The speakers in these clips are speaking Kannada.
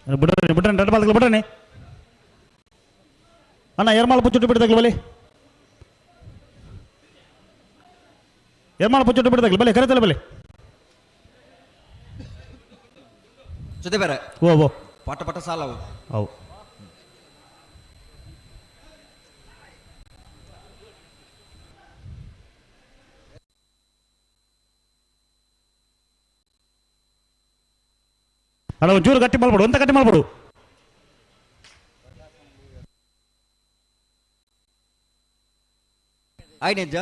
ಬಿಡ್ರಿ ಬಿಡ್ರಿ ರೆಡ್ ಬಾಲ್ ಬಿಡ್ರಿ ಅಣ್ಣ ಎರ್ಮಾಳ ಪುಚ್ಚುಟ್ಟು ಬಿಡ್ದಾಗ್ಲಿ ಬಲಿ ಎರ್ಮಾಳ ಪುಚ್ಚುಟ್ಟು ಬಿಡ್ದಾಗ್ಲಿ ಬಲಿ ಕರೆತಲ್ಲ ಬಲಿ ಜೊತೆ ಬೇರೆ ಓ ಪಾಠ ಪಾಠ ಸಾಲವು ಅವು ಅಲ್ಲ ಒಂಚೂರು ಗಟ್ಟಿ ಮಾಡ್ಬಿಡು ಅಂತ ಗಟ್ಟಿ ಮಾಡ್ಬಿಡು ಆಯ್ನಿಜ್ಜ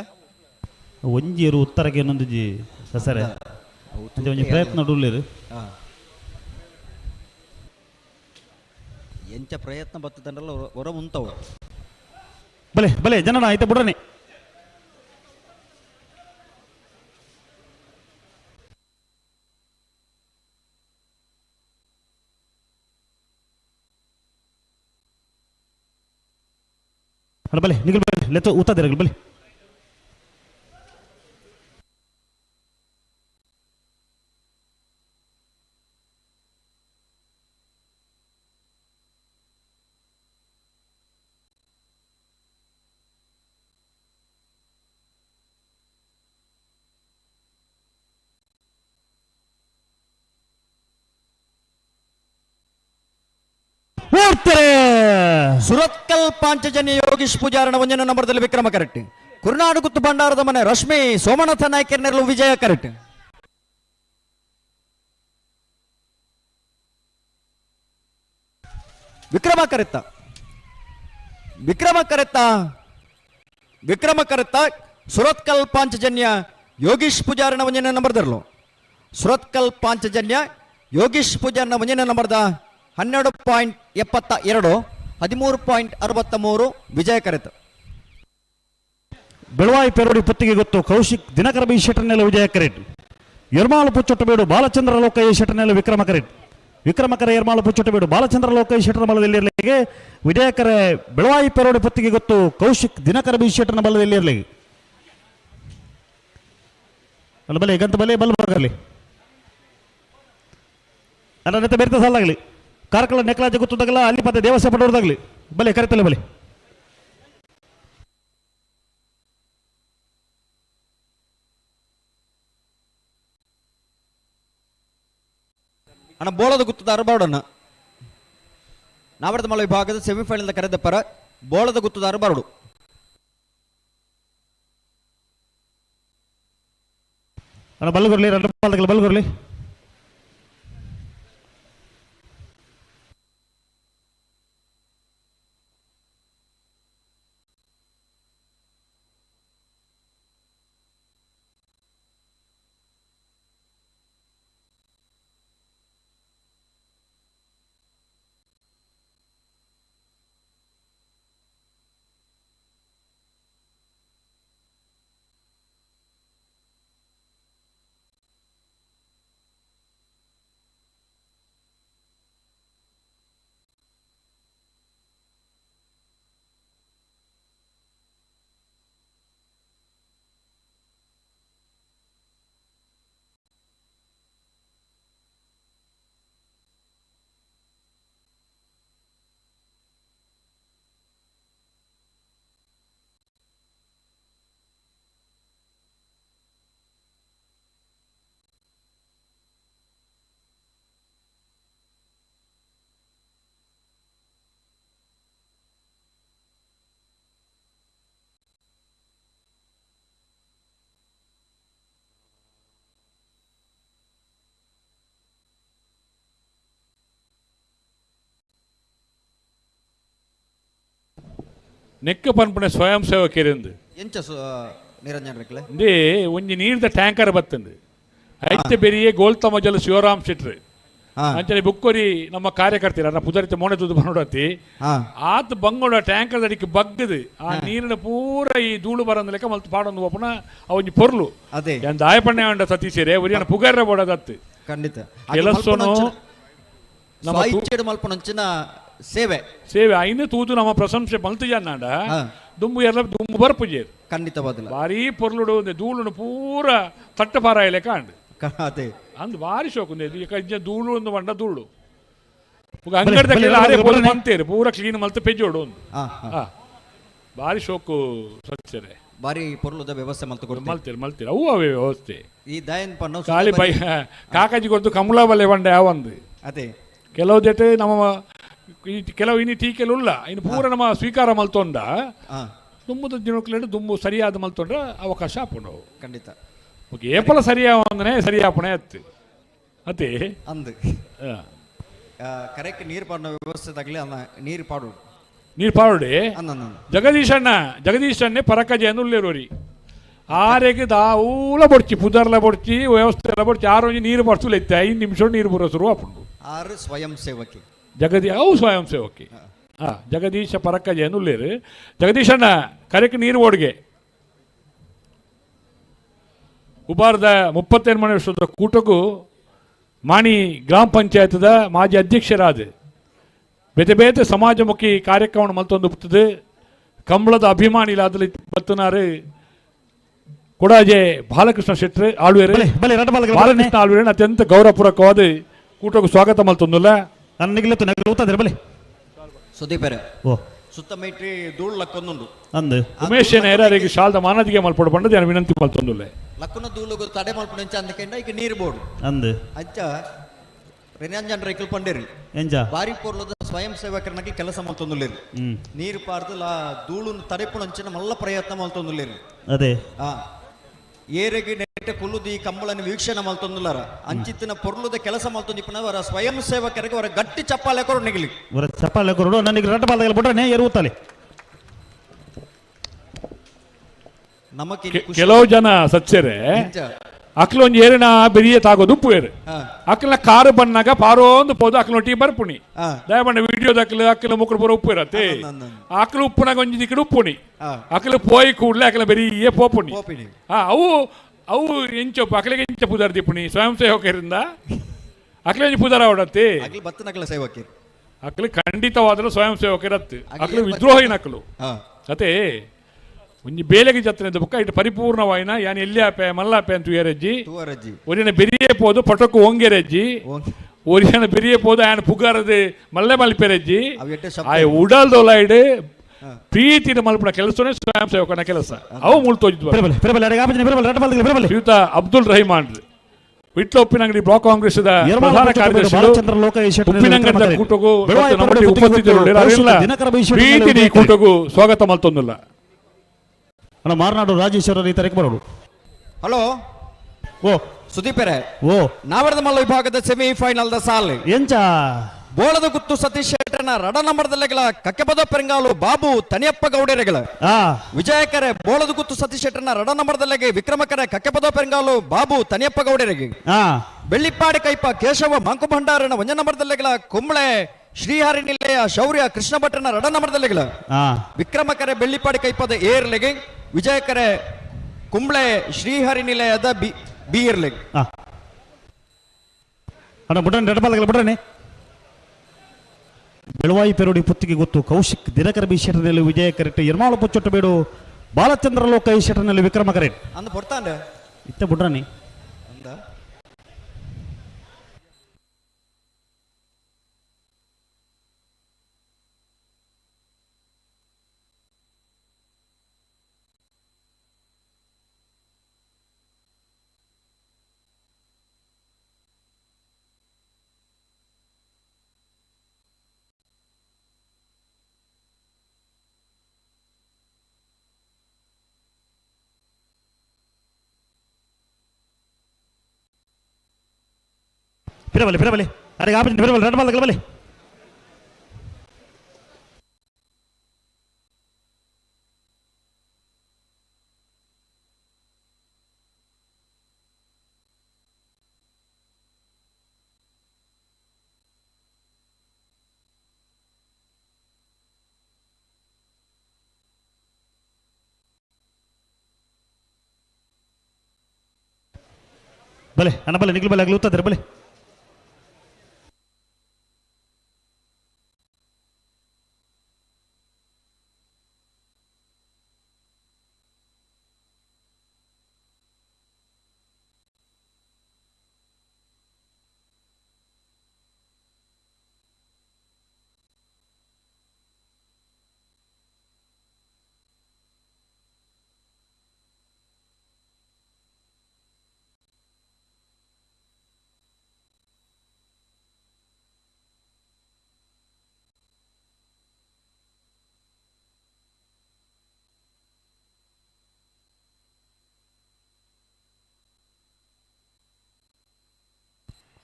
ಒಂಜಿರು ಉತ್ತರಕ್ಕೆ ಇನ್ನೊಂದು ಜಿ ಸಸರೆ ಒಂಜಿ ಪ್ರಯತ್ನ ಉಳ್ಳೇರು ಎಂಚ ಪ್ರಯತ್ನ ಬರ್ತದಲ್ಲ ಹೊರ ಮುಂತವು ಬಲೆ ಬಲೆ ಜನನ ಆಯ್ತಾ ಬಿಡ್ರನೆ ಅಲ್ಲ ಬಲೆ ನಿಗಲ್ ಬಲೆ ಲೆತ್ತ ಉತ್ತದಿರಗಲ್ ಬಲೆ ಸುರತ್ಕಲ್ ಪಾಂಚಜನ್ಯ ಯೋಗೀಶ್ ಪೂಜಾರನ ಒಂದನೇ ನಂಬರ್ದಲ್ಲಿ ವಿಕ್ರಮ ಕರೆಕ್ಟ್ ಕುರುನಾಡು ಗುತ್ತು ಭಂಡಾರದ ಮನೆ ರಶ್ಮಿ ಸೋಮನಾಥ ನಾಯ್ಕರ್ನೆರಲು ವಿಜಯ ಕರೆಕ್ಟ್ ವಿಕ್ರಮ ಕರೆತ್ತ ಸುರತ್ಕಲ್ ಪಾಂಚಜನ್ಯ ಯೋಗೀಶ್ ಪೂಜಾರನ ಒಂದನೇ ನಂಬರ್ದರ್ಲು ಸುರತ್ಕಲ್ ಪಾಂಚಜನ್ಯ ಯೋಗೀಶ್ ಪೂಜಾರನ ಒಂದನೇ ನಂಬರ್ದ 12.72 13.63 ವಿಜಯ ಕರೆತ ಬೆಳವಾಯಿ ಪೆರೋಡಿ ಪುತ್ತಿಗೆ ಗೊತ್ತು ಕೌಶಿಕ್ ದಿನಕರ ಬಿ ಶೆಟ್ಟರ್ನೆಲ್ಲ ವಿಜಯ ಕರೆಟ್ ಎರ್ಮಾಳು ಪುಚ್ಚೊಟ್ಟಬೇಡು ಬಾಲಚಂದ್ರ ಲೋಕಯ್ಯ ಶೆಟ್ಟರ್ನೆಲ್ಲ ವಿಕ್ರಮ ಕರೆಟ್ ವಿಕ್ರಮಕರ ಎರ್ಮಾಳು ಪುಚ್ಚೊಟ್ಟಬೇಡು ಬಾಲಚಂದ್ರ ಲೋಕಯ್ಯ ಶೆಟ್ಟರ್ ಬಲದಲ್ಲಿರಲಿಗೆ ವಿಜಯಕರ ಬೆಳವಾಯಿ ಪೆರೋಡಿ ಪುತ್ತಿಗೆ ಗೊತ್ತು ಕೌಶಿಕ್ ದಿನಕರ ಬಿ ಶೆಟ್ಟರ್ನ ಬಲದಲ್ಲಿರಲಿ ಅಲ್ಲ ಬಲೆ ಗಂತ ಬಲೆ ಬಲ್ ಬರಲಿ ಅಲ್ಲ ನೆತ್ತ ಬೆರ್ತ ಸಾಲಾಗಲಿ ಕಾರ್ಕಳ ನೆಕ್ಲಾಜ ಗೊತ್ತದಾಗಲ್ಲ ಅಲ್ಲಿ ಪತ್ತೆ ದೇವಸ್ಥಾನ ಪಡೋದಾಗ್ಲಿ ಬಲೆ ಕರೆತಲ್ಲ ಬಲೆ ಅಣ್ಣ ಬೋಳದ ಗುತ್ತದ ಅರಬಾರ್ಡನ್ನ ನಾವಡದ ಮಲ ವಿಭಾಗದ ಸೆಮಿಫೈನಲ್ ಕರೆದ ಪರ ಬೋಳದ ಗುತ್ತದ ಅರಬಾರ್ಡು ಅಣ್ಣ ಬಲ್ಗೊರ್ಲಿ ಎರಡು ಬಲ್ಗೊರ್ಲಿ ನೆಕ್ಕ ಪನ್ಪುಣ ಸ್ವಯಂ ಸೇವಕರಿಂದ ಎಂಚ ನಿರಂಜನ್ ರೆಕ್ಲೆ ಇಂದೇ ಒಂಜಿ ನೀರ್ದ ಟ್ಯಾಂಕರ್ ಬತ್ತಂದು ಐತೆ ಬೆರಿಯೇ ಗೋಲ್ತಮ ಜಲ ಶಿವರಾಮ್ ಶೆಟ್ರು ಅಂಚನೆ ಬುಕ್ಕೊರಿ ನಮ್ಮ ಕಾರ್ಯಕರ್ತರ ನನ್ನ ಪುದರಿತ ಮೋನೆ ತುದು ಬಂದೋಡತಿ ಆತ ಬಂಗೋಡ ಟ್ಯಾಂಕರ್ ಅಡಿಕೆ ಬಗ್ಗದು ಆ ನೀರಿನ ಪೂರ ಈ ಧೂಳು ಬರಂದ ಲೆಕ್ಕ ಮಲ್ತು ಪಾಡೊಂದು ಒಪ್ಪನ ಅವೊಂಜಿ ಪೊರ್ಲು ಅದೇ ದಾಯಪಣ್ಣೆ ಅಂಡ ಸತೀಶರೇ ಒರಿಯನ ಪುಗರ್ರ ಬೋಡದತ್ತು ಖಂಡಿತ ಕೆಲಸನು ನಮ್ಮ ತೂಚೆಡು ಮಲ್ಪನಂಚಿನ ಸೇವೆ ಸೇವೆ ಐನ ತೂದು ನಮ್ಮ ಪ್ರಶಂಸೆ ಮಲ್ತು ಜನ್ನಾಂಡ ದುಂಬು ಎಲ್ಲ ದುಂಬು ಬರ್ಪುಜೇರು ಖಂಡಿತ ಬದಲ ಭಾರಿ ಪೊರ್ಲುಡು ಧೂಳುನು ಪೂರ ತಟ್ಟಪಾರಾಯ ಲೆಕ್ಕ ಅಂಡು ಅದೇ ಅಂದ್ ಭಾರಿ ಶೋಕು ಧೂಳು ಒಂದು ಬಂಡ ಧೂಳು ಅಂಗಡಿದಾಗೆಲ್ಲ ಅರೆ ಬೋಲ್ ಮಂತೇರು ಪೂರ ಕ್ಲೀನ್ ಮಲ್ತು ಪೆಜ್ಜೋಡು ಒಂದು ಹಾ ಹಾ. ಭಾರಿ ಶೋಕು ಸ್ವಚ್ಛರೆ ಬಾರಿ ಪೊರ್ಲುದ ವ್ಯವಸ್ಥೆ ಮಲ್ತು ಕೊಡ್ತೀವಿ. ಮಲ್ತೀರ ಅವು ಅವೇ ವ್ಯವಸ್ಥೆ ಈ ದಯನ್ ಪನ್ನು ಖಾಲಿ ಬೈ ಕಾಕಾಜಿ ಕೊಡ್ತು ಕಮಲಾ ಬಲ್ಲೆ ಬಂಡೆ ಯಾವಂದು ಅದೇ ಕೆಲವು ಜೊತೆ ನಮ್ಮ ಕೆಲವು ಇನ್ನು ಟೀಕೆಲ್ಲ ಉಲ್ಲ ಇನ್ನು ಪೂರ ನಮ್ಮ ಸ್ವೀಕಾರ ಮಲ್ತೊಂಡ ಹಾ ತುಂಬದ ಜನಕ್ಲೆಂಡು ದುಂಬು ಸರಿಯಾದ ಮಲ್ತೊಂಡ್ರೆ ಅವಕಾಶ ಹಾಪುಂಡವು ಖಂಡಿತ ಓಕೆ ಏಪಲ ಸರಿಯಾವಂದನೆ ಸರಿಯಾಪಣೆ ಅತ್ತು ಅದೇ ಅಂದು ಕರೆಕ್ಟ್ ನೀರು ಪಾಡಿನ ವ್ಯವಸ್ಥೆ ತಗಲಿ ಅನ್ನ ನೀರು ಪಾಡು ನೀರು ಪಾರುಡೆ ಅಂದ ಜಗದೀಶನ್ನೇ ಪರಕಜೆ ಅನ್ನುಲ್ಲೇರೋರಿ ಆರೆಗೆ ದಾವೂಲ ಬಡ್ಚಿ ಪುದರ್ಲ ಬಡ್ಚಿ ವ್ಯವಸ್ಥೆ ಎಲ್ಲ ಬಡ್ಚಿ ಆರೋಜಿ ನೀರು ಬರ್ಸಲು ಇತ್ತೆ 5 ನಿಮಿಷ ನೀರು ಬರೋಸರು ಹಾಪುಂಡು 6 ಸ್ವಯಂ ಸೇವಕಿ ಅವು ಸ್ವಯಂ ಸೇವಕಿ ಜಗದೀಶ ಪರಕಜೆ ಅನ್ನುಲ್ಲೇರು ಜಗದೀಶಣ್ಣ ಕರೆಕ್ ನೀರು ಓಡ್ಗೆ ಉಬಾರದ 38 ವರ್ಷದ ಕೂಟಕ್ಕೂ ಮಾಣಿ ಗ್ರಾಮ ಪಂಚಾಯತ್ದ ಮಾಜಿ ಅಧ್ಯಕ್ಷರಾದ ಬೇತೆ ಬೇತೆ ಸಮಾಜಮುಖಿ ಕಾರ್ಯಕ್ರಮ ಮಲ್ತೊಂದು ಬಿಟ್ಟದು ಕಂಬಳದ ಅಭಿಮಾನಿಲಾದ ಬತ್ತನಾರು ಕೊಡಾಜೆ ಬಾಲಕೃಷ್ಣ ಶೆಟ್ರು ಆಳ್ವೇರು ಬಾಲಕೃಷ್ಣ ಆಳ್ವೇರು ಅತ್ಯಂತ ಗೌರವಪೂರ್ವಕವಾದ ಕೂಟಕ್ಕೂ ಸ್ವಾಗತ ಮಲ್ತೊಂದಿಲ್ಲ ಸುದೀಪರ ಸುತ್ತ ಮೈಟ್ರಿ ಧೂಳು ಲಕ್ಕೊಂದುಂಡು ಅಂದು ಉಮೇಶ್ ನೇರಿಗೆ ಶಾಲ್ದ ಮಾನದಿಗೆ ಮಲ್ಪಡು ಬಂಡದ ನಾನು ವಿನಂತಿ ಮಲ್ತೊಂದುಲ್ಲೆ ಲಕ್ಕುನ ಧೂಳು ತಡೆ ಮಲ್ಪಡು ಅಂದಕೆಂಡ ಈಗ ನೀರು ಬೋಡು ಅಂದು ಅಜ್ಜ ರಿನಂಜನ್ ರೈಕಲ್ ಪಂಡೇರಿ ಎಂಜ ಬಾರಿ ಪೋರ್ಲದ ಸ್ವಯಂ ಸೇವಕರನಾಗಿ ಕೆಲಸ ಮಲ್ತೊಂದುಲ್ಲೇರು ನೀರು ಪಾರ್ದು ಧೂಳುನು ತಡೆಪುಣ ಅಂಚಿನ ಮಲ್ಲ ಪ್ರಯತ್ನ ಮಲ್ತೊಂದುಲ್ಲೇರು ಅದೇ ಏರೆಗೆ ನೆಟ್ಟೆ ಕುಲ್ಲುದಿ ಕಂಬಳನ್ನು ವೀಕ್ಷಣೆ ಮಲ್ತೊಂದುಲ್ಲಾರ ಅಂಚಿತ್ತಿನ ಪೊರ್ಲುದ ಕೆಲಸ ಮಲ್ತೊಂದಿಪ್ಪನ ಅವರ ಸ್ವಯಂ ಸೇವಕರಿಗೆ ಅವರ ಗಟ್ಟಿ ಚಪ್ಪಾಳೆ ಕೊಡು ನೆಗಲಿ ಚಪ್ಪಾಳೆ ಕೊಡು ನನಗೆ ರಟ್ಟ ಬಾಲ್ದಾಗ ಬಿಟ್ರೆ ಎರುತ್ತಲೆ ನಮಕ್ಕೆ ಕೆಲವು ಜನ ಸಚ್ಚರೆ ಅಕ್ಲು ಒಂದು ಏರಿನ ಬೆರಿಯ ತಾಗೋದು ಉಪ್ಪು ಏರು ಅಕ್ಲ ಕಾರು ಬಣ್ಣಾಗ ಪಾರೋಂದು ಪೋದು ಅಕ್ಲ ಟೀ ಬರ್ಪುಣಿ ದಯಬಣ್ಣ ವಿಡಿಯೋದ ಅಕ್ಲ ಮುಕ್ಕಳು ಬರೋ ಉಪ್ಪು ಇರತ್ತೆ ಅಕ್ಲ ಉಪ್ಪುನಾಗ ಒಂಜಿ ದಿಕ್ಕಡು ಉಪ್ಪುಣಿ ಅಕ್ಲ ಪೋಯಿ ಕೂಡ್ಲೆ ಅಕ್ಲ ಬೆರಿಯ ಪೋಪುಣಿ ಅವು ಅವು ಎಂಚೊಪ್ಪು ಅಕ್ಲಿಗೆ ಎಂಚ ಪುದಾರ್ ದಿಪ್ಪುಣಿ ಸ್ವಯಂ ಸೇವಕರಿಂದ ಅಕ್ಲ ಒಂಜಿ ಪುದಾರ ಹೊಡತ್ತೆ ಬತ್ತನಕ್ಲ ಸೇವಕಿ ಅಕ್ಲ ಖಂಡಿತವಾದರೂ ಸ್ವಯಂ ಸೇವಕರತ್ತೆ ಅಕ್ಲ ವಿದ್ರೋಹಿನ ಅಕ್ಲು ಅದೇ ಒಂಜಿ ಬೇಲೆಗೆ ಜತ್ರೆ ಬುಕ್ಕ ಇಟ್ಟು ಪರಿಪೂರ್ಣವಾಯಿನ ಯಾನ್ ಎಲ್ಲಿಯಾಪೆ ಮಲ್ಲಾಪೆ ಅಂತ ತುಯರಜ್ಜಿ ಒರಿನ ಬೆರಿಯೇ ಪೋದು ಪಟಕು ಓಂಗೆರಜ್ಜಿ ಒರಿನ ಬೆರಿಯೇ ಪೋದು ಆಯನ ಪುಗಾರದೆ ಮಲ್ಲೆ ಮಲ್ಪೆರಜ್ಜಿ ಆಯ ಉಡಲ್ದೊಲೈಡ್ ಪ್ರೀತಿನ ಮಲ್ಪನ ಕೆಲಸನೇ ಸ್ವಯಂ ಸೇವಕನ ಕೆಲಸ ಅವು ಮುಳ್ತೋಜಿದ್ವು ಶ್ರೀಯುತ ಅಬ್ದುಲ್ ರಹಿಮಾನ್ ವಿಟ್ಲ ಉಪ್ಪಿನಂಗಡಿ ಬ್ಲಾಕ್ ಕಾಂಗ್ರೆಸ್ ಪ್ರಧಾನ ಕಾರ್ಯದರ್ಶಿ ಉಪ್ಪಿನಂಗಡಿದ ಕೂಟಗೂ ಪ್ರೀತಿ ಕೂಟಗೂ ಸ್ವಾಗತ ಮಲ್ತೊಂದಿಲ್ಲ ಅಣ್ಣ ಮಾರ್ನಾಡು ರಾಜೇಶ್ವರ ಈ ತರಕ್ಕೆ ಬರೋಡು ಹಲೋ ಓ ಸುದೀಪರೇ ಓ ನಾವರದ ಮಲ್ಲ ವಿಭಾಗದ ಸೆಮಿಫೈನಲ್ ದ ಸಾಲು ಎಂಚ ಬೋಳದ ಗುತ್ತು ಸತೀಶ್ ಶೆಟ್ಟರ್ನ ರಡ ನಂಬರ್ದಲ್ಲೆಗಳ ಕಕ್ಕೆಪದ ಪೆರಂಗಾಲು ಬಾಬು ತನಿಯಪ್ಪ ಗೌಡರೆಗಳ ವಿಜಯಕರೆ ಬೋಳದ ಗುತ್ತು ಸತೀಶ್ ಶೆಟ್ಟರ್ನ ರಡ ನಂಬರ್ದಲ್ಲೆಗೆ ವಿಕ್ರಮಕರೆ ಕಕ್ಕೆಪದ ಪೆರಂಗಾಲು ಬಾಬು ತನಿಯಪ್ಪ ಗೌಡರೆಗೆ ಬೆಳ್ಳಿಪ್ಪಾಡಿ ಕೈಪ ಕೇಶವ ಮಂಕು ಭಂಡಾರನ ಒಂಜ ನಂಬರ್ದಲ್ಲೆಗಳ ಕುಂಬಳೆ ಶ್ರೀಹರಿ ನಿಲಯ ಶೌರ್ಯ ಕೃಷ್ಣ ಭಟ್ಟನ ರಡ ನಂಬರ್ದಲ್ಲೆಗಳ ವಿಕ್ರಮಕರೆ ಬೆಳ್ಳಿಪ್ಪಾಡಿ ಕೈಪದ ಏರ್ಲೆಗೆ ವಿಜಯಕರೆ ಕುಂಬಳೆ ಶ್ರೀಹರಿ ನಿಲಯದ ಬಿ ಇರ್ಲೆಗೆ ಅಣ್ಣ ಬುಡನೆ ರೆಡಬಾಲ್ಗಳ ಬುಡನೆ ಬೆಳವಾಯಿ ಪೆರೋಡಿ ಪುತ್ತಿಗೆ ಗೊತ್ತು ಕೌಶಿಕ್ ದಿನಕರ ಬಿ ಶೆಟ್ಟರ್ನಲ್ಲಿ ವಿಜಯ ಕರೆಕ್ಟ್ ಎರ್ಮಾಳು ಪುಚ್ಚೊಟ್ಟಬೇಡು ಬಾಲಚಂದ್ರ ಲೋಕ ಈ ಶೆಟ್ಟರ್ನಲ್ಲಿ ವಿಕ್ರಮ ಕರೆಕ್ಟ್ ಅಂದ ಪೊರ್ತಾಂಡ ಇತ್ತ ಬುಡ್ರಾನಿ ಅಂದ ಪಿರಬಲೆ ಅರೆ ಆಪರೇಷನ್ ಪಿರಬಲೆ ರೆಡ್ ಬಾಲ್ ಬಲೆ ಬಲೆ ಅಣ್ಣ ಬಲೆ ನಿಗ್ಲು ಬಲೆ ಆಗ್ಲೂತ್ತದೆ ಬಲೆ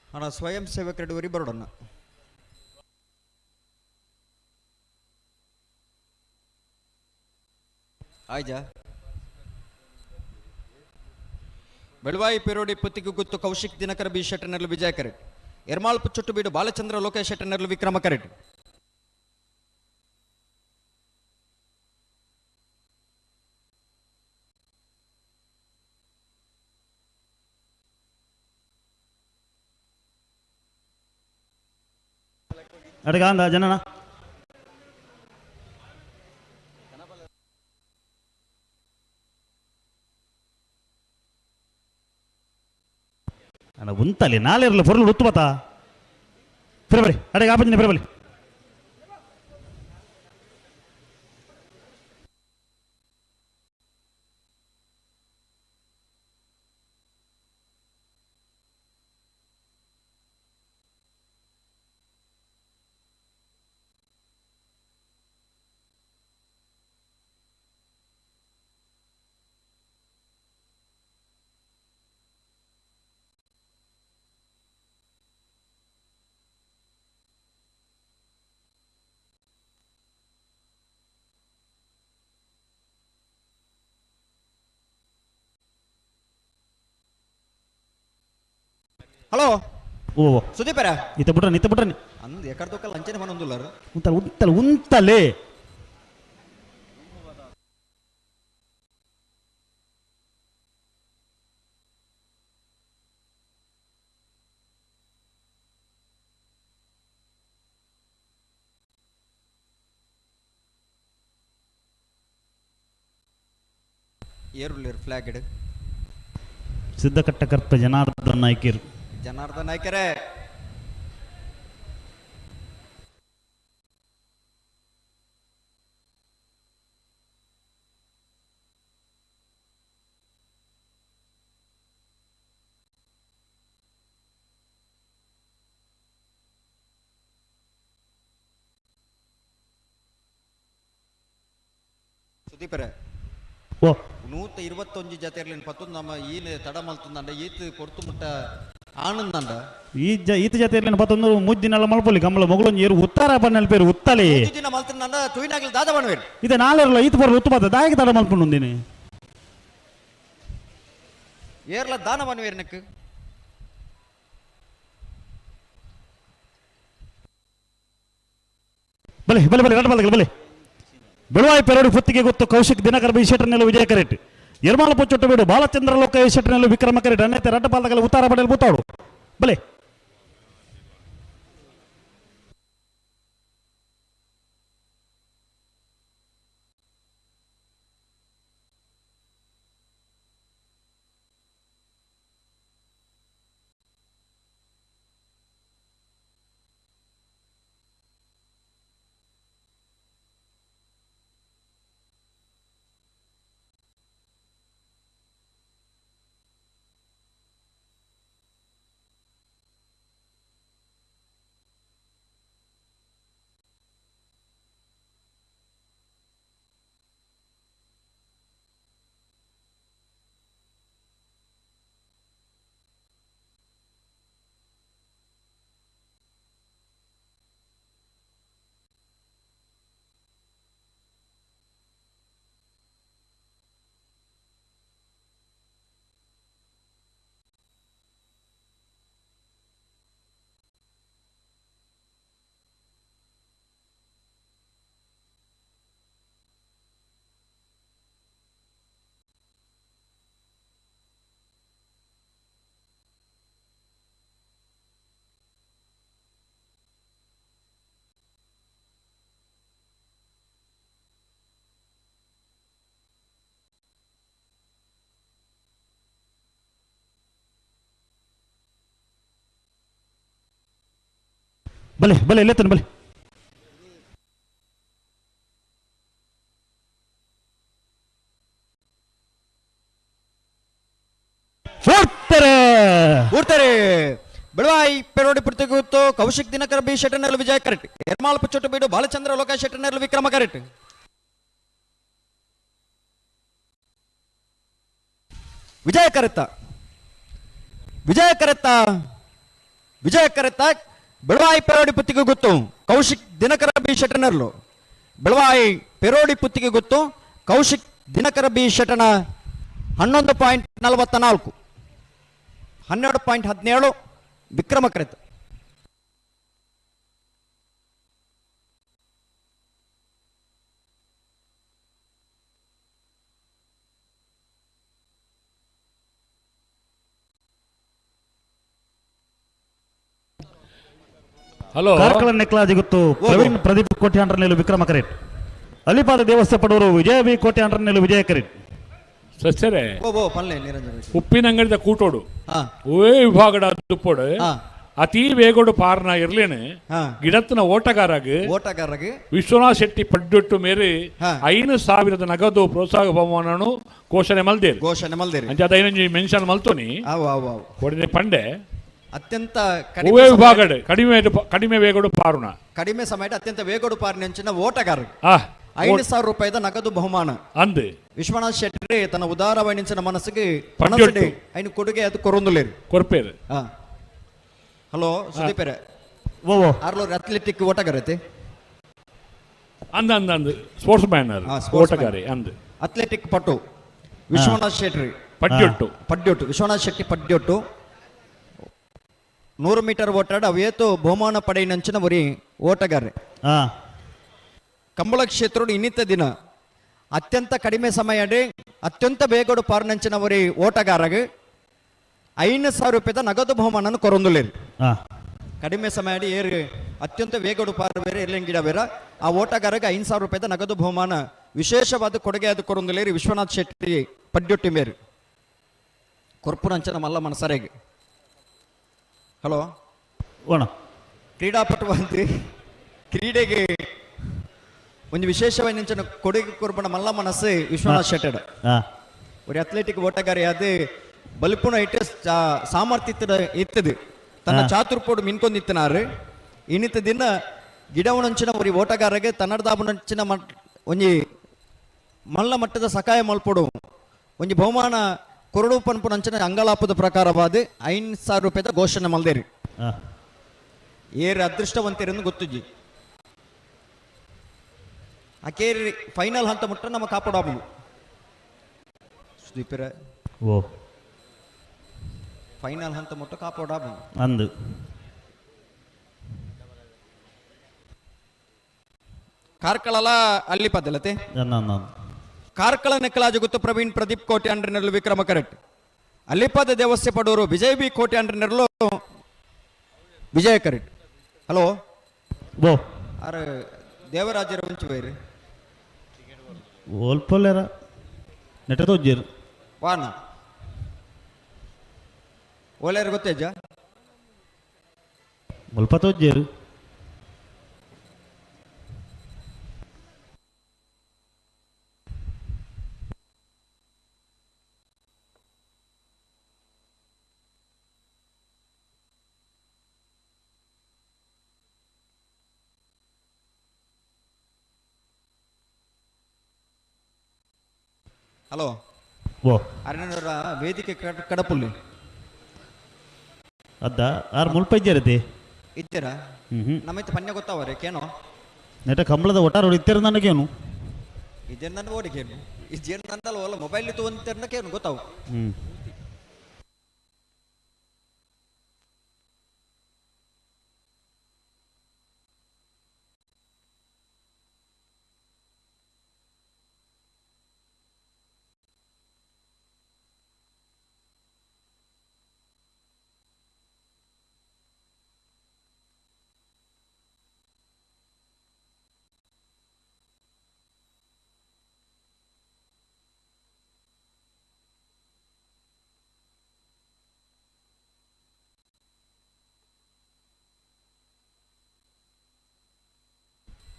ಅಣ್ಣ ಸ್ವಯಂ ಸೇವಕ ರೆಡಿ ಬರೋಡಣ್ಣ. ಆಯ್ಜಾ ಬೆಳವಾಯಿ ಪೆರೋಡಿ ಪುತ್ತಿಗೆ ಗುತ್ತು ಕೌಶಿಕ್ ದಿನಕರ ಬಿ ಶೆಟ್ಟನರ್ಲು ವಿಜಯ ಕರೆಟ್. ಎರ್ಮಾಳ್ಪು ಚುಟ್ಟು ಬೀಡು ಬಾಲಚಂದ್ರ ಲೋಕೇಶ್ ಶೆಟ್ಟನರ್ಲು ವಿಕ್ರಮ ಕರೆಟ್. ಅಡಗಾಂದ ಜನನ ಅಣ್ಣ ಉಂತಲ್ಲಿ ನಾಳೆ ಇರಲಿ ಬರಲು ಉತ್ತು ಬತ್ತಾ ಫಿರಬಲಿ ಅಡೆಗೆ ಆಪಂಜಿನ ಫಿರಬಲಿ ಹಲೋ ಓ ಸುದೀಪರ ಇತ್ತ ಬಿಟ್ರೆ ಅಂದ್ ಎಕಡ್ದೊಕ್ಕ ಲಂಚನೆ ಮನೊಂದುಲ್ಲಾರ ಉಂತಲೆ ಏರುಳ್ಳೇರು ಫ್ಲಾಗ್ ಇಡು ಸಿದ್ಧಕಟ್ಟಕರ್ತ ಜನಾರ್ದನ್ ನಾಯ್ಕರು ಜನಾರ್ದನ್ ನಾಯ್ಕರೇ ಸುದೀಪರೇ ಓ 121 ಜೊತೆರ್ಲಿನ ಪತ್ತು ನಮ್ಮ ಈಲ್ ತಡ ಮಲ್ತಂದಂಡ ಈತ್ ಕೊಡ್ತು ಮುಟ್ಟ ಆನಂದಂಡ ಈತ ಜೊತೆ ಪತ್ತೊಂದು ಮುಜ್ಜಿನೆಲ್ಲ ಮಲ್ಪೊಲಿ ಕಮ್ಮಲ ಮೊಗಳೊಂದು ಏರು ಉತ್ತರ ಪನ್ನಲ್ ಪೇರು ಉತ್ತಲೆ ದಿನ ಮಲ್ತಂದಂಡ ತುಯಿನಾಗಲಿ ದಾದ ಬಣವೇರು ಇದೆ ನಾಳೆ ಇರಲ್ಲ ಈತ ಬರಲು ಉತ್ತು ಬತ್ತ ದಾಯಕ ತಡ ಮಲ್ಕೊಂಡು ಒಂದಿನಿ ಏರ್ಲ ದಾನ ಬಣವೇರು ನಕ್ಕು ಬಲೆ ಬಲೆ ಬಲೆ ರಟ ಬಲೆ ಬಲೆ ಬೆಳವಾಯಿ ಪೆರೋಡಿ ಪುತ್ತಿಗೆ ಗೊತ್ತು ಕೌಶಿಕ್ ದಿನಕರ ಬಿ ಶೆಟ್ಟರ್ನೆಲ್ಲ ವಿಜಯ ಕರೆಟ್ ಎರ್ಮಾಳ ಪುಚ್ಚೊಟ್ಟು ಬಿಡು ಬಾಲಚಂದ್ರ ಲೋಕೇಶ್ ಶೆಟ್ಟರ್ನೆಲ್ಲ ವಿಕ್ರಮ ಕರೆಟ್ ಅನ್ನೈತೆ ರಟ್ಟ ಪಾಲಕಲ್ಲ ಉತ್ತಾರ ಪಡೆಯಲು ಬೂತಾಡು ಬಲೆ ಬಲೆ ಬಲೆ ಎಲ್ಲೆತ್ತನ ಬಲೆ ಊರ್ತಾರೆ ಬೆಳವಾಯಿ ಪೆರೋಡಿ ಪುತ್ತಿಗೆ ಗೊತ್ತು ಕೌಶಿಕ್ ದಿನಕರ ಬಿ ಶೆಟ್ಟನರ್ಲು ವಿಜಯ ಕರೆಟ್ ಎರ್ಮಾಳ್ ಪುಚ್ಚೊಟ್ಟು ಬೀಡು ಬಾಲಚಂದ್ರ ಲೋಕೇಶ್ ಶೆಟ್ಟನರ್ಲು ವಿಕ್ರಮ ಕರೆಟ್ ವಿಜಯ ಕರೆತ್ತ ವಿಜಯಕರಿತ ಬೆಳವಾಯಿ ಪೆರೋಡಿ ಪುತ್ತಿಗೆ ಗೊತ್ತು ಕೌಶಿಕ್ ದಿನಕರ ಬಿ ಶೆಟ್ಟನರ್ಲು ಬೆಳವಾಯಿ ಪೆರೋಡಿ ಪುತ್ತಿಗೆ ಗೊತ್ತು ಕೌಶಿಕ್ ದಿನಕರ ಬಿ ಶೆಟ್ಟನ 11.44 12.17 ವಿಕ್ರಮಕರಿತ. ಹಲೋ ಕಾರ್ಕಳ ನೆಕ್ಲಾಜಿ ಗೊತ್ತು ಪ್ರವೀಣ್ ಪ್ರದೀಪ್ ಕೋಟೆ ಅಂಡ್ರನೇಲು ವಿಕ್ರಮ ಕರೇಟ್ ಅಲಿಪಾದ ದೇವಸ್ಥೆ ಪಡವರು ವಿಜಯ ಬಿ ಕೋಟೆ ಅಂಡ್ರನೇಲು ವಿಜಯ ಕರೇಟ್ ಸಸ್ಯರೇ ಪಲ್ಲೆ ನಿರಂಜನ ಉಪ್ಪಿನಂಗಡಿದ ಕೂಟೋಡು ಓ ವಿಭಾಗಡ ದುಪ್ಪೋಡು ಅತಿ ವೇಗೋಡು ಪಾರ್ನ ಇರ್ಲೇನೆ ಗಿಡತ್ತಿನ ಓಟಗಾರಗೆ ವಿಶ್ವನಾಥ್ ಶೆಟ್ಟಿ ಪಡ್ಡೊಟ್ಟು ಮೇರೆ 5,000 ನಗದು ಪ್ರೋತ್ಸಾಹ ಬಹುಮಾನನು ಘೋಷಣೆ ಮಲ್ದೇರಿ ಅಂಚೆ ಅದೈನಂಜಿ ಮೆನ್ಷನ್ ಮಲ್ತೋನಿ ಕೊಡಿದೆ ಪಂಡೆ ಅತ್ಯಂತ ವಿಭಾಗಡ್ ಕಡಿಮೆ ವೇಗೋಡು ಪಾರುಣ ಕಡಿಮೆ ಸಮಯದ ಅತ್ಯಂತ ವೇಗೋಡು ಪಾರಿನ ಓಟಗಾರ 5,000 ರೂಪಾಯಿದ ನಗದು ಬಹುಮಾನ ಅಂದೆ ವಿಶ್ವನಾಥ್ ಶೆಟ್ಟಿ ತನ್ನ ಉದಾರವೈನಿಂಚಿನ ಮನಸ್ಸಿಗೆ ಐನು ಕೊಡುಗೆ ಅದು ಕೊರೊಂದುಲೇರು ಕೊರ್ಪೇರು. ಹಲೋ ಸುದೀಪೇರೆ ಆರ್ಲೂರ್ ಅಥ್ಲೆಟಿಕ್ ಓಟಗಾರತೆ ಅಂದ ಸ್ಪೋರ್ಟ್ಸ್ ಮ್ಯಾನ್ ಓಟಗಾರಿ ಅಂದ್ ಅಥ್ಲೆಟಿಕ್ ಪಟು ವಿಶ್ವನಾಥ್ ಶೆಟ್ಟಿ ಪಡ್ಯೊಟ್ಟು ವಿಶ್ವನಾಥ್ ಶೆಟ್ಟಿ ಪಡ್ಯೊಟ್ಟು 100 ಮೀಟರ್ ಓಟಾಡ ಅವೇತು ಬಹುಮಾನ ಪಡೆಯಿನಂಚಿನ ಒರಿ ಓಟಗಾರ್ರೆ ಕಂಬಳ ಕ್ಷೇತ್ರ ಇನ್ನಿತ್ತ ದಿನ ಅತ್ಯಂತ ಕಡಿಮೆ ಸಮಯಡೆ ಅತ್ಯಂತ ಬೇಗಡು ಪಾರ್ನಂಚಿನ ಒರಿ ಓಟಗಾರಗೆ 5,000 ರೂಪಾಯಿದ ನಗದು ಬಹುಮಾನ ಕೊರೊಂದುಲೇರು ಕಡಿಮೆ ಸಮಯ ಏರ್ ಅತ್ಯಂತ ವೇಗಡು ಪಾರ್ ಬೇರೆ ಎಲ್ಲಂಗಿಡ ಬೇರೆ ಆ ಓಟಗಾರಗೆ 5,000 ರೂಪಾಯಿದ ನಗದು ಬಹುಮಾನ ವಿಶೇಷವಾದ ಕೊಡುಗೆ ಅದು ಕೊರೊಂದುಲೇರು ವಿಶ್ವನಾಥ್ ಶೆಟ್ಟಿ ಪಡ್ಯೊಟ್ಟಿ ಮೇರು ಕೊರ್ಪುರಂಚನ ಮಲ್ಲ ಮನಸರೆಗೆ. ಹಲೋ ಕ್ರೀಡಾಪಟು ಅಂತ ಕ್ರೀಡೆಗೆ ಒಂದು ವಿಶೇಷವಾದ ಕೊಡುಗೆ ಕೊರ್ಪಣ ಮಲ್ಲ ಮನಸ್ಸು ವಿಶ್ವನಾಥ್ ಶೆಟ್ಟಡ ஒரு ಅಥ್ಲೆಟಿಕ್ ಓಟಗಾರಿ ಅದು ಬಲಿಪುಣ ಇಟ್ಟು ಸಾಮರ್ಥ್ಯ ಇತ್ತದು ತನ್ನ ಚಾತುರ್ಪೋಡು ಮಿನ್ಕೊಂದಿತ್ತನಾರು ಇನ್ನಿತ್ತ ದಿನ ಗಿಡವನಂಚಿನ ಒರಿ ಓಟಗಾರಗೆ ತನ್ನಡದಾಬನಂಚಿನ ಒಂಜಿ ಮಲ್ಲ ಮಟ್ಟದ ಸಹಾಯ ಮಲ್ಪಡು ಒಂಜಿ ಬಹುಮಾನ ಕೊರಡು ಪನ್ಪುನಂಚಿನ ಅಂಗಳಾಪದ ಪ್ರಕಾರವಾದ 5,000 ರೂಪಾಯಿದ ಘೋಷಣೆ ಮಲ್ದೇರಿ ಏರ್ ಅದೃಷ್ಟವಂತರೆಂದು ಗೊತ್ತುಜ್ಜಿ ಅಕೇರಿ ಫೈನಲ್ ಹಂತ ಮುಟ್ಟ ನಮ್ಮ ಕಾಪಾಡಬಹುದು ಸುದೀಪರ ಫೈನಲ್ ಹಂತ ಮುಟ್ಟ ಕಾಪಾಡಬಹುದು ಅಂದು ಕಾರ್ಕಳಲ ಅಲ್ಲಿ ಪದ್ದಲತೆ ಕಾರ್ಕಳ ನೆಕ್ಕಲಾಜು ಗೊತ್ತು ಪ್ರವೀಣ್ ಪ್ರದೀಪ್ ಕೋಟೆ ಅಂಡ್ರನೆರಲು ವಿಕ್ರಮ ಕರೆಕ್ಟ್ ಅಲ್ಲಿಪದ ದೇವಸ್ಥೆ ಪಡೋರು ವಿಜಯ್ ಬಿ ಕೋಟೆ ಅಂಡ್ರನೆರಲು ವಿಜಯ ಕರೆಕ್ಟ್. ಹಲೋ ಅರೆ ದೇವರಾಜರ ಮುಂಚೆ ಬೈರಿ ಓಲ್ಪೊಲ್ಲೆರ ನೆಟ್ಟದೊಜ್ಜೇರು ವಾನ ಓಲೇರು ಗೊತ್ತೇಜ ಮುಲ್ಪತೊಜ್ಜೇರು ಹಲೋ ಅರಣ್ಯರ ವೇದಿಕೆ ಕಡಪುಲ್ಲಿ ಅದ ಆರು ಮುಲ್ಪ ಇದ್ದೀರತಿ ಇತ್ತೀರಾ ನಮ್ಮೈತೆ ಪನ್ಯ ಗೊತ್ತಾವರೆ ಕೇನೋ ನೆಟ ಕಂಬಳದ ಒಟ್ಟಾರು ಇತ್ತೀರ ನನಗೇನು ಇದೇನು ನನ್ನ ಓಡಿಕೇನು ಇದೇನು ನಂದಲ್ಲ ಒಲ್ಲ ಮೊಬೈಲ್ ತೊಗೊಂತೀರನಕೇನು ಗೊತ್ತಾವು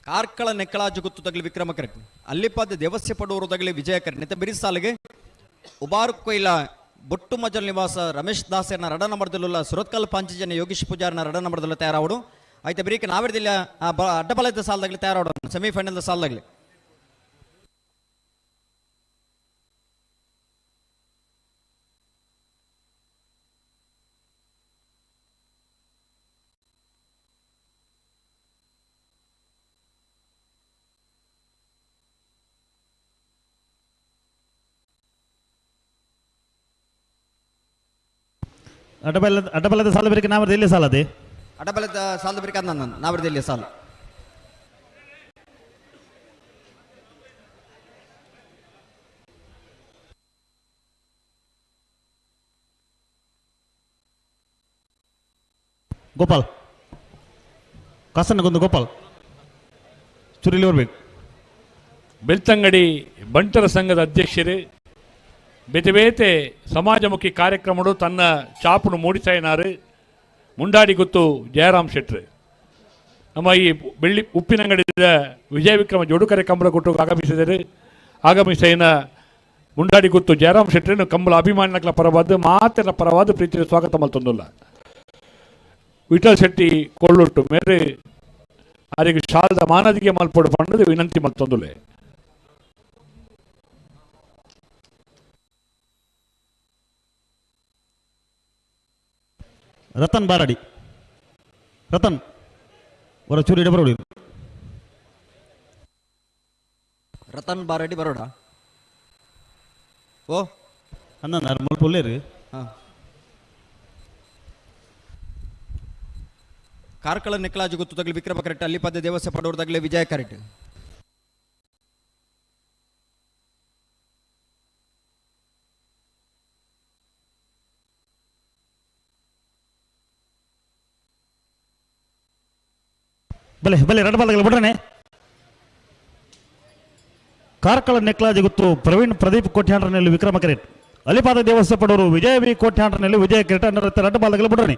ಕಾರ್ಕಳ ನೆಕ್ಕಳಾಜು ಗುತ್ತು ತಗಲಿ ವಿಕ್ರಮ ಕರೆಕ್ಟ್ ಅಲ್ಲಿಪಾದ ದೇವಸ್ಯ ಪಡುವರು ತಗಲಿ ವಿಜಯ ಕರೆಕ್ಟ್ ನೆತ್ತ ಬಿರಿ ಸಾಲಿಗೆ ಉಬಾರು ಕೊಯ್ಲ ಬೊಟ್ಟು ಮಜಲ್ ನಿವಾಸ ರಮೇಶ್ ದಾಸನ ರಡ ನಂಬರ್ದಲ್ಲ ಸುರತ್ಕಲ್ ಪಾಂಚಜನ್ಯ ಯೋಗೀಶ್ ಪೂಜಾರನ ರಡ ನಂಬರ್ದಲ್ಲ ತಯಾರಾವಡು ಆಯ್ತಾ ಬರೀಕೆ ನಾವಿರ್ದಿಲ್ಲ ಅಡ್ಡಬಲದ ಸಾಲದಾಗಲಿ ತಯಾರಾವಡು ಸೆಮಿಫೈನಲ್ ಸಾಲದಾಗಲಿ ಅಡ್ಡಬಲ್ಲದ ಸಾಲ ಬೇರೆ ನಾವರದು ಎಲ್ಲಿ ಸಾಲ ಅದೇ ಅಡಬಲದ ಸಾಲದ ಬೇಕಾದ ನನ್ನ ನಾವರದಲ್ಲಿ ಸಾಲ ಗೋಪಾಲ್ ಕಾಸನ್ನಗೊಂದು ಗೋಪಾಲ್ ಚುರಿಲಿ ಬರ್ಬೇಕು. ಬೆಳ್ತಂಗಡಿ ಬಂಟರ ಸಂಘದ ಅಧ್ಯಕ್ಷರು ಬೇತೆ ಬೇತೆ ಸಮಾಜಮುಖಿ ಕಾರ್ಯಕ್ರಮಗಳು ತನ್ನ ಚಾಪುನು ಮೂಡಿಸಾಯಿನಾರು ಮುಂಡಾಡಿ ಗೊತ್ತು ಜಯರಾಮ್ ಶೆಟ್ರು ನಮ್ಮ ಈ ಬೆಳ್ಳಿ ಉಪ್ಪಿನಂಗಡಿದ ವಿಜಯ ವಿಕ್ರಮ ಜೋಡುಕರೆ ಕಂಬಳ ಕೊಟ್ಟು ಆಗಮಿಸಿದ ಮುಂಡಾಡಿ ಗೊತ್ತು ಜಯರಾಮ್ ಶೆಟ್ರನ್ನು ಕಂಬಳ ಅಭಿಮಾನಿಗಳ ಪರವಾದ ಮಾತೆಲ್ಲ ಪರವಾದ ಪ್ರೀತಿಯ ಸ್ವಾಗತ ಮಲ್ತೊಂದಿಲ್ಲ. ವಿಠಲ್ ಶೆಟ್ಟಿ ಕೊಳ್ಳುಟ್ಟು ಮೇರೆ ಅವರಿಗೆ ಶಾಲದ ಮಾನದಿಗೆ ಮಲ್ಪಡು ಪಂಡದು ವಿನಂತಿ ಮಲ್ತೊಂದುಲೆ. ರತನ್ ಬಾರಡಿ ರತನ್ ಅವರ ಚೂರಿ ಬರೋಡಿ ರತನ್ ಬಾರಡಿ ಬರೋಡ ಓ ಅನ್ನ ಮುಲ್ಪುಲ್ಲೇರು ಕಾರ್ಕಳ ನೆಕ್ಲಾಜು ಗೊತ್ತು ತಗಲಿ ವಿಕ್ರಮ ಕರೆಕ್ಟ್ ಅಲ್ಲಿ ಪದ್ಯ ದೇವಸ್ಥಾನ ಪಡೋರ್ದಾಗಲೇ ವಿಜಯ ಕರೆಕ್ಟ್ ಬಲೆ ಬಲೆ ಎರಡು ಬಾಲ್ಗಳು ಬಿಡ್ರನೆ. ಕಾರ್ಕಳ ನೆಕ್ಲಾಜಿ ಗೊತ್ತು ಪ್ರವೀಣ್ ಪ್ರದೀಪ್ ಕೋಟ್ಯಾಂಡ್ರನಲ್ಲಿ ವಿಕ್ರಮ ಕೆರೆಟ್ ಅಲಿಪಾದ ದೇವಸ್ಥಾನ ಪಡೋರು ವಿಜಯ ವಿ ಕೋಟ್ಯಾಂಡ್ರನಲ್ಲಿ ವಿಜಯ ಕೆರೆಟ್ ಅನ್ನೋ ಎರಡು ಬಾಲ್ಗಳು ಬಿಡ್ರನೆ.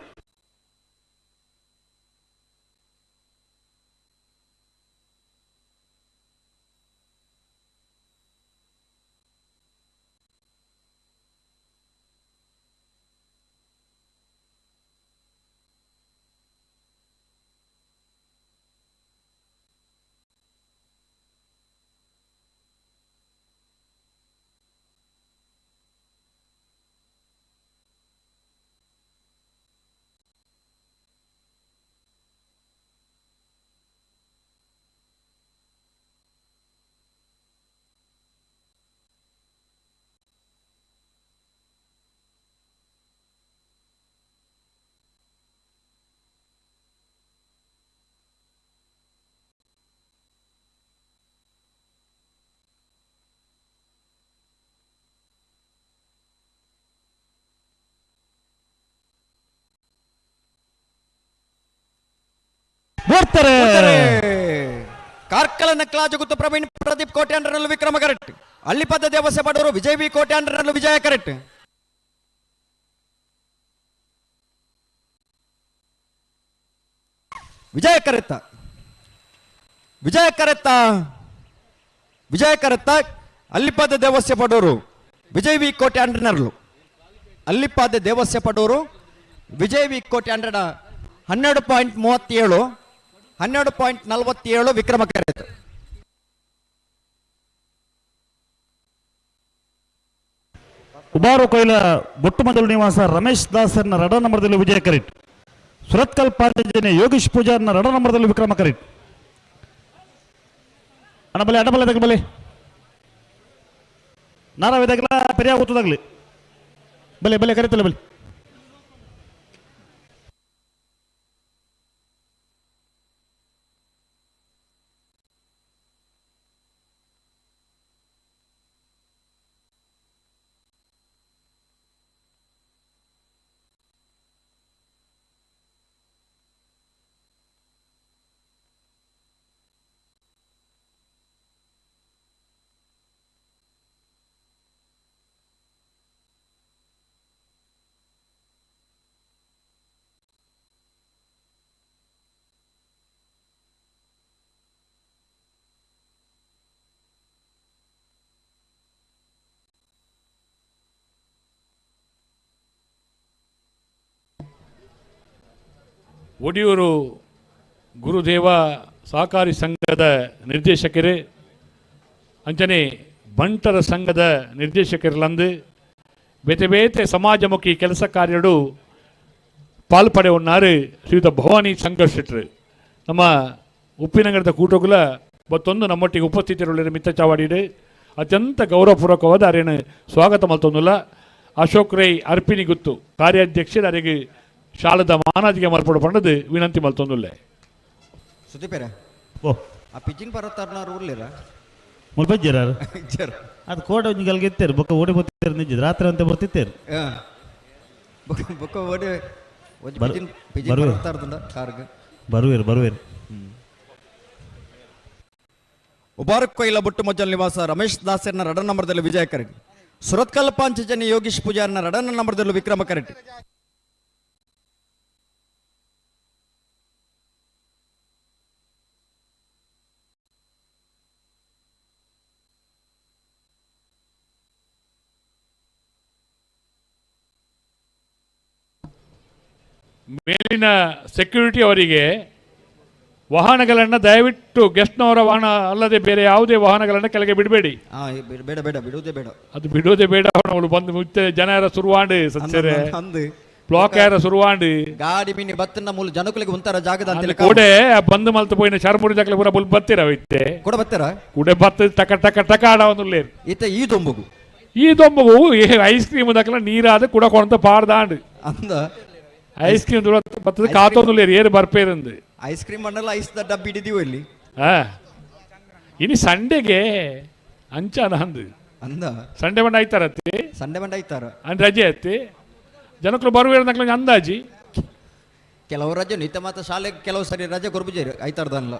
ಬರ್ತಾರೆ ಕಾರ್ಕಳ ನಕ್ಲಾಜು ಗೊತ್ತು ಪ್ರವೀಣ್ ಪ್ರದೀಪ್ ಕೋಟ್ಯಾಂಡ್ರನಲ್ಲಿ ವಿಕ್ರಮ ಕರೆಕ್ಟ್ ಅಲ್ಲಿ ಪದ್ಯ ದೇವಸ್ಥಾನ ಪಡೋರು ವಿಜಯ ವಿ ಕೋಟ್ಯಾಂಡ್ರನಲ್ಲಿ ವಿಜಯ ಕರೆಕ್ಟ್ ವಿಜಯ ಕರೆತ್ತ ವಿಜಯ ಕರೆತ್ತ ವಿಜಯ ಕರೆತ್ತ ಅಲ್ಲಿಪಾದ ದೇವಸ್ಥಾನ ಪಡೋರು ವಿಜಯ್ ವಿ ಕೋಟ್ಯಾಂಡ್ರನರ್ಲು ಅಲ್ಲಿಪಾದ ದೇವಸ್ಥಾನ ಪಡೋರು ವಿಜಯ್ ವಿ ಕೋಟ್ಯಾಂಡ್ರನ 12.37 12.47 ವಿಕ್ರಮ ಕರೆತ ಉಬಾರು ಕೊಯ್ಲ ಬೊಟ್ಟುಮದಲು ನಿವಾಸ ರಮೇಶ್ ದಾಸರ್ನ ರಡ ನಂಬರ್ದಲ್ಲಿ ವಿಜಯ ಕರೆಟ್ ಸುರತ್ಕಲ್ ಪಾಂಚಜನ್ಯ ಯೋಗೀಶ್ ಪೂಜಾರ್ನ ರಡ ನಂಬರ್ದಲ್ಲಿ ವಿಕ್ರಮ ಕರೆಟ್ ಅಣಬಲೆ ಅಡಬಲೆ ಬಲೆ ನಾರಾವಿದಾಗಲ ಪೆರಿಯ ಗೊತ್ತದಾಗಲಿ ಬಲೆ ಬಲೆ ಕರಿತಲ್ಲ ಬಲೆ ಒಡಿಯೂರು ಗುರುದೇವ ಸಹಕಾರಿ ಸಂಘದ ನಿರ್ದೇಶಕರೇ ಅಂಚನೆ ಬಂಟರ ಸಂಘದ ನಿರ್ದೇಶಕರಲ್ಲಂದು ಬೇತೆ ಬೇತೆ ಸಮಾಜಮುಖಿ ಕೆಲಸ ಕಾರ್ಯಗಳು ಪಾಲ್ಪಡೆ ಉన్నారు ಶ್ರೀಯುತ ಭವಾನಿ ಸಂಘರ್ಷಟ್ರು ನಮ್ಮ ಉಪ್ಪಿನಂಗಡದ ಕೂಟಗುಲ ಮತ್ತೊಂದು ನಮ್ಮೊಟ್ಟಿಗೆ ಉಪಸ್ಥಿತರಿರುವ ಮಿತ್ತ ಚಾವಾಡಿಡು ಅತ್ಯಂತ ಗೌರವಪೂರ್ವಕವಾದ ಅರೇನು ಸ್ವಾಗತ ಮಲ್ತೊಂದಿಲ್ಲ ಅಶೋಕ್ ರೈ ಅರ್ಪಿನಿ ಗುತ್ತು ಕಾರ್ಯಾಧ್ಯಕ್ಷರಿಗೆ ಶಾಲದ ಮಾನಾದಿಗೆ ಮಾರ್ಪಾಡು ಪಂಡದು ವಿನಂತಿ ಮಲ್ತೊಂದುಲ್ಲೆ ಸುದೀಪೇರ ಓ ಆ ಪಿಜಿನ್ ಬರತ್ತಾರನಾರು ಊರ್ಲಿರ ಮುಲ್ಪಜ್ಜರಾರು ಜರ್ ಅದು ಕೋಟ ಒಂಜಿಗಲ್ಗೆ ಇತ್ತೇರು ಬೊಕ್ಕ ಓಡಿ ಬರ್ತಿರು ನಿಜ ರಾತ್ರಿ ಅಂತ ಬರ್ತಿತ್ತೇರು ಬೊಕ್ಕ ಓಡಿ ಪಿಜಿನ್ ಬರುವೆ. ಬರ್ತಾರ್ದುಂಡ ಕಾರ್ಗೆ ಬರುವೇರು ಉಬಾರಕ್ ಕೊಯ್ಲ ಬುಟ್ಟು ಮಜ್ಜಲ್ ನಿವಾಸ ರಮೇಶ್ ದಾಸರ್ನ ರಡ ನಂಬರ್ದಲ್ಲಿ ವಿಜಯ ಕರೆಡ್ಡಿ ಸುರತ್ಕಲ್ ಪಾಂಚಜನ್ಯ ಯೋಗೀಶ್ ಪೂಜಾರ್ನ ರಡನ ನಂಬರ್ದಲ್ಲೂ ವಿಕ್ರಮ ಕರೆಡ್ಡಿ ಮೇಲಿನ ಸೆಕ್ಯೂರಿಟಿ ಅವರಿಗೆ ವಾಹನಗಳನ್ನು ದಯವಿಟ್ಟು ಗೆಸ್ಟ್ನವರ ವಾಹನ ಅಲ್ಲದೆ ಬೇರೆ ಯಾವುದೇ ವಾಹನಗಳನ್ನು ಕೆಳಗೆ ಬಿಡಬೇಡಿ. ಬೇಡ ಬೇಡ ಬಿಡುವುದೇ ಬೇಡ, ಅದು ಬಿಡುವುದೇ ಬೇಡ. ಅವಳು ಬಂದು ಮುತ್ತೆ ಜನ ಯಾರ ಸುರುವಾಂಡು ಸಚ್ಚರೆ ಅಂದು ಬ್ಲಾಕ್ ಯಾರ ಸುರುವಾಂಡು ಗಾಡಿ ಮಿನಿ ಬತ್ತನ ಮೂಲ ಜನಗಳಿಗೆ ಒಂಥರ ಜಾಗದ ಅಂತ ಕೂಡೆ ಬಂದು ಮಲ್ತು ಪೋಯಿನ ಶರ್ಮುರಿ ಜಾಗಲ ಪೂರ ಬುಲ್ ಬತ್ತಿರ ಇತ್ತೆ ಕೂಡ ಬತ್ತಾರ ಕೂಡೆ ಬತ್ತ ಟಕ ಟಕ ಟಕ ಆಡ ಒಂದು ಈತ ಈ ದೊಂಬುಗು ಐಸ್ ಕ್ರೀಮ್ ದಕ್ಕಲ ನೀರಾದ ಕೂಡ ಕೊಣತ ಪಾಡ್ದಾಂಡು ಅಂದ ಐಸ್ ಕ್ರೀಮ್ ಬತ್ತದ ಕಾತೊಂದು ಏರು ಬರ್ಪೇರಂದು ಐಸ್ ಕ್ರೀಮ್ ಅನ್ನಲ್ಲ ಐಸ್ ಡಬ್ಬಿ ಹಿಡಿದೀವಿ ಇಲ್ಲಿ ಇನಿ ಸಂಡೆಗೆ ಅಂಚಾನ ಅಂದು ಅಂದ ಸಂಡೆ ಬಂಡ ಆಯ್ತಾರತ್ತಿ ಸಂಡೆ ಬಂಡ ಆಯ್ತಾರ ಅಂದ್ ರಜೆ ಅತ್ತಿ ಜನಕ್ಕಳು ಬರುವೇರ ನಕ್ಲ ಅಂದಾಜಿ ಕೆಲವು ರಜೆ ನಿತ್ಯ ಮಾತ್ರ ಶಾಲೆಗೆ ಕೆಲವು ಸರಿ ರಜೆ ಕೊರ್ಬುಜೇರಿ ಆಯ್ತಾರ್ದಲ್ಲ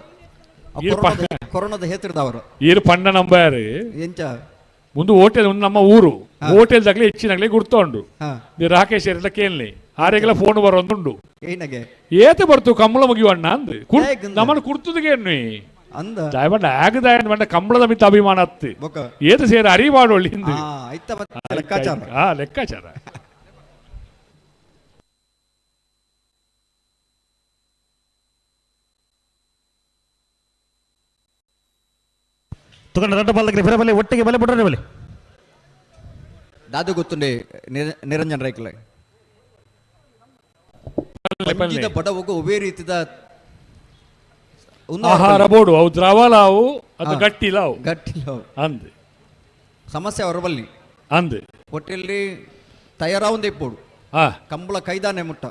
ಕೊರೋನಾದ ಹೇತಿರ್ದವರು ಈರು ಪಂಡ ನಂಬಾರು ಎಂಚ ಮುಂದೆ ಹೋಟೆಲ್ ಒಂದು ನಮ್ಮ ಊರು ಹೋಟೆಲ್ ದಾಗ್ಲಿ ಹೆಚ್ಚಿನಾಗ್ಲಿ ಗುರ್ತೊಂಡು ರಾಕೇಶ್ ಎಲ್ಲ ಕೇಳಿ ಆರೆಗೆಲ್ಲ ಫೋನ್ ಬರೋದುಂಡು ಏನಗೆ ಏತೆ ಬರ್ತು ಕಂಬಳ ಮುಗಿವಣ್ಣ ಅಂದ್ ನಮ್ಮನ್ನು ಕುರ್ತದಗೇನು ಅಂದ ದಾಯಬಂಡ ಆಗದಾಯ ಬಂಡ ಕಂಬಳದ ಮಿತ್ತ ಅಭಿಮಾನ ಹತ್ತಿ ಏತ ಸೇರಿ ಅರಿವಾಡೊಳ್ಳಿ ಹಿಂದೆ ಲೆಕ್ಕಾಚಾರ ಲೆಕ್ಕಾಚಾರ ತಗೊಂಡು ರಡ್ಡ ಬಾಲ್ದಕ್ಕೆ ಫಿರಬಲ್ಲಿ ಒಟ್ಟಿಗೆ ಬಲೆ ಬಿಡ್ರೆ ಬಲೆ ದಾದು ಗೊತ್ತುಂಡೆ ನಿರಂಜನ್ ರೈಕ್ಲೆ ಬಡವಗೂ ಒಬ್ಬೇ ರೀತಿದ ಆಹಾರ ಬೋಡು ಅವು ದ್ರವಲಾವು ಅದು ಗಟ್ಟಿಲಾವು ಅಂದ್ ಸಮಸ್ಯೆ ಹೊರಬಲ್ಲಿ ಅಂದ್ ಹೊಟ್ಟೆಯಲ್ಲಿ ತಯಾರಾವುದೇ ಇಪ್ಪೋಡು ಕಂಬಳ ಕೈದಾನೆ ಮುಟ್ಟ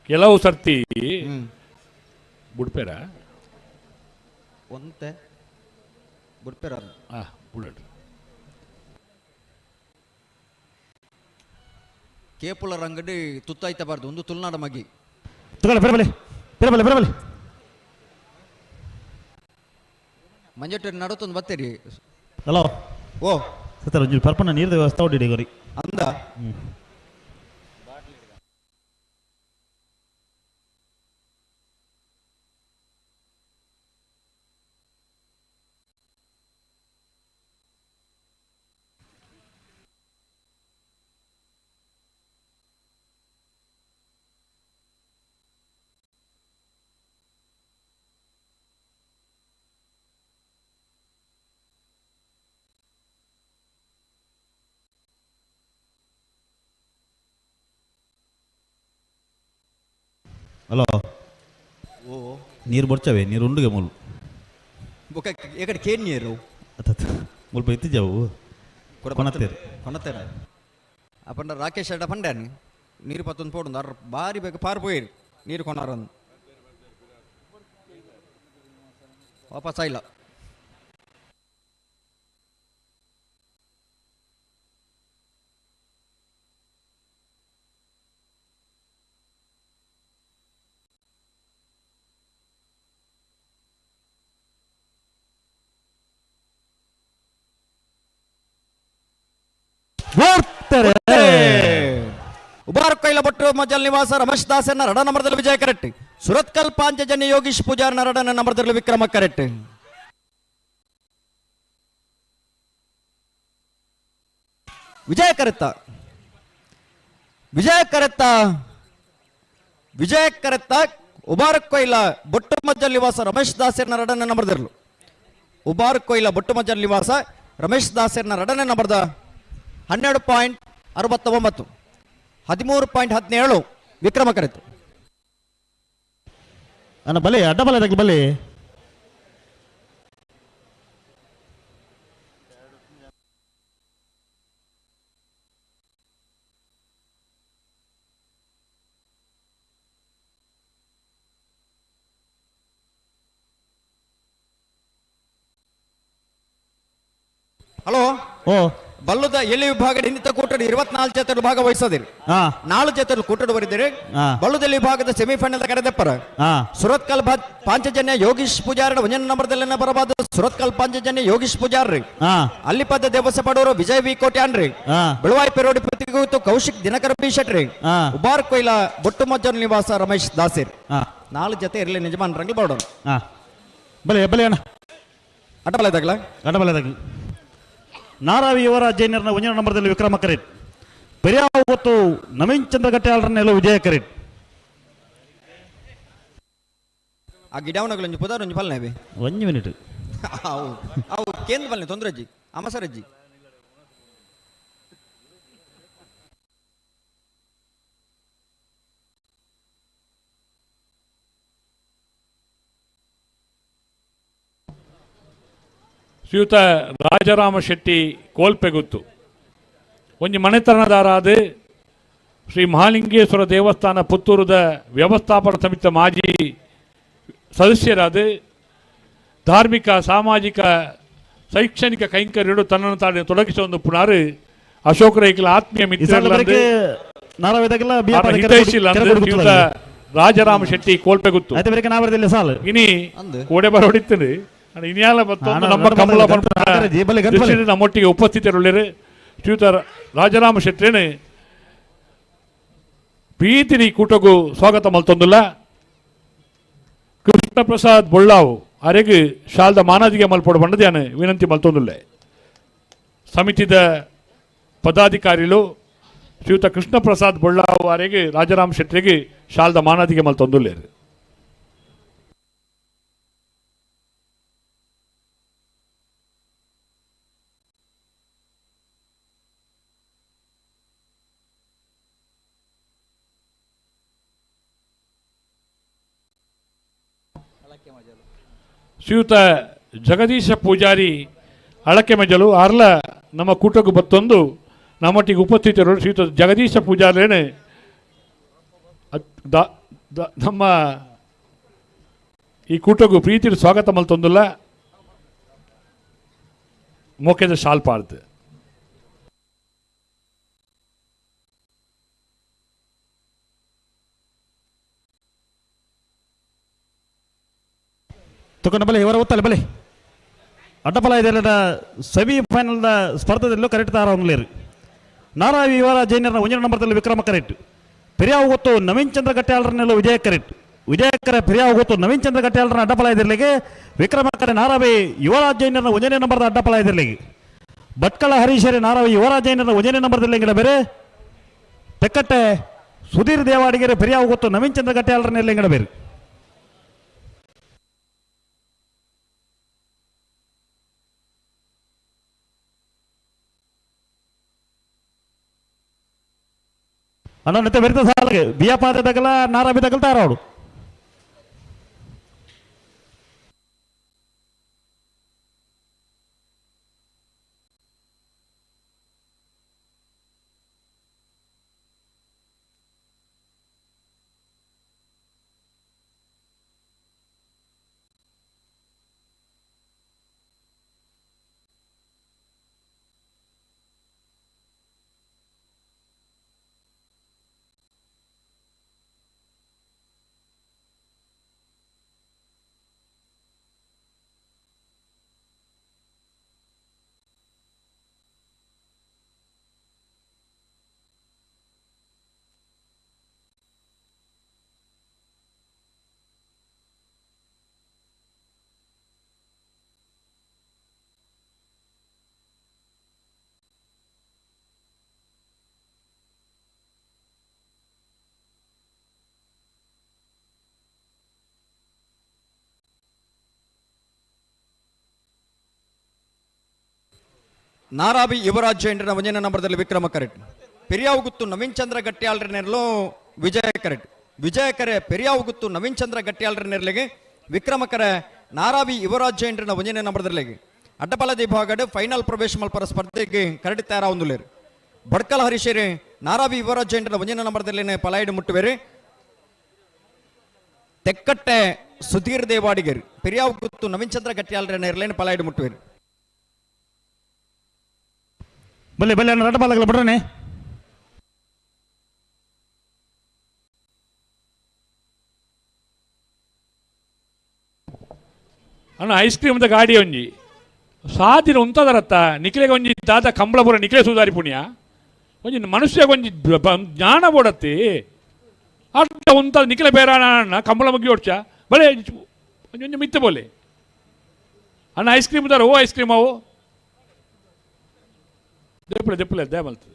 ಕೆಲವು ಸರ್ತಿ ಬುಡ್ಪೇರ ಒಂತೆ ಬುಡ್ಪೇರ ಬುಡಟ್ ಕೇಪುಳ ರಂಗಡಿ ತುತ್ತಾಯ್ತಬಾರ್ದು ಒಂದು ತುಳುನಾಡ ಮಗಿ ಮಂಜಟ್ಟು ನಡತೊಂದು ಬತ್ತೇರಿ ಹಲೋ ಓ ಸತ್ತರ ಒಂಚೂರು ಪರ್ಪನ ನೀರ್ದ ವ್ಯವಸ್ಥೆ ಹೊಡಿಡಿ ಗೊರಿ ಅಂದ ಹಲೋ ಓ ನೀರು ಬರ್ಚವೆ ನೀರು ಉಂಡುಗೆ ಮೂಲು ಎಕಡೆ ಕೇನ್ ನೀರು ಮುಲ್ಪ ಎತ್ತಿಜಾವು ಕೊನತ್ತೇರು ಕೊನತ್ತೇರ ಅಪ್ಪಂಡ ರಾಕೇಶ್ ಅಡ್ಡ ಪಂಡ್ಯಾನಿ ನೀರು ಪತ್ತೊಂದು ಪೋಡು ಅರ್ ಬಾರಿ ಬೇಕು ಪಾರು ಪೋಯಿರಿ ನೀರು ಕೊನಾರೊಂದು ವಾಪಸ್ ಆಯ್ಲ ಉಬಾರ್ ಕೈಲ ಭಟ್ರು ಮಜಲ್ ನಿವಾಸ ರಮೇಶ್ ದಾಸನ ರಡ ನಂಬರ್ದಲ್ಲಿ ವಿಜಯ ಕರೆಕ್ಟ್ ಸುರತ್ಕಲ್ ಪಾಂಚಜನ್ಯ ಯೋಗೀಶ್ ಪೂಜಾರ್ನ ರಡನ ನಂಬರ್ದಲ್ಲಿ ವಿಕ್ರಮ ಕರೆಕ್ಟ್ ವಿಜಯ ಕರೆತ್ತ ಉಬಾರ್ ಕೊಯ್ಲ ಬೊಟ್ಟು ಮಜ್ಜಲ್ ನಿವಾಸ ರಮೇಶ್ ದಾಸರ್ನ ರಡನ ನಂಬರ್ದರ್ಲು ಉಬಾರ್ ಕೊಯ್ಲ ಬೊಟ್ಟು ಮಜ್ಜಲ್ ನಿವಾಸ ರಮೇಶ್ ದಾಸರ್ನ ರಡನೆ ನಂಬರ್ದ 12.69 13.17 ವಿಕ್ರಮ ಕರೆತು ಅಣ್ಣ ಬಲೆ ಅಡ್ಡ ಬಲೆ ಬಲೆ ಹಲೋ ಓ ಬಲ್ಲುದ ಎಲ್ಲಿ ವಿಭಾಗದ ಇನ್ನಿತ ಕೂಟಡು 24 ಜತೆಗಳು ಭಾಗವಹಿಸೋದಿರಿ. ಹಾ 4 ಜತೆಗಳು ಕೂಟಡು ಬರಿದಿರಿ. ಹಾ ಬಲ್ಲುದಲ್ಲಿ ವಿಭಾಗದ ಸೆಮಿಫೈನಲ್ ಕರೆದಪ್ಪರ ಹಾ ಸುರತ್ಕಲ್ ಪಾಂಚಜನ್ಯ ಯೋಗೀಶ್ ಪೂಜಾರಿ ಒಂದನೇ ನಂಬರ್ದಲ್ಲಿನ ಬರಬಾದ ಸುರತ್ಕಲ್ ಪಾಂಚಜನ್ಯ ಯೋಗೀಶ್ ಪೂಜಾರಿ ಹಾ ಅಲ್ಲಿ ಪದ ದೇವಸ ಪಡೋರು ವಿಜಯ್ ವಿ ಕೋಟ್ಯಾನ್ರಿ ಹಾ ಬೆಳವಾಯಿ ಪೆರೋಡಿ ಪ್ರತಿಗೂ ಕೌಶಿಕ್ ದಿನಕರ ಬಿ ಶೆಟ್ರಿ ಹಾ ಉಬಾರ್ ಕೊಯ್ಲ ಬೊಟ್ಟು ಮಜ್ಜನ ನಿವಾಸ ರಮೇಶ್ ದಾಸಿರ್. ಹಾ 4 ಜತೆ ಇರಲಿ ನಿಜಮಾನ್ ರಂಗಿ ಬಾಡೋಣ ಹಾ ಬಲೆ ಬಲೆ ಅಣ್ಣ ಅಟಬಲ ಇದಾಗಲ ಗಡಬಲದಾಗಿ ನಾರಾವಿ ಯುವರಾಜ್ ಜೈನರ್ನ 1ನೇ ನಂಬರ್ದಲ್ಲಿ ವಿಕ್ರಮ ಕರೇಟ್ ಪೆರಿಯಾವು ಗೊತ್ತು ನವೀನ್ ಚಂದ್ರ ಗಟ್ಯಾಳರನ್ನೆಲ್ಲ ವಿಜಯ ಕರೇಟ್ ಆ ಗಿಡವನಗಳು ಒಂಜಿ ಪುದಾರ್ ಒಂಜಿ ಪಲ್ನೇವಿ 1 ಮಿನಿಟ್ ಅವು ಅವು ಕೇಂದ್ರ ಪಲ್ನೆ ತೊಂದ್ರೆ ಅಜ್ಜಿ ಅಮಸರಜ್ಜಿ ಶ್ರೀಯುತ ರಾಜರಾಮ ಶೆಟ್ಟಿ ಕೋಲ್ಪೆಗುತ್ತು ಒಂಜಿ ಮನೆತನದಾರಾದ ಶ್ರೀ ಮಹಾಲಿಂಗೇಶ್ವರ ದೇವಸ್ಥಾನ ಪುತ್ತೂರದ ವ್ಯವಸ್ಥಾಪನಾ ಸಮಿತಿ ಮಾಜಿ ಸದಸ್ಯರಾದ ಧಾರ್ಮಿಕ ಸಾಮಾಜಿಕ ಶೈಕ್ಷಣಿಕ ಕೈಂಕರ್ಯಗಳು ತನ್ನನ್ನು ತಾನು ತೊಡಗಿಸುವ ಪುನರ್ ಅಶೋಕ ರೈಕಲ ಆತ್ಮೀಯ ಮಿತ್ರರಿಗೆ ಶ್ರೀಯುತ ರಾಜರಾಮ ಶೆಟ್ಟಿ ಕೋಲ್ಪೆಗುತ್ತು ಇನಿ ಕೋಡೆ ಬರ ಹೊಡಿತೀನಿ ಇನ್ಯಾಲ ಮತ್ತೊಂದು ನಮ್ಮ ಕಮಲ ನಮ್ಮೊಟ್ಟಿಗೆ ಉಪಸ್ಥಿತರುಳ್ಳಿರು ಶ್ರೀಯುತ ರಾಜರಾಮ ಶೆಟ್ಟಿನ ಪ್ರೀತಿನಿ ಕೂಟಗೂ ಸ್ವಾಗತ ಮಲ್ತೊಂದುಲ್ಲ ಕೃಷ್ಣ ಪ್ರಸಾದ್ ಬೊಳ್ಳಾವು ಅರೆಗೆ ಶಾಲ್ದ ಮಾನಾದಿಗೆ ಮಲ್ಪಡು ಬಂಡದ್ಯಾನ ವಿನಂತಿ ಮಲ್ತೊಂದುಲ್ಲೆ ಸಮಿತಿದ ಪದಾಧಿಕಾರಿಗಳು ಶ್ರೀಯುತ ಕೃಷ್ಣ ಪ್ರಸಾದ್ ಬೊಳ್ಳಾವು ಅರೆಗೆ ರಾಜರಾಮ ಶೆಟ್ಟಿಗೆ ಶಾಲ್ದ ಮಾನಾದಿಗೆ ಮಲ್ತೊಂದುಲ್ಲೇರು ಶ್ರೀಯುತ ಜಗದೀಶ ಪೂಜಾರಿ ಅಳಕೆ ಮಜಲು ಅರ್ಲ ನಮ್ಮ ಕೂಟಕ್ಕೆ ಬತ್ತೊಂದು ನಮ್ಮೊಟ್ಟಿಗೆ ಉಪಸ್ಥಿತರು ಶ್ರೀಯುತ ಜಗದೀಶ ಪೂಜಾರೇನೆ ನಮ್ಮ ಈ ಕೂಟಗೂ ಪ್ರೀತಿಯ ಸ್ವಾಗತ ಮಲ್ತೊಂದುಲ್ಲ ಮೋಕೆದ ಶಾಲ್ ಪಾರ್ದು ತಗೊಂಡ ಬಲೆ ಇವರ ಗೊತ್ತಲ್ಲ ಬಲೆ ಅಡ್ಡಪಲ ಇದೆಲ್ಲ ಸೆಮಿಫೈನಲ್ದ ಸ್ಪರ್ಧೆದಲ್ಲೂ ಕರೆಕ್ಟ್ ತಾರವನ್ಲೇರು ನಾರಾವಿ ಯುವರಾಜ್ ಜೈನರ್ನ 1ನೇ ನಂಬರ್ದಲ್ಲಿ ವಿಕ್ರಮ ಕರೆಕ್ಟ್ ಪೆರಿಯಾವು ಗೊತ್ತು ನವೀನ್ ಚಂದ್ರ ಗಟ್ಯಾಳರನ್ನೆಲ್ಲ ವಿಜಯ ಕರೆಕ್ಟ್ ವಿಜಯಕರ ಪೆರಿಯಾವು ಗೊತ್ತು ನವೀನ್ ಚಂದ್ರ ಗಟ್ಯಾಳರನ್ನ ಅಡ್ಡಪಲ ಇದರಲ್ಲಿಗೆ ವಿಕ್ರಮ ಕರೆ ನಾರಾವಿ ಯುವರಾಜ್ ಜೈನರ್ನ 1ನೇ ನಂಬರ್ದ ಅಡ್ಡಪಲ ಇದರಲ್ಲಿಗೆ ಭಟ್ಕಳ ಹರೀಶರೇ ನಾರಾವಿ ಯುವರಾಜ್ ಜೈನರ್ನ 1ನೇ ನಂಬರ್ದಲ್ಲಿ ಇಂಗಡ ಬೇರೆ ತೆಕ್ಕಟ್ಟೆ ಸುಧೀರ್ ದೇವಾಡಿಗೆರೆ ಪೆರಿಯಾವು ಗೊತ್ತು ನವೀನ್ ಚಂದ್ರ ಗಟ್ಯಾಳರನ್ನೆಲ್ಲ ಇಂಗಡ ಬೇರೆ ಅನ್ನೋಂತೆ ಬೆರಿತ ಸಾಲಿಗೆ ಬಿಯಪಾದ ತಗಲ ನಾರಾಬಿ ತಗಲ್ತಾರ ಅವಳು ನಾರಾವಿ ಯುವರಾಜ್ ಜೈನರ 1ನೇ ನಂಬರ್ದಲ್ಲಿ ವಿಕ್ರಮ ಕರೆಟ್ ಪೆರಿಯಾವು ಗುತ್ತು ನವೀನ್ ಚಂದ್ರ ಗಟ್ಯಾಳರನ್ನೆರಲು ವಿಜಯ ಕರೆಟ್ ವಿಜಯ ಕರೆ ಪೆರಿಯಾವು ಗುತ್ತು ನವೀನ್ ಚಂದ್ರ ಗಟ್ಯಾಳರನ್ನೆರಲಿಗೆ ವಿಕ್ರಮ ಕರೆ ನಾರಾವಿ ಯುವರಾಜ್ ಜೈನರ 1ನೇ ನಂಬರ್ದಲ್ಲಿ ಅಡ್ಡಪಲದ ವಿಭಾಗದ ಫೈನಲ್ ಪ್ರವೇಶ ಮಲ್ಪರ ಸ್ಪರ್ಧೆಗೆ ಕರಡಿ ತಯಾರಾವುಲೇರು ಬಡ್ಕಲ ಹರೀಶರೇ ನಾರಾವಿ ಯುವರಾಜ್ ಜೈನರ 1ನೇ ನಂಬರ್ದಲ್ಲಿ ಪಲಾಯಿಡು ಮುಟ್ಟುವೇರು ತೆಕ್ಕಟ್ಟೆ ಸುಧೀರ್ ದೇವಾಡಿಗರು ಪೆರಿಯಾವು ಗುತ್ತು ನವೀನ್ ಚಂದ್ರ ಗಟ್ಯಾಳರನ್ನೆರಲೇನು ಪಲಾಯಿಡು ಮುಟ್ಟುವೇರು ಬಲೆ ಬಲೆ ಅಣ್ಣ ರಡ್ಡ ಬಾಲಗಳು ಬಿಡ್ರನೆ. ಅಣ್ಣ ಐಸ್ ಕ್ರೀಮ್ದ ಗಾಡಿ ಒಂಜಿ ಸಾದಿನ ಉಂತದರತ್ತ ನಿಖಿಲೆಗೆ ಒಂಜಿ ದಾದ ಕಂಬಳ ಪೂರ ನಿಖಿಲೆ ಸುಧಾರಿ ಪುಣ್ಯ ಒಂಜಿ ಮನುಷ್ಯ ಒಂಜಿ ಜ್ಞಾನ ಬೋಡತ್ತಿ ಅರ್ಧ ಉಂತ ನಿಖಿಲೆ ಬೇರೆ ಅಣ್ಣ ಕಂಬಳ ಮುಗಿ ಓಡ್ಚ ಬಲೆ ಒಂಜಿ ಮಿತ್ತೆ ಬೋಲೆ ಅಣ್ಣ ಐಸ್ ಕ್ರೀಮ್ ದಾರ ಓ ಐಸ್ ಕ್ರೀಮ್ ಅವು ದೆಪ್ಪಲೆ ದೆಪ್ಪಲೆ ದೇ ಮಲ್ತದೆ.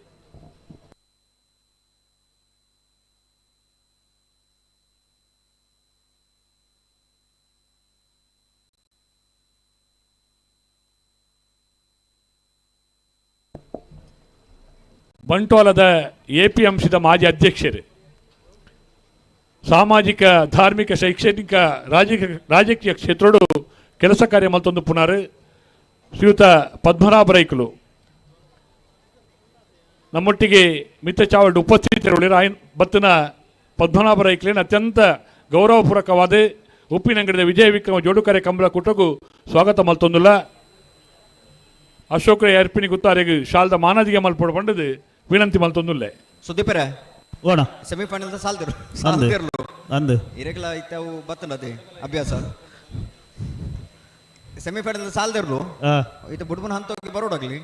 ಬಂಟ್ವಾಳದ APMCದ ಮಾಜಿ ಅಧ್ಯಕ್ಷರು, ಸಾಮಾಜಿಕ ಧಾರ್ಮಿಕ ಶೈಕ್ಷಣಿಕ ರಾಜಕೀಯ ಕ್ಷೇತ್ರಡು ಕೆಲಸ ಕಾರ್ಯ ಮಲ್ತೊಂದು ಪುನರ್ ಶ್ರೀಯುತ ಪದ್ಮನಾಭ ರೈಕಲು ನಮ್ಮೊಟ್ಟಿಗೆ ಮಿತ್ತ ಚಾವಡ್ ಉಪಸ್ಥಿತರು ಬತ್ತಿನ ಪದ್ಮನಾಭ ರೈಕಲೇನು ಅತ್ಯಂತ ಗೌರವಪೂರ್ವಕವಾದ ಉಪ್ಪಿನಂಗಡಿದ ವಿಜಯ ವಿಕ್ರಮ ಜೋಡುಕರೆ ಕಂಬಳ ಕುಟಗೂ ಸ್ವಾಗತ ಮಲ್ತೊಂದುಲ್ಲ. ಅಶೋಕ ಎರ್ಪಿನಿ ಗುತ್ತಾರೆಗೆ ಶಾಲ್ದ ಮಾನದಿಗೆ ಮಲ್ಪಡ ಬಂಡದು ವಿನಂತಿ ಮಲ್ತೊಂದುಲ್ಲೆ. ಸುದೀಪರ ಓಣ ಸೆಮಿಫೈನಲ್ ಸಾಲ್ದಿರು ಅಂದು ಇರೆಗ್ಲ ಇತ್ತವು ಬತ್ತನದೆ ಅಭ್ಯಾಸ ಸೆಮಿಫೈನಲ್ ಸಾಲ್ದಿರ್ಲು ಇದು ಬುಡ್ಬನ್ ಹಂತಕ್ಕೆ ಬರೋಡಾಗ್ಲಿ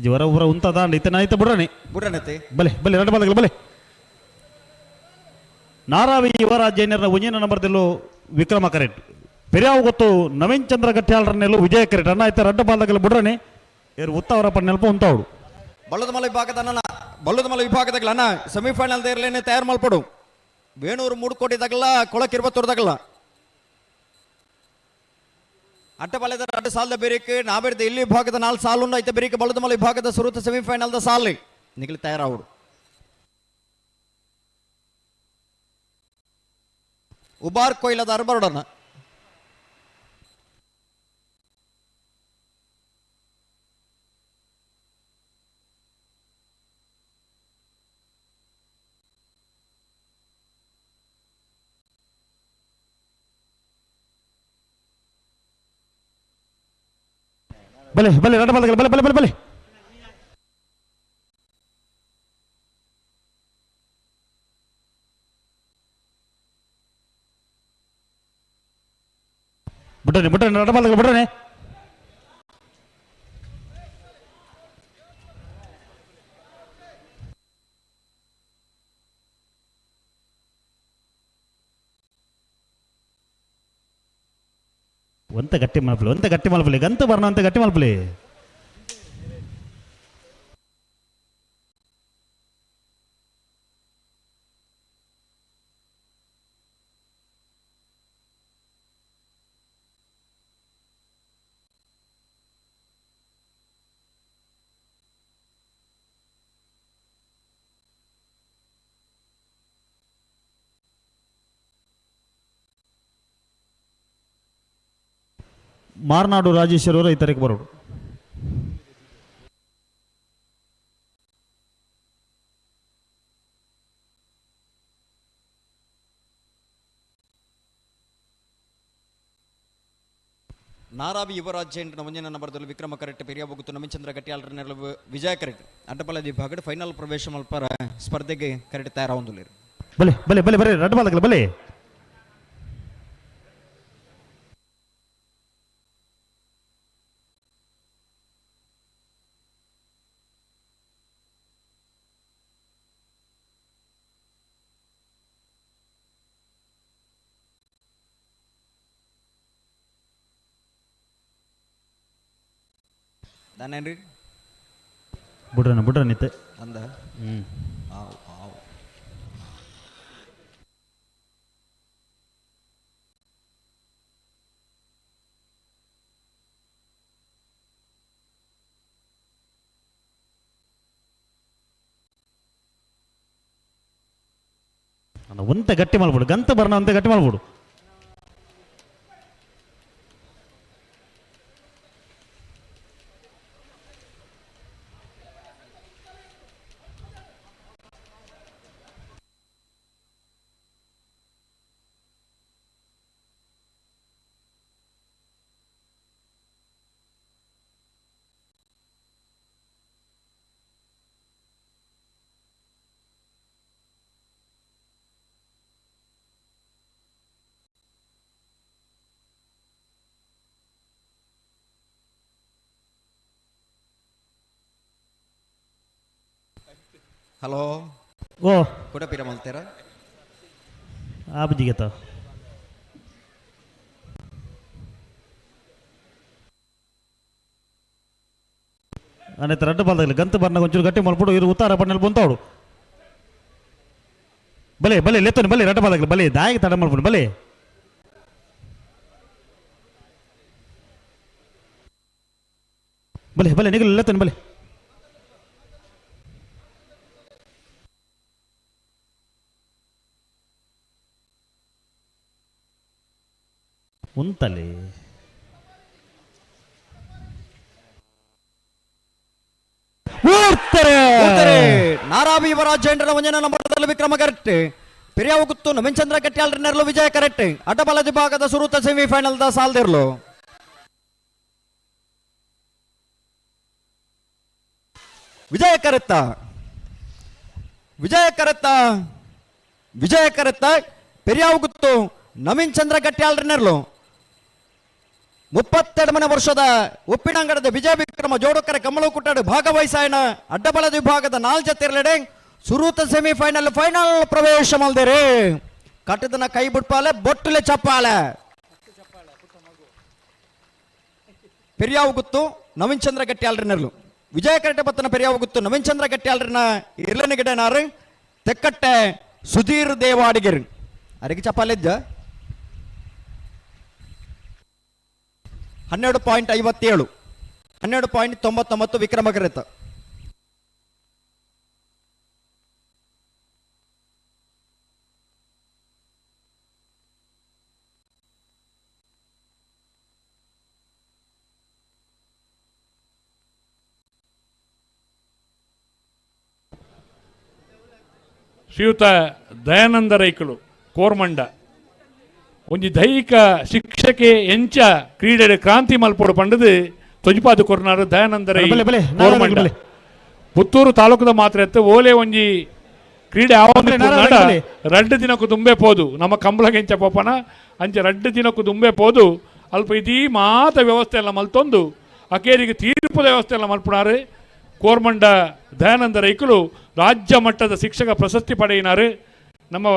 ಜ್ವರ ಊರ ಉಂತದ ಇತನ ಆಯ್ತು ಬುಡ್ರನತೆ ಬಲೆ ಬಲೆ ರಡ್ಡ ಬಾಲಗಳು ಬಲೆ ನಾರಾವಿ ಯುವರಾಜೇನರ ಉಂಜಿನ ನಂಬರ್ದಲ್ಲೂ ವಿಕ್ರಮ ಕರೆಟ್ ಪೆರಿಯಾವು ಗೊತ್ತು ನವೀನ್ ಚಂದ್ರ ಗಟ್ಯಾಳರನ್ನೆಲ್ಲೂ ವಿಜಯ ಕರೆಟ್ ಅನ್ನ ಆಯ್ತು ರಡ್ಡ ಬಾಲಗಳು ಬಿಡ್ರನೆ ಇವ್ರು ಉತ್ತವರಪ್ಪ ನೆನಪು ಉಂತವಡು ಬಲ್ಲದಮಲ ವಿಭಾಗದಾಗಲ ಅಣ್ಣ ಸೆಮಿಫೈನಲ್ ದೇರ್ಲೇನೆ ತಯಾರು ಮಲ್ಪಡು ವೇಣೂರು ಮೂಡುಕೋಟಿದಾಗಲ್ಲ ಕೊಳಕಿರ್ಬತ್ತೂರ್ದಾಗಲ್ಲ ಅಟ್ಟಪಾಳ್ಯದ ಎರಡು ಸಾಲದ ಬೇರಿಕೆ ನಾಬೇಡ್ದ ಇಲ್ಲಿ ವಿಭಾಗದ 4 ಸಾಲು ಐತೆ ಬೇರಿಕೆ ಬಲ್ಲದಮಲ ವಿಭಾಗದ ಸುರುತ ಸೆಮಿಫೈನಲ್ದ ಸಾಲಿ ನಿಗಲಿ ತಯಾರಾವಡು ಉಬಾರ್ ಕೊಯ್ಲದ ಅರ್ಬರ್ಡನ ಬಲೆ ಬಲೆ ರಡ್ಡ ಬಾಲಗಳು ಬಲೆ ಬಲೆ ಬಲೆ ಬಲೆ ಬಿಡ್ರನೆ ಬಿಡ್ರನೆ ರಡ್ಡ ಬಾಲಗಳು ಬಿಡ್ರನೆ. ಒಂತ ಗಟ್ಟಿ ಮಲ್ಪಲೆ ಗಂತ ಬರ್ಣ ಅಂತ ಗಟ್ಟಿ ಮಲ್ಪಲೆ ಮಾರ್ನಾಡು ರಾಜೇಶ್ವರ ಅವರು ರೈತರಿಗೆ ಬರೋಡು ನಾರಾವಿ ಯುವರಾಜೇಂದ್ರ ಮುಂಜಿನ ನಂಬರ್ದಲ್ಲಿ ವಿಕ್ರಮ ಕರೆಕ್ಟ್ ಪೆರಿಯ ಹೋಗುತ್ತು ನಮೀಚಂದ್ರ ಗಟ್ಟಿಯಾಳರ ನೆರವು ವಿಜಯ ಕರೆಕ್ಟ್ ಅಡ್ಡಪಾಲ ವಿಭಾಗದ ಫೈನಲ್ ಪ್ರವೇಶ ಮಲ್ಪರ ಸ್ಪರ್ಧೆಗೆ ಕರೆಕ್ಟ್ ತಯಾರಾಗೊಂದು ಬಲೆ ಬಲೆ ಬಲೆ ಬಲೆ ರಡ್ಡ ಬಾಲಗಳು ಬಲೆ ನಾನೇನ್ರಿ ಬಿಡ್ರನಿತ್ತೆ ಅಂದ ಒಂತ ಗಟ್ಟಿ ಮಾಡ್ಬಿಡು ಗಂತ ಬರ್ಣ ಅಂತ ಗಟ್ಟಿ ಮಾಡ್ಬಿಡು ಹಲೋ ಓ ಕೊಡಪೀರ ಮಲ್ತೀರ ಆಬಜಿಗೆತ ಅನ್ನೈತೆ ರಡ್ಡು ಬಾಲ್ದಾಗಲಿ ಗಂತು ಬರ್ನಾಗ ಒಂಚೂರು ಗಟ್ಟಿ ಮಾಡ್ಬಿಡು ಇರು ಉತ್ತಾರ ಬಣ್ಣಲ್ಲಿ ಬಂತವಡು ಬಲೆ ಬಲೆ ಲೆತ್ತನು ಬಲೆ ರಡ್ಡು ಬಾಲ್ದಾಗಲಿ ಬಲೆ ದಾಯಿಗೆ ತಡ ಮಾಡ್ಬಿಡು ಬಲೆ ಬಲೆ ಬಲೆ ನಿಗಲು ಲೆತ್ತನು ಬಲೆ ಉಂತಲೆ ನಾರಾಬಿ ಯುವರಾಜೇಂದ್ರ ಮುಂಜಾನೆ ನಂಬರ್ದಲ್ಲಿ ವಿಕ್ರಮ ಕರೆಕ್ಟ್ ಪೆರಿಯಾವು ಗುತ್ತು ನವೀನ್ ಚಂದ್ರ ಕಟ್ಯಾಳ್ರ ನೆರಳು ವಿಜಯ ಕರೆಕ್ಟ್ ಅಡ್ಡಬಲ ವಿಭಾಗದ ಸುರುತ ಸೆಮಿಫೈನಲ್ ದ ಸಾಲ್ದಿರ್ಲು ವಿಜಯ ಕರೆತ್ತ ಪೆರಿಯಾವು ಗುತ್ತು ನವೀನ್ ಚಂದ್ರ ಕಟ್ಯಾಳ್ರ ನೆರಳು 32ನೇ ವರ್ಷದ ಉಪ್ಪಿನಂಗಡದ ವಿಜಯ ವಿಕ್ರಮ ಜೋಡುಕರ ಕಮಲು ಕುಟ್ಟಾಡು ಭಾಗವಹಿಸಾಯನ ಅಡ್ಡಬಲದ ವಿಭಾಗದ 4 ಜತೆರಲೆಡೆ ಸುರೂತ ಸೆಮಿಫೈನಲ್ ಫೈನಲ್ ಪ್ರವೇಶ ಮಲ್ದೇರೆ ಕಟ್ಟದನ ಕೈ ಬಿಟ್ಪಾಲೆ ಬೊಟ್ಟಲೆ ಚಪ್ಪಾಲೆ ಪೆರಿಯಾವು ಗುತ್ತು ನವೀನ್ ಚಂದ್ರ ಗಟ್ಟಿ ನೆರಳು ವಿಜಯ ಕರೆಕ್ಟ್ ಬತ್ತನ ಪೆರಿಯಾವು ಗುತ್ತು ನವೀನ್ ಚಂದ್ರ ಗಟ್ಟಿ ಇರ್ಲನ ಗಿಡನಾರು ತೆಕ್ಕಟ್ಟೆ ಸುಧೀರ್ ದೇವಾಡಿಗರ್ ಅರಿಗೆ ಚಪ್ಪಾಲೆ ಇದ್ದ 12.57 12.99 ವಿಕ್ರಮ ಕರೆತ ಶ್ರೀಯುತ ದಯಾನಂದ ರೈಕಲು ಕೋರ್ಮಂಡ ಒಂಜಿ ದೈಹಿಕ ಶಿಕ್ಷಕೆ ಎಂಚ ಕ್ರೀಡೆ ಕ್ರಾಂತಿ ಮಲ್ಪೋಡು ಪಂಡದು ತೊಜಿಪಾದು ಕೊರ್ನಾರು ದಯಾನಂದ ರೈ ಕೋರ್ಮಂಡ ಪುತ್ತೂರು ತಾಲೂಕದ ಮಾತ್ರ ಎತ್ತು ಓಲೆ ಒಂಜಿ ಕ್ರೀಡೆ ರಡ್ಡು ದಿನಕ್ಕೂ ತುಂಬೆ ಪೋದು ನಮ್ಮ ಕಂಬಳಗೆ ಎಂಚ ಪೋಪನ ಅಂಚೆ ರಡ್ಡು ದಿನಕ್ಕೂ ತುಂಬೆ ಪೋದು ಅಲ್ಪ ಇದೀ ಮಾತ ವ್ಯವಸ್ಥೆ ಎಲ್ಲ ಮಲ್ತೊಂದು ಅಕೇರಿಗೆ ತೀರ್ಪದ ವ್ಯವಸ್ಥೆ ಎಲ್ಲ ಮಲ್ಪುನಾರು ಕೋರ್ಮಂಡ ದಯಾನಂದ ರೈಕಲು ರಾಜ್ಯ ಮಟ್ಟದ ಶಿಕ್ಷಕ ಪ್ರಶಸ್ತಿ ಪಡೆಯಿನಾರು ನಮ್ಮ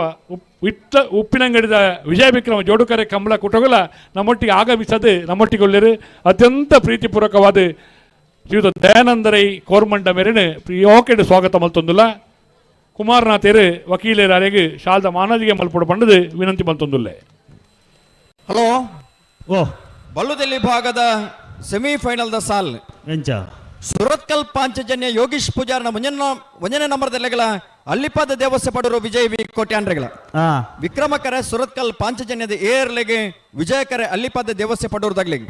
ಉಪ್ಪಿನಂಗಡಿದ ವಿಜಯ ವಿಕ್ರಮ ಜೋಡುಕರೆ ಕಂಬಳ ಕುಟುಗಲ ನಮ್ಮೊಟ್ಟಿಗೆ ಆಗಮಿಸದು ನಮ್ಮೊಟ್ಟಿಗೆ ಒಳ್ಳೆರು ಅತ್ಯಂತ ಪ್ರೀತಿಪೂರ್ವಕವಾದ ಶ್ರೀಯುತ ದಯಾನಂದ ರೈ ಕೋರ್ಮಂಡ ಮೇರೆನೆ ಪ್ರಿಯೋಕೆಡ್ ಸ್ವಾಗತ ಮಲ್ತೊಂದುಲ್ಲ ಕುಮಾರನಾಥೇರು ವಕೀಲರ ಅರೆಗೆ ಶಾಲ್ದ ಮಾನದಿಗೆ ಮಲ್ಪಡು ಪಂಡದು ವಿನಂತಿ ಮಲ್ತೊಂದುಲ್ಲೆ ಹಲೋ ಓ ಬಲ್ಲುದಲ್ಲಿ ಭಾಗದ ಸೆಮಿಫೈನಲ್ ದ ಸಾಲ್ ಎಂಚ ಸುರತ್ಕಲ್ ಪಾಂಚಜನ್ಯ ಯೋಗೀಶ್ ಪೂಜಾರನ ಮುಂಜಾನೆ ನಂಬರ್ದೆಲೆಗಳ ಅಲ್ಲಿಪಾದ ದೇವಸ್ಥೆ ಪಡರು ವಿಜಯ್ ವಿ ಕೋಟ್ಯಾನ್ರೆಗಳ ವಿಕ್ರಮಕರೆ ಸುರತ್ಕಲ್ ಪಾಂಚಜನ್ಯದ ಏರ್ಲೆಗೆ ವಿಜಯಕರೆ ಅಲ್ಲಿಪಾದ ದೇವಸ್ಥೆ ಪಡೋರ್ದಾಗ್ಲಿಗೆ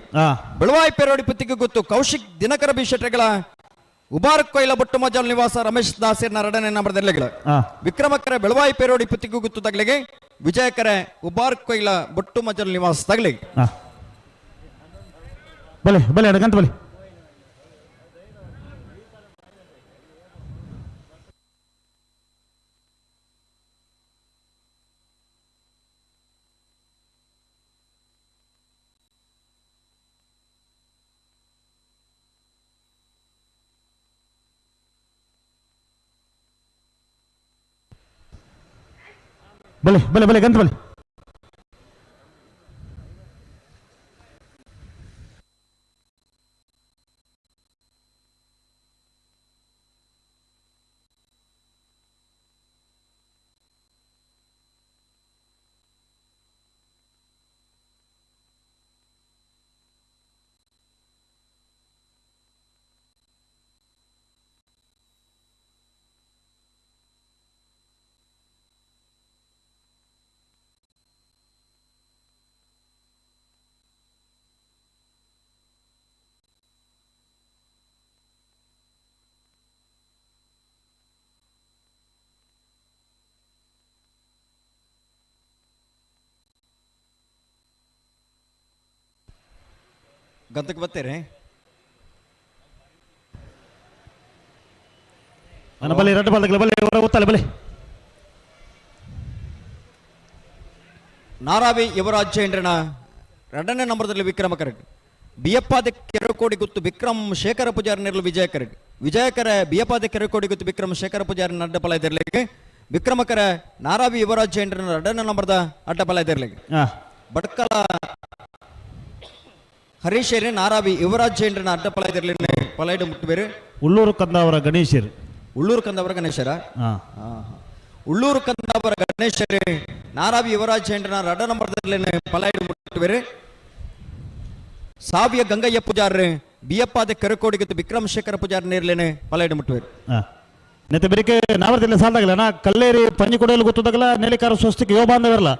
ಬೆಳವಾಯಿ ಪೇರೋಡಿ ಪುತ್ತಿಗೆ ಗೊತ್ತು ಕೌಶಿಕ್ ದಿನಕರ ಬಿಶೆಟ್ರೆಗಳ ಉಬಾರ್ ಕೊಯ್ಲ ಬೊಟ್ಟು ಮಜಲ್ ನಿವಾಸ ರಮೇಶ್ ದಾಸಿರ್ನ 2ನೇ ನಂಬರ್ದೆಲೆಗಳ ವಿಕ್ರಮಕರೆ ಬೆಳವಾಯಿ ಪೇರೋಡಿ ಪುತ್ತಿಗೆ ಗೊತ್ತು ತಗ್ಲಿಗೆ ವಿಜಯಕರೆ ಉಬಾರ್ ಕೊಯ್ಲ ಬೊಟ್ಟು ಮಜಲ್ ನಿವಾಸ ತಗ್ಲಿಗೆ ಬಲೆ ಬಲೆ ಅಡಗಂತ ಬಲೆ ಬಲೆ ಬಲೆ ಬಲೆ ಗಂತ ಬಲೆ ಗಂತಕ್ಕೆ ಬರ್ತೀರಿ ನನ್ನ ಬಲೆ ಎರಡು ಬಾಲ್ದಾಗಲಿ ಬಲೆ ಗೊತ್ತಲ್ಲ ಬಲೆ ನಾರಾವಿ ಯುವರಾಜೇಂದ್ರನ 2ನೇ ನಂಬರ್ದಲ್ಲಿ ವಿಕ್ರಮ ಕರೆಕ್ಟ್ ಬಿಯಪ್ಪಾದ ಕೆರೆಕೋಡಿ ಗುತ್ತು ವಿಕ್ರಮ್ ಶೇಖರ ಪೂಜಾರಿ ನೆರಳು ವಿಜಯಕರೆ ವಿಜಯಕರ ಬಿಯಪ್ಪಾದ ಕೆರೆಕೋಡಿ ಗುತ್ತು ವಿಕ್ರಮ್ ಶೇಖರ ಪೂಜಾರಿ ಅಡ್ಡಪಲ ಇದಿರ್ಲಿಕ್ಕೆ ವಿಕ್ರಮಕರ ನಾರಾವಿ ಯುವರಾಜ್ ಜೈಂಡ್ರನ ಅಡ್ಡನ ನಂಬರ್ದ ಅಡ್ಡಪಲ ಇದಿರ್ಲಿಕ್ಕೆ ಬಡ್ಕಲ ಹರೀಶೇರಿ ನಾರಾವಿ ಯುವರಾಜ್ ಜೈಂಡ್ರನ ಅಡ್ಡಪಲ ಇದಿರ್ಲಿ ಪಲೈಡು ಮುಟ್ಟಬೇರು ಉಳ್ಳೂರು ಕಂದಾವರ ಗಣೇಶರು ಉಳ್ಳೂರು ಕಂದವರ ಗಣೇಶರ ಉಳ್ಳೂರು ಕಂದವರ ಗಣೇಶರೇ ನಾರಾವಿ ಯುವರಾಜ್ ಜೈಂಡ್ರನ ಅಡ್ಡ ನಂಬರ್ದಲ್ಲಿ ಪಲೈಡು ಮುಟ್ಟಬೇರು ಸಾವಿಯ ಗಂಗಯ್ಯ ಪೂಜಾರ್ರೆ ಬಿಯಪ್ಪಾದ ಕೆರೆಕೋಡಿಗೆ ವಿಕ್ರಮ್ ಶೇಖರ ಪೂಜಾರಿ ನೇರ್ಲೇನೆ ಪಲೈಡು ಮುಟ್ಟಬೇರು ನೆತ್ತೆ ಬೆರಿಕೆ ನಾವರ್ದಿಲ್ಲ ಸಾಲ್ದಾಗಲ್ಲ ನಾ ಕಲ್ಲೇರಿ ಪಂಜಿ ಕೊಡೆಯಲು ಗೊತ್ತದಾಗಲ್ಲ ನೆಲಿಕಾರ ಸ್ವಸ್ತಿಗೆ ಯೋ ಬಾಂಧವಿರಲ್ಲ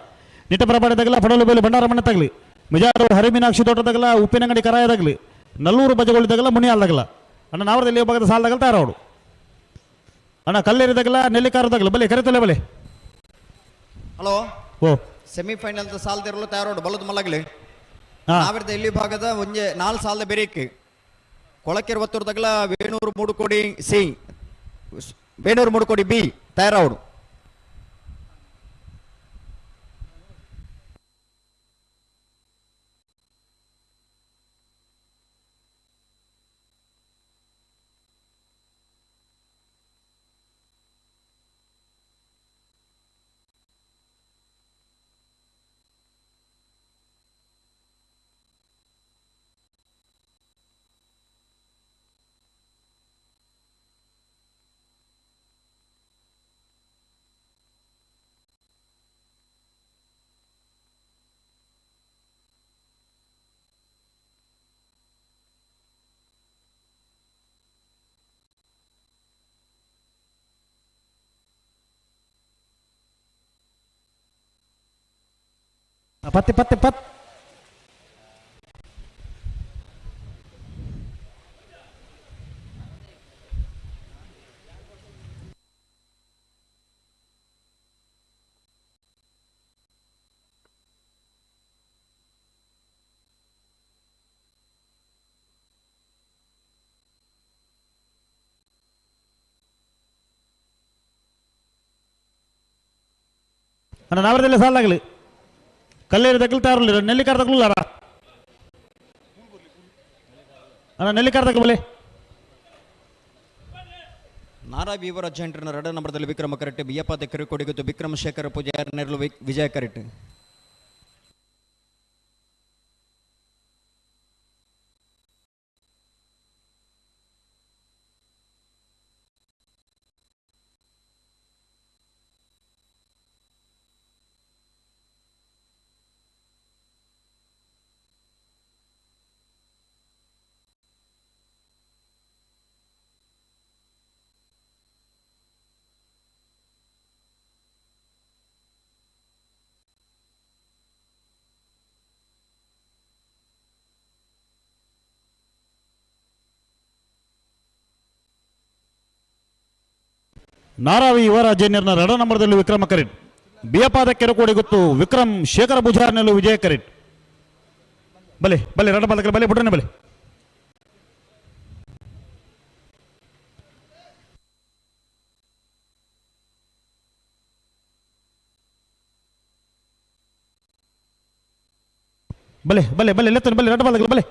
ನಿಟ್ಟ ಪ್ರಪಾಡದಾಗಲ್ಲ ಪಡಲು ಬೇಲಿ ಭಂಡಾರ ಮನೆ ತಗಲಿ ಮಿಜಾರು ಹರಿಮೀನಾಕ್ಷಿ ತೋಟದಾಗಲ್ಲ ಉಪ್ಪಿನಂಗಡಿ ಕರಾಯದಾಗಲಿ ನಲ್ಲೂರು ಬಜಗೊಳಿದಾಗಲ್ಲ ಮುನಿಯಾಲ್ದಾಗಲ್ಲ ಅಣ್ಣ ನಾವರ್ದಲ್ಲಿ ಭಾಗದ ಸಾಲ್ದಾಗಲ್ಲ ತಾರೋಡು ಅಣ್ಣ ಕಲ್ಲೇರಿದಾಗಲ್ಲ ನೆಲ್ಲಿಕಾರದಾಗಲ್ಲ ಬಲೆ ಕರೆತಲೆ ಬಲೆ ಹಲೋ ಓ ಸೆಮಿಫೈನಲ್ ಸಾಲ್ದಿರಲು ತಯಾರೋಡು ಬಲದ ಮಲಗಲಿ ನಾವಿರ್ದ ಇಲ್ಲಿ ಭಾಗದ ಒಂಜೆ 4 ಸಾಲದ ಬೆರೇಕೆ ಕೊಳಕೆರೆ ಒತ್ತೂರ್ದಾಗಲ ವೇಣೂರು 3 ಕೋಡಿ ಸಿ ವೇಣೂರು 3 ಕೋಡಿ ಬಿ ತಯಾರವಡು ಪತ್ತೆ ಪತ್ತೆ ಪತ್ ಅಣ್ಣ ನಾವರದಲ್ಲಿ ಸಾಲಾಗಲಿ ಕಲ್ಲೇರಿ ತಗಲ್ತಾರಲ್ಲ ನೆಲ್ಲಿಕಾರ ತಗಲಾರ ಅಣ್ಣ ನೆಲ್ಲಿಕಾರ ತಗಬಲೆ ನಾರಾವಿ ಯುವರಾಜ್ ಜೈಂಡ್ರನ ಎರಡ ನಂಬರ್ದಲ್ಲಿ ವಿಕ್ರಮ ಕರೆಕ್ಟ್ ಬಿಯಪ್ಪಾದ ಕೆರೆಕೋಡಿಗೆ ವಿಕ್ರಮ್ ಶೇಖರ ಪೂಜಾರಿ ನೆರಳು ವಿಜಯ ಕರೆಕ್ಟ್ ನಾರಾವಿ ಯುವರಾಜೇನ್ಯರ್ನ 2 ನಂಬರ್ದಲ್ಲಿ ವಿಕ್ರಮ ಕರೆಟ್ ಬಿಯಪಾದ ಕೆರೆಕೋಡಿ ಗೊತ್ತು ವಿಕ್ರಮ್ ಶೇಖರ ಪೂಜಾರ್ನಲ್ಲೂ ವಿಜಯ ಕರೆಟ್ ಬಲೆ ಬಲೆ 2 ಬಾಲಕರ ಬಲೆ ಬಿಡ್ರನೆ ಬಲೆ ಬಲೆ ಬಲೆ ಬಲೆ ಲೆತ್ತನೆ ಬಲೆ 2 ಬಾಲಕರ ಬಲೆ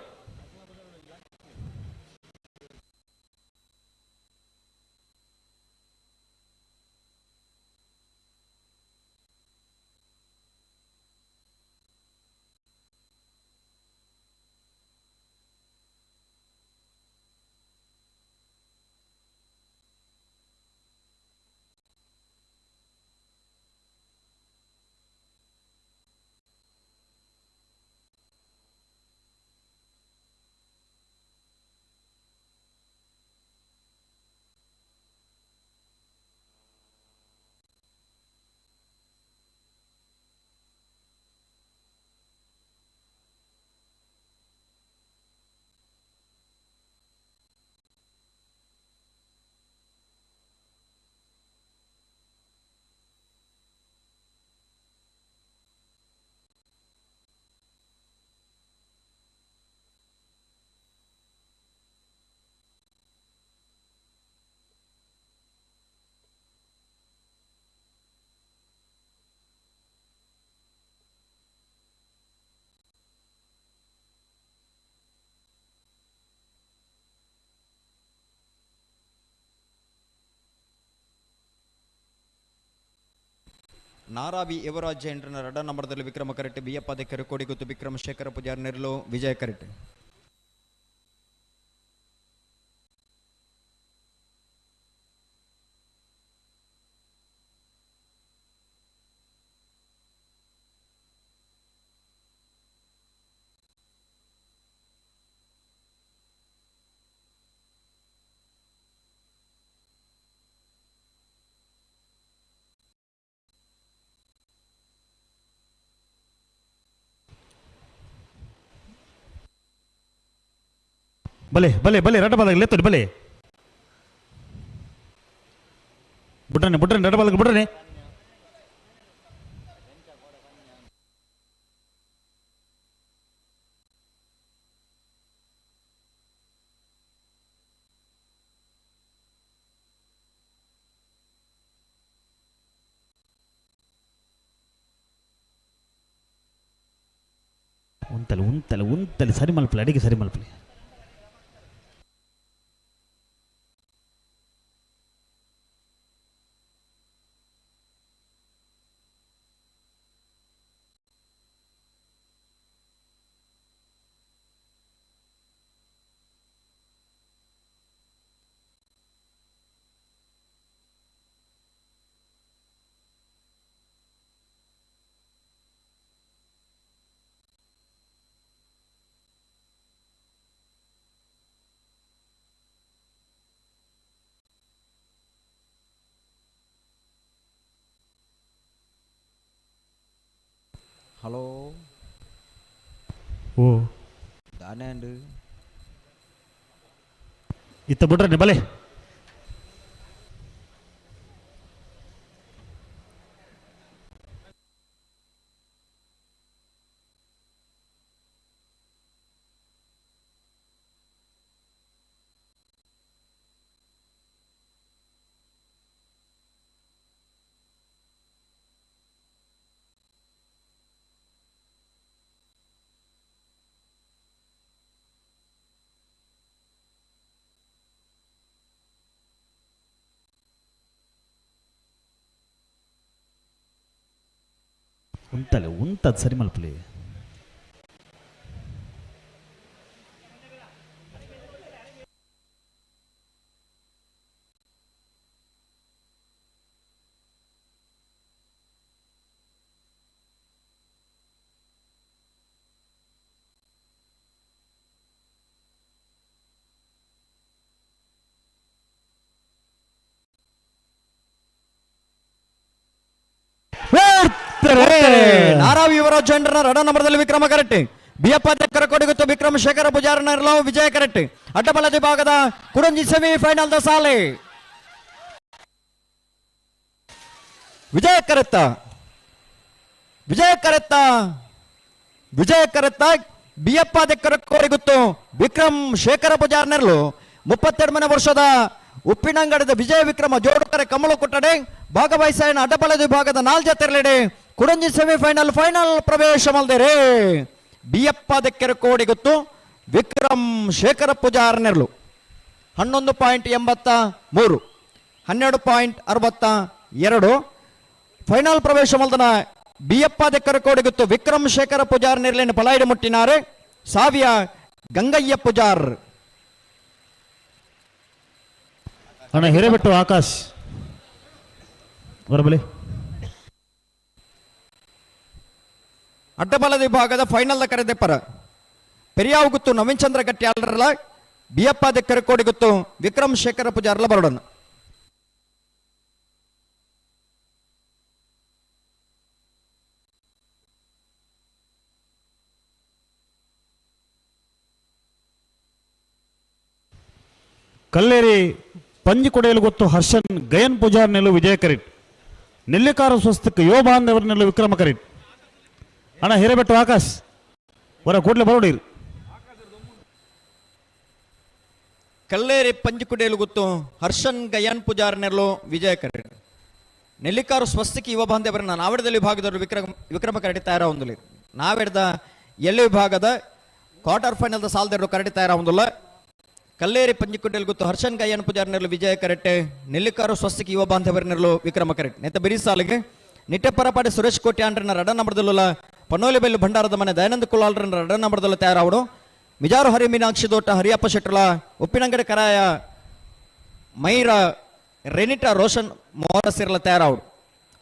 ನಾರಾವಿ ಯುವರಾಜ್ ಜೈಂಟ್ರನ ರಡ ನಂಬರ್ದಲ್ಲಿ ವಿಕ್ರಮ ಕರೆಟ್ ಬಿಯಪ್ಪ ದೆಕ್ಕರೆ ಕೋಡಿಗುತ್ತು ವಿಕ್ರಮ ಶೇಖರ ಪೂಜಾರ್ ನೆರಲು ವಿಜಯ ಕರೆಟ್ ಬಲೆ ಬಲೆ ಬಲೆ ರಡ್ಡ ಬಾಲಕ್ಕೆ ಲೆತ್ತಡಿ ಬಲೆ ಬಿಡ್ರನೆ ಬಿಡ್ರನೆ ರಡ್ಡ ಬಾಲಕ್ಕೆ ಬಿಡ್ರನೆ ಉಂತಲೆ ಉಂತಲೆ ಉಂತಲೆ ಸರಿ ಮಲ್ಪಲೆ ಅಡಿಗೆ ಸರಿ ಮಲ್ಪಲೆ ഹലോ ಓ ದಾನೇಂಡು ಇತ್ತ ಬಿಡ್ರನೆ ಬಲೆ ಉಂತಲೆ ಉಂತದ್ ಸರಿ ಮಲ್ಪಲೆ ನಾರಾವಿ ಯುವರಾಜ್ ಜೈಂಟ್ರನ ರಡ ನಂಬರ್ದಲ್ಲಿ ವಿಕ್ರಮ ಕರೆಟ್ ಬಿಯಪ್ಪ ದೆಕ್ಕರ ಕೊಡಿಗುತ್ತು ವಿಕ್ರಮ ಶೇಖರ ಪೂಜಾರ್ ನೆರಲು ವಿಜಯ ಕರೆಟ್ ಅಡ್ಡಬಲ ವಿಭಾಗದ ಕುಡಂಜಿ ಸೆಮಿಫೈನಲ್ ದ ಸಾಲೆ ವಿಜಯ ಕರೆತ್ತ ವಿಜಯ ಕರೆತ್ತ ವಿಜಯ ಕರೆತ್ತ ಬಿಯಪ್ಪ ದೆಕ್ಕರ ಕೊಡಿಗುತ್ತು ವಿಕ್ರಮ್ ಶೇಖರ ಪೂಜಾರ್ ನೆರಲು 32ನೇ ವರ್ಷದ ಉಪ್ಪಿನಂಗಡದ ವಿಜಯ ವಿಕ್ರಮ ಜೋಡುಕರೆ ಕಮಲು ಕೊಟ್ಟಡೆ ಭಾಗವಹಿಸಿನ ಅಡ್ಡಬಲ ವಿಭಾಗದ 4 ಜತೆರಲೆಡೆ ಕುಡಂಜಿ ಸೆಮಿಫೈನಲ್ ಫೈನಲ್ ಪ್ರವೇಶ ಮಲ್ದೇರೆ ಬಿಯಪ್ಪ ದೆಕ್ಕರೆ ಕೋಡಿಗುತ್ತು ವಿಕ್ರಮ್ ಶೇಖರ ಪೂಜಾರ್ ನೆರಲು 11.83 12.62 ಫೈನಲ್ ಪ್ರವೇಶ ಮಲ್ದನ ಬಿಯಪ್ಪ ದೆಕ್ಕರೆ ಕೋಡಿಗುತ್ತು ವಿಕ್ರಮ್ ಶೇಖರ ಪೂಜಾರ್ ನೆರಲಿನ ಪಲಾಯಿಡ ಮುಟ್ಟಿನಾರೆ ಸಾವಿಯ ಗಂಗಯ್ಯ ಪೂಜಾರ್ ಅಣ್ಣ ಹಿರೇಬೆಟ್ಟು ಆಕಾಶ್ ಬರಬಲಿ ಅಡ್ಡಬಲದ ವಿಭಾಗದ ಫೈನಲ್ ಕರೆದೆ ಪರ ಪೆರಿಯಾವ್ ಗುತ್ತು ನವೀನ್ ಚಂದ್ರ ಗಟ್ಟಿಯಾಳರಲ್ಲ ಬಿಯಪ್ಪ ದೆಕ್ಕರೆ ಕೋಡಿ ಗುತ್ತು ವಿಕ್ರಮ್ ಶೇಖರ ಪೂಜಾರ್ಲ ಬರೋಣ ಕಲ್ಲೇರಿ ಪಂಜಿ ಕೊಡೆಯಲು ಗೊತ್ತು ಹರ್ಷನ್ ಗಯನ್ ಪೂಜಾರ್ ನೆಲ್ಲು ವಿಜಯ ಕರಿಟ್ ನೆಲ್ಲಿಕಾರ ಸ್ವಸ್ತಕ್ಕೆ ಯೋ ಬಾಂಧವರ ನೆಲ್ಲು ವಿಕ್ರಮ ಕರಿಟ್ ಅಣ್ಣ ಹಿರೇಬೆಟ್ಟು ಆಕಾಶ್ ಹೊರ ಕೂಡಲೇ ಬರೋಡಿರಿ ಕಲ್ಲೇರಿ ಪಂಜಿಕುಡಿಯಲು ಗುತ್ತು ಹರ್ಷನ್ ಗಯನ್ ಪೂಜಾರ್ ನೆರಲು ವಿಜಯ ಕರೆಟ್ ನೆಲ್ಲಿಕಾರು ಸ್ವಸ್ತಿಕೆ ಯುವ ಬಾಂಧವರನ್ನ ನಾವೆಡದಲ್ಲಿ ವಿಭಾಗದವರು ವಿಕ್ರಮ ಕರಡಿ ತಯಾರ ಹೊಂದಲಿ ನಾವೆಡ್ದ ಎಲ್ಲಿ ವಿಭಾಗದ ಕ್ವಾರ್ಟರ್ ಫೈನಲ್ ಸಾಲದೆರಡು ಕರಡಿ ತಯಾರ ಹೊಂದಲ್ಲ ಕಲ್ಲೇರಿ ಪಂಜಿಕುಡಿಯಲು ಗುತ್ತು ಹರ್ಷನ್ ಗಯನ್ ಪೂಜಾರ್ ನೆರಲು ವಿಜಯ ಕರೆಟ್ ನೆಲ್ಲಿಕಾರು ಸ್ವಸ್ತಿಕೆ ಯುವ ಬಾಂಧವರ ನೆರಲು ವಿಕ್ರಮ ಕರೆಟ್ ನೆತ್ತ ಬಿರಿ ಸಾಲಿಗೆ ನಿಟ್ಟೆಪ್ಪರಪಾಡಿ ಸುರೇಶ್ ಕೋಟ್ಯಾಂಡ್ರನ ರಡ ನಂಬರ್ದಲ್ಲ ಪನ್ನೋಲಿ ಬೆಲ್ಲು ಭಂಡಾರದ ಮನೆ ದಯಾನಂದ ಕುಲಾಲ್ರನ ರಡ ನಂಬರ್ದಲ್ಲ ತಯಾರಾವಡು ಮಿಜಾರು ಹರಿ ಮೀನಾಕ್ಷಿ ದೋಟ ಹರಿಯಪ್ಪ ಶೆಟ್ಟಲ ಉಪ್ಪಿನಂಗಡಿ ಕರಾಯ ಮೈರ ರೆನಿಟ ರೋಷನ್ ಮೋರಸಿರ್ಲ ತಯಾರಾವಡು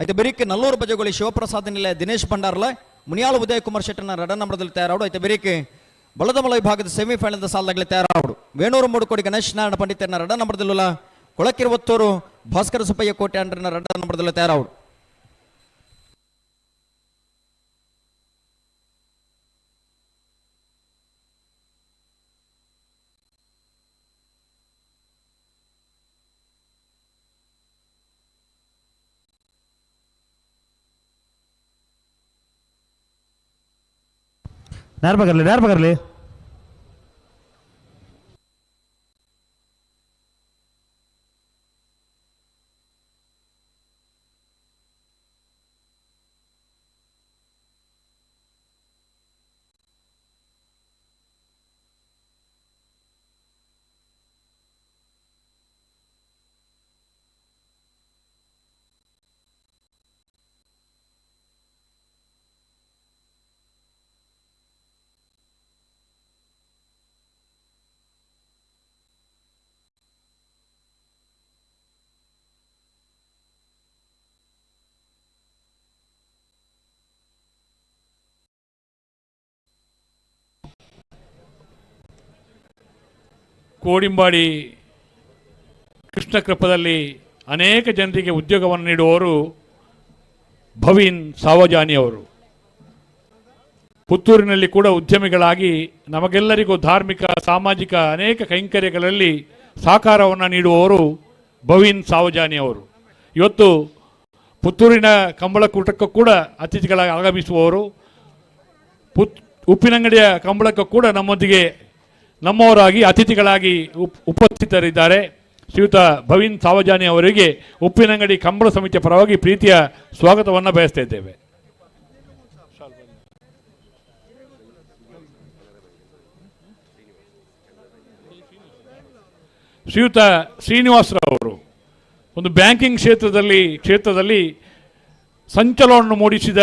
అయితే బెరికి నల్లూరు బజగోళి ಶಿವಪ್ರಸಾದ್ ನಿಲಯ ದಿನೇಶ್ ಭಂಡಾರ್ಲ ಮುನಿಯಾಳು ಉದಯ್ ಕುಮಾರ್ ಶೆಟ್ಟನ ರಡ ನಂಬರ್ದಲ್ಲಿ ತಯಾರಾವಡು అయితే ಬೆರಿಗೆ ಬಲದಮಲ ವಿಭಾಗದ ಸೆಮಿಫೈನಲ್ ಸಾಲದಾಗಲೇ ತಯಾರಾವಡು ವೇಣೂರು ಮೂಡುಕೋಡಿ ಗಣೇಶ್ ನಾರಾಯಣ ಪಂಡಿತನ ರಡ ನಂಬರ್ದಲ್ಲ ಕೊಳಕಿರುವತ್ತೂರು ಭಾಸ್ಕರ ಸುಬ್ಬಯ್ಯ ಕೋಟೆ ಅಂಡ್ರನ ರಡ ನಂಬರ್ದಲ್ಲಿ ತಯಾರಾವಡು ನೇರ ಬಗರ್ಲಿ ಕೋಡಿಂಬಾಡಿ ಕೃಷ್ಣ ಕೃಪದಲ್ಲಿ ಅನೇಕ ಜನರಿಗೆ ಉದ್ಯೋಗವನ್ನು ನೀಡುವವರು ಭವೀನ್ ಸಾವಜಾನಿ ಅವರು. ಪುತ್ತೂರಿನಲ್ಲಿ ಕೂಡ ಉದ್ಯಮಿಗಳಾಗಿ ನಮಗೆಲ್ಲರಿಗೂ ಧಾರ್ಮಿಕ ಸಾಮಾಜಿಕ ಅನೇಕ ಕೈಂಕರ್ಯಗಳಲ್ಲಿ ಸಹಕಾರವನ್ನು ನೀಡುವವರು ಭವೀನ್ ಸಾವಜಾನಿ ಅವರು. ಇವತ್ತು ಪುತ್ತೂರಿನ ಕಂಬಳಕೂಟಕ್ಕೂ ಕೂಡ ಅತಿಥಿಗಳಾಗಿ ಆಗಮಿಸುವವರು. ಉಪ್ಪಿನಂಗಡಿಯ ಕಂಬಳಕ್ಕೂ ಕೂಡ ನಮ್ಮವರಾಗಿ ಅತಿಥಿಗಳಾಗಿ ಉಪಸ್ಥಿತರಿದ್ದಾರೆ. ಶ್ರೀಯುತ ಭವೀನ್ ಸಾವಜಾನಿ ಅವರಿಗೆ ಉಪ್ಪಿನಂಗಡಿ ಕಂಬಳ ಸಮಿತಿಯ ಪರವಾಗಿ ಪ್ರೀತಿಯ ಸ್ವಾಗತವನ್ನು ಬಯಸ್ತಾ ಇದ್ದೇವೆ. ಶ್ರೀಯುತ ಶ್ರೀನಿವಾಸರಾವ್ ಅವರು ಒಂದು ಬ್ಯಾಂಕಿಂಗ್ ಕ್ಷೇತ್ರದಲ್ಲಿ ಸಂಚಲನವನ್ನು ಮೂಡಿಸಿದ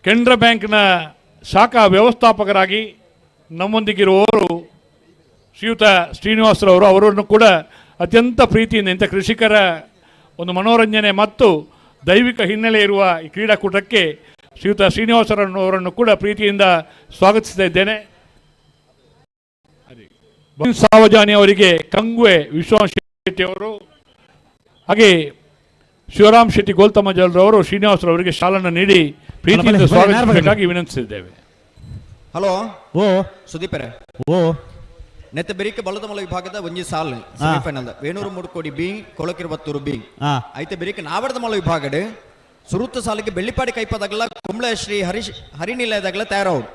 ಕೆನರಾ ಬ್ಯಾಂಕ್ನ ಶಾಖಾ ವ್ಯವಸ್ಥಾಪಕರಾಗಿ ನಮ್ಮೊಂದಿಗಿರುವವರು ಶ್ರೀಯುತ ಶ್ರೀನಿವಾಸರವರು. ಅವರನ್ನು ಕೂಡ ಅತ್ಯಂತ ಪ್ರೀತಿಯಿಂದ ಇಂಥ ಕೃಷಿಕರ ಒಂದು ಮನೋರಂಜನೆ ಮತ್ತು ದೈವಿಕ ಹಿನ್ನೆಲೆ ಇರುವ ಈ ಕ್ರೀಡಾಕೂಟಕ್ಕೆ ಶ್ರೀಯುತ ಶ್ರೀನಿವಾಸರವರನ್ನು ಕೂಡ ಪ್ರೀತಿಯಿಂದ ಸ್ವಾಗತಿಸ್ತಾ ಇದ್ದೇನೆ. ಸಾವಜಾನಿ ಅವರಿಗೆ ಕಂಗುವೆ ವಿಶ್ವನಾಥ್ ಶೆಟ್ಟಿ ಅವರು, ಹಾಗೆ ಶಿವರಾಮ್ ಶೆಟ್ಟಿ ಗೋಲ್ತಮಜಲ್ರವರು ಶ್ರೀನಿವಾಸರವರಿಗೆ ಶಾಲನ್ನು ನೀಡಿ ಪ್ರೀತಿಯಿಂದ ಸ್ವಾಗತಿಸಬೇಕಾಗಿ ವಿನಂತಿಸಿದ್ದೇವೆ. ಹಲೋ ಸುದೀಪರೇ, ನೆತ್ತ ಬೆರಿಕೆ ಬಲದಮಲ ವಿಭಾಗದ ಒಂಜಿ ಸಾಲ್ ಸೆಮಿಫೈನಲ್ ವೇಣೂರು ಮೂಡುಕೋಡಿ ಬಿ ಕೊಳಕಿರುವತ್ತೂರು ಬಿ ಐತೆ ಬೆರಿಕೆ ನಾವಡದಮಲ ವಿಭಾಗಡ್ ಸುರುತ್ತ ಸಾಲಿಗೆ ಬೆಳ್ಳಿಪಾಡಿ ಕೈಪದಾಗಲ ಕುಂಬ್ಳೆ ಶ್ರೀ ಹರಿನಿಲಯದಾಗಲ ತಯಾರವರು.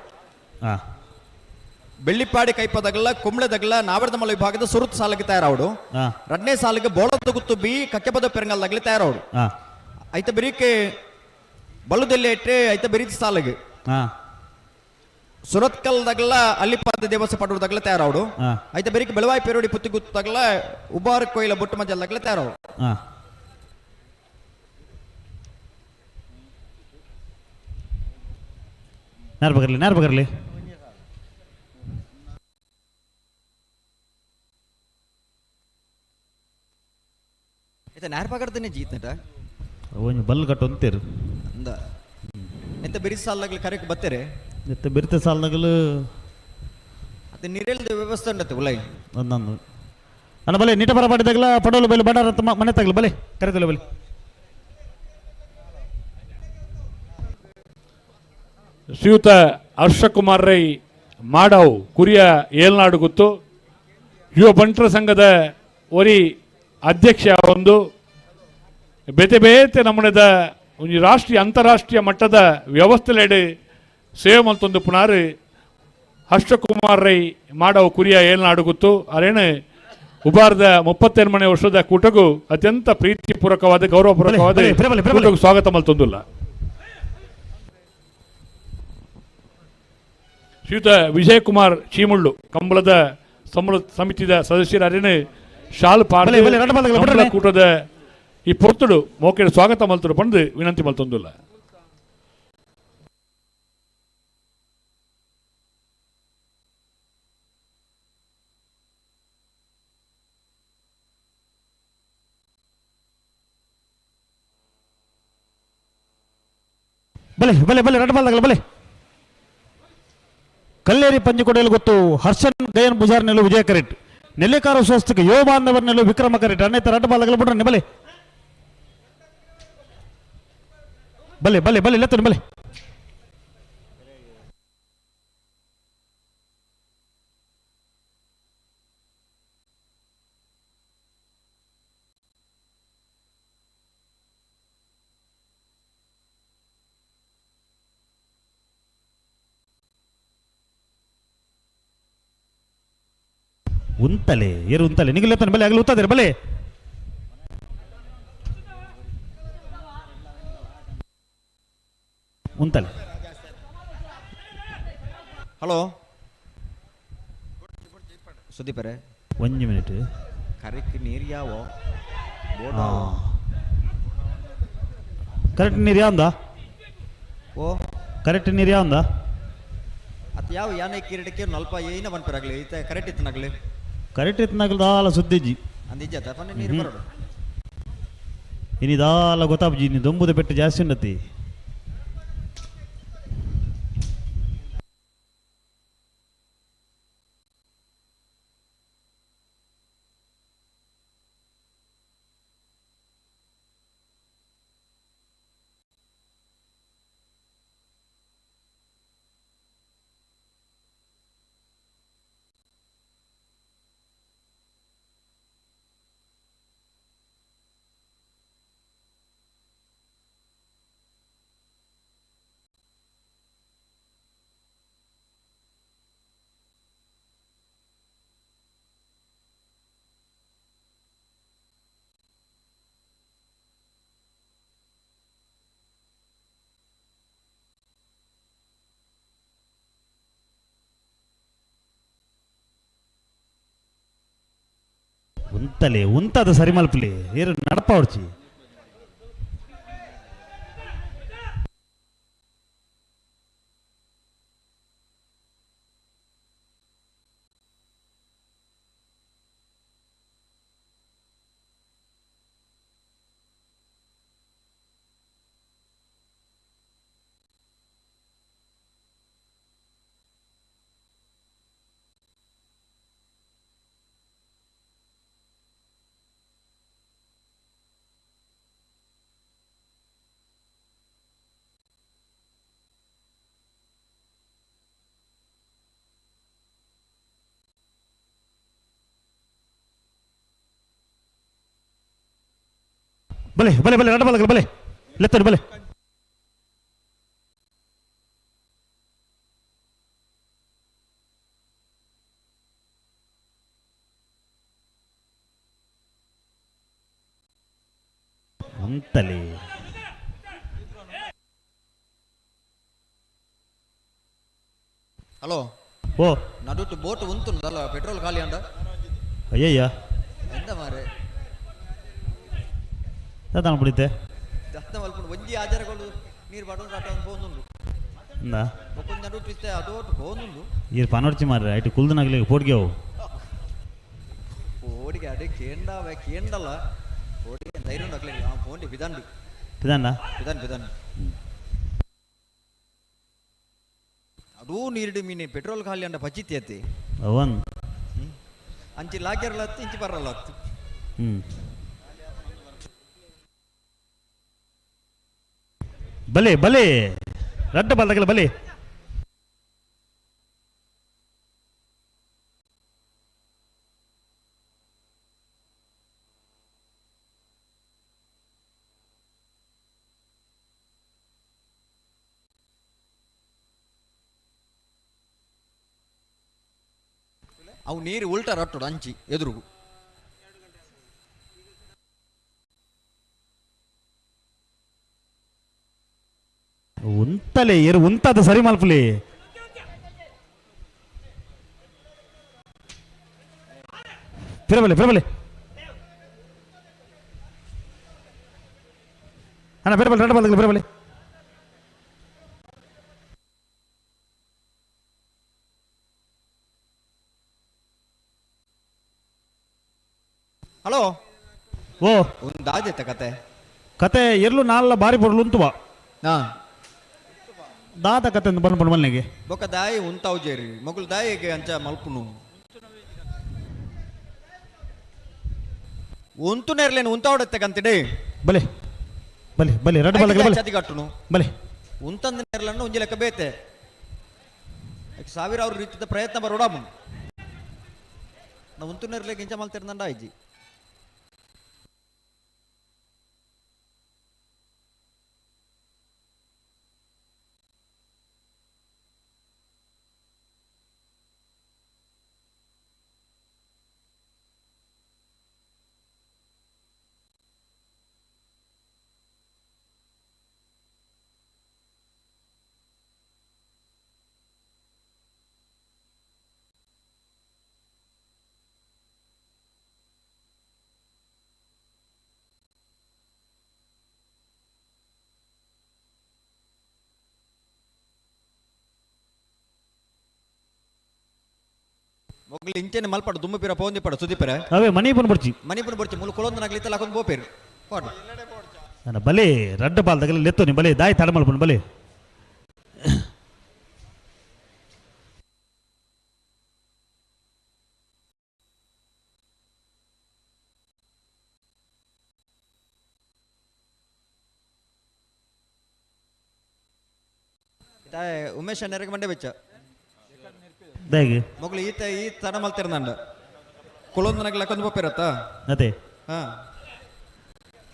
ಬೆಳ್ಳಿಪಾಡಿ ಕೈಪದಾಗಲ ಕುಂಬ್ಳೆದಾಗಲ ನಾವಡದಮಲ ವಿಭಾಗದ ಸುರುತ್ತ ಸಾಲಿಗೆ ತಯಾರವರು. ರಡ್ನೇ ಸಾಲಿಗೆ ಬೋಳದ ಗುತ್ತು ಬಿ ಕಕ್ಕೆಪದ ಪೆರಂಗಲ್ದಾಗಲಿ ತಯಾರವರು. ಐತೆ ಬೆರಿಕೆ ಬಲುದೆಲ್ಲಿ ಇಟ್ಟರೆ ಐತೆ ಬೆರೀತಿ ಸಾಲಿಗೆ ಸುರತ್ಕಲ್ದಾಗಲ ಅಲ್ಲಿಪಾದ ದೇವಸ ಪಡುವುದಾಗಲ ತಯಾರವರು. ಐತೆ ಬೆರಿಕೆ ಬೆಳವಾಯಿ ಪೇರೋಡಿ ಪುತ್ತಿ ಗುತ್ತಾಗಲ ಉಬಾರ ಕೊಯ್ಲ ಬುಟ್ಟು ಮಜಲ್ದಾಗಲ ತಯಾರವರು. ನೇರ ಬಗರ್ಲಿ ನೇರ ಪಗಡ್ತಾನೆ ಜೀತಟ ಒಂಜಿ ಬಲ್ ಕಟ್ಟು ಅಂತೀರು ಅಂದ ಎಂತ ಬೆರಿ ಸಾಲಾಗಲಿ ಕರೆಕ್ಟ್ ಬತ್ತರೆ ಎತ್ತ ಬೆರಿತ ಸಾಲನಾಗಲು ಅದು ನೀರೆಲ್ದ ವ್ಯವಸ್ಥೆ ಉಂಡತ್ತೆ ಉಲೈ ಒಂದೊಂದು ಅಣ್ಣ ಬಲೆ ನೀಟ ಬರ ಮಾಡಿದಾಗಲ ಪಡೋಲು ಬಲೆ ಬಡಾರ ಮನೆ ತಗಲು ಬಲೆ ಕರೆದಲ್ಲ ಬಲೆ. ಶ್ರೀಯುತ ಹರ್ಷಕುಮಾರ್ ರೈ ಮಾಡಾವು ಕುರಿಯ ಏಳ್ನಾಡು ಗುತ್ತು ಯುವ ಬಂಟರ ಸಂಘದ ಒರಿ ಅಧ್ಯಕ್ಷ ಒಂದು ಬೇತೆ ಬೇತೆ ನಮ್ಮನೆದ ಒಂದು ರಾಷ್ಟ್ರೀಯ ಅಂತಾರಾಷ್ಟ್ರೀಯ ಮಟ್ಟದ ವ್ಯವಸ್ಥೆಲೆಡೆ ಸೇವೆ ಮಲ್ತೊಂದು ಪುನಾರು ಹರ್ಷಕುಮಾರ್ ರೈ ಮಾಡಾವು ಕುರಿಯ ಏಳ್ನಾಡು ಗುತ್ತು ಅರೇನು ಉಬಾರದ 38 ವರ್ಷದ ಕೂಟಗೂ ಅತ್ಯಂತ ಪ್ರೀತಿಪೂರ್ವಕವಾದ ಗೌರವಪೂರ್ವಕವಾದ ಕೂಟಗೂ ಸ್ವಾಗತ ಮಲ್ತೊಂದುಲ್ಲ. ಶ್ರೀಯುತ ವಿಜಯಕುಮಾರ್ ಚೀಮುಳ್ಳು ಕಂಬಳದ ಸಮಿತಿದ ಸದಸ್ಯರನ್ನು ಶಾಲು ಬಲೆ, ಬಲೆ, ರಡ್ಡ ಬಾಲ್ದಗಳ ಬಿಡ್ರಲೆ. ಕೂಟದ ಈ ಪೊರ್ತುಡು ಮೋಕೆಡ್ ಸ್ವಾಗತ ಮಲ್ತುಡು ಪಂದು ವಿನಂತಿ ಮಲ್ತೊಂದುಲ್ಲ. ಬಲೆ ಬಲೆ ಬಲೆ ರಡ್ಡ ಬಾಲ್ದಗಳ ಬಲೆ. ಕಲ್ಲೇರಿ ಪಂಜಿಕೊಡೆಯಲ್ಲಿ ಗೊತ್ತು ಹರ್ಷನ್ ಗಯನ್ ಬುಜಾರ್ ನೆಲು ವಿಜಯ ಕರೆಟ್ ನೆಲ್ಲಿಕಾರ ಸ್ವಸ್ತಿಕ ಯೋ ಬಾಂಧವರ್ ನೆಲು ವಿಕ್ರಮ ಕರೆಟ್ ಅನ್ನೈತ ರಡ್ಡ ಬಾಲ್ದಗಳ ಬಿಡ್ರನೆ ಬಲೆ ಬಲೆ ಬಲೆ ಬಲೆ ಲೆತ್ತನೆ ಬಲೆ. ಉಂತಲೆ ಏರು ಉಂತಲೆ ನಿಗಲೆತ್ತಾನೆ ಬಲೆ ಆಗಲಿ ಉತ್ತಾದ್ರೆ ಬಲೆ. ಉಂತಲೆ ಹಲೋ ಸುದೀಪರೇ, 1 ಮಿನಿಟ್ ಕರೆಕ್ಟ್ ನೀರು ಯಾವ ಕರೆಕ್ಟ್ ನೀರು ಯಾಂದ ಓ ಕರೆಕ್ಟ್ ನೀರು ಯಾಂದ ಅದು ಯಾವ ಯಾನೆ ಕಿರೀಟಕ್ಕೆ ನಲ್ಪ ಏನ ಬಂದ್ಪರಾಗ್ಲಿ ಈತ ಕರೆಕ್ಟ್ ಇತ್ತನಾಗ್ಲಿ ಕರೆಕ್ಟ್ ಇತ್ತನಾಗಲ್ದಾಲ ಸುದ್ದಿಜ್ಜಿ ಅಂದಿಜ್ಜ ಪನ್ನೆ ನೀರು ಬರೋಡು ಇನಿದಾಲ ಗೊತ್ತಾಬ್ಜಿ ನೀ ದೊಂಬುದ ಪೆಟ್ಟು ಜಾಸ್ತಿ ಉಂಡತಿ. ಉಂತಲೆ ಉಂತದ ಸರಿ ಮಲ್ಪಲಿ ಏರು ನಡಪ ಹೊಡ್ಚಿ ಬಲೆ ಬಲೆ ಬಲೆ ರಡ್ಡ ಬಾಲ್ದಗಳ ಬಲೆ ಲೆತ್ತನೆ ಬಲೆ. ಉಂತಲೆ ಹಲೋ ಓ ನಡುಟ್ಟು ಬೋಟ್ ಉಂಟುಂಟಲ್ಲ ಪೆಟ್ರೋಲ್ ಖಾಲಿ ಅಂಡ ಅಯ್ಯಯ್ಯ ಎಂತ ಮಾರೆ ತಾನು ಬಿಡಿದ್ದೆ ದತ್ತ ಮಲ್ಪುಂಡು ಒಂಜಿ ಆಚಾರಗಳು ನೀರು ಬಡೋದು ಆಟ ಒಂದು ಹೋಗುಂಡು ಇಂದ ಒಕ್ಕೊಂದು ನಡುಟ್ಟು ಇస్తే ಅದೋಟು ಹೋಗುಂಡು ಈ ಪನೋಡ್ಚಿ ಮಾರ್ರೆ ಐಟು ಕುಲ್ದನಾಗ್ಲಿ ಪೋಟ್ಗೆ ಅವು ಓಡಿಗೆ ಅಡೆ ಕೇಂಡಾವೆ ಕೇಂಡಲ್ಲ ಓಡಿಗೆ ಧೈರ್ಯ ಹಾಕ್ಲಿಲ್ಲ ಆ ಫೋನ್ಡಿ ಬಿದಂಡಿ ಇದನ್ನ ಬಿದನ್ ಅದೂ ನೀರಿಡು ಮೀನು ಪೆಟ್ರೋಲ್ ಖಾಲಿ ಅಂಡ ಪಚಿತಿ ಅತ್ತಿ ಅವನ್ ಅಂಚಿ ಲಾಕ್ಯರ್ಲ ಹತ್ತು ಇಂಚಿ ಬರಲ್ಲ ಹತ್ತು ಬಲೆ ಬಲೆ ರಡ್ಡ ಬಾಲ್ದಗಳ ಬಲೆ. ಅವು ನೀರು ಉಲ್ಟಾ ರಟ್ಟೋಡು ಅಂಚಿ ಎದುರುಗು ಉಂತಲೆ ಏರು ಉಂತದ ಸರಿ ಮಲ್ಪಲಿ ಫಿರಬಲೆ ಅಣ್ಣ ಫಿರಬಲೆ ರೆಡ್ ಬಾಲ್ ಫಿರಬಲೆ. ಹಲೋ ಓ ಒಂದು ದಾಜೆತ್ತ ಕತೆ ಎರ್ಲು ನಾಲ್ಲ ಬಾರಿ ಪೊರ್ಲು ಉಂತುವ ಹಾ ದಾದ ಕತೆ ಬಂದು ಮಲ್ನೆಗೆ ಬೊಕ್ಕ ದಾಯಿ ಉಂತಾವು ಜೇರಿ ಮಗುಲು ದಾಯಿಗೆ ಅಂಚ ಮಲ್ಪುನು ಉಂತು ನೇರ್ಲೇನು ಉಂತಾವಡತ್ತೆ ಕಂತಿಡೆ ಬಲೆ ರೆಡ್ ಬಾಲ್ ಬಲೆ ಚತಿ ಕಟ್ಟುನು ಬಲೆ ಉಂತಂದ ನೇರ್ಲನ್ನು ಒಂಜಿ ಲೆಕ್ಕ ಬೇತೆ ಸಾವಿರ ಅವ್ರ ರೀತಿಯ ಪ್ರಯತ್ನ ಬರೋಡಾಮು ನಾ ಉಂತು ನೇರ್ಲೆಗೆ ಇಂಚ ಮಲ್ತಿರ್ದಂಡ ಆಯ್ಜಿ ಮೊಗ್ಲಿ ಇಂಚೆನೆ ಮಲ್ಪಡು ದುಮ್ಮು ಪಿರ ಪೋಂದಿ ಪಡ ಸುದಿಪರ ಅವೇ ಮನಿ ಪನ್ ಬರ್ಚಿ ಮುಲು ಕೊಳೊಂದು ನಗ್ಲಿತ್ತ ಲಕೊಂದು ಬೋಪೇರು ಪಾಡು ಅಣ್ಣ ಬಲೆ ರೆಡ್ ಬಾಲ್ ತಗಲ ಲೆತ್ತೋನಿ ಬಲೆ ದಾಯಿ ತಡ ಮಲ್ಪನ್ ಬಲೆ ಉಮೇಶ್ ನೆರಗೆ ಮಂಡೆ ಬೆಚ್ಚ ದಾಯಿಗೆ ಮೊಗ್ಲು ಈ ತಡ ಮಲ್ತಿರ್ದಂಡ ಕುಳೊಂದು ನಗ್ಲಿ ಲಕೊಂದು ಬೋಪೇರತ್ತ ಅದೇ ಹಾ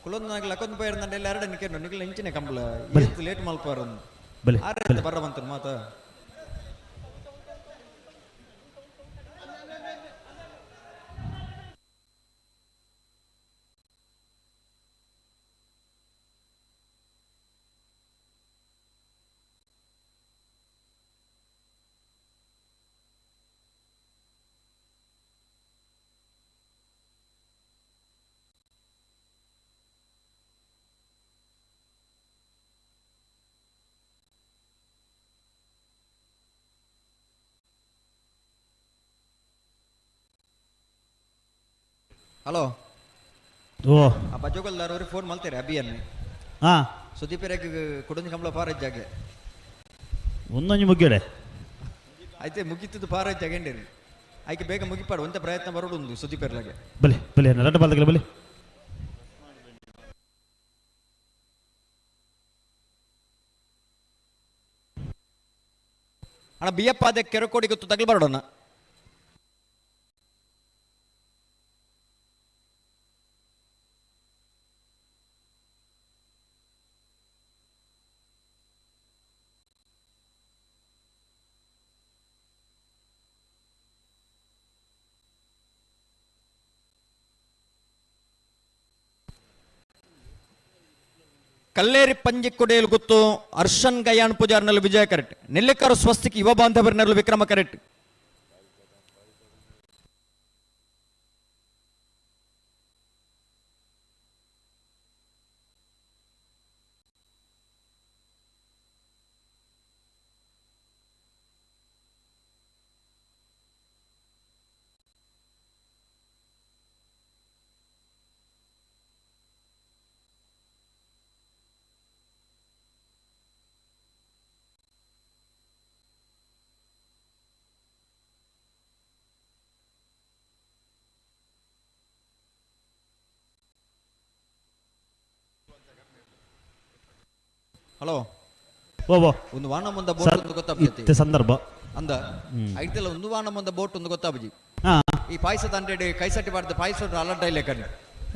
ಕುಳೊಂದು ನಗ್ಲಿ ಲಕೊಂದು ಬೋಯಿರ್ದಂಡ ಎಲ್ಲ ಎರಡು ನಿಕ್ಕೇನು ನಿಗ್ಲ ಇಂಚಿನ ಕಂಬಳ ಲೇಟ್ ಮಲ್ಪಾರ ಬಲೆ ಆರೆ ಬರ್ರ ಬಂತು ಮಾತ ಹಲೋ ಓ ಆ ಬಜೋಗಲ್ದಾರವ್ರಿಗೆ ಫೋನ್ ಮಲ್ತಾರೆ ಅಭಿಯನ್ನೇ ಹಾ ಸುದೀಪರೇಗೆ ಕುಡಂಜಿ ಕಂಬಳ ಪಾರಜ್ಜಾಗೆ ಒಂದೊಂದು ಮುಗ್ಗಡೆ అయితే ಮುಗಿತಿದ್ದು ಪಾರಜ್ಜ ಅಗೆಂಡೇರಿ ಆಯ್ಕೆ ಬೇಗ ಮುಗಿಪಾಡು ಒಂದೇ ಪ್ರಯತ್ನ ಬರೋದು ಒಂದು ಸುದೀಪರ್ಲಾಗೆ ಬಲೆ ರೆಡ್ ಬಾಲ್ ತಗಲ ಬಲೆ ಅಣ್ಣ ಬಿಯಪ್ಪ ಅದೇ ಕೆರಕೋಡಿ ಗೊತ್ತು ತಗಲ್ ಬರೋಣ ಕಲ್ಲೇರಿ ಪಂಜಿ ಕೊಡೆಯಲು ಗೊತ್ತು ಹರ್ಷನ್ ಗಯಾನ್ ಪೂಜಾರ್ನಲ್ಲಿ ವಿಜಯ ಕರೆಕ್ಟ್ ನೆಲ್ಲಿಕರು ಸ್ವಸ್ತಿಕ್ ಯುವ ಬಾಂಧವರಿನಲ್ಲಿ ವಿಕ್ರಮ ಕರೆಕ್ಟ್ ಹಲೋ ಓ ಒಂದು ವಾಹನ ಮುಂದ ಬೋಟ್ ಒಂದು ಗೊತ್ತಾಗ್ತೈತಿ ಸಂದರ್ಭ ಅಂದ ಐತಲ್ಲ ಒಂದು ವಾಹನ ಮುಂದ ಬೋಟ್ ಒಂದು ಗೊತ್ತಾಬಜಿ ಹಾ ಈ ಪಾಯಸದ ಅಂಡೆಡೆ ಕೈಸಟ್ಟಿ ಬಾರ್ದ ಪಾಯಸ ಅಲಡ್ಡ ಇಲ್ಲ ಕಣ್ಣು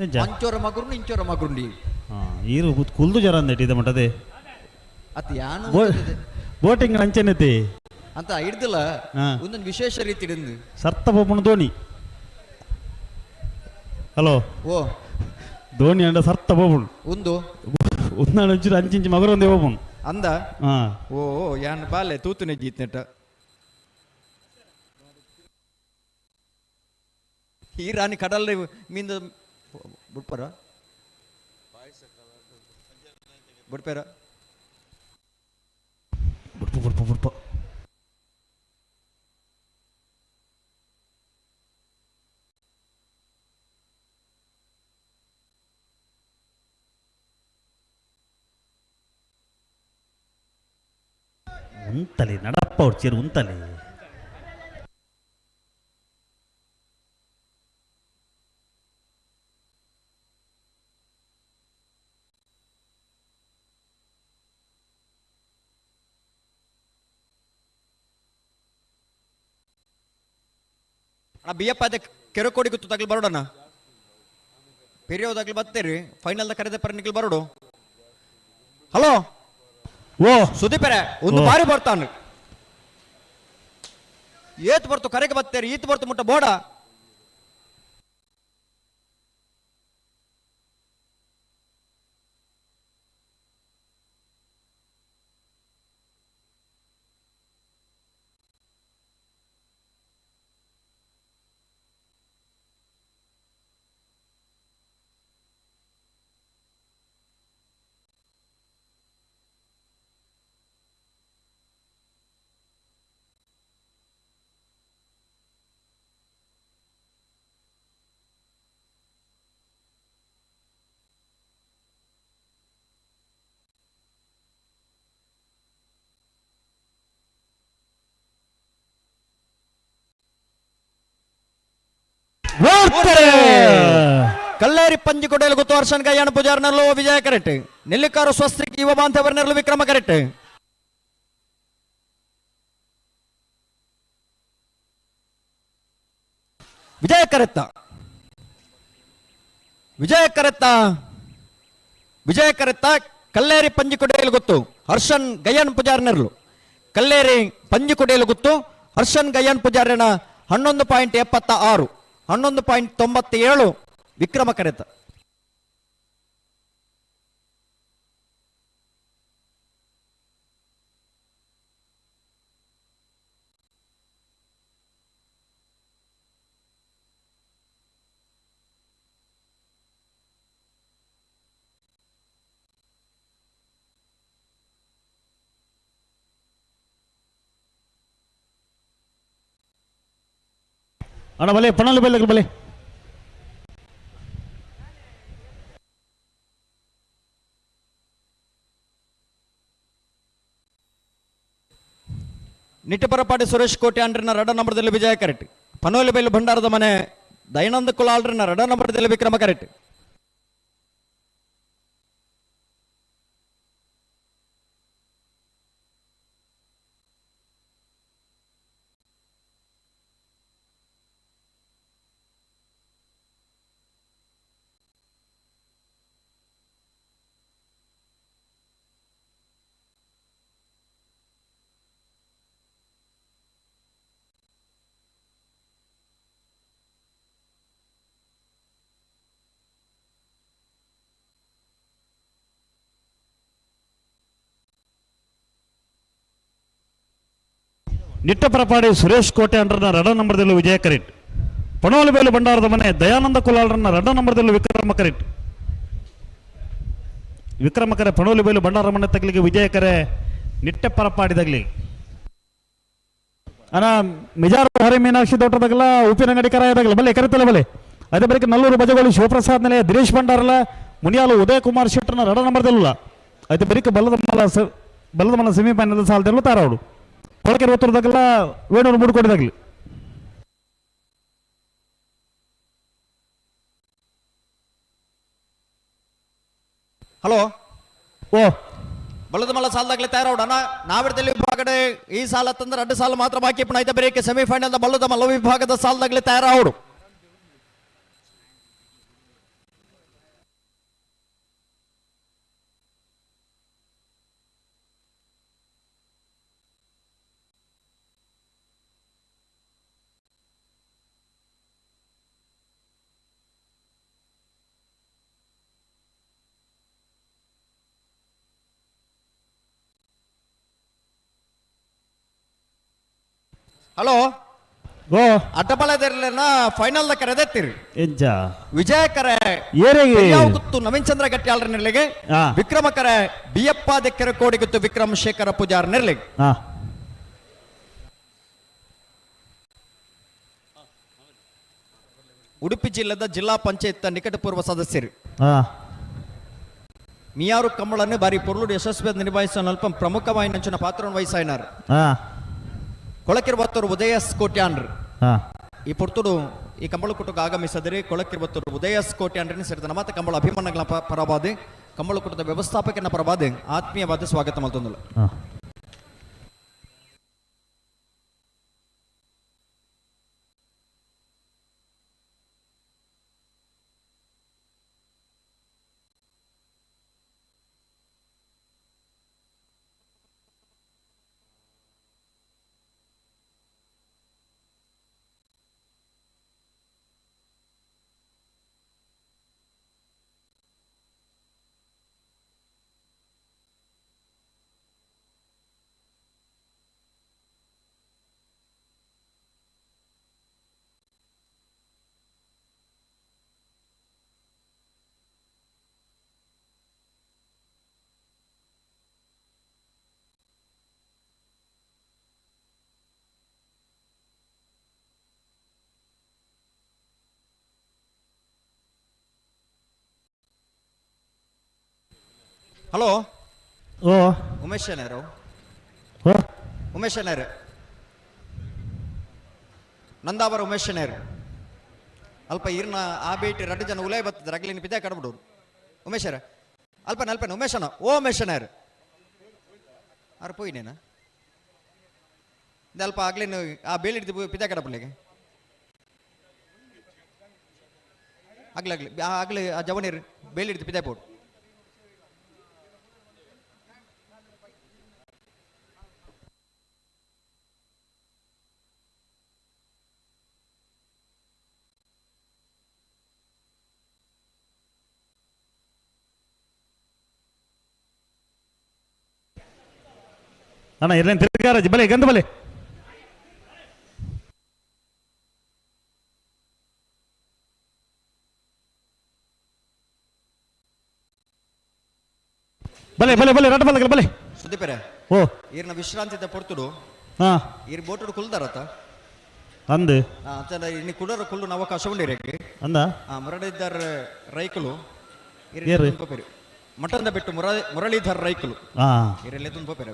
ಎಂಚ ಅಂಚೋರ ಮಗುರು ಇಂಚೋರ ಮಗುರುಂಡಿ ಹಾ ಈರು ಕುಲ್ದು ಜರ ಅಂದೆಟ್ಟಿದೆ ಮಟದೆ ಅತ್ ಯಾನು ಬೋಟಿಂಗ್ ಅಂಚೆನತಿ ಅಂತ ಹಿಡ್ದಿಲ್ಲ ಒಂದೊಂದು ವಿಶೇಷ ರೀತಿ ಹಿಡಿದು ಸರ್ತ ಪೋಪಣ ಧೋನಿ ಹಲೋ ಓ ಧೋನಿ ಅಂಡ ಸರ್ತ ಪೋಪಣ ಒಂದು ಒಂದಾಡು ಒಂಚೂರು ಅಂಚಿಂಚು ಮಗರೊಂದೇ ಪೋಪಣ ಅಂದ ಹಾ ಓ ಯಾನ್ ಬಾಲೆ ತೂತುನೆ ಜೀತ್ನೆಟ ಈ ರಾಣಿ ಕಡಲ್ ಮೀಂದ ಬಿಡ್ಪಾರ ಬಿಡ್ಪೇರ ಬಿಡ್ಪು ಬಿಡ್ಪು ಬಿಡ್ಪು ಉಂತಲೆ ನಡಪ್ಪ ಹೊಡ್ಚೀರು ಉಂತಲೆ ಅಣ್ಣ ಬಿಯಪ್ಪ ಅದೇ ಕೆರೆಕೋಡಿ ಗೊತ್ತು ತಗ್ಲಿ ಬರೋಡಣ್ಣ ಪೆರಿಯೋದಾಗ್ಲಿ ಬರ್ತೇರಿ ಫೈನಲ್ ಕರೆದ ಪರ ನಿಗ್ಲಿ ಬರೋಡು ಹಲೋ ಓ ಸುದೀಪರೇ ಒಂದು ಬಾರಿ ಬರ್ತಾನೆ ಏತ್ ಬರ್ತು ಕರೆಗೆ ಬರ್ತೇರಿ ಈತ್ ಬರ್ತು ಮುಟ್ಟ ಬೋಡ ಕಲ್ಲೇರಿ ಪಂಜಿ ಕೊಡೆಯಲು ಗೊತ್ತು ವರ್ಷನ್ ಕೈಯಾಣ ಪೂಜಾರ್ನಲ್ಲೂ ವಿಜಯ ಕರೆಟ್ ನೆಲ್ಲಿಕಾರು ಸ್ವಸ್ತಿಕ್ ಯುವ ಬಾಂಧವರನ್ನೆರಲು ವಿಕ್ರಮ ಕರೆಟ್ ವಿಜಯ ಕರೆತ್ತ ವಿಜಯ ಕರೆತ್ತ ವಿಜಯ ಕರೆತ್ತ ಕಲ್ಲೇರಿ ಪಂಜಿ ಕೊಡೆಯಲು ಗೊತ್ತು ಹರ್ಷನ್ ಗಯ್ಯನ್ ಪೂಜಾರ್ನರ್ಲು ಕಲ್ಲೇರಿ ಪಂಜಿ ಕೊಡೆಯಲು ಗೊತ್ತು ಹರ್ಷನ್ ಗಯ್ಯನ್ ಪೂಜಾರ್ಯನ 11.76 11.97 ವಿಕ್ರಮ ಕರೆತ ಅಣ್ಣ ಬಲೆ ಪಣಲು ಬೆಲೆ ಬಲೆ ನಿಟ್ಟಪರಪಾಡಿ ಸುರೇಶ್ ಕೋಟೆ ಅಂಡ್ರಿನ ರಡ ನಂಬರದಲ್ಲಿ ವಿಜಯ ಕರೆಟ್ ಪನೋಲಿ ಬೈಲು ಭಂಡಾರದ ಮನೆ ದಯಾನಂದ ಕುಲಾಲ್ರಿನ ರಡ ನಂಬರದಲ್ಲಿ ವಿಕ್ರಮ ಕರೆಟ್ ನಿಟ್ಟಪರಪಾಡಿ ಸುರೇಶ್ ಕೋಟೆ ಅಂಡ್ರನ ರಡ ನಂಬರದಲ್ಲೂ ವಿಜಯ ಕರೆಟ್ ಪಣೋಲಿ ಬೇಲು ಭಂಡಾರದ ಮನೆ ದಯಾನಂದ ಕುಲಾಲ್ರನ್ನ ರಡ ನಂಬರದಲ್ಲೂ ವಿಕ್ರಮ ಕರೆಟ್ ವಿಕ್ರಮ ಕರೆ ಪಣೋಲಿ ಬೇಲು ಭಂಡಾರ ಮನೆ ತಗಲಿಗೆ ವಿಜಯ ಕರೆ ನಿಟ್ಟಪರಪಾಡಿದಾಗ್ಲಿ ಅಣ್ಣ ಮಿಜಾರ ಹರಿ ಮೀನಾಕ್ಷಿ ತೋಟದಾಗಲ್ಲ ಉಪ್ಪಿನಂಗಡಿ ಕರಾಯದಾಗಲ್ಲ ಬಲ್ಲೆ ಕರೆತಲ್ಲ ಬಲೆ ಅದೇ ಬಳಿಕ ನಲ್ಲೂರು ಬಜಗೋಳಿ ಶಿವಪ್ರಸಾದ್ ನೆಲೆ ದಿನೇಶ್ ಭಂಡಾರಲ್ಲ ಮುನಿಯಾಲು ಉದಯ ಕುಮಾರ್ ಶೆಟ್ಟರ್ನ ರಡ ನಂಬರದಲ್ಲ ಅದೇ ಬಳಿಕ ಬಲ್ಲದ ಮಲ ಸೆಮಿಫೈನಲ್ ಸಾಲದಲ್ಲೂ ತಾರಾಡು ಹೊಳಕೆರೆ ಒತ್ತರದಾಗಲ್ಲ ವೇಣೂರು ಮೂಡ್ಕೊಂಡಿದಾಗಲಿ ಹಲೋ ಓ ಬಲದ ಮಲ್ಲ ಸಾಲದಾಗಲೇ ತಯಾರೌಡಣ ನಾವಿಡದಲ್ಲಿ ವಿಭಾಗಡೆ ಈ ಸಾಲ ತಂದ್ರೆ 2 ಸಾಲ ಮಾತ್ರ ಬಾಕಿ ಪುಣ ಐತೆ ಬೇರೆ ಸೆಮಿಫೈನಲ್ ಬಲ್ಲದ ಮಲ್ಲ ವಿಭಾಗದ ಸಾಲದಾಗಲೇ ತಯಾರೌಡು ಹಲೋ ಓ ಅಡ್ಡಬಲದಲ್ಲಿನ ಫೈನಲ್ ದ ಕರೆದೆತ್ತಿರಿ ಎಂಚ ವಿಜಯಕರ ಏರೆಗೆ ಗುತ್ತು ನವೀನ್ ಚಂದ್ರ ಗಟ್ಯಾಳ್ರ ನಿರ್ಲಿಗೆ ಆ. ವಿಕ್ರಮಕರ ಬಿಯಪ್ಪ ದೆಕ್ಕರ ಕೋಡಿಗುತ್ತು ವಿಕ್ರಮ್ ಶೇಖರ ಪೂಜಾರ್ ನಿರ್ಲಿಗೆ ಹಾ ಉಡುಪಿ ಜಿಲ್ಲೆದ ಜಿಲ್ಲಾ ಪಂಚಾಯತ್ ನಿಕಟಪೂರ್ವ ಸದಸ್ಯರು ಹಾ ಮಿಯಾರು ಕಮ್ಮಳನ್ನು ಬಾರಿ ಪೊರ್ಲುಡು ಯಶಸ್ವಿ ನಿಭಾಯಿಸುವ ಅಲ್ಪ ಪ್ರಮುಖವಾಗಿ ನಂಚಿನ ಪಾತ್ರವನ್ನು ವಹಿಸಾಯಿನಾರು ಹಾ ಕೊಳಕಿರುವತ್ತೂರು ಉದಯಸ್ ಕೋಟ್ಯಾನ್ರು ಹಾ ಈ ಪೊರ್ತುಡು ಈ ಕಂಬಳ ಕುಟುಕ ಆಗಮಿಸಿದರೆ ಕೊಳಕಿರುವತ್ತೂರು ಉದಯಸ್ ಕೋಟ್ಯಾನ್ರನ್ನು ಸೇರಿದ ಮತ್ತೆ ಕಂಬಳ ಅಭಿಮಾನಗಳ ಪರವಾದೆ ಕಂಬಳ ಕುಟದ ವ್ಯವಸ್ಥಾಪಕನ ಪರವಾದೆ ಆತ್ಮೀಯವಾದ ಸ್ವಾಗತ ಮಲ್ತೊಂದಲ್ಲ ಹಾ ಹಲೋ ಓ ಉಮೇಶ್ ಏನಾರು ಓ ಉಮೇಶ್ ಏನಾರು ನಂದಾವರ ಉಮೇಶ್ ಏನಾರು ಅಲ್ಪ ಇರ್ನ ಆ ಬೇಟಿ 2 ಜನ ಉಲೈ ಬರ್ತದೆ ಅಗ್ಲಿನ ಪಿದ್ಯಾ ಕಡ್ಬಿಡೋರು ಉಮೇಶರ ಅಲ್ಪನ ಅಲ್ಪನ ಉಮೇಶನ ಓ ಉಮೇಶನಾರು ಅರ್ ಪೋಯ್ನೇನ ಅಲ್ಪ ಆಗ್ಲಿನ ಆ ಬೇಲಿ ಹಿಡಿದು ಪಿದ್ಯಾ ಕಡಪಲಿಗೆ ಆಗ್ಲಿ ಆಗ್ಲಿ ಆ ಜವನೀರು ಬೇಲಿ ಹಿಡಿದು ಪಿದ್ಯಾ ಪೋಡು ಅಣ್ಣ ಇರ್ಲೇನು ತಿರ್ಗಾರಾಜಿ ಬಲೆ ಗಂಧ ಬಲೆ ಬಲೆ ಬಲೆ ಬಲೆ ರಟ್ಟ ಬಲೆ ಬಲೆ ಸುದೀಪರೇ ಓ ಈರ್ನ ವಿಶ್ರಾಂತಿ ಪೊರ್ತುಡು ಹಾ ಈರ್ ಬೋಟುಡು ಕುಲ್ದಾರತ್ತ ಅಂದು ಇನ್ನು ಕುಡರ ಕುಲ್ಲು ಅವಕಾಶ ಉಂಡಿರಕ್ಕೆ ಅಂದ ಮುರಳೀಧರ್ ರೈಕಲು ಏರು? ಮಟಂದ ಬಿಟ್ಟು ಮುರಳೀಧರ್ ರೈಕಲು ಹಾ ಇರಲ್ಲೇ ತುಂಬ ಪೇರೆ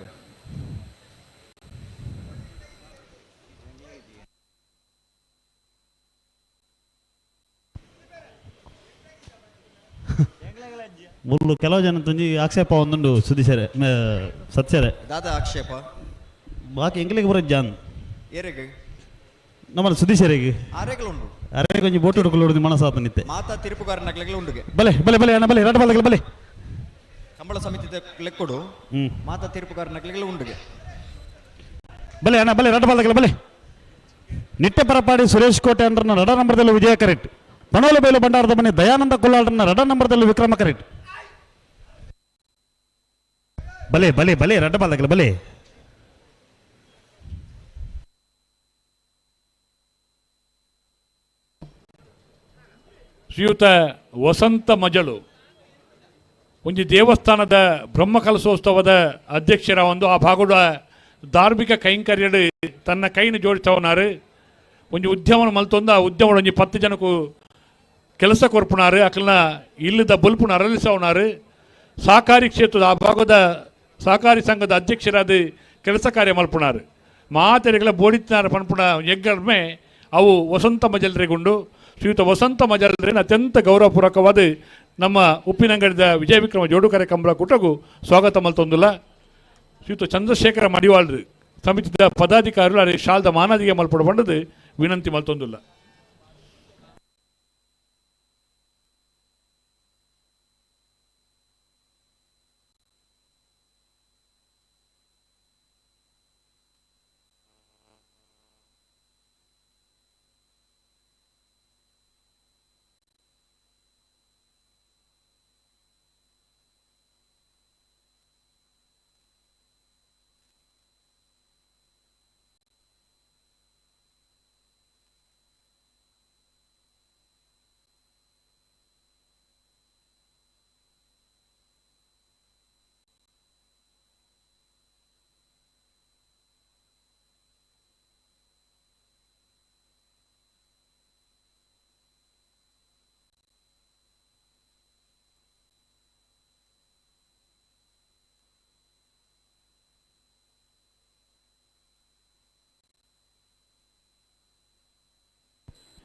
ಮುಳ್ಳು ಕೆಲವು ಜನ ತುಂಜಿ ಆಕ್ಷೇಪ ಒಂದುಂಡು ಸುದಿಸರೆ ಸತ್ಸರೆ ದಾದ ಆಕ್ಷೇಪ ಬಾಕಿ ಎಂಗ್ಲಿಗೆ ಬರೋದು ಜಾನ್ ಏರೆಗೆ ನಮ್ಮಲ್ಲಿ ಸುದಿಸರೆಗೆ ಆರೆಗಲುಂಡು ಅರೆ ಕೊಂಚ ಬೋಟ್ ಹುಡುಕೊಳ್ಳೋದು ಮನಸ್ಸಾತ ನಿತ್ತೆ ಮಾತಾ ತೀರ್ಪುಗಾರ ನಗಲೆಗಳು ಉಂಡುಗೆ ಬಲೆ ಬಲೆ ಬಲೆ ಅಣ್ಣ ಬಲೆ ರಟ್ಟ ಬಲೆ ಬಲೆ ಕಂಬಳ ಸಮಿತಿ ಲೆಕ್ಕೊಡು ಹ್ಮ್ ಮಾತಾ ತೀರ್ಪುಗಾರ ನಗಲೆಗಳು ಉಂಡುಗೆ ಬಲೆ ಅಣ್ಣ ಬಲೆ ರಟ್ಟ ಬಲೆ ಬಲೆ ನಿಟ್ಟೆ ಪರಪಾಡಿ ಸುರೇಶ್ ಕೋಟೆ ಅಂದ್ರನ್ನ ರಡ ನಂಬರ್ದಲ್ಲಿ ವಿಜಯ ಕರೆಕ್ಟ್ ಪಣೋಲ ಬೈಲು ಬಂಡಾರದ ಮನೆ ದಯಾನಂದ ಕುಲ್ಲಾಳ್ರನ್ನ ರಡ ನಂಬರ್ದಲ್ಲಿ ವಿಕ್ರಮ ಕರೆಕ್ಟ್ ಬಲೆ ಬಲೆ ಬಲೆ ರಡ್ಡ ಬಾಲ್ದಗಲ ಬಲೆ ಶ್ರೀಯುತ ವಸಂತ ಮಜಲು ಒಂಜಿ ದೇವಸ್ಥಾನದ ಬ್ರಹ್ಮಕಲಶೋತ್ಸವದ ಅಧ್ಯಕ್ಷರ ಒಂದು ಆ ಭಾಗದ ಧಾರ್ಮಿಕ ಕೈಂಕರ್ಯಡು ತನ್ನ ಕೈನ ಜೋಡಿಸವನಾರು ಒಂಜಿ ಉದ್ಯಮನ ಮಲ್ತೊಂದು ಆ ಉದ್ಯಮ ಒಂಜಿ 10 ಜನಕ್ಕೂ ಕೆಲಸ ಕೊರ್ಪುನಾರು ಅಕ್ಲನ ಇಲ್ಲದ ಬಲ್ಪುನ ಅರಳಿಸವನಾರು ಸಹಕಾರಿ ಕ್ಷೇತ್ರದ ಆ ಭಾಗದ ಸಹಕಾರಿ ಸಂಘದ ಅಧ್ಯಕ್ಷರಾದ ಕೆಲಸ ಕಾರ್ಯ ಮಲ್ಪುನಾರು ಮಾತೆರೆಗಳ ಬೋಡಿತಿನಾರ ಪನ್ಪುಣ ಎಗ್ಗರ್ಮೆ ಅವು ವಸಂತ ಮಜಲ್ರೆಗುಂಡು ಶ್ರೀಯುತ ವಸಂತ ಮಜಲ್ರೇನ ಅತ್ಯಂತ ಗೌರವಪೂರ್ವಕವಾದ ನಮ್ಮ ಉಪ್ಪಿನಂಗಡಿದ ವಿಜಯ ವಿಕ್ರಮ ಜೋಡುಕರೆ ಕಂಬಳ ಕುಟಗೂ ಸ್ವಾಗತ ಮಲ್ತೊಂದುಲ್ಲ ಶ್ರೀಯುತ ಚಂದ್ರಶೇಖರ ಮಡಿವಾಳ್ರು ಸಮಿತಿದ ಪದಾಧಿಕಾರಿಗಳು ಅದೇ ಶಾಲ್ದ ಮಾನದಿಗೆ ಮಲ್ಪಡ ಬಂಡದು ವಿನಂತಿ ಮಲ್ತೊಂದುಲ್ಲ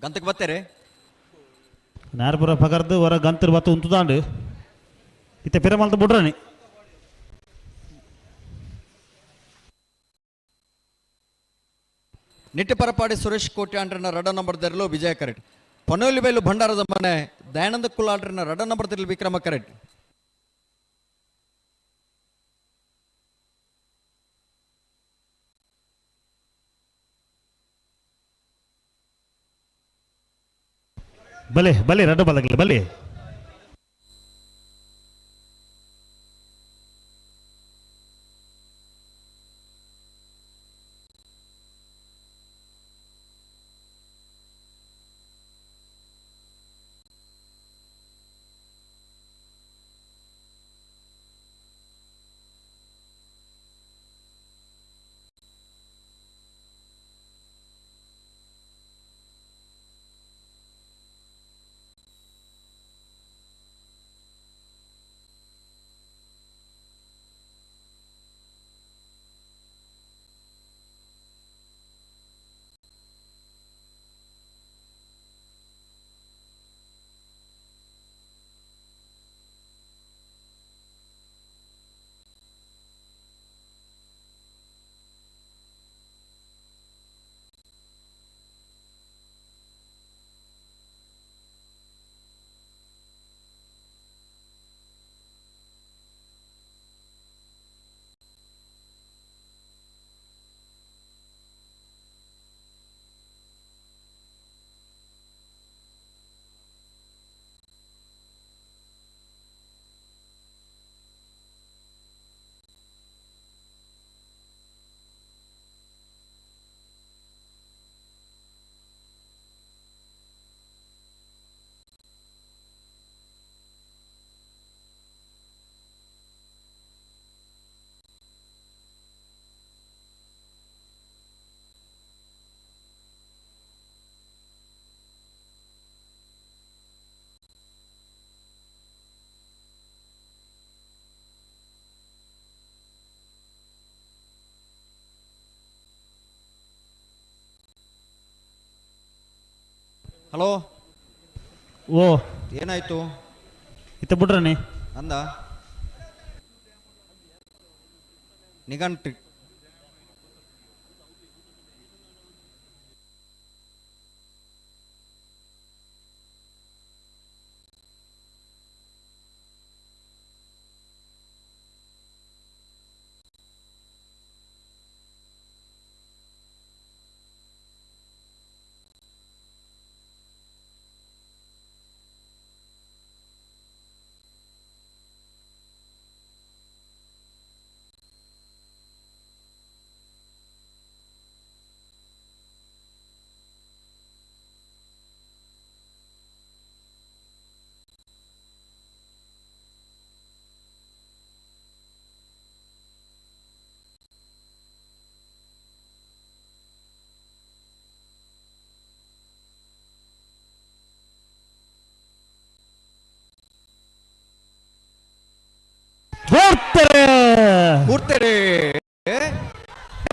ಗಂತಕ್ಕೆ ಬರ್ತೀರಿ ನಾರ್ಪುರ ಪಕರ್ದು ಹೊರ ಗಂತರು ಬತ್ತು ಉಂತುದಾಂಡು ಇತ್ತೆ ಪಿರಮಲ್ತ ಬಿಡ್ರನಿ ನಿಟ್ಟಿಪರಪಾಡಿ ಸುರೇಶ್ ಕೋಟಿ ಆಂಡ್ರನ ರಡ ನಂಬರ್ ದೆರಲು ವಿಜಯ ಕರೆಟ್ ಪನೋಲಿಬೈಲು ಭಂಡಾರದ ಮನೆ ದಯಾನಂದ ಕುಲಾಲ್ರನ ರಡ ನಂಬರ್ ದೆರಲು ವಿಕ್ರಮ ಕರೆಟ್ ಬಲೆ ಬಲೆ ರಡ್ಡ ಬಲಗಲಿ ಬಲೆ ಹಲೋ ಓ ಏನಾಯ್ತು ಇತ್ತೆ ಬಿಡ್ರನಿ ಅಂದ ನಿಘಂಟ್ರಿ ಕೂರ್ತೆರೆ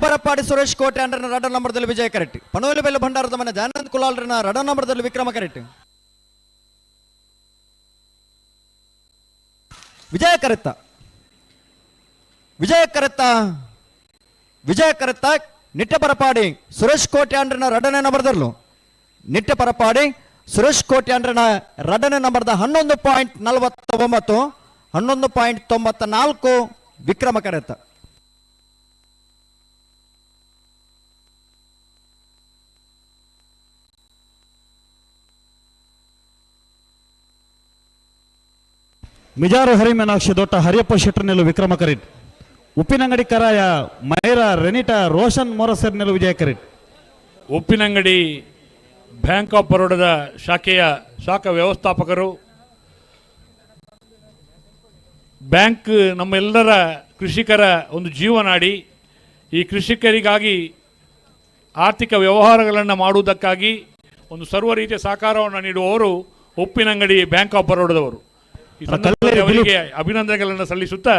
ಬರಪಾಡಿ ಸುರೇಶ್ ಕೋಟೆ ಅಂಡ್ರನ ರಡ ನಂಬರ್ದಲ್ಲಿ ವಿಜಯ ಕರೆಕ್ಟ್ ಪನೋಲಿ ಬೆಲ್ಲ ಭಂಡಾರದ ಮನೆ ದಯಾನಂದ್ ಕುಲಾಲ್ರನ ರಡ ನಂಬರ್ದಲ್ಲಿ ವಿಕ್ರಮ ಕರೆಕ್ಟ್ ವಿಜಯ ಕರೆತ್ತ ವಿಜಯ ಕರೆತ್ತ ವಿಜಯ ಕರೆತ್ತ ನಿಟ್ಟೆ ಬರಪಾಡಿ ಸುರೇಶ್ ಕೋಟೆ ಅಂಡ್ರನ ರಡನೇ ನಂಬರ್ದಲ್ಲೂ ನಿಟ್ಟೆ ಬರಪಾಡಿ ಸುರೇಶ್ ಕೋಟೆ ಅಂಡ್ರನ ರಡನೇ ನಂಬರ್ದ 11.49 11.94 ವಿಕ್ರಮ ಕರೆತ್ತ ಮಿಜಾರು ಹರಿಮೇನಾಕ್ಷಿ ದೊಡ್ಡ ಹರಿಯಪ್ಪ ಶೆಟ್ಟರ್ನೆಲ್ಲು ವಿಕ್ರಮ ಕರೆಟ್ ಉಪ್ಪಿನಂಗಡಿ ಕರಾಯ ಮೈರಾ ರೆನಿಟಾ ರೋಷನ್ ಮೊರಸರ್ನೆಲ್ಲು ವಿಜಯ ಕರೆಟ್ ಉಪ್ಪಿನಂಗಡಿ ಬ್ಯಾಂಕ್ ಆಫ್ ಬರೋಡದ ಶಾಖಾ ವ್ಯವಸ್ಥಾಪಕರು ಬ್ಯಾಂಕ್ ನಮ್ಮೆಲ್ಲರ ಕೃಷಿಕರ ಒಂದು ಜೀವನಾಡಿ ಈ ಕೃಷಿಕರಿಗಾಗಿ ಆರ್ಥಿಕ ವ್ಯವಹಾರಗಳನ್ನು ಮಾಡುವುದಕ್ಕಾಗಿ ಒಂದು ಸರ್ವ ರೀತಿಯ ಸಹಕಾರವನ್ನು ನೀಡುವವರು ಉಪ್ಪಿನಂಗಡಿ ಬ್ಯಾಂಕ್ ಆಫ್ ಬರೋಡದವರು ಈ ಸಂದರ್ಭದಲ್ಲಿ ಅವರಿಗೆ ಅಭಿನಂದನೆಗಳನ್ನು ಸಲ್ಲಿಸುತ್ತಾ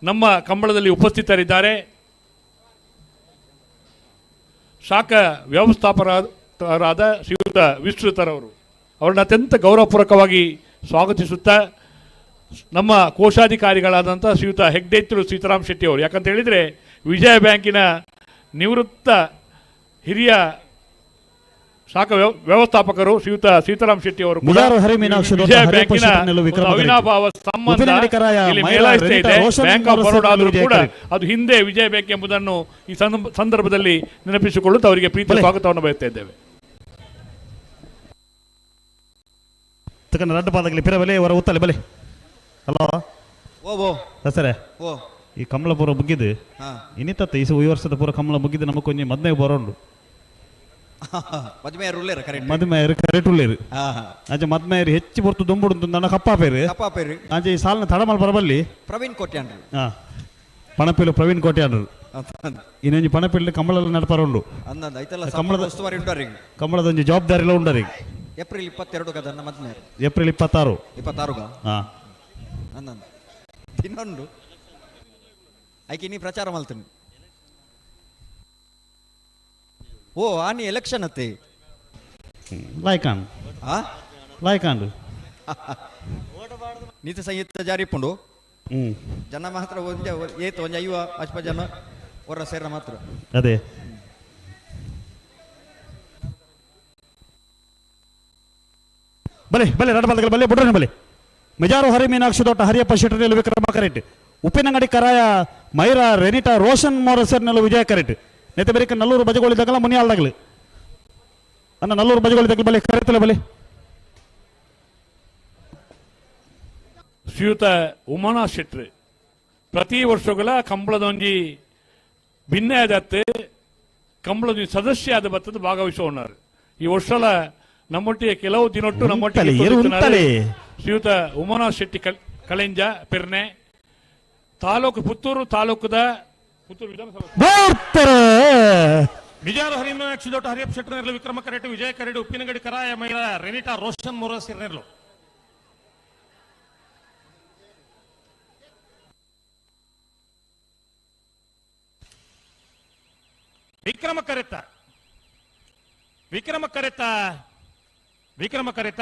ನಮ್ಮ ಕಂಬಳದಲ್ಲಿ ಉಪಸ್ಥಿತರಿದ್ದಾರೆ ಶಾಖಾ ರಾದ ಶ್ರೀಯುತ ವಿಶ್ರುತರವರು ಅವರನ್ನು ಅತ್ಯಂತ ಗೌರವಪೂರ್ವಕವಾಗಿ ಸ್ವಾಗತಿಸುತ್ತಾ ನಮ್ಮ ಕೋಶಾಧಿಕಾರಿಗಳಾದಂಥ ಶ್ರೀಯುತ ಹೆಗ್ಡೆತ್ತೂರು ಸೀತಾರಾಮ್ ಶೆಟ್ಟಿ ಅವರು, ಯಾಕಂತ ಹೇಳಿದರೆ ವಿಜಯ ಬ್ಯಾಂಕಿನ ನಿವೃತ್ತ ಹಿರಿಯ ಶಾಖಾ ವ್ಯವಸ್ಥಾಪಕರು ಶ್ರೀಯುತ ಸೀತಾರಾಮ್ ಶೆಟ್ಟಿ ಅವರು ಕೂಡ ವಿಜಯ ಬ್ಯಾಂಕಿನ ಅವಿನಾಭಾವ ಸಂಬಂಧ ಇಲ್ಲಿ ಮೇಲಾಯಿಸ್ತಾ ಇದೆ. ಬ್ಯಾಂಕ್ ಆಫ್ ಬರೋಡಾ ಆದರೂ ಕೂಡ ಅದು ಹಿಂದೆ ವಿಜಯ ಬ್ಯಾಂಕ್ ಎಂಬುದನ್ನು ಈ ಸಂದರ್ಭದಲ್ಲಿ ನೆನಪಿಸಿಕೊಳ್ಳುತ್ತಾ ಅವರಿಗೆ ಪ್ರೀತಿಯ ಸ್ವಾಗತವನ್ನು ಬಯಸ್ತಾ ಇದ್ದೇವೆ. ರಡ್ಡ ಪಾದಗಲಿ ಪಿರ ಬಲೆ ಅವರ ಉತ್ತಲೆ ಬಲೆ ಹಲೋ ಸರ ಈ ಕಮಲ ಪೂರ ಮುಗಿದು ಇನ್ನಿತ್ತ ಈ ವರ್ಷದ ಪೂರ ಕಮಲ ಮುಗಿದು ನಮಗೆ ಕೊಂಚ ಮದ್ಮೆ ಬರೋಂಡು ಮದುಮೆಯರು ಕರೆಕ್ಟ್ ಉಳ್ಳೇರು ಅಂಚೆ ಮದ್ಮೆಯರು ಹೆಚ್ಚು ಬರ್ತು ದೊಂಬುಡು ನನ್ನ ಕಪ್ಪಾಪೇರು ಅಂಚೆ ಈ ಸಾಲಿನ ತಡಮಲ್ ಬರಬಲ್ಲಿ ಪ್ರವೀಣ್ ಕೋಟ್ಯಾನ್ರು ಪಣಪಿಲು ಪ್ರವೀಣ್ ಕೋಟ್ಯಾನ್ರು ಇನ್ನೊಂದು ಪಣಪಿಲ್ ಕಮಲ ನಡಪರುಂಡು ಕಮಲದ ಒಂದು ಜವಾಬ್ದಾರಿ ಎಲ್ಲ ಉಂಡರಿ. ಏಪ್ರಿಲ್ 22 ಕದ ಮದ್ಮೆ ಏಪ್ರಿಲ್ 26 ಇನ್ನೊಂದು ಆಯ್ಕೆ ನೀ ಪ್ರಚಾರ ಮಾಡ್ತೀನಿ. ಓ ಆನಿ ಎಲೆಕ್ಷನ್ ಅತ್ತೆ ಲಾಯ್ಕಾಂಡು ನೀತಿ ಸಂಹಿತೆ ಜಾರಿ ಪುಂಡು ಜನ ಮಾತ್ರ ಏತು ಒಂದು 50 ಜನ ಹೊರ ಸೇರ ಮಾತ್ರ ಅದೇ ಬಲೆ ಬಲೆ ರಡಬಲ್ದಗಳ ಬಲೆ ಬುಡ್ರನ ಬಲೆ ಮೆಜಾರು ಹರಿ ಮೀನಾಕ್ಷಿ ದೊಡ್ಡ ಹರಿಯಪ್ಪ ಶೆಟ್ಟರಿಯಲ್ಲಿ ವಿಕ್ರಮ ಕರೆಟ್ ಉಪ್ಪಿನಂಗಡಿ ಕರಾಯ ಮೈರಾ ರೆನಿಟಾ ರೋಷನ್ ಮೋರಸರ್ನೆಲ್ಲ ವಿಜಯ ಕರೆಟ್ ನೆತೆ ಬರೀಕ ನಲ್ಲೂರು ಬಜೆಗಳಿದ್ದಾಗಲ್ಲ ಮುನಿಯಾಲ್ದಾಗಲಿ ಅನ್ನ ನಲ್ಲೂರು ಬಜೆಗಳಿದ್ದಾಗಲಿ ಬಲೆ ಕರೆತಲ್ಲ ಬಲೆ ಶ್ರೀಯುತ ಉಮಾನಾ ಶೆಟ್ಟಿ ಪ್ರತಿ ವರ್ಷಗಳ ಕಂಬಳದೊಂಜಿ ಭಿನ್ನಯಾದತ್ತೆ ಕಂಬಳದೊಂಜಿ ಸದಸ್ಯ ಆದ ಬತ್ತದ ಭಾಗವಹಿಸುವన్నారు. ಈ ವರ್ಷಲ ನಮ್ಮೊಟ್ಟಿಗೆ ಕೆಲವು ದಿನೊಟ್ಟು ನಮ್ಮೊಟ್ಟಿಗೆ ಶ್ರೀಯುತ ಉಮಾನಾ ಶೆಟ್ಟಿ ಕಳೆಂಜ ಪೆರ್ನೆ ತಾಲೂಕು ಪುತ್ತೂರು ತಾಲೂಕದ ಪುತ್ತೂರು ವಿಧಾನಸಭಾ ವಿಜಾರು ಹರಿಮೀನಾಕ್ಷಿ ದೊಡ್ಡ ಹರಿಯಪ್ಪ ಶೆಟ್ಟರ್ನೆರ್ಲು ವಿಕ್ರಮ ಕರೆಟ್ ವಿಜಯ ಕರೆಟ್ ಉಪ್ಪಿನಗಡಿ ಕರಾಯ ಮೈರ ರೆನಿಟಾ ರೋಷನ್ ಮೊರಸಿರ್ನೆರ್ಲು ವಿಕ್ರಮ ಕರೆತ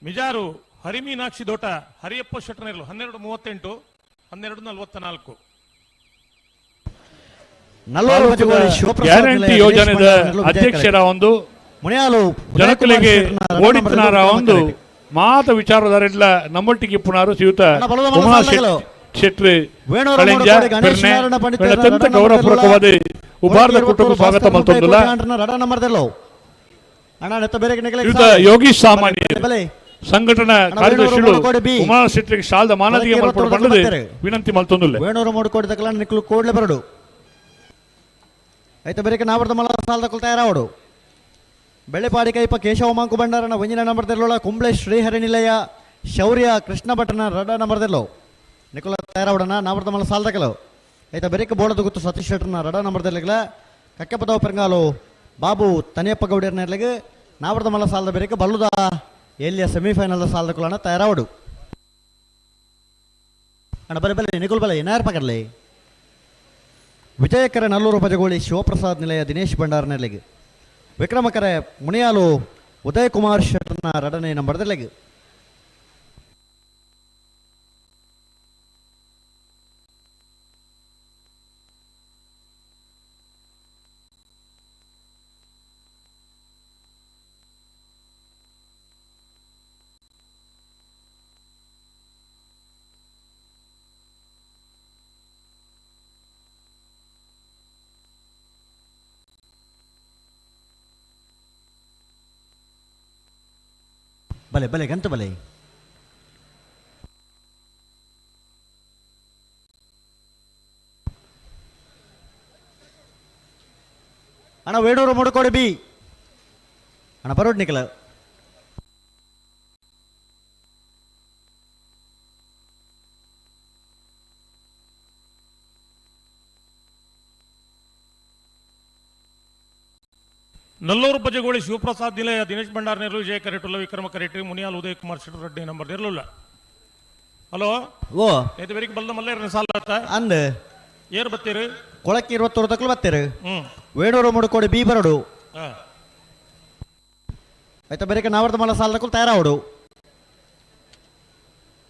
ಮಿಜಾರು ಹರಿಮೀನಾಕ್ಷಿ ದೋಟ ಹರಿಯಪ್ಪ ಶೆಟ್ಟರ್ನೆರ್ಲು 12:38 12:44 ಗ್ಯಾರಂಟಿ ಯೋಜನೆದ ಅಧ್ಯಕ್ಷರ ಒಂದು ಜನಕಲಿಗೆ ಓಡಿತನಾರ ಒಂದು ಮಾತ ವಿಚಾರದಾರೆಲ್ಲ ನಮ್ಮೊಟ್ಟಿಗೆ ಪುನಾರು ಶ್ರೀಯುತ ಉಮಾ ಶೆಟ್ಟಿ ಅತ್ಯಂತ ಗೌರವಪೂರ್ವಕವಾದ ಉಭಾರದ ಕುಟುಂಬ ಸ್ವಾಗತ ಮಲ್ತೊಂದುಲ್ಲ ಯೋಗೀಶ್ ಸಾಮಾನ್ಯ ಸಂಘಟನಾ ಕಾರ್ಯದರ್ಶಿಗಳು ಉಮಾ ಶೆಟ್ಟಿಗೆ ಶಾಲ್ದ ಮಾನದಿಗೆ ಮಲ್ಪೊಂಡು ವಿನಂತಿ ಮಲ್ತೊಂದುಲ್ಲ ವೇಣೂರು ಮೂಡುಕೋಡಿ ತಕಲ ನಿಕ್ಲು ಕೋಡ್ಲೆ ಬರಡು ಐತ ಬೇರೆ ನಾವರ್ದ ಮಲ ಸಾಲದ ತಯಾರಾವಡು ಬೆಳ್ಳೆಪಾಡಿ ಕೈಪ ಕೇಶವ ಮಾಂಕು ಭಂಡಾರನ ಒಂಜಿನ ನಂಬರ್ದೆಲ್ಲೋಳ ಕುಂಬ್ಳೇಶ್ ಶ್ರೀಹರಿ ನಿಲಯ ಶೌರ್ಯ ಕೃಷ್ಣ ಭಟ್ಟನ ರಡ ನಂಬರ್ದೆಲ್ಲೋ ನಿಕೋಲ ತಯಾರಾವಡನ ನಾವರ್ದ ಮಲ ಸಾಲದ ಕೆಲವು ಐತ ಬೆರೇಕ ಬೋಳದ ಗೊತ್ತು ಸತೀಶ್ ಶೆಟ್ಟರ್ನ ರಡ ನಂಬರ್ದೆಲ್ಲಗಳ ಕಕ್ಕೆ ಪದವ ಪೆರಂಗಾಲು ಬಾಬು ತನಿಯಪ್ಪ ಗೌಡರ್ನೆರ್ಲಿಗೆ ನಾವರ್ದ ಮಲ ಸಾಲದ ಬೆರೇಕ ಬಲ್ಲುದ ಎಲ್ಲಿಯ ಸೆಮಿಫೈನಲ್ ಸಾಲದ ಕುಲನ ತಯಾರಾವಡು ಅಣ್ಣ ಬಲೆ ಬಲೆ ನಿಕುಲ್ ಬಲೆ ಏನಾರು ಪಕಡ್ಲಿ ವಿಜಯಕರ ನಲ್ಲೂರು ಬಜಗೋಳಿ ಶಿವಪ್ರಸಾದ್ ನಿಲಯ ದಿನೇಶ್ ಭಂಡಾರನೆರ್ಲಿಗೆ ವಿಕ್ರಮಕರ ಮುನಿಯಾಲು ಉದಯ್ ಕುಮಾರ್ ಶೆಟ್ಟರ್ನ ರಡನೆ ನಂಬರ್ದೆಲ್ಲಿಗೆ ಬಲೆ ಬಲೆ ಗಂತು ಬಲೆ ಅಣ್ಣ ವೇಣೂರು ಮೂಡುಕೋಡಿ ಬಿ ಅಣ್ಣ ಬರೋಡ್ ನಿಖಲ ನಲ್ಲೂರು ಬಜಗೋಳಿ ಶಿವಪ್ರಸಾದ್ ನಿಲಯ ದಿನೇಶ್ ಭಂಡಾರನೆರ್ಲು ವಿಜಯ ಕರೆಟುಲ್ಲ ವಿಕ್ರಮ ಕರೆಟ್ರಿ ಮುನಿಯಾಲ್ ಉದಯ್ ಕುಮಾರ್ ಶೆಟ್ಟರ್ ರೆಡ್ಡಿ ನಂಬರ್ ಇರಲಿಲ್ಲ. ಹಲೋ ಓ ಇದು ಬೆರಿಗೆ ಬಲ್ದ ಮಲ್ಲೇರ ಸಾಲ ಅಂದ್ ಏರ್ ಬತ್ತೀರಿ ಕೊಳಕ್ಕೆ 23 ತಕ್ಕಲು ಬತ್ತೀರಿ ವೇಣೂರು ಮೂಡುಕೋಡಿ ಬಿ ಬರಡು అయితే బెరిక నావర్త మళ్ళీ సాలకులు తయారవడు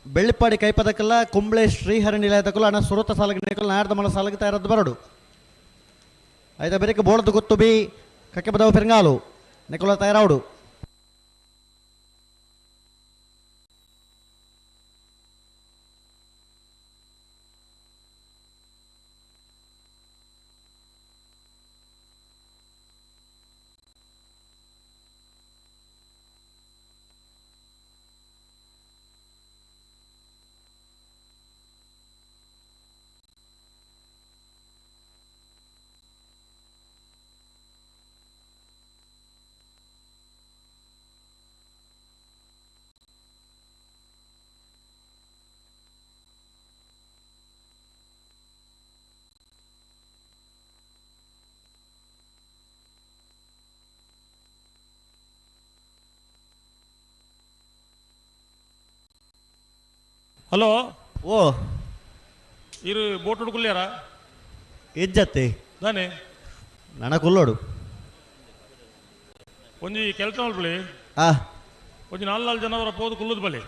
ಬೆಳ್ಳಿಪ್ಪಾಡಿ ಕೈಪದಕ್ಕೆಲ್ಲ ಕುಂಬ್ಳೆ ಶ್ರೀಹರಿ ನಿಲಯದಕ್ಕಲ್ಲ ಅಣ್ಣ ಸುರತ ಸಾಲಗಿನಕಲ್ಲ ನಾಡ್ದ ಮಲ ಸಾಲಗಿ ತಯಾರದ್ದು ಬರಡು అయితే బెరిక బోಳದು గుత్తు బి కక్కె బదవ పెరంగాలు నికుల తయారవడు ಹಲೋ ಓ ಇರು ಬೋಟ್ ಹುಡುಕಲ್ಯಾರ ಇಜ್ಜತ್ತೆ ದಾನೆ ನನಕುಲ್ಲೋಡು ಒಂಜಿ ಕೆಲಸ ಬಳಿ ಆ ಒಂಜಿ 4 ಜನ ಅವರ ಪೋದು ಕುಲ್ಲುದು ಬಳಿ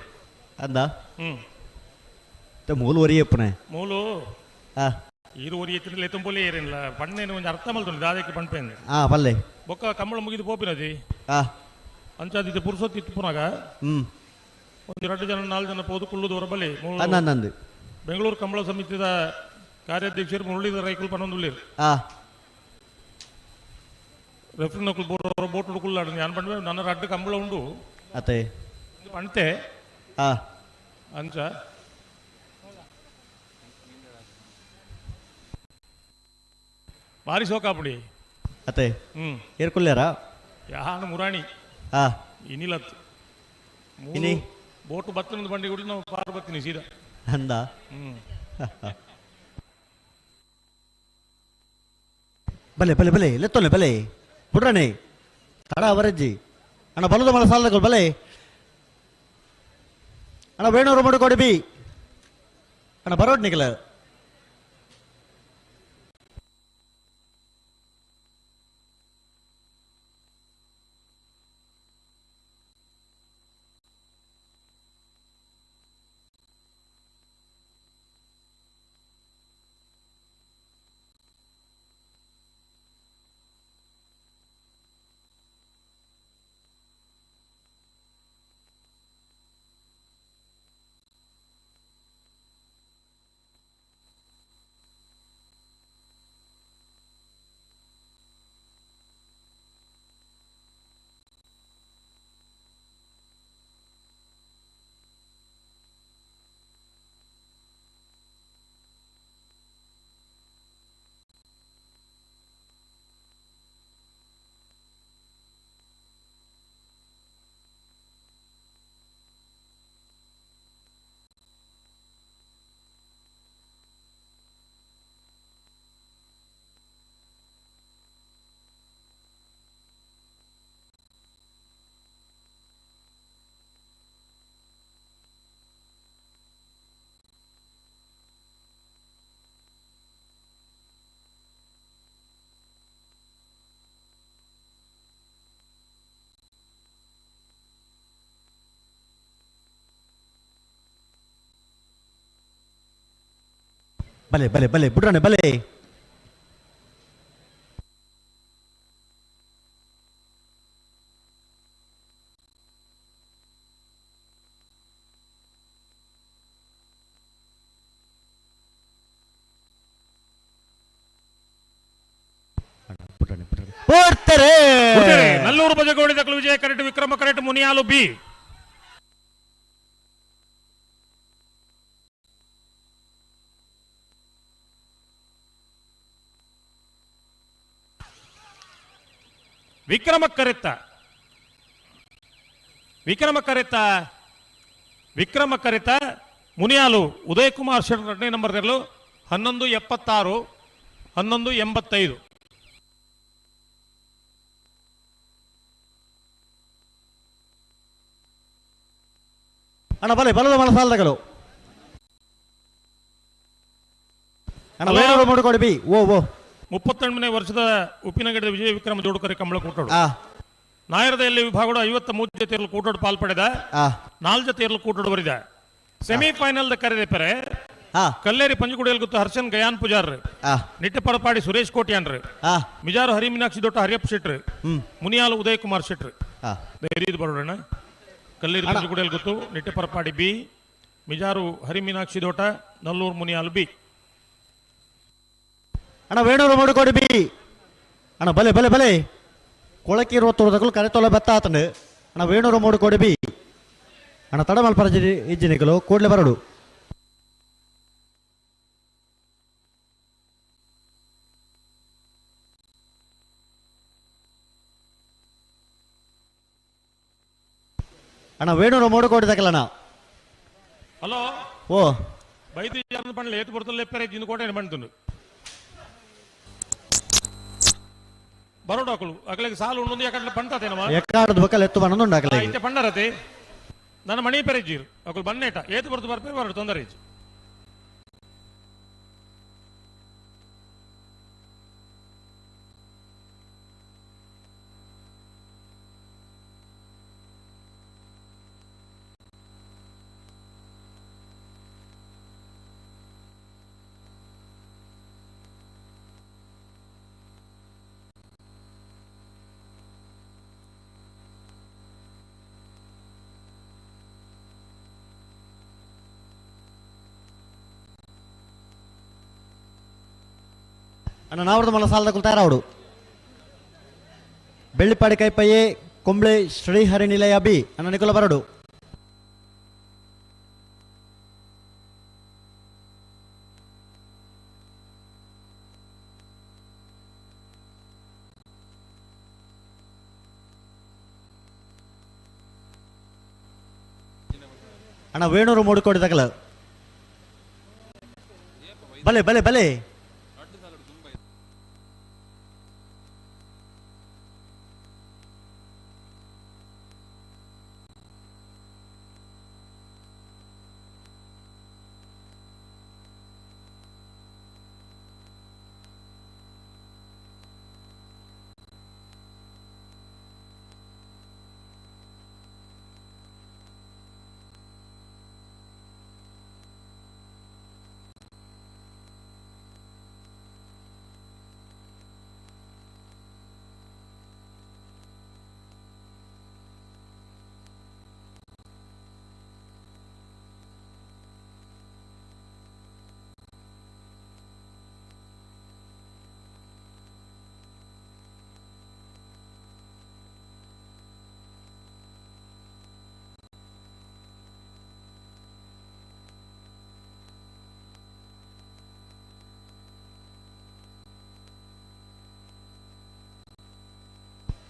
ಅಂದ ಹ್ಞೂ ಮೂಲು ಒರಿಯಪ್ಪನೆ ಮೂಲು ಆ ಇರು ಒರಿ ಎತ್ತಿರಲಿ ಎತ್ತಂಪೊಲಿ ಏರಿಲ್ಲ ಪಣ್ಣೇನು ಒಂದು ಅರ್ಥ ಮಲ್ತುಂಡು ದಾದಕ್ಕೆ ಪಣ್ಪೇನು ಪಲ್ಲೆ ಬೊಕ್ಕ ಕಂಬಳ ಮುಗಿದು ಪೋಪಿನಜಿ ಆ ಅಂಚಾದಿದ್ದೆ ಪುರುಸೊತ್ತಿ ಇತ್ತುಪುನಾಗ ಒಂದು 2 ಜನ 4 ಜನ ಪೋದು ಕುಲ್ಲುದು ಹೊರ ಬಳಿ ಅನ್ನಂದು ಬೆಂಗಳೂರು ಕಂಬಳ ಸಮಿತಿದ ಕಾರ್ಯಾಧ್ಯಕ್ಷರು ಮುರಳೀಧರ ರೈಕುಲ್ ಪನ್ನೊಂದುಳ್ಳೇರು ರೆಫ್ರಿ ನಕುಲ್ ಬೋಟ್ ಹುಡುಕುಲ್ಲಾಡು ನಾನು ಪಂಡ ನನ್ನ 2 ಕಂಬಳ ಉಂಡು ಅತ್ತೆ ಪಣ್ತೆ ಆ ಅಂಚ ಭಾರಿ ಸೋಕಾಪುಡಿ ಅತ್ತೆ ಏರ್ಕೊಲ್ಯಾರ ಯಾನ ಮುರಾಣಿ ಆ ಇನಿಲತ್ ಇನಿ ಬೋಟು ಬತ್ತನದ ಬಂಡಿ ಕೂಡ ನಾವು ಪಾರು ಬತ್ತೀನಿ ಸೀದಾ ಅಂದ ಬಲೆ ಬಲೆ ಬಲೆ ಲೆತ್ತೊಲೆ ಬಲೆ ಪುಡ್ರನೆ ತಡ ಅವರಜ್ಜಿ ಅಣ್ಣ ಬಲದ ಮಲ ಸಾಲದ ಬಲೆ ಅಣ್ಣ ವೇಣೂರು ಮಡು ಕೊಡಿ ಬಿ ಅಣ್ಣ ಬರೋಡ್ ನಿಕಲ ಬಲೆ ಬಲೆ ಬಲೆ ಬಿಡ್ರನೆ ಬಲೆ ನಲ್ಲೂರು ಬಜಗೋಡಿ ದಕ್ಕಲು ವಿಜಯ ಕರೆಟ್ ವಿಕ್ರಮ ಕರೆಟ್ ಮುನಿಯಾಲು ಬಿ ವಿಕ್ರಮ ಕರೆತ ಮುನಿಯಾಲು ಉದಯ್ ಕುಮಾರ್ ಶೆಟ್ಟರ್ 2ನೇ ನಂಬರ್ 1176 1185 ಅಣ್ಣ ಬಲೆ ಬಲದ ಮಲ ಸಾಲದಗಳು ಅಣ್ಣ ವೇಣೂರು ಮಡು ಕೊಡಿ ಬಿ ಓ 38ನೇ ವರ್ಷದ ಉಪ್ಪಿನಗಡದ ವಿಜಯ ವಿಕ್ರಮ ಜೋಡುಕರೆ ಕಂಬಳ ಕೊಟ್ಟಳು ನಾಯರದಲ್ಲಿ ವಿಭಾಗದ 53 ಜೊತೆಯಲ್ಲಿ ಕೂಟೋಡು ಪಾಲ್ಪಡೆದ 4 ಜೊತೆಯಲ್ಲಿ ಕೂಟೋಡು ಬರಿದ ಸೆಮಿಫೈನಲ್ ಕರೆದೆಪರೆ ಕಲ್ಲೇರಿ ಪಂಜುಗುಡಿಯಲ್ಲಿ ಗೊತ್ತು ಹರ್ಷನ್ ಗಯಾನ್ ಪೂಜಾರ್ ನಿಟ್ಟೆಪಡಪಾಡಿ ಸುರೇಶ್ ಕೋಟ್ಯಾನ್ರು ಮಿಜಾರು ಹರಿಮೀನಾಕ್ಷಿ ದೊಡ್ಡ ಹರಿಯಪ್ಪ ಶೆಟ್ರು ಮುನಿಯಾಲು ಉದಯ್ ಕುಮಾರ್ ಶೆಟ್ರು ಇದು ಬರೋಣ ಕಲ್ಲೇರಿ ಪಂಜುಗುಡಿಯಲ್ಲಿ ಗೊತ್ತು ನಿಟ್ಟೆಪರಪಾಡಿ ಬಿ ಮಿಜಾರು ಹರಿಮೀನಾಕ್ಷಿ ದೋಟ ನಲ್ಲೂರು ಮುನಿಯಾಲು ಬಿ ಅಣ್ಣ ವೇಣೂರು ಮೂಡುಕೋಡಿ ಬಿ ಅಣ್ಣ ಬಲೆ ಬಲೆ ಬಲೆ ಕೊಳಕ್ಕೆ ಇರುವ ತೋಟಗಳು ಕರೆ ತೊಲೆ ಬತ್ತ ಆತಂಡು ಅಣ್ಣ ವೇಣೂರು ಮೂಡುಕೋಡಿ ಬಿ ಅಣ್ಣ ತಡ ಮಲ್ಪರ ಇಜ್ಜಿನಿಕಲು ಕೂಡಲೇ ಬರಡು ಅಣ್ಣ ವೇಣೂರು ಮೂಡುಕೋಡಿ ತಗಲಣ್ಣ ಹಲೋ ಓ ಬೈದಿ ಜನ ಪಂಡ್ಲೆ ಏತು ಬರ್ತಲ್ಲ ಲೆಪ್ಪರೆ ಜಿನ್ನು ಕೋಟೆ ಬಂತು ಬರೋಡು ಅಕಲಿಗೆ ಸಾಲು ಉಂಡು ಯಾಕಂದ್ರೆ ಪಂಟತೇನವ ಎಕ್ಕಾಡದ ಬಕ್ಕಲ್ ಎತ್ತು ಬಣ್ಣದುಂಡು ಅಕಲಿಗೆ ಐತೆ ಪಂಡರತೆ ನನ್ನ ಮಣಿ ಪೆರೆಜ್ಜೀರು ಅಕಲ್ ಬನ್ನೇಟ ಏತು ಬರ್ತು ಬರ್ಪೆ ಬರೋಡು ತೊಂದರೆ ಇಜ್ಜಿ ಅಣ್ಣ ನಾವ್ರದ್ದು ಮಲ್ಲ ಸಾಲದ ಕುಲ್ತಾರ ಅವಡು ಬೆಳ್ಳಿಪಾಡಿ ಕೈಪಯ್ಯೆ ಕೊಂಬ್ಳೆ ಶ್ರೀಹರಿ ನಿಲಯ ಬಿ ಅಣ್ಣ ನಿಕುಲ ಬರಡು ಅಣ್ಣ ವೇಣೂರು ಮೂಡುಕೋಡಿ ತಗಲ ಬಲೆ ಬಲೆ ಬಲೆ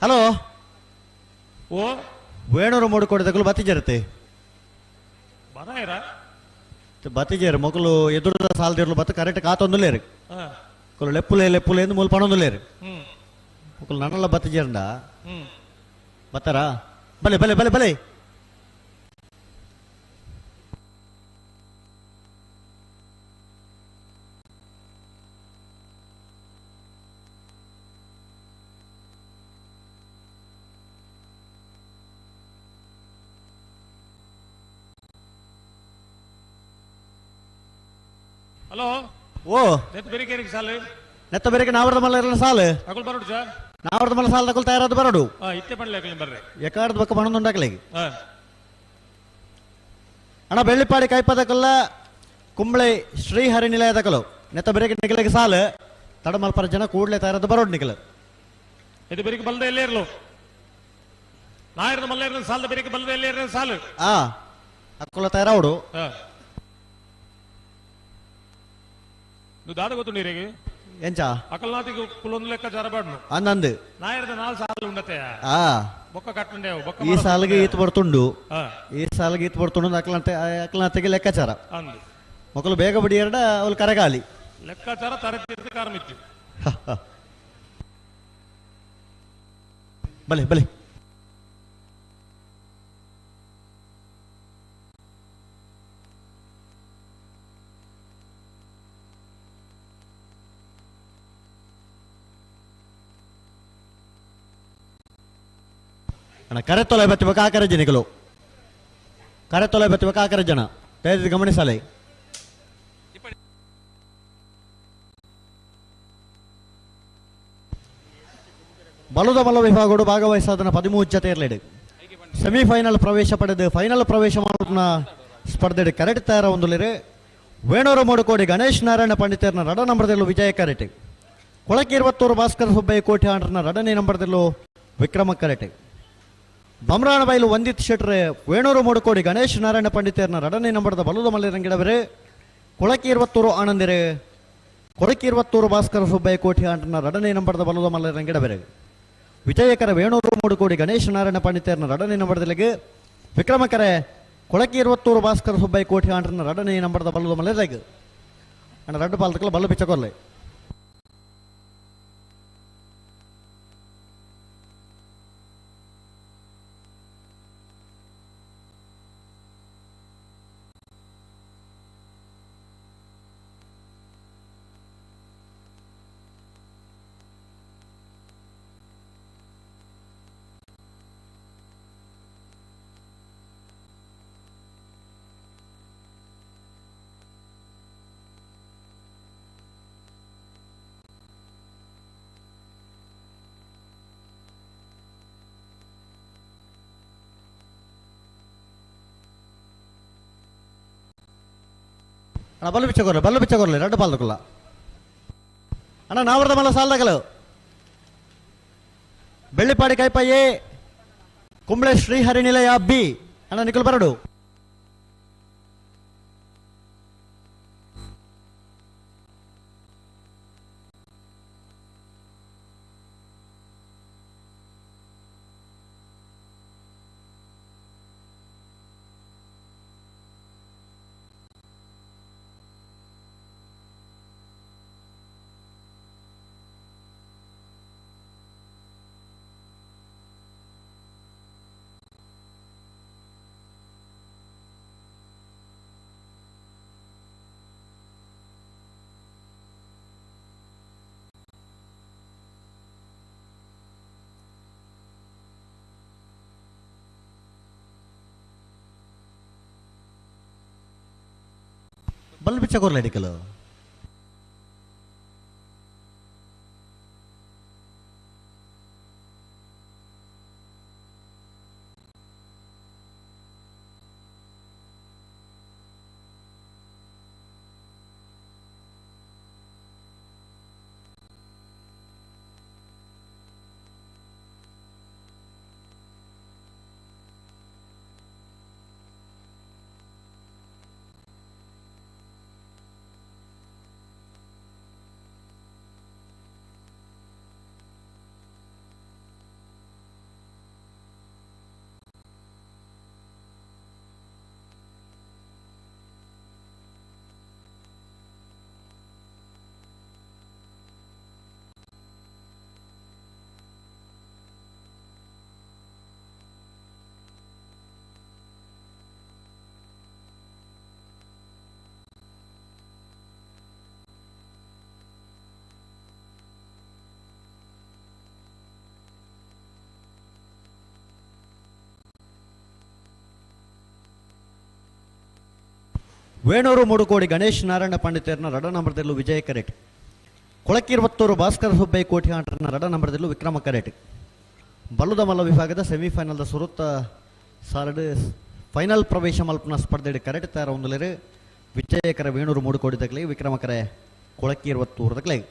ಹಲೋ ಓ ವೇಣೂರು ಮೂಡುಕೋಡಿ ತಗಲು ಬತ್ತಿಜರತೆ ಬರ ಬತ್ತಿಜೇರು ಮೊಗಲು ಎದುರದ ಸಾಲದಿರ್ಲು ಬತ್ತ ಕರೆಕ್ಟ್ ಕಾತೊಂದುಲೇರು ಕೊಲು ಲೆಪ್ಪುಲೆ ಲೆಪ್ಪುಲೆ ಎಂದು ಮೂಲ ಪಣೊಂದುಲೇರು ಮೊಗಲು ನನ್ನಲ್ಲ ಬತ್ತಿಜೇರಂಡ ಬತ್ತಾರಾ ಬಲೆ ಬಲೆ ಬಲೆ ಬಲೆ ಹಲೋ ಓ ನೆತ್ ಬೇರೆ ಸಾಲು ನೆತ್ತ ಬೇರೆ ನಾವ್ರದ ಮಲ್ಲ ಇರಲ್ಲ ಸಾಲು ಅಕಲ್ ಬರೋಡು ಸರ್ ನಾವ್ರದ ಮಲ್ಲ ಸಾಲ ತಗೊಳ್ತಾ ಇರೋದು ಬರೋಡು ಇತ್ತೆ ಪಂಡ್ಲೆ ಅಕಲ್ ಬರ್ರೆ ಎಕಾಡದ ಬಕ್ಕ ಪಣೊಂದುಂಡಾಕಲಿಗೆ ಅಣ್ಣ ಬೆಳ್ಳಿಪಾಡಿ ಕೈಪದಕಲ್ಲ ಕುಂಬಳೆ ಶ್ರೀಹರಿ ನಿಲಯ ತಕಲು ನೆತ್ತ ಬೇರೆ ನಿಖಲಿಗೆ ಸಾಲು ತಡ ಮಲ್ಪರ ಜನ ಕೂಡ್ಲೆ ತಯಾರದು ಬರೋಡು ನಿಖಲ ಇದು ಬೇರೆ ಬಲ್ದ ಎಲ್ಲೇ ಇರ್ಲು ನಾ ಇರೋದು ಮಲ್ಲ ಇರೋದು ಸಾಲದ ಬೇರೆ ಬಲ್ದ ಎಲ್ಲೇ ಇರೋದು ಸಾಲು ಅಕ್ಕುಲ ತಯಾರವಡು ದಾದ ಗೊತ್ತು ನೀರಿಗೆ ಎಂಚ ಅಕಲ್ನಾತಿಗೆ ಕುಲೊಂದು ಲೆಕ್ಕಾಚಾರ ಬಾಡ್ನು ಅನ್ನಂದು ನಾ ಇರೋದು 4 ಸಾಲು ಉಂಡತೆ ಬೊಕ್ಕ ಕಟ್ಟಂಡೆ ಬೊಕ್ಕ ಈ ಸಾಲಿಗೆ ಈತ್ ಬರ್ತುಂಡು ಈ ಸಾಲಿಗೆ ಈತ್ ಬರ್ತುಂಡು ಅಕಲ್ನಾತಿಗೆ ಲೆಕ್ಕಾಚಾರ ಅಂದು ಮಕ್ಕಳು ಬೇಗ ಬಿಡಿ ಎರಡ ಅವಳು ಕರಗಾಲಿ ಲೆಕ್ಕಾಚಾರ ತರತಿ ಕಾರ್ಮಿತ್ತು ಬಲೆ ಬಲೆ ಅಣ್ಣ ಕರೆ ತೊಲೆ ಬತ್ತಿಬೇಕು ಆ ಕರೆ ಜನಿಗಳು ಕರೆ ತೊಲೆ ಬತ್ತಿಬೇಕು ಆ ಕರೆ ಜನ ದಯವಿಟ್ಟು ಗಮನಿಸಲಿ. ಬಲುದ ಮಲ್ಲ ವಿಭಾಗಗಳು ಭಾಗವಹಿಸಾದನ 13 ಜತೆ ಇರಲಿದೆ. ಸೆಮಿಫೈನಲ್ ಪ್ರವೇಶ ಪಡೆದು ಫೈನಲ್ ಪ್ರವೇಶ ಮಾಡುವ ಸ್ಪರ್ಧೆ ಕರೆಕ್ಟ್ ತಯಾರ ಹೊಂದಲಿರೆ ವೇಣೂರು ಮೂಡುಕೋಡಿ ಗಣೇಶ್ ನಾರಾಯಣ ಪಂಡಿತರನ ರಡ ನಂಬರ್ದಲ್ಲೂ ವಿಜಯ ಕರೆಟೆ. ಕೊಳಕೆ 22 ಭಾಸ್ಕರ ಸುಬ್ಬಯ್ಯ ಕೋಟೆ ಆಂಡ್ರನ ರಡನೇ ನಂಬರ್ದಲ್ಲೂ ವಿಕ್ರಮ ಕರೆಟೆ. ಬಮ್ರಾಣ ಬೈಲು ವಂದಿತ್ ಶೆಟ್ರೆ ವೇಣೂರು ಮೂಡುಕೋಡಿ ಗಣೇಶ್ ನಾರಾಯಣ ಪಂಡಿತರನ ರಡನೇ ನಂಬರ್ದ ಬಲುದ ಮಲ್ಲಿರಂಗಿಡವರೆ ಕೊಳಕೆ 22 ಆನಂದಿರೆ ಕೊಳಕೆ 22 ಭಾಸ್ಕರ ಸುಬ್ಬಯ್ಯ ಕೋಟೆ ಆಂಡ್ರನ ರಡನೇ ನಂಬರ್ದ ಬಲುದ ಮಲ್ಲಿರಂಗಿಡವರೆ ವಿಜಯಕರ ವೇಣೂರು ಮೂಡುಕೋಡಿ ಗಣೇಶ್ ನಾರಾಯಣ ಪಂಡಿತರನ ರಡನೇ ನಂಬರ್ದಲ್ಲಿಗೆ ವಿಕ್ರಮಕರೆ ಕೊಳಕೆ 22 ಭಾಸ್ಕರ ಸುಬ್ಬಯ್ಯ ಕೋಟೆ ಆಂಡ್ರನ ರಡನೇ ನಂಬರ್ದ ಬಲ್ಲದ ಮಲೆದಾಗ ಅಣ್ಣ ರಡ್ಡು ಪಾಲತಕ್ಕಲ್ಲ ಬಲ್ಲ ಪಿಚ್ಚಕೊರ್ಲೆ ಅಣ್ಣ ಬಲ್ಲ ಬಿಚ್ಚಕೊರ್ಲೆ ರಡ್ಡು ಪಾಲತಕ್ಕಲ್ಲ ಅಣ್ಣ ನಾವರ್ದ ಮಲ್ಲ ಸಾಲದಾಗಲು ಬೆಳ್ಳಿಪಾಡಿ ಕೈಪಯ್ಯೆ ಕುಂಬಳೆ ಶ್ರೀಹರಿನಿಲಯ ಬಿ ಅಣ್ಣ ನಿಖಲ್ ಬರಡು ಬಲ್ ಬಿಚ್ಚಕೊರ್ಲೆ ಅಡಿಕಲು ವೇಣೂರು ಮೂಡುಕೋಡಿ ಗಣೇಶ್ ನಾರಾಯಣ ಪಂಡಿತರನ ರಡ ನಂಬರ್ದಲ್ಲೂ ವಿಜಯ ಕರೆಟ್. ಕೊಳಕೆ 22 ಭಾಸ್ಕರ ಸುಬ್ಬಯ್ಯ ಕೋಟೆ ಆಂಡ್ರನ ರಡ ನಂಬರ್ದಲ್ಲೂ ವಿಕ್ರಮ ಕರೆಟ್. ಬಲ್ಲುದ ಮಲ್ಲ ವಿಭಾಗದ ಸೆಮಿಫೈನಲ್ದ ಸುರುತ್ತ ಸಾಲಡ್ ಫೈನಲ್ ಪ್ರವೇಶ ಮಲ್ಪನ ಸ್ಪರ್ಧೆ ಕರೆಟ್ ತಯಾರ ಹೊಂದಲಿರು ವಿಜಯಕರ ವೇಣೂರು ಮೂಡುಕೋಡಿದಾಗಲಿ ವಿಕ್ರಮಕರೆ ಕೊಳಕೆ 22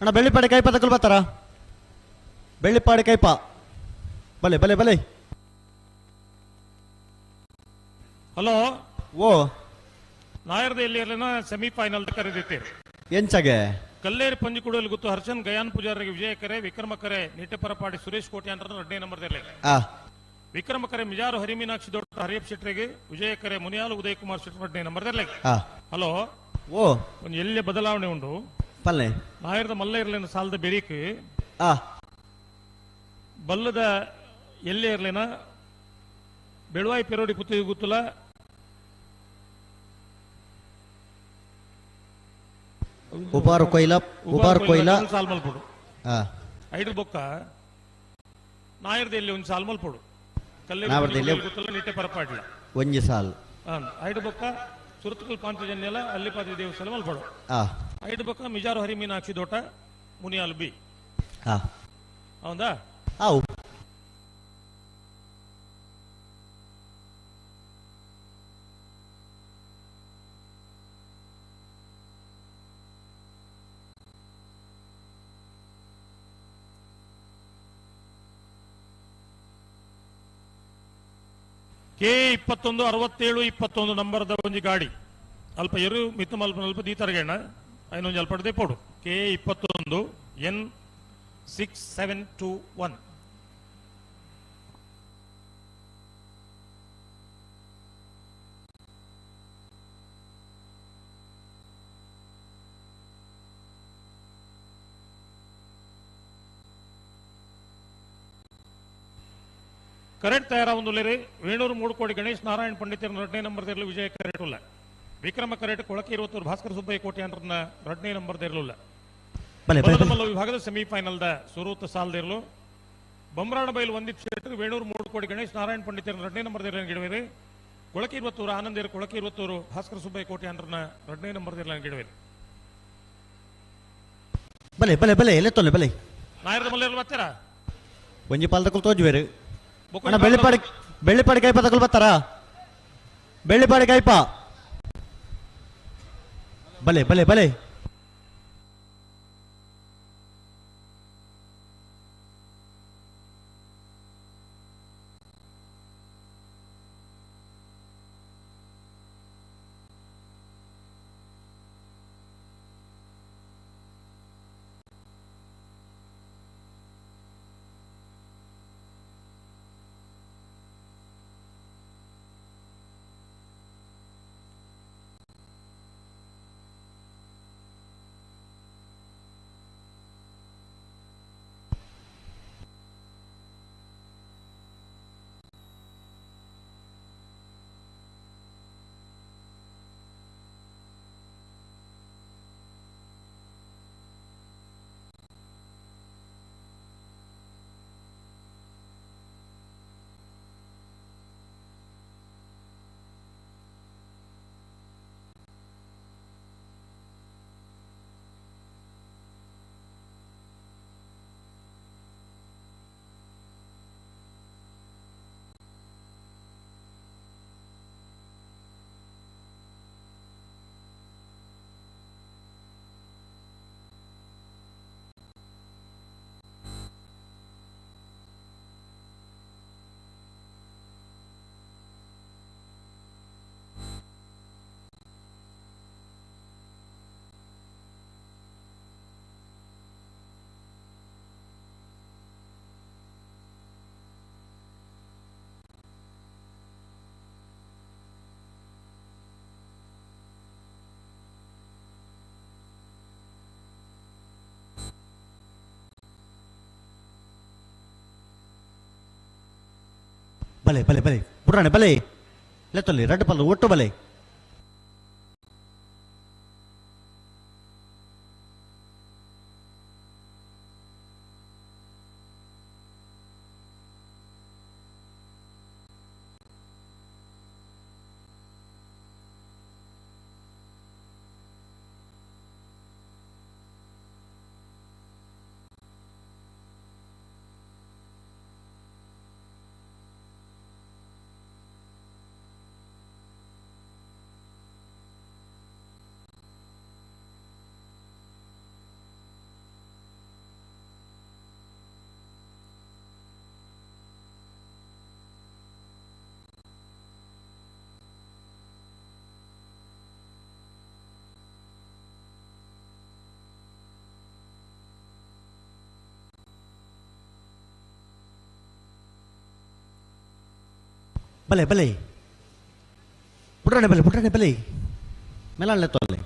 ಅಣ್ಣ ಬೆಳ್ಳಿಪಾಡಿ ಕೈಪ ತಗೊಳ್ ಬರ್ತಾರ ಬೆಳ್ಳಿಪಾಡಿ ಕೈಪ ಬಲೆ ಬಲೆ ಬಲೆ ಹಲೋ ಓ ನಾಯರ್ದ ಎಲ್ಲಿಯಲ್ಲಿನ ಸೆಮಿಫೈನಲ್ ಕರೆದಿತ್ತೇವೆ ಎಂಚಗೆ ಕಲ್ಲೇರಿ ಪಂಜಿಕುಡಲ್ಲಿ ಗೊತ್ತು ಹರ್ಷನ್ ಗಯಾನ್ ಪೂಜಾರಿಗೆ ವಿಜಯಕರೆ ವಿಕ್ರಮಕರೆ ನಿಟ್ಟೆಪರಪಾಡಿ ಸುರೇಶ್ ಕೋಟೆ ಅಂತ 2ನೇ ನಂಬರ್ದಲ್ಲಿ ವಿಕ್ರಮಕರೆ ಮಿಜಾರು ಹರಿಮೀನಾಕ್ಷಿ ದೊಡ್ಡ ಹರಿಯಪ್ ಶೆಟ್ರಿಗೆ ವಿಜಯಕರೆ ಮುನಿಯಾಲು ಉದಯ್ ಕುಮಾರ್ ಶೆಟ್ಟಿ 2ನೇ ನಂಬರ್ದಲ್ಲಿ ಹಲೋ ಓ ಒಂದು ಎಲ್ಲಿ ಬದಲಾವಣೆ ಉಂಟು ಪಲ್ಲೆ ನಾಯರ್ದ ಮಲ್ಲ ಇರಲಿನ ಸಾಲದ ಬೆರೀಕ್ ಬಲ್ಲದ ಎಲ್ಲೇ ಇರ್ಲೇನ ಬೆಳುವಾಯಿ ಪೆರೋಡಿ ಪುತ್ತಿಗೆ ಗುತ್ತಲ ಉಪಾರು ಕೊಯ್ಲ ಸಾಲ್ ಮಲ್ಪಡು ಆ ಐದು ಬೊಕ್ಕ ನಾಯರ್ದಲ್ಲಿ ಒಂದು ಸಾಲ್ ಮಲ್ಪಡು ನಾಯರ್ದಲ್ಲಿ ಗುತ್ತಲ ನಿಟ್ಟೆ ಪರಪಾಡ್ಲ ಒಂಜಿ ಸಾಲ್ ಐದು ಬೊಕ್ಕ ಸುರತ್ಕಲ್ ಪಾಂಚಜನ್ಯಲ ಅಲ್ಲಿಪಾದಿ ದೇವಸ್ಥಾನ ಮಲ್ಪಡು ಆ ಐದು ಬೊಕ್ಕ ಮಿಜಾರು ಹರಿ ಮೀನಾಕ್ಷಿ ದೋಟ ಮುನಿಯಾಲ್ ಬಿ ಆ ಹೌದಾ ಆವು K216721 ನಂಬರ್ದ ಒಂಜಿ ಗಾಡಿ ಅಲ್ಪ ಎರು ಮಿತ್ತು ಮಲ್ಪ ಅಲ್ಪ ದೀತರಗೆಣ್ಣ ಐನೊಂಜಿ ಅಲ್ಪಡದೆ ಪೋಡು K21N6721 ಕರೆಕ್ಟ್ ತಯಾರಾವೊಂದುಲ್ಲೇರಿ ವೇಣೂರು ಮೂಡುಕೋಡಿ ಗಣೇಶ್ ನಾರಾಯಣ್ ಪಂಡಿತರ 2ನೇ ನಂಬರ್ ದೇರ್ಲು ವಿಜಯ ಕರೆಕ್ಟ್ ಉಲ್ಲ ವಿಕ್ರಮ ಕರೆಕ್ಟ್ ಕೊಳಕೆ 20 ಭಾಸ್ಕರ ಸುಬ್ಬಯ್ಯ ಕೋಟೆ ಅಂಡ್ರನ್ನ 2ನೇ ನಂಬರ್ ದೇರ್ಲುಲ್ಲ ಮಲ್ಲ ವಿಭಾಗದ ಸೆಮಿಫೈನಲ್ ದ ಸುರೂತ ಸಾಲ್ ದೇರ್ಲು ಬೊಮ್ರಾಡ ಬೈಲು ಒಂದಿತ್ ಶೆಟ್ ವೇಣೂರು ಮೂಡುಕೋಡಿ ಗಣೇಶ್ ನಾರಾಯಣ್ ಪಂಡಿತರ 2ನೇ ನಂಬರ್ ದೇರ್ಲ ಗಿಡವೇರಿ ಕೊಳಕೆ 20 ಆನಂದೇರ್ ಕೊಳಕೆ 20 ಭಾಸ್ಕರ ಸುಬ್ಬಯ್ಯ ಕೋಟೆ ಅಂಡ್ರನ್ನ 2ನೇ ನಂಬರ್ ದೇರ್ಲ ಗಿಡವೇರಿ ಬಲೆ ಬಲೆ ಬಲೆ ಎಲೆ ತೊಲೆ ಬಲೆ ನಾಯರದ ಮಲ್ಲೇರ್ಲು ಬರ್ತಾರ ಒಂಜಿ ಪಾಲ್ದಕ್ಕೂ ತೋಜುವೇರು ಅಣ್ಣ ಬೆಳ್ಳಿಪಾಡಿ ಕೈಪ ತಗೊಳ್ ಬರ್ತಾರ ಬೆಳ್ಳಿಪಾಡಿ ಕೈಪ ಬಲೆ ಬಲೆ ಬಲೆ ಬಲೆ ಬಲೆ ಬಲೆ ಪುರಾಣೆ ಬಲೆ ಲೆತ್ತೊಲ್ಲಿ ರಡ್ಡು ಪಲ್ಲು ಒಟ್ಟು ಬಲೆ ಬಲೆ ಬಲೆ ಪುಟ್ರಾಣೆ ಬಲೆ ಮೇಲಾಳೆ ತೊಲೆ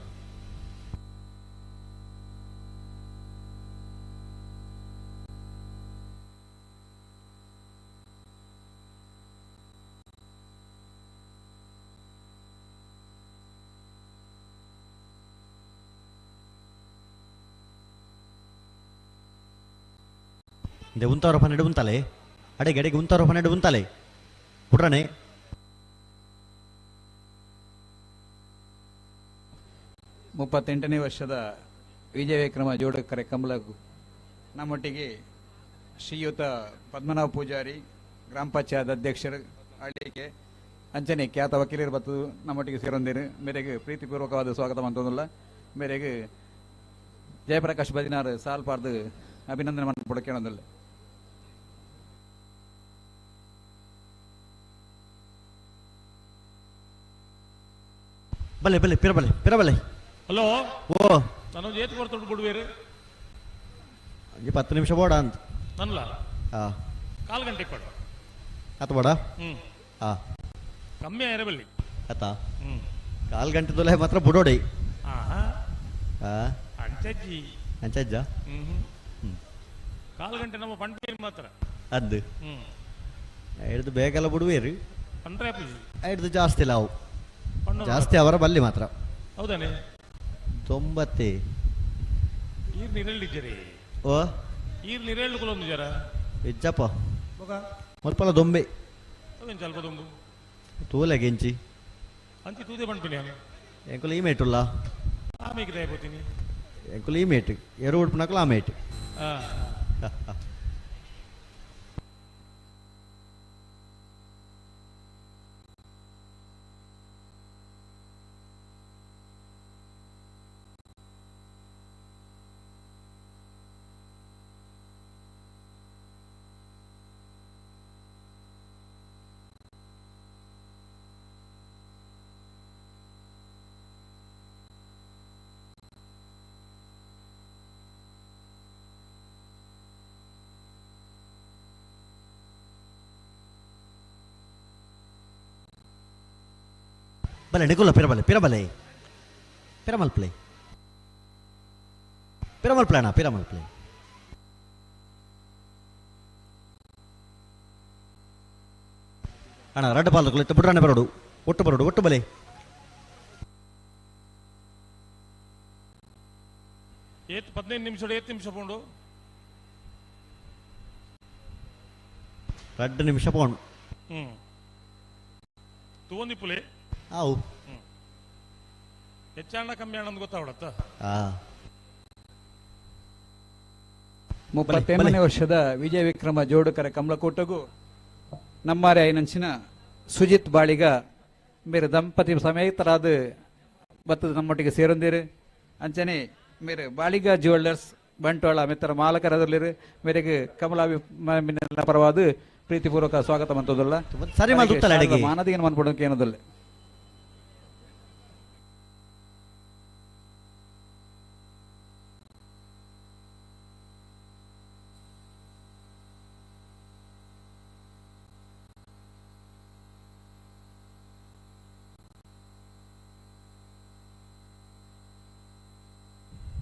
ಇದೆ ಉಂತವರ 12 ಉಂತಲೆ ಅಡೆಗೆ ಅಡೆಗೆ ಉಂತವರ 12 ಉಂತಲೆ ಪುಟ್ರನೆ 38ನೇ ವರ್ಷದ ವಿಜಯ ವಿಕ್ರಮ ಜೋಡಕರೆ ಕಮಲಗು ನಮ್ಮೊಟ್ಟಿಗೆ ಶ್ರೀಯುತ ಪದ್ಮನಾಭ ಪೂಜಾರಿ ಗ್ರಾಮ ಪಂಚಾಯತ್ ಅಧ್ಯಕ್ಷರು ಅಳಿಕೆ ಅಂಚನೆ ಖ್ಯಾತ ವಕೀಲರು ಬತ್ತು ನಮ್ಮೊಟ್ಟಿಗೆ ಸೇರೊಂದಿರು ಮೇರೆಗೆ ಪ್ರೀತಿಪೂರ್ವಕವಾದ ಸ್ವಾಗತ ಅಂತಂದಿಲ್ಲ ಮೇರೆಗೆ ಜಯಪ್ರಕಾಶ್ ಬದಿನಾರ್ ಸಾಲ್ ಪಾರ್ದು ಅಭಿನಂದನೆ ಮಾಡಿ ಕೇಳೋದಿಲ್ಲ. ಬಲೆ ಬಲೆ ಪಿರಬಲೆ ಪಿರಬಲೆ ಹಲೋ ಓ ನಾನೊಂದು ಏತ್ ಕೊಡ್ತೊಂಡು ಬಿಡುವೇರು 10 ನಿಮಿಷ ಬೋಡ ಅಂತ ನನ್ನಲ್ಲ ಹಾ 4 ಗಂಟೆಗೆ ಕೊಡು ಆತ ಬೋಡ ಹಾ ಕಮ್ಮಿ ಇರಬಲ್ಲಿ ಆತ 4 ಗಂಟೆ ತೊಲೆ ಮಾತ್ರ ಬುಡೋಡಿ ಹಾ ಅಂಚಜ್ಜಿ ಅಂಚಜ್ಜ 4 ಗಂಟೆ ನಮ್ಮ ಪಂಟೇರು ಮಾತ್ರ ಅದು ಹಿಡಿದು ಬೇಗೆಲ್ಲ ಬಿಡುವೇರು ಪಂಡ್ರೆ ಪೂಜಿ ಹಿಡಿದು ಜಾಸ್ತಿ ಇಲ್ಲ ಅವು ಜಾಸ್ತಿ ಅವರ ಬಲ್ಲಿ ಮಾತ್ರ ಹೌದಾನೆ 90 ಈರ್ ನಿರಳಿದ್ದೀರಿ ಓ ಈರ್ ನಿರಳಿಕೊಳ್ಳೊಂದು ಜರ ಇಜ್ಜಪ್ಪ ಮುಲ್ಪಲ ದೊಂಬೆ ಅದೇನು ಸ್ವಲ್ಪ ದೊಂಬು ತೂಲೆ ಗೆಂಚಿ ಅಂಚಿ ತೂದೆ ಪಂಪಿನಿ ಎಂಕುಲು ಈ ಮೇಟುಲ್ಲ ಆಮೇಲೆ ದಯಪೋತೀನಿ ಎಂಕುಲು ಈ ಮೇಟ್ ಎರು ಉಡ್ಪುನಕಲು ಆ ಮೇಟ್ ಬಲೆ ನಿಗುಲ್ಲ ಪಿರಬಲೆ ಪಿರಬಲೆ ಪಿರಮಲ್ ಪ್ಲೇ ಪಿರಮಲ್ ಪ್ಲೇ ಅಣ್ಣ ಪಿರಮಲ್ ಪ್ಲೇ ಅಣ್ಣ ರೆಡ್ ಬಾಲ್ ತಗೊಳ್ಳಿ ಬಿಡ್ರಾನೆ ಬರೋಡು ಒಟ್ಟು ಬಲೆ ಏತ್ 15 ನಿಮಿಷ 7 ನಿಮಿಷ ಪೋಂಡು 2 ನಿಮಿಷ ಪೋಂಡು ತೂಂದಿ ಪುಲೆ ಆವು ಹೆಚ್ಚಾಣ ಕಮ್ಮಿ ಹಣ ಗೊತ್ತಾವಡತ್ತ 38ನೇ ವರ್ಷದ ವಿಜಯ ವಿಕ್ರಮ ಜೋಡಕರ ಕಮಲಕೋಟಗೂ ನಮ್ಮಾರೆ ಐನಂಚಿನ ಸುಜಿತ್ ಬಾಳಿಗ ಮೇರೆ ದಂಪತಿ ಸಮೇತರಾದ ಬತ್ತದ ನಮ್ಮೊಟ್ಟಿಗೆ ಸೇರೊಂದಿರು ಅಂಚನೆ ಮೇರೆ ಬಾಳಿಗ ಜ್ಯುವೆಲ್ಲರ್ಸ್ ಬಂಟ್ವಾಳ ಮಿತ್ರ ಮಾಲಕರದಲ್ಲಿರು ಮೇರೆಗೆ ಕಮಲಾಭಿಮಾನ ಪರವಾದ ಪ್ರೀತಿಪೂರ್ವಕ ಸ್ವಾಗತ ಮಂತೋದಲ್ಲ ಸರಿ ಮಾಡಿ ಮಾನದಿಗೆ ಮನ್ಪಡೋಕೆ ಏನೋದಲ್ಲ.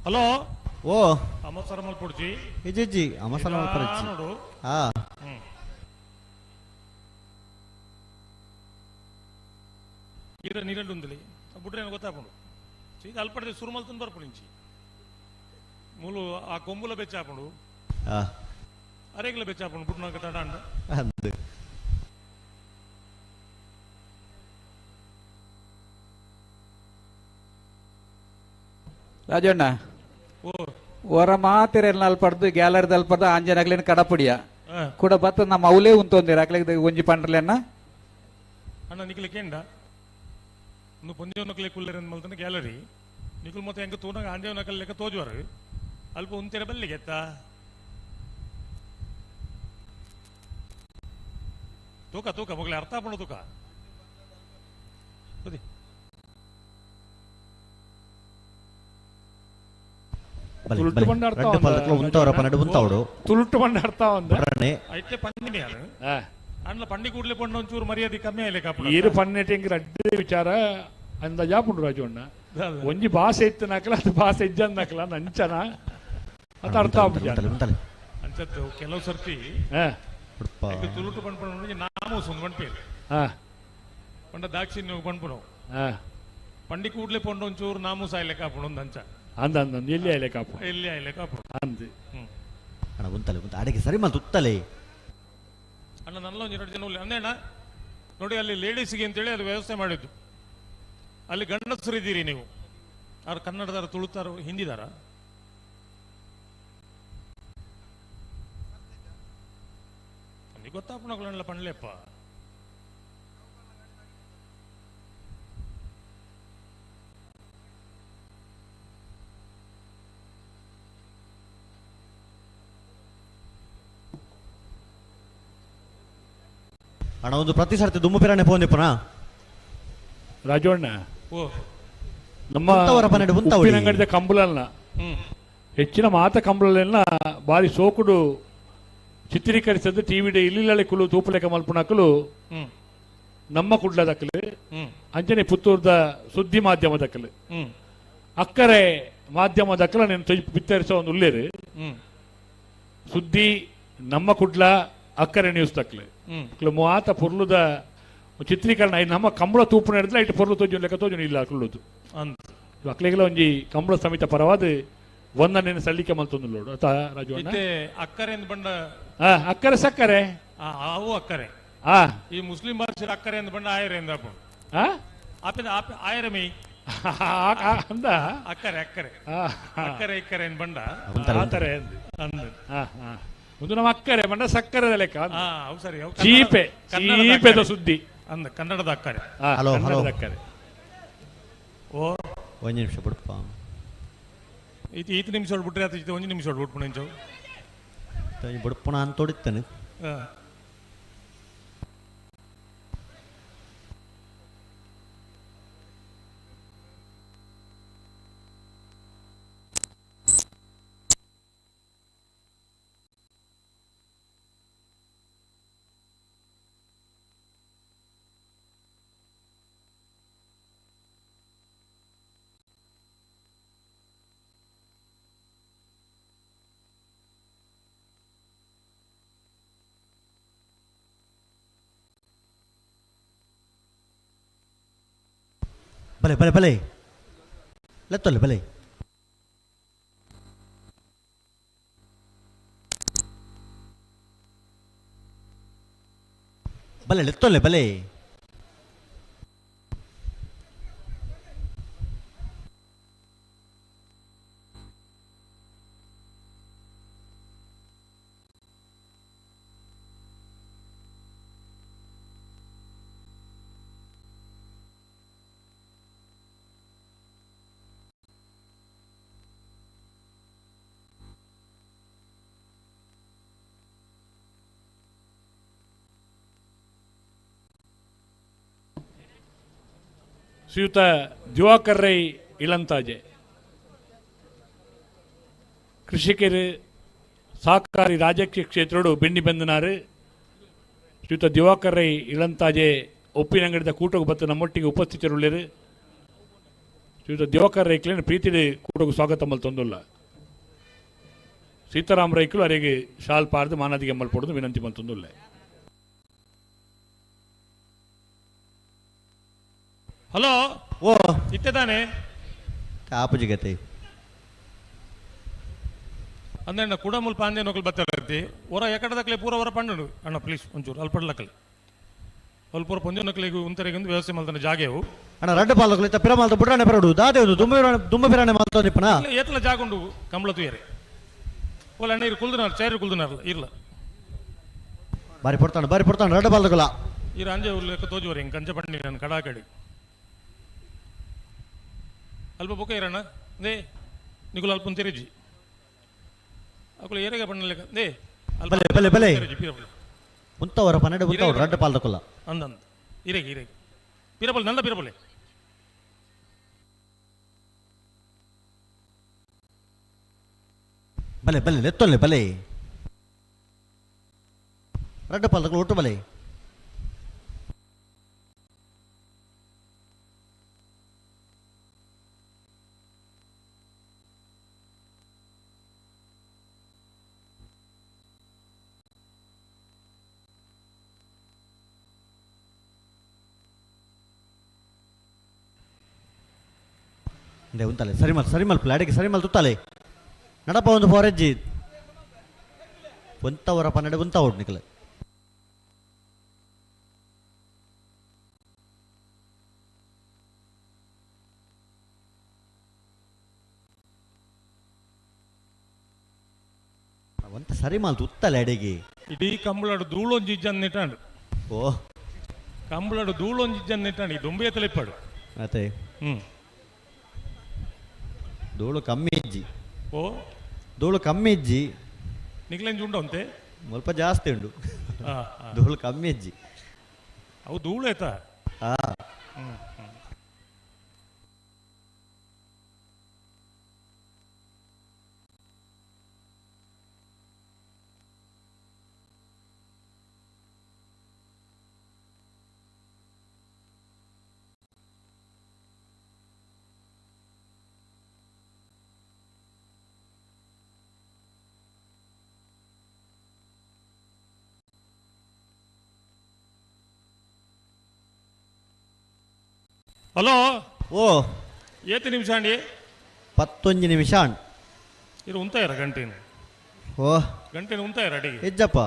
ಹಲೋ ಓ ಅಮಸರ ಮಲ್ಪುಡ್ಜಿ ಇಜ್ಜಿ ಅಮಸರ ಮಲ್ಪುಡ್ಜಿ ನೋಡು ಹಾ ಈರ ನೀರಲ್ಲಿ ಉಂದಲಿ ಬಿಟ್ರೆ ಏನು ಗೊತ್ತಾಪುಂಡು ಈಗ ಅಲ್ಪಡೆ ಸುರುಮಲ್ ತಂದು ಬರ್ಪುಣಿಂಚಿ ಮೂಲು ಆ ಕೊಂಬುಲ ಬೆಚ್ಚಾಪುಂಡು ಅರೆಗ್ಲ ಬೆಚ್ಚಾಪುಂಡು ಬುಟ್ನ ತಡ ಅಂಡ ಅಂದು ರಾಜಣ್ಣ ಹೊರ ಮಾತಿರೆಲ್ಲ ಅಲ್ಪಡ್ದು ಗ್ಯಾಲರಿದ ಅಲ್ಪಡ್ದು ಆಂಜನಾಗ್ಲಿನ ಕಡಪುಡಿಯ ಕೂಡ ಬತ್ತ ನಮ್ಮ ಅವಲೇ ಉಂತೊಂದಿರ ಅಕ್ಲಿಗೆ ಒಂಜಿ ಪಂಡ್ರಲೆನ್ನ ಅಣ್ಣ ನಿಕ್ಲಿಕ್ಕೆ ಎಂಡ ಒಂದು ಪೊಂದಿಯವನ ಕುಲ್ಲರ್ ಮಲ್ತನ ಗ್ಯಾಲರಿ ನಿಕುಲ್ ಮತ್ತೆ ಹೆಂಗ ತೋನಾಗ ಆಂಜವನ ಕಲ್ಲೆಕ್ಕ ತೋಜುವರು ಅಲ್ಪ ಉಂತೆರ ಬಲ್ಲಿಗೆ ಎತ್ತ ತೂಕ ತೂಕ ಮಗಳ ಅರ್ಥ ಪಣ ತೂಕ ತುಳುಟ್ಟು ಬಂಡ ಅರ್ಥ అయితే పండిని అందులో పండి కూడలే పండు ಒಂಚೂರು ಮರ್ಯಾದೆ ಕಮ್ಮಿ ಆಯ್ಲೆ ಕಾಪು ಈರು ಪನ್ನೆಟೆಂಗಿ ರಡ್ಡೆ ವಿಚಾರ ಅಂದ ಜಾಪುಂಡು ರಾಜಣ್ಣ ಒಂಜಿ ಭಾಷೆ ಇತ್ತು ನಕಲ ಅದು ಭಾಷೆ ಇಜ್ಜಂದ್ ನಕಲ ಅಂಚನ ಅದು ಅರ್ಥ ಅಂಚತ್ತು ಕೆಲವು ಸರ್ತಿ ತುಳುಟು ಪಂಡ್ಪಣ ನಾಮೂಸ್ ಒಂದು ಪಂಡ್ಪೇರು ಪಂಡ ದಾಕ್ಷಿಣ್ಯ ಪಂಡ್ಪುಣವು పండి కూడలే పండు ಒಂಚೂರು ನಾಮೂಸ್ ಆಯ್ಲೆ ಕಾಪುಣ ಒಂದು ಅಂಚ ಅಂದ ಎಲ್ಲಿ ಆಯ್ಲೆ ಕಾಪು ಎಲ್ಲಿ ಆಯ್ಲೆ ಕಾಪು ಅಂದು ಅಣ್ಣ ಉಂತಲೆ ಉಂತ ಅಡಿಗೆ ಸರಿ ಮಲ್ತು ಉತ್ತಲೆ ಅಣ್ಣ ನನ್ನಲ್ಲ ಒಂದು 2 ಜನ ಅಂದೇಣ್ಣ ನೋಡಿ ಅಲ್ಲಿ ಲೇಡೀಸ್ಗೆ ಅಂತೇಳಿ ಅಲ್ಲಿ ವ್ಯವಸ್ಥೆ ಮಾಡಿದ್ದು. ಅಲ್ಲಿ ಗಂಡಸರು ಇದ್ದೀರಿ ನೀವು, ಅವ್ರು ಕನ್ನಡದಾರ, ತುಳುತಾರ, ಹಿಂದಿದಾರ? ಗೊತ್ತಾಪಣಗಳೆಲ್ಲ ಪಣ್ಲೆಪ್ಪ. ಅಣ್ಣ ಒಂದು ಪ್ರತಿ ಸರ್ತಿ ದುಮ್ಮು ಪಿರಾಣೆ ಫೋನ್ ಇಪ್ಪನ ರಾಜವಣ್ಣ ಓ ನಮ್ಮ ಉಂತವರ ಪನ್ನೆರಡು ಉಂತವಡಿ. ಉಪ್ಪಿನಂಗಡಿದ ಕಂಬಳಲ್ಲ ಹೆಚ್ಚಿನ ಮಾತ ಕಂಬಳಲ್ಲ ಬಾರಿ ಸೋಕುಡು ಚಿತ್ರೀಕರಿಸದ್ದು ಟಿವಿ ಇಲ್ಲಿಲ್ಲಕ್ಕಲು ತೂಪಲೆಕ ಮಲ್ಪುಣಕಲು ನಮ್ಮ ಕುಡ್ಲದಕ್ಕಲು ಅಂಚನೆ ಪುತ್ತೂರ್ದ ಸುದ್ದಿ ಮಾಧ್ಯಮದಕ್ಕಲು ಅಕ್ಕರೆ ಮಾಧ್ಯಮದಕ್ಕಲ నేను ಬಿತ್ತರಿಸೋ ಒಂದು ಉಲ್ಲೇರು ಸುದ್ದಿ ನಮ್ಮ ಕುಡ್ಲ ಅಕ್ಕರೆ ನ್ಯೂಸ್ ತಕ್ಕಲು ಮಾತ ಪುರ್ಲುದ ಚಿತ್ರೀಕರಣ ನಮ್ಮ ಕಂಬಳ ತೂಪು ನಡೆದ್ರೆ ಇಟ್ಟು ಪೊರ್ಲು ತೋಜು ಲೆಕ್ಕ ತೋಜು ಇಲ್ಲ ಅಕ್ಲುದು ಅಕ್ಲೆಗೆಲ್ಲ ಒಂಜಿ ಕಂಬಳ ಸಮೇತ ಪರವಾದ ಒಂದನೇನು ಸಲ್ಲಿಕೆ ಮಲ್ತೊಂದು ರಾಜು ಅಕ್ಕರೆ ಬಂಡ ಅಕ್ಕರೆ ಸಕ್ಕರೆ ಅವು ಅಕ್ಕರೆ ಈ ಮುಸ್ಲಿಂ ಭಾಷೆ ಅಕ್ಕರೆ ಎಂದು ಬಂಡ ಆಯರೆ ಎಂದಪ್ಪ ಆಯರ ಮೈ ಅಂದ ಅಕ್ಕರೆ ಅಕ್ಕರೆ ಅಕ್ಕರೆ ಇಕ್ಕರೆ ಎಂದು ಬಂಡ ಆತರ ಒಂದು ನಮ್ಮ ಅಕ್ಕರೆ ಬಂಡ ಸಕ್ಕರೆ ಲೆಕ್ಕ ಅವು ಸರಿ ಚೀಪೆ ಚೀಪೆದ ಸುದ್ದಿ ಅಂದ ಕನ್ನಡದ ಅಕ್ಕರೆ ಕನ್ನಡದ ಅಕ್ಕರೆ. ಓ ಒಂದು ನಿಮಿಷ ಬಿಡಪ್ಪ, ಈತ ನಿಮಿಷ ಹೊಡ್ಬಿಟ್ರೆ ಆತ ಒಂದು ನಿಮಿಷ ಹೊಡ್ಬಿಟ್ಬಿಣ ಇಂಚವು ಬಿಡಪ್ಪಣ ಅಂತ ಹೊಡಿತಾನೆ. ಭಲೆ ಭಲೆ ಭಲೆ ಲೆತ್ತೊಲ್ಲೆ ಭಲೆ ಭಲೆ ಲೆತ್ತೊಲ್ಲೆ ಭಲೆ ಶ್ರೀಯುತ ದಿವಾಕರ್ ರೈ ಇಳಂತಾಜೆ ಕೃಷಿಕರು ಸಹಕಾರಿ ರಾಜಕೀಯ ಕ್ಷೇತ್ರಡು ಬೆಂಡಿ ಬಂದನಾರು ಶ್ರೀಯುತ ದಿವಾಕರ್ ರೈ ಇಳಂತಾಜೆ ಒಪ್ಪಿನಂಗಡಿದ ಕೂಟಕ್ಕೆ ಬತ್ತು ನಮ್ಮೊಟ್ಟಿಗೆ ಉಪಸ್ಥಿತರುಳ್ಳರು. ಶ್ರೀಯುತ ದಿವಾಕರ್ ರೈಕ್ಲೇನು ಪ್ರೀತಿಡೆ ಕೂಟಕ್ಕೆ ಸ್ವಾಗತ ಮಲ್ತೊಂದುಲ್ಲ. ಸೀತಾರಾಮ್ ರೈಕಲು ಅರೆಗೆ ಶಾಲ್ ಪಾರ್ದು ಮಾನದಿಗೆ ಮಲ್ಪೊಡದು ವಿನಂತಿ ಮಲ್ತೊಂದುಲ್ಲ. ಹಲೋ ಓ ಇತ್ತದಾನೆ ಕಾಪುಜಿ ಗತೆ ಅಂದಣ್ಣ ಕುಡಮುಲ್ ಪಾಂದೆ ನೊಕಲ್ ಬತ್ತರ್ತಿ ಹೊರ ಎಕಡದಕ್ಲೆ ಪೂರ ಹೊರ ಪಂಡು ಅಣ್ಣ ಪ್ಲೀಸ್ ಒಂಚೂರು ಅಲ್ಪಡ್ಲಕ್ಕಲೆ ಅಲ್ಪೂರ ಪೊಂಜ ನಕಲಿಗೆ ಉಂತರೆಗೊಂದು ವ್ಯವಸ್ಥೆ ಮಲ್ತಾನೆ ಜಾಗೆವು ಅಣ್ಣ ರಡ್ಡು ಪಾಲಕಲು ಇತ್ತ ಪಿರ ಮಾಲ್ತ ಬುಡ್ರಾಣೆ ಬರಡು ದಾದೆ ಒಂದು ದುಂಬ ಪಿರಾಣೆ ಮಾಲ್ತೋನಿಪ್ಪನ ಏತಲ ಜಾಗುಂಡು ಕಂಬಳ ತುಯರೆ ಓಲ ಅಣ್ಣ ಇರು ಕುಲ್ದನಾರ್ ಚೈರು ಕುಲ್ದನಾರ್ಲ ಇರ್ಲ ಬಾರಿ ಪಡ್ತಾನೆ ರಡ್ಡು ಪಾಲಕಲ ಇರ ಅಂಜೆ ಲೆಕ್ಕ ತೋಜುವರೆ ಹಿಂಗೆ ಕಂಚ ಪಂಡಿ ನನ್ನ ಕಡಾಕಡಿ ಅಲ್ಪ ಬೊಕ್ಕ ಇರಣ್ಣ ದೇ ನಿಗುಲ ಅಲ್ಪ ತೆರೆಜಿ ಅಕುಲ ಏರೆಗೆ ಪಣ್ಣಲೆಕ್ಕ ದೇ ಬಲೆ ಬಲೆ ಬಲೆ ಮುಂತವರ ಪನ್ನೆರಡು ಮುಂತವರು ರಡ್ಡು ಪಾಲ್ದಕೊಲ್ಲ ಅಂದಂದ ಇರೆಗೆ ಪಿರಬಲ್ ನಂದ ಪಿರಬಲೆ ಬಲೆ ಬಲೆ ಲೆತ್ತೊಲ್ಲೆ ಬಲೆ ರಡ್ಡು ಪಾಲ್ದಕೊಲ್ಲ ಒಟ್ಟು ಬಲೆ ಉಂತಲೆ ಸರಿ ಮಲ್ಪಲೆ ಅಡಿಗೆ ಸರಿ ಮಲ್ ತುತ್ತಲೆ ನಡಪ ಒಂದು ಫಾರೆಜ್ಜಿ ಒಂತವರ ಪನ್ನಡೆ ಒಂತವಡ್ ನಿಕಲ ಒಂತ ಸರಿ ಮಾಲ್ತು ಉತ್ತಲ ಎಡೆಗೆ ಇಡೀ ಕಂಬಳಡು ಧೂಳೊಂಜಿಜ್ಜನ್ ಇಟ್ಟಾಂಡು ಓ ಕಂಬಳಡು ಧೂಳೊಂಜಿಜ್ಜನ್ ಇಟ್ಟಾಂಡು ಈ ದೊಂಬೆ ತಲೆಪ್ಪಾಡು ಅತ್ತೆ ಧೂಳು ಕಮ್ಮಿ ಇಜ್ಜಿ ಓ ಧೂಳು ಕಮ್ಮಿ ಇಜ್ಜಿ ನಿಕ್ಲೆಂಜ್ ಉಂಡು ಅಂತೆ ಸ್ವಲ್ಪ ಜಾಸ್ತಿ ಉಂಡು ಧೂಳು ಕಮ್ಮಿ ಇಜ್ಜಿ ಅವು ಧೂಳು ಆಯ್ತಾ ಹಲೋ ಓ ಏತು ನಿಮಿಷ ಅಂಡಿ 11 ನಿಮಿಷ ಅಂಡ್ ಇರು ಉಂತಾಯಿರ ಗಂಟೆನ ಓ ಗಂಟೆನ ಉಂತಾಯಿರ ಅಡಿಗೆ ಹೆಜ್ಜಪ್ಪ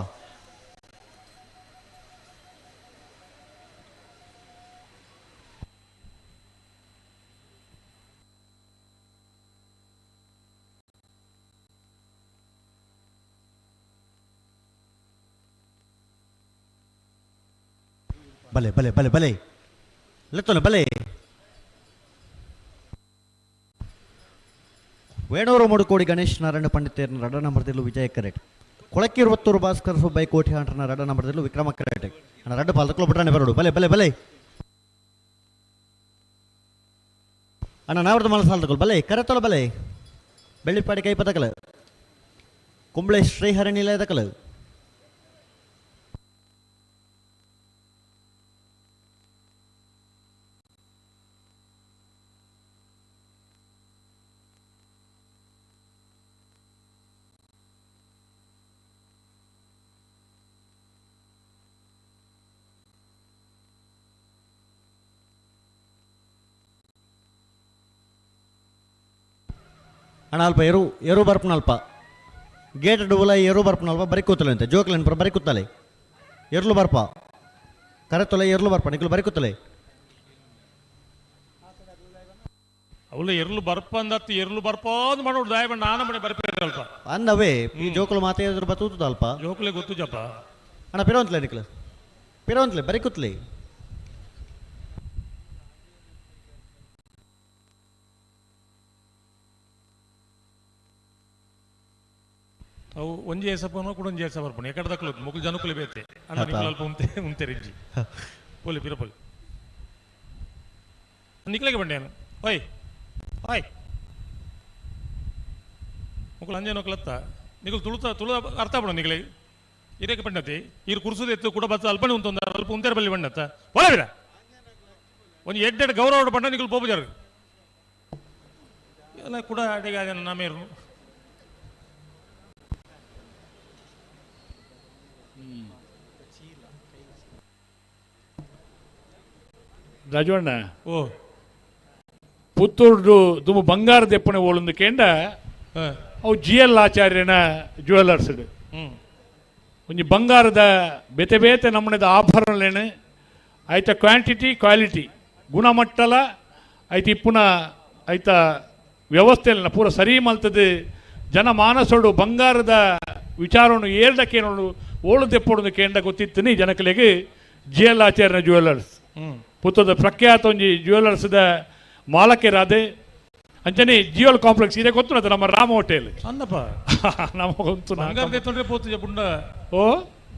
ಬಲೆ ಬಲೆ ಬಲೆ ಬಲೆ ಲೆತ್ತೋಲೆ ಬಲೆ ವೇಣೂರು ಮುಡುಕೋಡಿ ಗಣೇಶ್ ನಾರಾಯಣ ಪಂಡಿತೇರ್ನ ರಡ ನಂಬರ್ದಲ್ಲೂ ವಿಜಯ ಕರೆಕ್ಟ್ ಕೊಳಕ್ಕೀರು ಒತ್ತೂರು ಭಾಸ್ಕರ್ ಸುಬ್ಬೈ ಕೋಟಿ ಅಂಟನ ರಡ ನಂಬರ್ದಲ್ಲೂ ವಿಕ್ರಮ ಕರೆಕ್ಟ್ ಅಣ್ಣ ರಡ್ಡು ಪಾಲ್ತಕ್ಕಲು ಬಿಟ್ರಾನೆ ಬರೋಡು ಬಲೆ ಬಲೆ ಬಲೆ ಅಣ್ಣ ನಾವ್ರದ್ದು ಮನಸ್ಸು ಸಾಲ್ತಕ್ಕಳು ಬಲೆ ಕರೆತೋಲ ಬಲೆ ಬೆಳ್ಳಿಪಾಡಿ ಕೈ ಪತಕಲ ಕುಂಬಳೆ ಶ್ರೀಹರಣಿಲಯ ತಕಲ ಅಣ್ಣ ಅಲ್ಪ ಏರು ಬರ್ಪನ ಅಲ್ಪ ಗೇಟ್ ಡುಬಲ ಏರು ಬರ್ಪನ ಅಲ್ಪ ಬರಿ ಕೂತಲೆ ಅಂತೆ ಜೋಕ್ಲೆನ್ ಪರ ಬರಿ ಕೂತಲೆ ಎರ್ಲು ಬರ್ಪ ಕರೆತೊಲೆ ಎರ್ಲು ಬರ್ಪ ನಿಕ್ಲು ಬರಿ ಕೂತಲೆ ಅವಳು ಎರ್ಲು ಬರ್ಪ ಅಂದತ್ತು ಎರ್ಲು ಬರ್ಪ ಅಂದ್ ಮಾಡೋಡು ದಾಯ ಬಣ್ಣ ನಾನ ಮನೆ ಬರ್ಪೇರಿ ಅಲ್ಪ ಅಂದವೇ ಈ ಜೋಕುಲು ಮಾತೆ ಎದುರು ಬತ್ತೂತದ ಅಲ್ಪ ಜೋಕ್ಲೆ ಗೊತ್ತು ಜಪ್ಪ ಅಣ್ಣ ಪಿರೋಂತ್ಲೆ ನಿಕ್ಲು ಪಿರೋಂತ್ಲೆ ಬರಿ ಕೂತ್ಲೆ ಅವು ಒಂಜಿ ಏಸಪ್ಪನೋ ಕೂಡ ಒಂಜಿ ಏಸ ಬರ್ಪಣ ಎಕಡೆ ದಕ್ಕಲು ಮುಗ್ಲು ಜನಕ್ಕಲು ಬೇತೆ ಅಣ್ಣ ನಿಕ್ಲು ಅಲ್ಪ ಉಂತೆ ರಿಜ್ಜಿ ಪೋಲಿ ಪಿರಪೋಲಿ ನಿಕ್ಲೆಗೆ ಬಂಡೇನು ಓಯ್ ಓಯ್ ಮುಗ್ಲು ಅಂಜೆ ನೋಕ್ಲತ್ತ ನಿಕ್ಲು ತುಳು ಅರ್ಥ ಪಡ ನಿಕ್ಲೆ ಇರೇಕೆ ಪಂಡತಿ ಇರು ಕುರ್ಸುದು ಎತ್ತು ಕೂಡ ಬತ್ತ ಅಲ್ಪನೆ ಉಂತೊಂದ ಅಲ್ಪ ಉಂತೆರ ಬಲ್ಲಿ ಬಣ್ಣತ್ತ ಒಳಗಿರ ಒಂದು ಎಡ್ಡೆಡ್ ಗೌರವ ಪಂಡ ನಿಕ್ಲು ಪೋಪುಜಾರ ಎಲ್ಲ ಕೂಡ ಅಡಿಗೆ ಅದೇನು ನಾಮೇರು ರಾಜವಣ್ಣ ಓ ಪುತ್ತೂರು ತುಂಬ ಬಂಗಾರದ ಎಪ್ಪನೆ ಓಳೊಂದು ಕೇಂಡ ಅವು GL ಆಚಾರ್ಯನ ಜ್ಯುವೆಲರ್ಸ್ ಒಂಜಿ ಬಂಗಾರದ ಬೇತೆ ಬೇತೆ ನಮ್ಮನೆದ ಆಭರಣಲೇನು ಐತ ಕ್ವಾಂಟಿಟಿ ಕ್ವಾಲಿಟಿ ಗುಣಮಟ್ಟಲ ಐತ ಇಪ್ಪುನ ಐತ ವ್ಯವಸ್ಥೆಲ್ಲ ಪೂರ ಸರಿ ಮಲ್ತದ ಜನ ಮಾನಸೋಡು ಬಂಗಾರದ ವಿಚಾರವನ್ನು ಏರ್ದಕ್ಕೇನೋಡು ಓಳು ತೆಪ್ಪೊಡು ಕೇಂಡ ಗೊತ್ತಿತ್ತು ಜನಕಲೆಗೆ GL ಆಚಾರ್ಯನ ಜ್ಯುವೆಲರ್ಸ್ ಪುತ್ತೂರದ ಪ್ರಖ್ಯಾತ ಒಂಜಿ ಜ್ಯುವೆಲರ್ಸ್ದ ಮಾಲಕರಾದೆ ಅಂಚನೆ ಜಿಯೋಲ್ ಕಾಂಪ್ಲೆಕ್ಸ್ ಇದೆ ಗೊತ್ತು ನಮ್ಮ ರಾಮ ಹೋಟೆಲ್ ಅನ್ನಪ್ಪ ನಮಗೊಂತು ಬಂಗಾರ ತೆತ್ತೊಂಡ್ರೆ ಪೋತು ಬುಂಡ ಓ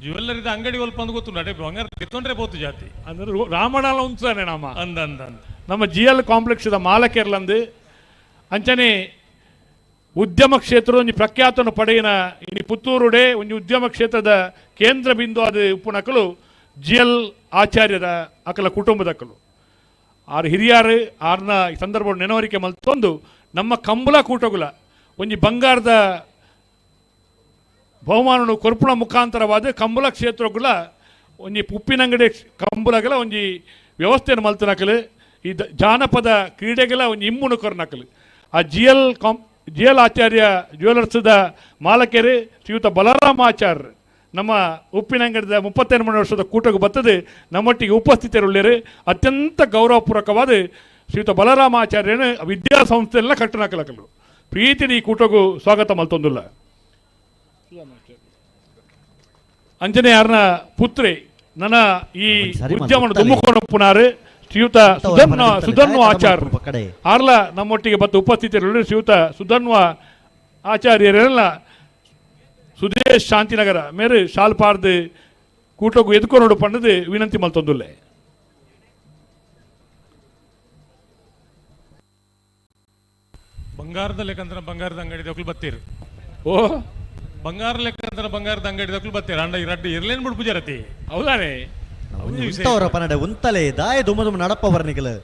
ಜ್ಯುವೆಲ್ಲರ್ ಇದೆ ಅಂಗಡಿ ಒಲ್ಪ ಅಂದ್ ಗೊತ್ತು ನಡೆ ಬಂಗಾರ ತೆತ್ತೊಂಡ್ರೆ ಪೋತು ಜಾತಿ ಅಂದ್ರೆ ರಾಮಣಾಲ ಉಂತಾನೆ ನಮ್ಮ ಅಂದ ನಮ್ಮ GL ಕಾಂಪ್ಲೆಕ್ಸ್ದ ಮಾಲಕರ್ಲಂದು ಅಂಚನೆ ಉದ್ಯಮ ಕ್ಷೇತ್ರ ಒಂಜಿ ಪ್ರಖ್ಯಾತವನ್ನು ಪಡೆಯಿನ ಇನಿ ಪುತ್ತೂರುಡೆ ಒಂಜಿ ಉದ್ಯಮ ಕ್ಷೇತ್ರದ ಕೇಂದ್ರ ಬಿಂದು ಅದು ಉಪ್ಪುನಕಲು GL ಆಚಾರ್ಯರ ಅಕಲ ಕುಟುಂಬದಕ್ಕಲು ಆರು ಹಿರಿಯರು ಆರ್ನ ಈ ಸಂದರ್ಭ ನೆನವರಿಕೆ ಮಲ್ತೊಂದು ನಮ್ಮ ಕಂಬಳ ಕೂಟಗುಲ ಒಂಜಿ ಬಂಗಾರದ ಬಹುಮಾನನು ಕೊರ್ಪುಣ ಮುಖಾಂತರವಾದ ಕಂಬಳ ಕ್ಷೇತ್ರಗುಲ ಒಂಜಿ ಉಪ್ಪಿನಂಗಡಿ ಕಂಬಳಗಲ ಒಂಜಿ ವ್ಯವಸ್ಥೆಯನ್ನು ಮಲ್ತನಕಲು ಈ ಜಾನಪದ ಕ್ರೀಡೆಗಳ ಒಂಜಿ ಇಮ್ಮುನು ಕೊರ್ನಕಲು ಆ GL JL ಆಚಾರ್ಯ ಜ್ಯುವೆಲರ್ಸ್ದ ಮಾಲಕರು ಶ್ರೀಯುತ ಬಲರಾಮಾಚಾರ್ ನಮ್ಮ ಉಪ್ಪಿನಂಗಡದ 33 ವರ್ಷದ ಕೂಟಕ್ಕೆ ಬರ್ತದೆ ನಮ್ಮೊಟ್ಟಿಗೆ ಉಪಸ್ಥಿತರುಳ್ಳಿರು ಅತ್ಯಂತ ಗೌರವಪೂರ್ವಕವಾದ ಶ್ರೀಯುತ ಬಲರಾಮಾಚಾರ್ಯನ ವಿದ್ಯಾಸಂಸ್ಥೆಲ್ಲ ಕಟ್ಟನಾಕಲಕಲು ಪ್ರೀತಿನ ಈ ಕೂಟಗೂ ಸ್ವಾಗತ ಮಲ್ತೊಂದುಲ್ಲ ಅಂಜನೆ ಯಾರನ ಪುತ್ರಿ ನನ್ನ ಈ ಉದ್ಯಮನ ದುಮ್ಮುಕೊಂಡು ಪುನಾರು ಶ್ರೀಯುತ ಸುಧನ್ವ ಆಚಾರ್ ಆರ್ಲ ನಮ್ಮೊಟ್ಟಿಗೆ ಬತ್ತು ಉಪಸ್ಥಿತರು ಶ್ರೀಯುತ ಸುಧನ್ವ ಆಚಾರ್ಯರೆಲ್ಲ ಸುದೇಶ್ ಶಾಂತಿನಗರ ಮೇರೆ ಶಾಲ್ಪಾರ್ದು ಕೂಟಗೂ ಎದ್ಕೊಂಡು ಪಂಡದು ವಿನಂತಿ ಮಲ್ತೊಂದುಲ್ಲೆ ಬಂಗಾರದ ಲೆಕ್ಕಂತರ ಬಂಗಾರದ ಅಂಗಡಿ ದೊಕ್ಕಲು ಬತ್ತೀರು ಓ ಬಂಗಾರ ಲೆಕ್ಕಂತರ ಬಂಗಾರದ ಅಂಗಡಿ ದೊಕ್ಕಲು ಬತ್ತೀರು ಅಂಡ ಇರಡ್ಡು ಇರ್ಲೇನ್ ಬಿಡು ಪೂಜಾರತಿ ಹೌದಾನೆ ಉಂತವರ ಪನಡೆ ಉಂತಲೆ ದಾಯ ದುಮ್ಮ ದುಮ್ಮ ನಡಪ ಬರ್ನಿಕಲು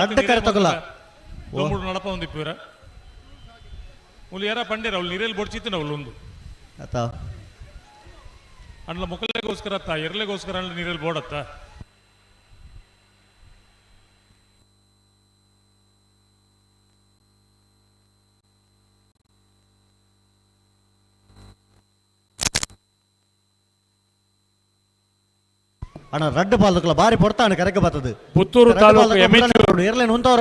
ಅಡ್ಡ ಕರೆ ತಗೊಲ್ಲ ನಡಪ ಒಂದಿಪ್ಪುರ ಉಲ್ ಯಾರ ಪಂಡೇರ ಅವ್ಳು ನೀರಲ್ಲಿ ಬೊಡ್ಚಿತ್ತು ಅವಳು ಒಂದು ಆತ ಅಂಡ್ಲ ಮುಕ್ಕಲೆಗೋಸ್ಕರ ಅತ್ತ ಎರಲೆಗೋಸ್ಕರ ಅಂಡ್ಲ ನೀರಲ್ಲಿ ಬೋಡತ್ತ ಅಣ್ಣ ರಡ್ಡು ಪಾಲ್ದಕ್ಕಲ್ಲ ಬಾರಿ ಪೊಡ್ತಾನೆ ಕರೆಗೆ ಬರ್ತದೆ ಪುತ್ತೂರು ತಾಲೂಕು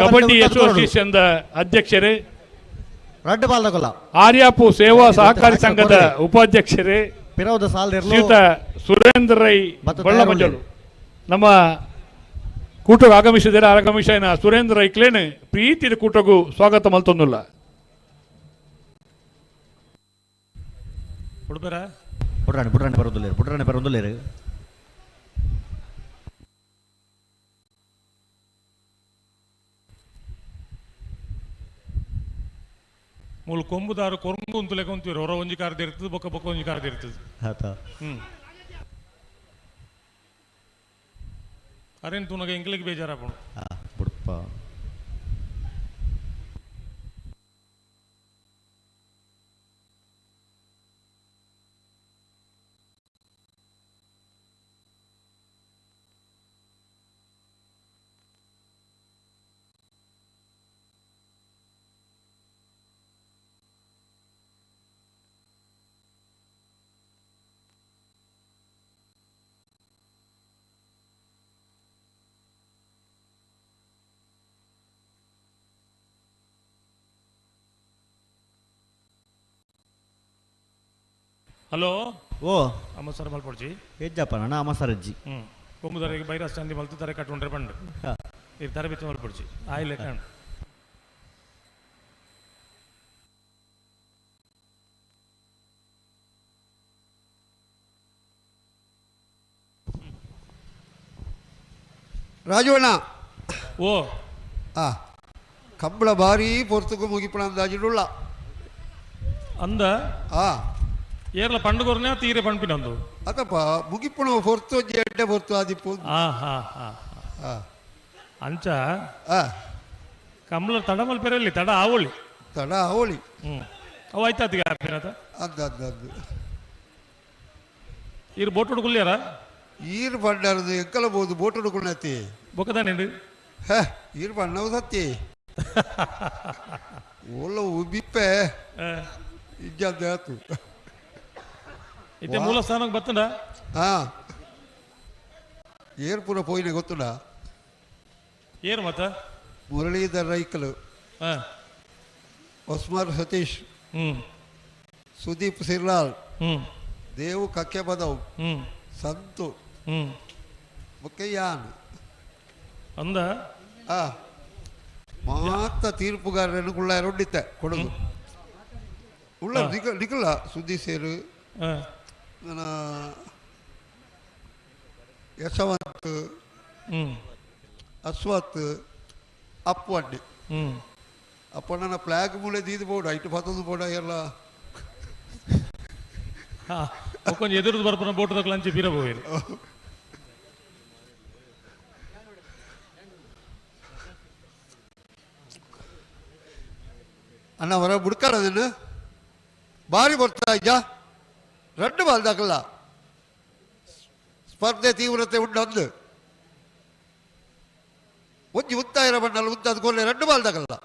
ಕಬಡ್ಡಿ ಅಸೋಸಿಯೇಷನ್ ಅಧ್ಯಕ್ಷರೇ ರಡ್ಡು ಪಾಲ್ದಕ್ಕಲ್ಲ ಆರ್ಯಾಪು ಸೇವಾ ಸಹಕಾರಿ ಸಂಘದ ಉಪಾಧ್ಯಕ್ಷರೇ ಪಿರವದ ಸಾಲದಿರಲು ಶ್ರೀಯುತ ಸುರೇಂದ್ರ ರೈ ಬಳ್ಳಮಂಜಲು ನಮ್ಮ ಕೂಟಕ್ಕೆ ಆಗಮಿಸಿದ ಸುರೇಂದ್ರ ರೈಕ್ಲೇನ್ ಪ್ರೀತಿಯ ಕೂಟಗೂ ಸ್ವಾಗತ ಮಲ್ತೊಂದುಲ್ಲ ಬುಡ್ರಾಣಿ ಬರೋದಿಲ್ಲ ಮೂಲ ಕೊಂಬುದಾರು ಕೊರಂಗು ಅಂತ ಲೆಕ್ಕೊಂತೀವಿ ಹೊರ ಒಂಜಿ ಕಾರ್ದ ಇರ್ತದೆ ಬೊಕ್ಕ ಬೊಕ್ಕ ಒಂಜಿ ಕಾರ್ದ ಇರ್ತದೆ ಅರೇನು ತೂನಗ ಎಂಕ್ಲಿಗೆ ಬೇಜಾರಾಪಣ ಬಿಡಪ್ಪ ಹಲೋ ಓ ಅಮ್ಮ ಸರ್ ಮಲ್ಪಡ್ಜಿ ಹೆಜ್ಜಪ್ಪ ಅಣ್ಣ ಅಮ್ಮ ಸರ್ ಅಜ್ಜಿ ಕೊಂಬುದಾರಿಗೆ ಬೈರಾಸ್ ಚಂದಿ ಮಲ್ತು ತಾರೆ ಕಟ್ಕೊಂಡ್ರೆ ಬಂಡು ಈ ತರ ಬಿತ್ತು ಮಲ್ಪಡ್ಜಿ ಆಯ್ಲೆ ಕಾಣ್ ರಾಜವಣ್ಣ ಓ ಕಂಬಳ ಬಾರಿ ಪೊರ್ತುಕು ಮುಗಿಪಣ ಅಂದಾಜಿಡುಳ್ಳ ಅಂದ ಏರ್ಲ ಪಂಡುಗೋರ್ನೇ ತೀರೆ ಪಂಪಿನಂದು ಅದಪ್ಪ ಮುಗಿಪುಣ ಹೊರ್ತು ಎಡ್ಡೆ ಹೊರ್ತು ಆದಿಪ್ಪು ಅಂಚ ಕಂಬಳ ತಡ ಮಲ್ಪೆರಲ್ಲಿ ತಡ ಆವಳಿ ಅವು ಆಯ್ತಾ ಅತಿಗೆ ಹಾಪಿನತ ಅಂದು ಈರು ಬೋಟ್ ಹುಡುಗುಲ್ಯಾರ ಈರು ಪಂಡಾರದು ಎಂಕಲಬಹುದು ಬೋಟ್ ಹುಡುಕೊಂಡತಿ ಬೊಕ್ಕದಾನೇಂಡು ಈರು ಪಣ್ಣವು ಸತ್ತಿ ಒಳ್ಳೆ ಉಬ್ಬಿಪ್ಪೆ ಇಜ್ಜಾತು ಇತ್ತೆ ಮೂಲ ಸ್ಥಾನಕ್ಕೆ ಬತ್ತಂಡ ಏರ್ ಪೂರ ಪೋಯಿನ ಗೊತ್ತುಂಡ ಏರು ಮತ್ತ ಮುರಳೀಧರ್ ರೈಕಲು ಒಸ್ಮಾರ್ ಸತೀಶ್ ಸುದೀಪ್ ಸಿರ್ಲಾಲ್ ದೇವು ಕಕ್ಕೆ ಬದವ್ ಸಂತು ಮುಖ್ಯಾನ್ ಅಂದ ಮಾತ ತೀರ್ಪುಗಾರರನ್ನು ಕುಳ್ಳಾರೊಡ್ಡಿತ್ತೆ ಕೊಡಗು ಉಳ್ಳ ನಿಖಲ ಸುದ್ದಿ ಸೇರು ಯಶವಂತ್ ಅಶ್ವತ್ ಅಪ್ಪು ಅಡ್ಡಿ ಅಪ್ಪ ನನ್ನ ಫ್ಲಾಗ್ ಮೂಲೆ ದೀದು ಬೋಡ ಇಟ್ಟು ಪತ್ತೊಂದು ಬೋಡ ಎಲ್ಲ ಕೊಂಚ ಎದುರು ಬರ್ಪನ ಬೋಟದ ಲಂಚ ಬೀರಬಹುದು ಅಣ್ಣ ಹೊರ ಬುಡ್ಕಾಡದನ್ನು ಭಾರಿ ಬರ್ತಾ ಇದ್ದ ರಡ್ಡು ಬಾಲ್ದಾಗಲ್ಲ ಸ್ಪರ್ಧೆ ತೀವ್ರತೆ ಉಂಟು ಒಂಜಿ ಉತ್ತಾಯಿರ ಬಣ್ಣಲ್ಲ ಉದ್ದಾದ ಕೊಲ್ಲೆ 2 ಬಾಲ್ ತಗಲ್ಲ.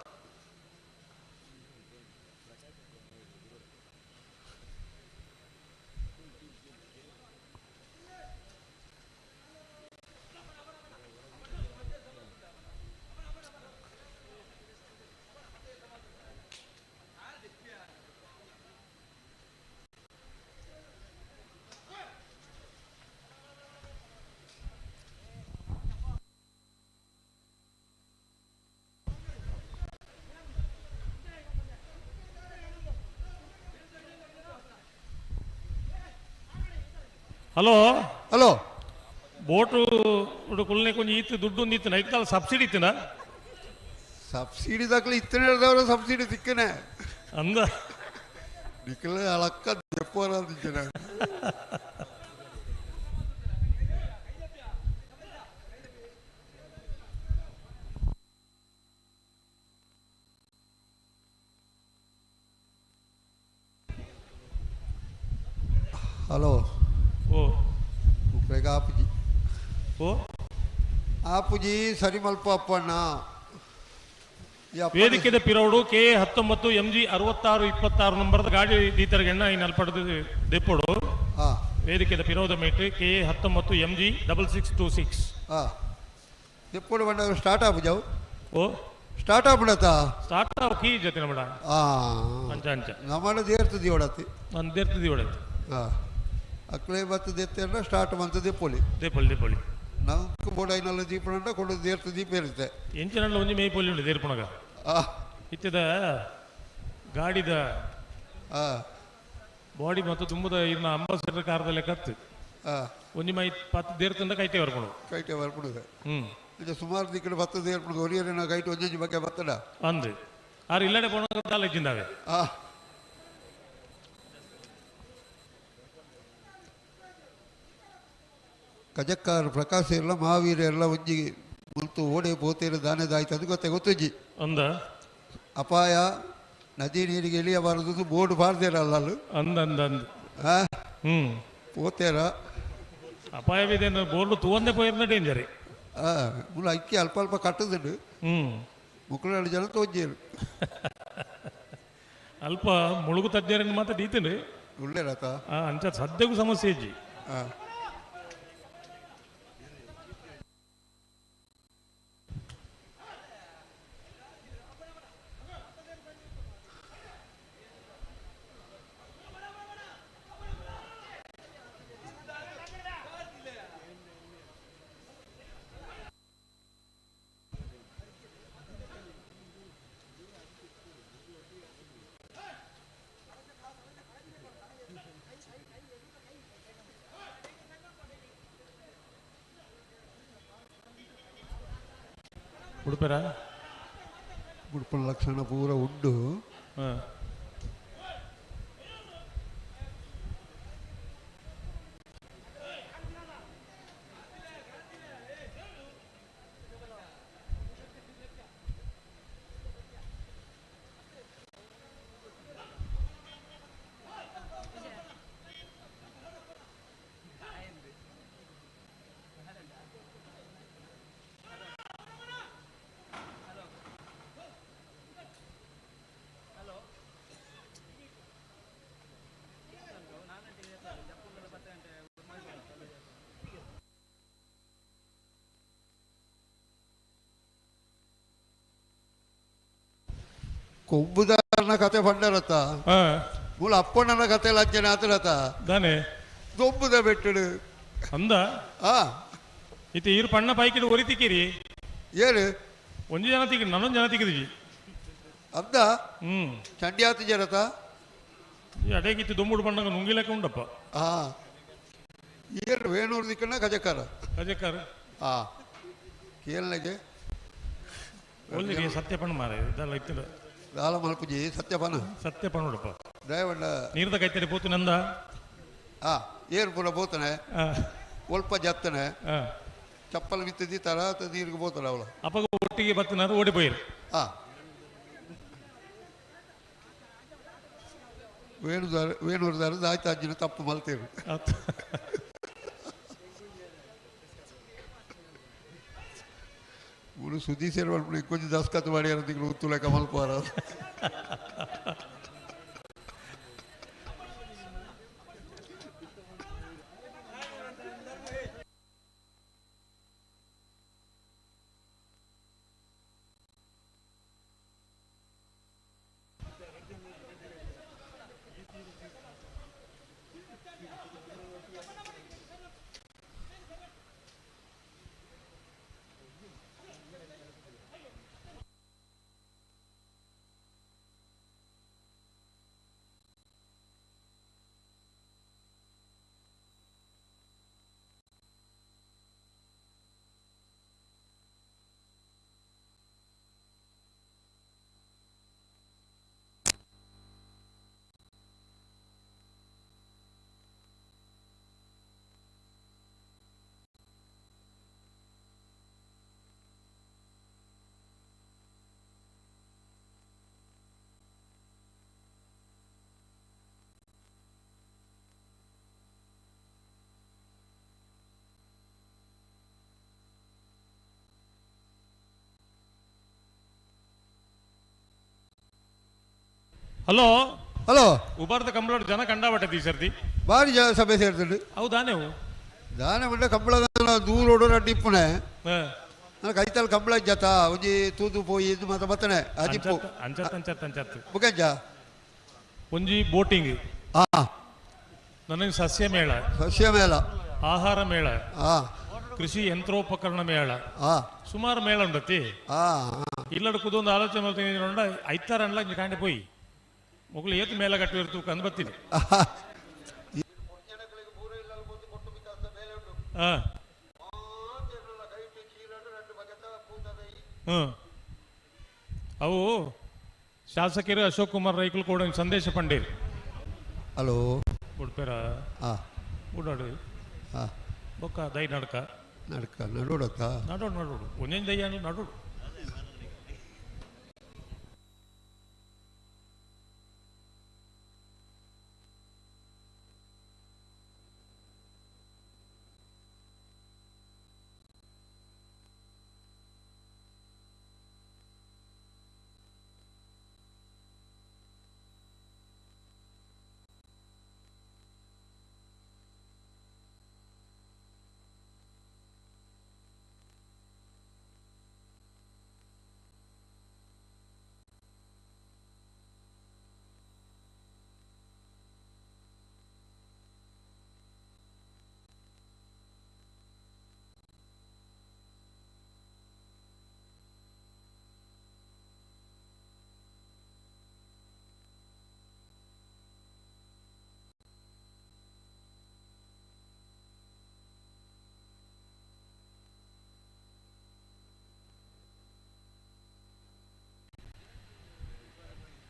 ಹಲೋ ಹಲೋ ಬೋಟು ಕುಲ್ನೆ ಕೊಂಚ ಈತ್ ದುಡ್ಡು ನೀತು ನೈಕಾಲ ಸಬ್ಸಿಡಿ ಇತ್ತಿನ ಸಬ್ಸಿಡಿ ದಾಖಲೆ ಇತ್ತನೇದವರ ಸಬ್ಸಿಡಿ ಸಿಕ್ಕನೆ ಅಂದ ನಿಖಲ ಅಳಕ್ಕ ದೆಪ್ಪೋರ ಅಂತಿದ್ದೇನೆ. ಹಲೋ ಓ ಆಪುಜಿ ಓ ಆಪುಜಿ ಸರಿ ಮಲ್ಪ ಅಪ್ಪಣ್ಣ ವೇದಿಕೆದ ಪಿರೌಡು KA19 MG 6626 ನಂಬರ್ದ ಗಾಡಿ ದೀತರ್ಗೆಣ್ಣ ಈ ನಲ್ಪಡ್ದು ದೆಪ್ಪೋಡು ವೇದಿಕೆದ ಪಿರೋದ ಮೇಟ್ರಿ KA19 MG 6626 ದೆಪ್ಪೋಡು ಬಂದ ಸ್ಟಾರ್ಟ್ ಆಪುಜಾವು ಓ ಸ್ಟಾರ್ಟ್ ಆಗ್ಬಿಡತ್ತ ಸ್ಟಾರ್ಟ್ ಆವ್ ಕೀ ಜೊತೆ ನಮ್ಮಡ ಅಂಚ ಅಂಚ ನಮ್ಮಡ ದೇರ್ತದಿ ಓಡತ್ತಿ ನಾನು ದೇರ್ತದಿ ಹೊಡತ್ತೆ ಅಕ್ಲೇ ಬತ್ತು ದೆತ್ತ ಸ್ಟಾರ್ಟ್ ಬಂತು ದೆಪ್ಪೊಲಿ ದೇಪಳ್ಳಿ ದೇಪಳ್ಳಿ ನಮ್ಗೆ ಬೋಡೈನಲ್ಲ ದೀಪಣ ಕೊಂಡು ದೇರ್ತ ದೀಪ ಇರುತ್ತೆ ಎಂಚಿನಲ್ಲ ಒಂಜಿ ಮೇಯ್ಪೊಲ್ಲಿ ಉಂಡು ದೇರ್ಪುಣಗ ಇತ್ತದ ಗಾಡಿದ ಬಾಡಿ ಮತ್ತು ತುಂಬದ ಇನ್ನ ಅಂಬಾಸಿಡರ್ ಕಾರ್ದಲ್ಲೇ ಕತ್ತು ಒಂಜಿ ಮೈ 10 ದೇರ್ತಂದ ಕೈಟೆ ಬರ್ಕೊಂಡು ಕೈಟೆ ಬರ್ಬಿಡುದು ಇದು ಸುಮಾರು ದಿಕ್ಕಡೆ ಬತ್ತದ ಏರ್ಬಿಡುದು ಒರಿಯರಿನ ಕೈಟ್ ಒಂಜೊಂಜಿ ಬಗ್ಗೆ ಬತ್ತಡ ಅಂದು ಆರು ಇಲ್ಲಡೆ ಪೋಣ ತಾಲೂಕಿಂದಾವೆ ಕಜಕ್ಕಾರ ಪ್ರಕಾಶ ಎಲ್ಲ ಮಹಾವೀರ ಎಲ್ಲ ಒಂಜಿ ಮುಲ್ತು ಓಡೆ ಪೋತೇರು ದಾನದಾಯ್ತು ಅದು ಗೊತ್ತುಜ್ಜಿ ಅಂದ ಅಪಾಯ ನದಿ ನೀರಿಗೆ ಎಳಿಯಬಾರದು ಬೋರ್ಡ್ ಬಾರ್ದೇರಲ್ಲ ಅಂದ ಅಂದ ಅಂದ ಪೋತೇರ ಅಪಾಯವಿದೆ ಬೋರ್ಡು ತೂವಂದೆ ಪೋಯಿರ್ನ ಡೇಂಜರಿ ಮುಲ್ಲ ಅಕ್ಕಿ ಅಲ್ಪ ಅಲ್ಪ ಕಟ್ಟದುಂಡು ಮುಕ್ಕಳು 2 ಜನ ತೋಜ್ಜೇರು ಅಲ್ಪ ಮುಳುಗು ತಜ್ಞರನ್ನು ಮಾತ್ರ ಡೀತೇನೆ ಒಳ್ಳೆರತ ಅಂಚ ಸದ್ಯಗೂ ಸಮಸ್ಯೆ ಇಜ್ಜಿ ಉಡುಪರ ಉಡುಪನ ಲಕ್ಷಣ ಪೂರ ಉಂಡು ಕೊಬ್ಬುದಾರನ ಕತೆ ಪಂಡರತ್ತ ಮೂಲ ಅಪ್ಪಣ್ಣನ ಕತೆ ಲಂಚನೆ ಆತರತ್ತ ದಾನೆ ದೊಬ್ಬುದ ಬೆಟ್ಟಡು ಅಂದ ಇತ್ತೆ ಈರು ಪಣ್ಣ ಪೈಕಿಡು ಒರಿ ತಿಕ್ಕಿರಿ ಏನು ಒಂಜಿ ಜನ ತಿಕ್ಕಿರಿ ನನ್ನೊಂದು ಜನ ತಿಕ್ಕಿದ್ವಿ ಅಂದ ಚಂಡಿ ಆತ ಜರತ ಅಡೇಗಿತ್ತು ದೊಂಬುಡು ಪಣ್ಣಗ ನುಂಗಿಲಕ್ಕ ಉಂಡಪ್ಪ ಏನು ವೇಣೂರು ದಿಕ್ಕಣ್ಣ ಕಜಕಾರ ಕಜಕಾರ ಕೇಳನೆಗೆ ಒಳ್ಳೆಗೆ ಸತ್ಯಪಣ್ಣ ಮಾರ ಇದೆಲ್ಲ ಇತ್ತಿಲ್ಲ ದಾಲ ಮಲ್ಪುಜಿ ಸತ್ಯಪನ ಸತ್ಯಪಣ್ಣ ನೋಡಪ್ಪ ದಯವಂಡ ನೀರ್ದ ಕೈತಡೆ ಪೋತು ನಂದ ಏರು ಪೂರ ಬೋತಾನೆ ಒಲ್ಪ ಜತ್ತನೆ ಚಪ್ಪಲ್ ಮಿತ್ತದಿ ತರ ನೀರಿಗೆ ಬೋತಾನೆ ಅವಳು ಅಪ್ಪಗ ಒಟ್ಟಿಗೆ ಬತ್ತನಾರು ಓಡಿ போயிரு ವೇಣೂರ್ದಾರ ಆಯ್ತು ಅಜ್ಜಿನ ತಪ್ಪು ಮಲ್ತೇರು ಮುಳು ಸುದ್ದಿ ಸೇರ್ವಲ್ ಕೊಂಚ ದಸ್ಕತ್ ಮಾಡ್ಯಾರ ತಿಂಗಳು ಉತ್ತುಲ ಕಮಲ್ ಕುಮಾರ್ ಹಲೋ ಹಲೋ ಉಬಾರ್ದ ಕಂಬಳೋಡು ಜನ ಕಂಡಾಬಟ್ಟೆ ಈ ಸರ್ತಿ ಭಾರಿ ಸಭೆ ಸೇರ್ತದೆ ಹೌದಾ ನೀವು ದಾನ ಬಿಟ್ಟ ಕಂಬಳ ದೂರ ಓಡೋರ ಡಿಪ್ಪನೆ ನನಗೆ ಕೈತಲ್ ಕಂಬಳ ಜತ ಒಂಜಿ ತೂದು ಪೋಯಿ ಇದು ಮತ್ತೆ ಬತ್ತನೆ ಅಜಿಪ್ಪು ಅಂಚತ್ ಬುಕಂಜ ಒಂಜಿ ಬೋಟಿಂಗ್ ಹಾ ನನಗೆ ಸಸ್ಯ ಮೇಳ ಸಸ್ಯ ಮೇಳ ಆಹಾರ ಮೇಳ ಹಾ ಕೃಷಿ ಯಂತ್ರೋಪಕರಣ ಮೇಳ ಹಾ ಸುಮಾರು ಮೇಳ ಉಂಡತಿ ಹಾ ಇಲ್ಲಡ ಕುದೊಂದು ಆಲೋಚನೆ ಮಾಡ್ತೀನಿ ಐತಾರ ಅನ್ಲ ಕಾಂಡೆ ಪೋಯಿ ಮೊಗಲು ಏತು ಮೇಲ ಕಟ್ಟಿ ಇರ್ತು ಕಂದು ಬರ್ತೀನಿ ಅವು ಶಾಸಕರು ಅಶೋಕ್ ಕುಮಾರ್ ರೈಕಲ್ ಕೂಡ ಸಂದೇಶ ಪಂಡೇರಿ ಹಲೋ ಉಡ್ಪೇರ ಉಡಾಡು ಬೊಕ್ಕ ದೈ ನಡ್ಕ ನಡೋಡಕ್ಕ ನಡೋಡು ಒಂದೇನು ದಯ್ಯ ನಡೋಡು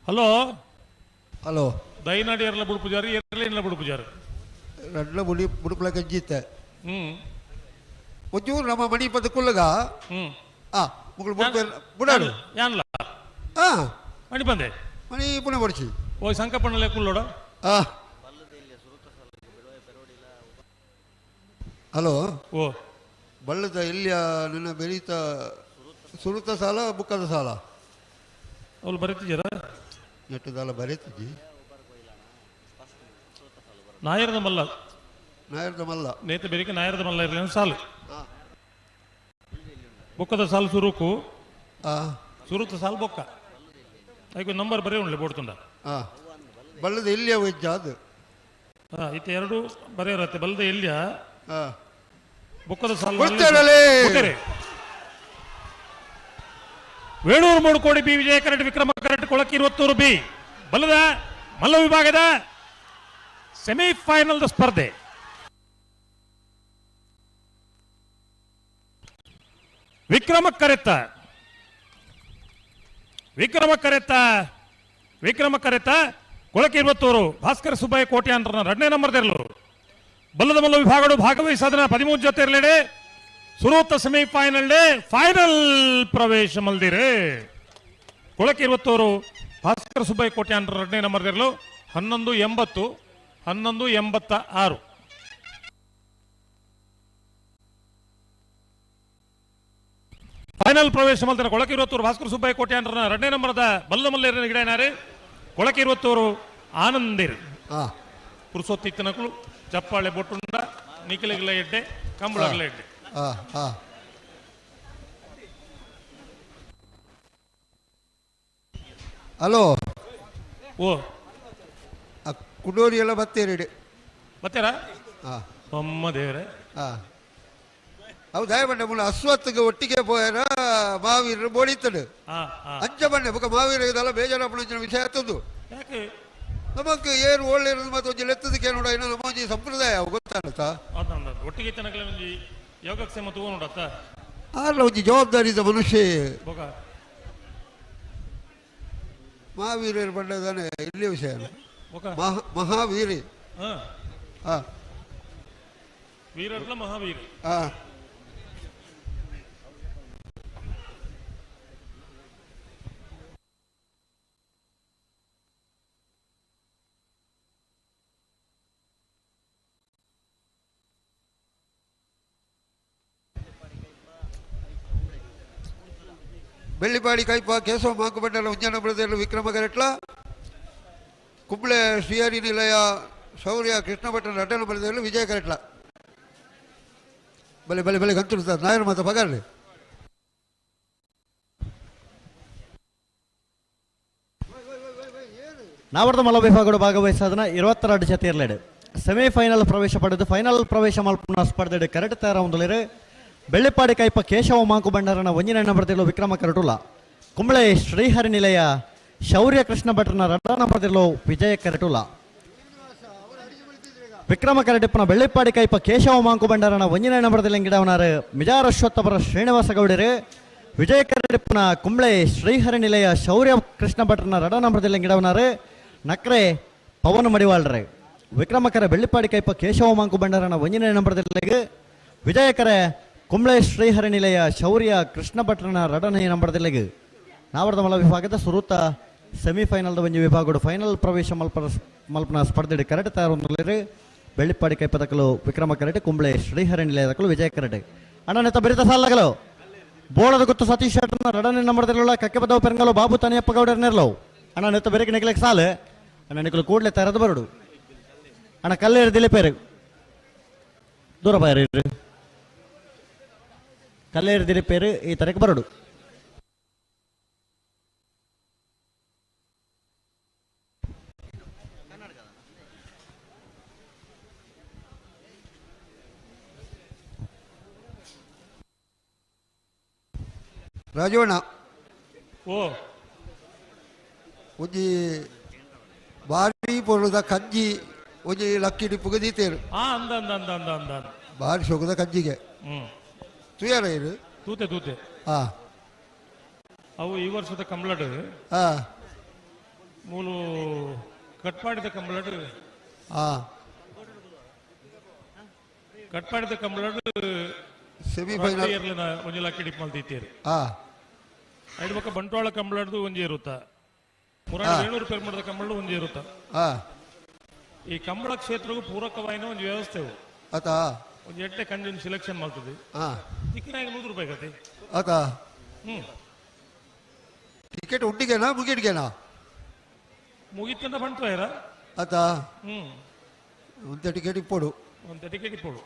ಹಲೋ ಹಲೋ ದೈನಾಡಿ ಎರಲ ಬುಡು ಪೂಜಾರಿ ಎರಲ ಬುಡು ಪೂಜಾರಿ ರಡ್ಲ ಬುಡುಪುಲ ಕಜ್ಜಿತ್ತೆ ಒಂಚೂರು ನಮ್ಮ ಮಣಿ ಪದ ಕುಲ್ಲಗ ಮುಗಳು ಬುಡಾಡು ಯಾನ್ಲ ಮಣಿ ಬಂದೆ ಮಣಿ ಪುಣೆ ಬಡಿಸಿ ಓ ಸಂಕಪ್ಪಣ್ಣಲೆ ಕುಲ್ಲೋಡ ಹಲೋ ಓ ಬಳ್ಳದ ಎಲ್ಲಿಯ ನಿನ್ನ ಬೆರೀತ ಸುರುತ ಸಾಲ ಬುಕ್ಕದ ಸಾಲ ಅವ್ರು ಬರೀತಿದ್ದೀರ ನೆಟ್ಟು ಸಾಲ ಬರೀತಿದ್ದಿ ನಾಯರದ ಮಲ್ಲ ನಾಯರದ ಮಲ್ಲ ನೇತ ಬೆರಿಕೆ ನಾಯರದ ಮಲ್ಲ ಇರಲಿ ಸಾಲು ಬೊಕ್ಕದ ಸಾಲು ಸುರುಕು ಸುರುತ ಸಾಲು ಬೊಕ್ಕ ಅದಕ್ಕೆ ನಂಬರ್ ಬರೀ ಉಂಡ್ಲಿ ಬೋಡ್ತುಂಡ ಬಳ್ಳದ ಎಲ್ಲಿಯ ವೆಜ್ಜ ಅದು ಇತ್ತ ಎರಡು ಬರೆಯರತ್ತೆ ಬಲ್ಲದ ಎಲ್ಲಿಯ ಬೊಕ್ಕದ ಸಾಲು ವೇಣೂರು ಮೂಡು ಕೋಡಿ ಬಿ ವಿಜಯ ಕರೆಕ್ಟ್ ವಿಕ್ರಮ ಕರೆಕ್ಟ್ ಕೊಳಕ್ಕೆ 20 ಬಿ ಬಲ್ಲದ ಮಲ್ಲ ವಿಭಾಗದ ಸೆಮಿಫೈನಲ್ ಸ್ಪರ್ಧೆ ವಿಕ್ರಮ ಕರೆತ್ತ ಕೊಳಕ್ಕೆ 20 ಭಾಸ್ಕರ ಸುಬ್ಬಯ್ಯ ಕೋಟ್ಯಾಂತರ 2ನೇ ನಂಬರ್ ತೆರಲು ಬಲ್ಲದ ಮಲ್ಲ ವಿಭಾಗಗಳು ಭಾಗವಹಿಸದ 13 ಜೊತೆ ಇರಲಿಡೆ ಸುರೂತ ಸೆಮಿಫೈನಲ್ ಡೇ ಫೈನಲ್ ಪ್ರವೇಶ ಮಲ್ದಿರೆ ಕೊಳಕ್ಕೆ 20 ಭಾಸ್ಕರ ಸುಬ್ಬಯ್ಯ ಕೋಟ್ಯಾಂತರ 2ನೇ ನಂಬರ್ ತೆರಲು 1186 5 ಫೈನಲ್ ಪ್ರವೇಶ ಮಲ್ತಾನೆ ಕೊಳಕೆ 20 ಭಾಸ್ಕರ್ ಸುಬ್ಬಯ್ಯ ಕೋಟ್ಯಾಂಡ್ರನ 2ನೇ ನಂಬರದ ಬಲ್ಲ ಮಲ್ಲೇರನ ಗಿಡನಾರು ಕೊಳಕೆ 20 ಆನಂದಿರ್ ಪುರುಸೊತ್ತಿತ್ತನಕಲು ಚಪ್ಪಾಳೆ ಬೊಟ್ಟುಂಡ ನಿಖಿಲಗಿಲ ಎಡ್ಡೆ ಕಂಬಳಗಿಲ ಎಡ್ಡೆ ಹಲೋ ಓ ಕುಡೋರಿ ಎಲ್ಲ ಬತ್ತೇರಿ ಬತ್ತೇರಾ ಅಮ್ಮ ದೇವ್ರೆ ಅವು ದಯ ಬಂಡೆ ಮುನ್ನ ಅಶ್ವತ್ಗೆ ಒಟ್ಟಿಗೆ ಪೋಯರ ಮಾವೀರ ಬೋಡಿತ್ತಡು ಅಂಚ ಬಂಡೆ ಬುಕ್ಕ ಮಾವೀರ ಇದೆಲ್ಲ ಬೇಜಾರಪ್ಪನ ವಿಷಯ ಆತದ್ದು ಯಾಕೆ ನಮಕ್ ಏನು ಒಳ್ಳೆ ಮತ್ತೆ ಒಂಜಿ ಲೆತ್ತದಕ್ಕೆ ನೋಡ ಇನ್ನು ನಮ್ಮ ಸಂಪ್ರದಾಯ ಗೊತ್ತಾಗತ್ತಾ ಒಟ್ಟಿಗೆ ತನಕಲೆ ಒಂಜಿ ಯೋಗಕ್ಷೇಮ ತಗೋ ನೋಡತ್ತ ಆರ್ಲ ಒಂಜಿ ಜವಾಬ್ದಾರಿದ ಮನುಷ್ಯ ಬೊಕ ಮಹಾವೀರರು ಬಂಡದಾನೆ ಇಲ್ಲಿಯ ವಿಷಯ ಬೊಕ ಮಹಾವೀರಿ ವೀರರ್ಲ ಮಹಾವೀರ ಬೆಳ್ಳಿಪಾಡಿ ಕೈಪ ಕೇಶವ ಮಾಕುಬಂಡಲ ಉಂಜನ ಬ್ರದರ್ಲು ವಿಕ್ರಮ ಗರಟ್ಲ ಕುಂಬ್ಳೆ ಶ್ರೀಹರಿ ನಿಲಯ ಶೌರ್ಯ ಕೃಷ್ಣ ಭಟ್ಟನ ಅಡ್ಡನ ಬ್ರದರ್ಲು ವಿಜಯ ಗರಟ್ಲ ಬಲೆ ಬಲೆ ಬಲೆ ಗಂತುಡ್ತಾರೆ ನಾಯರು ಮಾತ ಪಗಾರ್ಲಿ ನಾವರ್ದ ಮಲ್ಲ ವಿಭಾಗಗಳು ಭಾಗವಹಿಸೋದನ್ನ 22 ಜತೆ ಇರಲೇಡು ಸೆಮಿಫೈನಲ್ ಪ್ರವೇಶ ಪಡೆದು ಫೈನಲ್ ಪ್ರವೇಶ ಮಲ್ಪನ ಸ್ಪರ್ಧೆ ಕರೆಕ್ಟ್ ತಯಾರ ಒಂದಲೇರು ಬೆಳ್ಳಿಪಾಡಿ ಕೈಪ ಕೇಶವ ಮಾಂಕು ಬಂಡಾರನ ಒಂಜಿನ ನಂಬರ್ತಿಲು ವಿಕ್ರಮ ಕರಟುಲ ಕುಂಬಳೆ ಶ್ರೀಹರಿ ನಿಲಯ ಶೌರ್ಯ ಕೃಷ್ಣ ಭಟ್ರನ 2ರ ನಂಬರ್ತಿಲು ವಿಜಯ ಕರಟುಲ ವಿಕ್ರಮ ಕರಟಿಪ್ಪನ ಬೆಳ್ಳಿಪಾಡಿ ಕೈಪ ಕೇಶವ ಮಾಂಕು ಬಂಡಾರನ ಒಂಜಿನ ನಂಬರ್ತಿಲು ಗಿಡವನಾರು ಮಿಜಾರ ಅಶ್ವತ್ಥಪರ ಶ್ರೀನಿವಾಸ ಗೌಡರು ವಿಜಯ ಕರಟಿಪ್ಪನ ಕುಂಬಳೆ ಶ್ರೀಹರಿ ನಿಲಯ ಶೌರ್ಯ ಕೃಷ್ಣ ಭಟ್ರನ 2ರ ನಂಬರ್ತಿಲು ಗಿಡವನಾರು ನಕ್ರೆ ಪವನ್ ಮಡಿವಾಳ್ರೆ ವಿಕ್ರಮಕರ ಬೆಳ್ಳಿಪಾಡಿ ಕೈಪ ಕೇಶವ ಮಾಂಕು ಬಂಡಾರನ ಒಂಜಿನ ನಂಬರ್ತಿಲ್ಲಿಗೆ ವಿಜಯಕರ ಕುಂಬಳೆ ಶ್ರೀಹರಿ ನಿಲಯ ಶೌರ್ಯ ಕೃಷ್ಣ ಭಟ್ರನ 2ನೇ ನಂಬರ್ದಿಲ್ಲಿಗೆ ನಾವರ್ದ ಮಲ ವಿಭಾಗದ ಸುರುತ ಸೆಮಿಫೈನಲ್ದ ಒಂಜಿ ವಿಭಾಗಗಳು ಫೈನಲ್ ಪ್ರವೇಶ ಮಲ್ಪನ ಸ್ಪರ್ಧೆ ಕರೆಕ್ಟ್ ತಯಾರು ಬೆಳ್ಳಿಪಾಡಿ ಕೈಪದಕಲು ವಿಕ್ರಮ ಕರೆಟ್ ಕುಂಬಳೆ ಶ್ರೀಹರಿ ನಿಲಯದಕಲು ವಿಜಯ ಕರೆಟ್ ಅಣ್ಣ ನೆತ್ತ ಬರಿತ ಸಾಲಗಲು ಬೋಳದ ಗುತ್ತು ಸತೀಶ್ ಶೆಟ್ಟರ್ನ 2ನೇ ನಂಬರ್ದಿಲ್ಲ ಕಕ್ಕೆಬದವ ಪೆರಂಗಲು ಬಾಬು ತನಿಯಪ್ಪ ಗೌಡರ್ನೆರ್ಲೋ ಅಣ್ಣ ನೆತ್ತ ಬೆರಕೆ ನಿಕ್ಲೆಕ್ ಸಾಲು ಅಣ್ಣ ನಿಕ್ಕಲು ಕೂಡಲೇ ತರದು ಬರಡು ಅಣ್ಣ ಕಲ್ಲೇರು ದಿಲಿಪೇರು ದೂರ ಬಾರಿ ಕಲ್ಲೇರು ದಿಲಿಪೇರು ಈ ತರಕ್ಕೆ ಬರಡು ರಾಜೋಣ ಓ ಒಂಜಿ ಬಾರಿ ಪೊರ್ಲುದ ಕಂಜಿ ಒಂಜಿ ಲಕ್ಕಿಡಿ ಪುಗದೀತೇರು ಅಂದ ಅಂದ ಅಂದ ಅಂದ ಅಂದ ಬಾರಿ ಶೋಕದ ಕಂಜಿಗೆ ತುಯಾರ ಇರು ತೂತೆ ತೂತೆ ಅವು ಈ ವರ್ಷದ ಕಂಬ್ಲಡ್ ಮೂಲು ಕಟ್ಪಾಡಿದ ಕಂಬ್ಲಡ್ ಕಟ್ಪಾಡಿದ ಕಂಬ್ಲಡ್ ಸೆಮಿಫೈನಲ್ ಒಂಜಿ ಲಕ್ಕಿ ಡಿಪ್ ಮಲ್ತೀರು ಐದು ಪಕ್ಕ ಬಂಟ್ವಾಳ ಕಂಬಳದ್ದು ಒಂಜಿ ಇರುತ್ತಾ 700 ಪೆರ್ಮಡದ ಕಂಬಳದು ಒಂಜಿ ಇರುತ್ತಾ ಈ ಕಂಬಳ ಕ್ಷೇತ್ರಕ್ಕೂ ಪೂರಕವಾಯಿನ ಒಂದು ವ್ಯವಸ್ಥೆ ಒಂದು ಎಟ್ಟೆ ಕಂಜನ್ ಸಿಲೆಕ್ಷನ್ ಮಾಡ್ತದೆ ದಿಕ್ಕಿನಾಗ 100 ರೂಪಾಯಿ ಕತೆ ಟಿಕೆಟ್ ಉಂಟಿಗೆನಾ ಮುಗಿಟ್ಗೆನಾ ಮುಗಿತಂದ ಬಂಟ್ವಾಯರ ಒಂದ ಟಿಕೆಟ್ ಇಪ್ಪಡು ಒಂದ ಟಿಕೆಟ್ ಇಪ್ಪಡು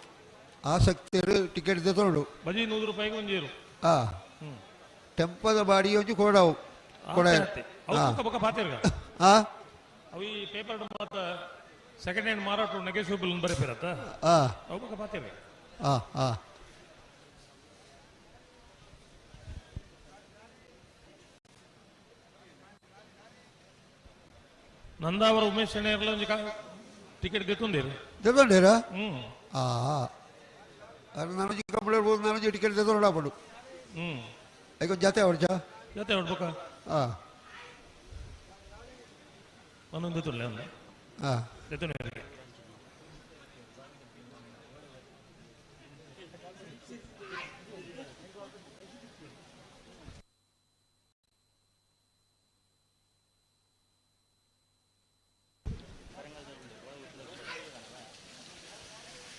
ಆಸಕ್ತಿ ಟಿಕೆಟ್ ತಗೊಂಡು ಬಜಿ 100 ರೂಪಾಯಿಗೆ ಒಂಜಿ ಇರು ಟೆಂಪದ ಬಾಡಿ ಒಂಜಿ ಕೊಡವು ಕೊಡ ಬೊಕ್ಕ ಪಾತಿರ್ಗ ಅವು ಈ ಪೇಪರ್ ಮಾತ ಸೆಕೆಂಡ್ ಹ್ಯಾಂಡ್ ಮಾರಾಟ ನೆಗೆಸಿಬಲ್ ಬರೀಪಿರತ್ತ ಅವು ಬೊಕ್ಕ ಪಾತಿರ್ಗ ನಂದಾವರ ಉಮೇಶ್ ಶೆಣೆಯರ್ಲ ಒಂಜಿ ಟಿಕೆಟ್ ತೆತ್ತೊಂಡೇರ ನಾನು ಕಂಪ್ಲೇಂಟ್ ನಾನು ಟಿಕೆಟ್ ತೆತ್ತೊಂಡು ಈಗ ಜತೆ ಹೊಡ್ಚ ಜತೆ ಹೊಡ್ಬೇಕ ಒಂದೊಂದು ತುಳ್ಳೆ ಒಂದು ಜತೆ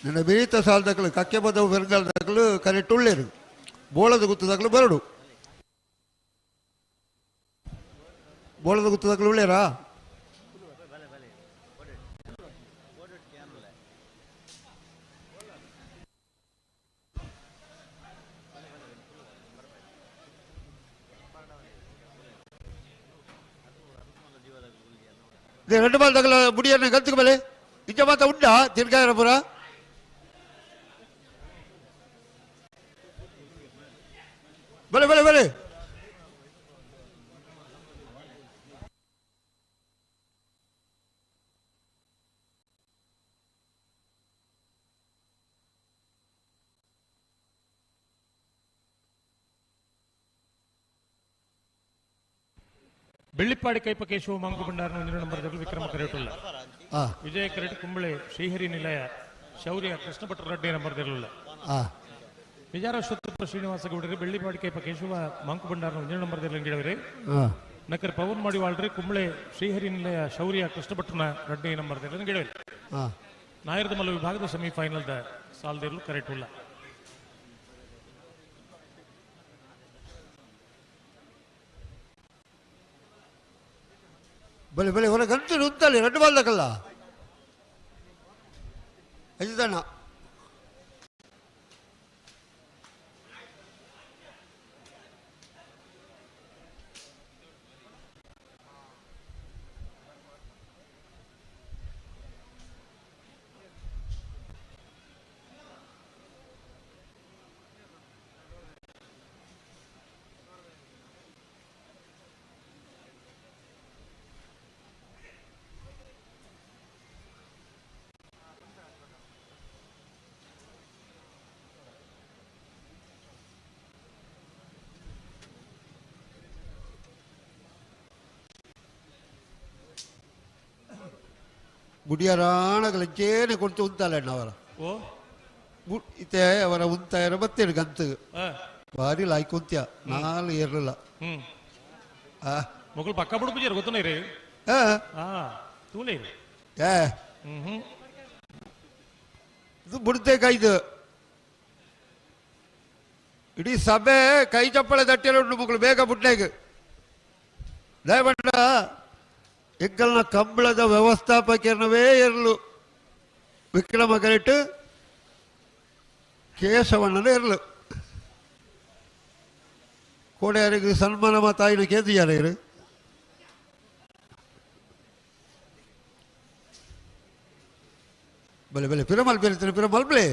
ನನ್ನ ಬೇಯಿತ ಸಾಲದಾಗಲು ಕಕ್ಕೆ ಬದವು ಬೆರಗಾಲದಾಗಲು ಕರೆಕ್ಟ್ ಒಳ್ಳೆಯರು ಬೋಳದ ಗುತ್ತದಾಗಲು ಬರಡು ಬೋಳದ ಗುತ್ತದಾಗಲು ಉಳ್ಳೇರಾ రెండు బాల్ తగల బుడి అన్న గంతుకు బలే ఇంత మాత ఉండా తిరగారపురా బలే బలే బలే ಬೆಳ್ಳಿಪ್ಪಾಡಿ ಕೈಪ ಕೇಶವ ಮಂಗುಬಂಡಾರ 1 ನಂಬರ್ ವಿಕ್ರಮ ಕರೆಯುಲ್ಲ ವಿಜಯ ಕರೆಟ್ ಕುಂಬಳೆ ಶ್ರೀಹರಿ ನಿಲಯ ಶೌರ್ಯ ಕೃಷ್ಣ ಭಟ್ರ ರೆಡ್ಡಿ ನಂಬರ್ ವಿಜಾರ ಶುದ್ಧ ಶ್ರೀನಿವಾಸ ಗೌಡರಿ ಬೆಳ್ಳಿಪಾಡಿ ಕೈಪ ಕೇಶವ ಮಂಗುಬಂಡಾರ 1 ನಂಬರ್ ಗಿಡವರಿ ನಕರ್ ಪವನ್ ಮಾಡಿ ವಾಳ್ರಿ ಕುಂಬಳೆ ಶ್ರೀಹರಿ ನಿಲಯ ಶೌರ್ಯ ಕೃಷ್ಣ ಭಟ್ರನ ರೆಡ್ಡಿ ನಂಬರ್ ಗಿಡವರಿ ನಾಯರದ ಮಲ್ಲ ವಿಭಾಗದ ಸೆಮಿಫೈನಲ್ ದ ಸಾಲ್ದಿರ್ಲು ಕರೆಕ್ಟ್ ಇಲ್ಲ ಬಲೆ ಬಲೆ ಹೊರ ಗಂಟು ಉಂತಲ್ಲಿ 2 ಬಾಲ್ ತಗಲ್ಲ ಅಜಿತಣ್ಣ ಗುಡಿಯರಾಣಗಳೇನೆ ಕೊಡ್ತು ಉಂತಲ್ಲ ಅವರ ಇತ್ತೆ ಅವರ ಉಂತ ಬತ್ತೇನು ಗಂತು ಭಾರಿ ಲಾಯ್ಕ್ ಉಂತ್ಯ 4 ಇರಲಿಲ್ಲ ಮಗಳು ಪಕ್ಕ ಬಿಡ್ಬಿಜಾರ ಗೊತ್ತನೇ ರೀ ತೂಲೆ ಇದು ಬಿಡುತ್ತೆ ಕೈದು ಇಡೀ ಸಭೆ ಕೈ ಚಪ್ಪಳೆ ತಟ್ಟಿರೋ ಮಗಳು ಬೇಗ ಬಿಟ್ಟಾಗ ದಯಮಾಡ ಎಕ್ಕಲ್ನ ಕಂಬಳದ ವ್ಯವಸ್ಥಾಪಕನವೇ ಇರಲು ವಿಕ್ರಮ ಕರೆಟ್ ಕೇಶವಣ್ಣನೇ ಇರಲು ಕೋಡೆಯಾರಿಗೆ ಸನ್ಮಾನ ಮಾತಾಯಿನ ಕೇಂದ್ರಿಯಾರ ಇರು ಬಲೆ ಬಲೆ ಪಿರಮಲ್ ಬೇರೆ ಪಿರಮಲ್ ಬಲೆ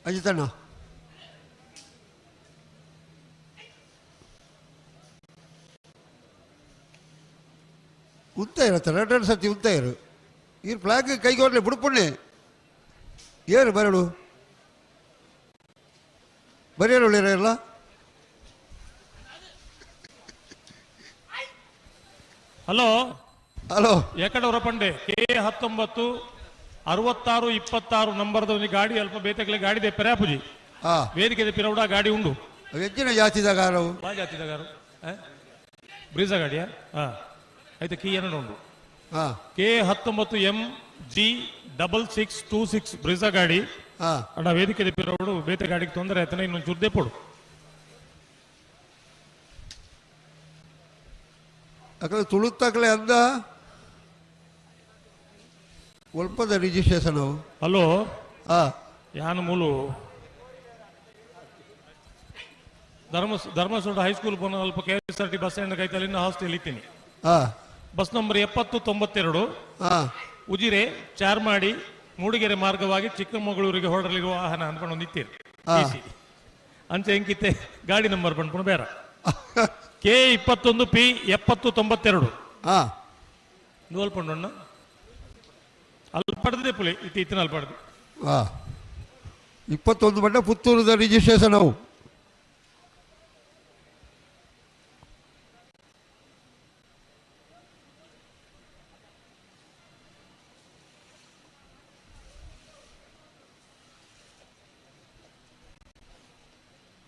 ಅಜಿತಣ್ಣ ಉಂತ ಇರತ್ತೆ 2 ಸತಿ ಉಂತ ಇರು ಈ ಫ್ಲಾಗ್ ಕೈಗೋರ್ಲೆ ಬುಡುಪುಣ್ಣೆ ಏರು ಬರಳು ಬರೆಯಲು ಎಲ್ಲ ಹಲೋ ಹಲೋ ಎಕಡೆ ಹೊರಪಂಡೆ K19 6626 ನಂಬರ್ದ ಒಂದು ಗಾಡಿ ಅಲ್ಪ ಬೇತಕಲೆ ಗಾಡಿ ದೆ ಪೆರಾಪುಜಿ ವೇದಿಕೆ ಪಿರೌಡ ಗಾಡಿ ಉಂಡು ಹೆಚ್ಚಿನ ಜಾತಿದಾಗಾರವು ಜಾತಿದಾಗಾರು ಬ್ರೀಜಾ ಗಾಡಿಯಾ ಆಯ್ತು ಕೀ ಏನೋ ಉಂಡು K19MG6626 ಬ್ರೀಜಾ ಗಾಡಿ ಅಣ್ಣ ವೇದಿಕೆ ಪಿರೌಡು ಬೇತೆ ಗಾಡಿಗೆ ತೊಂದರೆ ಆಯ್ತಾನೆ ಇನ್ನೊಂದು ಚುರ್ದೆ ಪೋಡು ಅಕಡೆ ತುಳುತ್ತಕಲೆ ಅಂದ ಒಲ್ಪದ ರಿಜಿಸ್ಟ್ರೇಷನ್ ಅವು ಹಲೋ ಯಾನು ಮೂಲು ಧರ್ಮಸೋಡ ಹೈಸ್ಕೂಲ್ ಪೋನ ಅಲ್ಪ KSRT ಬಸ್ ಸ್ಟ್ಯಾಂಡ್ ಕೈತಲ್ಲಿ ಹಾಸ್ಟೆಲ್ ಇತ್ತೀನಿ ಬಸ್ ನಂಬರ್ 7092 ಉಜಿರೆ ಚಾರ್ಮಾಡಿ ಮೂಡಿಗೆರೆ ಮಾರ್ಗವಾಗಿ ಚಿಕ್ಕಮಗಳೂರಿಗೆ ಹೊರಡಲಿರುವ ವಾಹನ ಅನ್ಕೊಂಡು ಒಂದಿತ್ತೀರಿ ಅಂಚೆ ಹೆಂಗಿತ್ತೆ ಗಾಡಿ ನಂಬರ್ ಬಂದ್ಕೊಂಡು ಬೇರೆ K21P 7092 ನೋಲ್ಪಣ್ಣ ಅಲ್ಲಿ ಪಡೆದಿದೆ ಪುಲಿ ಇತ್ತಿನಲ್ಲಿ ಪಡೆದು 21 ಬಂಡ ಪುತ್ತೂರದ ರಿಜಿಸ್ಟ್ರೇಷನ್ ಅವು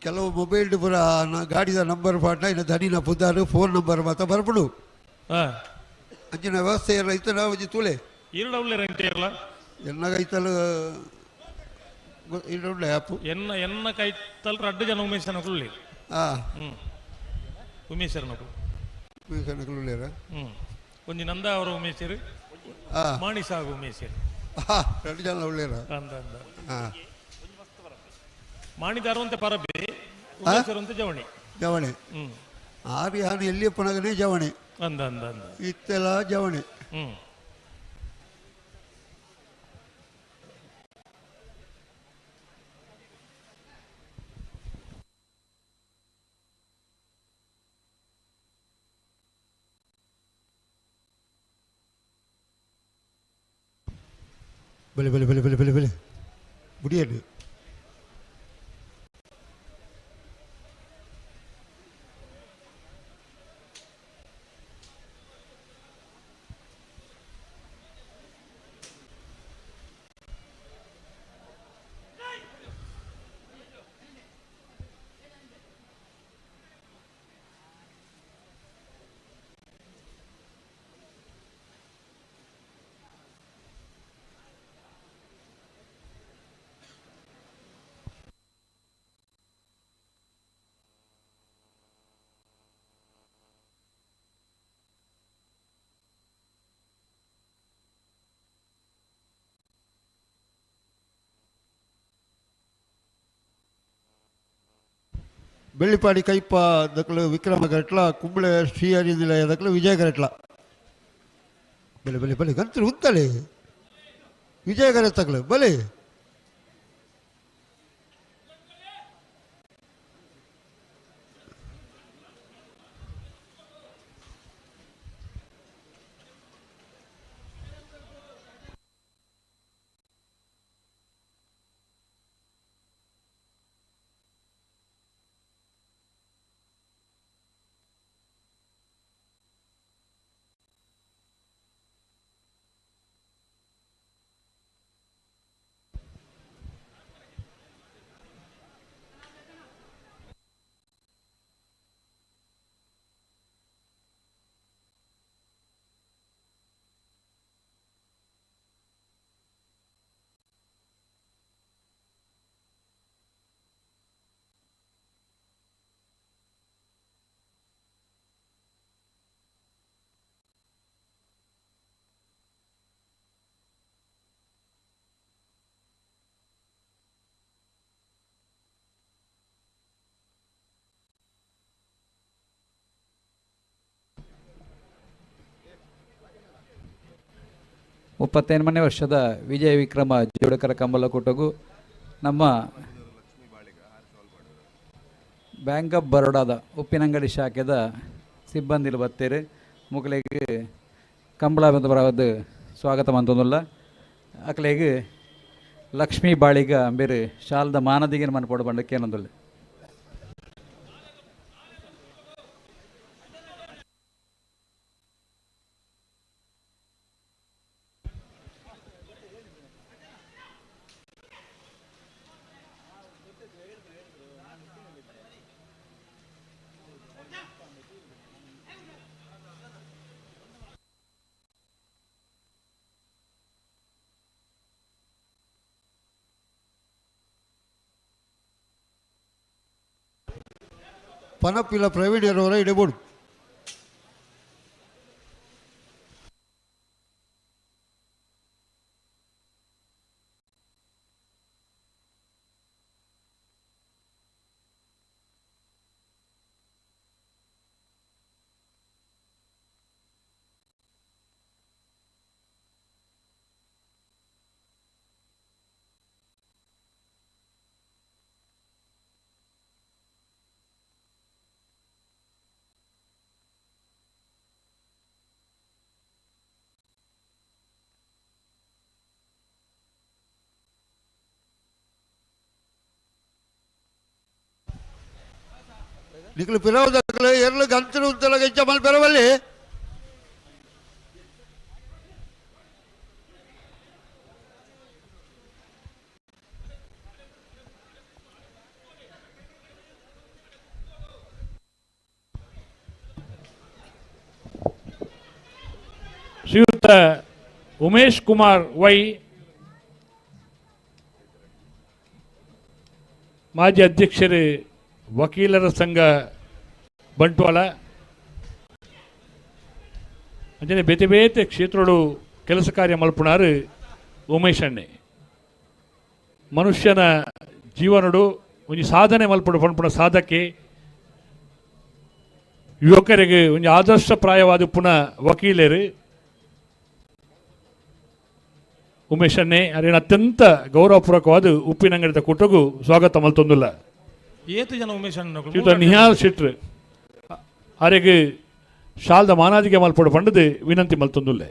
ಕೆಲವು ಮೊಬೈಲ್ ಪುರ ಗಾಡಿದ ನಂಬರ್ ಪಾಡ್ನ ಇನ್ನು ಧನಿನ ಪುದಾರು ಫೋನ್ ನಂಬರ್ ಮಾತ ಬರ್ಬಿಡು ಅಂಚಿನ ವ್ಯವಸ್ಥೆ ಎಲ್ಲ ಐತಲ್ಲ ಒಂಜಿ ತುಳೆ ಈರುಳ್ಳಿ ರೆಂಟ್ ಇರಲ್ಲ ಎನ್ನಗೈತಲು ಇರುಳ್ಳೆ ಆಪು ಎನ್ನ ಕೈತಲ್ ರಡ್ಡು ಜನ ಉಮೇಶನ ಕುಳ್ಳಿ ಉಮೇಶರನ ಉಳ್ಳೇರ ಒಂಜಿ ನಂದ ಅವರ ಉಮೇಶರು ಮಾಣಿ ಸಾಗು ಉಮೇಶರು ರಡ್ಡು ಜನ ಉಳ್ಳೇರ ಅಂದ ಮಾಣಿದಾರು ಪರಬೆ ಉಮೇಶರು ಜವಣಿ ಜವಣೆ ಆರು ಯಾನು ಎಲ್ಲಿಯಪ್ಪನಾಗನೇ ಜವಣೆ ಅಂದ ಅಂದ ಅಂದ ಇತ್ತೆಲ್ಲ ಜವಣೆ ಬಲೆ ಬಲೆ ಬಲೆ ಬಲೆ ಬಲೆ ಬಲೆ ಬುಡಿಯಡು ಬೆಳ್ಳಿಪಾಡಿ ಕೈಪ ದಕ್ಕಲು ವಿಕ್ರಮ ಗಟ್ಲ ಕುಂಬಳೆ ಶ್ರೀಹರಿ ನಿಲಯ ದಕ್ಕಲು ವಿಜಯ ಗಟ್ಲ ಬಲೆ ಬಲೆ ಬಲೆ ಗಂತರು ಉಂತಲೆ ವಿಜಯಗರ ತಕ್ಕಲು ಬಲೆ ಮುಪ್ಪತ್ತೈದನೇ ವರ್ಷದ ವಿಜಯ ವಿಕ್ರಮ ಜೋಡಕರ ಕಂಬಲಕೂಟಗೂ ನಮ್ಮ ಬ್ಯಾಂಕ್ ಆಫ್ ಬರೋಡಾದ ಉಪ್ಪಿನಂಗಡಿ ಶಾಖೆದ ಸಿಬ್ಬಂದಿಲು ಬತ್ತೇರು ಮುಗಲಿಗೆ ಕಂಬಳ ಬರವದ್ದು ಸ್ವಾಗತ ಮಂತೊಂದುಲ್ಲ ಅಕ್ಲೆಗೆ ಲಕ್ಷ್ಮೀ ಬಾಳಿಗ ಬೇರೆ ಶಾಲದ ಮಾನದಿಗೆ ಮನೆ ಪಡ ಬಂಡಕ್ಕೆ ಏನೊಂದುಲ್ಲ ಪನಪಿಲ್ಲ ಪ್ರವೀಣ್ಯರವರ ಇಡಬಹುದು ನಿಖಲು ಪಿರವದಕ್ಕಲು ಎರ್ಲು ಗಂತಲು ಉಂತಲ ಗೆಜ್ಜ ಮಲ್ ಬೆರವಲ್ಲಿ ಶ್ರೀಯುತ ಉಮೇಶ್ ಕುಮಾರ್ ವೈ, ಮಾಜಿ ಅಧ್ಯಕ್ಷರು ವಕೀಲರ ಸಂಘ ಬಂಟ್ವಾಳ. ಅಂಜನೆ ಬೇತೆ ಬೇತೆ ಕ್ಷೇತ್ರಗಳು ಕೆಲಸ ಕಾರ್ಯ ಮಲ್ಪುಣಾರು ಉಮೇಶ್ ಅಣ್ಣೆ. ಮನುಷ್ಯನ ಜೀವನಡು ಒಂಜಿ ಸಾಧನೆ ಮಲ್ಪಡು ಪಂಪುಣ ಸಾಧಕ್ಕೆ ಯುವಕರಿಗೆ ಒಂಜಿ ಆದರ್ಶಪ್ರಾಯವಾದ ಪುನಃ ವಕೀಲರು ಉಮೇಶ್ ಅಣ್ಣೆ ಅರೇನು ಅತ್ಯಂತ ಗೌರವಪೂರ್ವಕವಾದ ಉಪ್ಪಿನಂಗಡಿದ ಕೂಟಗೂ ಸ್ವಾಗತ ಮಲ್ತೊಂದುಲ್ಲ. ಏತು ಜನ ಉಮೇಶ್ ಶ್ರೀಯುತ ನಿಹಾಲ್ ಶೆಟ್ರು ಅರೆಗೆ ಶಾಲ್ದ ಮಾನಾದಿಗೆ ಮಲ್ಪಡು ಪಂಡದು ವಿನಂತಿ ಮಲ್ತೊಂದುಲ್ಲೆ.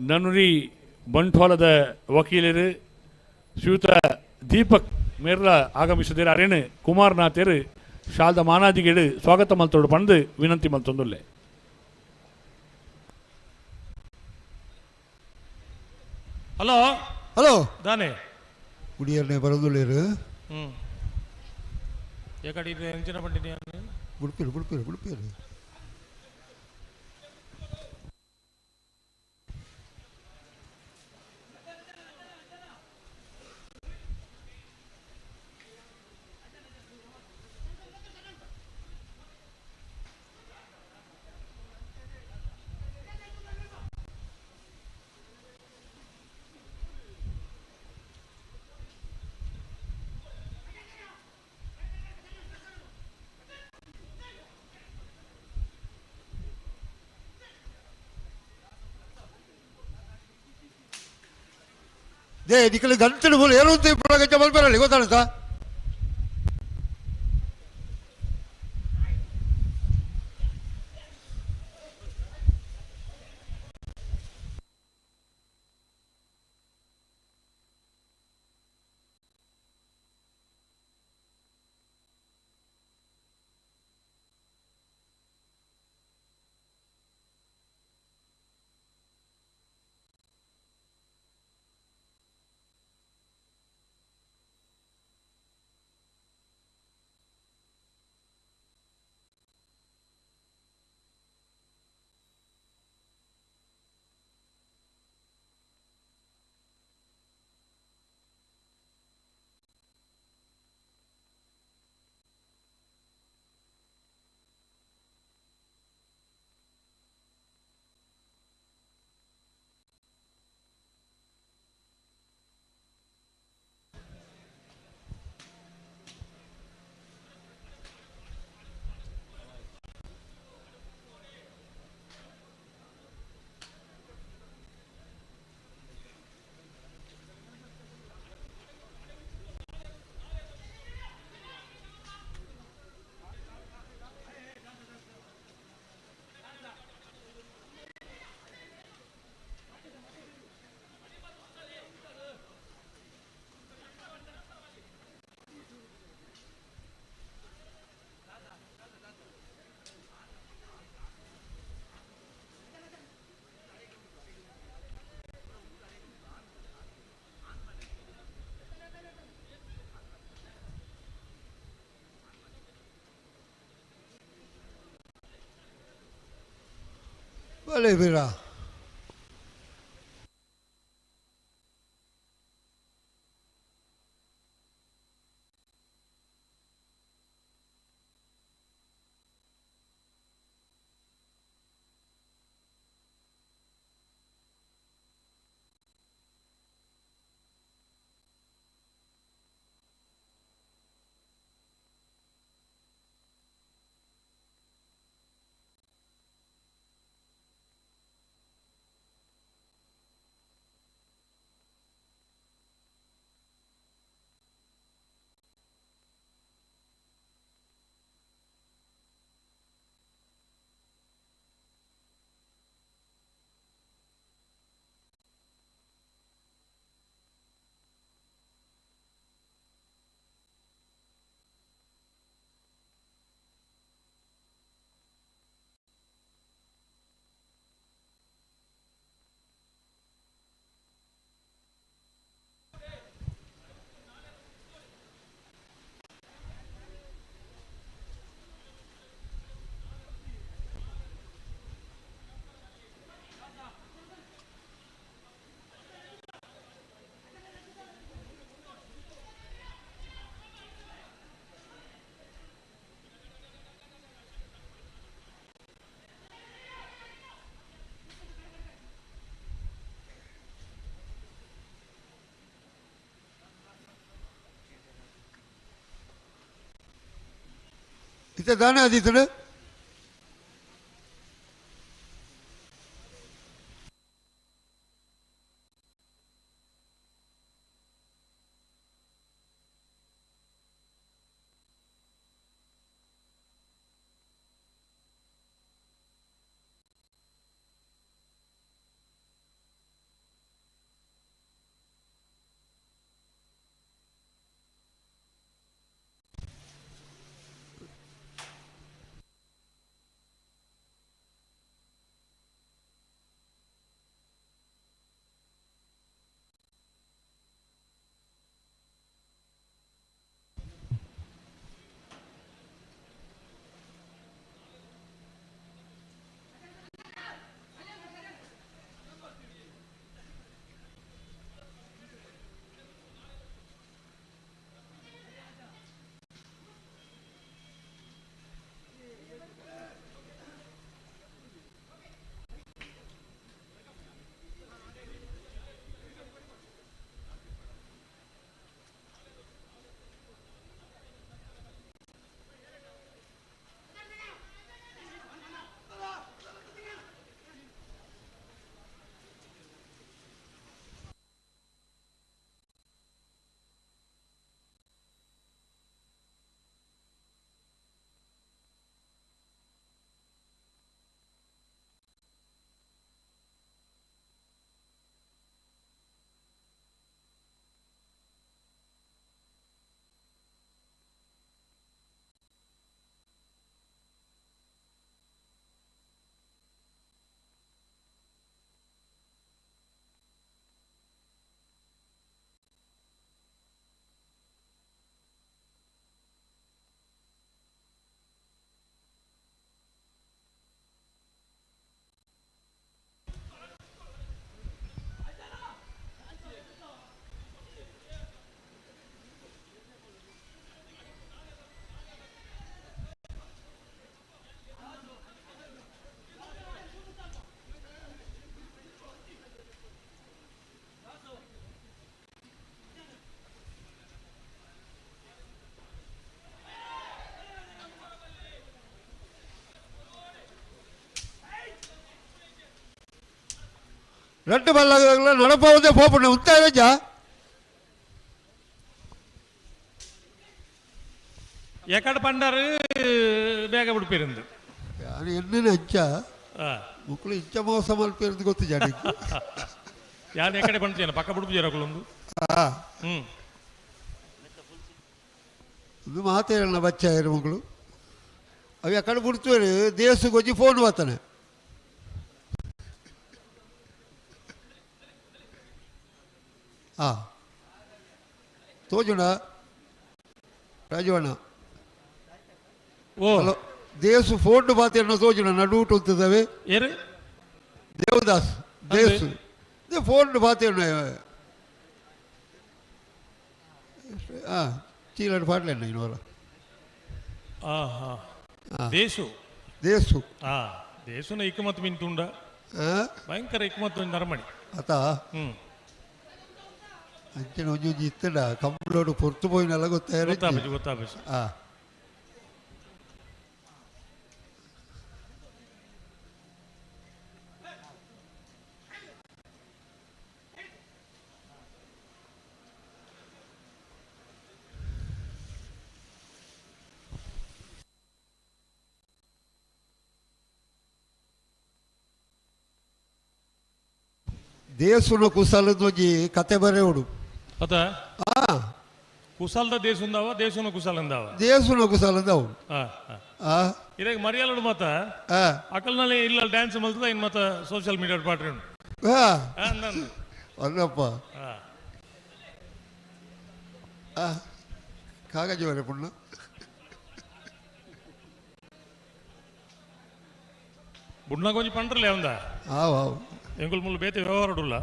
ನನುರಿ ಬಂಟ್ವಾಳದ ವಕೀಲರು ಶ್ರೀಯುತ ದೀಪಕ್ ಮೇರ್ಲ ಆಗಮಿಸಿದರೆ ಅರೇನು ಕುಮಾರನಾಥರು ಶಾಲ್ದ ಮಾನಾದಿಗೆಡು ಸ್ವಾಗತ ಮಲ್ತೋಡು ಪಂದು ವಿನಂತಿ ಮಲ್ತೊಂದುಲ್ಲೆ. ಹಲೋ ಹಲೋ ದಾನೆ ಕುಡಿಯರ್ನೆ ಬರೋದಿಲ್ಲೇರು ಯಾಕಡೆ ಎಂಚಿನ ಬಂಡಿನಿ ಗುಡ್ಪೇರು ಗುಡ್ಪೇರು ಗುಡ್ಪೇರು ದೇ ನಿಕ್ಕಲು ಗಂಟಲು ಬೋಲು ಏನು ಅಂತ ಪ್ರಗತಿ ಮಲ್ಪರಲ್ಲಿ ಗೊತ್ತಾಗುತ್ತಾ? Vale, verá. ಇತ್ತೆ ದಾನೆ ಆದೀತಡು ரெண்டு பல்லாக நடப்பாவதே போப்பண்ண உத்தாச்சா ఎక్కడ పండారు ಬೇಗ ಬಿಡ್ಪಿರಂದು ಅದು ಎಣ್ಣೆನ ಹಚ್ಚ ಮಕ್ಕಳು ಇಚ್ಚ ಮೋಸ ಮಲ್ಪಿರೋದು ಗೊತ್ತು ಜಾಡಿ ಯಾರು ಎಕಡೆ ಪಂಡ್ತೇನೆ ಪಕ್ಕ ಬಿಡ್ಪು ಜರಕಲೊಂದು ಇದು ಮಾತೇಳಣ್ಣ ಬಚ್ಚ ಇರು ಮಕ್ಕಳು ಅವು ಎಕಡೆ ಬಿಡ್ತೀವಿ ದೇಶಕ್ಕೆ ಹೋಗಿ ಫೋನ್ ಬರ್ತಾನೆ ತೋಜುಣ ರಾಜವಣ್ಣ ಓ ಹಲೋ ದೇಸು ಫೋನ್ ಬಾತೇನ ತೋಜುಣ ನಡುಟು ಅಂತದವೆ ಏರು ದೇವದಾಸ್ ದೇಸು ಫೋನ್ ಬಾತೇನ ಚೀಲಡ್ ಪಾಡ್ಲೇನ ಇನ್ನೋರ ದೇಶು ದೇಸು ದೇಶನ ಇಕ್ಕಮತ್ತು ಮಿಂತುಂಡ ಭಯಂಕರ ಇಕ್ಕಮತ್ತು ನರಮಣಿ ಆತ ಅಂಚೆ ಒಂಜಿ ಇತ್ತಡ ಕಂಪ್ಲೋಡು ಪೊರ್ತು ಪೋಯಿನೆಲ್ಲ ಗೊತ್ತಾಯ್ತು ಗೊತ್ತಾಪಿ ದೇಸುನ ಕುಸಲದ ಒಂಜಿ ಕತೆ ಬರೆಯೋಡು ಅದ ಕುಸಲ್ದ ದೇಶ ఉందాವ ದೇಶನ ಕುಸಲ್ ఉందాವ ದೇಸುನ ಕುಸಲದ ಅವನು ಇದಾಗ ಮರಿಯಾಲಡು ಮತ್ತ ಅಕಲ್ನಲ್ಲಿ ಇಲ್ಲ ಡ್ಯಾನ್ಸ್ ಮಲ್ತದ ಇನ್ ಮತ್ತ ಸೋಷಿಯಲ್ ಮೀಡಿಯಾ ಪಾಟ್ರಿ ಒಂದಪ್ಪ ಕಾಗಜಿ ವರೆ ಪುಣ್ಣ ಬುಣ್ಣ ಕೊಂಚ ಪಂಡ್ರಲ್ಲೇ ಒಂದ ಎಂಗುಲ್ ಮುಳ್ಳು ಬೇತೆ ವ್ಯವಹಾರಡುಲ್ಲ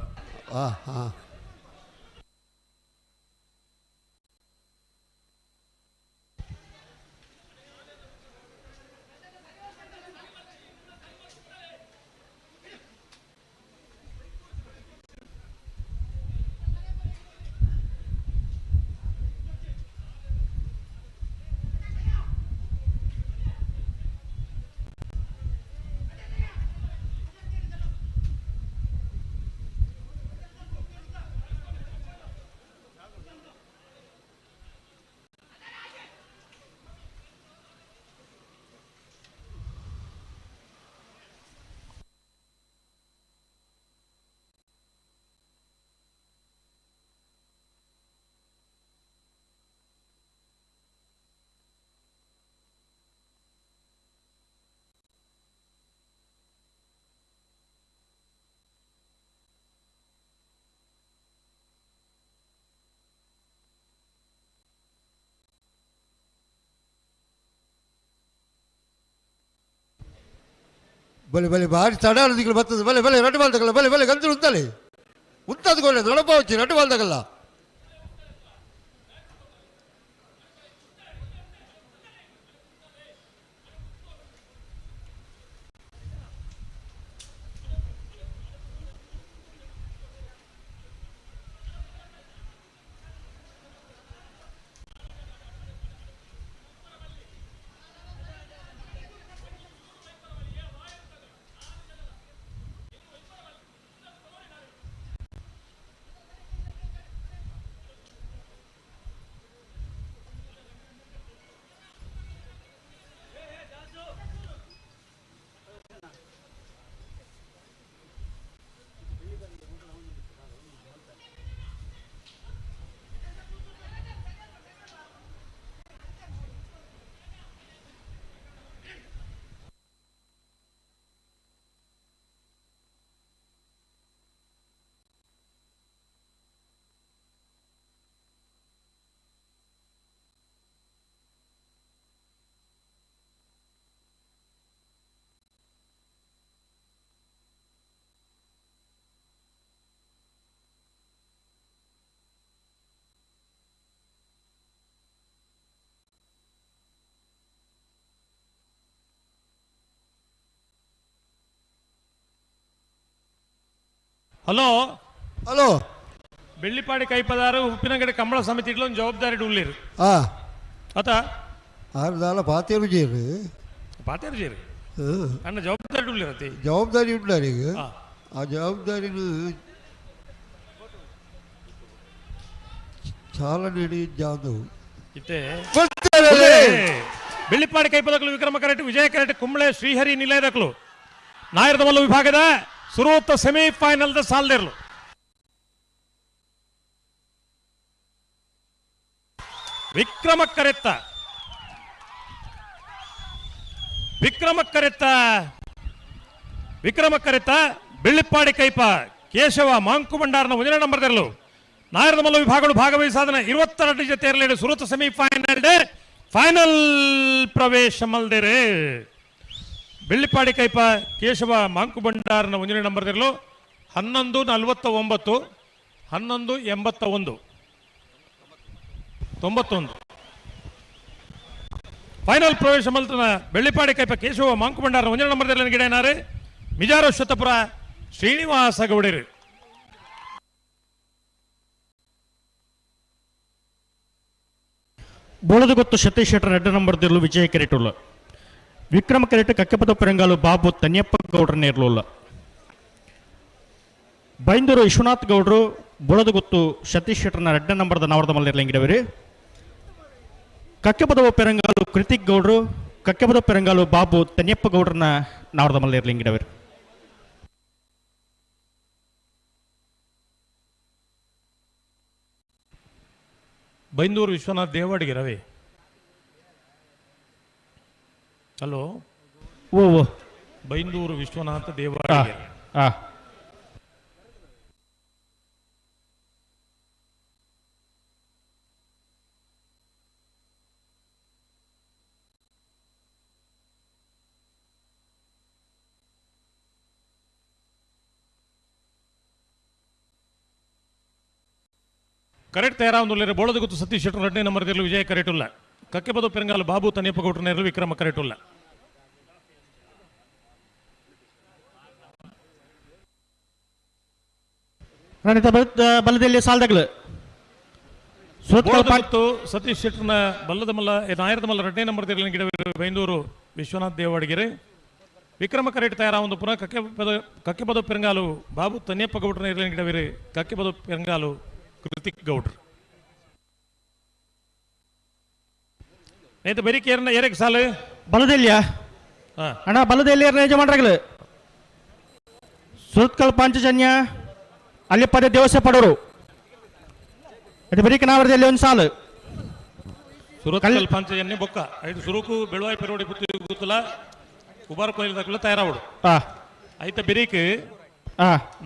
ಬಲೆ ಬಲೆ ಭಾರಿ ತಡಾರು ದಿಕ್ಕಲು ಬರ್ತದೆ ಬಲೆ ಬಲೆ ರಟ್ಟು ಬಾಲ್ದಾಗಲ್ಲ ಬಲೆ ಬಲೆ ಗಂತಲು ಉಂತಲೆ ಉಂತದ್ಕೊಳ್ಳೆ ದೊಡ್ಡಪ್ಪ వచ్చి ರಟ್ಟು ಬಾಲ್ದಾಗಲ್ಲ ಹಲೋ ಹಲೋ ಬೆಳ್ಳಿಪಾಡಿ ಕೈಪದಾರು ಉಪ್ಪಿನಗಡೆ ಕಂಬಳ ಸಮಿತಿಗಳು ಒಂದು ಜವಾಬ್ದಾರಿ ಉಳ್ಳೇರು ಅತ ಆರ್ದಾಲ ಪಾತೇರು ಜೇರು ಪಾತೇರು ಜೇರು ಅಣ್ಣ ಜವಾಬ್ದಾರಿ ಉಳ್ಳೇರತಿ ಜವಾಬ್ದಾರಿ ಉಂಟಾರೀಗ ಆ ಜವಾಬ್ದಾರಿನ ಚಾಲನೆ ಜಾದವು ಇತ್ತೆ ಬೆಳ್ಳಿಪಾಡಿ ಕೈಪದಗಳು ವಿಕ್ರಮ ಕರೆಟ್ ವಿಜಯ ಕರೆಟ್ ಕುಂಬಳೆ ಶ್ರೀಹರಿ ನಿಲಯದಗಳು ನಾಯರದ ಮಲ್ಲ ವಿಭಾಗದ ಸುರುವತ್ತ ಸೆಮಿಫೈನಲ್ದ ಸಾಲ್ದಿರ್ಲು ವಿಕ್ರಮ ಕರೆತ್ತ ಬೆಳ್ಳಿಪ್ಪಾಡಿ ಕೈಪ ಕೇಶವ ಮಾಂಕು ಭಂಡಾರನ 1ನೇ ನಂಬರ್ದಲ್ಲೂ ನಾಯರದ ಮಲ್ಲ ವಿಭಾಗಗಳು ಭಾಗವಹಿಸಾದನ 22 ಜೊತೆ ಸುರತ ಸೆಮಿಫೈನಲ್ ಫೈನಲ್ ಪ್ರವೇಶ ಮಲ್ದೇರೆ ಬೆಳ್ಳಿಪಾಡಿ ಕೈಪ ಕೇಶವ ಮಾಂಕು ಭಂಡಾರನ 1ನೇ ನಂಬರ್ದಲ್ಲೂ 11:49 11:81 91 ಫೈನಲ್ ಪ್ರವೇಶ ಮಲ್ತನ ಬೆಳ್ಳಿಪಾಡಿ ಕೈಪ ಕೇಶವ ಮಾಂಕು ಭಂಡಾರನ 1ನೇ ನಂಬರ್ದಲ್ಲಿ ಗಿಡನಾರೆ ಮಿಜಾರೋ ಶತಪುರ ಶ್ರೀನಿವಾಸ ಗೌಡರು ಬೋಳದಗೊತ್ತು ಸತೀಶ್ ಶೆಟ್ಟರ್ 2 ನಂಬರ್ದಲ್ಲೂ ವಿಜಯ ಕೆರೆಟುಲ್ಲ ವಿಕ್ರಮ ಕೆರೆಟ್ ಕಕ್ಕೆಪದ ಪೆರಂಗಾಲು ಬಾಬು ತನ್ಯಪ್ಪ ಗೌಡ್ರನ್ನ ಇರಲಿಲ್ಲ ಬೈಂದೂರು ವಿಶ್ವನಾಥ್ ಗೌಡರು ಬೋಳದಗೊತ್ತು ಸತೀಶ್ ಶೆಟ್ಟರ್ನ 2ನೇ ನಂಬರ್ದ ನಾವರದ ಮಲ್ಲಿರ್ಲಂಗಿಡವರು ಕಕ್ಕೆಪದ ಪೆರಂಗಾಲು ಕೃತಿಕ್ ಗೌಡರು ಕಕ್ಕೆಪದ ಪೆರಂಗಾಲು ಬಾಬು ತನ್ಯಪ್ಪ ಗೌಡ್ರನ್ನ ನಾವರದ ಮಲ್ಲಿರ್ಲಂಗಿಡವರು ಬೈಂದೂರು ವಿಶ್ವನಾಥ್ ದೇವಾಡಿಗೆ ರವಿ ಹಲೋ ಓ ಬೈಂದೂರು ವಿಶ್ವನಾಥ ದೇವಾಡಿಗೆ ಕರೆಕ್ಟ್ ತಯಾರಾವುದಿಲ್ಲ ಬೋಳದ ಗೊತ್ತು ಸತೀಶ್ ಶೆಟ್ಟರ್ 2ನೇ ನಂಬರ್ದಲ್ಲೂ ವಿಜಯ ಕರೆಟುಲ್ಲ ಕಕ್ಕೆಪದ ಪೆರಂಗಾಲು ಬಾಬು ತನ್ಯಪ್ಪ ಗೌಡ್ರನೇರಲು ವಿಕ್ರಮ ಕರೆಟುಲ್ಲ ಬಲದಲ್ಲಿ ಸಾಲ್ದಾಗ್ಲು ಸತೀಶ್ ಶೆಟ್ಟರ್ನ ಬಲ್ಲದ ಮಲ್ಲ ನಾಯರದ ಮಲ್ಲ 2ನೇ ನಂಬರ್ದಲ್ಲಿ ಗಿಡ ಬೈಂದೂರು ವಿಶ್ವನಾಥ್ ದೇವಾಡಿಗೆರೆ ವಿಕ್ರಮ ಕರೆಟ್ ತಯಾರಾವೊಂದು ಪುನಃ ಕಕ್ಕೆಪದ ಪೆರಂಗಾಲು ಬಾಬು ತನ್ಯಪ್ಪ ಗೌಡ್ರನ ಇರಲಿನ ಗಿಡವಿರೆ ಕಕ್ಕೆಪದ ಪೆರಂಗಾಲು ಕೃತಿಕ್ ಗೌಡ್ರು ಆಯ್ತು ಬರೀ ಕೇರ್ನ ಏರಕ್ಕೆ ಸಾಲು ಬಲದಲ್ಲಿಯ ಅಣ್ಣ ಬಲದಲ್ಲಿ ಯಜಮಾನ್ರಾಗ್ಲು ಸುರತ್ಕಲ್ ಪಾಂಚಜನ್ಯ ಅಲ್ಲಿ ಪದೇ ದೇವಸ್ಥಾನ ಪಡೋರು ಅದು ಬರೀ ಕನಾವರದಲ್ಲಿ ಒಂದು ಸಾಲು ಸುರತ್ಕಲ್ ಪಾಂಚಜನ್ಯ ಬೊಕ್ಕ ಐದು ಸುರುಕು ಬೆಳವಾಯಿ ಪೆರೋಡಿ ಗೊತ್ತಿಲ್ಲ ಕುಬಾರ ಕೊಯ್ಲು ತಯಾರಾವಡು ಆಯ್ತ ಬೆರೀಕ್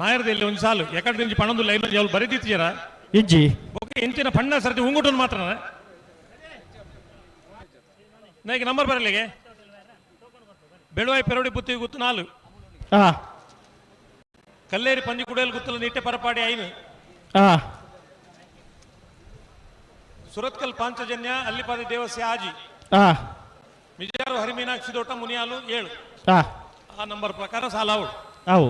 ನಾಯರದಲ್ಲಿ ಒಂದು ಸಾಲು ಎಕಡೆ ಪಣೊಂದು ಲೈನ್ ಅವ್ರು ಬರೀದಿತ್ತೀರ ಇಜ್ಜಿ ಬೊಕ್ಕ ಎಂಚಿನ ಪಣ್ಣ ಸರ್ತಿ ಉಂಗುಟನ್ ಮಾತ್ರ ನನಗೆ ನಂಬರ್ ಬರಲಿಗೆ ಬೆಳವಾಯಿ ಪೆರೋಡಿ ಬುತ್ತಿ ಗೊತ್ತು 4 ಆ ಕಲ್ಲೇರಿ ಪಂಜಿಕುಡಿಯಲ್ಲಿ ಗುತ್ತಲ ನಿಟ್ಟೆ ಪರಪಾಡಿ ಐನು ಆ ಸುರತ್ಕಲ್ ಪಾಂಚಜನ್ಯ ಅಲ್ಲಿಪಾದಿ ದೇವಸ್ಯ ಆಜಿ ಆ ಮಿಜಾರು ಹರಿಮೀನಾಕ್ಷಿ ದೋಟ ಮುನಿಯಾಲು 7 ಆ ಆ ನಂಬರ್ ಪ್ರಕಾರ ಸಾಲ ಅವಳು ಅವು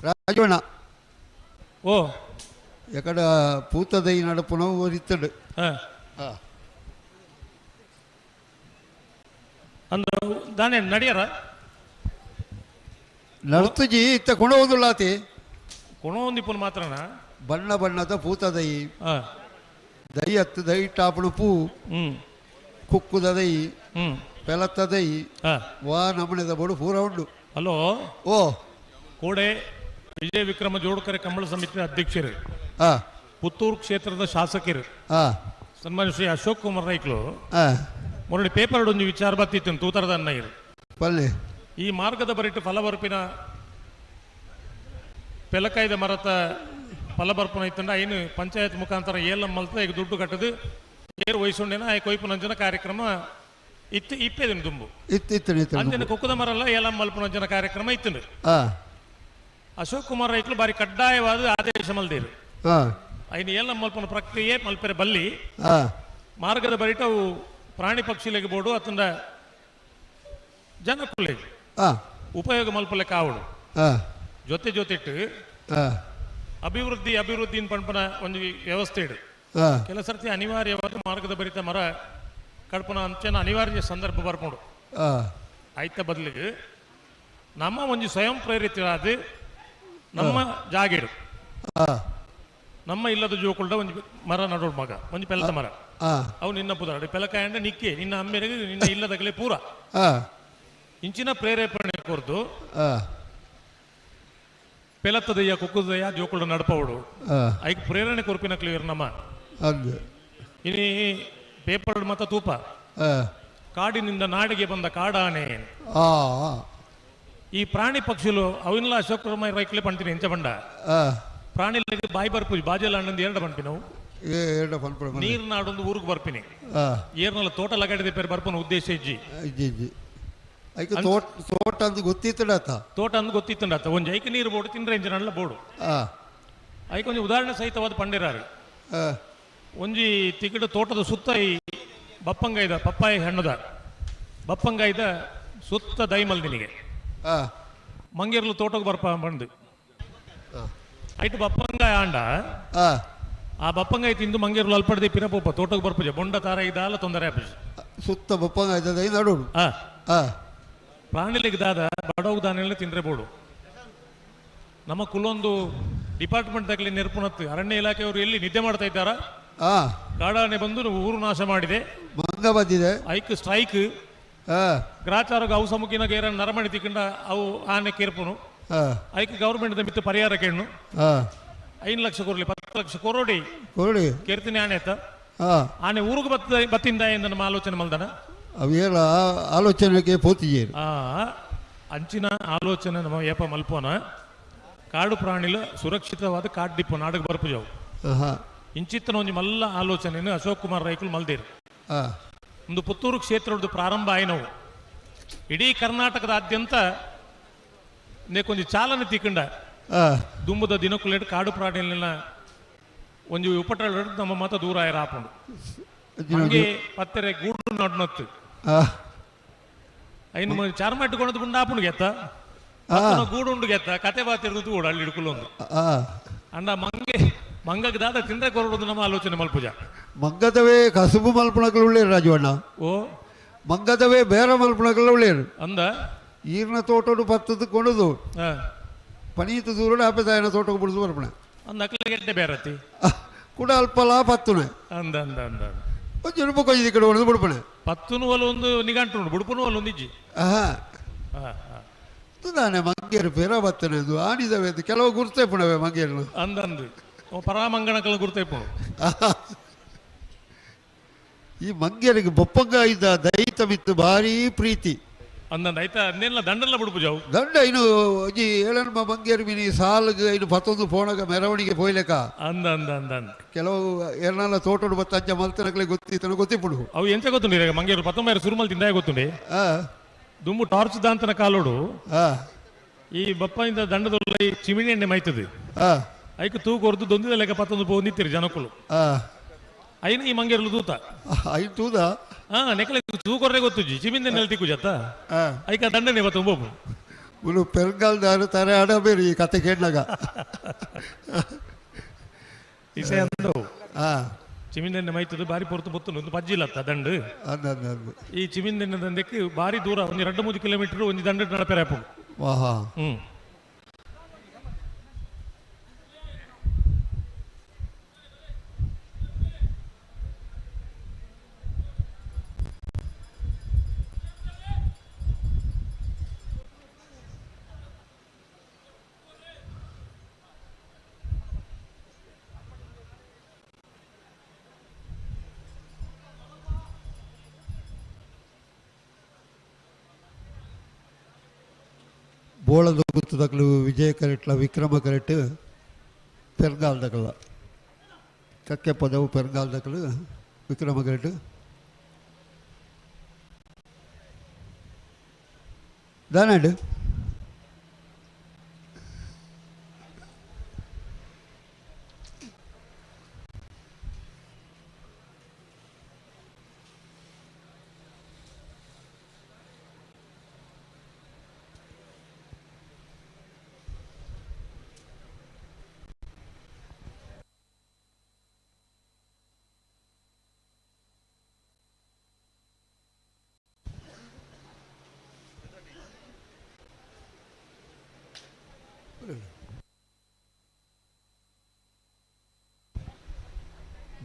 ರಾಜವಣ್ಣ ಓ ಎಕಡ ಪೂತದೈ ನಡಪುನ ಒರಿತಡು ಅಂದು ದಾನೆ ನಡಿಯರ ನಡ್ತುಜಿ ಇತ್ತ ಕೊಣೋದುಲ್ಲಾತಿ ಕೊಣೊಂದಿಪ್ಪನ ಮಾತ್ರನ ಬಣ್ಣ ಬಣ್ಣದ ಪೂತದೈ ದೈ ಹತ್ತು ದೈ ಟಾಪಣ ಪೂ ಕುಕ್ಕುದ ದೈ ಪೆಲತ್ತ ದೈ ವಾ ನಮನೆದ ಬೋಡು ಪೂರ ಉಂಡು ಹಲೋ ಓ ಕೋಡೆ ವಿಜಯ ವಿಕ್ರಮ ಜೋಡಕರೆ ಕಂಬಳ ಸಮಿತಿ ಅಧ್ಯಕ್ಷರು ಪುತ್ತೂರು ಕ್ಷೇತ್ರದ ಶಾಸಕರು ಸನ್ಮಾನ್ಯ ಶ್ರೀ ಅಶೋಕ್ ಕುಮಾರ್ ರೈಕ್ಲು ಮೊನ್ನೆ ಪೇಪರ್ ಒಂದು ವಿಚಾರ ಬತ್ತಿತ್ತು ತೂತರದ ಅನ್ನಯ್ಯರು ಪಲ್ಲೆ ಈ ಮಾರ್ಗದ ಬರಿಟ್ಟು ಫಲಬರ್ಪಿನ ಪೆಲಕಾಯ್ದ ಮರತ ಫಲಬರ್ಪನ ಇತ್ತಂಡ ಐನು ಪಂಚಾಯತ್ ಮುಖಾಂತರ ಏಲಂ ಮಲ್ತ ಈಗ ದುಡ್ಡು ಕಟ್ಟದು ಏರು ವಹಿಸೊಂಡೇನ ಆಯ್ ಕೊಯ್ಪುನಂಜನ ಕಾರ್ಯಕ್ರಮ ಇತ್ತು ಇಪ್ಪೇದನು ತುಂಬು ಅಂಜನ ಕುಕ್ಕದ ಮರಲ್ಲ ಏಲಂ ಮಲ್ಪುನಂಜನ ಕಾರ್ಯಕ್ರಮ ಇತ್ತು ಅಶೋಕ್ ಕುಮಾರ್ ರೈತರು ಬಾರಿ ಕಡ್ಡಾಯವಾದ ಆದೇಶ ಮಲ್ದೇರು ಐನು ಏಲಂ ಮಲ್ಪನ ಪ್ರಕ್ರಿಯೆ ಮಲ್ಪೆರೆ ಬಲ್ಲಿ ಮಾರ್ಗದ ಬರಿಟ ಅವು ಪ್ರಾಣಿ ಪಕ್ಷಿಲೆಗೆ ಬೋಡು ಅತಂದ ಜನಕ್ಕುಲೆಗೆ ಉಪಯೋಗ ಮಲ್ಪಲೆ ಕಾವಡು ಜೊತೆ ಜೊತೆಟ್ಟು ಅಭಿವೃದ್ಧಿ ಪಂಪನ ಒಂದು ವ್ಯವಸ್ಥೆ ಇಡು ಕೆಲ ಸರ್ತಿ ಅನಿವಾರ್ಯವಾದ ಮಾರ್ಗದ ಬರಿತ ಮರ ಕಡ್ಪನ ಅಂಚನ ಅನಿವಾರ್ಯ ಸಂದರ್ಭ ಬರ್ಕೊಂಡು ಆಯ್ತ ಬದಲಿಗೆ ನಮ್ಮ ಒಂದು ಸ್ವಯಂ ಪ್ರೇರಿತರಾದ ನಮ್ಮ ಜಾಗಿಡು ನಮ್ಮ ಇಲ್ಲದ ಜೋಕುಳ್ದ ಒಂದು ಮರ ನಡೋಡ್ ಮಗ ಒಂದು ಪೆಲದ ಮರ ಅವು ನಿನ್ನ ಪುದಾಡಿ ಪೆಲಕಾಯಂಡ ನಿಕ್ಕೆ ನಿನ್ನ ಅಮ್ಮೆರೆಗೆ ನಿನ್ನ ಇಲ್ಲದಗಲೇ ಪೂರ ಇಂಚಿನ ಪ್ರೇರೇಪಣೆ ಕೊರ್ದು ಪೆಲತ್ತದಯ್ಯ ಕುಕ್ಕುದಯ್ಯ ಜೋಕುಳ್ದ ನಡಪವಡು ಐಕ್ ಪ್ರೇರಣೆ ಕೊರ್ಪಿನ ಕ್ಲಿಯರ್ ನಮ್ಮ ಇನಿ ಪೇಪರ್ ಮತ ತೂಪ ಕಾಡಿನಿಂದ ನಾಡಿಗೆ ಬಂದ ಕಾಡಾನೆ ಈ ಪ್ರಾಣಿ ಪಕ್ಷಿಲು ಅವಿನಲ್ಲ ಅಶೋಕ್ ಕುಮಾರ್ ರೈಕ್ಲೆ ಪಂಡ್ತೀನಿ ಎಂಚ ಬಂಡ ಪ್ರಾಣಿಗಳಿಗೆ ಬಾಯಿ ಬರ್ಪು ಬಾಜೆಲ್ಲ ಅಣ್ಣಂದು ಎರಡು ಪಂಪಿ ನಾವು ನೀರು ನಾಡೊಂದು ಊರಿಗೆ ಬರ್ಪಿನಿ ಏರ್ನಲ್ಲ ತೋಟ ಲಗಾಡಿದ ಪೇರು ಬರ್ಪನ ಉದ್ದೇಶ ಇಜ್ಜಿ ತೋಟ ಅಂದ್ ಗೊತ್ತಿತ್ತಡಾತ ತೋಟ ಅಂದ್ ಗೊತ್ತಿತ್ತಂಡಾತ ಒಂಜಿ ಐಕ ನೀರು ಬೋಡು ತಿಂದ್ರೆ ಎಂಜನಲ್ಲ ಬೋಡು ಐಕ ಒಂಜಿ ಉದಾಹರಣೆ ಸಹಿತವಾದ ಪಂಡಿರಾರು ಒಂಜಿ ತಿಕಡು ತೋಟದ ಸುತ್ತ ಈ ಬಪ್ಪಂಗಾಯ್ದ ಪಪ್ಪಾಯಿ ಹಣ್ಣದ ಬಪ್ಪಂಗಾಯ್ದ ಸುತ್ತ ದೈಮಲ್ದಿನಿಗೆ ಮಂಗೇರ್ಲು ತೋಟಕ್ಕೆ ಬರ್ಪ ಬಂದು ಐಟು ಬಪ್ಪಂಗಾಯ ಆಂಡ ಆ ಬಪ್ಪಂಗಾಯಿ ತಿಂದು ಮಂಗೇರ್ಲು ಅಲ್ಪಡ್ದೆ ಪಿರಪೋಪ ತೋಟಕ್ಕೆ ಬರ್ಪಜೆ ಬೊಂಡ ತಾರ ಇದಾಲ ತೊಂದರೆ ಆಪಜೆ ಸುತ್ತ ಬಪ್ಪಂಗಾಯ್ದ ನಡೋಡು ಪ್ರಾಣಿಲಿಗೆ ದಾದ ಬಡೋಗ್ ದಾನೆಲ್ಲ ತಿಂದ್ರೆ ಬೋಡು ನಮ್ಮ ಕುಲೊಂದು ಡಿಪಾರ್ಟ್ಮೆಂಟ್ದಾಗಲಿ ನೆರಪುನತ್ತು ಅರಣ್ಯ ಇಲಾಖೆಯವರು ಎಲ್ಲಿ ನಿದ್ದೆ ಮಾಡ್ತಾ ಇದ್ದಾರಾ ಕಾಡಾನೆ ಬಂದು ಊರು ನಾಶ ಮಾಡಿದೆ ಮಂಗ ಬಂದಿದೆ ಐಕ್ ಸ್ಟ್ರೈಕ್ ಗ್ರಾಚಾರಗ ಅವು ಸಮುಖಿನ ಗೇರ ನರಮಣಿ ತಿಕ್ಕಂಡ ಅವು ಆನೆ ಕೇರ್ಪುನು ಐಕ್ ಗೌರ್ಮೆಂಟ್ ಮಿತ್ತು ಪರಿಹಾರ ಕೇಳು 5 ಲಕ್ಷ ಕೊರ್ಲಿ 10 ಲಕ್ಷ ಕೊರೋಡಿ ಕೇರ್ತೀನಿ ಆನೆ ಆಯ್ತ ಆನೆ ಊರಿಗೆ ಬತ್ತಿಂದ ಎಂದು ನಮ್ಮ ಆಲೋಚನೆ ಮಲ್ದನ ಅವೇಳ ಆಲೋಚನೆಗೆ ಪೋತಿಯೇರು ಅಂಚಿನ ಆಲೋಚನೆ ನಮ್ಮ ಏಪ ಮಲ್ಪೋನ ಕಾಡು ಪ್ರಾಣಿಲ ಸುರಕ್ಷಿತವಾದ ಕಾಡು ಡಿಪ್ಪು ನಾಡಕ್ಕೆ ಬರ್ಪುಜವು ಇಂಚಿತ್ತನ ಒಂಜಿ ಮಲ್ಲ ಆಲೋಚನೆ ಅಶೋಕ್ ಕುಮಾರ್ ರೈಕುಲು ಮಲ್ದೇರು ಒಂದು ಪುತ್ತೂರು ಕ್ಷೇತ್ರದ ಪ್ರಾರಂಭ ಆಯ್ನವು ಇಡೀ ಕರ್ನಾಟಕದಾದ್ಯಂತ ಕೊಂಚ ಚಾಲನೆ ತಿಕ್ಕಂಡ ದುಂಬದ ದಿನಕ್ಕುಲೇಟ್ ಕಾಡು ಪ್ರಾಣಿಗಳನ್ನ ಒಂದು ಉಪಟಳ ನಮ್ಮ ಮತ ದೂರ ಆಪುಂಡು ಹಂಗೆ ಪತ್ತೆರೆ ಗೂಡು ನಡ್ನತ್ತು ಐನು ಚಾರ್ಮಾಟ್ ಕೊಂಡದ್ದು ಗುಂಡ ಆಪುಂಡು ಗೆತ್ತ ಗೂಡು ಉಂಡು ಗೆತ್ತ ಕತೆ ಬಾತಿರ್ದು ತೂಡು ಅಲ್ಲಿ ಹಿಡ್ಕೊಳ್ಳು ಅಂಡ ಮಂಗಕ್ಕೆ ದಾದ ತಿಂದ್ರೆ ಕೊರಡೋದು ನಮ್ಮ ಆಲೋಚನೆ ಮಲ್ಪುಜ ಮಂಗದವೇ ಕಸುಬು ಮಲ್ಪಣಗಳು ಉಳ್ಳೇರು ರಾಜವಣ್ಣ ಓ ಮಂಗದವೇ ಬೇರೆ ಮಲ್ಪಣಗಳು ಉಳ್ಳೇರು ಅಂದ ಈರ್ನ ತೋಟಡು ಪತ್ತದ ಕೊಡುದು ಪನೀತು ದೂರ ಆಪದಾಯನ ತೋಟಕ್ಕೆ ಬಿಡುದು ಮಲ್ಪಣ ಅಂದ ಅಕ್ಲಿಗೆ ಎಡ್ಡೆ ಬೇರತಿ ಕೂಡ ಅಲ್ಪಲ ಪತ್ತುನೆ ಅಂದ ಅಂದ ಅಂದ ಒಂಚೂರು ರೂಪಾಯಿ ಕೊಯ್ದು ಈ ಕಡೆ ಹೊಡೆದು ಬಿಡ್ಪಣೆ ಪತ್ತುನು ಒಲ ಒಂದು ನಿಘಂಟು ಉಂಟು ಬುಡುಪುನು ಒಲ ಒಂದು ಇಜ್ಜಿ ನಾನೇ ಮಂಗೇರು ಪೇರ ಬತ್ತನೆ ಅದು ಆಡಿದವೆ ಅದು ಕೆಲವು ಗುರ್ತೇ ಪುಣವೆ ಮಂಗೇರು ಅಂದಂದು ಪರಾಮಂಗಣಕಲ್ಲ ಗುರ್ತೈಪು ಈ ಮಂಗೇರಿಗೆ ಬೊಪ್ಪಂಗ ಇದ್ದ ದೈತ ಮಿತ್ತು ಭಾರಿ ಪ್ರೀತಿ ಅಂದಂದ ಆಯ್ತಾ ಅನ್ನೆಲ್ಲ ದಂಡೆಲ್ಲ ಬಿಡ್ಬುಜಾವು ದಂಡ ಇನ್ನು ಈ ಏಳನ್ಮ ಮಂಗೇರು ಮಿನಿ ಸಾಲ್ಗೆ ಇನ್ನು ಪತ್ತೊಂದು ಪೋಣಗ ಮೆರವಣಿಗೆ ಪೋಯ್ಲೆಕ್ಕ ಅಂದ ಅಂದ ಅಂದ ಕೆಲವು ಏರ್ನೆಲ್ಲ ತೋಟಡು ಬತ್ತ ಅಂಚ ಮಲ್ತನಕ್ಲೆ ಗೊತ್ತಿತ್ತನ ಗೊತ್ತಿಪ್ಪುಡು ಅವು ಎಂಚ ಗೊತ್ತುಂಡಿ ಮಂಗೇರು 19 ಸುರುಮಲ್ ತಿಂದಾಯ ಗೊತ್ತುಂಡಿ ದುಮ್ಮು ಟಾರ್ಚ್ ದಾಂತನ ಕಾಲೋಡು ಈ ಬಪ್ಪ ದಂಡದೊಲ್ಲ ಈ ಚಿಮಿಣಿ ಎಣ್ಣೆ ಮೈತದೆ ಐಕ್ ತೂಕ ಹೊರದು ದೊಂದಿದ ಲೆಕ್ಕ 11 ಬಂದಿತ್ತೀರಿ ಜನಕ್ಕಳು ಐನ ಈ ಮಂಗೇರ್ಲು ತೂತ ಐನ್ ತೂದ ನೆಕ್ಲೆ ತೂಕೊರ್ರೆ ಗೊತ್ತುಜಿ ಚಿಮಿಂದ ನೆಲ ತಿಕ್ಕು ಜತ್ತ ಐಕ ದಂಡನೆ ಬತ್ತ ಒಬ್ಬ ಮುಲು ಪೆರ್ಗಾಲ್ದಾರು ತಾರೆ ಆಡಬೇರಿ ಈ ಕತೆ ಕೇಳಿದಾಗ ಇಸೆ ಅಂದವು ಚಿಮಿಂದೆಣ್ಣೆ ಮೈತದು ಬಾರಿ ಪೊರ್ತು ಬೊತ್ತು ಒಂದು ಪಜ್ಜಿಲತ್ತ ದಂಡು ಈ ಚಿಮಿಂದೆಣ್ಣೆ ದಂಡಕ್ಕೆ ಬಾರಿ ದೂರ ಒಂದು 2-3 ಕಿಲೋಮೀಟರ್ ಒಂದು ದಂಡ ನಡಪೆರಪ್ಪು ಬೋಳದ ಗುತ್ತದಕ್ಕಲು ವಿಜಯ ಕರೆಟ್ಲ ವಿಕ್ರಮ ಕರೆಟ್ ಪೆರ್ಗಾಲ್ದಕಲ್ಲ ಕಕ್ಕೆ ಪದವು ಪೆರ್ಗಾಲ್ದಕಲು ವಿಕ್ರಮ ಕರೆಟ್ ದಾನಾಡು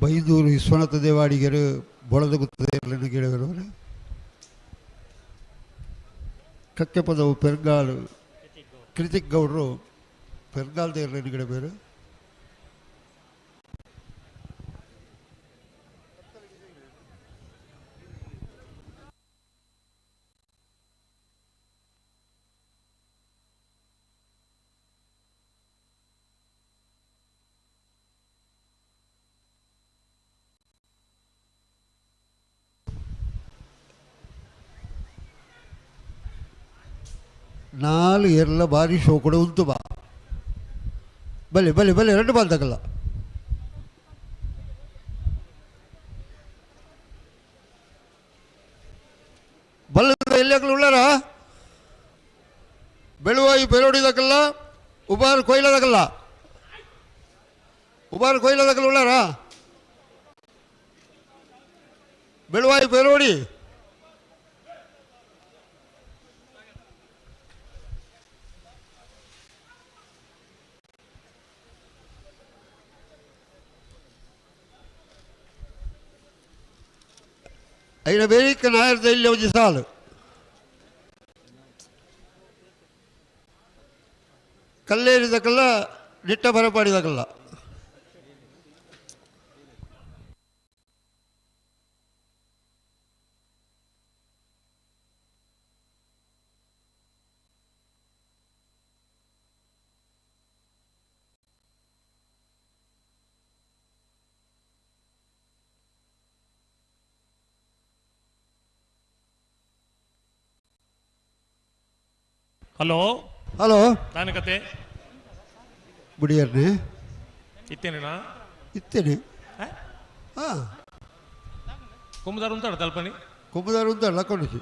ಬೈದೂರು ವಿಶ್ವನಾಥ ದೇವಾಡಿಗರು ಬೊಳದ ಗುತ್ತದೇವರನ್ನು ಕೇಳಿದವರು ಕಕ್ಕೆ ಪದವು ಪೆರ್ಗಾಲು ಕೃತಿಕ್ ಗೌಡರು ಪೆರ್ಗಾಲ್ ದೇವರನ್ನು ಗಿಡಬೇರು ನಾಲ್ಕು ಎಲ್ಲ ಭಾರಿ ಶೋ ಕೂಡ ಉಂಟು ಬಾ ಬಲೆ ಬಲೆ ಬಲೆ 2 ಬಾಲ್ ತಗಲ್ಲ ಬಲ್ಲ ಎಲ್ಲಿ ಉಳ್ಳಾರ ಬೆಳುವಾಯಿ ಪೆರೋಡಿದಕ್ಕಲ್ಲ ಉಬಾರ್ ಕೊಯ್ಲದಕ್ಕಲ್ಲ ಉಬಾರ್ ಕೊಯ್ಲದಕ್ಕಲ್ಲ ಉಳ್ಳಾರ ಬೆಳುವಾಯಿ ಪೆರೋಡಿ అయిన వేదిక నాయర్ దైల్య వచ్చి సాలు ಕಲ್ಲೇರಿದಕ್ಕಲ್ಲ ನಿಟ್ಟ ಬರಪಾಡಿದಕ್ಕಲ್ಲ ಹಲೋ ಹಲೋ ನಾನು ಕತೆ ಬುಡಿಯರ್ನೆ ಇತ್ತೇನೇನಾ ಇತ್ತೇನೆ ಹಾಂ కొమ్ముదారు ఉంటాడు తలపని కొమ్ముదారు ఉంటాడు లక్కడిచి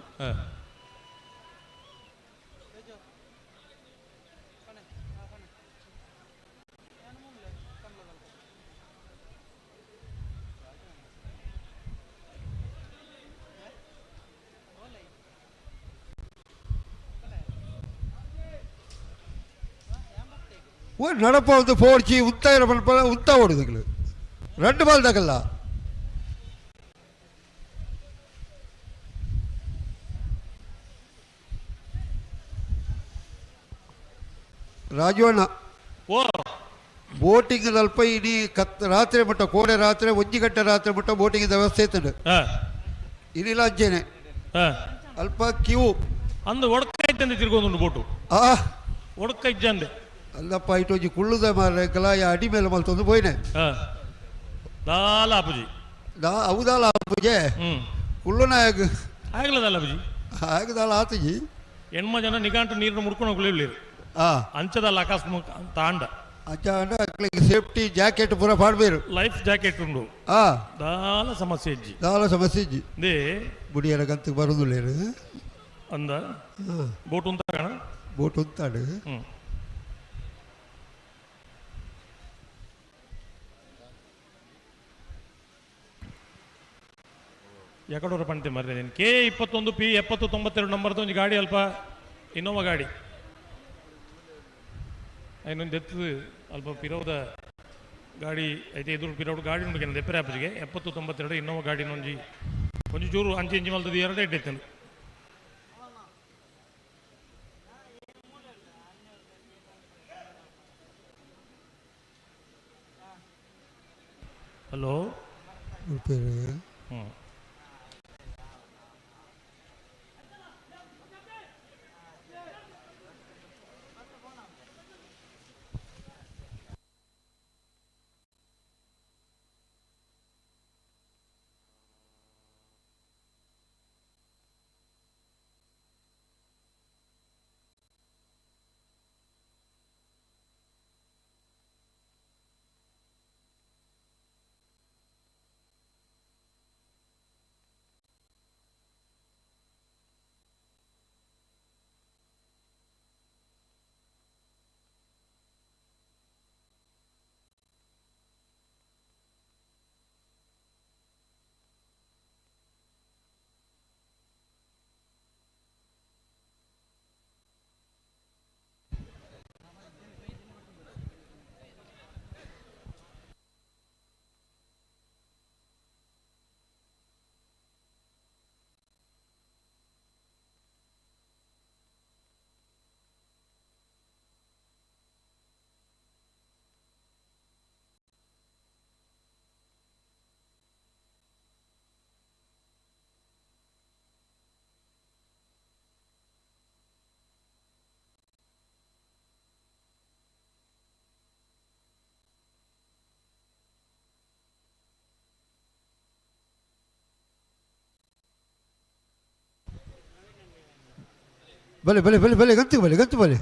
நடப்ப வந்து போர்ச்சி உத்தாயிரம் பண்ண உத்தா ஓடுதுங்களு 2 பால் தக்கல்ல ರಾಜವಣ್ಣ ಓ ಬೋಟಿಂಗ್ ಅಲ್ಪ ಇಡೀ ರಾತ್ರಿ ಮಟ್ಟ ಕೋಡೆ ರಾತ್ರಿ ಒಂಜಿ ಗಂಟೆ ರಾತ್ರಿ ಮಟ್ಟ ಬೋಟಿಂಗ್ ವ್ಯವಸ್ಥೆ ಇತ್ತು ಇನ್ನಿಲ್ಲ ಅಂಚೇನೆ ಅಲ್ಪ ಕ್ಯೂ ಅಂದು ಒಡಕ ಇದ್ದಂದೆ ತಿರ್ಗೊಂಡು ಬೋಟು ಒಡಕ ಇದ್ದಂದೆ ಅಲ್ಲಪ್ಪ ಇಟ್ಟು ಒಂಜಿ ಕುಳ್ಳುದ ಮಾರಕಲ ಅಡಿ ಮೇಲೆ ಮಲ್ತೊಂದು ಪೋಯ್ನೆ ದಾಲ ಅಪ್ಪುಜಿ ಹೌದಲ್ಲ ಅಪ್ಪುಜೆ ಕುಳ್ಳುನ ಆಗ್ಲದಲ್ಲ ಅಪ್ಪುಜಿ ಆಗದಲ್ಲ ಆತಜಿ ಹೆಣ್ಮ ಜನ ನಿಗಾಂಟು ನೀರನ್ನು ಮುಡ್ಕೊಂಡು ಹೋಗ್ಲಿರ್ಲಿರು ಅಂಚದಲ್ಲ ಅಕಸ್ಮಾತ್ ತಾಂಡ ಅಂಚ ಸೇಫ್ಟಿ ಜಾಕೆಟ್ ಪೂರ ಪಾಡ್ಬೇರು ಲೈಫ್ ಜಾಕೆಟ್ ಉಂಡು ದಾಲ ಸಮಸ್ಯೆ ಇಜ್ಜಿ ದೇ ಬುಡಿಯರ ಗಂತಕ್ಕೆ ಬರುದಿಲ್ಲೇರು ಅಂದ ಬೋಟ್ ಉಂಟ ಕಾಣ ಬೋಟ್ ಉಂತಾಡು ಯಾಕಡೋರ ಪಂತೆ ಮರ್ರೆ ನೀನು K21P 7092 ನಂಬರ್ದ ಒಂದು ಗಾಡಿ ಅಲ್ಪ ಇನ್ನೋವಾ ಗಾಡಿ ಇನ್ನೊಂದು ಎತ್ತು ಅಲ್ಪ ಪಿರೋದ ಗಾಡಿ ಐತೆ ಎದುರು ಪಿರೋಡು ಗಾಡಿ ಉಂಟು ಎಪ್ಪರೆ ಆಪಜಿಗೆ 7092 ಇನ್ನೋವಾ ಗಾಡಿ ಒಂಜಿ ಚೂರು ಅಂಚಿ ಇಂಚಿ ಮಲ್ತದ್ದು ಎರಡೇ ಇಟ್ಟೈತೆ ಹಲೋ ಭಲೆ ಗಂತು ಭಲೆ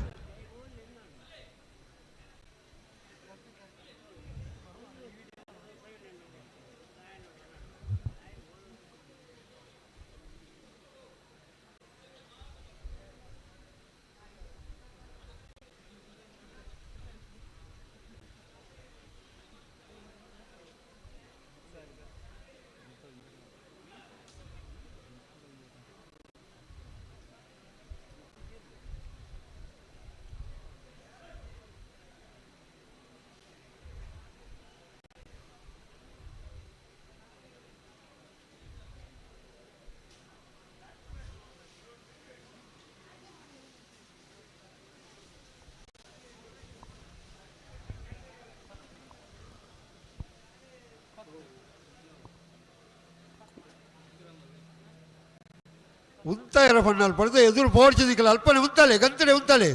ಉಂತಾಯಿರ ಪಣ್ಣಾಲ್ ಪಡೆದು ಎದುರು ಪೋಡ್ಚಿದಿಕ್ಕಲ್ಲ ಅಲ್ಪನೆ ಉಂತಾಲೆ ಗಂತಡೆ ಉಂತಾಲೆ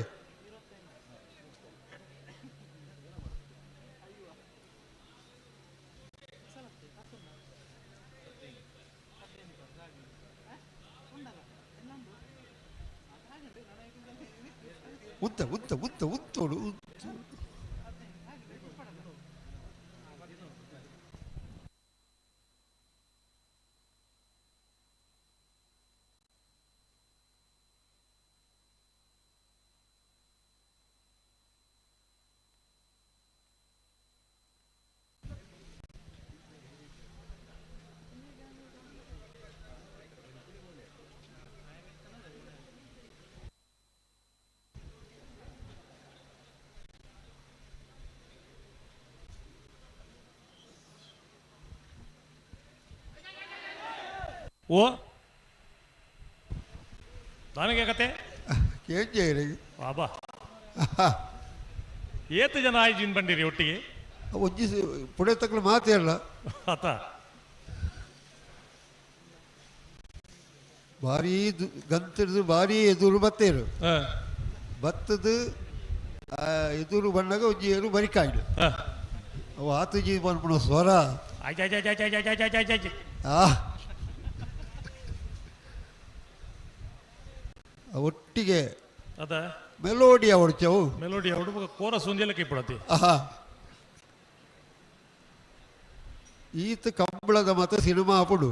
ಉತ್ತೋಡು ಓ ನನಗೆ ಕತೆ ಕೇಂಜೇರಿ ಬಾಬಾ ಏತು ಜನ ಆಯ್ಜಿನ್ ಬಂದಿರಿ ಒಟ್ಟಿಗೆ ಒಂಜಿ ಪುಡೆ ತಕ್ಕಲು ಮಾತೇರಲ್ಲ ಆತ ಭಾರಿ ಗಂತಿಡ್ದು ಭಾರಿ ಎದುರು ಬತ್ತೇರು ಹ, ಭತ್ತದ ಎದುರು ಬಣ್ಣಗ ಒಂಜಿ ಏರು ಬರಿಕಾಯ್ಡು ಹ. ಅವು ಆತುಜಿ ಬಂದ್ಬಿಡ ಸ್ವರ ಆಯ್ತ್ ಆಯ್ತ್ ಆಯ್ತ್ ಆಯ್ತ್ ಆಯ್ತ್ ಆಯ್ತ್ ಆಯ್ತ್ ಆಯ್ತ್ ಆಯ್ತ್. ಆ ಒಟ್ಟಿಗೆ ಅದ ಮೆಲೋಡಿ ಹೊಡ್ಚವು ಮೆಲೋಡಿ ಹುಡುಗ ಕೋರ ಸುಂಜಲಕ್ಕೆ ಇಪ್ಪಡತಿ ಆಹಾ ಈತ ಕಂಬಳದ ಮತ ಸಿನಿಮಾ ಅಪುಡು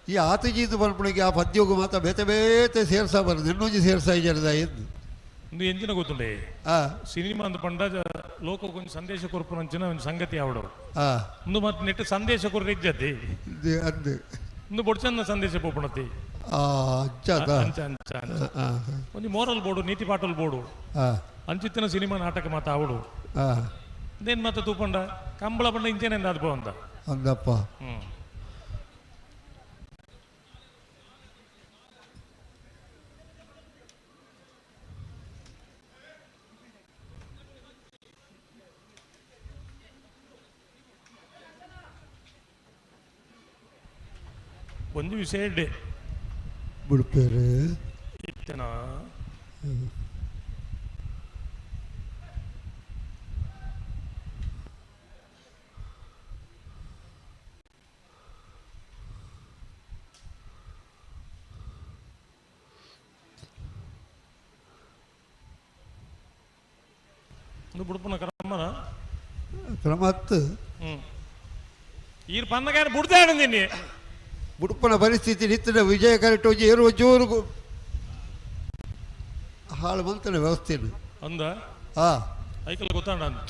ಈ ಆತಜೀದು ಬಂದ್ಬಿಡಿಗೆ ಆ ಪದ್ಯೋಗು ಮಾತ ಬೇತೆ ಬೇತೆ ಸೇರ್ಸ ಬರೋದು ಇನ್ನೊಂದು ಸೇರ್ಸ ಇಜರದ ಎಂದು ಒಂದು ಎಂಜಿನ ಗೊತ್ತುಂಡೆ ಆ ಸಿನಿಮಾ ಅಂದ್ ಪಂಡ ಲೋಕಕ್ಕೊಂದು ಸಂದೇಶ ಕೊರ್ಪುನಂಚಿನ ಒಂದು ಸಂಗತಿ ಆವಡು ಆ ಒಂದು ಮತ್ತೆ ನೆಟ್ಟು ಸಂದೇಶ ಕೊರ್ರಿ ಇಜ್ಜತಿ ಅಂದು ಒಂದು ಬೊಡ್ಚಂದ ಸಂದೇಶ ಪೋಪುಣತಿ ಆ ಅಂಚದ ಅಂಚ ಅಂಚ ಅಂಚ ಒಂದು ಮೋರಲ್ ಬೋರ್ಡು ನೀತಿ ಪಾಟಲ್ ಬೋರ್ಡು ಅಂಚಿತ್ತಿನ ಸಿನಿಮಾ ನಾಟಕ ಮಾತ ಆವಡು ಇದೇನು ಮತ್ತೆ ತೂಪಂಡ ಕಂಬಳ ಬಂಡ ಇಂಚೇನೆಂದ ಅದ್ಭವ ಅಂತ ಅಂದಪ್ಪ ಹ್ಮ್ ಒಂದು ವಿಷಯ ಇಡ್ಡೆ ಬಿಡ್ಪೇರು ಇತ್ತನ ಒಂದು ಬುಡ್ಪನ ಕ್ರಮನ ಕ್ರಮತ್ತು ಈರ್ ಪನ್ನಗಾರ ಬುಡ್ದೆ ಆಡಂದಿನಿ ಬುಡುಪನ ಪರಿಸ್ಥಿತಿ ನಿತ್ತಿನ ವಿಜಯ ಕರೆಕ್ಟ್ ಹೋಗಿ ಏರು ಜೋರು ಹಾಳು ಮಂತನ ವ್ಯವಸ್ಥೆನು ಅಂದ ಆ ಐಕಲ್ ಗೊತ್ತಾಂಡ ಅಂದ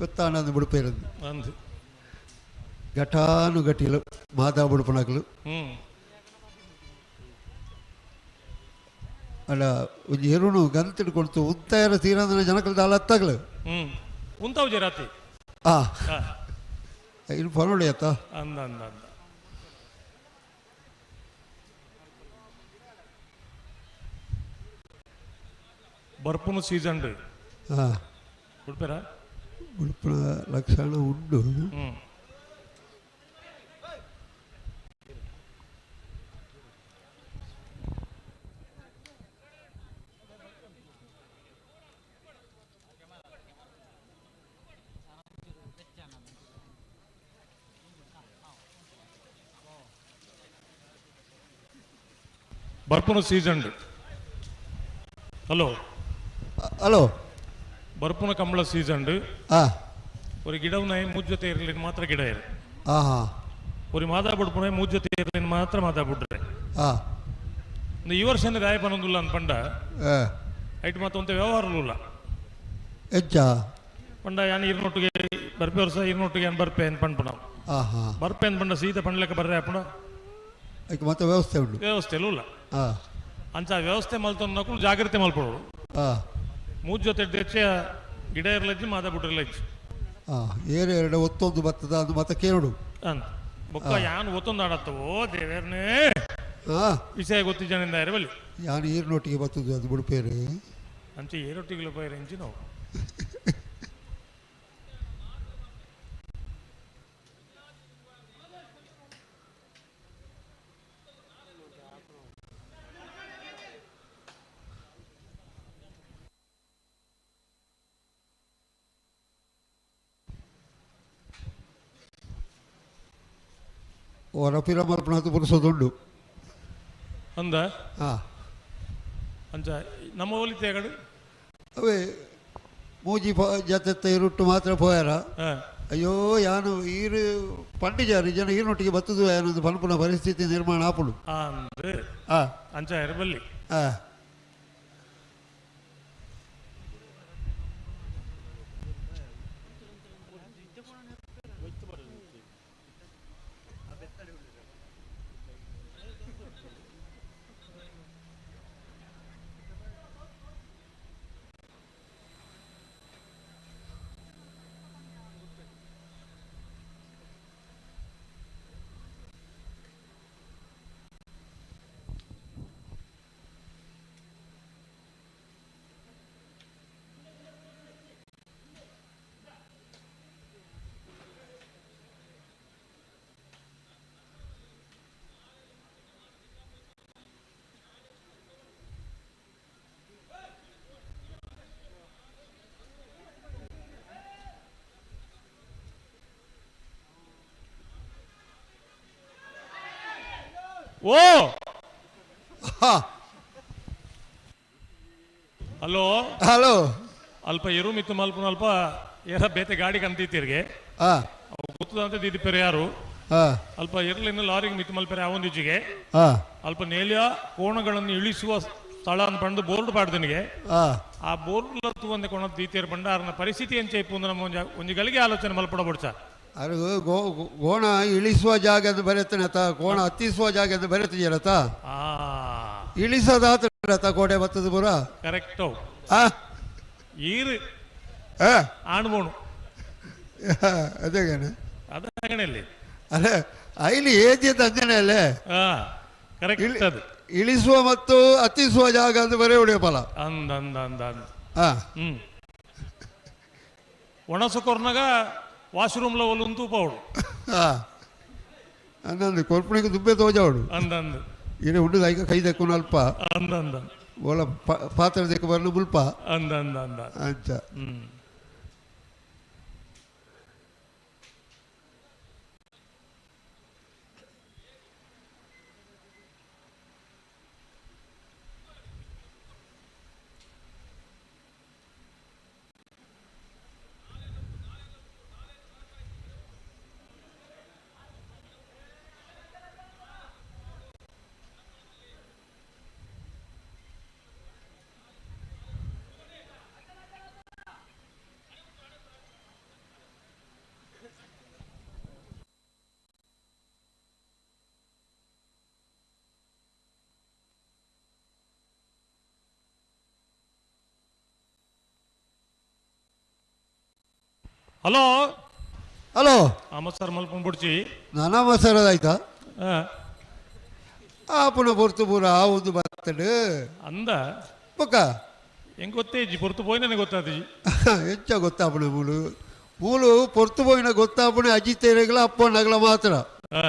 ಗೊತ್ತಾನಂದು ಬುಡುಪೇರಂದು ಅಂದ್ ಘಟಾನು ಘಟಿಲು ಮಾತಾ ಬುಡುಪನಕಲು ಅಲ್ಲ ಒಂದು ಎರುನು ಗಂತಿಡ್ ಕೊಡ್ತು ಉತ್ತಾಯರ ತೀರಂದನ ಜನಕಲ್ದ ಅಲ್ಲ ಹತ್ತಾಗ್ಲು ಉಂತಾವ್ ಜರಾತಿ ಆ ಇನ್ನು ಪರವಳಿ ಆತ ಅಂದ ಅಂದ ಅಂದ ಬರ್ಪುನ ಸೀಸನ್ ಹಾಂ ಬಿಡ್ಪೇರ ಉಡುಪಿನ ಲಕ್ಷಣ ಉಂಡು ಬರ್ಪುನ ಸೀಸನ್ ಹಲೋ ಹಲೋ ಬರ್ಪುನ ಕಂಬಳ ಸೀಸನ್ ಹಾಂ ഒരു ಗಿಡವನ್ನ ಮೂಜ್ ಜೊತೆ ಇರಲಿ ಮಾತ್ರ ಗಿಡ ಇರ ಹಾಂ ಹಾಂ ഒരു ಮಾತಾಡ್ಬಿಡ್ಪುಣ ಮೂಜ್ ಜೊತೆ ಇರಲಿ ಮಾತ್ರ ಮಾತಾಡ್ಬಿಟ್ರೆ ಹಾಂ ಈ ವರ್ಷನೇ ರಾಯ ಪನೊಂದಿಲ್ಲ ಅನ್ಪಂಡ ಹಾಂ ಐಟ್ ಮತ್ತೊಂದು ವ್ಯವಹಾರಲ್ಲ ಹೆಚ್ಚ ಪಂಡ ಯಾನ್ ಇರ್ನೊಟ್ಟಿಗೆ ಬರ್ಪೆ ವರ್ಷ ಇರ್ನೊಟ್ಟಿಗೆ ಏನು ಬರ್ಪೆ ಏನು ಪಂಡ್ ನಾವು ಹಾಂ ಹಾಂ ಬರ್ಪೆ ಅಂತ ಪಂಡ ಸೀದಾ ಪಂಡ್ಲೆಕ್ಕ ಬರ್ರೆ ಪುಣ ಅದಕ್ಕೆ ಮತ್ತೆ ವ್ಯವಸ್ಥೆ ಉಂಟು ವ್ಯವಸ್ಥೆ ಇಲ್ಲ ಹಾಂ ಅಂಚ ವ್ಯವಸ್ಥೆ ಮಲ್ತೊಂದು ಜಾಗ್ರತೆ ಮಲ್ಪಡೋಡು ಹಾಂ ಮೂಜ್ ಜೊತೆ ಹೆಚ್ಚ ಗಿಡ ಇರ್ಲಜ್ಜಿ ಮಾತಾಡ್ಬಿಟ್ರಿಲ್ಲಜ್ಜಿ ಹಾಂ ಎರಡು ಒತ್ತೊಂದು ಬರ್ತದ ಅದು ಮತ್ತೆ ಕೇಳು ಅಂತ ಬೊಕ್ಕ ಯಾನ್ ಒತ್ತೊಂದು ಆಡತ್ತವೋ ದೇವೇರ್ನೇ ಹಾಂ ವಿಷಯ ಗೊತ್ತಿಜನಿಂದ ಇರಬಲ್ಲಿ ಯಾನು ಈರಿನೊಟ್ಟಿಗೆ ಬರ್ತದೆ ಅದು ಬಿಡುಪೇರು ಅಂಚೆ ಏರೊಟ್ಟಿಗೆ ಪೈರ ಇಂಚಿ ನಾವು ಹೊರಪಿರ ಮಲ್ಪಣದ್ದು ಬುಡಿಸೋದುಂಡು ಅಂದ ಹಾಂ ಅಂಚ ನಮ್ಮ ಓಲಿ ತೇಗಡು ಅವೇ ಮೂಜಿ ಜತೆ ಇರುಟ್ಟು ಮಾತ್ರ ಪೋಯಾರ ಅಯ್ಯೋ ಯಾನು ಈರು ಪಂಡಿಜಾರು ಜನ ಈರಿನೊಟ್ಟಿಗೆ ಬತ್ತದು ಏನೊಂದು ಪನ್ಪುನ ಪರಿಸ್ಥಿತಿ ನಿರ್ಮಾಣ ಆಪುಡು ಅಂದ್ರೆ ಹಾಂ ಅಂಚ ಇರಬಲ್ಲಿ ಹಾಂ ಓ ಹಾ ಹಲೋ ಹಲೋ ಅಲ್ಪ ಇರು ಮಿತ್ತು ಮಲ್ಪ ಅಲ್ಪ ಏರ ಬೇತೆ ಗಾಡಿ ಕಂತೀತಿರ್ಗೆ ಹಾ ಗೊತ್ತದಂತ ದಿದಿಪೆರೆ ಯಾರು ಹಾ ಅಲ್ಪ ಇರ್ಲಿನ ಲಾರಿಗೆ ಮಿತ್ತು ಮಲ್ಪೆರೆ ಅವೊಂದಿಚ್ಚಿಗೆ ಹಾ ಅಲ್ಪ ನೇಲಿಯ ಕೋಣಗಳನ್ನು ಇಳಿಸುವ ಸ್ಥಳ ಅಂತ ಬಂದು ಬೋರ್ಡ್ ಪಾಡ್ದನಿಗೆ ಹಾ ಆ ಬೋರ್ಡ್ ಒಂದೇ ಕೋಣ ದೀತಿಯರ್ ಬಂಡ ಅರ್ನ ಪರಿಸ್ಥಿತಿ ಎಂಚೆ ಇಪ್ಪು ನಮ್ಮ ಒಂಜಿ ಗಳಿಗೆ ಆಲೋಚನೆ ಮಲ್ಪಡ ಬಿಡ್ಸ ಅದು ಗೋಣ ಇಳಿಸುವ ಜಾಗದ ಬರೆತಾನೆ ಆತ ಕೋಣ ಹತ್ತಿಸುವ ಜಾಗದ ಬರೆತಿದ್ದೀರತ ಆ ಇಳಿಸದಾತ ಕೋಟೆ ಬತ್ತದ ಪುರ ಕರೆಕ್ಟ್ ಆ ಈರು ಆ, ಆಣ್ಬೋಣು ಅದೇಗೇನೆ ಅದಲ್ಲಿ ಅದೇ ಐಲಿ ಏಜಿಯದ ಅಂಜನೆ ಅಲ್ಲೇ ಹಾ ಕರೆಕ್ಟ್ ಅದು ಇಳಿಸುವ ಮತ್ತು ಹತ್ತಿಸುವ ಜಾಗ ಅಂತ ಬರೀ ಹೊಡೆಯೋ ಫಲ ಅಂದ ಅಂದ ಅಂದ ಅಂದ ಹಾ ಒಣಸುಕೊರ್ನಾಗ ವಾಶ್ರೂಮ್ಲ ಒಲ್ಲುಂತೂ ಪೌಡು ಹಾ ಅನ್ನೊಂದು ಕೊರ್ಪಣಿಗೆ ದುಬ್ಬೆ ತೋಜಾವಡು ಅಂದ ಅಂದ ಇನ್ನು ಉಂಡು ಐಕ ಕೈ ದಕ್ಕುನ ಅಲ್ಪ ಅಂದ ಅಂದ ಓಲ ಪಾತ್ರ ದಕ್ಕ ಬರಲು ಮುಲ್ಪ ಅಂದ ಅಂದ ಅಂದ ಅಂತ ಹಲೋ ಹಲೋ ಸರ್ ಮಲ್ಪ ಬಿಡ್ಚಿ ನಾನಾ ಮಸಾರದಾಯ್ತಾ ಹಾ ಆಪುನ ಪೊರ್ತು ಪೂರ ಒಂದು ಬರ್ತಡೆ ಅಂದ ಪಕ್ಕ ಹೆಂಗ್ ಗೊತ್ತೇಜಿ ಪೊರ್ತು ಪೋಯ್ ನನಗೆ ಗೊತ್ತಾದಜಿ ಹೆಚ್ಚ ಗೊತ್ತಾಪಣ ಮೂಲು ಮೂಲು ಪೊರ್ತು ಪೋಯಿನ ಗೊತ್ತಾಪಣೆ ಅಜಿತೇರೆಗಳ ಅಪ್ಪ ನಗಲ ಮಾತ್ರ ಹಾ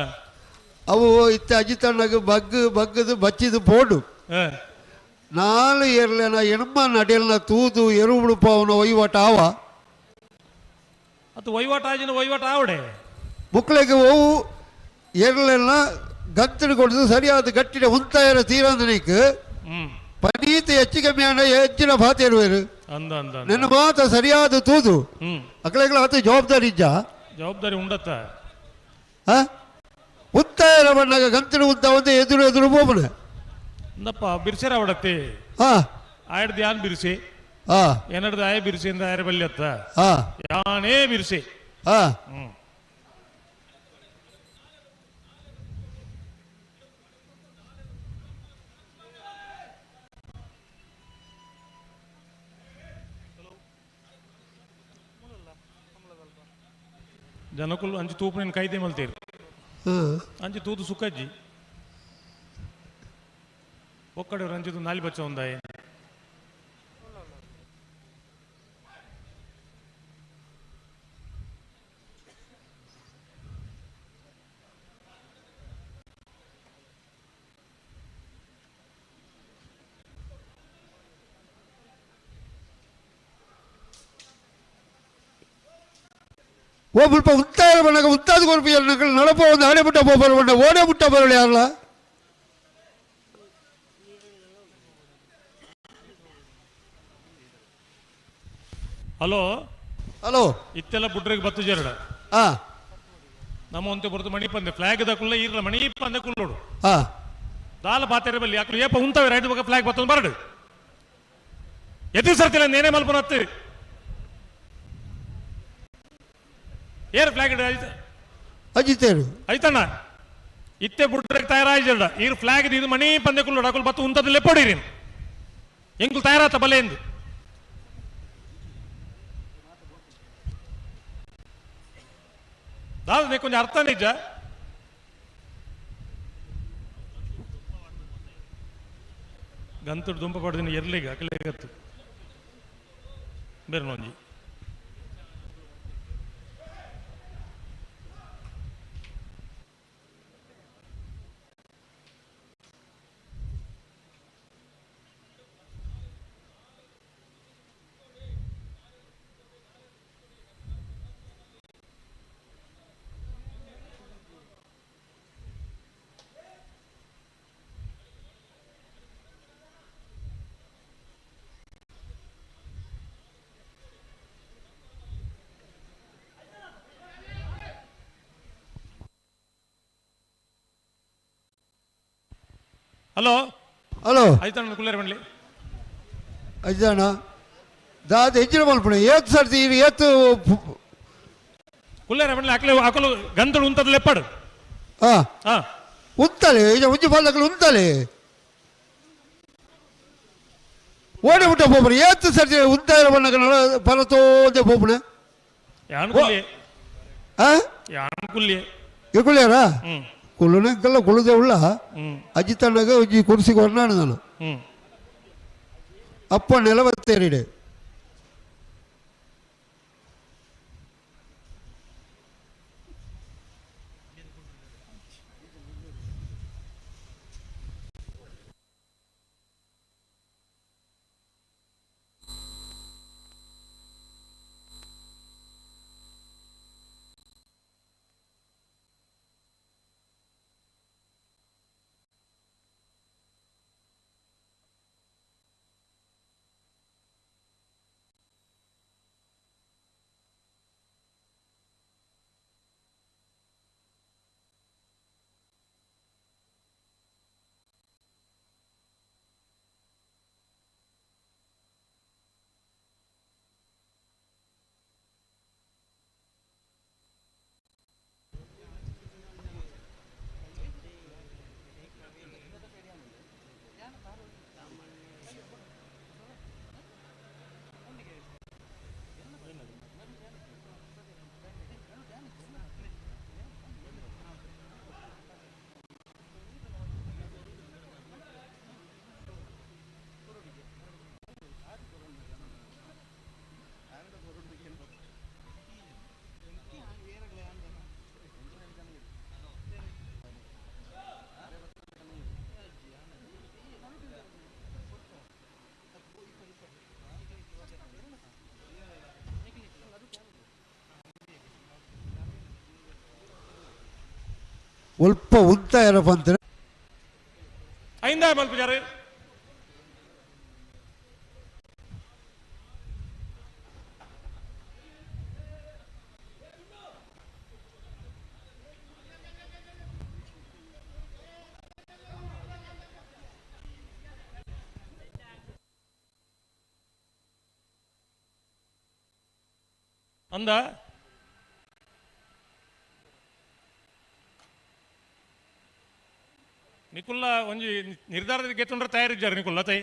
ಅವು ಇತ್ತ ಅಜಿತಣ್ಣಗ ಬಗ್ಗದು ಬಚ್ಚಿದು ಪೋಡು ಹಾ ನಾಲು ಏರ್ಲೆನ ಎಣ್ಮ ನಡೆಯಲ್ನ ತೂದು ಎರುಬುಡು ಪವನ ಒಯ್ವಾಟ ಆವ ಅದು ವಹಿವಾಟ ಆಜಿನ ವಹಿವಾಟ ಆವಡೆ ಮುಕ್ಳಿಗೆ ಹೋವು ಎರ್ಲೆನ ಗಂತಲು ಕೊಡದು ಸರಿಯಾದ ಗಟ್ಟಿನ ಉಂತಾಯರ ತೀರಂದನಿಕ್ ಪನೀತ ಹೆಚ್ಚು ಕಮ್ಮಿ ಹಣ ಹೆಚ್ಚಿನ ಭಾತ ಇರುವರು ಅಂದ ಅಂದ ಅಂದ. ನನ್ನ ಮಾತ ಸರಿಯಾದ ತೂದು ಅಕಳೆಗಳ ಆತ ಜವಾಬ್ದಾರಿ ಇಜ್ಜ ಜವಾಬ್ದಾರಿ ಉಂಡತ್ತ ಉತ್ತಾಯರ ಬಣ್ಣಾಗ ಗಂತಲು ಉಂತ ಒಂದೇ ಎದುರು ಬೋಮನ ಅಂದಪ್ಪ ಬಿರ್ಸೆರ ಅವಡತ್ತಿ ಹಾ ಆಯ್ಡ್ದು ಯಾನ್ ಬಿರ್ಸಿ ಹಾ ಏನಡ್ದು ಆಯ ಬಿರ್ಸಿ ಅಂದ ಆಯ್ರ ಬಲ್ಯತ್ತ ಹಾ ಯಾನೇ ಬಿರ್ಸಿ ಹಾ ಜನಕ್ಕೂ ಅಂಚು ತೂಪು ನಿನ್ನ ಕೈದೆ ಮಲ್ತೀರಿ ಹ್ಮ್ ಅಂಚು ತೂದು ಸುಕ್ಕಜ್ಜಿ ಒಕ್ಕಡೆ ಅಂಚಿದು ನಾಲಿ ಬಚ್ಚ ಒಂದಾಯ ಓ ಸ್ವಲ್ಪ ಉತ್ತಾಯ ಬಣ್ಣಗ ಉತ್ತಾದ ಕೊರಪಿ ನಡಪ ಒಂದು ಆಡೆ ಬಿಟ್ಟ ಬರಬಣ್ಣ ಓಡೆ ಬಿಟ್ಟ ಬರಲಿ ಯಾರಲ್ಲ ಹಲೋ ಹಲೋ ಇತ್ತೆಲ್ಲ ಬುಡ್ರಿಗೆ ಬತ್ತು ಜರಡ ಹಾ ನಮ್ಮ ಒಂತೆ ಬರ್ತದೆ ಮಣಿ ಪಂದೆ ಫ್ಲಾಗ್ ದಕ್ಕುಲ್ಲ ಇರ್ಲ ಮಣಿ ಪಂದೆ ಕುಲ್ಲೋಡು ಹಾ ದಾಲ ಬಾತೆರ ಬಲ್ಲಿ ಯಾಕೆ ಏಪ ಉಂತವೆ ರೈಟ್ ಬಗ್ಗೆ ಫ್ಲಾಗ್ ಬತ್ತೊಂದು ಬರಡು ಎದು ಸರ್ತಿಲ್ಲ ನೇನೆ ಮಲ್ಪನತ್ತು ಏರ್ ಫ್ಲಾಗ್ ಅಜಿತೇರು ಆಯ್ತಣ್ಣ ಇತ್ತೆ ಬುಡ್ರಿಗೆ ತಯಾರಾಯ್ಜಡ ಈರ್ ಫ್ಲಾಗ್ ಇದು ಮಣಿ ಪಂದೆ ಕುಲ್ಲೋಡು ಅಕುಲ್ ಬತ್ತು ಉಂತದ್ದು ಲೆಪ್ಪೊಡಿರಿ ಎಂಕುಲ್ ತಯಾರಾತ ಬಲೆ ಎಂದು ದಾದ ಕೊಂಚ ಅರ್ಥ ನಿಜ ಗಂತುಡು ದುಂಪ ಪಡೆದಿನ ಎರ್ಲಿಗೆ ಅಕಲೇಗತ್ತು ಬೇರೆ ನೊಂಜಿ ಹಲೋ ಹಲೋ ಆಯ್ತಣ್ಣ ಕುಳ್ಳೇರಿ ಬಂಡ್ಲಿ ಅಜ್ಜಾಣ ದಾದ ಹೆಚ್ಚಿನ ಮಲ್ಪಣೆ ಏತ್ ಸರ್ತಿ ಏತ್ ಕುಳ್ಳೇರಿ ಬಂಡ್ಲಿ ಹಾಕಲು ಗಂತಳು ಉಂತದ ಲೆಪ್ಪಡು ಹಾ ಹಾ ಉಂತಲೆ ಈಗ ಉಜ್ಜಿ ಬಾಲಕಲು ಉಂತಲೆ ಓಡಿ ಬಿಟ್ಟ ಪೋಪನೆ ಏತ್ ಸರ್ತಿ ಉಂತಾಯಿರ ಬಣ್ಣಕ ಪರತೋದೆ ಪೋಪನೆ ಯಾನ್ ಕುಲ್ಲಿ ಹಾ ಯಾನ್ ಕುಲ್ಲಿ ಇಗುಳ್ಯಾರ ಹ್ಮ್ ಕುಳ್ಳುನಕ್ಕೆಲ್ಲ ಕುಳ್ಳುದೇ ಉಳ್ಳ ಹ್ಮ್ ಅಜ್ಜಿ ತಣ್ಣಗೆ ಉಜ್ಜಿ ಕುರ್ಸಿಗೆ ಹೊರನಾಡು ನಾನು ಹ್ಮ್ ಅಪ್ಪ ನೆಲವತ್ತೇರಿಡೆ ಸ್ವಲ್ಪ ಉಂತ ಏನಪ್ಪ ಅಂತಾರೆ ಐಂದ ಮಲ್ಪುಜಾರು ಅಂದ ನಿಕುಲ್ಲ ಒಂಜಿ ನಿರ್ಧಾರದ ಗೆತ್ತೊಂಡ್ರೆ ತಯಾರಿದ್ದಾರೆ ನಿಕುಲ್ಲ ತೈ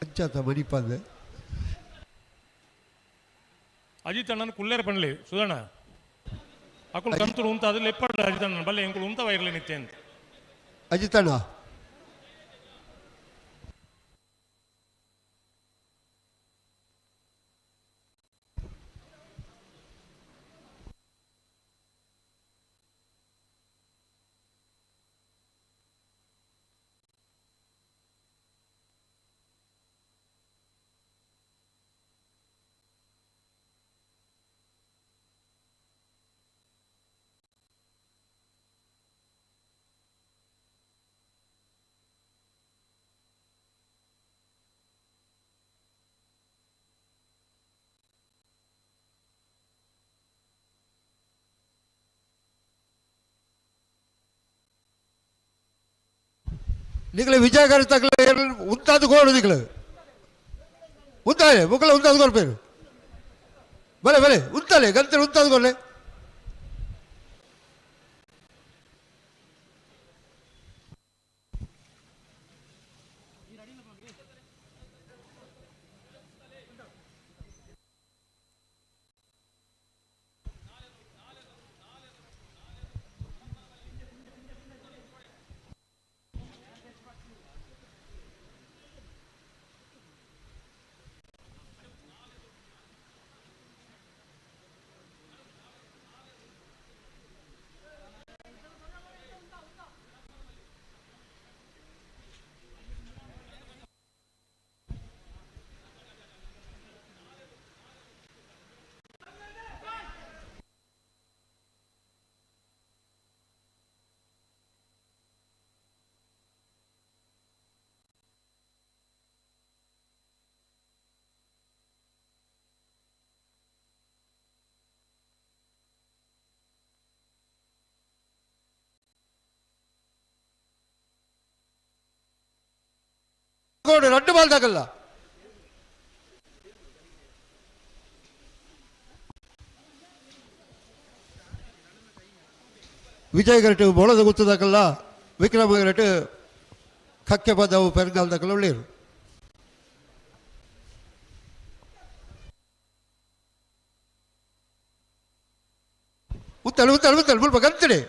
ಪಂಚಾಯತ ಮಣಿಪಂದೆ ಅಜಿತ್ ಅಣ್ಣನ ಕುಳ್ಳೇರ ಪಂಡ್ಲಿ ಸುಧಣ್ಣ ಅಕುಲ್ ಕಂತುಲು ಉಂತ ಅದು ಲೆಪ್ಪಡ ಅಜಿತ್ ಅಣ್ಣನ ಬಲ್ಲೆ ಎಂಕುಲು ಉಂತ ವೈರ್ಲೆ ನಿತ್ಯ ಅಂತ ಅಜಿತಣ್ಣ ನಿಖಲೆ ವಿಜಯಕಾರಿ ತಗಲೆ ಉಂತಾದು ಗೋಡು ನಿಖಲೆ ಉಂತಾಲೆ ಮುಕ್ಕಳ ಉಂತಾದು ಗೋರ್ಪೇರು ಬಲೆ ಬಲೆ ಉಂತಾಲೆ ಗಂತೆ ಉಂತಾದು ಗೋರ್ಲೆ ಸ್ಕೋರ್ 2 ಬಾಲ್ ದಾಗಲ್ಲ. ವಿಜಯ್ ಗರಟು ಬೋಳದ ಗುತ್ತದಾಗಲ್ಲ, ವಿಕ್ರಮ ಗರಟು ಕಕ್ಕೆ ಬದವು ಪೆರಂಗಾಲ್ದಾಗಲ್ಲ ಒಳ್ಳೆಯರು. ಮುತ್ತಳು ಮುತ್ತಳು ಮುತ್ತಳು ಮುಲ್ಪ ಗಂತಡೆ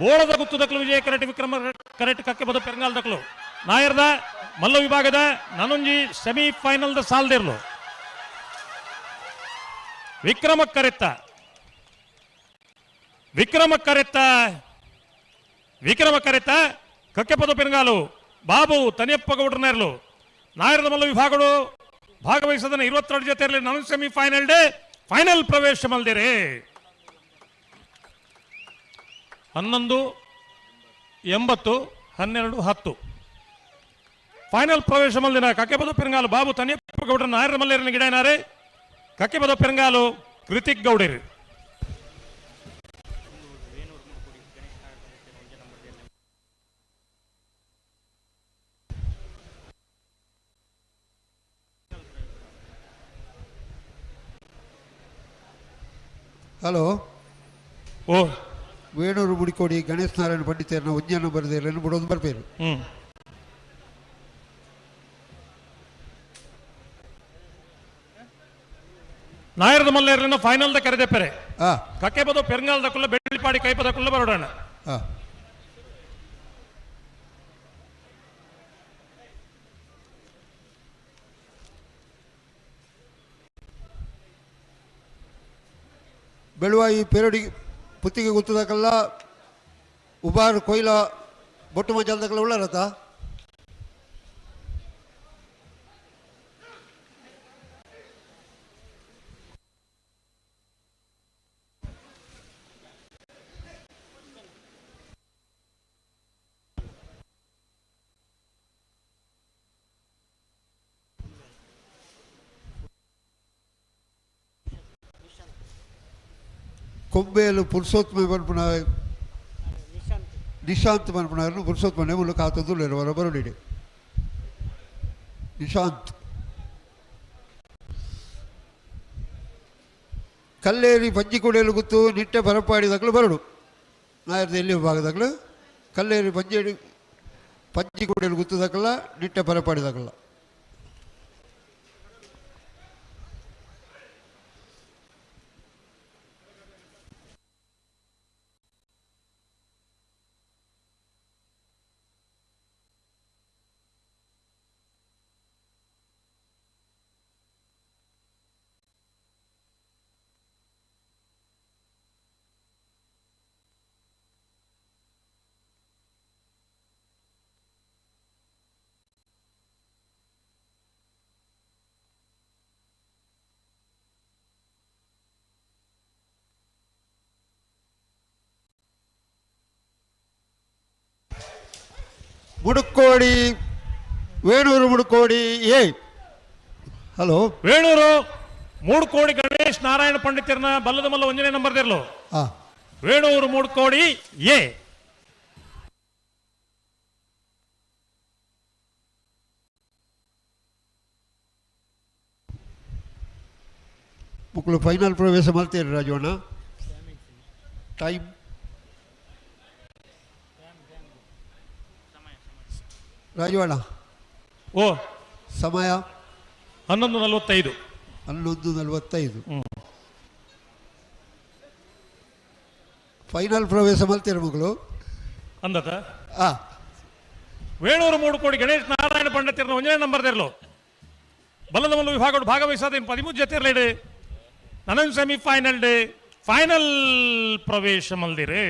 ಬೋಳದ ಗುತ್ತುದಕ್ಕಲು ವಿಜಯ ಕರೆಟ್ ವಿಕ್ರಮ ಕರೆಟ್ ಕಕ್ಕೆ ಬದ ಪೆರಂಗಾಲ್ದಕ್ಕಲು ನಾಯರ್ದ ಮಲ್ಲ ವಿಭಾಗದ ನನೊಂಜಿ ಸೆಮಿಫೈನಲ್ದ ಸಾಲ್ದಿರ್ಲು ವಿಕ್ರಮ ಕರೆತ್ತ ಕಕ್ಕೆ ಪದ ಪೆರಂಗಾಲು ಬಾಬು ತನಿಯಪ್ಪ ಗೌಡ್ರನೇರ್ಲು ನಾಯರ್ದ ಮಲ್ಲ ವಿಭಾಗಗಳು ಭಾಗವಹಿಸದ 22 ಜೊತೆಯಲ್ಲಿ ನಾನು ಸೆಮಿಫೈನಲ್ ಡೇ ಫೈನಲ್ ಪ್ರವೇಶ ಮಲ್ದಿರಿ 11-80-12-10 ಫೈನಲ್ ಪ್ರವೇಶ ಮಲ್ದಿನ ಕಕ್ಕೆಪದ ಪೆರಂಗಾಲು ಬಾಬು ತನಿಯಪ್ಪ ಗೌಡ್ರ ನಾಯರ ಮಲ್ಲೇರನ ಗಿಡನಾರೆ ಕಕ್ಕೆಪದ ಪೆರಂಗಾಲು ಕೃತಿಕ್ ಗೌಡರು. ಹಲೋ ಓ ವೇಣೂರು ಮುಡಿಕೋಡಿ ಗಣೇಶ್ ನಾರಾಯಣ ಪಂಡಿತರನ್ನ ಉಜ್ಞಾನ ಬರೆದಿಲ್ಲ ಬಿಡೋದು ಬರ್ಬೇರು. ನಾಯರದ ಮಲ್ಲೇರನ ಫೈನಲ್ ದ ಕರೆದೆ ಪೆರೆ ಕಕ್ಕೆ ಬದ ಪೆರಂಗಾಲ್ ದಕ್ಕುಲ್ಲ ಬೆಳ್ಳಿಪಾಡಿ ಕೈಪದ ಕುಲ್ಲ ಬರೋಣ. ಬೆಳುವಾಯಿ ಪೇರಡಿ ಪುತ್ತಿಗೆ ಗುತ್ತದಕ್ಕಲ್ಲ ಉಬಾರ್ ಕೊಯ್ಲ ಬೊಟ್ಟು ಮಜಾಲ್ದಕ್ಕಲ್ಲ ಉಳ್ಳರತ ಕೊಂಬೇಲು ಪುರುಷೋತ್ತಮ ಪನ್ಪುನ ನಿಶಾಂತ್ ಪನ್ಪುನಾರನು ಪುರುಷೋತ್ತಮನೆ ಮುಳ್ಳು ಕಾತದ್ದು ಹೊರ ಬರೋಡಿ ನಿಶಾಂತ್ ಕಲ್ಲೇರಿ ಪಂಜಿಕೊಡೆಯಲು ಗುತ್ತು ನಿಟ್ಟೆ ಬರಪಾಡಿದಾಗಲೂ ಬರಡು ನಾಯರ್ದ ಎಲ್ಲಿ ಭಾಗದಾಗಲು ಕಲ್ಲೇರಿ ಪಂಜೇಡಿ ಪಂಜಿಕೋಡೆಯಲ್ಲಿ ಗುತ್ತದಾಗಲ್ಲ ನಿಟ್ಟೆ ಪರಪಾಡಿದಾಗಲ್ಲ. ಮುಡುಕೋಡಿ ವೇಣೂರು ಮುಡುಕೋಡಿ ಏ ಹಲೋ ವೇಣೂರು 3 ಕೋಡಿ ಗಣೇಶ್ ನಾರಾಯಣ ಪಂಡಿತರನ್ನ ಬಲ್ಲದ ಮಲ್ಲ 1ನೇ ನಂಬರ್ದಿರ್ಲು. ವೇಣೂರು 3 ಕೋಡಿ ಎ ಮಕ್ಕಳು ಫೈನಲ್ ಪ್ರವೇಶ ಮಾಡ್ತೀರಿ ರಾಜವಣ್ಣ. ಟೈಮ್ ರಾಜವಣ್ಣ ಓ ಸಮಯ 11:45. 11:45. ಫೈನಲ್ ಪ್ರವೇಶ ಮಾಡ್ತೀರ ಮಕ್ಕಳು ಅಂದತ ಹಾಂ. ವೇಣೂರು 3 ಕೋಡಿ ಗಣೇಶ್ ನಾರಾಯಣ ಪಂಡಿತರನ್ನ 1ನೇ ನಂಬರ್ದಿರ್ಲು ಬಲ್ಲದ ಮಲ್ಲ ವಿಭಾಗ ಭಾಗವಹಿಸಾದ 13 ಜೊತೆ ಇರಲಿ. ನನಗೆ ಸೆಮಿಫೈನಲ್ ಡೇ ಫೈನಲ್ ಪ್ರವೇಶ ಮಲ್ದಿರಿ.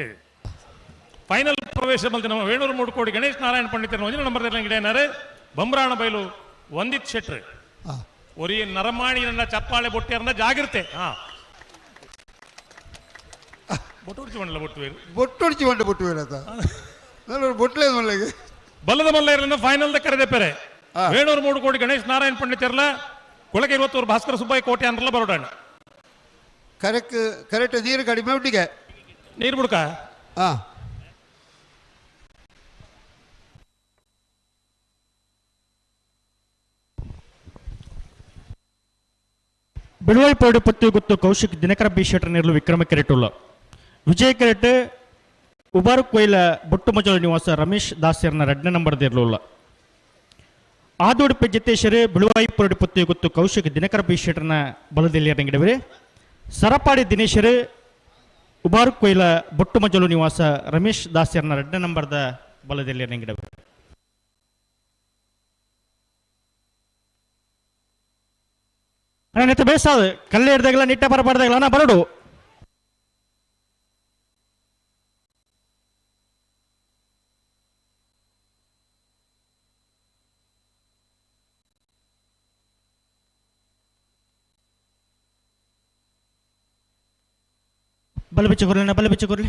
ಫೈನಲ್ ಪ್ರವೇಶ ಮಲ್ದಿ ನಮ್ಮ ವೇಣೂರು 3 ಕೋಡಿ ಗಣೇಶ್ ನಾರಾಯಣ ಪಂಡಿತರನ್ನ 1ನೇ ನಂಬರ್ದಿರ್ಲಿ ಗಿಡೇನಾರೆ ಬಂಬ್ರಾಣ ಬೈಲು ವಂದಿತ್ ಶೆಟ್ರಿ ಒರಿ ನರಮಾಣಿ ನನ್ನ ಚಪ್ಪಾಳೆ ಬೊಟ್ಟೆಯನ್ನ ಜಾಗಿರ್ತೆ. ಬೊಟ್ಟುಡ್ಚಿ ಮಂಡಲ ಬೊಟ್ಟುವೇರು ಬೊಟ್ಟೊಡಿಚಿ ಮಂಡ ಬೊಟ್ಟುವೇರತ ನಾನು ಬೊಟ್ಟಲೆ ಮಲ್ಲಿಗೆ ಬಲ್ಲದ ಮಲ್ಲ ಇರಲಿನ ಫೈನಲ್ ಕರೆದೆ ಪೆರೆ ವೇಣೂರು 3 ಕೋಡಿ ಗಣೇಶ್ ನಾರಾಯಣ ಪಂಡಿತರ್ಲ ಕೊಳಗೆ 20 ಭಾಸ್ಕರ ಸುಬ್ಬಾಯಿ ಕೋಟೆ ಅಂದ್ರಲ್ಲ ಬರೋಡಾಣ ಕರೆಕ್ಟ್ ನೀರು ಕಡಿಮೆ ಒಟ್ಟಿಗೆ ನೀರು ಬುಡ್ಕ ಹಾಂ. ಬಿಳುವಾಯಿಪಾಡು ಪತ್ತು ಗುತ್ತು ಕೌಶಿಕ್ ದಿನಕರ ಬಿ ಶೆಟ್ಟರ್ ನೆರಳು ವಿಕ್ರಮ ಕೆರೆಟುಲ್ಲ ವಿಜಯ ಕೆರೆಟ್ ಉಬಾರು ಕೊಯ್ಲ ಬೊಟ್ಟು ಮಜಲು ನಿವಾಸ ರಮೇಶ್ ದಾಸ್ಯರ್ನ 2ನೇ ನಂಬರ್ದಿರಲಿಲ್ಲ. ಆದೋಡಿಪೆ ಜತೇಶ್ವರಿ ಬಿಳುವಾಯಿಪಾಡು ಪತ್ತು ಗುತ್ತು ಕೌಶಿಕ್ ದಿನಕರ ಬಿ ಶೆಟ್ಟರ್ನ ಬಲದಲ್ಲಿ ಇರಂಗಿಡವರೆ ಸರಪಾಡಿ ದಿನೇಶ್ವರಿ ಉಬಾರು ಕೊಯ್ಲ ಬೊಟ್ಟು ಮಜಲು ನಿವಾಸ ರಮೇಶ್ ದಾಸ್ಯರ್ನ 2ನೇ ನಂಬರ್ದ ಬಲದಲ್ಲಿ ಇರಂಗಿಡವರೆ. ನೆತ್ತ ಬೇಸಾದ ಕಲ್ಲೆ ಹಿಡ್ದಾಗಲ್ಲ ನಿಟ್ಟ ಬರಬಾರ್ದಾಗಲ್ಲ ನಾ ಬರಡು ಬಲ ಬಿಚ್ಚ ಕೊರ್ಲಿ ಬಲ ಬಿಚ್ಚ ಕೊರ್ಲಿ.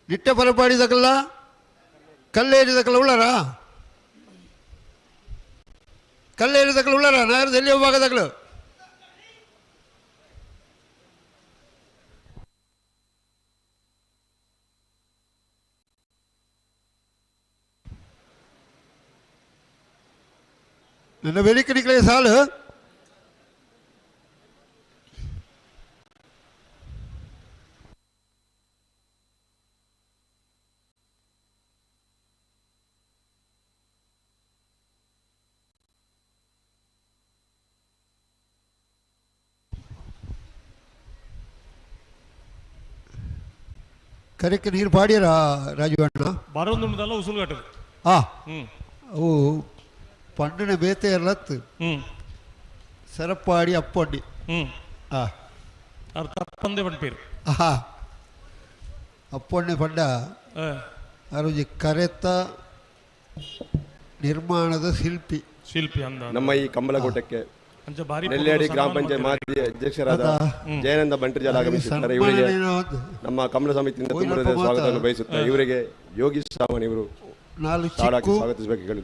ನಿಟ್ಟ ಪರಪಾಡಿದಾಗಲ್ಲ ಕಲ್ಲೇರಿದಾಗಲ್ಲ ಉಳ್ಳಾರ ಕಲ್ಲೇರಿದಾಗಲ್ಲ ಉಳ್ಳಾರ ನಾಯರ್ದು ಎಲ್ಲಿ ಭಾಗದಾಗಲು ನನ್ನ ಬೆಳಿಕಣಿಕಳೆ ಸಾಲು ಕರೆಕ್ಟ್ ನೀರು ಪಾಡ್ಯಾರ ರಾಜವಣ್ಣ ಬರೋದಲ್ಲ ಉಸುಲು ಕಟ್ಟದು ಅವು ಪಂಡನ ಬೇತೆ ಇರ್ಲತ್ತು ಸರಪಾಡಿ ಅಪ್ಪೊಡ್ಡಿ ತಪ್ಪಂದೆ ಪಂಪೇರು ಅಪ್ಪೊಣ್ಣೆ ಪಂಡ ಅರುಜಿ ಕರೆತ ನಿರ್ಮಾಣದ ಶಿಲ್ಪಿ ಅಂದ ನಮ್ಮ ಈ ಕಂಬಲಕೋಟಕ್ಕೆ ನೆಲ್ಯಾಡಿ ಗ್ರಾಮ ಪಂಚಾಯತ್ ಮಾಜಿ ಅಧ್ಯಕ್ಷರಾದ ಜಯನಂದ ಬಂಟ್ರಿಜಾಲ ಆಗಮಿಸಿದ್ದಾರೆ. ಇವರಿಗೆ ನಮ್ಮ ಕಮಲ ಸಮಿತಿಯಿಂದ ತುಂಬ ಸ್ವಾಗತವನ್ನು ಬಯಸುತ್ತಾರೆ. ಇವರಿಗೆ ಯೋಗೀಶ್ ಸಾವನ್ ಇವರು 4 ಶಾಲಾಕ್ಕೆ ಚಿಕ್ಕು ಸ್ವಾಗತಿಸಬೇಕು ಹೇಳಿ.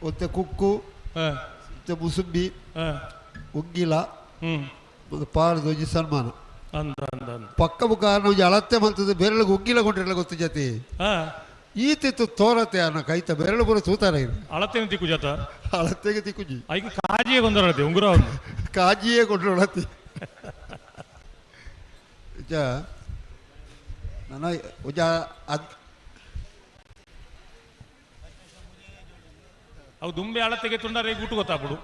ಮತ್ತೆ ಕುಕ್ಕು ಮತ್ತೆ ಮುಸುಂಬಿ ಉಗ್ಗಿಲ ಮತ್ತು ಪಾರದೋಜಿ ಸನ್ಮಾನ ಪಕ್ಕ ಕಾರಣ ಅಳತೆ ಮಂತದ ಬೆರಳಿಗೆ ಉಗ್ಗಿಲ ಕೊಂಡಿರಲ್ಲ ಗೊತ್ತು ಜೊತೆ ಈತಿತ್ತು ತೋರತೆ ಅನ್ನೋ ಕೈತ ಬೆರಳು ಪೂರ ತೂತಾರ ಇದು ಅಳತೆನ ತಿಕ್ಕು ಜಾತ ಅಳತೆಗೆ ತಿಕ್ಕುಜಿ ಐಕ ಕಾಜಿಯೇ ಕೊಂದರಳತೆ ಉಂಗುರ ಕಾಜಿಯೇ ಕೊಂಡ್ರು ಅಳತೆ ನನ್ನ ಅವು ದುಂಬೆ ಅಳತೆಗೆ ತುಂಡಾರೆ ಗುಟ್ಟು ಗೊತ್ತಾಗ್ಬಿಡು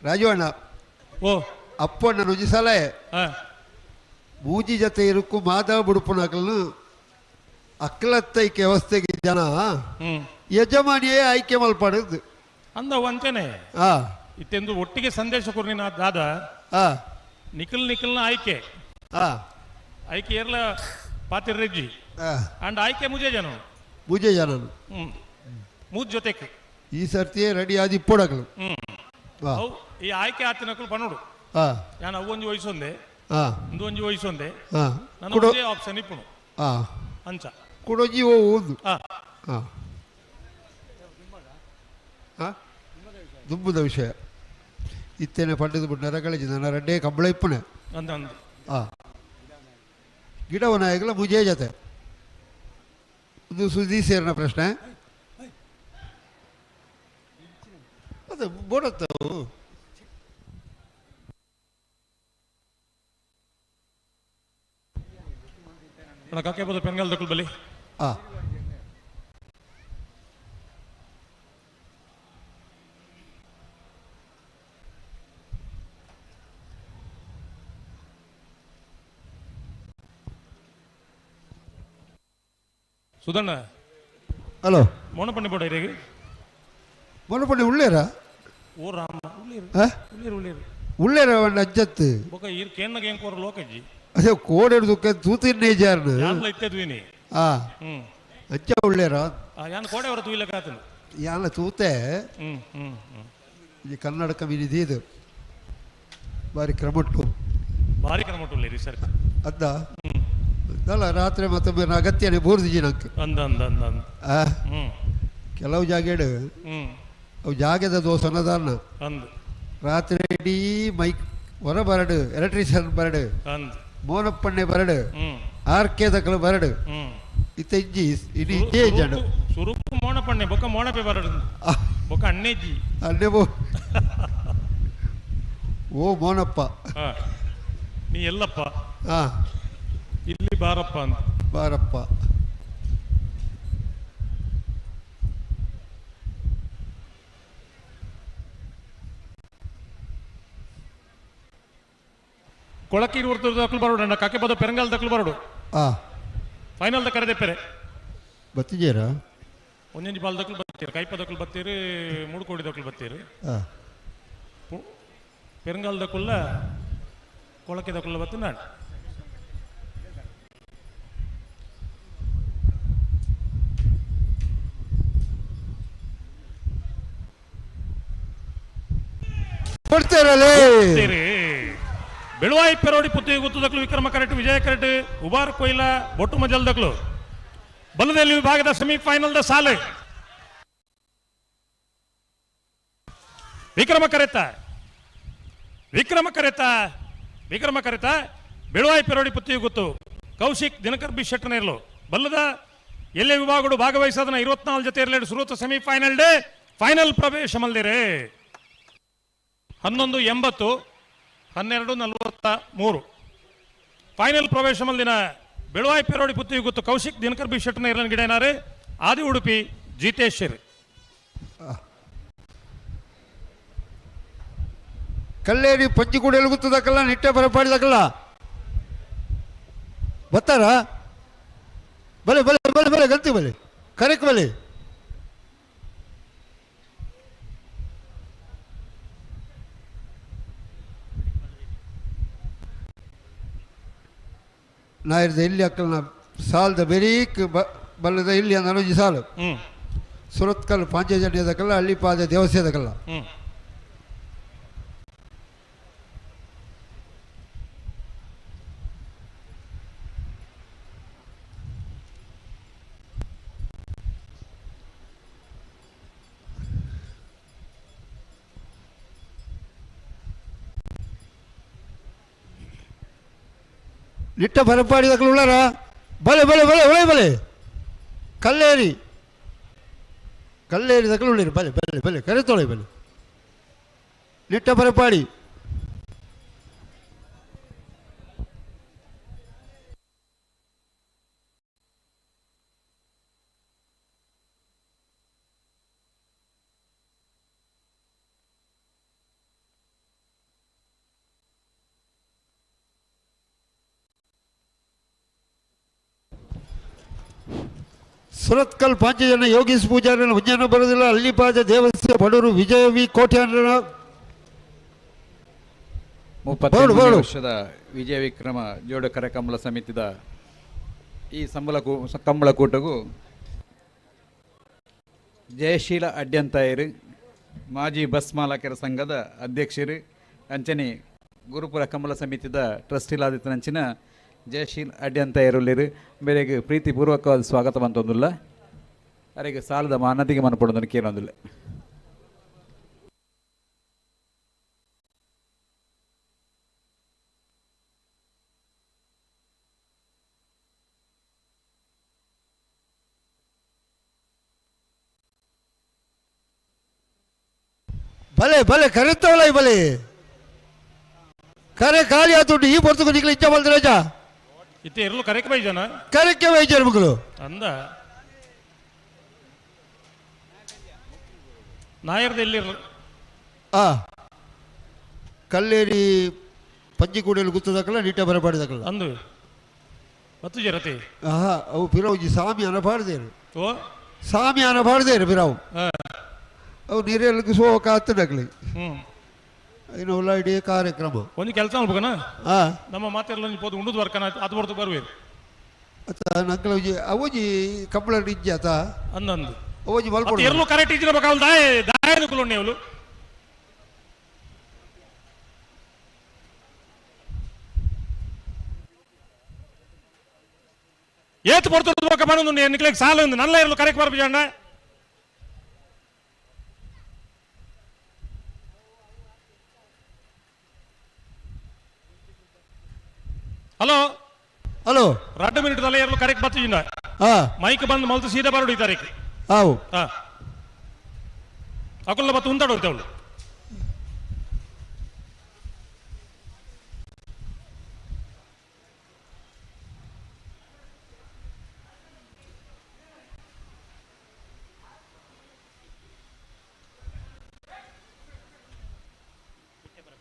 ರಾಜು ಅಣ್ಣ ಓ ಅಪ್ಪಣ್ಣ ನುಜಿಸಲೇ ಮೂಜಿ ಜೊತೆ ಇರುಕ್ಕು ಮಾಧವ ಬುಡುಪುನ ಅಕ್ಕಲತ್ತೈಕೆ ವ್ಯವಸ್ಥೆಗೆ ಜನ ಯಜಮಾನಿಯೇ ಆಯ್ಕೆ ಮಲ್ಪಡುದು ಅಂದ ಒಂಚನೆ ಇತ್ತೆಂದು ಒಟ್ಟಿಗೆ ಸಂದೇಶ ಕೊರ್ನಿನ ದಾದ ನಿಖಲ್ನ ಆಯ್ಕೆ ಆಯ್ಕೆ ಏರ್ಲ ಪಾತಿರ್ರೆಜ್ಜಿ ಅಂಡ್ ಆಯ್ಕೆ ಮುಜೆ ಜನ ಮೂಜ್ ಜೊತೆಗೆ ಈ ಸರ್ತಿಯೇ ರೆಡಿ ಆದ ಇಪ್ಪಡಗಳು ಈ ಆಯ್ಕೆ ಆತಿನಕಲು ಪನ್ನೋಡು ನಾನು ಅವು ಒಂಜಿ ವಯಸ್ಸೊಂದೆ ಒಂದು ಒಂಜಿ ವಯಸ್ಸೊಂದೆ ನಾನು ಒಂದೇ ಆಪ್ಷನ್ ಇಪ್ಪುನು ಅಂಚ ಕೊಡೋಜಿ ಒಂದು ದುಂಬುದ ವಿಷಯ ಇತ್ತೇನೆ ಪಂಡದ ಬಿಟ್ಟು ನರಗಳಿಜಿ ನನ್ನ ರೆಡ್ಡೆ ಕಂಬಳ ಇಪ್ಪನೆ ಗಿಡವ ನಾಯಕಲ ಮುಜೆ ಜೊತೆ ಒಂದು ಸುದ್ದಿ ಸೇರಿನ ಪ್ರಶ್ನೆ ಅದು ಬೋಡತ್ತವು ಕಾಕೆ ಬೋದು ಪೆನ್ಗಾಲ್ ದಕ್ಕಲ್ ಬಲಿ ಸುಧಣ್ಣ ಹಲೋ ಮೋನಪಣ್ಣಿ ಬೋಡ ಇರೇಗಿ ಮೊನಪಣ್ಣಿ ಉಳ್ಳೇರ ಓ ರಾಮ ಉಳ್ಳೇರ ಅಜ್ಜತ್ತು ಬೊಕ ಈರ್ ಕೇನ್ನಗ ಏನ್ ಕೋರ ಲೋಕಜ್ಜಿ ಅದೇ ಕೋಡೆಡು ದುಃಖ ತೂತಿನ್ನೇ ಜಾರ್ನು ಯಾನ್ಲ ಇತ್ತೆದ್ವಿನಿ ಅಜ್ಜ ಉಳ್ಳೇರ ಯಾನ್ ಕೋಡೆ ಅವರ ತೂಯಿಲಕ ಆತನು ಯಾನ ತೂತೆ ಈ ಕನ್ನಡಕ ಮಿನಿದು ಬಾರಿ ಕ್ರಮಟ್ಟು ರಿಸರ್ಚ್ ಅದ್ದ ಅಲ್ಲ ರಾತ್ರಿ ಮತ್ತೊಮ್ಮೆ ಅಗತ್ಯನೇ ಬೋರ್ದಿಜಿ ನಂಗೆ ಕೆಲವು ಜಾಗೇಡು ಅವು ಜಾಗದ ದೋಸ ಅನ್ನದಾನ ರಾತ್ರಿ ಇಡೀ ಮೈಕ್ ಹೊರ ಬರಡು ಎಲೆಕ್ಟ್ರಿಷಿಯನ್ ಬರಡು ಮೋನಪ್ಪಣ್ಣೆ ಬರಡು ಆರ್ಕೆ ದಕ್ಕಲು ಬರಡು ಇತ್ತ ಇಜ್ಜಿ ಇಡೀ ಇಜ್ಜೆ ಇಜ್ಜಾಡು ಸುರುಪು ಮೋನಪ್ಪಣ್ಣೆ ಬೊಕ್ಕ ಮೋನಪೆ ಬರಡು ಬೊಕ್ಕ ಅಣ್ಣೆಜ್ಜಿ ಅಣ್ಣೆ ಓ ಮೋನಪ್ಪ ನೀ ಎಲ್ಲಪ್ಪ ಇಲ್ಲಿ ಬಾರಪ್ಪ ಅಂತ ಬಾರಪ್ಪ ಕೊಳಕೀರು ಹೊರತು ದಕ್ಕಲು ಬರೋಡು ಅಣ್ಣ ಕಾಕೆ ಪದ ಪೆರಂಗಾಲ್ ದಕ್ಕಲು ಬರೋಡು ಫೈನಲ್ ದ ಕರೆದೆ ಪೆರೆ ಬತ್ತಿದ್ದೀರಾ ಒಂದೊಂದು ಬಾಲ್ ದಕ್ಕಲು ಬರ್ತೀರಿ ಕೈಪ ದಕ್ಕಲು ಬರ್ತೀರಿ ಮೂಡ್ಕೋಡಿ ದಕ್ಕಲು ಬರ್ತೀರಿ ಪೆರಂಗಾಲ್ ದಕ್ಕಲ್ಲ ಕೊಳಕೆ ದಕ್ಕಲ್ಲ ಬರ್ತೀನಿ ನಾನು ಬೆಳುವಾಯಿ ಪೆರೋಡಿ ಪುತ್ತಿ ಗುತ್ತದಕ್ಕಲು ವಿಕ್ರಮ ಕರೆಟ್ ವಿಜಯ ಕರೆಟ್ ಉಬಾರ್ ಕೊಯ್ಲ ಬೊಟ್ಟು ಮಜಲ್ದಕ್ಕಲು ಬಲದಲ್ಲಿ ವಿಭಾಗದ ಸೆಮಿಫೈನಲ್ ದ ಸಾಲು ವಿಕ್ರಮ ಕರೆತ ಬೆಳುವಾಯಿ ಪೆರೋಡಿ ಪುತ್ತಿ ಗುತ್ತು ಕೌಶಿಕ್ ದಿನಕರ್ ಬಿ ಶೆಟ್ಟನ ಇರಲು ಬಲ್ಲದ ಎಲ್ಲೇ ವಿಭಾಗಗಳು ಭಾಗವಹಿಸೋದನ್ನ 24 ಜೊತೆ ಇರಲಿ ಸುರುತ ಸೆಮಿಫೈನಲ್ ಡೇ ಫೈನಲ್ ಪ್ರವೇಶ ಮಲ್ದಿರೆ 11:80 12:43 ಫೈನಲ್ ಪ್ರವೇಶ ಮಲ್ದಿನ ಬೆಳುವಾಯಿ ಪೆರೋಡಿ ಪುತ್ತಿ ಗುತ್ತು ಕೌಶಿಕ್ ದಿನಕರ್ ಬಿ ಶೆಟ್ಟನ ಇರಲಿನ ಗಿಡನಾರೆ ಆದಿ ಉಡುಪಿ ಜಿತೇಶ್ವರ್ ಕಲ್ಲೇರಿ ಪಂಚಿಕೂಡೆಯಲ್ಲಿ ಗುತ್ತದಕ್ಕಲ್ಲ ನಿಟ್ಟೆ ಬರಪಾಡಿದಕ್ಕಲ್ಲ ಬತ್ತಾರ ಬಲೆ ಬಲೆ ಬಲೆ ಬಲೆ ಗಂತಿ ಬಲೆ ಕರೆಕ್ ಬಲೆ ನಾ ಇರ್ದೆ ಇಲ್ಲಿ ಅಕ್ಕಲ್ನ ಸಾಲದ ಬೆರೀಕ್ ಬಲ್ಲದ ಇಲ್ಲಿ ಅಂದನೊಂಜಿ ಸಾಲು ಸುರತ್ಕಲ್ ಪಾಂಚಜನ್ಯದಕ್ಕಲ್ಲ ಹಳ್ಳಿ ಪಾದ ದೇವಸ್ಥಾನದಕ್ಕಲ್ಲ ನಿಟ್ಟ ಪರಪಾಡಿ ದಕ್ಕಲು ಉಳ್ಳಾರ ಬಲೆ ಬಲೆ ಬಲೆ ಒಳೆ ಬಲೆ ಕಲ್ಲೇರಿ ಕಲ್ಲೇರಿ ದಕ್ಕಲು ಉಳ್ಳೇರಿ ಬಲೆ ಬಲೆ ಬಲೆ ಕರೆತೊಳೆ ಬಲೆ ನಿಟ್ಟ ಪರಪಾಡಿ ಸುರತ್ಕಲ್ ಪಾಂಚಜನ ಯೋಗೀಶ್ ಪೂಜಾರನ ಉಜ್ಜಾನ ಬರೋದಿಲ್ಲ ಅಲ್ಲಿಪಾದ ದೇವಸ್ಯ ಬಡವರು ವಿಜಯ ವಿ ಕೋಟ್ಯಾನ 38 ವರ್ಷದ ವಿಜಯ ವಿಕ್ರಮ ಜೋಡಕರ ಕಂಬಳ ಸಮಿತಿದ ಈ ಕಂಬಳಕೂಟಗೂ ಜಯಶೀಲ ಅಡ್ಯಂತಾಯರು ಮಾಜಿ ಬಸ್ ಮಾಲಕರ ಸಂಘದ ಅಧ್ಯಕ್ಷರು ಅಂಚನೆ ಗುರುಪುರ ಕಂಬಳ ಸಮಿತಿದ ಟ್ರಸ್ಟಿಲಾದಿತ್ತನಂಚಿನ ಜಯಶೀಲ್ ಅಡ್ಯಂತಾಯರುಲ್ಲಿರು ಬೇರೆಗೆ ಪ್ರೀತಿಪೂರ್ವಕವಾದ ಸ್ವಾಗತ ಬಂತೊಂದುಲ್ಲ ಅವರಿಗೆ ಸಾಲದ ಮಾನತಿಗೆ ಮನಪಡೋದನ್ನು ಕೇಳೋದಿಲ್ಲ. ಭಲೆ ಭಲೆ ಕರೆತವಲ್ಲ ಈ ಬಲೆ ಕರೆ ಖಾಲಿ ಆತುಂಟು ಈ ಪೊರ್ತುಕು ನಿಕ್ಲಿ ಇಚ್ಛೆ ಬಲ್ದ ರಾಜ ಇತ್ತೆ ಇರಲು ಕರೆಕ್ಕೆ ಬೈಜನ ಕರೆಕ್ಕೆ ವೈದ್ಯರು ಮಕ್ಕಳು ಅಂದ ನಾಯರ್ದ ಎಲ್ಲಿರಲು ಆ ಕಲ್ಲೇರಿ ಪಂಜಿಕೂಡಿಯಲ್ಲಿ ಗುತ್ತದಕ್ಕಲ್ಲ ನೀಟ ಬರಬಾರ್ದಕ್ಕಲ್ಲ ಅಂದು ಮತ್ತು ಜರತೆ ಆಹಾ ಅವು ಪಿರವುಜಿ ಸಾಮಿ ಅನಬಾರ್ದೇರು ಓ ಸಾಮಿ ಅನಬಾರ್ದೇರು ಪಿರಾವು ಅವು ನೀರೆಲ್ಲಿಗೆ ಸೋಕ ಹತ್ತಡಕ್ಲಿ ಇನ್ನು ಒಳ್ಳೆ ಇಡೀ ಕಾರ್ಯಕ್ರಮ ಒಂದು ಕೆಲಸ ಮಾಡ್ಬೇಕನ ಆ ನಮ್ಮ ಮಾತೆಲ್ಲ ಪೋದು ಉಂಡುದು ವರ್ಕನ ಅದು ಬರ್ತು ಬರುವೆ ಅತ್ತ ನಕ್ಕಲವುಜಿ ಅವಜಿ ಕಂಬಳ ನಿಜ್ಜ ಆತ ಅಂದಂದು ಅವಜಿ ಮಲ್ಕೊಂಡು ಎರಲು ಕರೆಕ್ಟ್ ಇದ್ದಿರಬೇಕಲ್ಲ ದಾಯದ ಕುಲೋಣ್ಣೆ ಅವಳು ಏತ್ ಪಡ್ತು ಬಂದು ನಿಕ್ಲಿಕ್ಕೆ ಸಾಲ ಒಂದು ನಲ್ಲ ಇರಲು ಕರೆಕ್ಟ್ ಬರ್ಬೇಕಂಡ ಹಲೋ ಹಲೋ 2 ಮಿನಿಟ್ ತಲೆ ಎರಲು ಕರೆಕ್ಟ್ ಬರ್ತಿದ್ದ ಮೈಕ್ ಬಂದು ಮಲ್ತು ಸೀದಾ ಬರೋಡಿ ತಾರೀಕು ಹಾವು ಅಕುಲ್ಲ ಬತ್ತು ಉಂಟಾಡೋಯ್ತು ಅವಳು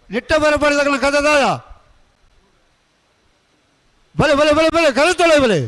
ನಿಟ್ಟ ಬರಬಾರ್ದಕ್ಕಲ್ಲ ಕದದಾಯ ಬಲೆ ಬಲೆ ಬಲೆ ಬಲೆ ಕರೆತೊಳೆ ಬಲೆ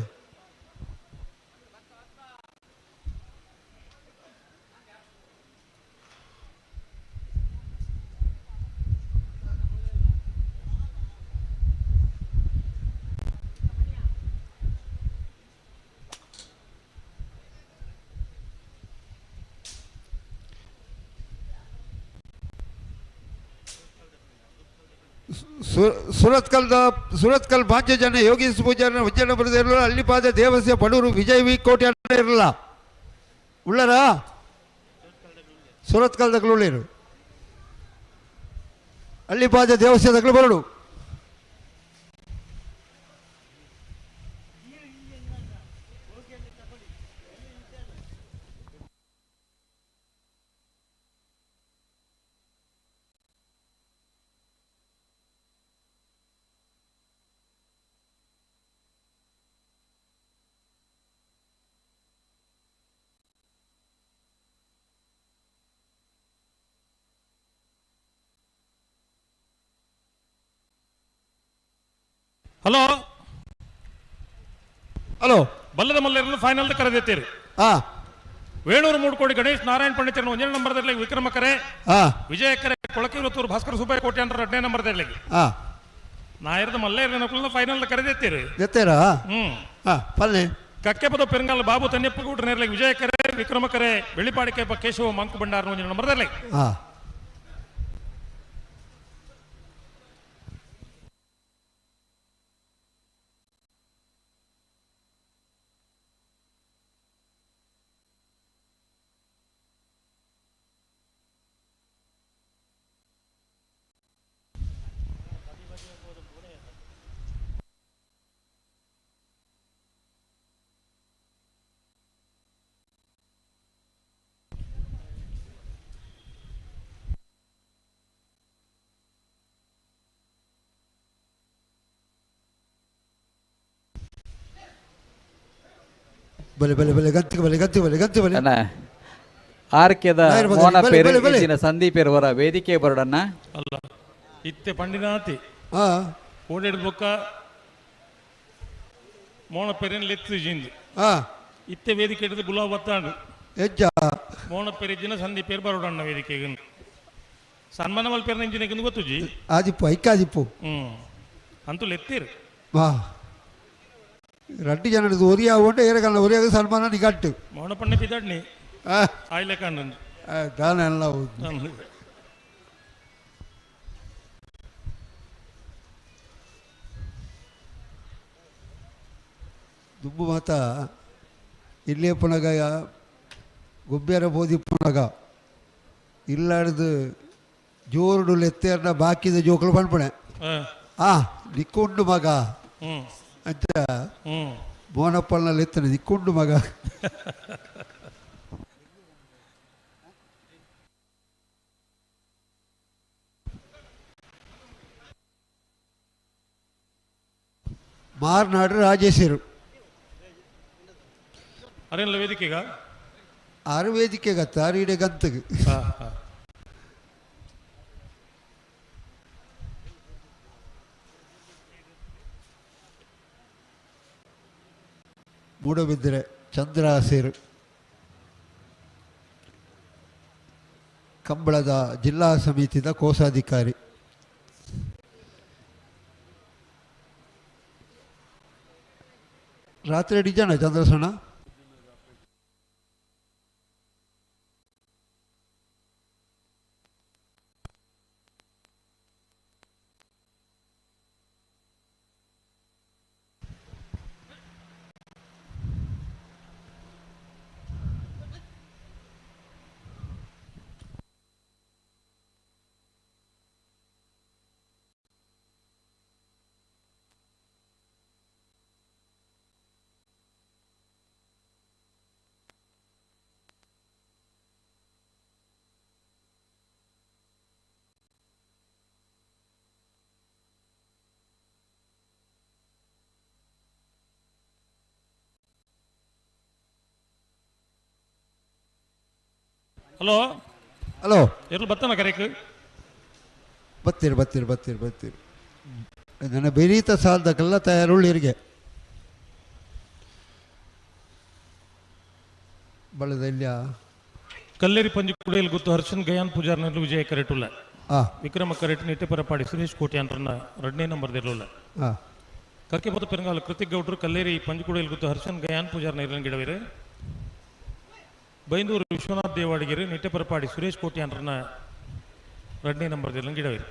ಸುರತ್ಕಲ್ ಪಾಂಚಜನ ಯೋಗೀಶ್ ಪೂಜಾರನ ಉಜ್ಜನ ಬರೆದಿರಲ್ಲ ಅಲ್ಲಿಪಾದ ದೇವಸ್ಯ ಬಡವರು ವಿಜಯ್ ವಿ ಕೋಟೆ ಇರಲ್ಲ ಉಳ್ಳರ ಸುರತ್ಕಲ್ದಗಳು ಉಳ್ಳೇರು ಅಲ್ಲಿಪಾದ ದೇವಸ್ಯದಗಳು ಬರಡು ಹಲೋ ಹಲೋ ಬಲ್ಲದ ಮಲ್ಲೆರಲು ಫೈನಲ್ ಕರೆದಿತ್ತೀರಿ ವೇಣೂರು ಮೂಡ್ಕೋಡಿ ಗಣೇಶ್ ನಾರಾಯಣ್ ಪಂಡಿತರನ್ನು 1 ನಂಬರ್ದಲ್ಲಿ ವಿಕ್ರಮ ಕರೆ ವಿಜಯ ಕರೆ ಕೊಳಕಿರುತ್ತೂರು ಭಾಸ್ಕರ ಸುಬ್ಬಯ್ಯ ಕೋಟೆ ಅಂದ್ರ 2ನೇ ನಂಬರ್ದಲ್ಲಿ ನಾಯರದ ಮಲ್ಲೆರನ ಫೈನಲ್ ಕರೆದಿತ್ತೀರಿ ಕಕ್ಕೆಪದ ಪೆರಂಗಾಲ ಬಾಬು ತನ್ಯಪ್ಪ ಗೌಡ್ರ ನೇರ್ಲಿ ವಿಜಯ ಕರೆ ವಿಕ್ರಮ ಕರೆ ಬೆಳ್ಳಿಪಾಡಿಕೆ ಕೇಶವ ಮಂಕು ಭಂಡಾರ 1 ನಂಬರ್ದಲ್ಲಿ ಬಲೆ ಬಲೆ ಬಲೆ ಗತ್ತಿಗೆ ಬಲೆ ಗತ್ತಿಗೆ ಬಲೆ ಗತ್ತಿ ಬಲೆ ಅಣ್ಣ ಆರ್ಕೆದ ನಾಯರ್ ಮಗನಿಗೆ ಮೋನ ಬಲೆ, ಪೇರು ಬಲೆ, ಬಲೆ. ಇಜ್ಜಿನ ಸಂದೀಪ್ ಹೊರ ವೇದಿಕೆ ಬರೋಡನ್ನ ಅಲ್ಲ ಇತ್ತೆ ಪಂಡಿನಾತಿ ಹಾ ಓಡಾಡಿದ ಬೊಕ್ಕ ಮೋಣ ಪೆರಿನ್ ಲೆತ್ತು ಜಿಂದು ಹಾ ಇತ್ತೆ ವೇದಿಕೆ ಹಿಡಿದು ಬುಲಾವ್ ಬತ್ತಾಂಡು ಹೆಜ್ಜ ಮೋಣ ಪೆರಿಜಿನ ಸಂಧಿ ಪೇರು ಬರೋಡಣ್ಣ ವೇದಿಕೆಗೆ ಸನ್ಮಾನ ಮಲ್ಪೇರಿನ ಇಂಜಿನಿಯರ್ ಗೊತ್ತು ಜಿ ಆದಿಪ್ಪು ಐಕ್ಕಾದಿಪ್ಪು ಅಂತೂ ಲೆತ್ತೀರು ವಾ ರಡ್ಡಿ ಜನ ಒರಿಯ ಉಂಟು ಏರಗಲ್ಲ ಒರಿಯಾಗ ಸನ್ಮಾನ ನಿಗಟ್ಟು ಮೋಣ ಪಣ್ಣೆ ಪಿದಾಡ್ನಿ ಆಯ್ಲೆ ಕಾಣು ದಾನ ಎಲ್ಲ ಹೌದು ದುಬ್ಬು ಮಾತ ಇಲ್ಲೇ ಪುನಗ ಗೊಬ್ಬೆರ ಬೋದಿ ಪುನಗ ಇಲ್ಲಾಡ್ದು ಜೋರುಡು ಲೆತ್ತೇರ್ನ ಬಾಕಿದ ಜೋಕುಲು ಪಣ್ಪಣೆ ದಿಕ್ಕೊಂಡು ಮಗ ಅಂತ ಮೋನಪ್ಪನ ಲೆತ್ತನೆ ದಿಕ್ಕೊಂಡು ಮಗ ಮಾರ್ನಾಡು ರಾಜೇಶರು ಅರೆಲ್ಲ ವೇದಿಕೆಗ ಆರು ವೇದಿಕೆ ಗತ್ತ ಆರೀಡೆ ಗಂತಗೆ ಮೂಡಬಿದ್ದರೆ ಚಂದ್ರಾಸೇರು ಕಂಬಳದ ಜಿಲ್ಲಾ ಸಮಿತಿದ ಕೋಶಾಧಿಕಾರಿ ರಾತ್ರಿ ಡಿಜಾನ ಚಂದ್ರಸಣ್ಣ ಹಲೋ ಹಲೋ ಎಲ್ಲಿ ಬತ್ತನ ಕರೆಕ್ ಬತ್ತೀರಿ ಬತ್ತೀರಿ ಬತ್ತೀರಿ ಬತ್ತೀರಿ ನನ್ನ ಬೆರೀತ ಸಾಲದಕ್ಕೆಲ್ಲ ತಯಾರುಳ್ಳಿರಿಗೆ ಬಳದಲ್ಯ ಕಲ್ಲೇರಿ ಪಂಜಿ ಕುಡಿಯಲ್ ಗೊತ್ತು ಹರ್ಷನ್ ಗಯಾನ್ ಪೂಜಾರ್ನಲ್ಲಿ ವಿಜಯ ಕರೆಟುಲ್ಲ ವಿಕ್ರಮ ಕರೆಟ್ ನಿಟ್ಟೆ ಪರಪಾಡಿ ಸುರೇಶ್ ಕೋಟಿ ಅಂತ್ರನ್ನ 2ನೇ ನಂಬರ್ ಇರಲಿಲ್ಲ ಕಕ್ಕೆ ಬತ್ತು ಪೆರಂಗಾಲ ಕೃತಿಕ್ ಗೌಡ್ರು ಕಲ್ಲೇರಿ ಪಂಜಿ ಕುಡಿಯಲ್ ಗೊತ್ತು ಹರ್ಷನ್ ಗಯಾನ್ ಪೂಜಾರ್ನ ಇರಲಿನ ಗಿಡವಿರೆ ಬೈಂದೂರು ವಿಶ್ವನಾಥ್ ದೇವಾಡಿಗೆರೆ ನಿಟ್ಟೆ ಪರಪಾಡಿ ಸುರೇಶ್ ಕೋಟಿ ಅಂತ್ರನ್ನ 2ನೇ ನಂಬರ್ ಇರಲಿನ ಗಿಡವಿರೆ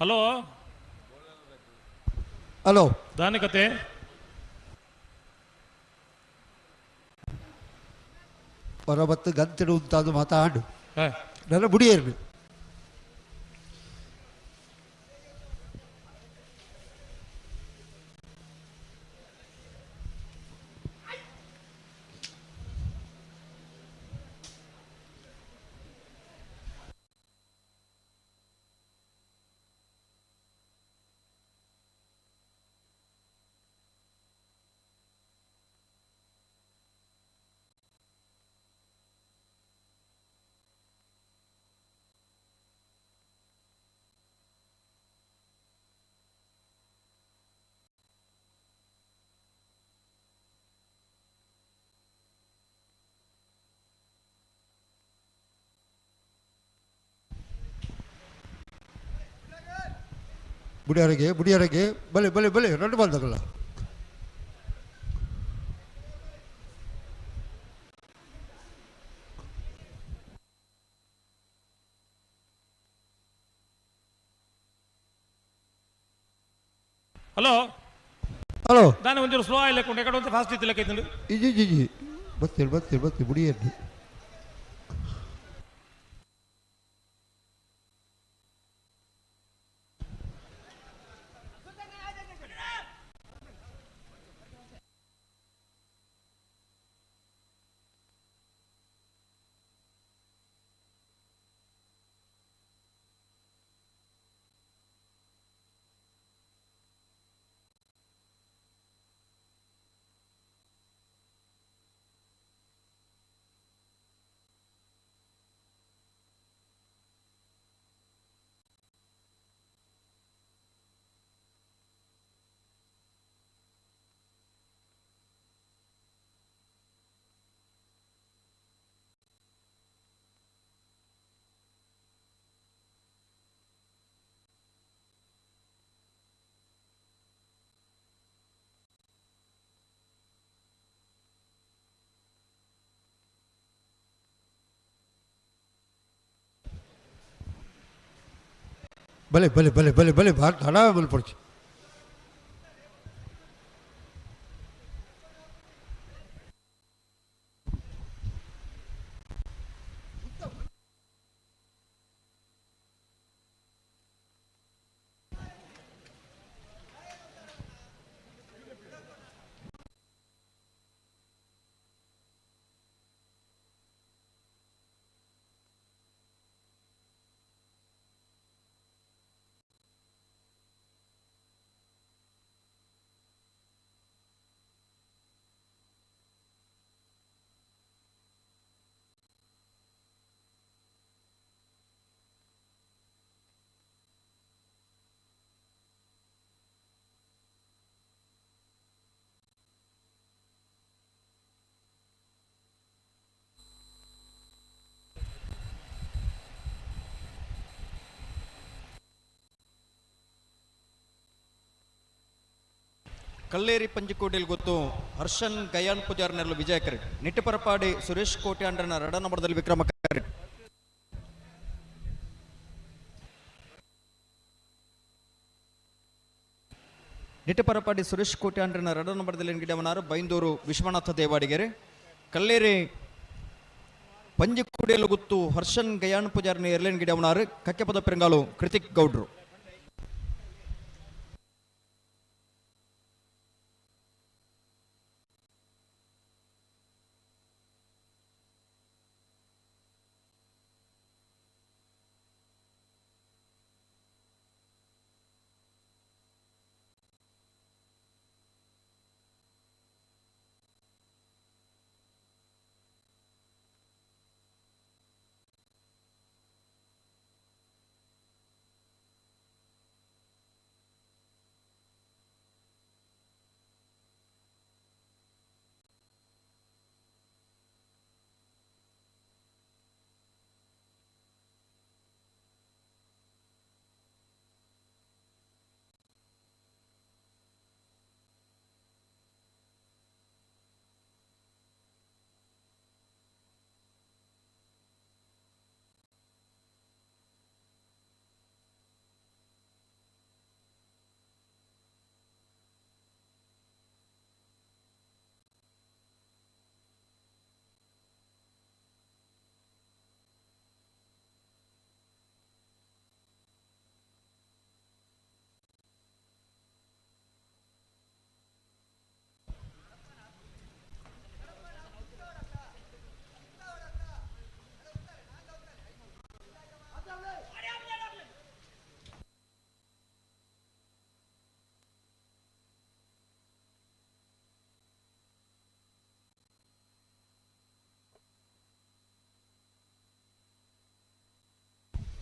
ಹಲೋ ಹಲೋ ದಾನಿಕತೆ ಹೊರಬತ್ತು ಗಂತಿಡು ಅಂತ ಮಾತಾಡು ನನ್ನ ಬುಡಿಯೇರು ಬುಡಿಯರಿಗೆ ಬಲೆ ಬಲೆ ಬಲೆ 2 ಬಾಲ್ ತಗೊಳ್ಳ. ಹಲೋ ಹಲೋ ದಾನೆ ಒಂಚೂರು ಸ್ಲೋ ಆಯ್ಲಕ್ಕೆ ಎಕಡೆ ಒಂದು ಫಾಸ್ಟ್ ಇತ್ತಿಲ್ಲ ಕೈತಂಡು ಇಜಿ ಬತ್ತಿ ಬುಡಿಯಲ್ಲಿ. भले भले भले भले भले बाहर धाड़ा बल पड़ी ಕಲ್ಲೇರಿ ಪಂಜಿಕೋಟೆಯಲ್ಲಿ ಗೊತ್ತು ಹರ್ಷನ್ ಗಯಾನ್ ಪೂಜಾರ್ ನೆರಳು ವಿಜಯ ಕರೆಟ್ ನಿಟ್ಟಪರಪಾಡಿ ಸುರೇಶ್ ಕೋಟ್ಯಾಂಡ್ರನ 2 ನಂಬರ್ದಲ್ಲಿ ವಿಕ್ರಮ ಕರೆಟ್ ನಿಟ್ಟಪರಪಾಡಿ ಸುರೇಶ್ ಕೋಟ್ಯಾಂಡ್ರನ 2 ನಂಬರ್ದಲ್ಲಿ ಗಿಡವನಾರು ಬೈಂದೂರು ವಿಶ್ವನಾಥ ದೇವಾಡಿಗೆರೆ ಕಲ್ಲೇರಿ ಪಂಜಿಕೋಟೆಯಲ್ಲಿ ಗೊತ್ತು ಹರ್ಷನ್ ಗಯಾನ್ ಪೂಜಾರ್ನ ಎರಲೇನ್ ಗಿಡವನಾರು ಕಕ್ಕೆಪದ ಪೆರಂಗಾಲು ಕೃತಿಕ್ ಗೌಡ್ರು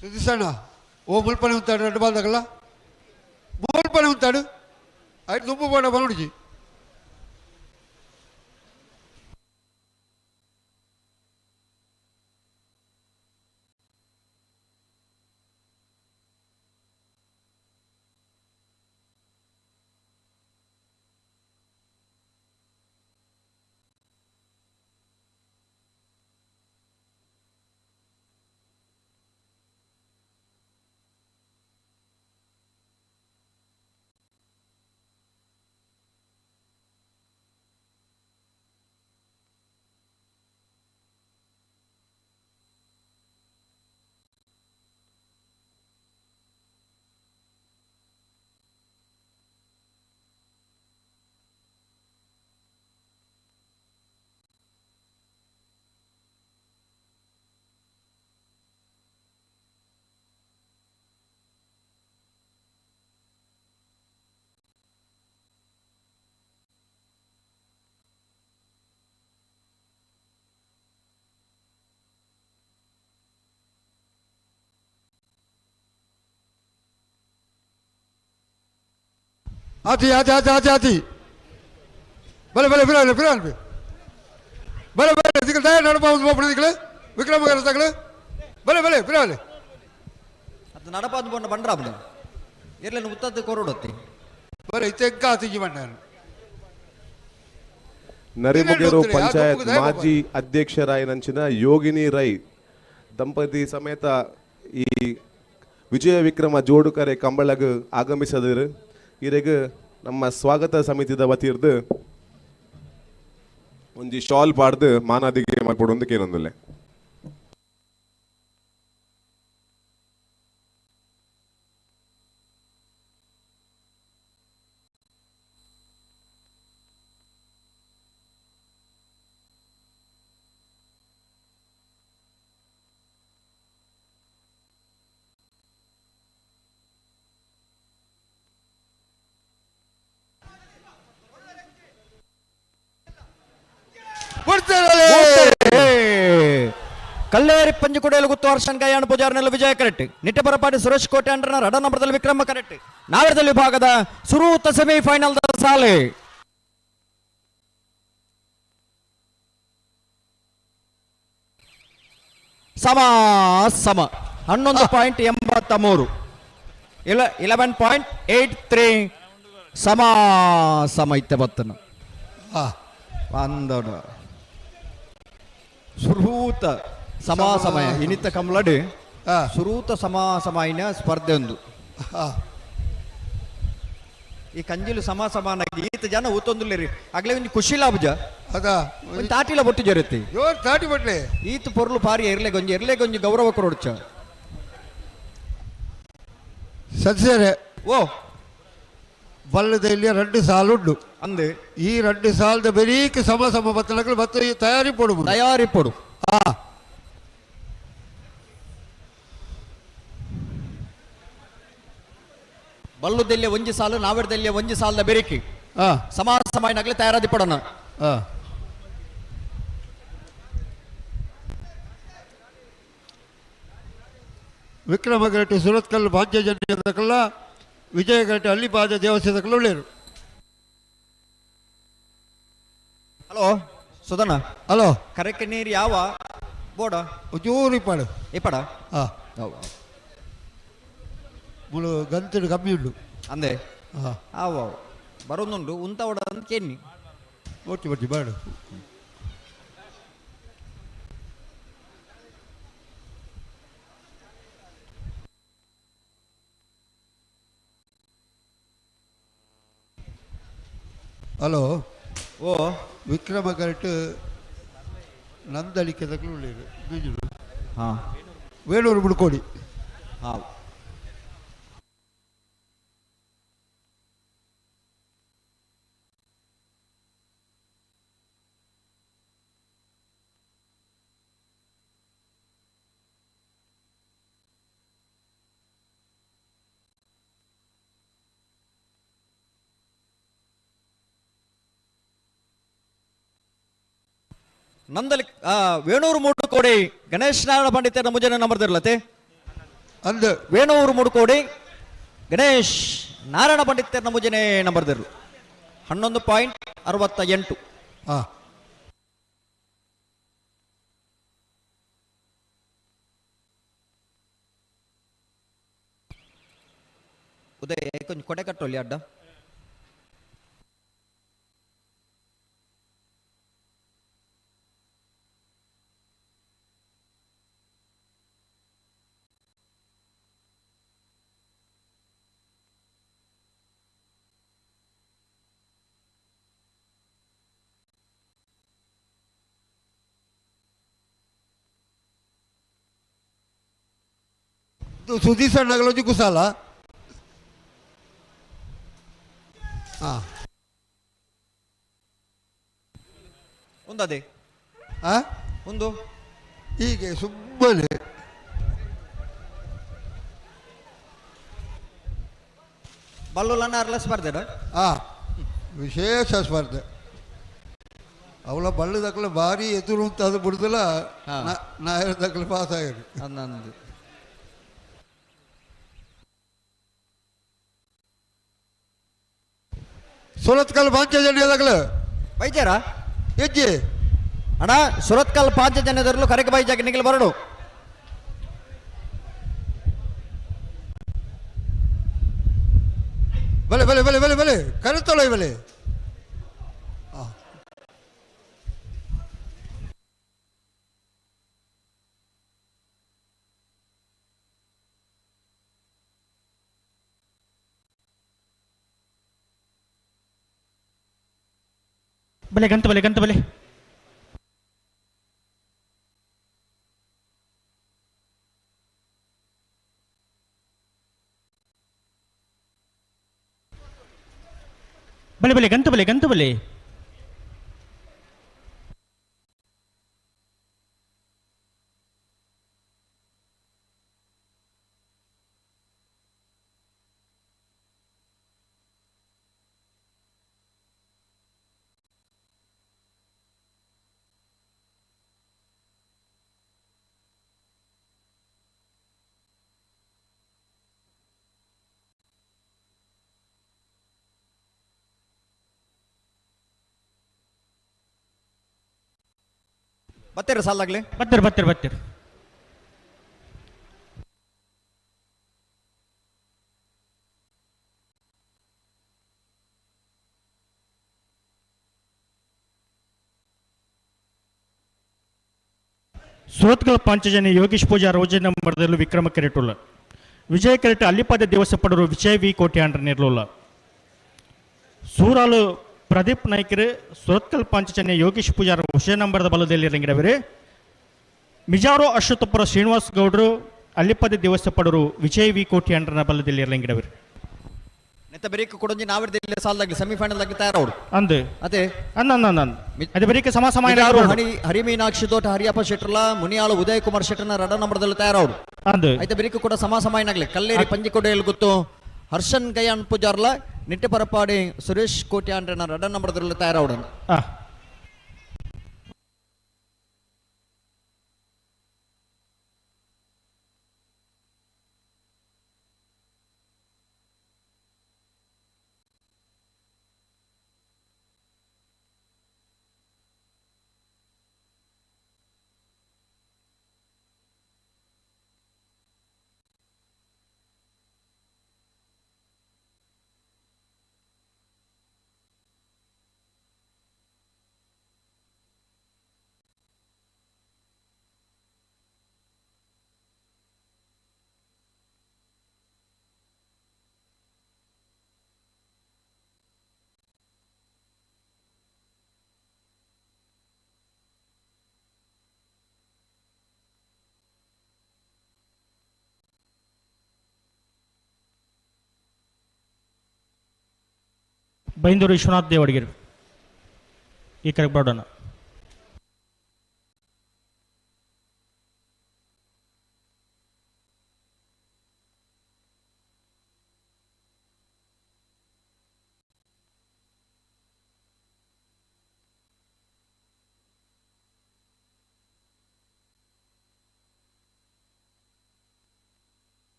సుధీసన్న ఓ ముల్పని ఉంటాడు 2 బాల్ తగల ముల్పని ఉంటాడు అయితే దుబ్బు పోడ బనుడికి ಆತಿ ಬಲೆ ಬಲೆ ಬಿರಾಲೆ ಬಿರಾಲೆ ಬಲೆ ಬಲೆ ದಿಕ್ಕಲು ತಯಾರು ನಡಪಾವುದು ಬೋಪಣ ದಿಕ್ಕಲು ವಿಕ್ರಮಕರ ತಗಲು ಬಲೆ ಬಲೆ ಬಿರಾಲೆ ಅದು ನಡಪಾದು ಬೋಣ ಬಂಡ್ರಾಬ್ದು ಇರ್ಲೇನು ಉತ್ತದ್ದು ಕೊರಡೊತ್ತಿ ಬರೆ ತೆಗ್ಗ ಆತಿಜಿ ಬಂಡಾನು ನರಿಮುಗೇರು ಪಂಚಾಯತ್ ಮಾಜಿ ಅಧ್ಯಕ್ಷರಾಯನಂಚಿನ ಯೋಗಿನಿ ರೈ ದಂಪತಿ ಸಮೇತ ಈ ವಿಜಯ ವಿಕ್ರಮ ಜೋಡುಕರೆ ಕಂಬಳಗ ಆಗಮಿಸಿದರು ಇರೆಗ ನಮ್ಮ ಸ್ವಾಗತ ಸಮಿತಿದ ವತಿರ್ದು ಒಂಜಿ ಶಾಲ್ ಪಾಡ್ದು ಮಾನಾದಿಗೆ ಮಾಡ್ಕೊಡೊಂದು ಕೇನೊಂದಿಲ್ಲ ಕಲ್ಲೇರಿ ಪಂಜುಕುಡಿಯಲ್ಲಿ ಗುತ್ತು ಹರ್ಷನ್ ಗಯಾನ್ ಪೂಜಾರ್ನೆಲ್ಲ ವಿಜಯ ಕರೆಕ್ಟ್ ನಿಟ್ಟಪರಪಾಡಿ ಸುರೇಶ್ ಕೋಟೆ ಅಂಡ್ರನ ರಡ ನಂಬರದಲ್ಲಿ ವಿಕ್ರಮ ಕರೆಕ್ಟ್ ನಾಗರದಲ್ಲಿ ವಿಭಾಗದ ಸುರೂತ ಸೆಮಿಫೈನಲ್ ಸಾಲೆ ಸಮ 11.83 11.83 ಸಮ ಇತ್ತೆ ಬತ್ತನ ಪಂದಡ ಸುರೂತ ಸಮಾಸಮಯ ಇನಿತ ಕಮಲಡ್ ಸುರೂತ ಸಮಾಸಮಾಯಿನ ಸ್ಪರ್ಧೆ ಒಂದು ಈ ಕಂಜಿಲು ಸಮಾಸಮಾನಾಗಿ ಈತ ಜನ ಊತೊಂದುಲ್ಲೇರಿ ಆಗ್ಲೇ ಒಂದು ಖುಷಿ ಲಾಭಜ ಅದಾ ತಾಟಿಲ ಬೊಟ್ಟು ಜೊರೆತಿ ಯೋರ್ ತಾಟಿ ಬಟ್ಲೆ ಈತ ಪೊರ್ಲು ಪಾರಿ ಎರ್ಲೆಗೊಂಜಿ ಗೌರವ ಕೊರೊಡ್ಚ ಸದ್ಸರೆ ಓ ಬಲ್ಲದಲ್ಲಿ 2 ಸಾಲುಂಡು ಅಂದೆ ಈ 2 ಸಾಲದ ಬೆರೀಕ್ ಸಮ ಬತ್ತಲಗಳು ಮತ್ತು ಈ ತಯಾರಿ ಪೊಡು ಬಲ್ಲುದೆಲ್ಲೆ ಒಂಜಿ ಸಾಲು ನಾವೆಡ್ದೆಲ್ಲೆ ಒಂಜಿ ಸಾಲದ ಬೆರಿಕಿ ಸಮಾಸಮಾಯಿನಾಗ್ಲೇ ತಯಾರಾದಿ ಪಡೋಣ ವಿಕ್ರಮಗರಟಿ ಸುರತ್ಕಲ್ ಭಾಗ್ಯಜನ್ಯದಕಲ್ಲ ವಿಜಯಗರಟಿ ಅಲ್ಲಿಪಾದ ದೇವಸ್ಥಾನದಕಲ್ಲ ಒಳ್ಳೆಯರು. ಹಲೋ ಸುಧನ ಹಲೋ ಕರೆಕ್ಕೆ ನೀರು ಯಾವ ಬೋಡ ಒಂಚೂರು ಇಪ್ಪಾಡು ಇಪ್ಪಡ ಮುಳು ಗಂತುಡು ಕಮ್ಮಿ ಉಂಡು ಅಂದೆ ಆವ ಬರೋದುಂಡು ಉಂತ ಒಡ ಅಂತ ಕೇಳಿ ಒಟ್ಟಿ ಬಾಡು ಹಲೋ ಓ ವಿಕ್ರಮಗರಟ್ ನಂದಳಿಕೆದಗಳು ಒಳ್ಳೆಯರು ಹಾಂ ವೇಣೂರು ಬುಡ್ಕೋಡಿ ಹಾಂ ನಂದಲಿ ವೇಣೂರು ಮೂಡುಕೋಡಿ ಗಣೇಶ್ ನಾರಾಯಣ ಪಂಡಿತರ ಮುಂಜಾನೆ ನಂಬರ್ ಇರ್ಲತೆ ಅಂದ ವೇಣೂರು ಮೂಡುಕೋಡಿ ಗಣೇಶ್ ನಾರಾಯಣ ಪಂಡಿತರ ಮುಂಜಾನೆ ನಂಬರ್ ಇರ್ಲು 11.68 ಉದಯ ಕೊಂಚ ಕೊಡೆ ಕಟ್ಟೋಲಿ ಅಡ್ಡ ಸುದೀಶ್ ಅಣ್ಣಗಳೊಂದು ಕುಸಾಲ ಒಂದದೇ ಒಂದು ಹೀಗೆ ಸುಮ್ಮನೆ ಬಲ್ಲುಲನ್ನ ಅರ್ಲ ಸ್ಪರ್ಧೆ ವಿಶೇಷ ಸ್ಪರ್ಧೆ ಅವಳ ಬಳ್ಳದಕ್ಕಲ ಭಾರಿ ಎದುರು ಅಂತ ಅದು ಬಿಡುದಿಲ್ಲ ನಾ ಹೇಳಿದಕ್ಕಲ ಪಾಸ್ ಆಗಿರಿ ಅನ್ನಂದು ಸುರತ್ಕಲ್ ಪಾಂಚಜನ್ಯದಾಗಲ ಬೈಜಾರ ಹೆಜ್ಜೆ ಅಣ್ಣ ಸುರತ್ಕಲ್ ಪಾಂಚ ಜನದರಲು ಕರೆಗೆ ಬೈಜಾಗ ನಿಗಲು ಬರಡು ಬಲೆ ಬಲೆ ಬಲೆ ಬಲೆ ಬಲೆ ಕರೆತೊಳ ಬಲೆ ಬಲೆ ಗಂತ ಬಲೆ ಗಂತ ಬಲೆ ಬಲೆ ಬಲೆ ಗಂತ ಬಲೆ ಗಂತ ಬಲೆ ಬತ್ತೀರ ಸಾಲಾಗ್ಲಿ ಬತ್ತೀರ್ ಬತ್ತೀರ್ ಬತ್ತೀರ್ ಸುರತ್ಕಲ್ ಪಾಂಚಜನ್ಯ ಯೋಗೀಶ್ ಪೂಜಾರ್ ರೋಜೆ ನಂಬರ್ದಲ್ಲೂ ವಿಕ್ರಮ ಕೆರೆಟುಲ್ಲ ವಿಜಯ ಕೆರೆಟ ಅಲ್ಲಿಪಾದ ದಿವಸ ಪಡರು ವಿಜಯ್ ವಿ ಕೋಟಿ ಅಂಡ್ರ ನಿರ್ಲುಲ್ಲ ಸೂರಾಲು ಪ್ರದೀಪ್ ನಾಯ್ಕರು ಸುರತ್ಕಲ್ ಪಾಂಚಜನ್ಯ ಯೋಗೀಶ್ ಪೂಜಾರ್ ವಿಷಯ ನಂಬರ್ದ ಬಲದಲ್ಲಿ ಇರಂಗಿಡವರೇ ಮಿಜಾರೋ ಅಶ್ವತ್ಥಪುರ ಶ್ರೀನಿವಾಸ್ ಗೌಡರು ಅಲ್ಲಿಪದ ದಿವಸ ಪಡರು ವಿಜಯ್ ವಿ ಕೋಟಿ ಅಂಡ್ರನ ಬಲದಲ್ಲಿ ಇರಂಗಿಡವರು ನೆತ್ತ ಬರೀಕ ಕೊಡೊಂಜಿ ನಾವಿರ್ದಿಲ್ಲ ಸಾಲದಾಗ್ಲಿ ಸೆಮಿಫೈನಲ್ ಆಗಿ ತಯಾರವ್ರು ಅಂದು ಅದೇ ಅನ್ನ ಅದು ಬರೀಕೆ ಸಮ ಹರಿ ಮೀನಾಕ್ಷಿ ತೋಟ ಹರಿಯಪ್ಪ ಶೆಟ್ರಲ ಮುನಿಯಾಳು ಉದಯ್ ಕುಮಾರ್ ಶೆಟ್ಟರ್ನ ರಡ ನಂಬರ್ದಲ್ಲಿ ತಯಾರವ್ರು ಅಂದು ಐತೆ ಬರೀಕ ಕೂಡ ಸಮಾಸಮಾಯನಾಗ್ಲಿ ಕಲ್ಲೇರಿ ಪಂಜಿಕೊಡೆಯಲ್ಲಿ ಗೊತ್ತು ಹರ್ಷನ್ ಗಯಾನ್ ಪೂಜಾರ್ಲ ನಿಟ್ಟೆ ಪರಪಾಡಿ ಸುರೇಶ್ ಕೋಟಿ ಅಂಡ್ರನ ರಡ ನಂಬರ್ದಲ್ಲಿ ತಯಾರವ್ರು ಬೈಂದೂರು ವಿಶ್ವನಾಥ್ ದೇವಡಿಗರು ಈ ಕರೆಕ್ಟ್ ಬಾರ್ಡನ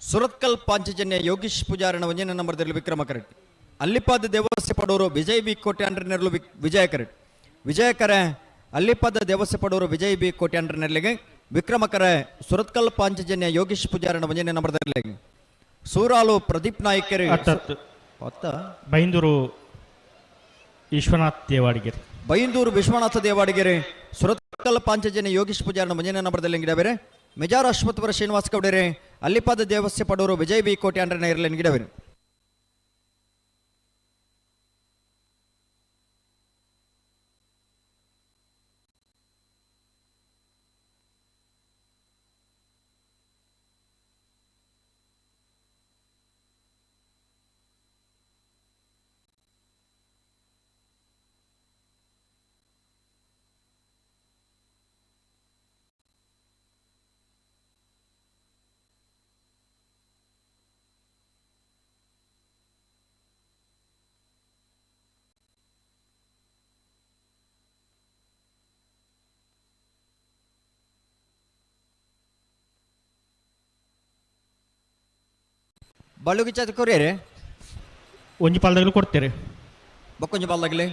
ಸುರತ್ಕಲ್ ಪಾಂಚಜನ್ಯ ಯೋಗೀಶ್ ಪೂಜಾರನ ಒಂಜನೇ ನಂಬರ್ದಲ್ಲಿ ವಿಕ್ರಮ ಕರೆಟ್ ಅಲ್ಲಿಪಾದ ದೇವಸ್ಯ ಪಡೋರು ವಿಜಯ್ ಬಿ ಕೋಟೆ ಅಂಡ್ರನೆರಲು ವಿಜಯ ಕರೆಟ್ ವಿಜಯ ಕರೆ ಅಲ್ಲಿಪಾದ ದೇವಸ್ಯ ಪಡೋರು ವಿಜಯ್ ಬಿ ಕೋಟೆ ಅಂಡ್ರನೆರಲಿಗೆ ವಿಕ್ರಮ ಕರೆ ಸುರತ್ಕಲ್ ಪಾಂಚಜನ್ಯ ಯೋಗೀಶ್ ಪೂಜಾರನ ಒಂಜನೇ ನಂಬರ್ದಲ್ಲಿ ಸೂರಾಲು ಪ್ರದೀಪ್ ನಾಯ್ಕರು ಬೈಂದೂರು ವಿಶ್ವನಾಥ್ ದೇವಾಡಿಗೆರೆ ಬೈಂದೂರು ವಿಶ್ವನಾಥ ದೇವಾಡಿಗೆರೆ ಸುರತ್ಕಲ್ ಪಾಂಚಜನ್ಯ ಯೋಗೀಶ್ ಪೂಜಾರನ ಒಂಜನೇ ನಂಬರ್ದಲ್ಲಿ ಗಿಡಬೇರೆ ಮೆಜಾರ್ ಅಶ್ವತ್ಥಪುರ ಶ್ರೀನಿವಾಸ್ ಗೌಡರೆ ಅಲ್ಲಿಪಾದ ದೇವಸ್ಯ ಪಡೋರು ವಿಜಯ್ ಬಿ ಕೋಟೆ ಅಂಡ್ರನ ಇರಲಿ ಗಿಡವೇನು ಬಳುಗಿ ಚಾತ ಕೊರಿಯರೆ ಒಂಜಿ ಪಾಲ್ದಾಗಲು ಕೊಡ್ತೇರೆ ಬೊಕ್ಕೊಂಜಿ ಬಾಲ್ದಾಗಲಿ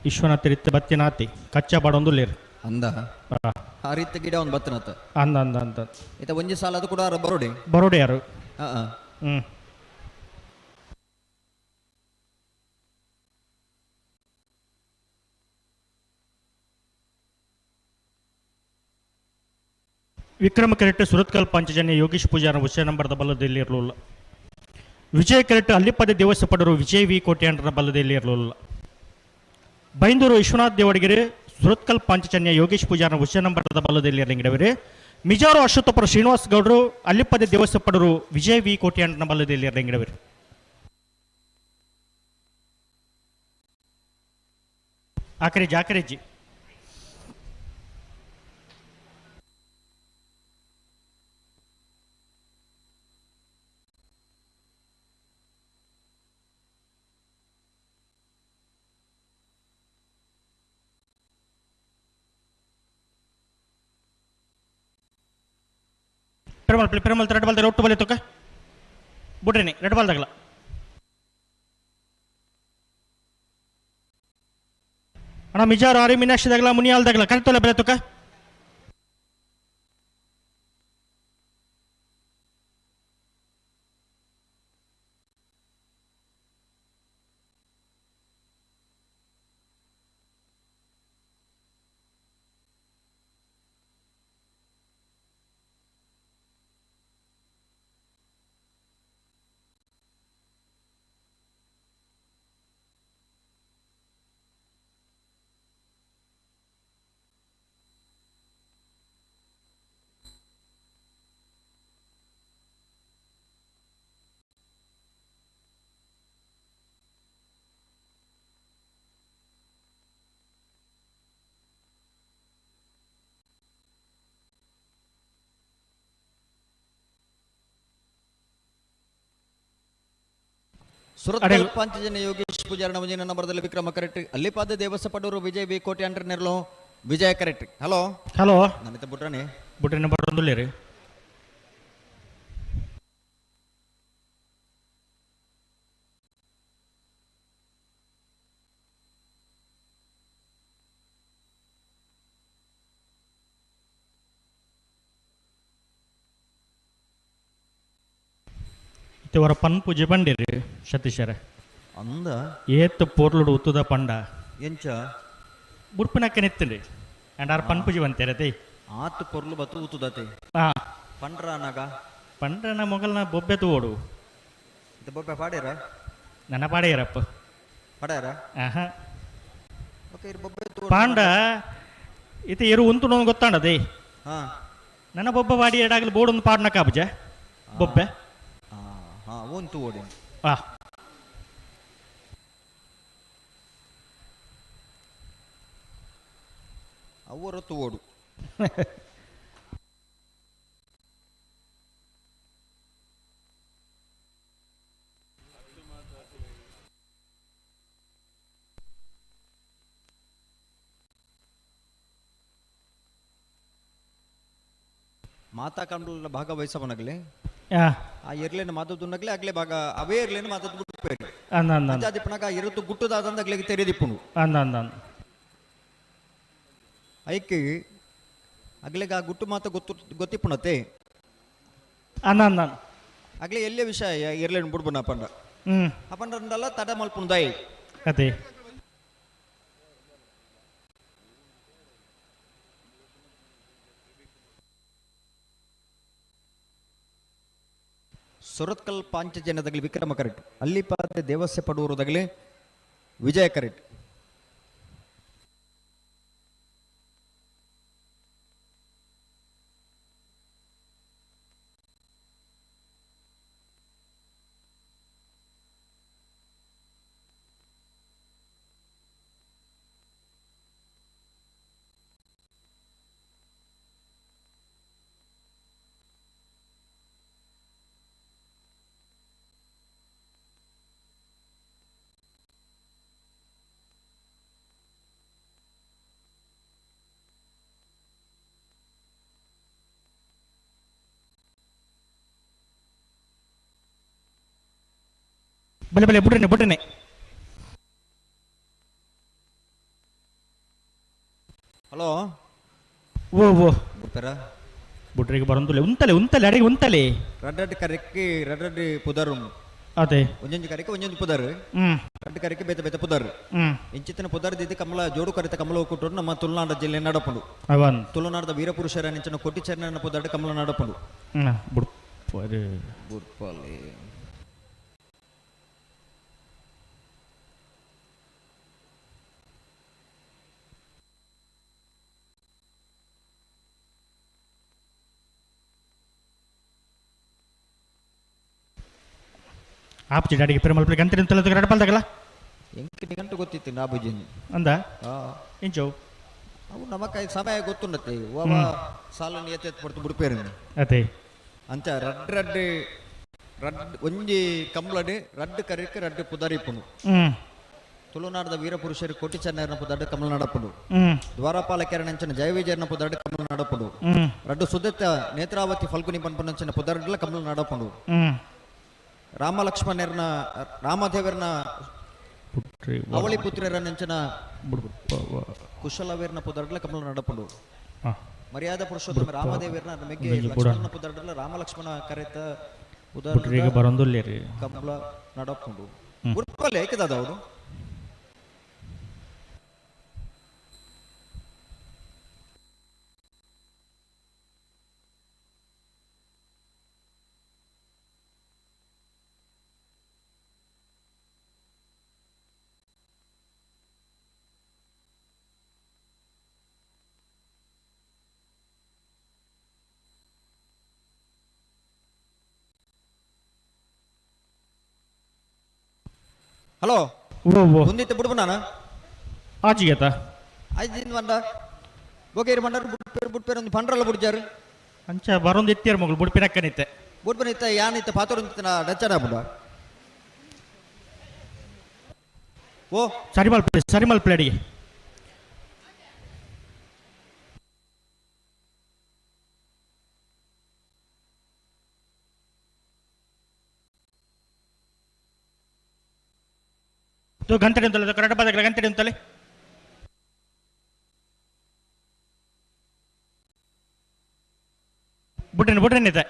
ವಿಶ್ವನಾಥ್ ರೀತಿ ಬತ್ತಿನಾತಿ ಕಚ್ಚಾ ಬಾಡೊಂದು ಲೇರು ಅಂದ ಆ ರೀತಿ ಗಿಡ ಒಂದು ಬತ್ತನತ್ತ ಅಂದ ಅಂದ ಅಂತ ಇತ ಒಂಜಿ ಸಾಲ ಅದು ಕೂಡ ಬರೋಡಿ ಬರೋಡೆ ಯಾರು ಹ್ಮ್ ವಿಕ್ರಮ ಕೆರೆಟ್ ಸುರತ್ಕಲ್ ಪಂಚಜನ್ಯ ಯೋಗೀಶ್ ಪೂಜಾರ ವಿಷಯ ನಂಬರ್ದ ಬಲ್ಲದಲ್ಲಿ ಇರಲಿಲ್ಲ. ವಿಜಯ ಕೆರೆಟ್ ಅಲ್ಲಿಪದ ದೇವಸ್ಥ ಪಡರು ವಿಜಯ್ ವಿ ಕೋಟ್ಯಾಂಡ್ರ ಬಲ್ಲದಲ್ಲಿ ಇರಲಿಲ್ಲ. ಬೈಂದೂರು ವಿಶ್ವನಾಥ್ ದೇವಡಿಗೆರೆ ಸುರತ್ಕಲ್ ಪಂಚಜನ್ಯ ಯೋಗೀಶ್ ಪೂಜಾರ ವಿಷಯ ನಂಬರ್ದ ಬಲ್ಲದಲ್ಲಿ ಇರಲಿಂಗಿಡವರೆ ಮಿಜಾರು ಅಶ್ವತ್ಥಪುರ ಶ್ರೀನಿವಾಸ್ ಗೌಡರು ಅಲ್ಲಿಪದ ದೇವಸ್ಥ ಪಡರು ವಿಜಯ್ ವಿ ಕೋಟ್ಯಾಂಡ್ರ ಬಲ್ಲದಲ್ಲಿ ಇರಲಿಂಗಿಡವರೆ ಆಕರೆ ಜಾಕರೆಜ್ಜಿ ಪೆರಮಲ್ ರೆಡ್ ಬಾಲ್ ಒಟ್ಟು ಬಲೆ ತೊಕ ಬಿಡ್ರೇನಿ ರೆಡ್ ಬಾಲ್ದಾಗಲ ಅಣ್ಣ ಮಿಜಾರು ಆರಿ ಮೀನಾಕ್ಷಿದಾಗಲ ಮುನಿಯಾಲ್ದಾಗಲ ಕರೆಕ್ಟಲ್ಲ ಬೆಲೆ ತೊಕ ಸುರತ್ಕಲ್ ಪಂಚಜನ್ಯ ಯೋಗೇಶ್ ಪೂಜಾರಣ ಮುಂಜಿನ ನಂಬರ್ದಲ್ಲಿ ವಿಕ್ರಮ ಕರೆಕ್ಟ್ ಅಲ್ಲಿಪಾದ ದೇವಸ್ಥ ಪಡೂರು ವಿಜಯ್ ಬಿ ಕೋಟಿ ಅಂಡ್ರ ನೆರಳು ವಿಜಯ ಕರೆಕ್ಟ್ ಹಲೋ ಹಲೋ ನನ್ನಿತ ಬುಟ್ರಾನಿ ಬಿಟ್ರೆ ನಂಬರ್ ಒಂದು ರೀ ಇವರ ಪನ್ ಪೂಜೆ ಬಂಡಿರಿ ಸತೀಶರ ಅಂದ ಏತ್ ಪೋರ್ಲುಡು ಉತ್ತದ ಪಂಡ ಎಂಚ ಬುಡ್ಪಿನಕ್ಕ ನೆತ್ತರಿ ಅಂಡ್ ಆರ್ ಪನ್ ಪೂಜೆ ಬಂತೇರತಿ ಆತು ಪೊರ್ಲು ಬತ್ತು ಉತ್ತುದತೆ ಹಾ ಪಂಡ್ರ ನಾಗ ಪಂಡ್ರನ ಮೊಗಲ್ನ ಬೊಬ್ಬೆ ತೋಡು ಇದು ಬೊಬ್ಬೆ ಪಾಡ್ಯಾರ ನನ್ನ ಪಾಡೆಯರಪ್ಪ ಪಾಡ್ಯಾರ ಆಹಾ ಓಕೆ ಇದು ಬೊಬ್ಬೆ ಪಾಂಡ ಇತ ಎರು ಉಂಟು ನೋವು ಗೊತ್ತಾಂಡದೆ ಹಾ ನನ್ನ ಬೊಬ್ಬ ಬಾಡಿ ಎಡಾಗಲಿ ಬೋಡೊಂದು ಪಾಡ್ನ ಕಾಬುಜ ಬೊಬ್ಬೆ ಹಾ ಒಂತು ಓಡಿ ಆ ಅವರತ್ತು ಓಡು ಮಾತಾ ಕಂಡ್ಲ ಭಾಗವಹಿಸವನಾಗ್ಲಿ ಆ ಇರ್ಲೇನು ಮಾತುನಗ್ಲೆ ಆಗ್ಲೇ ಭಾಗ ಅವೇ ಇರ್ಲೇನು ಮಾತದ್ದು ಬಿಟ್ಟು ಅಂಜಾದಿಪ್ಪನಾಗ ಇರುತ್ತು ಗುಟ್ಟುದಾದಂದ ಅಗ್ಲಿಗೆ ತೆರೆದಿಪ್ಪುನು ಐಕೆ ಅಗ್ಲಿಗೆ ಆ ಗುಟ್ಟು ಮಾತು ಗೊತ್ತಿಪ್ಪುಣತೆ ಆಗ್ಲೇ ಎಲ್ಲೇ ವಿಷಯ ಇರ್ಲೇನು ಬಿಡ್ಬುನ ಪಂಡ ಆ ಪಂಡ್ರಲ್ಲ ತಡ ಮಲ್ಪುಣದಾಯಿ ಅದೇ ಸುರತ್ಕಲ್ ಪಾಂಚಜನ್ಯದಾಗಲಿ ವಿಕ್ರಮ ಕರೆಕ್ಟ್ ಅಲ್ಲಿಪಾದ ದೇವಸ್ಯ ಪಡುವುದಾಗಲಿ ವಿಜಯ ಕರೆಕ್ಟ್ ಬಲೆ ಬಲೆ ಬುಡ್ರನೆ ಬುಡ್ರನೆ ಹಲೋ ಓ ಓ ಬುಡ್ತಾರ ಬುಡ್ರಿಗೆ ಬರಂದುಲೆ ಉಂತಲೆ ಉಂತಲೆ ಅಡಿಗೆ ಉಂತಲೆ ರಡ್ಡಡ್ಡಿ ಕರೆಕ್కి ರಡ್ಡಡ್ಡಿ ಪುದರ್ ಅದೇ ಒಂಜೊಂಜಿ ಕರೆಕ್ಕೆ ಒಂಜೊಂಜಿ ಪುದರ್ ರಡ್ಡು ಕರೆಕ್ಕೆ ಬೇತೆ ಬೇತೆ ಪುದರ್ ಇಂಚಿತ್ತಿನ ಪುದರ್ ದಿದ್ದು ಕಮಲ ಜೋಡು ಕರೆತ ಕಮಲ ಕೊಟ್ಟರು ನಮ್ಮ ತುಳುನಾಡ ಜಿಲ್ಲೆ ನಡಪುಂಡು ಅವನ್ ತುಳುನಾಡದ ವೀರಪುರುಷರ ನೆಂಚಿನ ಕೊಟ್ಟಿಚೇರ್ನ ಪುದರ್ ಕಮಲ ನಡಪುಂಡು ಬುಡ್ಪಾಲಿ ಆಪ್ಚಿ ಗಾಡಿಗೆ ಪೆರುಮಲ್ ಗಂಟೆ ನಿಂತಲ್ಲ ರಡಪಾಲ್ದಾಗಲ್ಲ ಎಂಕಿ ಗಂಟೆ ಗೊತ್ತಿತ್ತು ನಾ ಬುಜಿನ್ ಅಂದ ಇಂಚು ಅವು ನಮಕ ಸಮಯ ಗೊತ್ತುಂಡತ್ತೆ ಓವ ಸಾಲನ್ನು ಎತ್ತಿ ಪಡ್ತು ಬುಡ್ಪೇರು ಅದೇ ಅಂಚ ರಡ್ಡು ಒಂಜಿ ಕಮ್ಲಡ್ ರಡ್ಡು ಕರೆಕ್ಕೆ ರಡ್ಡು ಪುದರಿಪ್ಪುನು ತುಳುನಾಡದ ವೀರಪುರುಷರು ಕೋಟಿ ಚೆನ್ನೈರ್ನ ಪುದಡ್ಡು ಕಮಲ ನಡಪುಡು ದ್ವಾರಪಾಲ ಕೆರಣಂಚಿನ ಜಯವಿಜಯರ್ನ ಪುದಡ್ಡು ಕಮಲ ನಡಪುಡು ರಡ್ಡು ಸುದತ್ತ ನೇತ್ರಾವತಿ ಫಲ್ಗುನಿ ಪನ್ಪನಂಚಿನ ಪುದಡ್ಲ ಕಮಲ ನಡಪುಡು ರಾಮಲಕ್ಷ್ಮಣರ್ನ ರಾಮದೇವರನ ಅವಳಿ ಪುತ್ರರ ನೆಂಚಿನ ಕುಶಲವೇರ್ನ ಪುದರ್ಡ್ಲ ಕಮಲ ನಡಪುಡು ಮರ್ಯಾದ ಪುರುಷೋತ್ತಮ ರಾಮದೇವರನ ನಮಗೆ ಲಕ್ಷ್ಮಣನ ಪುದರ್ಡ್ಲ ರಾಮಲಕ್ಷ್ಮಣ ಕರೆತ ಪುಟ್ರಿಗೆ ಬರಂದುಲ್ಲೆ ರೀ ಕಮಲ ನಡಪುಡು ಉಡ್ಪಲ್ಲಿ ಏಕದಾದ ಅವರು ಹಲೋ ಓ ಓ ಮುಂದಿತ್ತು ಬಿಡ್ಬ ನಾನು ಆಚಿಗೆತ ಐದಿನ ಮಂಡ ಬೋಗೇರಿ ಮಂಡರ್ ಬುಟ್ಪೇರು ಒಂದು ಪಂಡ್ರಲ್ಲ ಬುಡ್ಜಾರು ಅಂಚ ಬರೊಂದು ಎತ್ತಿಯರ್ ಮಗಳು ಬುಡ್ಪಿನಕ್ಕನಿತ್ತೆ ಬುಡ್ಪನಿತ್ತ ಯಾನಿತ್ತ ಪಾತೋರ್ ನಾ ಡಚ್ಚನ ಬುಡ ಓ ಸರಿಮಲ್ ಪ್ಲೇಡಿಗೆ ಗಂಟೆ ನಿಂತಲೆ ಕರೆಕ್ಟ್ ಬಾದಾಗಲ ಗಂಟೆ ನಿಂತಲೆ ಬುಡ್ರನಿದೆ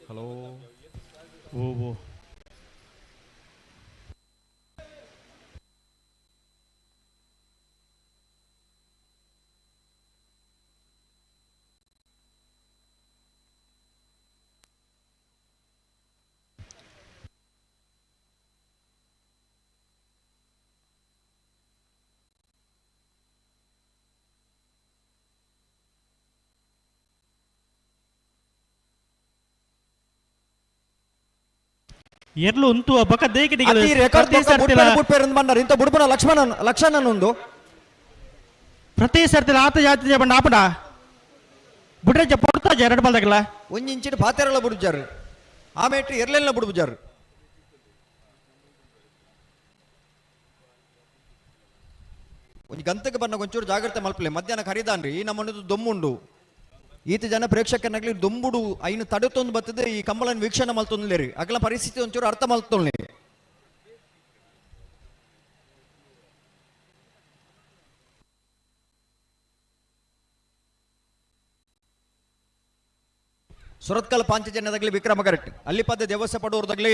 ಹಲೋ ಓ ಓ ಎರ್ಲು ಉಂಟು ಬಕ ದೇಕಿಡಿಗಳು ಬಂಡಾರ ಇಂತ ಬುಡ್ಪನ ಲಕ್ಷ್ಮಣನೊಂದು ಪ್ರತಿ ಸರ್ತಿ ಆತ ಜಾತಿ ಬಂಡ ಆಪಡ ಬುಡ್ರೆ ಪೊಡ್ತಾಜ ಎರಡು ಬಾಲ್ದಾಗಲ್ಲ ಒಂಜಿ ಇಂಚಿನ ಪಾತೆರಲ್ಲ ಬುಡ್ಜಾರು ಆಮೇಟ್ರಿ ಎರ್ಲೆಲ್ಲ ಬುಡ್ಬುಜಾರು ಒಂಜಿ ಗಂತಕ್ಕೆ ಬಣ್ಣ ಒಂಚೂರು ಜಾಗ್ರತೆ ಮಲ್ಪಲೆ ಮಧ್ಯಾಹ್ನ ಕರಿದಾನ್ರಿ ಈ ನಮ್ಮನ್ನದು ದೊಮ್ಮುಂಡು ಈತ ಜನ ಪ್ರೇಕ್ಷಕನಾಗ್ಲಿ ದೊಂಬುಡು ಐನು ತಡೆತೊಂದು ಬರ್ತದೆ ಈ ಕಮ್ಮಲನ್ನು ವೀಕ್ಷಣೆ ಮಲ್ತೊಂದ್ಲೇರಿ ಅಗಲ ಪರಿಸ್ಥಿತಿ ಒಂಚೂರು ಅರ್ಥ ಮಲ್ತೊಳ್ಳಿ ಸುರತ್ಕಲ್ ಪಾಂಚಜನ್ಯದಾಗ್ಲಿ ವಿಕ್ರಮ ಕರೆಕ್ಟ್ ಅಲ್ಲಿಪದ ದೇವಸ್ಥ ಪಡೋರ್ದಾಗ್ಲಿ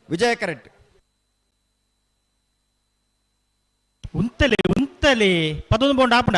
ವಿಜಯ ಕರೆಕ್ಟ್ ಉಂತಲೆ ಪದೊಂದು ಬೋಂಡ್ ಆಪಡ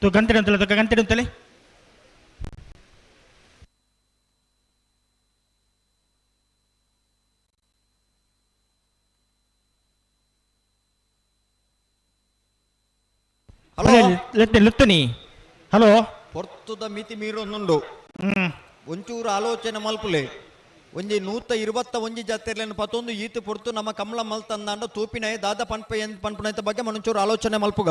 ಗಂಟೆ ಅಂತಲೇ ಹಲೋ ಲೆತ್ತನಿ ಹಲೋ ಪೊರ್ತುದ ಮಿತಿ ಮೀರೊಂದುಂಡು ಒಂಚೂರು ಆಲೋಚನೆ ಮಲ್ಪುಲೆ ಒಂಜಿ 121 ಜಾತಿರ್ಲೆನ್ ಪತ್ತೊಂದು ಈತು ಪೊರ್ತು ನಮ್ಮ ಕಮಲ ಮಲ್ತಂದಾಂಡ ತೂಪಿನ ದಾದ ಪನ್ಪ ಎಂದ್ ಪನ್ಪುನೈತ ಬಗ್ಗೆ ಮನಚೂರು ಆಲೋಚನೆ ಮಲ್ಪುಗ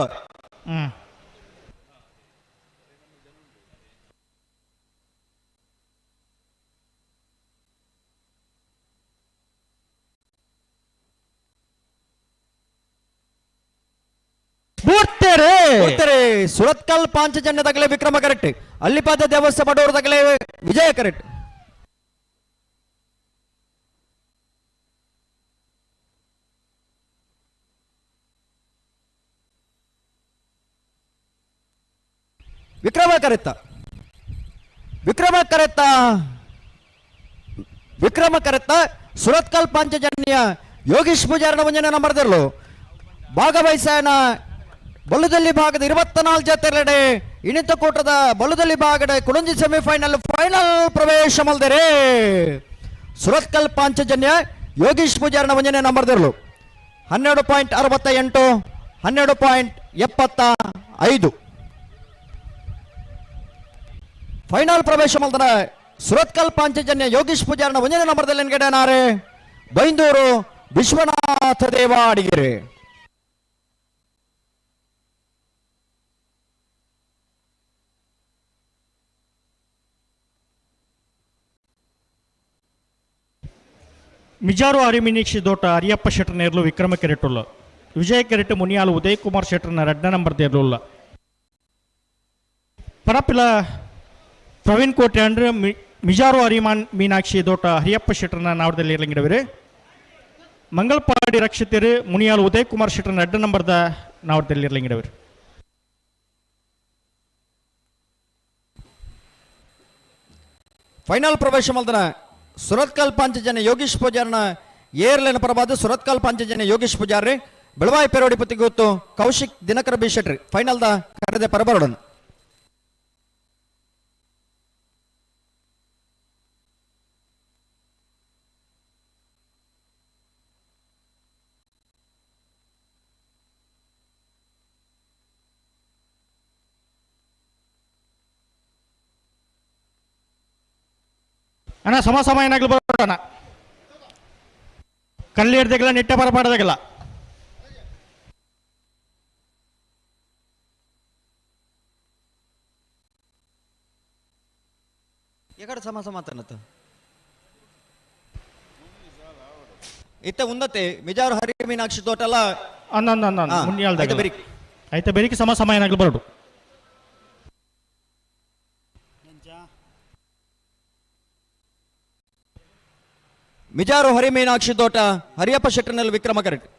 ಸುರತ್ಕಲ್ ಪಾಂಚಜನ್ಯ ತಗಲೆ ವಿಕ್ರಮ ಕರೆಕ್ಟ್ ಅಲ್ಲಿಪಾದ ದೇವಸ್ಥಾನ ಪಡೋರು ತಗಲೆ ವಿಜಯ ಕರೆಕ್ಟ್ ವಿಕ್ರಮ ಕರೆತ್ತ ಸುರತ್ಕಲ್ ಪಾಂಚಜನ್ಯ ಯೋಗೀಶ್ ಪೂಜಾರನ ಮುಂಜಾನೆ ನಂಬರ್ದಿರ್ಲು ಭಾಗವಹಿಸನ ಬಲ್ಲುದಲ್ಲಿ ಭಾಗದ 24 ಜಾತಿಯೆಡೆ ಇಣಿತ ಕೂಟದ ಬಲ್ಲುದಲ್ಲಿ ಭಾಗದ ಕುಡಂಜಿ ಸೆಮಿಫೈನಲ್ ಪ್ರವೇಶ ಮಲ್ದರೆ ಸುರತ್ಕಲ್ ಪಾಂಚಜನ್ಯ ಯೋಗೀಶ್ ಪೂಜಾರನ ಮುಂಜಾನೆ ನಂಬರ್ದಿರ್ಲು 12.68 12.75 ಫೈನಲ್ ಪ್ರವೇಶ ಮಲ್ದನ ಸುರತ್ಕಲ್ ಪಾಂಚಜನ್ಯ ಯೋಗೀಶ್ ಪೂಜಾರನ ಮುಂಜಾನೆ ನಂಬರ್ದಲ್ಲಿ ಎನ್ಗಡೆನಾರೆ ಬೈಂದೂರು ವಿಶ್ವನಾಥ ದೇವ ಅಡಿಗೆರೆ ಮಿಜಾರು ಅರಿಮಿನೀಕ್ಷಿ ದೋಟ ಅರಿಯಪ್ಪ ಶೆಟ್ಟರ್ ನೇರ್ಲು ವಿಕ್ರಮ ಕೆರೆಟ್ಟುಲ್ಲ ವಿಜಯ ಕೆರೆಟ್ಟು ಮುನಿಯಾಲು ಉದಯ್ ಕುಮಾರ್ ಶೆಟ್ಟರ್ನ 2 ನಂಬರ್ ದೇರ್ಲುಲ್ಲ ಪರಪಿಲ ಪ್ರವೀಣ್ ಕೋಟೆ ಅಂದ್ರೆ ಮಿಜಾರು ಮೀನಾಕ್ಷಿ ದೋಟ ಹರಿಯಪ್ಪ ಶೆಟ್ಟರ್ನ ನಾವದಲ್ಲಿ ಇರ್ಲಿಂಗಿಡವಿರಿ ಮಂಗಲ್ಪಾಡಿ ರಕ್ಷಿತರು ಮುನಿಯಾಲು ಉದಯ್ ಕುಮಾರ್ ಶೆಟ್ಟರ್ನ 2 ನಂಬರ್ದ ನಾವದಲ್ಲಿ ಇರ್ಲಿಂಗಿಡವಿರಿ ಫೈನಲ್ ಪ್ರವೇಶ ಮಲ್ದನ ಸುರತ್ಕಲ್ ಪಾಂಚಜನ್ಯ ಯೋಗೀಶ್ ಪೂಜಾರನ ಏರ್ಲೆನ ಪರವಾದ ಸುರತ್ಕಲ್ ಪಾಂಚಜನ್ಯ ಯೋಗೀಶ್ ಪೂಜಾರಿ ಬೆಳವಾಯಿ ಪೆರೋಡಿ ಪತಿಗೊತ್ತು ಕೌಶಿಕ್ ದಿನಕರ ಬಿ ಶೆಟ್ರಿ ಫೈನಲ್ ದ ಕರೆದೆ ಪರಬರೋಡನ್ ಅಣ್ಣ ಸಮ ಏನಾಗ್ಲಿ ಬರೋಣ ಕಲ್ಲಿ ಹಿಡ್ದಾಗಲ್ಲ ನಿಟ್ಟೆ ಬರಪಾಡ್ದಾಗಲ್ಲ ಎಕಡೆ ಸಮ ತನ್ನತ್ತ ಇತ್ತ ಉಂದತೆ ಮಿಜಾರು ಹರಿ ಮೀನಾಕ್ಷಿ ತೋಟಲ್ಲ ಮುನ್ಯಾಲ್ದಾಗ ಆಯ್ತಾ ಬೆರಿಕೆ ಸಮ ಏನಾಗ್ಲಿ ಬರೋಡು ಮಿಜಾರು ಹರಿ ಮೀನಾಕ್ಷಿ ತೋಟ ಹರಿಯಪ್ಪ ಶೆಟ್ಟರ್ನಲ್ಲಿ ವಿಕ್ರಮ ಕರೆಕ್ಟ್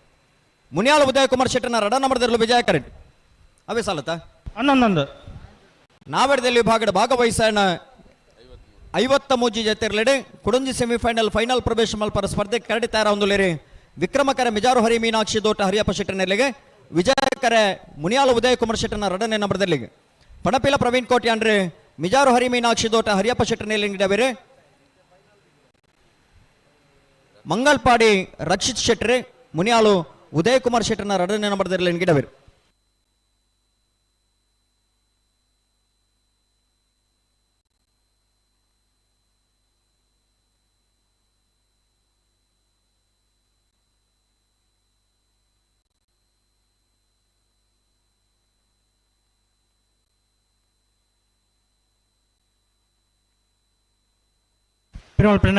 ಮುನಿಯಾಳ ಉದಯ ಕುಮಾರ್ ಶೆಟ್ಟರ್ನ 2 ನಂಬರ್ದಲ್ಲೂ ವಿಜಯ ಕರೆಕ್ಟ್ ಅವೇ ಸಾಲತ್ತ ನಾವೆಡದಲ್ಲಿ ಭಾಗದ ಭಾಗವಹಿಸನ 53 ಜೊತೆರ್ಲೆಡೆ ಕುಡಂಜಿ ಸೆಮಿಫೈನಲ್ ಪ್ರವೇಶ ಮಲ್ಪರ ಸ್ಪರ್ಧೆ ಕರಡಿ ತಯಾರ ಹೊಂದಲೇರಿ ವಿಕ್ರಮಕರ ಮಿಜಾರು ಹರಿ ಮೀನಾಕ್ಷಿ ತೋಟ ಹರಿಯಪ್ಪ ಶೆಟ್ಟರ್ನಲ್ಲಿಗೆ ವಿಜಯಕರ ಮುನಿಯಾಳ ಉದಯ ಕುಮಾರ್ ಶೆಟ್ಟರ್ನ 2ನೇ ನಂಬರ್ದಲ್ಲಿಗೆ ಪಣಪಿಲ ಪ್ರವೀಣ್ ಕೋಟಿ ಅಂದ್ರೆ ಮಿಜಾರು ಹರಿ ಮೀನಾಕ್ಷಿ ತೋಟ ಹರಿಯಪ್ಪ ಶೆಟ್ಟರ್ನಲ್ಲಿ ಬೇರೆ ಮಂಗಲ್ಪಾಡಿ ರಕ್ಷಿತ್ ಶೆಟ್ರೆ ಮುನಿಯಾಳು ಉದಯ ಕುಮಾರ್ ಶೆಟ್ಟರ್ನ 2ನೇ ನಂಬರ್ದಲ್ಲಿ ಎನ್ಗಿಡಬೇರು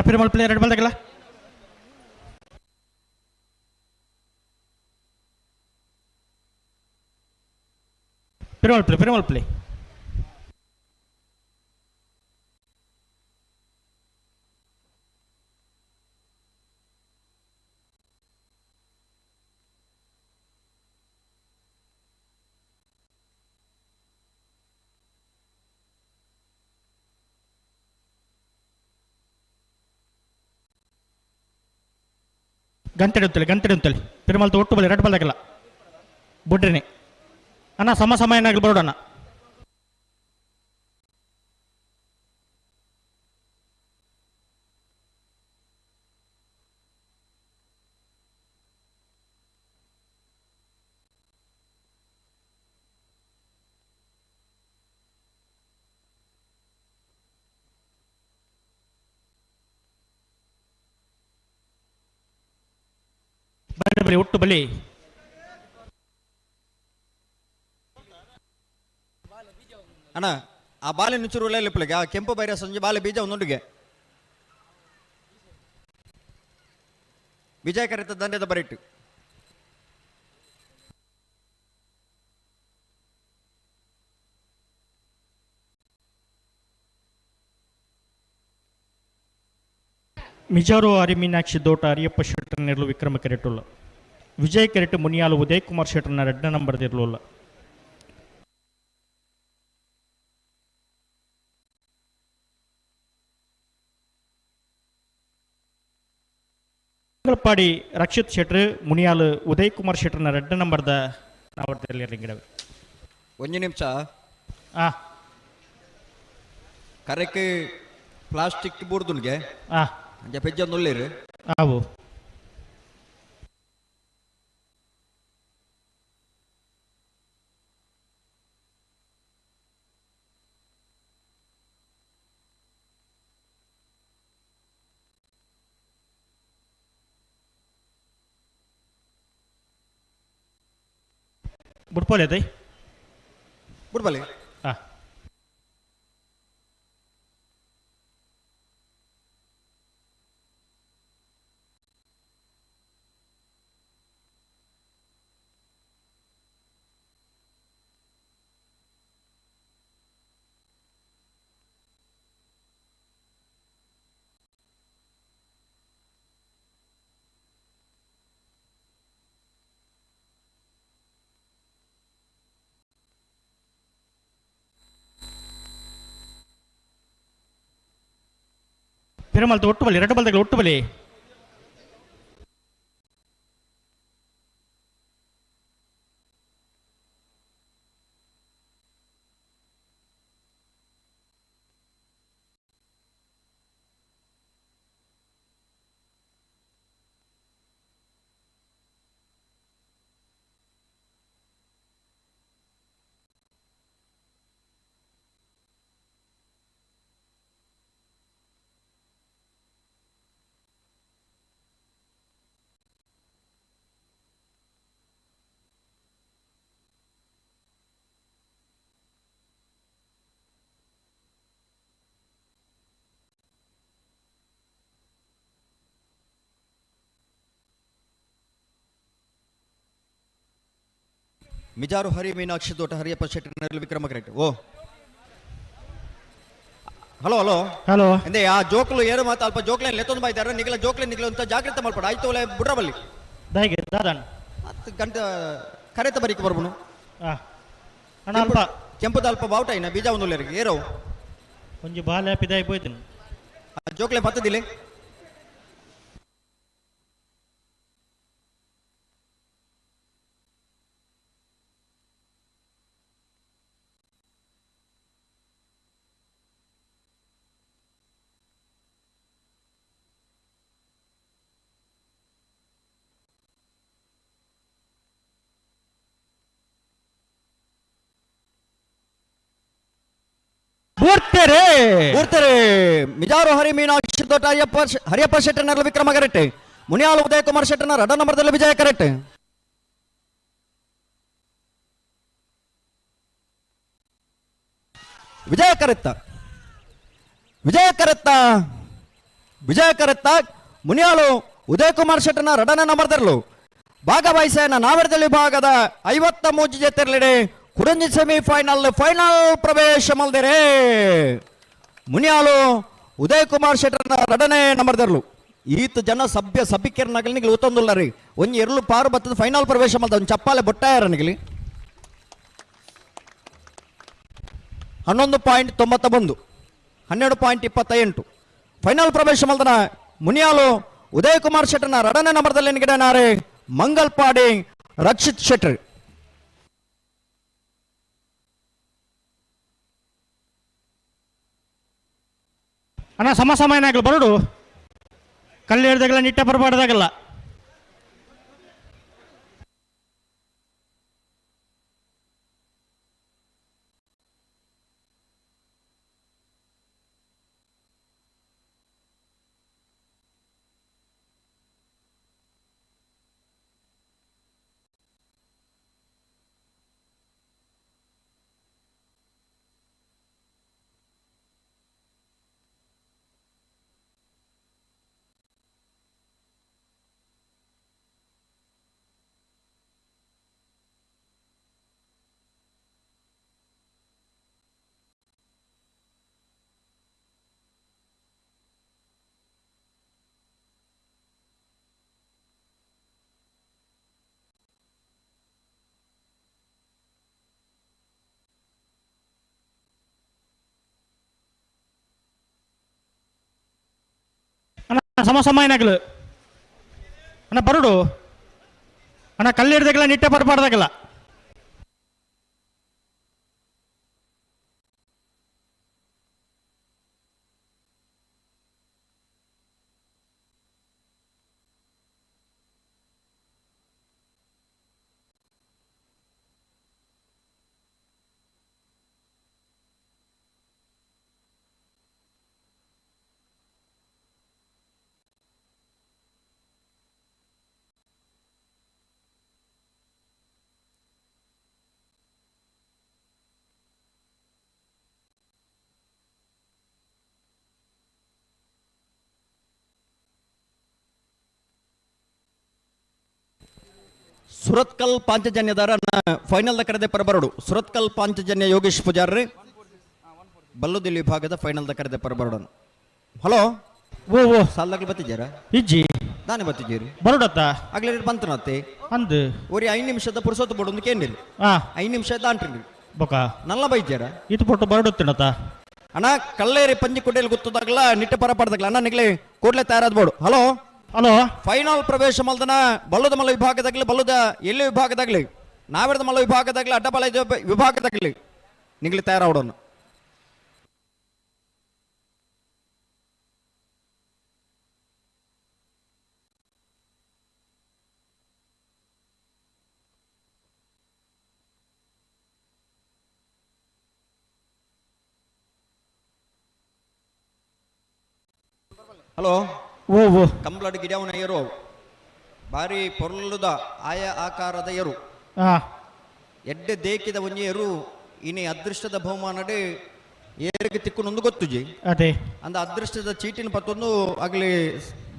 ಪಿರಮಲ್ ಪ್ಲೇ 2 ಬಾಲ್ದಾಗಲ್ಲ Perumal play. ಗಂಟೆ ಪೆರುಮಾಲ್ ಒಟ್ಟು ಬಲ್ಲಿ 2 ಬಾಲ್ದಾಗಲ್ಲ ಬುಡ್ರಿನಿ ಅಣ್ಣ ಸಮ ಏನಾಗಲಿ ಬರೋಡಣ್ಣ ಬಲಿ ಒಟ್ಟು ಬಲಿ. ಅಣ್ಣ ಆ ಬಾಲೆ ನುಚ್ಚೂರು ಲಿಪ್ಪಲಿಗೆ ಆ ಕೆಂಪು ಬೈರ ಸಂಜೆ ಬಾಲೆ ಬೀಜ ಒಂದೊಂದಿಗೆ ವಿಜಯ ಕರೆತ ದಂಡದ ಬರಿಟ್ಟು ಮಿಜಾರು ಆರಿ ಮೀನಾಕ್ಷಿ ದೋಟ ಅರಿಯಪ್ಪ ಶೆಟ್ಟರ್ ನೆರಳು ವಿಕ್ರಮ ಕೆರೆಟುಲ್ಲ. ವಿಜಯ್ ಕೆರೆಟ್ ಮುನಿಯಾಲು ಉದಯ್ ಕುಮಾರ್ ಶೆಟ್ಟರ್ನ 2ನೇ ನಂಬರ್ ಇರಲಿಲ್ಲ. ಮಂಗಳಪಾಡಿ ರಕ್ಷಿತ್ ಶೆಟ್ರ್ ಮುನಿಯಾಲು ಉದಯ್ ಕುಮಾರ್ ಶೆಟ್ಟರ್ನ 2ನೇ ನಂಬರ್ದ ನಾವರ್ದಲ್ಲಿ ಇರಲಿಂಗಿಡವೆ. ಒಂದು ನಿಮಿಷ ಆ ಕರೆಕ್ಕೆ ಪ್ಲಾಸ್ಟಿಕ್ ಬೂರ್ದುಲ್ಗೆ ಆ ಅಂಜ ಪೆಜ್ಜ ಒಂದುಳ್ಳೇರು ಆವು ಬುಡ್ಪೋಲೆ ಅದೈ ಬಿಡ್ಬಲ್ಲಿ ಆ ಪೆರುಮಾಳ್ದು ಒಟ್ಟು ಬಲಿ 2 ಬಲ್ದಗಳು ಒಟ್ಟು ಬಲಿ. ಮಿಜಾರು ಹರಿ ಮೀನಾಕ್ಷಿ ತೋಟ ಹರಿಯಪ್ಪ ಶೆಟ್ಟರ್ ವಿಕ್ರಮ ಕರೆಕ್ಟ್. ಓ ಹಲೋ ಹಲೋ ಹಲೋ ಎಂದೇ ಆ ಜೋಕ್ಲು ಏರು ಮಾತು ಅಲ್ಪ ಜೋಕ್ಲೇನ್ ಲೆತ್ತೊಂದು ಬಾಯ್ದಾರ ನಿಗಲ ಜೋಕ್ಲೆ ನಿಗಲ ಅಂತ ಜಾಗ್ರತೆ ಮಾಡ್ಬೇಡ ಆಯ್ತು ಒಲೆ ಬುಡ್ರಬಲ್ಲಿ ದಾಯಿಗೆ ದಾದನ್ 10 ಗಂಟೆ ಕರೆತ ಬರಿಕೆ ಬರ್ಬನು. ಆ ಅಣ್ಣ ಅಲ್ಪ ಕೆಂಪುದ ಅಲ್ಪ ಬಾವುಟ ಇನ್ನ ಬೀಜ ಒಂದು ಏರೋ ಒಂಜಿ ಬಾಲ್ ಹ್ಯಾಪಿದ అయిపోయింది. ಜೋಕ್ಲೆ ಪತ್ತದಿಲ್ಲ ಊರ್ತೆರೆ ಮಿಜಾರು ಹರಿ ಮೀನಾಕ್ಷಿ ತೋಟ ಹರಿಯಪ್ಪ ಶೆಟ್ಟರ್ನರ್ಲ ವಿಕ್ರಮ ಕರೆಕ್ಟ್. ಮುನಿಯಾಲು ಉದಯ ಕುಮಾರ್ ಶೆಟ್ಟರ್ನ 2ನೇ ನಂಬರ್ದಲ್ಲಿ ವಿಜಯ ಕರೆಕ್ಟ್. ವಿಜಯ ಕರೆತ್ತ ವಿಜಯ ಕರೆತ್ತ ಮುನಿಯಾಲು ಉದಯ ಕುಮಾರ್ ಶೆಟ್ಟರ್ನ 2ನೇ ನಂಬರ್ದರ್ಲು ಭಾಗವಹಿಸನ ನಾವೆರದಲ್ಲಿ ವಿಭಾಗದ 53 ಜೊತೆರ್ಲಿಡೆ ಕುಡಂಜಿ ಸೆಮಿಫೈನಲ್ ಪ್ರವೇಶ ಮಲ್ದಿರೆ ಮುನಿಯಾಲು ಉದಯ್ ಕುಮಾರ್ ಶೆಟ್ಟರ್ನ 2ನೇ ನಂಬರ್ದರ್ಲು ಈತ ಜನ ಸಭ್ಯ ಸಭಿಕ್ಯರ ನಗಲಿನಿಗೆ ಉತ್ತೊಂದುಲ್ಲ ರೀ ಒಂಜಿ ಎರಲು ಪಾರು ಬತ್ತದ ಫೈನಲ್ ಪ್ರವೇಶ ಮಲ್ದ ಒಂದು ಚಪ್ಪಾಲೆ ಬೊಟ್ಟಾಯರ ನಗಲಿ 11.91 12.28 ಫೈನಲ್ ಪ್ರವೇಶ ಮಲ್ದನ ಮುನಿಯಾಲು ಉದಯ್ ಕುಮಾರ್ ಶೆಟ್ಟರ್ನ 2ನೇ ನಂಬರ್ದಲ್ಲಿ ನಿಗಡನಾರೆ ಮಂಗಲ್ಪಾಡಿ ರಕ್ಷಿತ್ ಶೆಟ್ಟರ್. ಅಣ್ಣ ಸಮಯನಾಗಲ್ಲ ಬರೋಡು ಕಲ್ಲು ಹಿಡ್ದಾಗಲ್ಲ ನಿಟ್ಟ ಬರಬಾರ್ದಾಗಲ್ಲ. ಸಮ ಸಮಯನಾಗಲು ಅಣ್ಣ ಬರುಡು ಅಣ್ಣ ಕಲ್ಲಿಡ್ದಾಗಲ್ಲ ನಿಟ್ಟೆ ಪರಪಾಡ್ದಾಗಲ್ಲ ಸುರತ್ಕಲ್ ಪಾಂಚಜನ್ಯದಾರ ಫೈನಲ್ ಕರೆದೆ ಪರಬರಡು ಸುರತ್ಕಲ್ ಪಾಂಚಜನ್ಯ ಯೋಗೇಶ್ ಪೂಜಾರ್ರಿ ಬಲ್ಲುದಿಲ್ಲಿ ವಿಭಾಗದ ಫೈನಲ್ ಕರೆದೆ ಪರಬರಡು ಹಲೋ ಓ ಓ ಸಾಲಾಗ್ಲಿ ಬತ್ತಿದ್ದೀರಾ ಇಜ್ಜಿ ನಾನೇ ಬತ್ತಿದ್ದೀರಿ ಬರುಡತ್ತ ಆಗ್ಲೇ ಬಂತು ನತ್ತೆ ಅಂದು ಒರಿ 5 ನಿಮಿಷದ ಪುರುಸೊತ್ತು ಬೋಡು ಕೇಂದ್ರಿ ಆ 5 ನಿಮಿಷ ದಾಂಟ್ರಿ ಬೊಕ ನಲ್ಲ ಬೈದ್ಯಾರ ಇದು ಪೊಟ್ಟು ಬರುಡುತ್ತಿನತ್ತ ಅಣ್ಣ ಕಲ್ಲೇರಿ ಪಂಜಿ ಕುಡ್ಡೆಯಲ್ಲಿ ಗೊತ್ತದಾಗಲ ನಿಟ್ಟೆ ಪರಪಾಡ್ದಾಗಲ ಅಣ್ಣ ನಿಗ್ಲೆ ಕೂಡ್ಲೆ ತಯಾರಾದ ಬೋಡು ಹಲೋ ಹಲೋ ಫೈನಲ್ ಪ್ರವೇಶ ಮಲ್ದನ ಬಲ್ಲುದ ಮಲ್ಲ ವಿಭಾಗದಾಗ್ಲಿ ಬಲ್ಲುದ ಎಲ್ಲಿ ವಿಭಾಗದಾಗ್ಲಿ ನಾವಿರದ ಮಲ್ಲ ವಿಭಾಗದಾಗ್ಲಿ ಅಡ್ಡಬಲ ವಿಭಾಗದಾಗ್ಲಿ ನಿಗ್ಲಿ ತಯಾರಾವಡೋನು ಹಲೋ ಓ ಓ ಕಂಬ್ಲಡ್ ಗಿಡವನ ಏರು ಬಾರಿ ಪೊರ್ಲುದ ಆಯ ಆಕಾರದ ಏರು ಆ ಎಡ್ಡೆ ದೇಕಿದ ಒಂಜಿ ಏರು ಇನಿ ಅದೃಷ್ಟದ ಬಹುಮಾನಡೆ ಏರಿಗೆ ತಿಕ್ಕುನೊಂದು ಗೊತ್ತುಜಿ ಅದೇ ಅಂದ ಅದೃಷ್ಟದ ಚೀಟಿನ ಪತ್ತೊಂದು ಆಗ್ಲಿ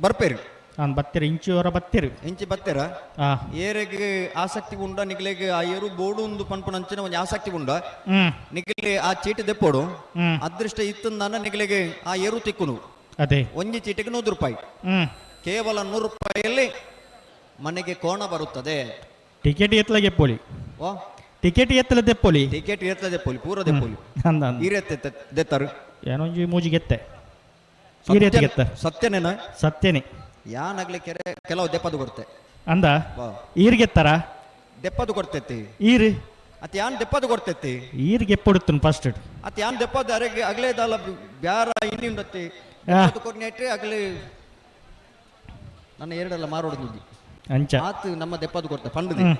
ಬರ್ಪೇರಿ ನಾನು ಬತ್ತಿರ ಇಂಚಿವರ ಬತ್ತಿರು ಇಂಚಿ ಬತ್ತೆರ ಆ ಏರೆಗೆ ಆಸಕ್ತಿ ಉಂಡ ನಿಗ್ಲೆಗೆ ಆ ಏರು ಬೋಡು ಒಂದು ಪನ್ಪನಂಚಿನ ಒಂದು ಆಸಕ್ತಿ ಉಂಡ ಹ್ಮ್ ನಿಗ್ಲೆ ಆ ಚೀಟಿ ದೆಪ್ಪೋಡು ಹ್ಮ್ ಅದೃಷ್ಟ ಇತ್ತಂದಾನ ನಿಗ್ಲೆಗೆ ಆ ಏರು ತಿಕ್ಕುನು ಅದೇ ಒಂಜಿ ಚೀಟಿಗೆ 100 ರೂಪಾಯಿ ಹ್ಮ್ ಕೇವಲ 100 ರೂಪಾಯಿಯಲ್ಲಿ ಮನೆಗೆ ಕೋಣ ಬರುತ್ತದೆ ಟಿಕೆಟ್ ಎತ್ತಲ ಗೆಪ್ಪೋಳಿ ಓ ಟಿಕೆಟ್ ಎತ್ತಲ ದೆಪ್ಪೋಳಿ ಟಿಕೆಟ್ ಇರ್ತದೆ ಪೋಲಿ ಪೂರ ದೆಪ್ಪೋಲಿ ಅಂದ ಅಂದ. ಈರೆತ್ತೆ ದೆತ್ತಾರು ಏನೊಂಜಿ ಮೂಜಿ ಗೆತ್ತೆ ಈ ರೀತಿ ಗೆತ್ತ ಸತ್ಯನೇನ ಸತ್ಯನೇ ಯಾನಾಗ್ಲಿ ಕೆಲವು ದೆಪ್ಪದು ಕೊಡ್ತೆ ಅಂದ ವಾ ಈರ್ ಗೆತ್ತಾರ ದೆಪ್ಪದು ಕೊಡ್ತೈತಿ ಈರ್ ಅತ್ ಯಾನ್ ದೆಪ್ಪದು ಕೊಡ್ತೈತಿ ಈರ್ ಗೆಪ್ಪೊಡುತ್ತನು ಫಸ್ಟ್ ಅತ್ ಯಾನ್ ದೆಪ್ಪದು ಅರೆಗೆ ಅಗ್ಲೇದಲ್ಲ ಬ್ಯಾರ ಇನ್ನಿಂದತ್ತಿ ಆ. ಕೊಡ್ನೇಟ್ರಿ ಅಗ್ಲಿ ನನ್ನ ಎರಡೆಲ್ಲ ಮಾರೋದು ಅಂಚ ಆತು ನಮ್ಮ ದೆಪ್ಪದು ಕೊಡ್ತೆ ಪಂಡದಿ ಹ್ಮ್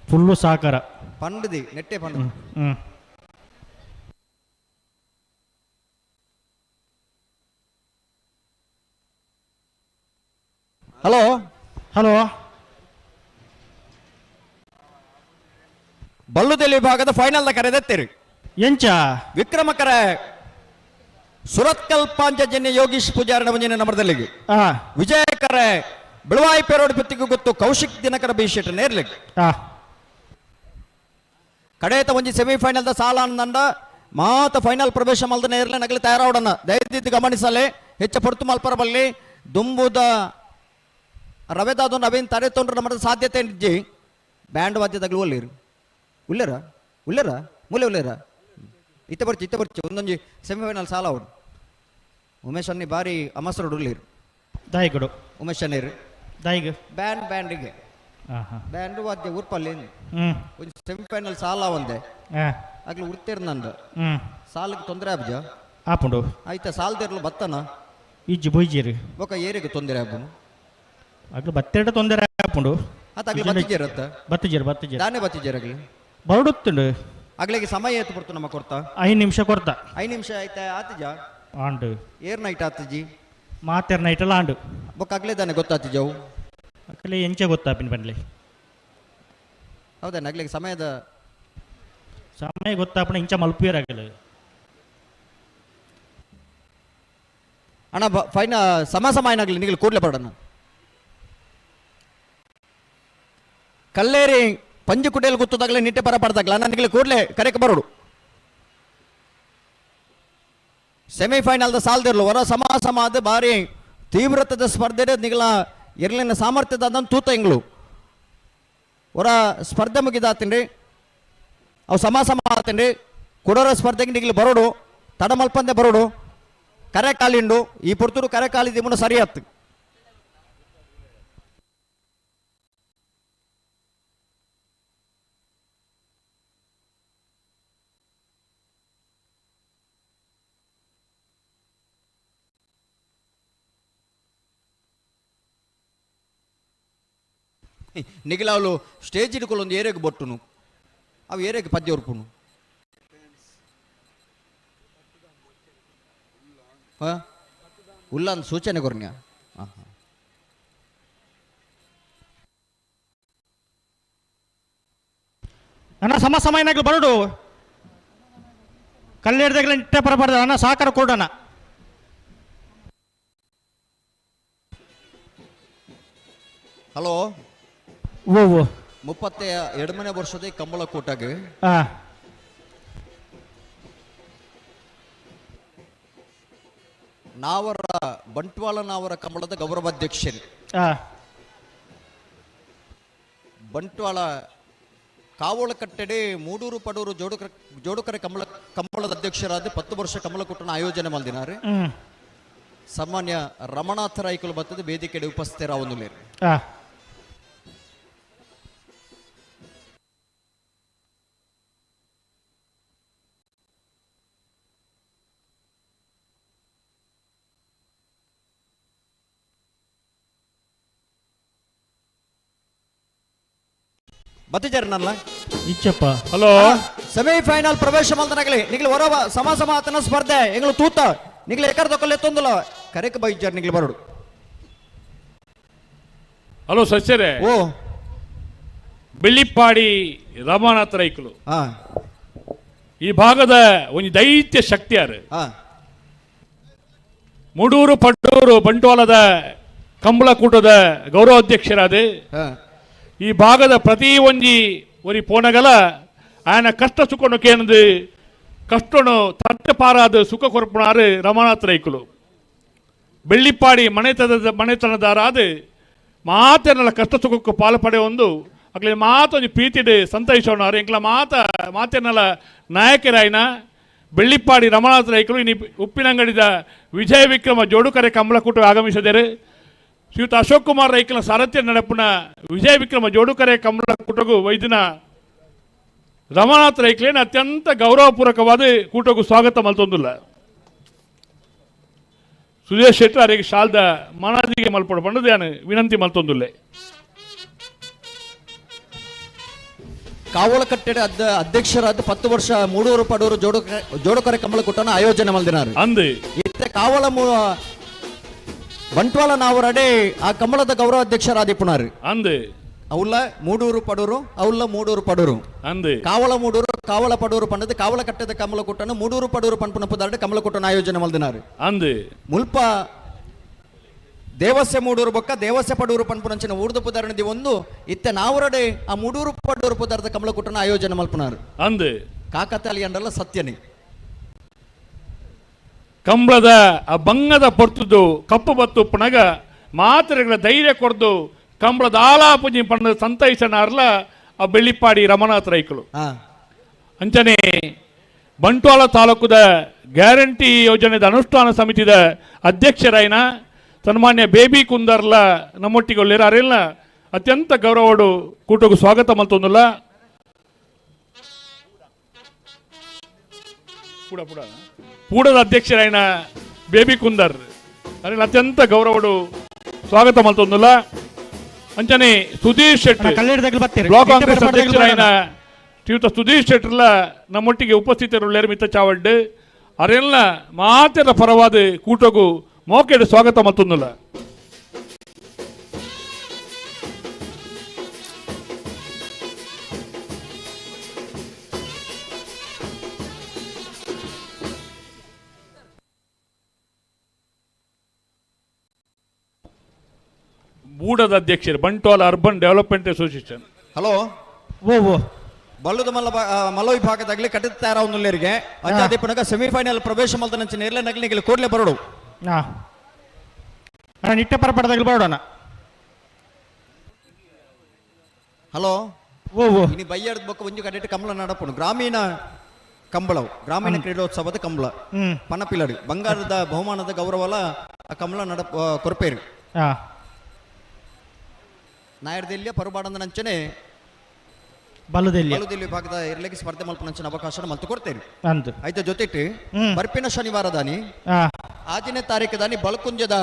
ಫುಲ್ಲು ಸಾಕಾರ ಪಂಡದಿ ನೆಟ್ಟೆ ಪಂಡ ಹ್ಮ್ ಹಲೋ ಹಲೋ ಬಲ್ಲುದೆಲ್ಲಿ ವಿಭಾಗದ ಫೈನಲ್ ಕರೆದೆತ್ತೇರಿ ಎಂಚ ವಿಕ್ರಮಕರ ಸುರತ್ಕಲ್ ಪಾಂಚಜನ್ಯ ಯೋಗೀಶ್ ಪೂಜಾರನ ಮುಂಜಿನ ನಮರದಲ್ಲಿಗೆ ಆ ವಿಜಯಕರ ಬಿಳವಾಯಿ ಪೇರೋಡ್ ಪತ್ತಿಗೂ ಗೊತ್ತು ಕೌಶಿಕ್ ದಿನಕರ ಬೀಶೆಟ್ ನೇರ್ಲಿಗೆ ಆ ಕಡೆಯತ ಒಂಜಿ ಸೆಮಿಫೈನಲ್ ದ ಸಾಲ ನಂದ ಮಾತ ಫೈನಲ್ ಪ್ರವೇಶ ಮಲ್ದ ನೇರ್ಲೆ ನಗಲಿ ತಯಾರಾವಡನ ದಯದಿದ್ದು ಗಮನಿಸಲೆ ಹೆಚ್ಚ ಪೊರ್ತು ಮಲ್ಪರಬಲ್ಲಿ ದುಂಬುದ ರವೆದಾದು ನವೀನ್ ತಡೆ ತೊಂಡ್ರೆ ನಮ್ಮದ ಸಾಧ್ಯತೆ ಇಜ್ಜಿ ಬ್ಯಾಂಡ್ ವಾದ್ಯದಾಗ್ಲು ಒಲ್ಲಿರು ಉಳ್ಳರ ಉಳ್ಳರ ಮೂಲೆ ಉಳ್ಳರ ಇತ್ತ ಬರ್ಚಿ ಒಂದೊಂಜಿ ಸೆಮಿಫೈನಲ್ ಸಾಲ ಅವಡು ಉಮೇಶ್ ಅನ್ನಿ ಬಾರಿ ಅಮಸರು ಉಳ್ಳೀರು ದಾಯಿಗಡು ಉಮೇಶ್ ಅನ್ನೀರು ದಾಯಿಗ ಬ್ಯಾಂಡಿಗೆ ಹಾ ಹಾ ಬ್ಯಾಂಡ್ ವಾದ್ಯ ಉರ್ಪಲ್ಲಿ ಹ್ಮ್ ಒಂದು ಸೆಮಿಫೈನಲ್ ಸಾಲ ಒಂದೇ ಆ ಆಗ್ಲಿ ಉರ್ತಿರ್ ನಂದು ಹ್ಮ್ ಸಾಲಕ್ಕೆ ತೊಂದರೆ ಆಬ್ಜ ಆಪುಂಡು ಆಯ್ತಾ ಸಾಲದಿರ್ಲು ಬತ್ತನ ಇಜ್ಜಿ ಬೊಯ್ಜೀರಿ ಬೊಕ ಏರಿಗೆ ತೊಂದರೆ ಆಬನು ಆಗ್ಲು ಬತ್ತೆರಡು ತೊಂದರೆ ಆಪುಂಡು ಅತ್ತಾಗ್ಲಿ ಬತ್ತಿಜೇರತ್ತ ಬತ್ತಿಜೀರಿ ದಾನೆ ಬತ್ತಿಜೇರಾಗ್ಲಿ ಬರಡುತ್ತುಂಡು ಆಗ್ಲಿಗೆ ಸಮಯ ಎತ್ತು ಬರ್ತು ನಮ್ಮ ಕೊಡ್ತಾ 5 ನಿಮಿಷ ಕೊಡ್ತ 5 ನಿಮಿಷ ಆಯ್ತಾ ಆತಿಜ ಆಂಡು ಏರ್ ನೈಟ್ ಆತಿಜಿ ಮಾತೆರ್ ನೈಟಲ್ಲ ಆಂಡು ಬೊಕ್ಕ ಆಗ್ಲೇ ತಾನೆ ಗೊತ್ತಾತಿಜವು ಅಕ್ಕಲೆ ಎಂಚೆ ಗೊತ್ತಾಪಿನ ಬನ್ಲಿ ಹೌದಾ ಆಗ್ಲಿಗೆ ಸಮಯದ ಸಮಯ ಗೊತ್ತಾಪಣ ಇಂಚ ಮಲ್ಪಿಯರಾಗಲ್ಲ ಅಣ್ಣ ಫೈನ ಸಮಯನಾಗ್ಲಿ ನಿಗಲಿ ಕೂಡ್ಲೆ ಬರೋಣ ಕಲ್ಲೇರಿ ಪಂಜು ಕುಡಿಯಲ್ಲಿ ಗೊತ್ತದಾಗ್ಲೇ ನಿಟ್ಟೆ ಪರ ಪಡ್ದಾಗ್ಲ ನನಗೆ ಕೂಡಲೇ ಕರೆಗೆ ಬರೋಡು ಸೆಮಿಫೈನಲ್ದ ಸಾಲ್ದಿರ್ಲು ಹೊರ ಸಮಾಸಮಾದ ಬಾರಿ ತೀವ್ರತದ ಸ್ಪರ್ಧೆ ನಿಗಲ ಇರ್ಲಿನ ಸಾಮರ್ಥ್ಯದ ತೂತ ಇಂಗ್ಳು ಹೊರ ಸ್ಪರ್ಧೆ ಮುಗಿದಾತಂಡ್ರಿ ಅವು ಸಮಾಸಮ ಆತಂಡ್ರಿ ಕೊಡೋರ ಸ್ಪರ್ಧೆಗೆ ನಿಗಲಿ ಬರೋಡು ತಡ ಮಲ್ಪಂದೆ ಬರೋಡು ಕರೆ ಕಾಲಿಂಡು ಈ ಪುರ್ತೂರು ಕರೆ ಕಾಲಿದಿ ಮುನ್ನ ಸರಿಯಾತ್ నిగిలాలు స్టేజ్ ఇడుకులు ఉంది ఏరేకు బొట్టును అవి ఏరేకు పద్య ఉరుపును ఉల్లాన్ సూచన కొరన్యా ಅಣ್ಣ ಸಮಯನಾಗ್ಲಿ ಬರಡು ಕಲ್ಲೇರ್ದಾಗಲೇ ನಿಟ್ಟೆ ಬರಬಾರ್ದು ಅಣ್ಣ ಸಹಕಾರ ಕೊಡೋಣ. ಹಲೋ ಓ 32ನೇ ವರ್ಷದ ಕಂಬಳ ಕೂಟಾಗೆ ನಾವರ ಬಂಟ್ವಾಳ ನಾವರ ಕಂಬಳದ ಗೌರವಾಧ್ಯಕ್ಷರು ಬಂಟ್ವಾಳ ಕಾವೋಳ ಕಟ್ಟಡೆ ಮೂಡೂರು ಪಡೂರು ಜೋಡುಕರೆ ಕಂಬಳದ ಅಧ್ಯಕ್ಷರಾದ 10 ವರ್ಷ ಕಂಬಳ ಕೂಟನ ಆಯೋಜನೆ ಮಾಡಿದ್ದಾರೆ. ಸಾಮಾನ್ಯ ರಮಣಾಥ ರಾಯ್ಕಲು ಬರ್ತದೆ ವೇದಿಕೆಡೆ ಉಪಸ್ಥಿತರಾವೊಂದುಲ್ಲೇರು. ಬತ್ತಿಜಾರನಲ್ಲ ಇಚ್ಚಪ್ಪ ಹಲೋ ಸೆಮಿಫೈನಲ್ ಪ್ರವೇಶ ಮಾಡ್ತಾನಾಗಲಿ ನಿಗ್ಲು ಹೊರ ಸಮಾಸಮಾತನ ಸ್ಪರ್ಧೆ ಎಂಗ್ಲು ತೂತ ನಿಗ್ಲು ಎಕರ್ ತೊಕೊಲ್ಲ ಎತ್ತೊಂದಲ್ಲ ಕರೆಕ್ ಬೈಜಾರ್ ನಿಗ್ಲು ಬರೋಡು. ಹಲೋ ಸಸ್ಯರೇ ಓ ಬೆಳ್ಳಿಪ್ಪಾಡಿ ರಮಾನಾಥ ರೈಕಲು ಈ ಭಾಗದ ಒಂದು ದೈತ್ಯ ಶಕ್ತಿಯಾರು ಮೂಡೂರು ಪಡ್ಡೂರು ಬಂಟ್ವಾಳದ ಕಂಬಳ ಕೂಟದ ಗೌರವಾಧ್ಯಕ್ಷರಾದ ಈ ಭಾಗದ ಪ್ರತಿ ಒಂಜಿ ಒರಿ ಪೋನಗಲ ಆಯನ ಕಷ್ಟ ಸುಖನು ಕೇಂದ್ರ ಕಷ್ಟನು ತಟ್ಟಪಾರಾದ ಸುಖ ಕೊರಪುಣಾರು ರಮಾನಾಥ ರೈಕಲು ಬೆಳ್ಳಿಪ್ಪಾಡಿ ಮನೆತನದಾರಾದ ಮಾತೇನಲ್ಲ ಕಷ್ಟ ಸುಖಕ್ಕೂ ಪಾಲು ಪಡೆ ಒಂದು ಅಕ್ಲ ಮಾತೊಂದು ಪ್ರೀತಿಡ್ ಸಂತೈಸೋಣಾರು ಎಂಕ್ಲ ಮಾತೇನಲ್ಲ ನಾಯಕರಾಯಿನ ಬೆಳ್ಳಿಪ್ಪಾಡಿ ರಮಾನಾಥ ರೈಕಲು ಇನಿ ಉಪ್ಪಿನಂಗಡಿದ ವಿಜಯ ವಿಕ್ರಮ ಜೋಡುಕರೆ ಕಂಬಳ ಕೂಟ ಆಗಮಿಸಿದರು. ಶ್ರೀಯುತ ಅಶೋಕ್ ಕುಮಾರ್ ರೈಕಲ ಸಾರಥ್ಯ ನಡಪುನ ವಿಜಯ ವಿಕ್ರಮ ಜೋಡುಕರೆ ಕಂಬಳ ಕೂಟಗೂ ವೈದ್ಯನ ರಮಾನಾಥ ರೈಕಲೇನ ಅತ್ಯಂತ ಗೌರವಪೂರ್ವಕವಾದ ಕೂಟಗೂ ಸ್ವಾಗತ ಮಲ್ತೊಂದಿಲ್ಲ. ಸುರೇಶ್ ಶೆಟ್ಟರ್ ಅವರಿಗೆ ಶಾಲ್ದ ಮನಾದಿಗೆ ಮಲ್ಪಡ ಬಂಡದ ನಾನು ವಿನಂತಿ ಮಲ್ತೊಂದಿಲ್ಲೆ. ಕಾವೋಳ ಕಟ್ಟಡ ಅಧ್ಯಕ್ಷರಾದ 10 ವರ್ಷ ಮೂಡೂರು ಪಡೂರು ಜೋಡುಕರೆ ಕಂಬಳ ಕೂಟನ ಆಯೋಜನೆ ಮಾಡಿದರು. ಅಂದು ಇತ್ತ ಕಾವಳ ಬಂಟ್ವಾಳ ನಾವರಡೆ ಆ ಕಂಬಳದ ಗೌರವಾಧ್ಯಕ್ಷರಾದ ಪುನಾರು ಅಂದು ಅವಲ್ಲ ಮೂಡೂರು ಪಡೂರು ಅವಲ್ಲ ಮೂಡೂರು ಪಡೂರು ಅಂದು ಕಾವಳ ಮೂಡೂರು ಕಾವಳ ಪಡೂರು ಪಂಡದ ಕಾವಳ ಕಟ್ಟದ ಕಮಲ ಕೂಟನ ಮೂಡೂರು ಪಡೂರು ಪಂಪನಪ್ಪದಾರಡೆ ಕಮಲ ಕೂಟನ ಆಯೋಜನೆ ಮಾಡಿದರು. ಅಂದು ಮುಲ್ಪ ದೇವಸ್ಯ ಮೂಡೂರು ಬೊಕ್ಕ ದೇವಸ್ಯ ಪಡೂರು ಪಂಪನಂಚಿನ ಊರ್ದು ಪುದಾರಣದಿ ಒಂದು ಇತ್ತ ನಾವರಡೆ ಆ ಮೂಡೂರು ಪಡೂರು ಪುದಾರದ ಕಮಲ ಕೂಟನ ಆಯೋಜನೆ ಮಲ್ಪನಾರು. ಅಂದು ಕಾಕತಾಳಿ ಅಂಡಲ್ಲ ಸತ್ಯನೇ ಕಂಬಳದ ಆ ಬಂಗದ ಪೊರ್ತುದು ಕಪ್ಪು ಬತ್ತು ಪುನಗ ಮಾತ್ರೆಗಳ ಧೈರ್ಯ ಕೊಡ್ದು ಕಂಬಳದ ಆಲಾಪುಜಿ ಪಣ್ಣದ ಸಂತೈಸನಾರ್ಲ ಆ ಬೆಳ್ಳಿಪ್ಪಾಡಿ ರಮಾನಾಥ ರೈಕಲು ಅಂಚನೆ ಬಂಟ್ವಾಳ ತಾಲೂಕುದ ಗ್ಯಾರಂಟಿ ಯೋಜನೆದ ಅನುಷ್ಠಾನ ಸಮಿತಿದ ಅಧ್ಯಕ್ಷರಾಯಿನ ಸನ್ಮಾನ್ಯ ಬೇಬಿ ಕುಂದರ್ಲ ನಮ್ಮೊಟ್ಟಿಗೆ ಒಳ್ಳೆಯ ಅರೆಲ್ಲ ಅತ್ಯಂತ ಗೌರವಡು ಕೂಟಗೂ ಸ್ವಾಗತ ಮಲ್ತೊಂದಿಲ್ಲ. ಪೂಡದ ಅಧ್ಯಕ್ಷರಾಯಿನ ಬೇಬಿ ಕುಂದರ್ ಅರೆಲ್ಲ ಅತ್ಯಂತ ಗೌರವಡು ಸ್ವಾಗತ ಮಲ್ತೊಂದಿಲ್ಲ. ಅಂಚನೆ ಸುಧೀರ್ ಶೆಟ್ಟಿ ಬ್ಲಾಕ್ ಕಾಂಗ್ರೆಸ್ ಅಧ್ಯಕ್ಷರಾಯಿನ ಶ್ರೀಯುತ ಸುಧೀರ್ ಶೆಟ್ಟರ್ಲ ನಮ್ಮೊಟ್ಟಿಗೆ ಉಪಸ್ಥಿತರುಳ್ಳೆರು ಮಿತ್ತ ಚಾವಡ್ಡು ಅರೆಲ್ಲ ಮಾತೆರ ಪರವಾದ ಕೂಟಗೂ ಮೋಕೆಡು ಸ್ವಾಗತ ಮತ್ತೊಂದಿಲ್ಲ. ಬೂಡದ ಅಧ್ಯಕ್ಷರು Bantwal urban development association. Hello ಬಲ್ಲುದ ಮಲ್ಲ ವಿಭಾಗದಾಗಲಿ ಕಟ್ಟಿದ ತಯಾರ ಒಂದುಲ್ಲರಿಗೆ ಅಂಜಾದೀಪನಗ ಸೆಮಿಫೈನಲ್ ಪ್ರವೇಶ ಮಲ್ತನಂಚ ನೇರ್ಲೆ ನಗಲಿಗೆ ಕೂಡಲೇ ಬರೋಡು ನಿಟ್ಟೆ ಪರಪಡದಾಗಲಿ ಬರೋಣ. ಹಲೋ ಇನಿ ಬೈಯರ್ದ ಬೊಕ್ಕ ಒಂಜಿ ಕಟ್ಟಿಟ್ಟು ಕಮಲ ನಡಪುನು ಗ್ರಾಮೀಣ ಕಂಬಳವು ಗ್ರಾಮೀಣ ಕ್ರೀಡೋತ್ಸವದ ಕಂಬಳ ಪನಪಿಲಡು ಬಂಗಾರದ ಬಹುಮಾನದ ಗೌರವಲ ಆ ಕಂಬಳ ಕೊರಪೇರು ನಾಯರ್ದೆಲ್ಲಿಯ ಪರುಬಾಡಂದ ನಂಚನೆ ಬಲುದೆಲ್ಲಿ ಭಾಗದ ಇರ್ಲಿಕ್ಕೆ ಸ್ಪರ್ಧೆ ಮಲ್ಪನಂಚಿನ ಅವಕಾಶ ಮಲ್ತು ಕೊಡ್ತೇವೆ ಆಯ್ತಾ ಜೊತೆಟ್ಟು ಬರ್ಪಿನ ಶನಿವಾರ ದಾನಿ 6ನೇ ತಾರೀಕು ದಾನಿ ಬಲಕುಂಜದ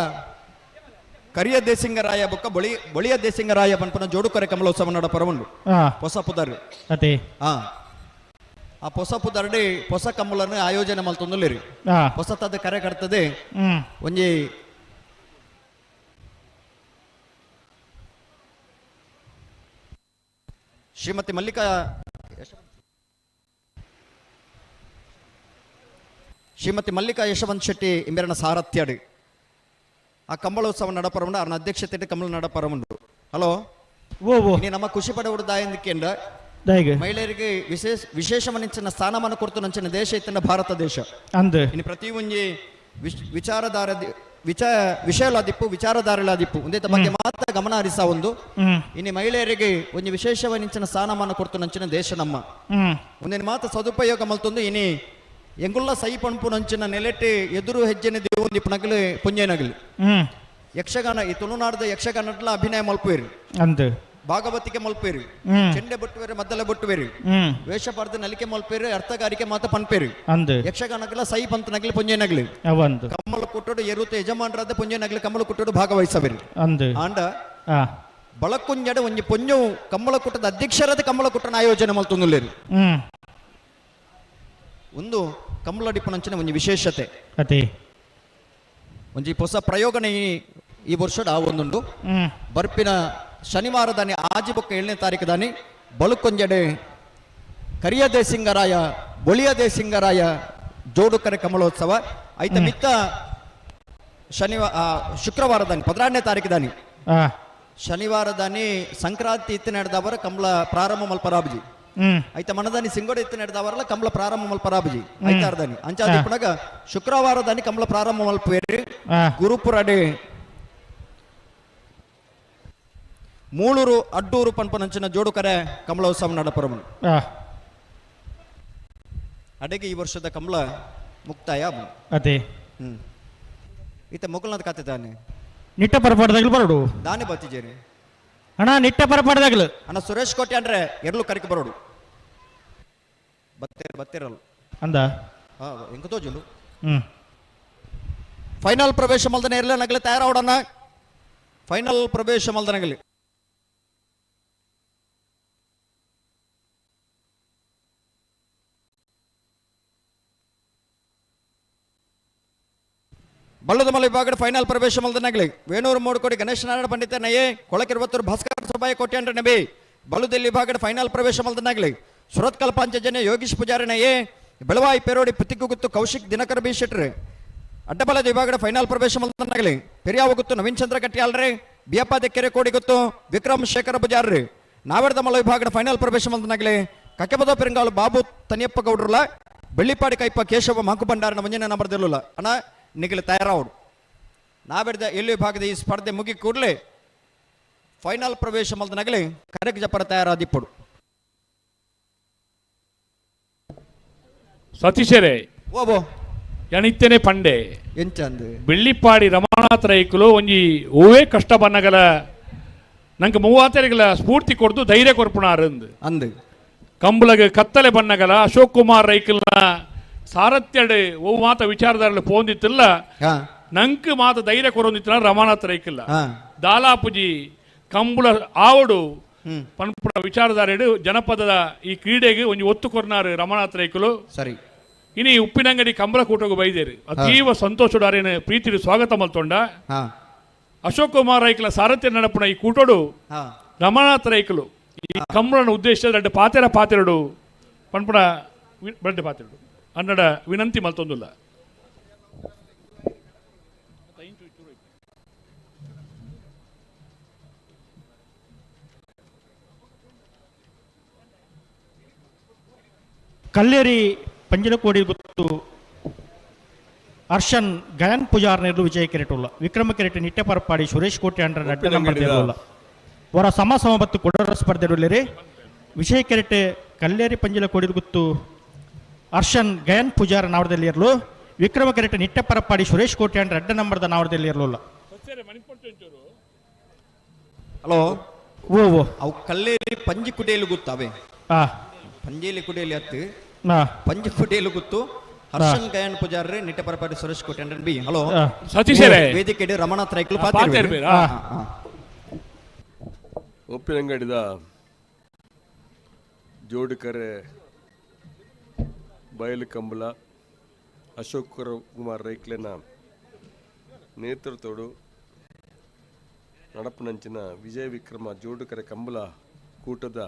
ಕರಿಯ ದೇಸಿಂಗರಾಯ ಬೊಕ್ಕ ಬೊಳಿಯ ದೇಸಿಂಗರಾಯ ಪನ್ಪನ ಜೋಡುಕರೆ ಕಮಲೋತ್ಸವ ನಡ ಪರವಂಡು ಹೊಸ ಪುದರ್ ಆ ಹೊಸ ಪುದರ್ಡಿ ಹೊಸ ಕಮ್ಮಲನ್ನು ಆಯೋಜನೆ ಮಲ್ತೊಂದುಲ್ಲೇರಿ ಹೊಸತದ ಕರೆ ಕಟ್ತದೆ ಒಂಜಿ ಶ್ರೀಮತಿ ಮಲ್ಲಿಕಾ ಯಶವಂತ್ ಶೆಟ್ಟಿ ಇಂಬೆರನ ಸಾರಥ್ಯಡು ಆ ಕಂಬಳೋತ್ಸವ ನಡಪರಮಂಡು ಅವನ ಅಧ್ಯಕ್ಷತೆ ಕಮಲ ನಡಪರಮಂಡು ಹಲೋ ಇನಿ ನಮ್ಮ ಖುಷಿ ಪಡುವುದು ದಾಯಂದಿಕೆಂಡ ಮಹಿಳೆಯರಿಗೆ ವಿಶೇಷವನಿಂಚಿನ ಸ್ಥಾನಮಾನ ಕೊಡ್ತು ನಂಚಿನ ದೇಶ ಇತ್ತಿನ ಭಾರತ ದೇಶ ಇನ್ನು ಪ್ರತಿ ಒಂಜಿ ವಿಷಯಲಾದಿಪ್ಪು ವಿಚಾರಧಾರೆಲಾದಿಪ್ಪು ಒಂದೇ ಬಗ್ಗೆ ಮಾತ್ರ ಗಮನ ಹರಿಸ ಒಂದು ಇನ್ನು ಮಹಿಳೆಯರಿಗೆ ಒಂದು ವಿಶೇಷವನಿಂಚಿನ ಸ್ಥಾನಮಾನ ಕೊಡ್ತು ನಂಚಿನ ದೇಶ ನಮ್ಮ ಒಂದಿನ ಮಾತ್ರ ಸದುಪಯೋಗ ಮಲ್ತೊಂದು ಇನಿ ಎಂಗುಲ್ಲ ಸೈ ಪಣಪು ನಂಚಿನ ನೆಲೆಟ್ಟಿ ಎದುರು ಹೆಜ್ಜೆನೆ ದೇವೊಂದಿಪ್ಪು ನಗಲು ಪುಂಜೆ ನಗಲು ಯಕ್ಷಗಾನ ಈ ತುಳುನಾಡದ ಯಕ್ಷಗಾನಟ್ಲ ಅಭಿನಯ ಮಲ್ಪುವೇರು ಭಾಗವತಿಕೆ ಮಲ್ಪೇರು ಚೆಂಡೆ ಬಟ್ಟುವೇರು ಮದ್ದಲೆ ಬಟ್ಟುವೇರು ವೇಷ ಪಾರ್ದ ನಲಿಕೆ ಮಲ್ಪೇರು ಅರ್ಥಗಾರಿಕೆ ಮಾತ ಪನ್ಪೇರು ಯಕ್ಷಗಾನಕ್ಕೆಲ್ಲ ಸೈ ಪಂತ ನಗಲಿ ಪುಂಜೆ ನಗಲಿ ಕಮ್ಮಲ ಕುಟ್ಟೋಡು ಎರುತ್ತ ಯಜಮಾನರಾದ ಪುಂಜೆ ನಗಲಿ ಕಮ್ಮಲ ಕುಟ್ಟೋಡು ಭಾಗವಹಿಸಬೇರು ಆಂಡ ಬಳಕುಂಜಡ ಒಂಜಿ ಪೊಂಜು ಕಮ್ಮಲ ಕುಟ್ಟದ ಅಧ್ಯಕ್ಷರಾದ ಕಮ್ಮಲ ಕುಟ್ಟನ ಆಯೋಜನೆ ಮಲ್ತೊಂದುಲ್ಲೇರು ಒಂದು ಕಮ್ಮಲ ಡಿಪ್ಪನಂಚಿನ ಒಂಜಿ ವಿಶೇಷತೆ ಒಂಜಿ ಹೊಸ ಪ್ರಯೋಗನೆ ಈ ವರ್ಷದ ಒಂದುಂಡು ಬರ್ಪಿನ ಶನಿವಾರ ದಾನಿ ಆಜಿ ಬೊಕ್ಕ 7ನೇ ತಾರೀಕು ದಾನಿ ಬಳುಕೊಂಜಡೆ ಕರಿಯ ದೇಸಿಂಗರಾಯ ಬೊಳಿಯ ದೇಸಿಂಗರಾಯ ಜೋಡುಕರೆ ಕಮಲೋತ್ಸವ ಐತ ಮಿತ್ತ ಶುಕ್ರವಾರ ದಾನಿ 16ನೇ ತಾರೀಕು ದಾನಿ ಶನಿವಾರ ದಾನಿ ಸಂಕ್ರಾಂತಿ ಇತ್ತು ನಡೆದವರ ಕಮಲ ಪ್ರಾರಂಭ ಮಲ್ಪರಾಬಜಿ ಐತ ಮನದಾನಿ ಸಿಂಗೋಡ ಇತ್ತು ನಡೆದವರಲ್ಲ ಕಮಲ ಪ್ರಾರಂಭ ಮಲ್ಪರಾಬಜಿ ಐತಾರ ದಾನಿ ಅಂಚಾದಿಪ್ಪನಾಗ ಶುಕ್ರವಾರ ದಾನಿ ಕಮಲ ಪ್ರಾರಂಭ ಮಲ್ಪೇರಿ ಗುರುಪುರಡೆ ಮೂಳೂರು ಅಡ್ಡೂರು ಪನ್ಪನಂಚಿನ ಜೋಡುಕರೆ ಕಮಲೋತ್ಸವ ನಡಪರಮನು ಅಡೆಗೆ ಈ ವರ್ಷದ ಕಮಲ ಮುಕ್ತಾಯ ಈತ ಮೊಗಲ್ನದ ಕತೆ ತಾನೆ ನಿಟ್ಟ ಪರಪಾಡದಾಗಲು ಬರೋಡು ದಾನೆ ಬತ್ತಿಜೇರಿ ಅಣ್ಣ ನಿಟ್ಟ ಪರಪಾಡದಾಗಲು ಅಣ್ಣ ಸುರೇಶ್ ಕೋಟೆ ಅಂದ್ರೆ ಎರಲು ಕರಿಕೆ ಬರೋಡು ಬತ್ತಿರಲ್ಲ ಅಂದ ಎಂಕ ತೋಜುಲು ಫೈನಲ್ ಪ್ರವೇಶ ಮಲ್ದನೆ ಇರಲಿ ನಗಲಿ ತಯಾರಾವಡನ್ನ ಫೈನಲ್ ಪ್ರವೇಶ ಮಲ್ದನಗಲಿ ಬಲ್ಲದಮಲ್ಲ ವಿಭಾಗದ ಫೈನಲ್ ಪ್ರವೇಶ ಮಲ್ದನಗಲಿ ವೇಣೂರು ಮೂಡುಕೋಡಿ ಗಣೇಶ ನಾರಾಯಣ ಪಂಡಿತ ನಯೇ ಕೊಳಕಿರುವತ್ತೂರು ಭಾಸ್ಕರ ಸಭಾಯ ಕೋಟೆ ಅಂಡ್ರೆ ನಬಿ ಬಲ್ಲುದಲ್ಲಿ ವಿಭಾಗದ ಫೈನಲ್ ಪ್ರವೇಶ ಮಲ್ದನಗಲಿ ಸುರತ್ ಕಲ್ಪಾಂಚಜನ್ಯ ಯೋಗೀಶ್ ಪೂಜಾರಿ ನಯೇ ಬೆಳವಾಯಿ ಪೇರೋಡಿ ಪುತ್ತಿಗುತ್ತು ಕೌಶಿಕ್ ದಿನಕರ ಬಿ ಶೆಟ್ರಿ ಅಡ್ಡಬಲದ ವಿಭಾಗದ ಫೈನಲ್ ಪ್ರವೇಶ ಮಲ್ದನಗಲಿ ಪೆರಿಯಾವ ಗುತ್ತು ನವೀನ್ ಚಂದ್ರ ಕಟ್ಟಿಯಾಳ್ರಿ ಬಿಯಪ್ಪಾದ ಕೆರೆ ಕೋಡಿ ಗುತ್ತು ವಿಕ್ರಮ್ ಶೇಖರ ಪೂಜಾರ್ರಿ ನಾವೆಡ್ದ ಮಲ್ಲ ವಿಭಾಗದ ಫೈನಲ್ ಪ್ರವೇಶ ಮಲ್ದನಗಲಿ ಕಕ್ಕೆಬದ ಪೆರಂಗಾಲು ಬಾಬು ತನಿಯಪ್ಪ ಗೌಡ್ರಲ್ಲ ಬೆಳ್ಳಿಪಾಡಿ ಕೈಪ ಕೇಶವ ಮಾಕು ಭಂಡಾರನ ಮುಂಜಿನ ನಂಬರ್ದಿಲ್ಲ ಅಣ್ಣ ನಿಗಲಿ ತಯಾರಾವಡು ನಾವೆಡ್ದ ಎಲ್ಲಿ ವಿಭಾಗದ ಈ ಸ್ಪರ್ಧೆ ಮುಗಿ ಕೂಡಲೇ ಫೈನಲ್ ಪ್ರವೇಶ ಮಲ್ದನಗಲಿ ಕರೆಕ್ ಜಪರ ತಯಾರಾದಿಪ್ಪಡು ಸತೀಶರೇ ಓಬೋ ಎಣಿತ್ತೇನೆ ಪಂಡೆ ಎಂಚಂದು ಬೆಳ್ಳಿಪಾಡಿ ರಮಣಾಥ ರೈಕುಲು ಒಂಜಿ ಓವೇ ಕಷ್ಟ ಬನ್ನಗಲ ನಂಗೆ 30 ಸ್ಫೂರ್ತಿ ಕೊಡ್ದು ಧೈರ್ಯ ಕೊರ್ಪುಣಾರಂದು ಅಂದು ಕಂಬಳಗ ಕತ್ತಲೆ ಬನ್ನಗಲ ಅಶೋಕ್ ಕುಮಾರ್ ರೈಕಲ್ನ ಸಾರಥ್ಯಡ್ ಓ ಮಾತ ವಿಚಾರದಾರಲು ಪೋಂದಿತ್ತಿಲ್ಲ ನಂಕ್ ಮಾತ ಧೈರ್ಯ ಕೊರೊಂದಿತ್ತಿನ ರಮಣಾಥ ರೈಕಲ್ಲ ದಾಲಾಪುಜಿ ಕಂಬಳ ಆವಡು ಪನ್ಪುಣ ವಿಚಾರಧಾರೆಡು ಜನಪದದ ಈ ಕ್ರೀಡೆಗೆ ಒಂಜಿ ಒತ್ತು ಕೊರ್ನಾರು ರಮಣಾಥ ರೈಕಲು ಸರಿ ಇನಿ ಉಪ್ಪಿನಂಗಡಿ ಕಂಬಳ ಕೂಟೋಗು ಬೈದೇರು ಅತೀವ ಸಂತೋಷಡಾರೇನು ಪ್ರೀತಿಡು ಸ್ವಾಗತ ಮಲ್ತೊಂಡ ಅಶೋಕ್ ಕುಮಾರ್ ರೈಕಲ ಸಾರಥ್ಯ ನಡಪುಣ ಈ ಕೂಟೋಡು ರಮಣಾಥ ರೈಕಲು ಈ ಕಂಬಳನ ಉದ್ದೇಶ ಎರಡು ಪಾತೆರಡು ಪನ್ಪುಣ ಬಡ್ಡೆ ಪಾತೆರಡು ಅನ್ನಡ ವಿನಂತಿ ಮಲ್ತೊಂದುಲ್ಲ ಕಲ್ಲೇರಿ ಪಂಜನಕೋಡಿ ಗುತ್ತು ಅರ್ಷನ್ ಗಯಾನ್ ಪೂಜಾರ್ ನೆರಳು ವಿಜಯ ಕೆರೆಟುಲ್ಲ ವಿಕ್ರಮ ಕೆರೆಟ್ ನಿಟ್ಟೆ ಪರಪಾಡಿ ಸುರೇಶ್ ಕೋಟೆ ಅಂಡ್ರ ನಡ್ಡ ನಂಬರ್ ದೇರುಲ್ಲ ವರ ಸಮ ಬತ್ತು ಕೊಡರ ಸ್ಪರ್ಧೆ ವಿಷಯ ಕೆರೆಟ್ ಕಲ್ಲೇರಿ ಪಂಜಲ ಕೋಡಿ ಗುತ್ತು ಹರ್ಷನ್ ಗಯನ್ ಪೂಜಾರ ನಾವರದಲ್ಲಿರಲು ವಿಕ್ರಮ ಕೆರೆಟ್ ನಿಟ್ಟೆಪರಪ್ಪಾಡಿ ಸುರೇಶ್ ಕೋಟೆ ಅಂಡ್ 2 ನಂಬರ್ದ ನಾವರದಲ್ಲಿರಲು. ಹಲೋ ಓ ಓ ಅವು ಕಲ್ಲೇರಿ ಪಂಜಿ ಕುಡಿಯಲು ಗೊತ್ತಾವೆ ಆ ಪಂಜೇಲಿ ಕುಡಿಯಲಿ ಹತ್ತು ಆ ಪಂಜಿ ಕುಡಿಯಲು ಗೊತ್ತು ಹರ್ಷನ್ ಗಯನ್ ಪೂಜಾರ್ರೆ ನಿಟ್ಟೆಪರಪಾಡಿ ಸುರೇಶ್ ಕೋಟೆ ಅಂಡ್ ಬಿ. ಹಲೋ ಸತೀಶರೇ ವೇದಿಕೆ ರಮನಾಥ್ ರೈಕಲ್ ಪಾತಿರ್ಬೇರಾ ಉಪ್ಪಿನಂಗಡಿದ ಜೋಡುಕರೆ ಬಯಲು ಕಂಬಳ ಅಶೋಕ್ ಕುಮಾರ್ ರೈಕ್ಲೆನ ನೇತೃತ್ವಡು ನಡಪನಂಚಿನ ವಿಜಯ ವಿಕ್ರಮ ಜೋಡುಕರೆ ಕಂಬಳ ಕೂಟದ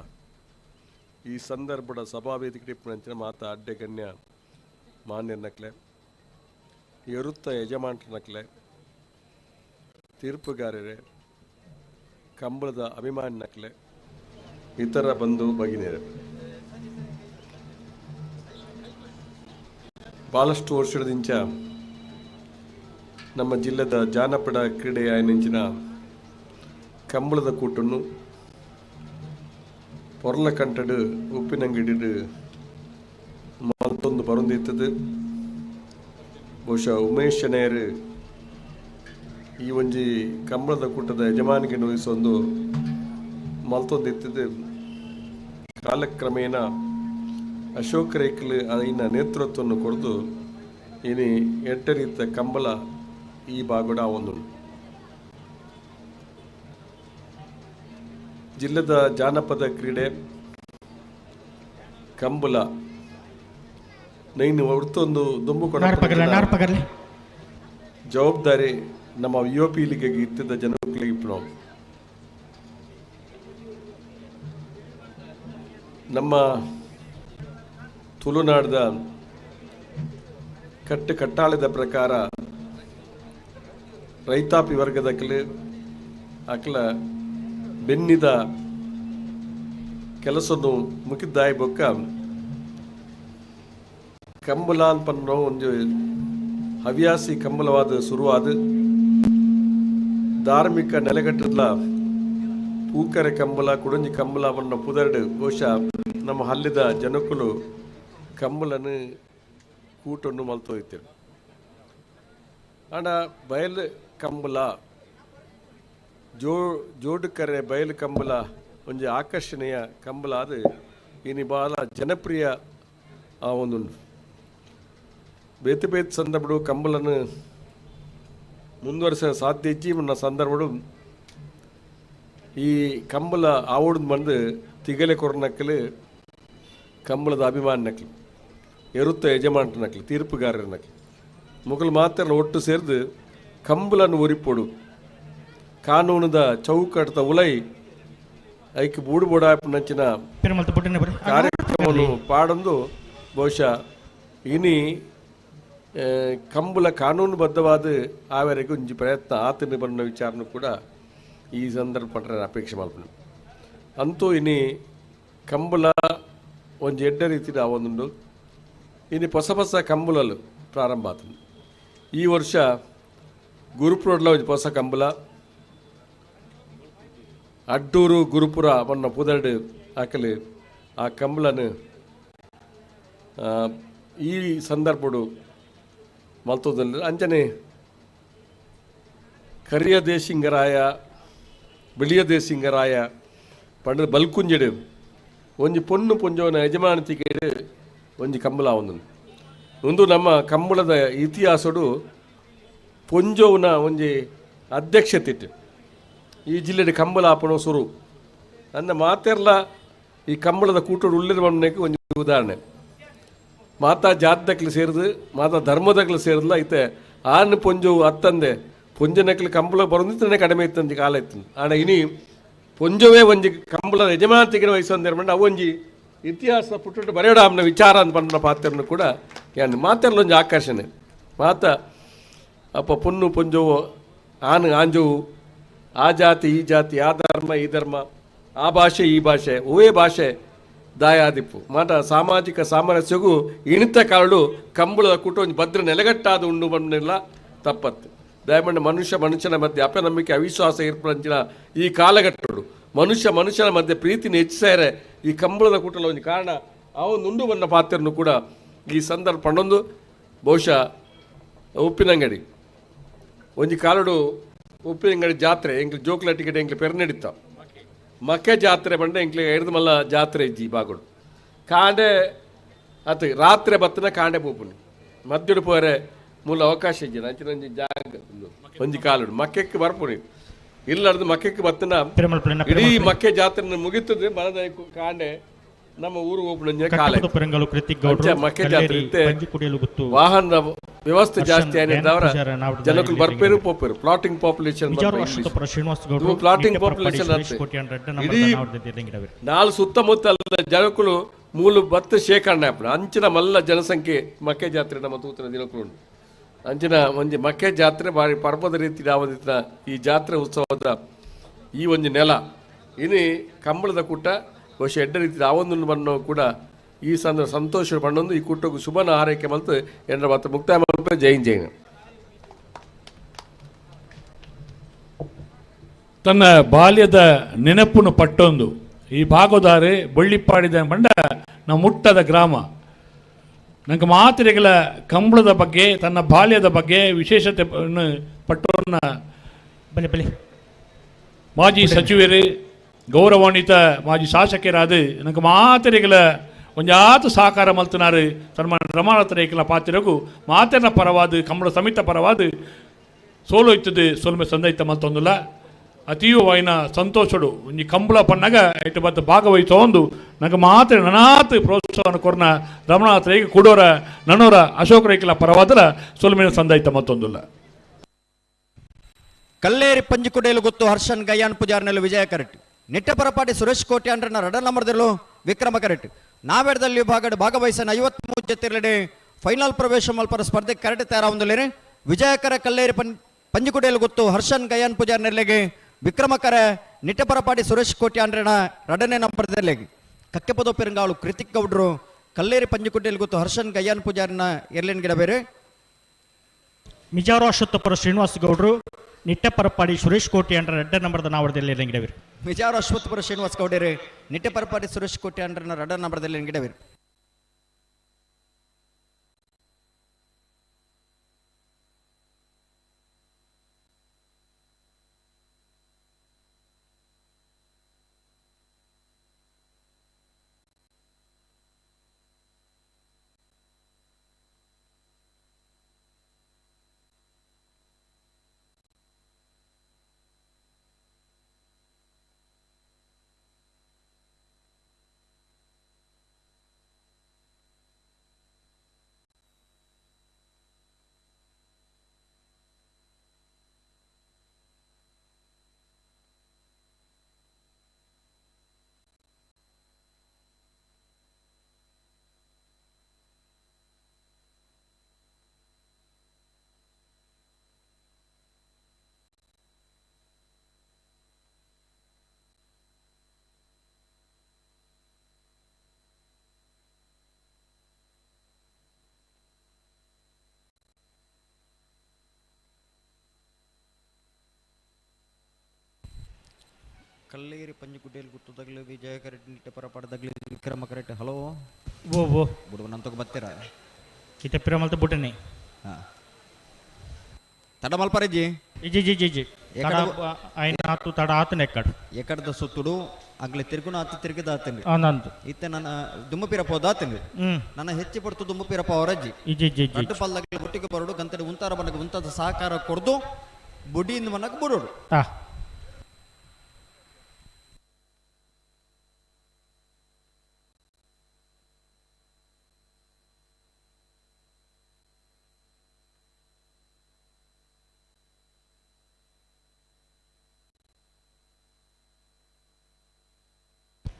ಈ ಸಂದರ್ಭದ ಸಭಾವೇದಿಕೆ ನಂಚಿನ ಮಾತ ಅಡ್ಡೆಗಣ್ಯ ಮಾನ್ಯನಕ್ಲೆ ಎರುತ್ತ ಯಜಮಾನನಕ್ಲೆ ತೀರ್ಪುಗಾರರೇ ಕಂಬಳದ ಅಭಿಮಾನಕ್ಲೆ ಇತರ ಬಂಧು ಭಗಿನಿಯರು ಭಾಳಷ್ಟು ವರ್ಷದಿಂದ ನಮ್ಮ ಜಿಲ್ಲೆದ ಜಾನಪದ ಕ್ರೀಡೆಯ ನೆಂಚಿನ ಕಂಬಳದ ಕೂಟನ್ನು ಪೊರ್ಲ ಕಂಟಡು ಉಪ್ಪಿನಂಗಡಿಡು ಮತ್ತೊಂದು ಬರೊಂದಿತ್ತದು. ಬಹುಶಃ ಉಮೇಶ್ ಶೆಣೆಯರು ಈ ಒಂಜಿ ಕಂಬಳದ ಕೂಟದ ಯಜಮಾನಿಗೆ ವಹಿಸೊಂದು ಮಲ್ತೊಂದಿತ್ತದು. ಕಾಲಕ್ರಮೇಣ ಅಶೋಕ್ ರೈಕಲ್ ಇನ್ನ ನೇತೃತ್ವವನ್ನು ಕೊಡ್ದು ಇನಿ ಎಂಟರಿತ ಕಂಬಳ ಈ ಭಾಗಡ ಒಂದು ಜಿಲ್ಲೆದ ಜಾನಪದ ಕ್ರೀಡೆ ಕಂಬಳ ನೈನು ಹೊರತೊಂದು ದುಂಬು ಜವಾಬ್ದಾರಿ ನಮ್ಮ ಯುವ ಪೀಳಿಗೆಗೆ ಇತ್ತಿದ್ದ ಜನಗಳಿಗೆ ನಾವು ನಮ್ಮ ತುಳುನಾಡದ ಕಟ್ಟಾಳದ ಪ್ರಕಾರ ರೈತಾಪಿ ವರ್ಗದಕ್ಕಲು ಅಕ್ಲ ಬೆನ್ನಿದ ಕೆಲಸವನ್ನು ಮುಗಿದ್ದಾಯಿ ಬೊಕ್ಕ ಕಂಬಳ ಅನ್ಪನ್ನೋ ಒಂದು ಹವ್ಯಾಸಿ ಕಂಬಳವಾದ ಶುರುವಾದ ಧಾರ್ಮಿಕ ನೆಲೆಗಟ್ಟದ ಪೂಕರೆ ಕಂಬಳ ಕುಡಂಜಿ ಕಂಬಳವನ್ನು ಪುದರ್ಡು ಬಹುಶಃ ನಮ್ಮ ಹಲ್ಲಿದ ಜನಕ್ಕಲು ಕಂಬಳನ್ನು ಕೂಟನ್ನು ಮಲ್ತೋಯ್ತೇವೆ. ಆಂಡ ಬಯಲು ಕಂಬಳ ಜೋಡುಕರೆ ಬಯಲು ಕಂಬಳ ಒಂದು ಆಕರ್ಷಣೆಯ ಕಂಬಳ ಅದು ಇನಿ ಭಾಳ ಜನಪ್ರಿಯ ಆ ಒಂದು ಬೇತೆ ಬೇತೆ ಸಂದರ್ಭಡು ಕಂಬಳನ್ನು ಮುಂದುವರಿಸ ಸಾಧ್ಯ ಇಜ್ಜಿ ನನ್ನ ಸಂದರ್ಭಡು ಈ ಕಂಬಳ ಆವೋಡ್ ಬಂದು ತಿಗಲೆ ಕೊರನಕ್ಕಲು ಕಂಬಳದ ಅಭಿಮಾನಕ್ಕಲು ಎರುತ್ತ ಯಜಮಾನನಕ್ಕಲು ತೀರ್ಪುಗಾರನಕ್ಕಲು ಮುಗಲು ಮಾತ್ರ ಒಟ್ಟು ಸೇರಿದು ಕಂಬಳನ್ನು ಒರಿಪೊಡು ಕಾನೂನದ ಚೌಕಟ್ಟದ ಉಲೈ ಐಕ್ ಬೂಡುಬೋಡಾಪಿನಂಚಿನ ಕಾರ್ಯಕ್ರಮವನ್ನು ಪಾಡೊಂದು ಬಹುಶಃ ಇನಿ ಕಂಬಳ ಕಾನೂನುಬದ್ಧವಾದ ಆವರೆಗೂ ಒಂಜಿ ಪ್ರಯತ್ನ ಆತನ ಬಣ್ಣ ವಿಚಾರನೂ ಕೂಡ ಈ ಸಂದರ್ಭ ಪಟ್ಟರೆ ಅಪೇಕ್ಷೆ ಮಾಡ್ಕೊಂಡು ಅಂತೂ ಇನಿ ಕಂಬಳ ಒಂದು ಎಡ್ಡ ರೀತಿಯ ಒಂದು ಇನ್ನು ಹೊಸ ಕಂಬಳಲು ಪ್ರಾರಂಭ ಆತನು. ಈ ವರ್ಷ ಗುರುಪುರಡ್ಲ ಒಂದು ಹೊಸ ಕಂಬಳ ಅಡ್ಡೂರು ಗುರುಪುರ ಮೊನ್ನ ಪುದರ್ಡು ಹಾಕಲು ಆ ಕಂಬಳನು ಈ ಸಂದರ್ಭಡು ಮಲ್ತೋದಲ್ಲಿ ಅಂಚನೆ ಕರಿಯ ದೇಶಿಂಗರಾಯ ಬಿಳಿಯ ದೇಶಿಂಗರಾಯ ಪಂಡ ಬಲ್ಕುಂಜಡು ಒಂಜಿ ಪೊನ್ನು ಪೊಂಜವನ ಯಜಮಾನತಿಗೆ ಒಂಜಿ ಕಂಬಳ ಒಂದು ನಮ್ಮ ಕಂಬಳದ ಇತಿಹಾಸಡು ಪೊಂಜೋವನ ಒಂಜಿ ಅಧ್ಯಕ್ಷತೆ ಈ ಜಿಲ್ಲೆಯ ಕಂಬಳ ಆಪಣ ಸುರು ಅಂದ ಮಾತೆರ್ಲ ಈ ಕಂಬಳದ ಕೂಟೋಡು ಉಳ್ಳಿರುವಣ್ಣಕ್ಕೆ ಒಂದು ಉದಾಹರಣೆ ಮಾತಾ ಜಾತದಕ್ಲು ಸೇರಿದು ಮಾತಾ ಧರ್ಮದಕ್ಲು ಸೇರಿದ್ಲ ಐತೆ ಆನೆ ಪೊಂಜವು ಅತ್ತಂದೆ ಪೊಂಜನಕ್ಲು ಕಂಬಳ ಬರೋದಿತ್ತನೇ ಕಡಿಮೆ ಇತ್ತಂದು ಕಾಲ ಇತ್ತು ಆಣ ಇನಿ ಪೊಂಜವೇ ಒಂಜಿ ಕಂಬಳದ ಯಜಮಾನತಿಗೆ ವಹಿಸೊಂದಿರ್ಮಂಡ ಅವೊಂಜಿ ಇತಿಹಾಸ ಪುಟ್ಟು ಬರೆಯೋಡಾಮ್ನ ವಿಚಾರ ಅಂತ ಪಂಡ ಪಾತ್ರನು ಕೂಡ ಏನು ಮಾತೆರ್ಲ ಒಂಜಿ ಆಕರ್ಷಣೆ ಮಾತ ಅಪ್ಪ ಪೊನ್ನು ಪೊಂಜವು ಆಂಜವು ಆ ಜಾತಿ ಈ ಜಾತಿ ಆ ಧರ್ಮ ಈ ಧರ್ಮ ಆ ಭಾಷೆ ಈ ಭಾಷೆ ಒವೇ ಭಾಷೆ ದಾಯಾದಿಪ್ಪು ಮಾಟ ಸಾಮಾಜಿಕ ಸಾಮರಸ್ಯಗೂ ಇಣಿತ ಕಾರಡು ಕಂಬಳದ ಕೂಟ ಒಂದು ಭದ್ರ ನೆಲೆಗಟ್ಟಾದ ಉಂಡು ಬಂದಿಲ್ಲ ತಪ್ಪತ್ತು ದಯಮಾಡಿ ಮನುಷ್ಯನ ಮಧ್ಯೆ ಅಪನಂಬಿಕೆ ಅವಿಶ್ವಾಸ ಏರ್ಪಡಿನ ಈ ಕಾಲಘಟ್ಟಗಳು ಮನುಷ್ಯನ ಮಧ್ಯೆ ಪ್ರೀತಿನ ಹೆಚ್ಚಿಸಾರೆ ಈ ಕಂಬಳದ ಕೂಟಲ ಒಂದು ಕಾರಣ ಆ ಒಂದು ಉಂಡು ಬಂದ ಪಾತ್ರನು ಕೂಡ ಈ ಸಂದರ್ಭ ಪಂಡೊಂದು ಬಹುಶಃ ಉಪ್ಪಿನಂಗಡಿ ಒಂಜಿ ಕಾಲಡು ಉಪ್ಪಿನಂಗಡಿ ಜಾತ್ರೆ ಎಂಕ್ಲು ಜೋಕ್ಲ ಟಿಕೆಟ್ ಎಂಕ್ಲು ಪೆರ್ ನಡೀತಾವ ಮಕ್ಕೆ ಜಾತ್ರೆ ಬಂಡೆ ಎಂಕ್ಲು ಹಿಡಿದು ಮಲ್ಲ ಜಾತ್ರೆ ಇಜ್ಜಿ ಬಾಗುಡು ಕಾಂಡೆ ಅತ್ತು ರಾತ್ರಿ ಬತ್ತನ ಕಾಂಡೆ ಪೋಪುನಿ ಮದ್ದುಡು ಪೋರೆ ಮೂಲ ಅವಕಾಶ ಇಜ್ಜಿ ಅಂಚಿನ ಒಂಜಿ ಜಾಗ ಒಂಜಿ ಕಾಲಡು ಮಕ್ಕೆಕ್ಕೆ ಬರ್ಪುನಿ ಇಲ್ಲಡ್ದು ಮಕ್ಕೆಕ್ಕೆ ಬತ್ತನ ಇಡೀ ಮಕ್ಕೆ ಜಾತ್ರೆ ಮುಗಿತದೆ ಮನದ ಕಾಂಡೆ ನಮ್ಮ ಊರು ಹೋಗ್ಬಿಡ ಕಾಲ ಮಕ್ಕೆ ಜಾತ್ರೆ ಇತ್ತೆ ವಾಹನದ ವ್ಯವಸ್ಥೆ ಜಾಸ್ತಿ ಏನಿದ್ದವರ ಜನಕ್ಕಳು ಬರ್ಪೇರು ಪೋಪೇರು ಪ್ಲಾಟಿಂಗ್ ಪಾಪ್ಯುಲೇಷನ್ ಪ್ಲಾಟಿಂಗ್ ಪಾಪ್ಯುಲೇಷನ್ ಇಡೀ ನಾಲ್ ಸುತ್ತಮುತ್ತ ಜನಕ್ಕಳು ಮೂಲ ಬತ್ತ ಶೇಖರಣೆ ಆಪಣ ಅಂಚಿನ ಮಲ್ಲ ಜನಸಂಖ್ಯೆ ಮಕ್ಕೆ ಜಾತ್ರೆ ನಮ್ಮ ತೂತಿನ ದಿನಕ್ಕಳು ಉಂಟು ಅಂಚಿನ ಒಂಜಿ ಮಕ್ಕೆ ಜಾತ್ರೆ ಬಾರಿ ಪರ್ವದ ರೀತಿ ಯಾವದಿತ್ತ ಈ ಜಾತ್ರೆ ಉತ್ಸವದ ಈ ಒಂಜಿ ನೆಲ ಇನಿ ಕಂಬಳದ ಕೂಟ ಬಹುಶಃ ಎಡ್ಡ ರೀತಿ ಆವೊಂದು ಬಣ್ಣು ಕೂಡ ಈ ಸಂತೋಷ ಪಣ್ಣೊಂದು ಈ ಕೂಟಕ್ಕೂ ಶುಭನ ಆರೈಕೆ ಮತ್ತು ಎಂದ್ರ ಮತ್ತೆ ಮುಕ್ತಾಯ ಮಲ್ಪ ಜೈನ್ ಜೈನ್ ತನ್ನ ಬಾಲ್ಯದ ನೆನಪನ್ನು ಪಟ್ಟೊಂದು ಈ ಭಾಗದಾರೆ ಬಳ್ಳಿಪ್ಪಾಡಿದ ಬಂಡ ನಮ್ಮ ಮುಟ್ಟದ ಗ್ರಾಮ ನಂಗೆ ಮಾತ್ರೆಗಳ ಕಂಬಳದ ಬಗ್ಗೆ ತನ್ನ ಬಾಲ್ಯದ ಬಗ್ಗೆ ವಿಶೇಷತೆ ಪಟ್ಟೋನ್ನ ಬಲೆ ಬಲೆ ಮಾಜಿ ಸಚಿವರು ಗೌರವಾನ್ವಿತ ಮಾಜಿ ಶಾಸಕರಾದ ನಂಗೆ ಮಾತ್ರೆಗಳ ಒಂಜಾತು ಸಹಕಾರ ಮಲ್ತನಾರು ಸನ್ಮಾನ ರಮಾನಾಥರೇಕಲ ಪಾತ್ರಗೂ ಮಾತೆನ ಪರವಾದ ಕಂಬಳ ಸಮಿತ ಪರವಾದ ಸೋಲೋಯ್ತದೆ ಸೋಲ್ಮೆ ಸಂದೈತ ಮಲ್ತೊಂದುಲ್ಲ ಅತೀವವಾಯಿನ ಸಂತೋಷಡು ಒಂಜಿ ಕಂಬಳ ಪನ್ನಗ ಇಟ್ಟು ಬತ್ತ ಭಾಗವಹಿಸೋಂದು ನಂಗೆ ಮಾತ್ರ ನನಾತ್ ಪ್ರೋತ್ಸಾಹನ ಕೊರ್ನ ರಮಣಾಥರೇಗೆ ಕೂಡೋರ ನನ್ನೋರ ಅಶೋಕ ರೇಖಲ ಪರವಾದರ ಸೋಲ್ಮೆನ ಸಂದೈತ ಮತ್ತೊಂದುಲ್ಲ ಕಲ್ಲೇರಿ ಪಂಜಿಕುಡೇಲು ಗೊತ್ತು ಹರ್ಷನ್ ಗಯ್ಯಾನ್ ಪೂಜಾರ್ನೆಲು ವಿಜಯ ಕರೆಟ್ ನಿಟ್ಟಪರಪಾಟಿ ಸುರೇಶ್ ಕೋಟಿ ಅಂಡ್ರನ ರಡ ನಂಬರ್ದಲ್ಲೂ ವಿಕ್ರಮ ಕರೆಟ್ ನಾವೇಡದಲ್ಲಿ ವಿಭಾಗದ ಭಾಗವಹಿಸನ 53 ಜೊತೆಲೆಡೆ ಫೈನಲ್ ಪ್ರವೇಶ ಮಲ್ಪರ ಸ್ಪರ್ಧೆ ಕರೆಟ್ ತಯಾರಾವಂದಲೇನೆ ವಿಜಯಕರ ಕಲ್ಲೇರಿ ಪಂಜಿಕುಡೇಲು ಗೊತ್ತು ಹರ್ಷನ್ ಗಯ್ಯಾನ್ ಪೂಜಾರ್ನೆಲೆಗೆ ವಿಕ್ರಮಕರ ನಿಟ್ಟಪರಪಾಟಿ ಸುರೇಶ್ ಕೋಟಿ ಅಂಡ್ರನ ರಡನೇ ನಂಬರ್ದಲ್ಲಿಗೆ ಕಕ್ಕೆಪದೋ ಪೆರಂಗಾಳು ಕೃತಿಕ್ ಗೌಡ್ರು ಕಲ್ಲೇರಿ ಪಂಜಿಕುಡೇಲು ಗೊತ್ತು ಹರ್ಷನ್ ಗಯ್ಯಾನ್ ಪೂಜಾರ್ನ ಎರ್ಲೇನ್ ಗಿಡ ಬೇರೆ ಮಿಜಾರು ಅಶ್ವತ್ಥಪುರ ಶ್ರೀನಿವಾಸ ಗೌಡ್ರು ನಿಟ್ಟಪರಪಾಡಿ ಸುರೇಶ್ ಕೋಟಿ ಅಂಡ್ರ ರಡ್ಡ ನಂಬರ್ದ ನಾವಡದಲ್ಲಿ ಗಿಡವಿರು ಮಿಜಾರು ಅಶ್ವತ್ಥಪುರ ಶ್ರೀನಿವಾಸ ಗೌಡರು ನಿಟ್ಟಪರಪಾಡಿ ಸುರೇಶ್ ಕೋಟಿ ಅಂಡ್ರನ ರಡ ನಂಬರ್ದಲ್ಲಿ ಗಿಡವಿರು ಕಲ್ಲೇರಿ ಪಂಜಿಗುಡ್ಡೆಯಲ್ಲಿ ಗುತ್ತದಾಗಲಿ ವಿಜಯ ಕರೆಟ್ ನಿಟ್ಟಪರ ಪಡದಾಗಲಿ ವಿಕ್ರಮ ಕರೆಟ್ ಹಲೋ ಓ ಬುಡುವನಂತಕ್ಕೆ ಬರ್ತೀರಾ ಕಿತೆ ಪಿರಮಲ್ತ ಬುಟನೆ ಹಾಂ ತಡ ಮಲ್ಪರಜ್ಜಿ ಇಜಿ ಜಿ ಜಿ ಜಿ ಐನ ಆತು ತಡ ಆತನ ಎಕ್ಕಡ್ ಎಕ್ಕಡದ ಸುತ್ತುಡು ಆಗ್ಲಿ ತಿರ್ಗುಣ ಆತ ತಿರ್ಗಿದ ಆತನಿ ಆನಂದ್ ಇತ್ತೆ ನನ್ನ ದುಮ್ಮಪಿರಪ್ಪ ಹೋದಾತನಿ ನನ್ನ ಹೆಚ್ಚಿ ಪಡ್ತು ದುಮ್ಮಪಿರಪ್ಪ ಅವರಜ್ಜಿ ಇಜಿ ಜಿ ಜಿ ಅಡ್ಡು ಪಲ್ದಾಗಲಿ ಬುಟ್ಟಿಗೆ ಬರೋಡು ಗಂತಡೆ ಉಂತಾರ ಬನಕ್ಕೆ ಉಂತಾದ ಸಹಕಾರ ಕೊಡ್ದು ಬುಡಿಯಿಂದ ಮನಕ್ಕೆ ಬರೋಡು ಆ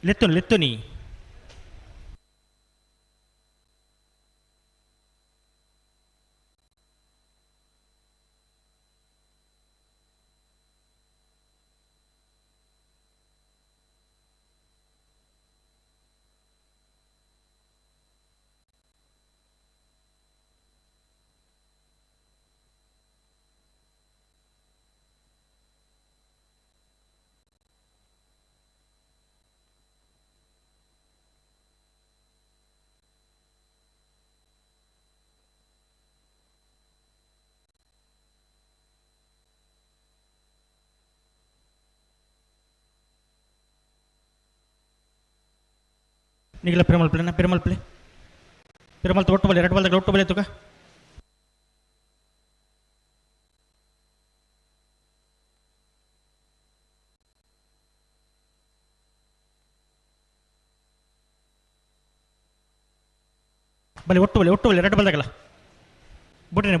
ಲೆತ್ತುನಿ ನಿಗಲ ಪೆರಮಲ್ ಪ್ಲೇ ಒಟ್ಟು ಬಲೆ ಎರಡು ಬಾಲ್ದಾಗ ಒಟ್ಟು ಬಲೆ ತುಕ ಒಟ್ಟು ಬಲೆ ಎರಡು ಬಾಲ್ದಾಗಲ್ಲ ಬುಡ್ರೇನೆ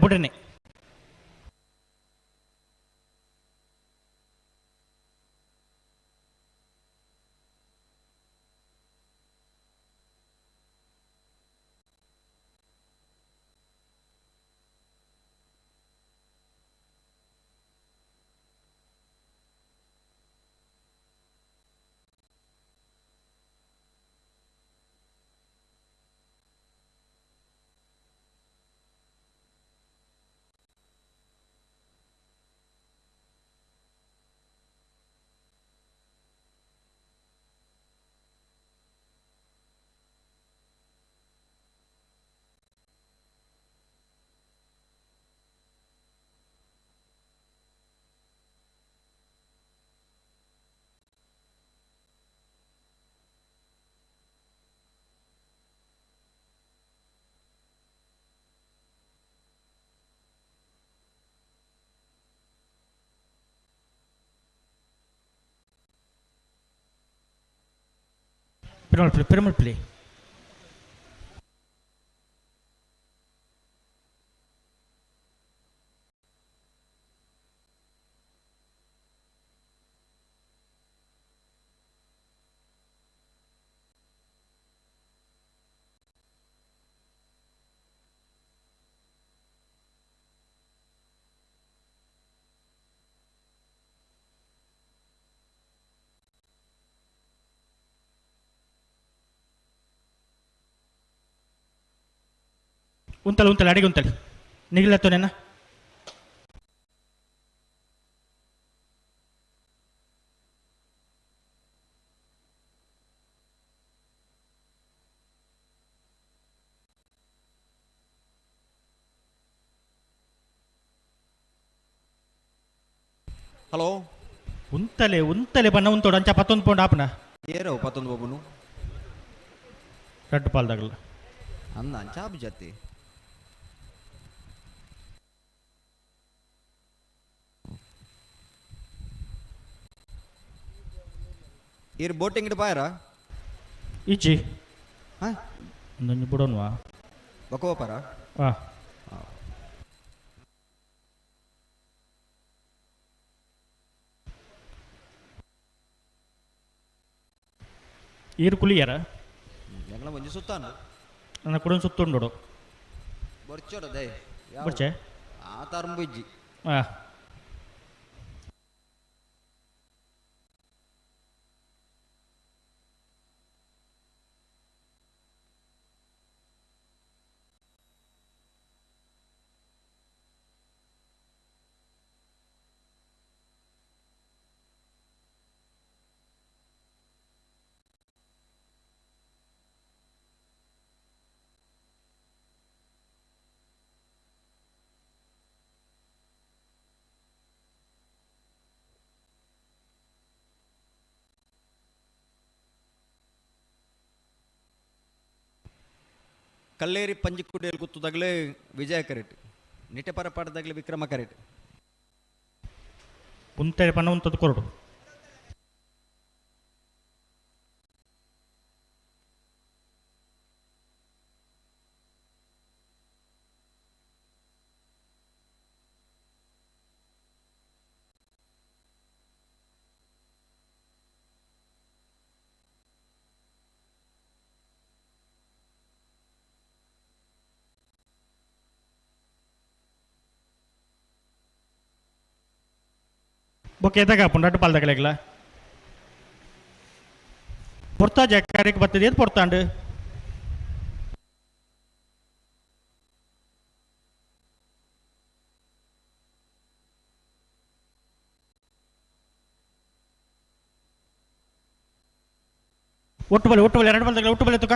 ಪೆರಮಲ್ ಪ್ಲೇ ಉಂತಲ್ ಅಡಿಗೆ ಉಂತಲ್ ನಿಗಿಲತ್ತು ನೆನ ಹಲೋ ಉಂತಲೆ ಬಣ್ಣ ಉಂತೋಡು ಅಂಚ 11 ಪೌಂಡ್ ಆಪನ ಏರೋ 11 ಬಾಬುನು ರಡ್ಡು ಪಾಲ್ದಾಗಲ್ಲ ಅಂದ ಅಂಚಾಬ್ ಜತಿ ಇರ್ ಬೋಟಿಂಗ್ ಬಾಯರ ಈಚಿ ಹಾ ಒಂದೊಂದು ಬಿಡೋನ್ವಾ ಬಕೋಪರ ವಾ ಈರು ಕುಲಿಯಾರ ഞങ്ങളെ മഞ്ഞ സുത്താണ് ನನ್ನ ಕೂಡ ಸುತ್ತುಂಡೋಡು ಬರ್ಚೋಡದೆ ಬರ್ಚೆ ಆ ತರಂಬುಜ್ಜಿ ಆ ಕಲ್ಲೇರಿ ಪಂಜಿಕುಡಿಯಲ್ಲಿ ಕೂತದಾಗಲೇ ವಿಜಯ ಕರೆಟ್ ನಿಟೆಪರ ಪಾಡದಾಗಲೇ ವಿಕ್ರಮ ಕರೆಟ್ ಉಂತಲೆ ಪನ್ನ ಉಂತದ್ದು ಕೊರಡು ಬೊಕ್ಕೆ ಎದಾಗ ಪುಂಡಾಟು ಪಾಲ್ದಾಗಲೆಗ್ಲ ಪೊರ್ತಾ ಜಕ್ಕಾರಿಗೆ ಬರ್ತದೆ ಏನು ಪೊರ್ತಾಂಡು ಒಟ್ಟು ಬಲೆ ಎರಡು ಬಾಲ್ದಾಗಲ ಒಟ್ಟು ಬಲೆ ತುಕ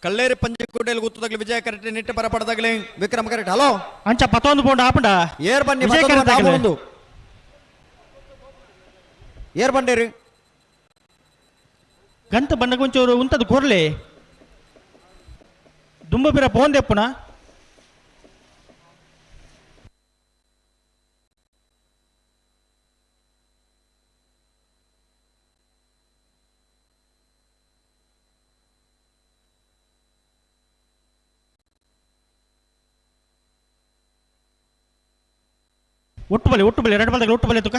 ಕಲ್ಲೇರಿ ಪಂಜಿಕೋಟೆಯಲ್ಲಿ ಗುತ್ತದಾಗ್ಲಿ ವಿಜಯ ಕರೆಕ್ಟ್ ನಿಟ್ಟೆ ಪರಪಡದಾಗ್ಲಿ ವಿಕ್ರಮ ಕರೆಕ್ಟ್ ಹಲೋ ಅಂಚ ಪತ್ತೊಂದು ಪೌಂಡ್ ಆಪಂಡ ಏರ್ ಬನ್ನಿ ವಿಜಯ ಮತ್ತೊಂದು ಕರೆಕ್ಟ್ ದಾಬು ಒಂದು. ಏರ್ ಬಂಡೇರಿ ಗಂತ ಬಂಡಗೊಂಚೂರು ಉಂತದು ಕೊರ್ಲೆ ದುಂಬ ಬಿರ ಪೋಂದೆಪ್ಪುನ ಒಟ್ಟು ಬಲೆ ಎರಡು ಬಲ್ದಾಗ ಒಟ್ಟು ಬಲೆ ತುಕ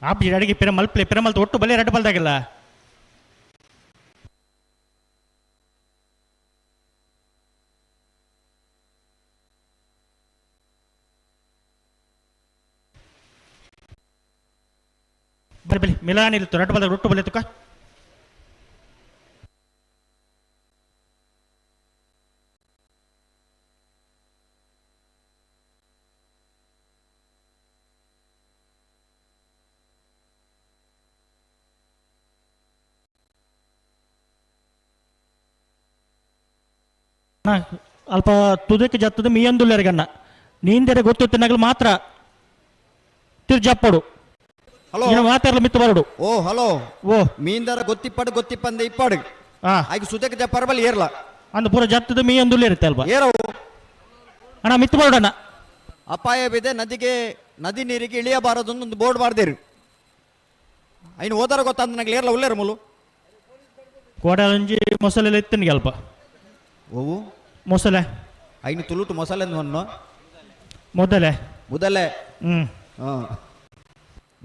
ಆಪ್ ಅಡಿಗೆ ಪಿರಮಲ್ತ ಒಟ್ಟು ಬಲೆ ಎರಡು ಬಲ್ದಾಗಿಲ್ಲ ಬಲಿ ಮಿಲಾನಿಲ್ತು ಎರಡು ಬಲ್ದಾಗ ಒಟ್ಟು ಬಲೆ ತುಕ ಅಲ್ಪ ತುದಕ್ಕೆ ಜತ್ತದ ಮೀಯಂದುಲ್ಲರಿಗನ್ನ ನೀಂದೆರೆ ಗೊತ್ತು ನಗಲು ಮಾತ್ರ ತಿರ್ಜಪ್ಪಡು ಹಲೋ ಮಾತಾಡಲು ಮಿತ್ತು ಬರಡು ಓ ಹಲೋ ಓ ಮೀಂದರ ಗೊತ್ತಿಪ್ಪಂದೆ ಇಪ್ಪಾಡು ಆಯ್ಕೆ ಸುತಕ್ಕೆ ಜಪ್ಪರಬಲ್ಲಿ ಏರ್ಲ ಅಂದ ಪೂರ ಜತ್ತದ ಮೀಯಂದುಲ್ಲ ಇರುತ್ತೆ ಅಲ್ವಾ ಏರವು ಅಣ್ಣ ಮಿತ್ತು ಬರಡಣ್ಣ ಅಪಾಯವಿದೆ ನದಿ ನೀರಿಗೆ ಇಳಿಯಬಾರದು ಒಂದು ಬೋರ್ಡ್ ಮಾಡ್ದೇರಿ ಐನು ಓದಾರ ಗೊತ್ತಂದ ನಂಗೆ ಏರ್ಲ ಉಳ್ಳೇರು ಮುಲು ಕೋಡಂಜಿ ಮೊಸಲೆಲ್ಲ ಇತ್ತನಿಗೆ ಅಲ್ಪ ಓವು ಮೊಸಲೆ ಐನು ತುಳುಟು ಮೊಸಲೆ ಮೊದಲೇ ಮುದಲೆ ಹ್ಮ್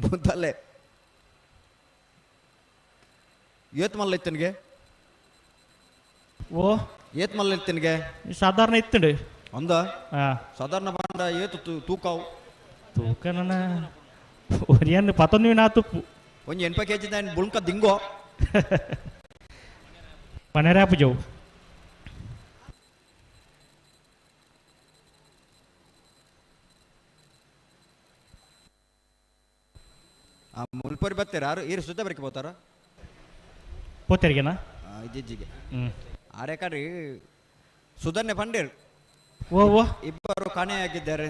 ಮುದಲೆ ಏತ್ ಮಲ್ಲ ಇತ್ತನಿಗೆ ಓ ಏತ್ ಮಲ್ಲ ಇತ್ತನಿಗೆ ಸಾಧಾರಣ ಇತ್ತಂಡು ಒಂದ ಸಾಧಾರಣ ಬಾಂಡ ಏತು ತೂಕಾವು ತೂಕ ನನ್ನ ಒರಿಯನ್ನು ಪತ್ತೊಂದು ನಾ ತುಪ್ಪು ಒಂಜಿ 80 kg ಬುಳ್ಕ ದಿಂಗೋ ಪನೆರಾಪು ಜವು ಮುಲ್ಪರಿ ಬರ್ತೀರ ಯಾರು ಈರು ಸುತ್ತ ಬರಕ್ಕೆ ಹೋತಾರ ಪೋತೆರಿಗೆನಾ ಇಜ್ಜಿಗೆ ಆರೆ ಕಡ್ರಿ ಸುಧನ್ನೆ ಪಂಡೇರು ಓ ಓ ಇಬ್ಬರು ಕಾಣೆಯಾಗಿದ್ದಾರೆ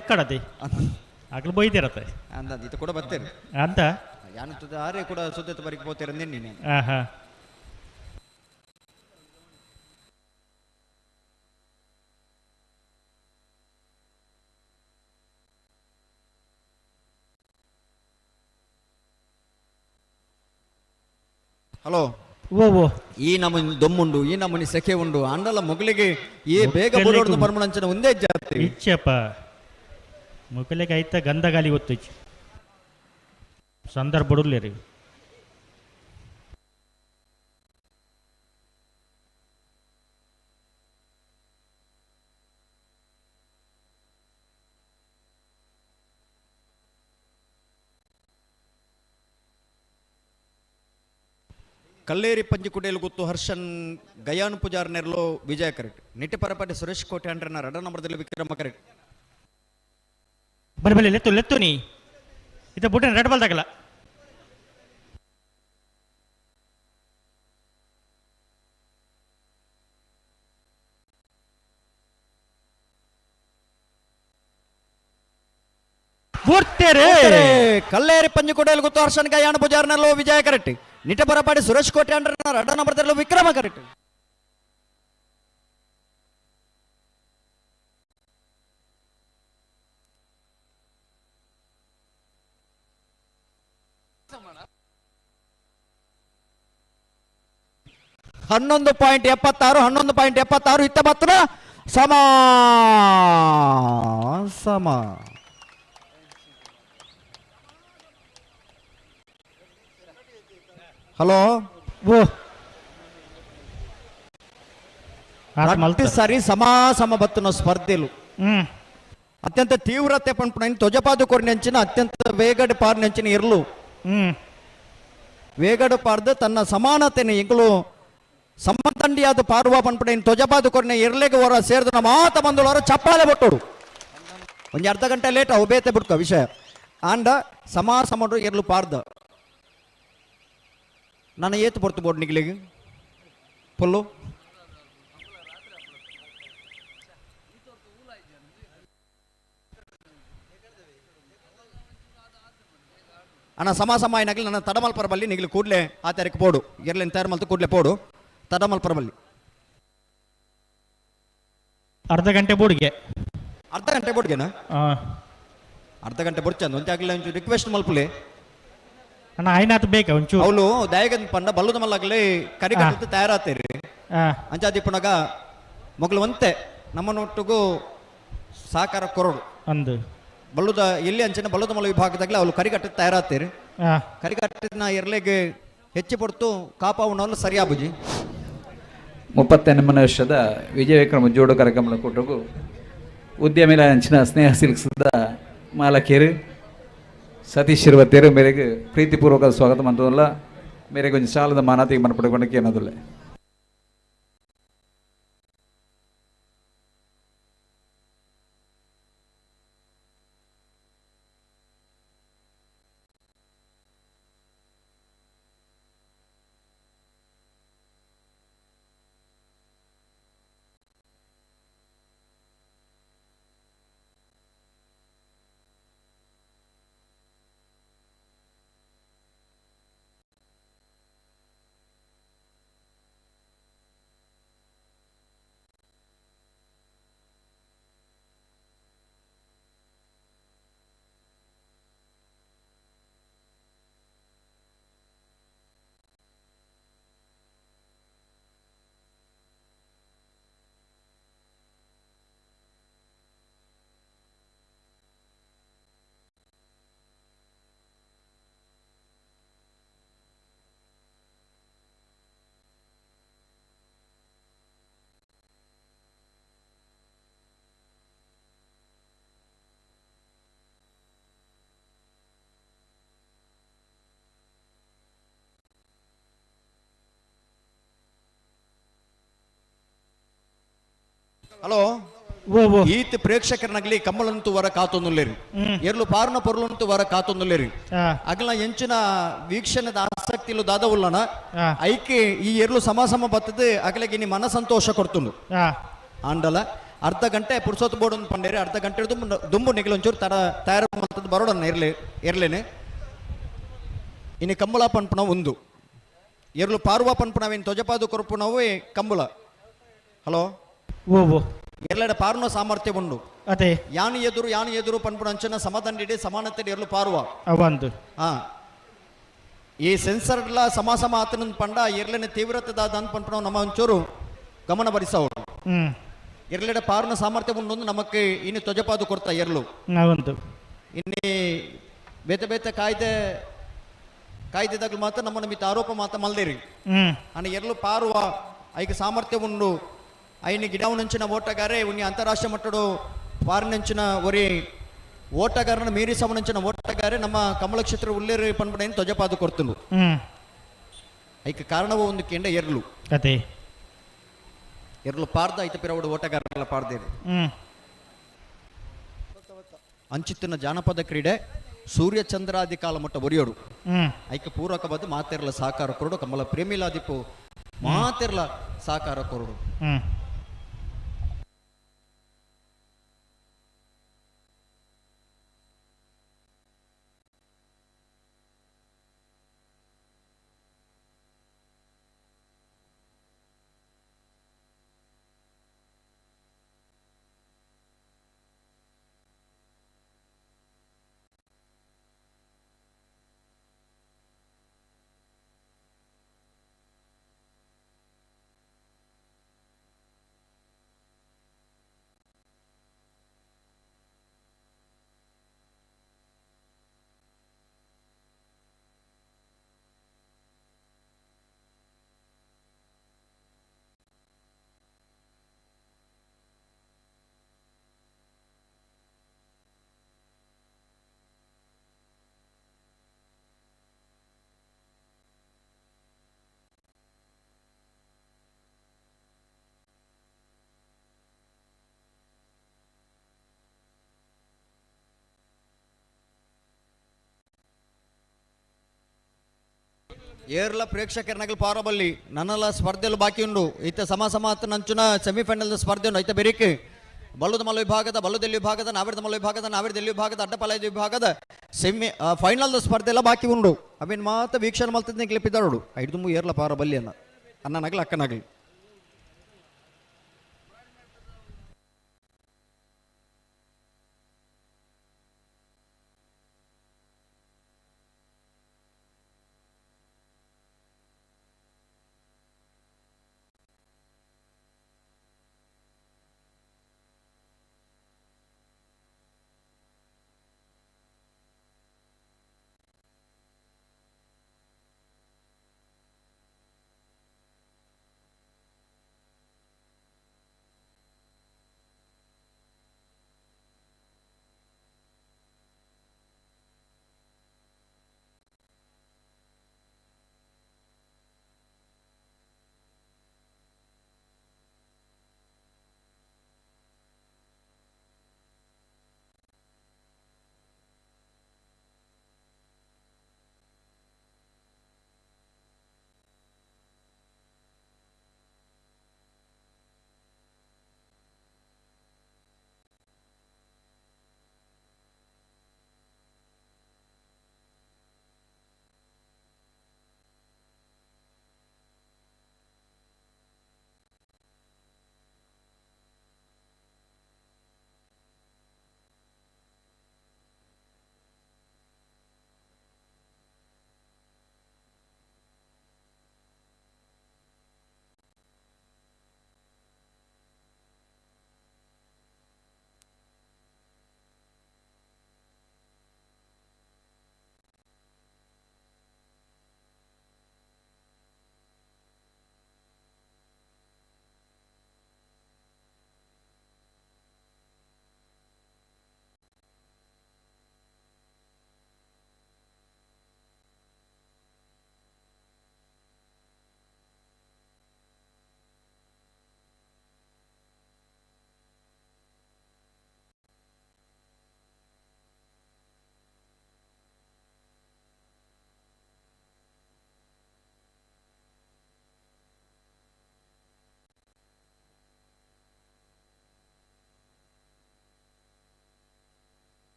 ಎಕ್ಕಡತಿ ಆಗ್ಲು ಬೈದಿರತ್ತೆ ಅಂದ ಇದು ಕೂಡ ಬರ್ತೀರಿ ಅಂತ ಯಾನು ಆರೆ ಕೂಡ ಸುದ್ದ ಬರಕ್ಕೆ ಹೋಗ್ತೀರ ನೀನು ಹಾ ಹಲೋ ಓ ಈ ನಮೂನಿ ದೊಮ್ಮುಂಡು ಈ ನಮೂನಿ ಸೆಕೆ ಉಂಡು ಅಂಡಲ ಮೊಗಲಿಗೆ ಈ ಬೇಗ ಬರೋದು ಬರ್ಮಣಂಚನ ಒಂದೇ ಜಾತಿ ಇಚ್ಚಪ್ಪ ಮುಖಲಿಗೆ ಆಯ್ತ ಗಂಧ ಗಾಲಿ ಗೊತ್ತು ಸಂದರ್ಭ ಬಡೂರ್ಲೇರಿ ಕಲ್ಲೇರಿ ಪಂಜಿಕುಡಿಯಲ್ಲಿ ಗೊತ್ತು ಹರ್ಷನ್ ಗಯಾನು ಪೂಜಾರ್ ನೆರಲು ವಿಜಯ ಕರೆಕ್ಟ್ ನಿಟ್ಟಿ ಪರಪಾಟಿ ಸುರೇಶ್ ಕೋಟೆ ಅಂಡ್ರನ ರಡ ನಂಬರ್ದಲ್ಲಿ ವಿಕ್ರಮ ಕರೆಕ್ಟ್ ಬಲಿ ಲೆತ್ತು ನೀ ಇದು ಬುಟ್ಟಿನ ರೆಡ್ ಬಾಲ್ದಾಗಲ್ಲ ಕಲ್ಲೇರಿ ಪಂಜಿಕೋಟೆಯಲ್ಲಿ ಗೊತ್ತು ಹರ್ಷನ್ ಗಯಾನು ಪೂಜಾರ್ ನೆರಲು ವಿಜಯ ಕರೆಕ್ಟ್ ನಿಟ್ಟ ಪರಪಾಟಿ ಸುರೇಶ್ ಕೋಟೆ ಅಂಡ್ರನ ರಡ ನಂಬರ್ದಲ್ಲಿ ವಿಕ್ರಮ ಕರೆಕ್ಟ್ $11.76 ಇತ್ತ ಬತ್ತನ ಸಮ ಸಮ. ಹಲೋ ಓ ಸಾರಿ ಸಮಾಸಮ ಬತ್ತುನ ಸ್ಪರ್ಧೆಲು ಅತ್ಯಂತ ತೀವ್ರತೆ ಪಂಪುನ ತೊಜಪಾದು ಕೊರ್ನೆಂಚಿನ ಅತ್ಯಂತ ವೇಗಡ ಪಾರ್ನೆಂಚಿನ ಇರ್ಲು ವೇಗಡ ಪಾರ್ದು ತನ್ನ ಸಮಾನತೆನ ಎಂಗಳು ಸಮತಂಡಿಯಾದ ಪಾರುವ ಪಂಪುನ ತೊಜಪಾದು ಕೊರ್ನೆ ಇರ್ಲೆಗೆ ಹೊರ ಸೇರಿದ ಮಾತ ಬಂದೋರ ಚಪ್ಪಾಳೆ ಬಟ್ಟೋಡು ಒಂದು ಅರ್ಧ ಗಂಟೆ ಲೇಟ್ ಅವು ಬೇತೆ ಬಿಡ್ಕ ವಿಷಯ ಆಂಡ ಸಮಾಸಮಡು ಇರ್ಲು ಪಾರ್ದ ನಾನು ಏತು ಬರ್ತು ಬೋರ್ಡ್ ನಿಗ್ಲಿಗೆ ಪೊಲ್ಲು ಅಣ್ಣ ಸಮಾಸಮ ಏನಾಗಲಿ ನನ್ನ ತಡಮಲ್ಪರಬಲ್ಲಿ ನಿಗ್ಲಿ ಕೂಡಲೇ ಆ ತಾರೀಕು ಪೋಡು ಎರ್ಲಿನ ತಯಾರು ಮಲ್ತು ಕೂಡಲೇ ಪೋಡು ತಡಮಲ್ಪರಬಲ್ಲಿ ಅರ್ಧ ಗಂಟೆ ಬೋರ್ಡ್ಗೆ ಅರ್ಧ ಗಂಟೆ ಬೋಡ್ಗೆನಾ ಅರ್ಧ ಗಂಟೆ ಬೋಡ್ಚಂದ ಒಂತೆ ಆಗಲಿ ಒಂಚೂರು ರಿಕ್ವೆಸ್ಟ್ ಮಲ್ಪುಲೆ ಅಣ್ಣ ಆಯ್ನಾತ್ ಬೇಕಾ ಒಂಚೂರು ಅವಳು ದಯಗನ್ ಪಂಡ ಬಲ್ಲದ ಮಲ್ಲಾಗಲಿ ಕರಿ ಕಟ್ಟು ತಯಾರಾತೇರಿ ಅಂಚಾದಿಪ್ಪನಾಗ ಮಗಳು ಒಂತೆ ನಮ್ಮನೊಟ್ಟಿಗೂ ಸಹಕಾರ ಕೊರಡು ಅಂದು ಬಲ್ಲುದ ಎಲ್ಲಿ ಅಂಚಿನ ಬಲ್ಲದ ಮಲ ವಿಭಾಗದಾಗಲೇ ಅವಳು ಕರಿಗಟ್ಟ ತಯಾರಾತೇರಿ ಕರಿಗಟ್ಟಿನ ಎರ್ಲೆಗೆ ಹೆಚ್ಚು ಪಡ್ತು ಕಾಪಾವಣಲ್ಲ ಸರಿಯಾಬುಜಿ 38ನೇ ವರ್ಷದ ವಿಜಯ ವಿಕ್ರಮ ಜೋಡು ಕಾರ್ಯಕ್ರಮ ಕೊಟ್ಟರು ಉದ್ಯಮಿಲ ಅಂಚಿನ ಸ್ನೇಹ ಸಿಲ್ಕ್ಸ್ದ ಮಾಲಕೇರು ಸತೀಶ್ ಇರುವತ್ತೇರು ಮೇರೆಗೆ ಪ್ರೀತಿಪೂರ್ವಕ ಸ್ವಾಗತ ಮಂತಲ್ಲ ಮೇರೆಗೆ ಕೊಂಚ ಸಾಲದ ಮಾನಾತಿಗೆ ಮನಪಡ್ಕೊಂಡಕ್ಕೆ ಅನ್ನೋದಿಲ್ಲ. ಹಲೋ ಈತ್ ಪ್ರೇಕ್ಷಕರನಾಗ್ಲಿ ಕಮ್ಮಲಂತೂ ವರ ಕಾತೊಂದುಲ್ಲೇರಿ ಎರ್ಲು ಪಾರ್ನ ಪೊರ್ಲಂತೂ ವರ ಕಾತೊಂದುಲ್ಲೇರಿ ಅಗಲ ಎಂಚಿನ ವೀಕ್ಷಣದ ಆಸಕ್ತಿಲು ದಾದವುಲ್ಲನ ಐಕೆ ಈ ಎರ್ಲು ಸಮ ಬತ್ತದ ಅಗಲಿಗೆ ನೀ ಮನ ಸಂತೋಷ ಕೊಡ್ತುಂಡು ಆಂಡಲ ಅರ್ಧ ಗಂಟೆ ಪುರ್ಸೊತ್ತು ಬೋರ್ಡ್ ಒಂದು ಪಂಡೇರಿ ಅರ್ಧ ಗಂಟೆ ದುಂಬು ನಿಗಲೊಂಚೂರು ತಯಾರು ಮಾಡ್ತದ್ದು ಬರೋಡನ್ನ ಎರ್ಲೇನೆ ಇನ್ನು ಕಂಬಳ ಪಂಪಣ ಒಂದು ಎರ್ಲು ಪಾರ್ವ ಪಂಪಣವೇನು ತೊಜಪಾದು ಕೊರಪುಣವೇ ಕಂಬಳ. ಹಲೋ ಎಲ್ಲೆಡೆ ಪಾರ್ನ ಸಾಮರ್ಥ್ಯ ಉಂಡು ಅದೇ ಯಾನಿ ಎದುರು ಪಂಪುಣ ಅಂಚನ ಸಮದಂಡಿಡೆ ಸಮಾನತೆ ಎರ್ಲು ಪಾರ್ವ ಅವಂದು ಈ ಸೆನ್ಸರ್ಲ ಸಮ ಆತನ ಪಂಡ ಎರ್ಲೆನೆ ತೀವ್ರತೆ ದಾದ ಪಂಪಣ ನಮ್ಮ ಒಂಚೂರು ಗಮನ ಭರಿಸವರು ಎರ್ಲೆಡೆ ಪಾರ್ನ ಸಾಮರ್ಥ್ಯ ಉಂಡು ನಮಕ್ಕೆ ಇನ್ನು ತೊಜಪಾದು ಕೊಡ್ತಾ ಎರ್ಲು ಇನ್ನಿ ಬೇತೆ ಬೇತೆ ಕಾಯ್ದೆದಾಗಲು ಮಾತ್ರ ನಮ್ಮನ್ನು ಮಿತ್ತ ಆರೋಪ ಮಾತ್ರ ಮಲ್ದೇರಿ ಅನ್ನ ಎರ್ಲು ಪಾರುವ ಐಕ ಸಾಮರ್ಥ್ಯ ಉಂಡು ಐನಿ ಗಿಡವನಂಚಿನ ಓಟಗಾರೆ ಉನ್ನಿ ಅಂತಾರಾಷ್ಟ್ರೀಯ ಮಟ್ಟಡು ಪಾರಿನಂಚಿನ ಒರಿ ಓಟಗಾರನ ಮೀರಿ ಸಮನಂಚಿನ ಓಟಗಾರೆ ನಮ್ಮ ಕಮಲ ಕ್ಷೇತ್ರ ಉಲ್ಲೇರಿ ಪನ್ಪಡೆಯನ್ನು ಧ್ವಜಪಾದು ಕೊಡ್ತನು ಐಕ ಕಾರಣವೂ ಒಂದು ಕೆಂಡ ಎರ್ಲು ಅದೇ ಎರ್ಲು ಪಾರ್ದ ಐತ ಪಿರವಡು ಓಟಗಾರರೆಲ್ಲ ಪಾರ್ದೇರಿ ಅಂಚಿತ್ತಿನ ಜಾನಪದ ಕ್ರೀಡೆ ಸೂರ್ಯ ಚಂದ್ರಾದಿ ಕಾಲ ಮಟ್ಟ ಒರಿಯೋಡು ಐಕ ಪೂರಕ ಬದ್ದು ಮಾತೆರ್ಲ ಸಾಕಾರ ಕೊರಡು ಕಮಲ ಪ್ರೇಮಿಲಾದಿಪ್ಪು ಮಾತೆರ್ಲ ಸಾಕಾರ ಕೊರಡು ಏರ್ಲ ಪ್ರೇಕ್ಷಕರನಗಲ್ ಪಾರಬಲ್ಲಿ ನನ್ನಲ್ಲ ಸ್ಪರ್ಧೆಲು ಬಾಕಿ ಉಂಡು ಇತ್ತ ಸಮಾಸಮಾತ ನಂಚುನ ಸೆಮಿಫೈನಲ್ ಸ್ಪರ್ಧೆ ಉಂಡು ಐತ ಬೆರಿಕೆ ಬಲ್ಲುದ ಮಲ್ಲ ವಿಭಾಗದ ಬಲ್ಲುದೆಲ್ಲಿ ವಿಭಾಗದ ನಾವಿರದ ಮಲ್ಲ ವಿಭಾಗದ ನಾವಿರದಲ್ಲಿ ವಿಭಾಗದ ಅಡ್ಡಪಾಲಯದ ವಿಭಾಗದ ಫೈನಲ್ ಸ್ಪರ್ಧೆ ಎಲ್ಲ ಬಾಕಿ ಉಂಡು ಅವೇನು ಮಾತ್ರ ವೀಕ್ಷಣೆ ಮಲ್ತಿದ್ದ ಕ್ಲಿಪ್ಪಿದ್ದಾಳು ಐದು ಏರ್ಲ ಪಾರಬಲ್ಲಿ ಅಣ್ಣನಗಲಿ ಅಕ್ಕನಗಲಿ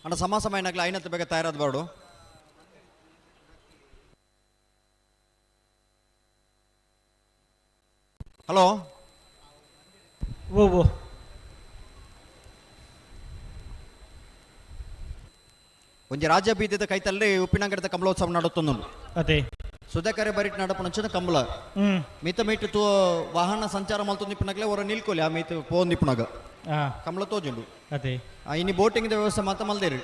ಅಣ್ಣ ಸಮಾಸಮ ಏನಾಗಲಿ ಐನತ್ತು ಬೇಗ ತಯಾರಾದ ಬಾರ್ಡು. ಹಲೋ ಒಂಜಿ ರಾಜ ಬೀದಿದ ಕೈತಲ್ಲಿ ಉಪ್ಪಿನಂಗಡದ ಕಮಲೋತ್ಸವ ನಡುತ್ತೊಂದುಂಡು ಅದೇ ಸುಧಾಕರೆ ಬರಿಟ್ ನಡಪನಂಚಿನ ಕಂಬಳ ಮಿತ ಮೀಟ್ ತೂ ವಾಹನ ಸಂಚಾರ ಮಲ್ತೊಂದಿಪ್ಪನಾಗಲೇ ಹೊರ ನಿಲ್ಕೊಲಿ ಆ ಮೀತ ಪೋಂದಿಪ್ಪನಾಗ ಕಮಲ ತೋಜುಂಡು ಅದೇ ಇನ್ನು ಬೋಟಿಂಗ್ ವ್ಯವಸ್ಥೆ ಮಾತ್ರ ಮಲ್ದೇರಿ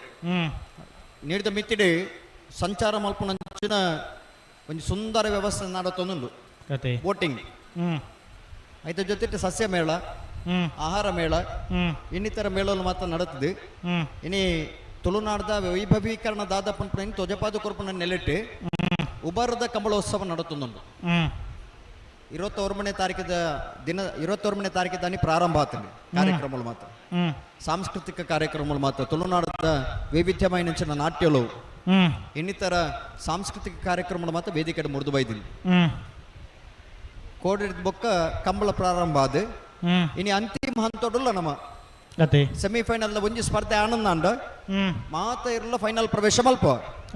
ನೀಡಿದ ಮಿತ್ತಿಡಿ ಸಂಚಾರ ಮಲ್ಪನಂಚಿನ ಒಂದು ಸುಂದರ ವ್ಯವಸ್ಥೆ ನಡತ್ತೊಂದುಂಡು ಅದೇ ಬೋಟಿಂಗ್ ಐದ ಜೊತೆ ಸಸ್ಯ ಮೇಳ ಆಹಾರ ಮೇಳ ಇನ್ನಿತರ ಮೇಳಲು ಮಾತ್ರ ನಡತ್ತದೆ ಇನಿ ತುಳುನಾಡದ ವೈಭವೀಕರಣ ದಾದ ಪಂಪನ ತೊಜಪಾದ ಕೊರ್ಪನ ನೆಲೆಟ್ಟು ಉಬಾರದ ಕಂಬಳೋತ್ಸವ ನಡುತ್ತುಂಡು 21ನೇ ತಾರೀಕಿದ ದಿನ 21ನೇ ತಾರೀಕಿದಾನಿ ಪ್ರಾರಂಭ ಆಗ್ತದೆ ಕಾರ್ಯಕ್ರಮಗಳು ಮಾತ್ರ ಸಾಂಸ್ಕೃತಿಕ ಕಾರ್ಯಕ್ರಮಗಳು ಮಾತ್ರ ತುಳುನಾಡದ ವೈವಿಧ್ಯಮಯ ನಾಟ್ಯಗಳು ಇನ್ನಿತರ ಸಾಂಸ್ಕೃತಿಕ ಕಾರ್ಯಕ್ರಮಗಳು ಮಾತ್ರ ವೇದಿಕೆ ಮುರಿದು ಬೈದಿನಿ ಕೋಡಿದ ಬೊಕ್ಕ ಕಂಬಳ ಪ್ರಾರಂಭ ಆದ ಇನಿ ಅಂತಿಮ ಹಂತೋಡಲ್ಲ ನಮ್ಮ ಅದೇ ಸೆಮಿಫೈನಲ್ ಒಂಜಿ ಸ್ಪರ್ಧೆ ಆನಂದ ಅಂಡ ಮಾತ ಇರಲ್ಲ ಫೈನಲ್ ಪ್ರವೇಶ ಮಲ್ಪ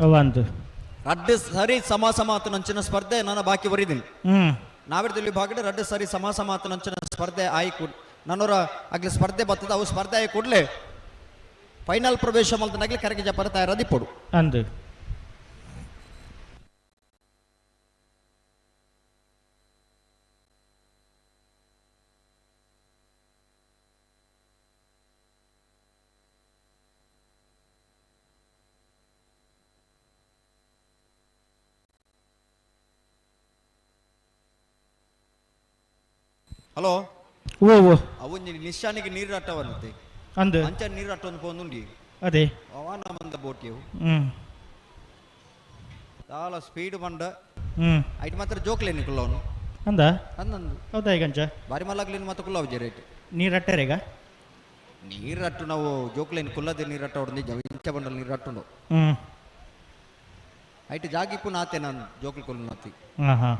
ಅವಂದು ರಡ್ಡು ಸರಿ ಸಮಾಸಮಾತ ನಂಚಿನ ಸ್ಪರ್ಧೆ ನಾನು ಬಾಕಿ ಬರೀದಿನಿ ನಾವಿಡ್ದಲ್ಲಿ ಭಾಗಡೆ ರಡ್ಡು ಸರಿ ಸಮಾಸಮಾತ ನಂಚಿನ ಸ್ಪರ್ಧೆ ಆಯ್ಕು ನನ್ನೂರ ಆಗ್ಲಿ ಸ್ಪರ್ಧೆ ಬರ್ತದ ಅವು ಸ್ಪರ್ಧೆ ಆಗಿ ಕೂಡಲೇ ಫೈನಲ್ ಪ್ರವೇಶ ಮಲ್ತನಾಗ್ಲಿ ಕರೆಗೆ ಜಪರ ತಯಾರದಿಪ್ಪಡು ಅಂದು ಹಲೋ ಓ ಓ ಅವನ್ ನಿಶಾನಿಗೆ ನೀರಾಟವನ್ನತೆ ಅಂದು ಅಂಚ ನೀರಾಟ ಒಂದು ಪೋನುಂಡಿ ಅದೇ ಅವನ ಮಂದ ಬೋಟಿಯವು ದಾಲ ಸ್ಪೀಡ್ ಮಂಡ ಐಟ್ ಮಾತ್ರ ಜೋಕ್ಲೇನಿ ಕುಲ್ಲವನು ಅಂದ ಅಂದಂದು ಹೌದಾ ಈಗಂಚ ಬಾರಿ ಮಲ್ಲಾಗ್ಲೇನು ಮಾತ್ರ ಕುಲ್ಲ ಅವಜೆ ರೇಟ್ ನೀರಟ್ಟರೆಗ ನೀರಟ್ಟು ನಾವು ಜೋಕ್ಲೇನು ಕುಲ್ಲದೆ ನೀರಟ್ಟ ಹೊಡೆದು ಇಂಚ ಬಂಡಲ್ ನೀರಟ್ಟು ಐಟ್ ಜಾಗಿಪ್ಪು ನಾತೆ ನಾನು ಜೋಕ್ಲಿ ಕೊಲ್ಲ ನಾತಿ ಹಾಂ ಹಾಂ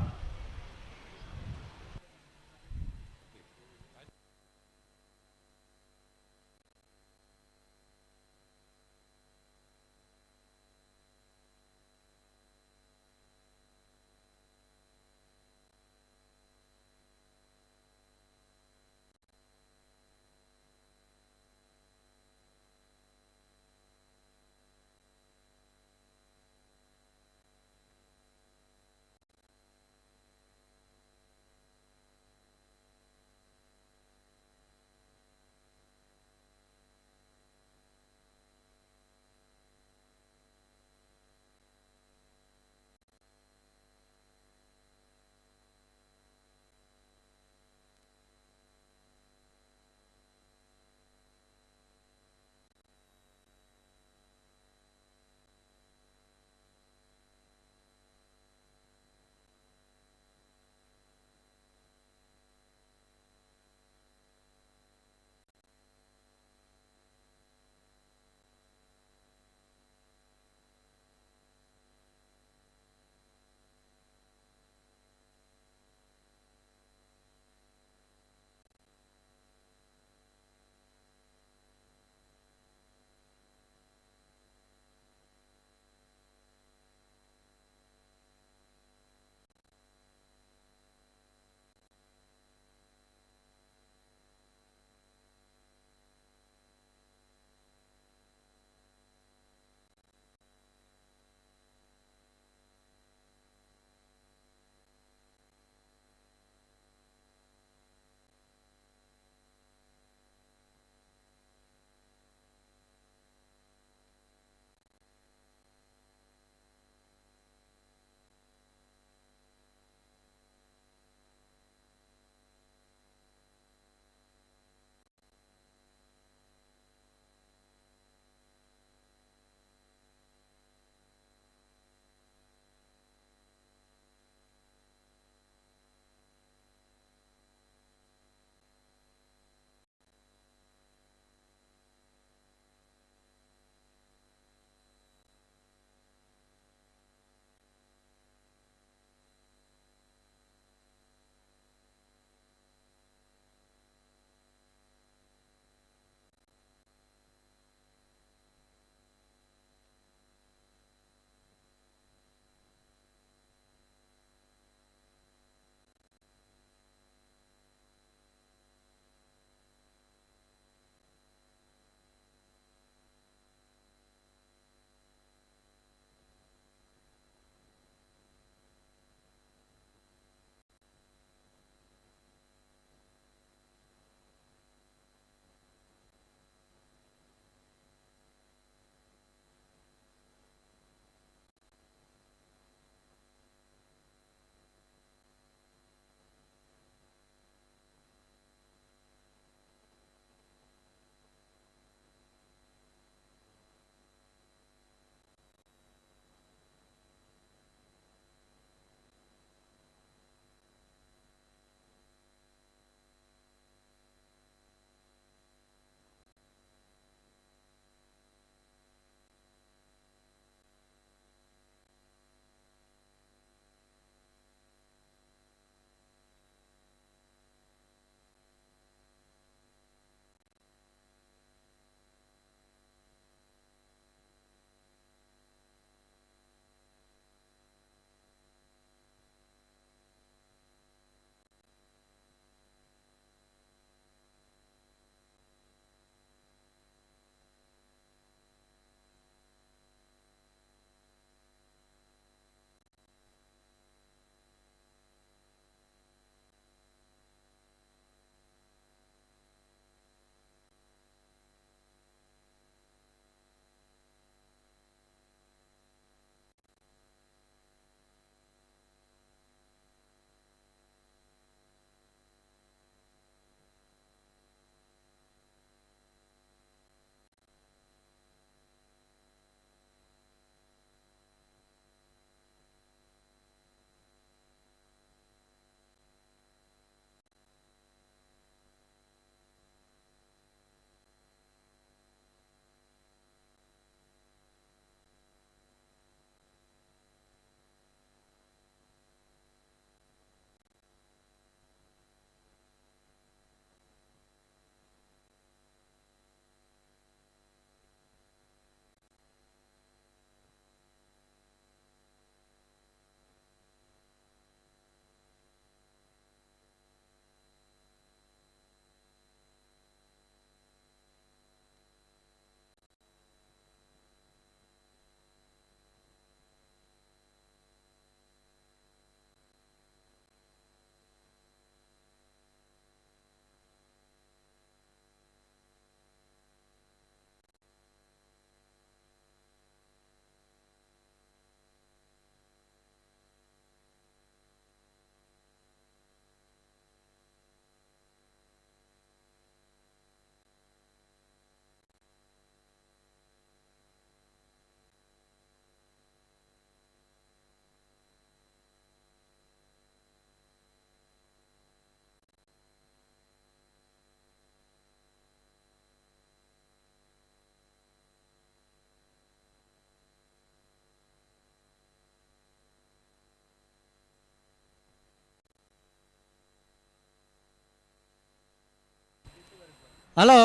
ಹಲೋ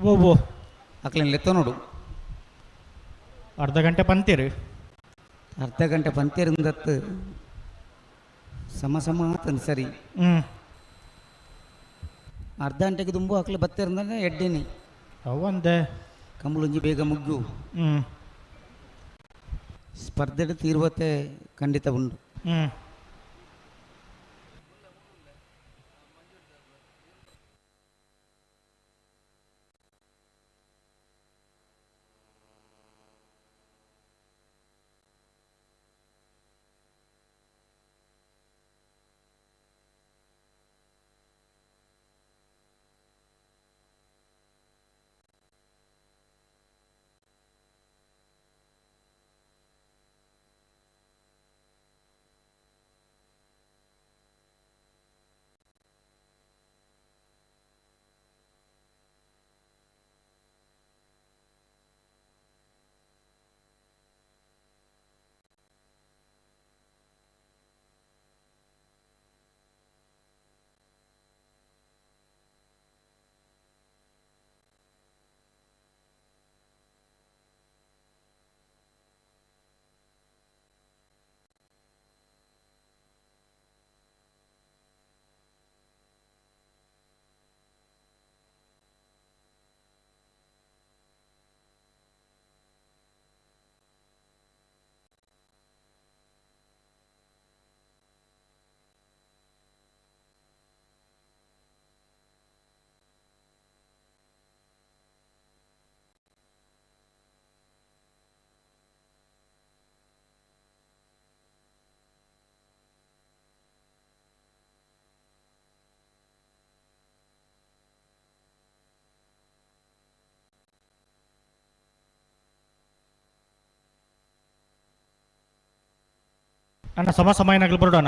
ಓ ಅಕ್ಲೇನು ಲೆತ್ತ ನೋಡು ಅರ್ಧ ಗಂಟೆ ಪಂತೀರಿ ಅರ್ಧ ಗಂಟೆ ಪಂತೀರಿಂದತ್ತು ಸಮ ಆತಂದು ಸರಿ ಅರ್ಧ ಗಂಟೆಗೆ ತುಂಬು ಅಕ್ಲೆ ಬತ್ತಿರಂದ್ರೆ ಎಡ್ಡೇನಿ ಅವಂದೆ ಕಂಬಳೊಂಜಿ ಬೇಗ ಮುಗ್ಗು ಸ್ಪರ್ಧೆ ತೀರ್ವತೆ ಖಂಡಿತ ಉಂಟು ಅಣ್ಣ ಸಮ ಏನಾಗಲಿ ಬರೋಣ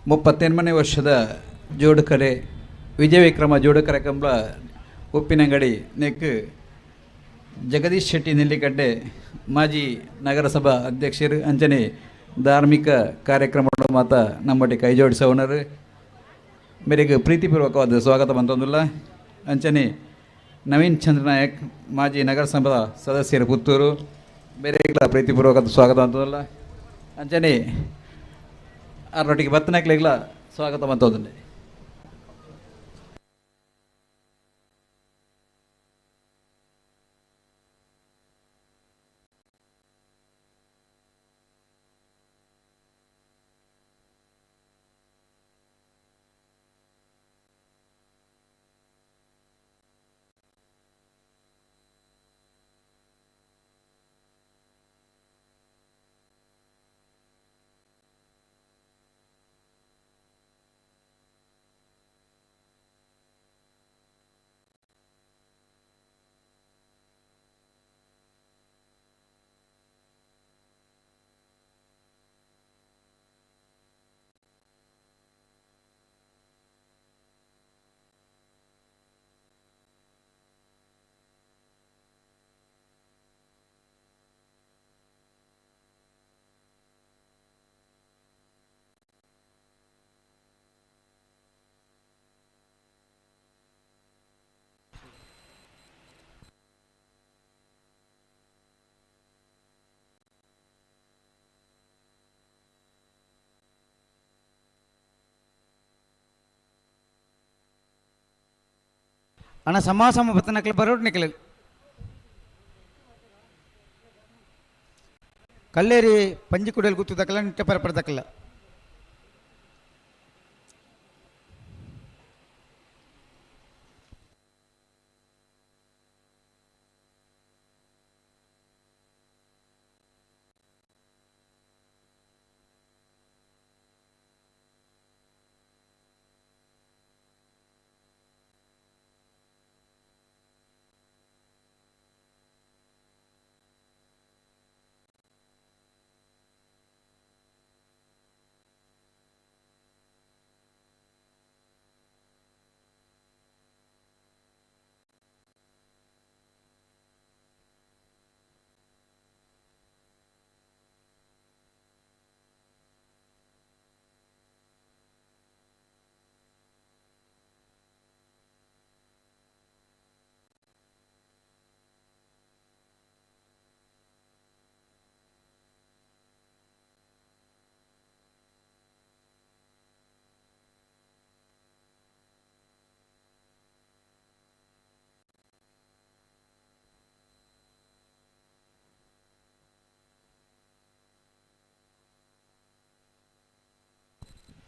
ಮುಪ್ಪತ್ತೆಂಟನೇ ವರ್ಷದ ಜೋಡುಕರೆ ವಿಜಯ ವಿಕ್ರಮ ಜೋಡುಕರೆ ಕಂಬಳ ಉಪ್ಪಿನಂಗಡಿ ನೆಕ್ ಜಗದೀಶ್ ಶೆಟ್ಟಿ ನೆಲ್ಲಿಕಡ್ಡೆ ಮಾಜಿ ನಗರಸಭಾ ಅಧ್ಯಕ್ಷರು ಅಂಚನೆ ಧಾರ್ಮಿಕ ಕಾರ್ಯಕ್ರಮಗಳು ಮಾತ ನಮ್ಮೊಟ್ಟಿಗೆ ಕೈ ಜೋಡಿಸೋಣರು ಮೇರೆಗೆ ಪ್ರೀತಿಪೂರ್ವಕವಾದ ಸ್ವಾಗತ ಬಂತಂದಿಲ್ಲ. ಅಂಚನೆ ನವೀನ್ ಚಂದ್ರ ನಾಯಕ್ ಮಾಜಿ ನಗರಸಭಾ ಸದಸ್ಯರು ಪುತ್ತೂರು ಬೇರೆಗಳ ಪ್ರೀತಿಪೂರ್ವಕವಾದ ಸ್ವಾಗತ ಅಂತಂದಿಲ್ಲ. ಅಂಚನೆ ಅವರೊಟ್ಟಿಗೆ ಬತ್ತನಾಕ್ಲಿಗಳ ಸ್ವಾಗತ ಬಂತಂದಿಲ್ಲ. ಅಣ್ಣ ಸಮ ಬತ್ತನಕ್ಲೆ ಬರೋಡ್ ನಿಕ್ಲೆ ಕಲ್ಲೇರಿ ಪಂಜಿ ಕುಡಿಯಲ್ ಕೂತದಕ್ಕಲ್ಲ ನಿಟ್ಟ ಪರಪಡದಕ್ಕಲ್ಲ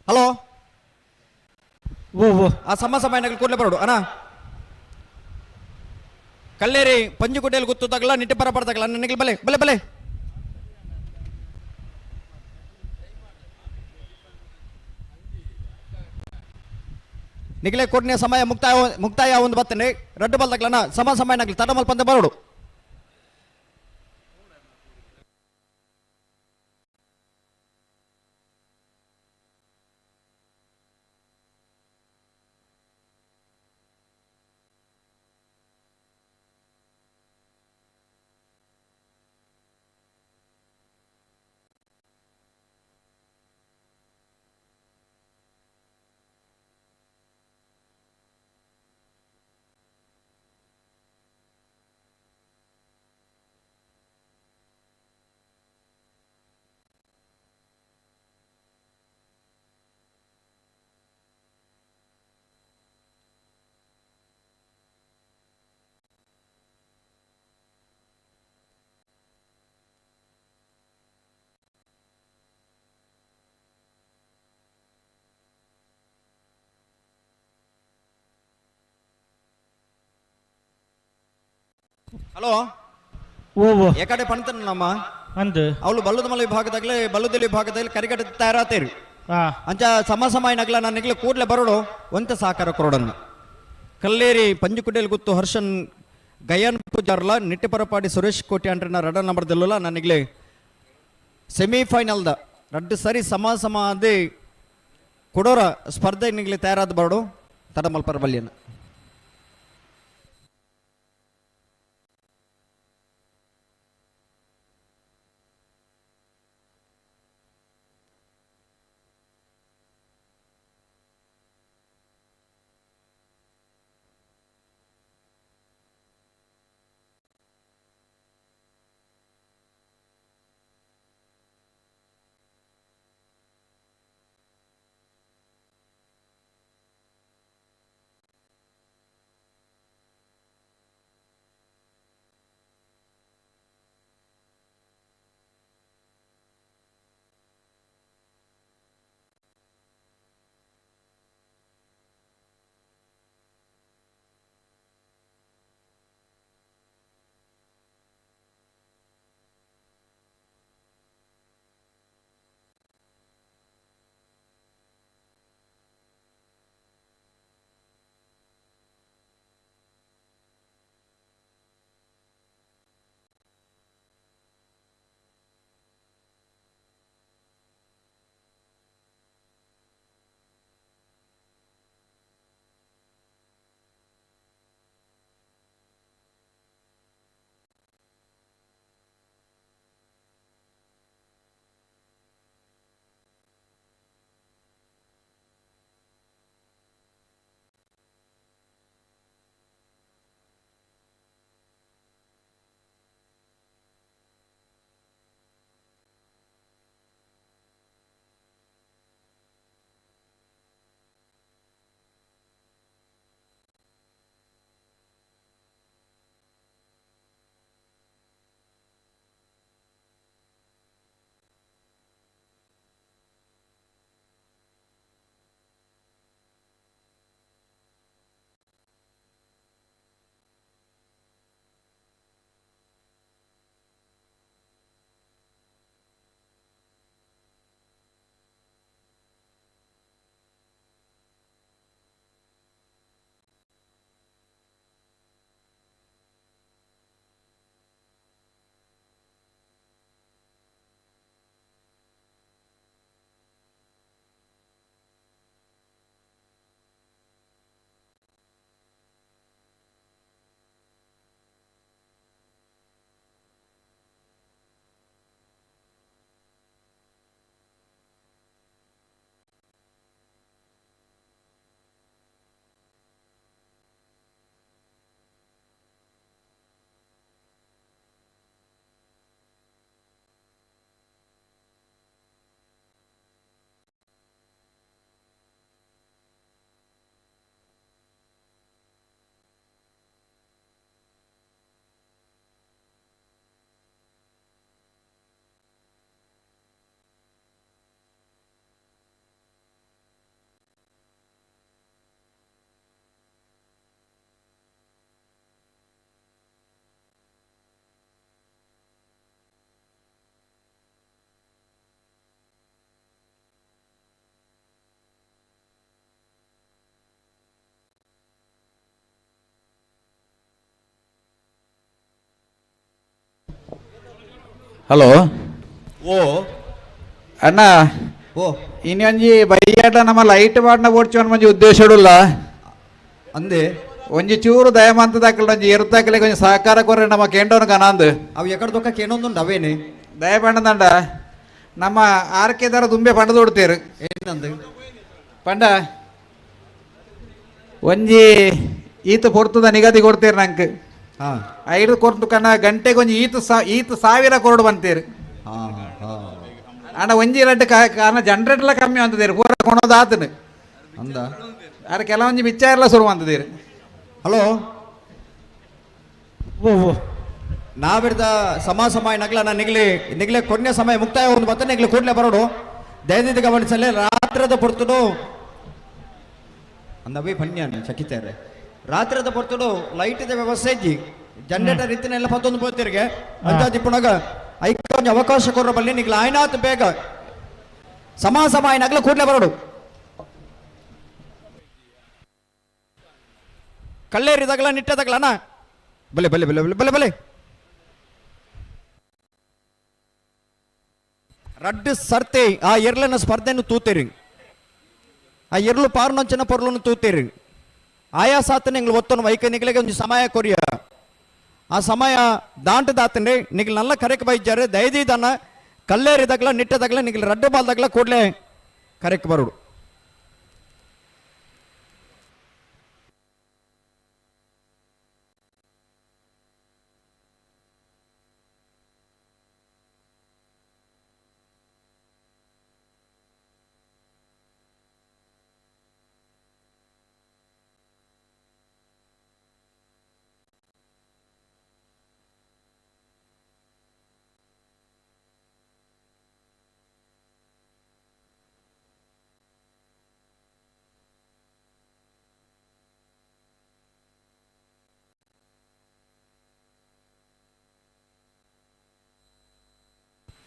ಹಲೋ ಓ ಆ ಸಮಯನಾಗಲಿ ಕೂಡಲೇ ಬರೋಡು ಅಣ್ಣ ಕಲ್ಲೇರಿ ಪಂಜಿಗುಡ್ಡೆಯಲ್ಲಿ ಗುತ್ತುತ್ತಾಗಲ್ಲ ನಿಟ್ಟಿ ಪರ ಪಡ್ತಾಗಲ್ಲ ನನಗೆ ಬಲೆ ಬಲೆ ಬಲೆ ನಿಗಲೇ ಕೊಡ್ನೆ ಸಮಯ ಮುಕ್ತಾಯ ಒಂದು ಬರ್ತೇನೆ ರಡ್ಡು ಬಲ್ದಾಗ್ಲಣ್ಣ ಸಮಯನಾಗಲಿ ತಡ ಮಲ್ಪಂದೆ ಬರೋಡು ಹಲೋ ಓ ಏ ಕಡೆ ಪಣ್ತನ ನಮ್ಮ ಅಂದು ಅವಳು ಬಲ್ಲುದಮಲ ವಿಭಾಗದಾಗಲೇ ಬಲ್ಲುದಲಿ ವಿಭಾಗದಲ್ಲಿ ಕರಿಗಟ್ಟ ತಯಾರಾತೇರಿ ಆ ಅಂಚ ಸಮಯನಾಗಲ ನನಗೆ ಕೂಡಲೇ ಬರೋಡು ಒಂತ ಸಹಕಾರ ಕೊರೋಡನ್ನ ಕಲ್ಲೇರಿ ಪಂಜಿಕುಡ್ಡೆಯಲ್ಲಿ ಗುತ್ತು ಹರ್ಷನ್ ಗಯಾನ್ ಪೂಜಾರ್ಲ ನಿಟ್ಟಿ ಪರಪಾಡಿ ಸುರೇಶ್ ಕೋಟಿ ಅಂಟ್ರಿನ ರಡ ನಂಬರ್ದಲ್ಲ ನನಗೆ ಸೆಮಿಫೈನಲ್ದ ರಡ್ಡು ಸರಿ ಸಮ ಅದೇ ಕೊಡೋರ ಸ್ಪರ್ಧೆ ನಿಗ್ಲಿ ತಯಾರಾದ ಬರೋಡು ತಡ ಮಲ್ಪರ ಬಲ್ಲಿಯನ್ನ ಹಲೋ ಓ ಅಣ್ಣ ಓ ಇನ್ನೊಂಜಿ ಬೈಯಾಟ ನಮ್ಮ ಲೈಟ್ ಬಾಡ್ನ ಓಡ್ಚೋನ್ ಮಂಜಿ ಉದ್ದೇಶಡುಲ್ಲ ಅಂದೆ ಒಂಜಿ ಚೂರು ದಯಮಂತ ದಾಖಲೆ ಒಂಜಿ ಎರುತ್ತಾಕಲೆ ಕೊಂಚ ಸಹಕಾರ ಕೊರ್ರೆ ನಮ್ಮ ಕೇಂಡವನು ಕನಾಂದ್ ಅವು ಎಕಡೆ ದೊಕ್ಕ ಏನೊಂದು ಅವೇನೆ ದಯಪಂಡದಂಡ ನಮ್ಮ ಆರ್ಕೆದಾರ ದುಂಬೆ ಪಂಡದ ಕೊಡ್ತೀರು ಏನಂದು ಪಂಡ ಒಂಜಿ ಈತ ಪೊರ್ತದ ನಿಗದಿ ಕೊಡ್ತೀರಿ ನಂಗೆ ಹಾಂ ಐದು ಕೊರ್ತು ಕಣ್ಣ ಗಂಟೆಗೆ ಒಂಜಿ ಈತ ಸಾವಿರ ಕೊರಡು ಬಂತೀರಿ ಹಾಂ ಹಾಂ ಅಣ್ಣ ಒಂಜಿ ರಡ್ಡು ಕಾರಣ ಜನರೇಟ್ಲ ಕಮ್ಮಿ ಅಂತದೀರಿ ಪೂರ ಕೊಣೋದು ಆತನು ಅಂದ ಅದ್ರ ಕೆಲವೊಂಜಿ ಮಿಚ್ಚ ಎಲ್ಲ ಶುರು ಅಂತದೀರಿ ಹಲೋ ಓ ಓ ನಾವಿಡ್ದ ಸಮಯ ನಗ್ಲ ನಾನು ನಿಗ್ಲೆ ಕೊನೆ ಸಮಯ ಮುಕ್ತಾಯ ಒಂದು ಮತ್ತೆ ನಿಗ್ಲೆ ಕೂಡಲೇ ಬರೋಡು ದಯದಿದ್ದು ಗಮನಿಸಲೇ ರಾತ್ರದ ಪೊರ್ತುಡು ಅಂದವೇ ಪಣ್ಯಾನ ಚಕಿತಾರೆ ರಾತ್ರದ ಪೊರ್ತುಡು ಲೈಟ್ ಇದೆ ವ್ಯವಸ್ಥೆ ಇಜ್ಜಿ ಜನರೇಟರ್ ರೀತಿನೆಲ್ಲ ಪತ್ತೊಂದು ಪೋತಿರಿಗೆ ಅಂಜಾದಿ ಪುಣಗ ಐಕೊಂಜ ಅವಕಾಶ ಕೊರ್ರ ಬಲ್ಲಿ ನಿಗ್ಲ ಆಯ್ನಾತ್ ಬೇಗ ಸಮಯ ನಗ್ಲ ಕೂಡಲೇ ಬರೋಡು ಕಲ್ಲೇರಿದಾಗಲ ನಿಟ್ಟದಾಗಲನ ಬಲೆ ಬಲೆ ಬಲೆ ಬಲೆ ಬಲೆ ಬಲೆ ರಡ್ಡು ಸರ್ತೆ ಆ ಎರ್ಲನ ಸ್ಪರ್ಧೆಯನ್ನು ತೂತೇರಿ ಆ ಎರ್ಲು ಪಾರ್ನಂಚಿನ ಪೊರ್ಲನ್ನು ತೂತೇರಿ ಆಯಾ ಸಾತನೆ ನಿಂಗ್ಲು ಒತ್ತನು ವೈಕ ನಿಗ್ಲೆಗೆ ಒಂದು ಸಮಯ ಕೊರಿಯ ಆ ಸಮಯ ದಾಟದಾತಂದ್ರೆ ನಿಗ್ಲು ನಲ್ಲ ಕರೆಕ್ ಬೈಜಾರೆ ದಯದಿದನ ಕಲ್ಲೇರಿದಾಗಲ ನಿಟ್ಟದಾಗಲ ನಿಗ್ಲು ರಡ್ಡು ಬಾಲ್ದಾಗಲ ಕೂಡಲೇ ಕರೆಕ್ ಬರೋಡು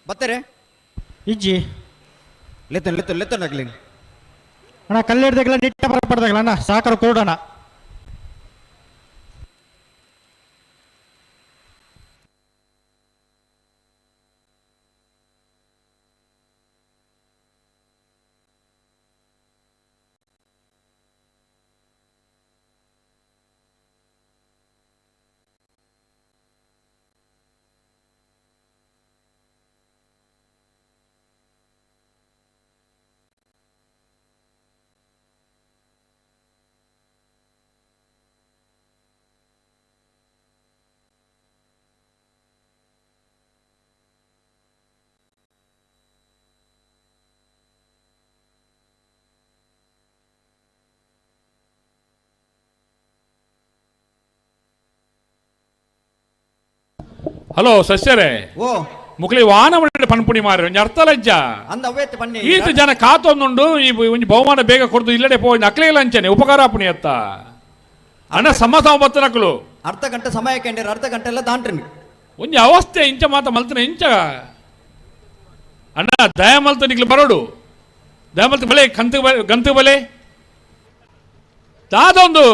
ಬತ್ತರೆ ಇಜ್ಜಿ ಲೆತ್ತನಾಗ್ಲಿ ಅಣ್ಣ ಕಲ್ಲೇಡ್ದಾಗಲ ನಿಟ್ಟ ಬರಪಡ್ದಾಗಲ ಅಣ್ಣ ಸಾಕರ ಕೊಡೋಣ ಹಲೋ ಸಸ್ಯರೇ ಓ ಮುಕ್ಲಿ ವಾಹನ ಪನ್ಪುಣಿ ಮಾರಿ ಒಂಜಿ ಅರ್ಥ ಲಜ್ಜ ಅಂದ ಅವೇತ್ ಬನ್ನಿ ಈತ ಜನ ಕಾತೊಂದುಂಡು ಈ ಒಂಜಿ ಬಹುಮಾನ ಬೇಗ ಕೊಡ್ದು ಇಲ್ಲಡೆ ಪೋ ಅಕ್ಲೇ ಲಂಚನೆ ಉಪಕಾರ ಪುಣಿ ಅತ್ತ ಅಣ್ಣ ಸಮ ಬತ್ತ ನಕಲು ಅರ್ಧ ಗಂಟೆ ಸಮಯ ಕಂಡಿರ ಅರ್ಧ ಗಂಟೆ ಎಲ್ಲ ದಾಂಟ್ರಿ ಒಂಜಿ ಅವಸ್ಥೆ ಇಂಚ ಮಾತ ಮಲ್ತನ ಇಂಚ ಅಣ್ಣ ದಯ ಮಲ್ತ ನಿಕ್ಲು ಬರೋಡು ದಯ ಮಲ್ತ ಬಲೆ ಗಂತು ಬಲೆ ದಾದೊಂದು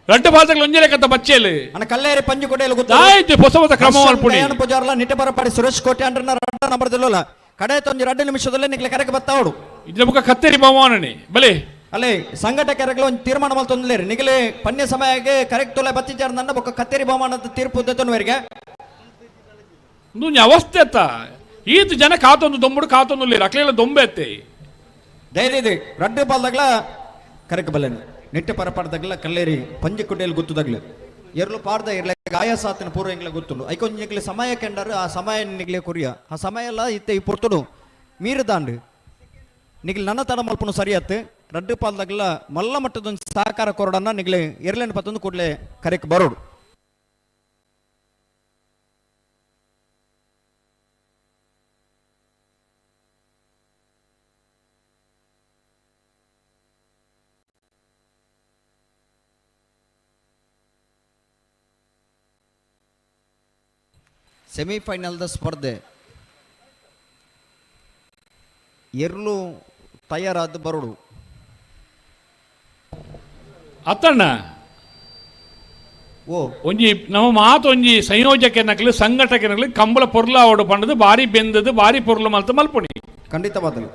ರಡ್ಡು ಬಾಲ್ತಗಳು ಒಂಜೆ ಲೆಕ್ಕಂತ ಬಚ್ಚೆಯಲ್ಲಿ ಅಣ್ಣ ಕಲ್ಲೇರಿ ಪಂಜು ಕೊಡೆಯಲ್ಲಿ ದಾಯ್ತು ಹೊಸ ಹೊಸ ಕ್ರಮ ಮಾಡ್ಪುಣಿ ಪೂಜಾರ್ಲ ನಿಟ್ಟ ಬರಪಾಡಿ ಸುರೇಶ್ ಕೋಟೆ ಅಂಡ್ರನ ರಡ್ಡ ನಂಬರ್ದಿಲ್ಲ ಕಡೆ ತೊಂದು 2 ನಿಮಿಷದಲ್ಲೇ ನಿಕ್ಲೆ ಕರೆಗೆ ಬತ್ತಾವಡು ಇದ್ರ ಮುಖ ಕತ್ತೇರಿ ಬಹುಮಾನನೆ ಬಲೆ ಅಲ್ಲೇ ಸಂಘಟ ಕೆರೆಗಳು ಒಂದು ತೀರ್ಮಾನ ಮಲ್ತೊಂದಿಲ್ಲೇರಿ ನಿಗಲೆ ಪನ್ಯ ಸಮಯಕ್ಕೆ ಕರೆಕ್ಟ್ ತೊಲೆ ಬತ್ತಿಚಾರ ನನ್ನ ಬೊಕ್ಕ ಕತ್ತೇರಿ ಬಹುಮಾನದ ತೀರ್ಪು ಉದ್ದತನವರಿಗೆ ಒಂದೊಂದು ಅವಸ್ಥೆ ಅತ್ತ ಈತ ಜನ ಕಾತೊಂದು ದೊಂಬುಡು ಕಾತೊಂದು ಇಲ್ಲ ಅಕ್ಲೆಲ್ಲ ದೊಂಬೆ ಅತ್ತೆ ಧೈರ್ಯ ಇದೆ ರಡ್ಡು ಬಾಲ್ದಾಗ್ಲ ಕರೆಕ್ ಬಲ್ಲೇನು ನಿಟ್ಟ ಪರಪಾಡ್ದಾಗ್ಲ ಕಲ್ಲೇರಿ ಪಂಜಿ ಕುಟಿಯಲ್ಲಿ ಗುತ್ತದಾಗ್ಲ ಎರ್ಲು ಪಾಡ್ದ ಇರ್ಲ ಆಯಾಸಾತನ ಪೂರ್ವ ಎಂಗ್ಲ ಗೊತ್ತುಂಡು ಐಕೊಂಜ್ ಸಮಯ ಕೆಂಡರು ಆ ಸಮಯ ನಿಗ್ಲೆ ಕೊರಿಯ ಆ ಸಮಯ ಎಲ್ಲ ಇತ್ತೆ ಈ ಪೊರ್ತುಡು ಮೀರದಾಂಡು ನಿಗ್ಲಿ ನನ್ನ ತಡ ಮಲ್ಪನು ಸರಿಯತ್ತು ರಡ್ಡು ಪಾಲ್ದಾಗ್ಲ ಮಲ್ಲ ಮಟ್ಟದೊಂದು ಸಹಕಾರ ಕೊರಡನ್ನ ನಿಗ್ಲೆ ಎರ್ಲೆನ್ ಪತ್ತೊಂದು ಕೂಡಲೇ ಕರೆಕ್ ಬರೋಡು ಸೆಮಿಫೈನಲ್ದ ಸ್ಪರ್ಧೆ ಎರ್ಲು ತಯಾರಾದ ಬರೋಡು ಅತ್ತಣ್ಣ ಓ ಒಂಜಿ ನಮ್ಮ ಮಾತು ಒಂಜಿ ಸಂಯೋಜಕ ನಕಲಿ ಸಂಘಟಕ ನಕಲಿ ಕಂಬಳ ಪೊರ್ಲ ಅವಡು ಪಂಡದು ಬಾರಿ ಬೆಂದದು ಬಾರಿ ಪೊರ್ಲು ಮಲ್ತ ಮಲ್ಪೊಣಿ ಖಂಡಿತವಾದಲು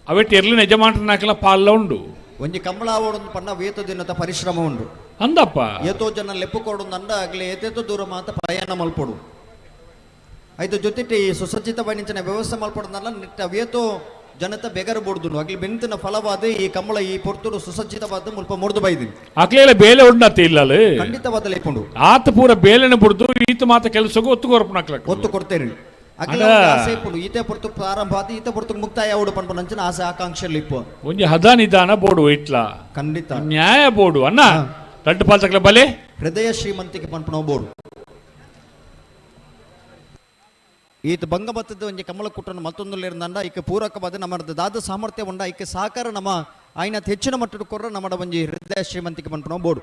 ಅವಟ್ಟು ಎರ್ಲಿನ ಯಜಮಾನ್ರ ನಾಕೆಲ್ಲ ಪಾಲ್ಲ ಉಂಡು ಒಂಜಿ ಕಂಬಳ ಆವೊಂದು ಪಂಡ ವೇತು ದಿನದ ಪರಿಶ್ರಮ ಉಂಡು ಅಂದಪ್ಪ ಏತೋ ಜನ ಲೆಪ್ಪು ಕೊಡು ಅಂಡ ಆಗ್ಲಿ ಏತೇತೋ ದೂರ ಮಾತ ಪ್ರಯಾಣ ಮಲ್ಪೊಡು ಐದು ಜೊತೆಟಿ ಸುಸಜ್ಜಿತ ಬಣ್ಣಿಂಚಿನ ವ್ಯವಸ್ಥೆ ಮಲ್ಪೊಡನಲ್ಲ ನಿಟ್ಟ ವೇತೋ ಜನತ ಬೆಗರು ಬೋಡ್ದು ಆಗ್ಲಿ ಬೆಂತಿನ ಫಲವಾದ ಈ ಕಂಬಳ ಈ ಪೊರ್ತುಡು ಸುಸಜ್ಜಿತವಾದ ಮುಲ್ಪ ಮುರಿದು ಬೈದಿನಿ ಅಕ್ಲೆಲ್ಲ ಬೇಲೆ ಉಂಡತ್ತೆ ಇಲ್ಲ ಖಂಡಿತವಾದ ಲೆಪ್ಪುಂಡು ಆತ ಪೂರ ಬೇಲೆನ ಬಿಡ್ದು ಈತ ಮಾತ ಕೆಲಸಕ್ಕೂ ಒತ್ತು ಕೊರ್ಪನಕ್ಲ ಒತ್ತು ಕೊಡ್ತೇರಿ ಆಸೆ ಇಪ್ಪುಡು ಈತೆ ಪೊರ್ತು ಪ್ರಾರಂಭ ಆದ ಈತೆ ಪೊರ್ತು ಮುಕ್ತಾಯ ಅವಡು ಪಂಪ ನಂಚಿನ ಆಸೆ ಆಕಾಂಕ್ಷೆಯಲ್ಲಿ ಇಪ್ಪು ಒಂಜಿ ಹದ ನಿಧಾನ ಬೋಡು ಇಟ್ಲ ಖಂಡಿತ ನ್ಯಾಯ ಬೋಡು ಅಣ್ಣ ರಡ್ಡು ಪಾಲ್ತಕ್ಲ ಬಲೆ ಹೃದಯ ಶ್ರೀಮಂತಿಕೆ ಪಂಪನೋ ಬೋಡು ಈತ ಭಂಗಮತ್ತದ ಒಂಜಿ ಕಮಲ ಕುಟ್ಟನ್ನು ಮತ್ತೊಂದುಲ್ಲಿರಂದ ಈಕೆ ಪೂರಕವಾದ ನಮ್ಮದ ದಾದ ಸಾಮರ್ಥ್ಯ ಉಂಡ ಈಕೆ ಸಹಕಾರ ನಮ್ಮ ಆಯ್ನ ಹೆಚ್ಚಿನ ಮಟ್ಟದ ಕೊರ್ರ ನಮ್ಮಡ ಒಂಜಿ ಹೃದಯ ಶ್ರೀಮಂತಿಕೆ ಪಂಪನೋ ಬೋಡು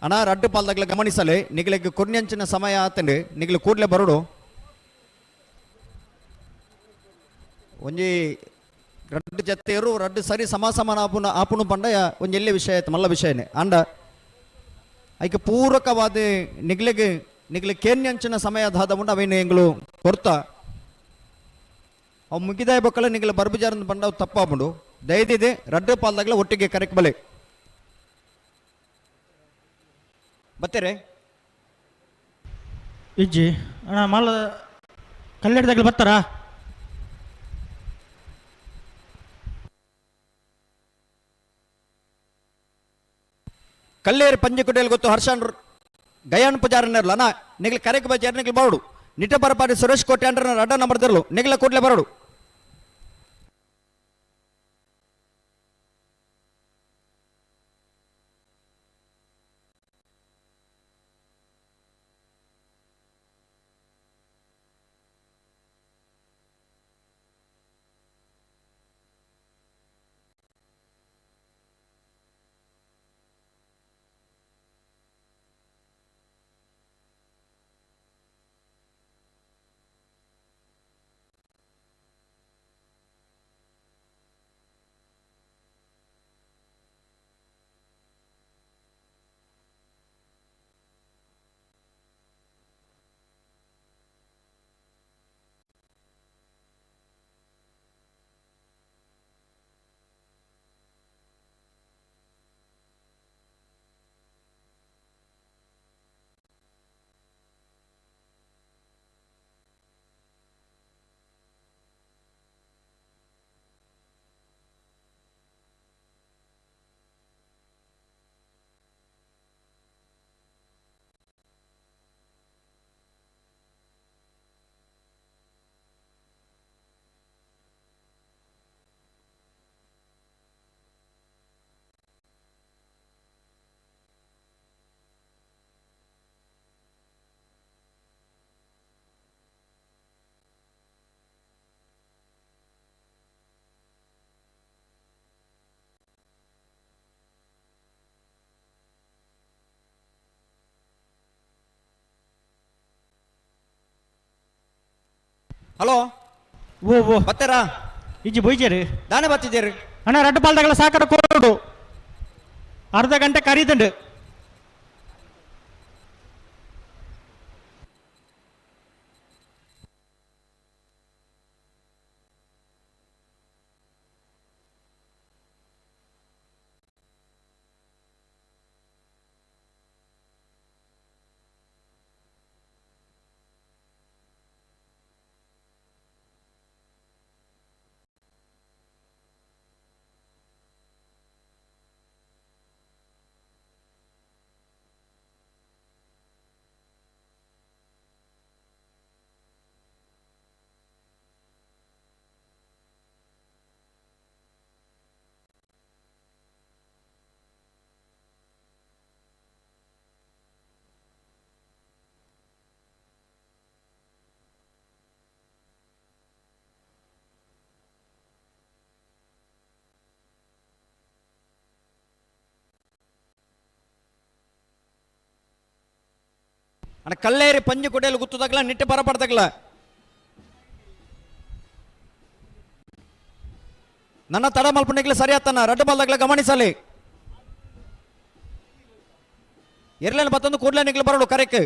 ಅಣ್ಣ ರಡ್ಡು ಪಾಲ್ದಾಗ್ಲ ಗಮನಿಸಲೆ ನಿಗಳಿಗೆ ಕೊರ್ನ್ಯಂಚಿನ ಸಮಯ ಆತಂಡೆ ನಿಗ್ಲು ಕೂಡ್ಲೆ ಬರೋಡು ಒಂಜಿ ರಡ್ಡು ಜತೆಯರು ರಡ್ಡು ಸರಿ ಸಮಾಸಮಾನ ಆಪುನು ಪಂಡ ಒಂಜಿ ಎಲ್ಲೆ ವಿಷಯ ಆಯ್ತು ಮಲ್ಲ ವಿಷಯನೇ ಅಂಡ ಐಕೆ ಪೂರಕವಾದ ನಿಗ್ಲಿಗೆ ಕೇನ್ಯಂಚಿನ ಸಮಯ ದಾದ ಉಂಡು ಅವೇನು ಎಂಗ್ಲು ಕೊರ್ತ ಅವು ಮುಗಿದಾಯ ಬಕ್ಕಳ ನಿಗ್ಲ ಬರ್ಬುಜಾರನ್ ಪಂಡ ಅವು ತಪ್ಪಾಪುಂಡು ದಯದಿದೆ ರಡ್ಡು ಪಾಲ್ದಾಗ್ಲ ಒಟ್ಟಿಗೆ ಕರೆಕ್ಟ್ ಬಲೆ ಬತ್ತೇರೆ ಇಜ್ಜಿ ಅಣ್ಣ ಮಾಲ ಕಲ್ಲೆಡ್ದಾಗ್ಲಿ ಬರ್ತಾರಾ ಕಲ್ಲೇರಿ ಪಂಜಿಕುಟಿಯಲ್ಲಿ ಗೊತ್ತು ಹರ್ಷನ್ ಗಯಾನ್ ಪೂಜಾರನ್ನೆರಲ್ಲ ನಾ ನಿಗ್ಲ ಕರೆಕ್ ಬಜಾರ್ ನಿಗ್ಲ ಬರೋಡು ನಿಟ್ಟ ಬರಪಾಡಿ ಸುರೇಶ್ ಕೋಟೆ ಅಂಡ್ರ ರಡ್ಡ ನಂಬರ್ ದಿರ್ಲು ನಿಗ್ಲ ಕೂಡ್ಲೆ ಬರೋಡು ಹಲೋ ಓ ಓ ಬತ್ತೇರಾ ಇಜ್ಜಿ ಬೊಯ್ಜೇರಿ ದಾನೆ ಬತ್ತಿದ್ದೀರಿ ಅಣ್ಣ ರಡ್ಡು ಪಾಲ್ದಾಗ್ಲ ಸಾಕಾರ ಕೊಡು ಅರ್ಧ ಗಂಟೆ ಕರೀತಂಡು ಅಣ್ಣ ಕಲ್ಲೇರಿ ಪಂಜಿ ಕುಡಿಯಲು ಗುತ್ತದಾಗ್ಲ ನಿಟ್ಟೆ ಬರಪಡ್ದಾಗ್ಲ ನನ್ನ ತಡ ಮಲ್ಪನೆಗ್ಲ ಸರಿ ಆತನ ರಡ್ಡು ಬಾಲ್ದಾಗ್ಲ ಗಮನಿಸಲಿ ಎರಲೇನು ಬತ್ತೊಂದು ಕೂಡಲೇ ನಿಗ್ಲು ಬರೋಡು ಕರೆಕ್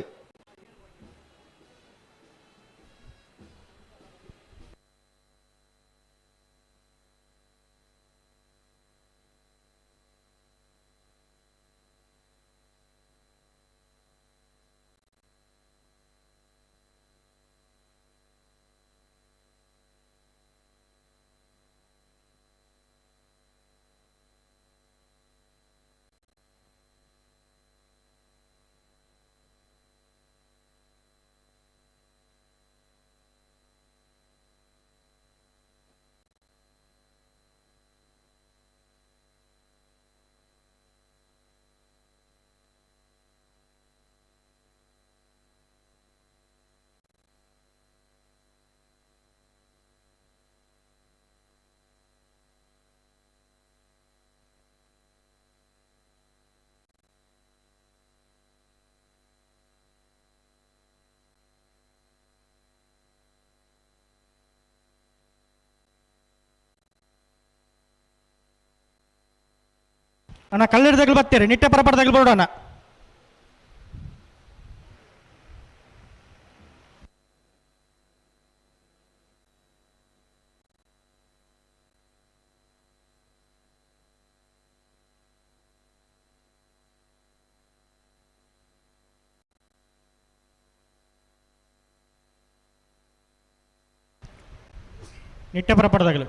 ಅಣ್ಣ ಕಲ್ಲೀರು ತಗಲು ಬರ್ತೀರಿ ನಿಟ್ಟೆ ಪರಪರ ತಗಲು ಬರೋಣ ನಿಟ್ಟೆ ಪರಪರ ತಗಲು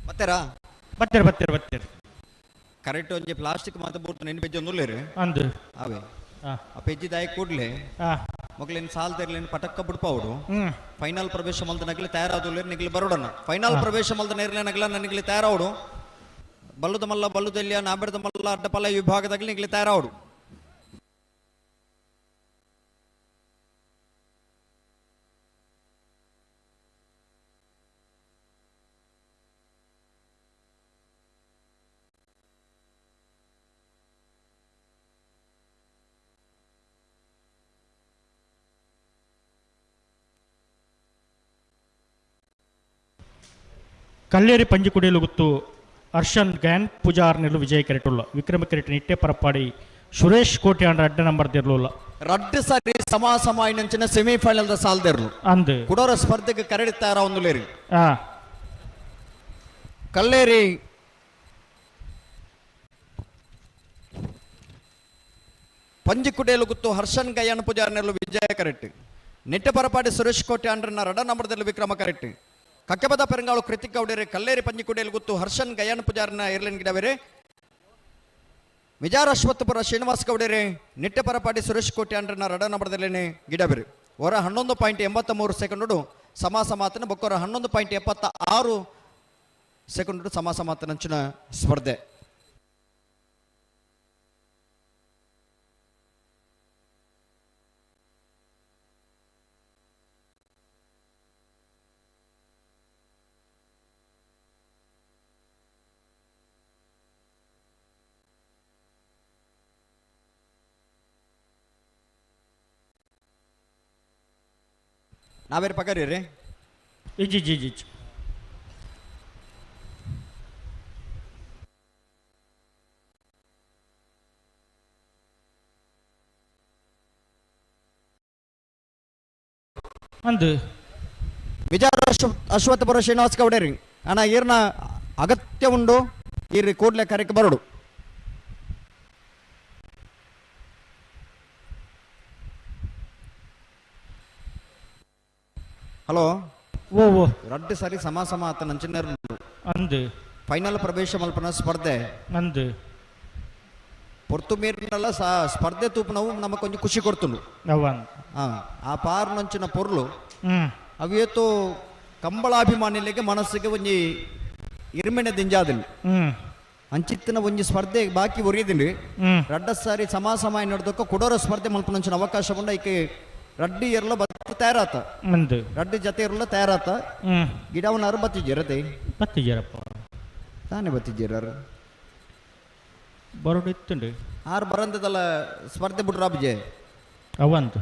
ಬತ್ತೇರಾ ಬರ್ತೀರಿ ಬರ್ತೀರಿ ಬರ್ತೀರಿ ಕರೆಕ್ಟ್ ಒಂಜಿ ಪ್ಲಾಸ್ಟಿಕ್ ಮಾತ ಬೂರ್ತು ನೆನ್ ಪೆಜ್ಜಿ ಒಂದುಲ್ಲೇರು ಅಂದು ಅವೇ ಹಾಂ ಆ ಪೆಜ್ಜಿ ದಾಯಿ ಕೂಡ್ಲೆ ಹಾಂ ಮಗ್ಲೇನು ಸಾಲ್ ತೆರ್ಲೇನು ಪಟಕ್ಕ ಬಿಡ್ಪಾವುಡು ಫೈನಲ್ ಪ್ರವೇಶ ಮಲ್ದ ನಗ್ಲಿ ತಯಾರಾದುಲ್ಲೇರು ನಿಗ್ಲಿ ಬರೋಡನ್ನ ಫೈನಲ್ ಪ್ರವೇಶ ಮಲ್ದ ನೇರ್ಲೆ ನಗ್ಲ ನನಗ್ಲಿ ತಯಾರಾವಡು ಬಲ್ಲುದ ಮಲ್ಲ ಬಲ್ಲುದಲ್ಯ ನಾಬೆಡ್ದ ಮಲ್ಲ ಅಡ್ಡಪಲ್ಲ ವಿಭಾಗದಾಗಲಿ ನಿಗ್ಲಿ ತಯಾರಾವಡು ಕಲ್ಲೇರಿ ಪಂಜಿ ಕುಡಿಯಲು ಗುತ್ತು ಹರ್ಷನ್ ಗ್ಯಾನ್ ಪೂಜಾರ್ ನೆರಳು ವಿಜಯ ಕೆರೆಟುಲ್ಲ ವಿಕ್ರಮ ಕೆರೆಟ್ ನಿಟ್ಟೆ ಪರಪಾಡಿ ಸುರೇಶ್ ಕೋಟೆ ಅಂಡ ಅಡ್ಡ ನಂಬರ್ ತೆರಲುಲ್ಲ ರಡ್ಡು ಸಾರಿ ಸಮ ಇನ್ನಂಚಿನ ಸೆಮಿಫೈನಲ್ ದ ಸಾಲ್ದೇರ್ಲು ಅಂದು ಕುಡೋರ ಸ್ಪರ್ಧೆಗೆ ಕರಡಿತಾರ ಒಂದುಲೇರಿ ಹಾಂ ಕಲ್ಲೇರಿ ಪಂಜಿ ಕುಡಿಯಲು ಗುತ್ತು ಹರ್ಷನ್ ಗಯಾನ್ ಪೂಜಾರ್ ನೆರಳು ವಿಜಯ ಕರೆಟ್ ನಿಟ್ಟೆ ಪರಪಾಡಿ ಸುರೇಶ್ ಕೋಟೆ ಅಂಡ್ರನ್ನ ರಡ ನಂಬರ್ದಲ್ಲಿ ವಿಕ್ರಮ ಕರೆಟ್ ಕಕ್ಕೆಬದ ಪೆರಂಗಾಳು ಕೃತಿಕ ಉಡೇರೆ ಕಲ್ಲೇರಿ ಪಂಜಿ ಕುಡಿಯಲು ಗುತ್ತು ಹರ್ಷನ್ ಗಯಾನ್ ಪೂಜಾರ್ನ ಏರ್ಲೆನ್ ಗಿಡವೇರೆ ವಿಜಾರ ಅಶ್ವತ್ಥಪುರ ಶ್ರೀನಿವಾಸ್ ಗೌಡರೆ ನಿಟ್ಟೆ ಪರಪಾಡಿ ಸುರೇಶ್ ಕೋಟೆ ಅಂಡ್ರನ್ನ ರಡ ನಂಬರ್ದಲ್ಲೇನೆ ಗಿಡಬೇರೆ ಹೊರ 11.83 ಸೆಕೆಂಡು ಸಮಾಸಮಾತನ ಬೊಕ್ಕರ 11.76 ಸೆಕೆಂಡು ಸಮಾಸಮಾತನಂಚಿನ ಸ್ಪರ್ಧೆ ನಾವೇರು ಪಗಾರಿ ರೀ ಇಜಿ ಜಿ ಜಿ ಅಂದು ವಿಚಾರ ಅಶ್ವತ್ಥಪುರ ಶ್ರೀನಿವಾಸ ಗೌಡರಿ ಅಣ್ಣ ಈರ್ನ ಅಗತ್ಯ ಉಂಡು ಈರ್ ಕೂಡ್ಲೆ ಕರೆಕ್ಕೆ ಬರೋಡು. ಹಲೋ ಓ ಓ ರಡ್ಡು ಸರಿ ಸಮ ಆತ ನಂಚಿನ ಅಂದು ಫೈನಲ್ ಪ್ರವೇಶ ಮಲ್ಪನ ಸ್ಪರ್ಧೆ ಅಂದು పొర్తు మీరినల్ల స్పర్ధ తూపునవు నమ్మ కొంచెం ఖుషి కొడుతుండు ఆ పార్ నుంచిన పొర్లు ಅವೇತೋ ಕಂಬಳಾಭಿಮಾನಿಗಳಿಗೆ ಮನಸ್ಸಿಗೆ ಒಂಜಿ ಇರುಮೆನೆ ದಿಂಜಾದಿಲ್ಲ ಅಂಚಿತ್ತಿನ ಒಂಜಿ ಸ್ಪರ್ಧೆ ಬಾಕಿ ಒರಿಯದಿಲ್ಲ ರಡ್ಡ ಸಾರಿ ಸಮಾಸಮಾಯ ನಡೆದಕ್ಕ ಕೊಡೋರ ಸ್ಪರ್ಧೆ ಮಲ್ಪನಂಚಿನ ಅವಕಾಶ ಬಂದ ಈಕೆ ರಡ್ಡಿ ಎರಲ ಬತ್ತ ತಯಾರಾತ ರಡ್ಡಿ ಜೊತೆ ಎರಲ ತಯಾರಾತ ಗಿಡವನಾರು ಬತ್ತಿದ್ದೀರತೆ ಬತ್ತಿದ್ದೀರಪ್ಪ ತಾನೇ ಬತ್ತಿದ್ದೀರ ಬರೋಡು ಇತ್ತುಂಡು ಆರು ಬರಂದದಲ್ಲ ಸ್ಪರ್ಧೆ ಬಿಟ್ರ ಅಬ್ಜೆ ಅವಂತು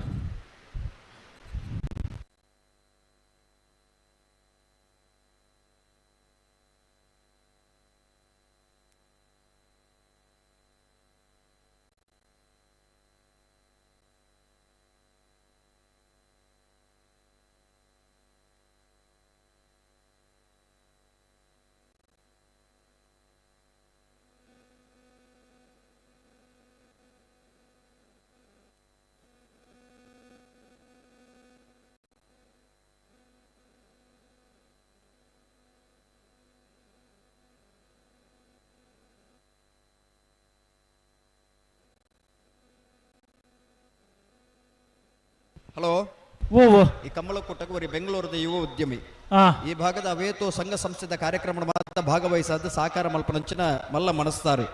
ಹಲೋ ಓ ಈ ಕಮ್ಮಳಕೊಟ್ಟಗವರಿ ಬೆಂಗಳೂರದ ಯುವ ಉದ್ಯಮಿ ಈ ಭಾಗದ ಅವೇತೋ ಸಂಘ ಸಂಸ್ಥೆದ ಕಾರ್ಯಕ್ರಮ ಮಾತ್ರ ಭಾಗವಹಿಸಾದ ಸಹಕಾರ ಮಲ್ಪನಂಚಿನ ಮಲ್ಲ ಮನಸ್ತಾರೆ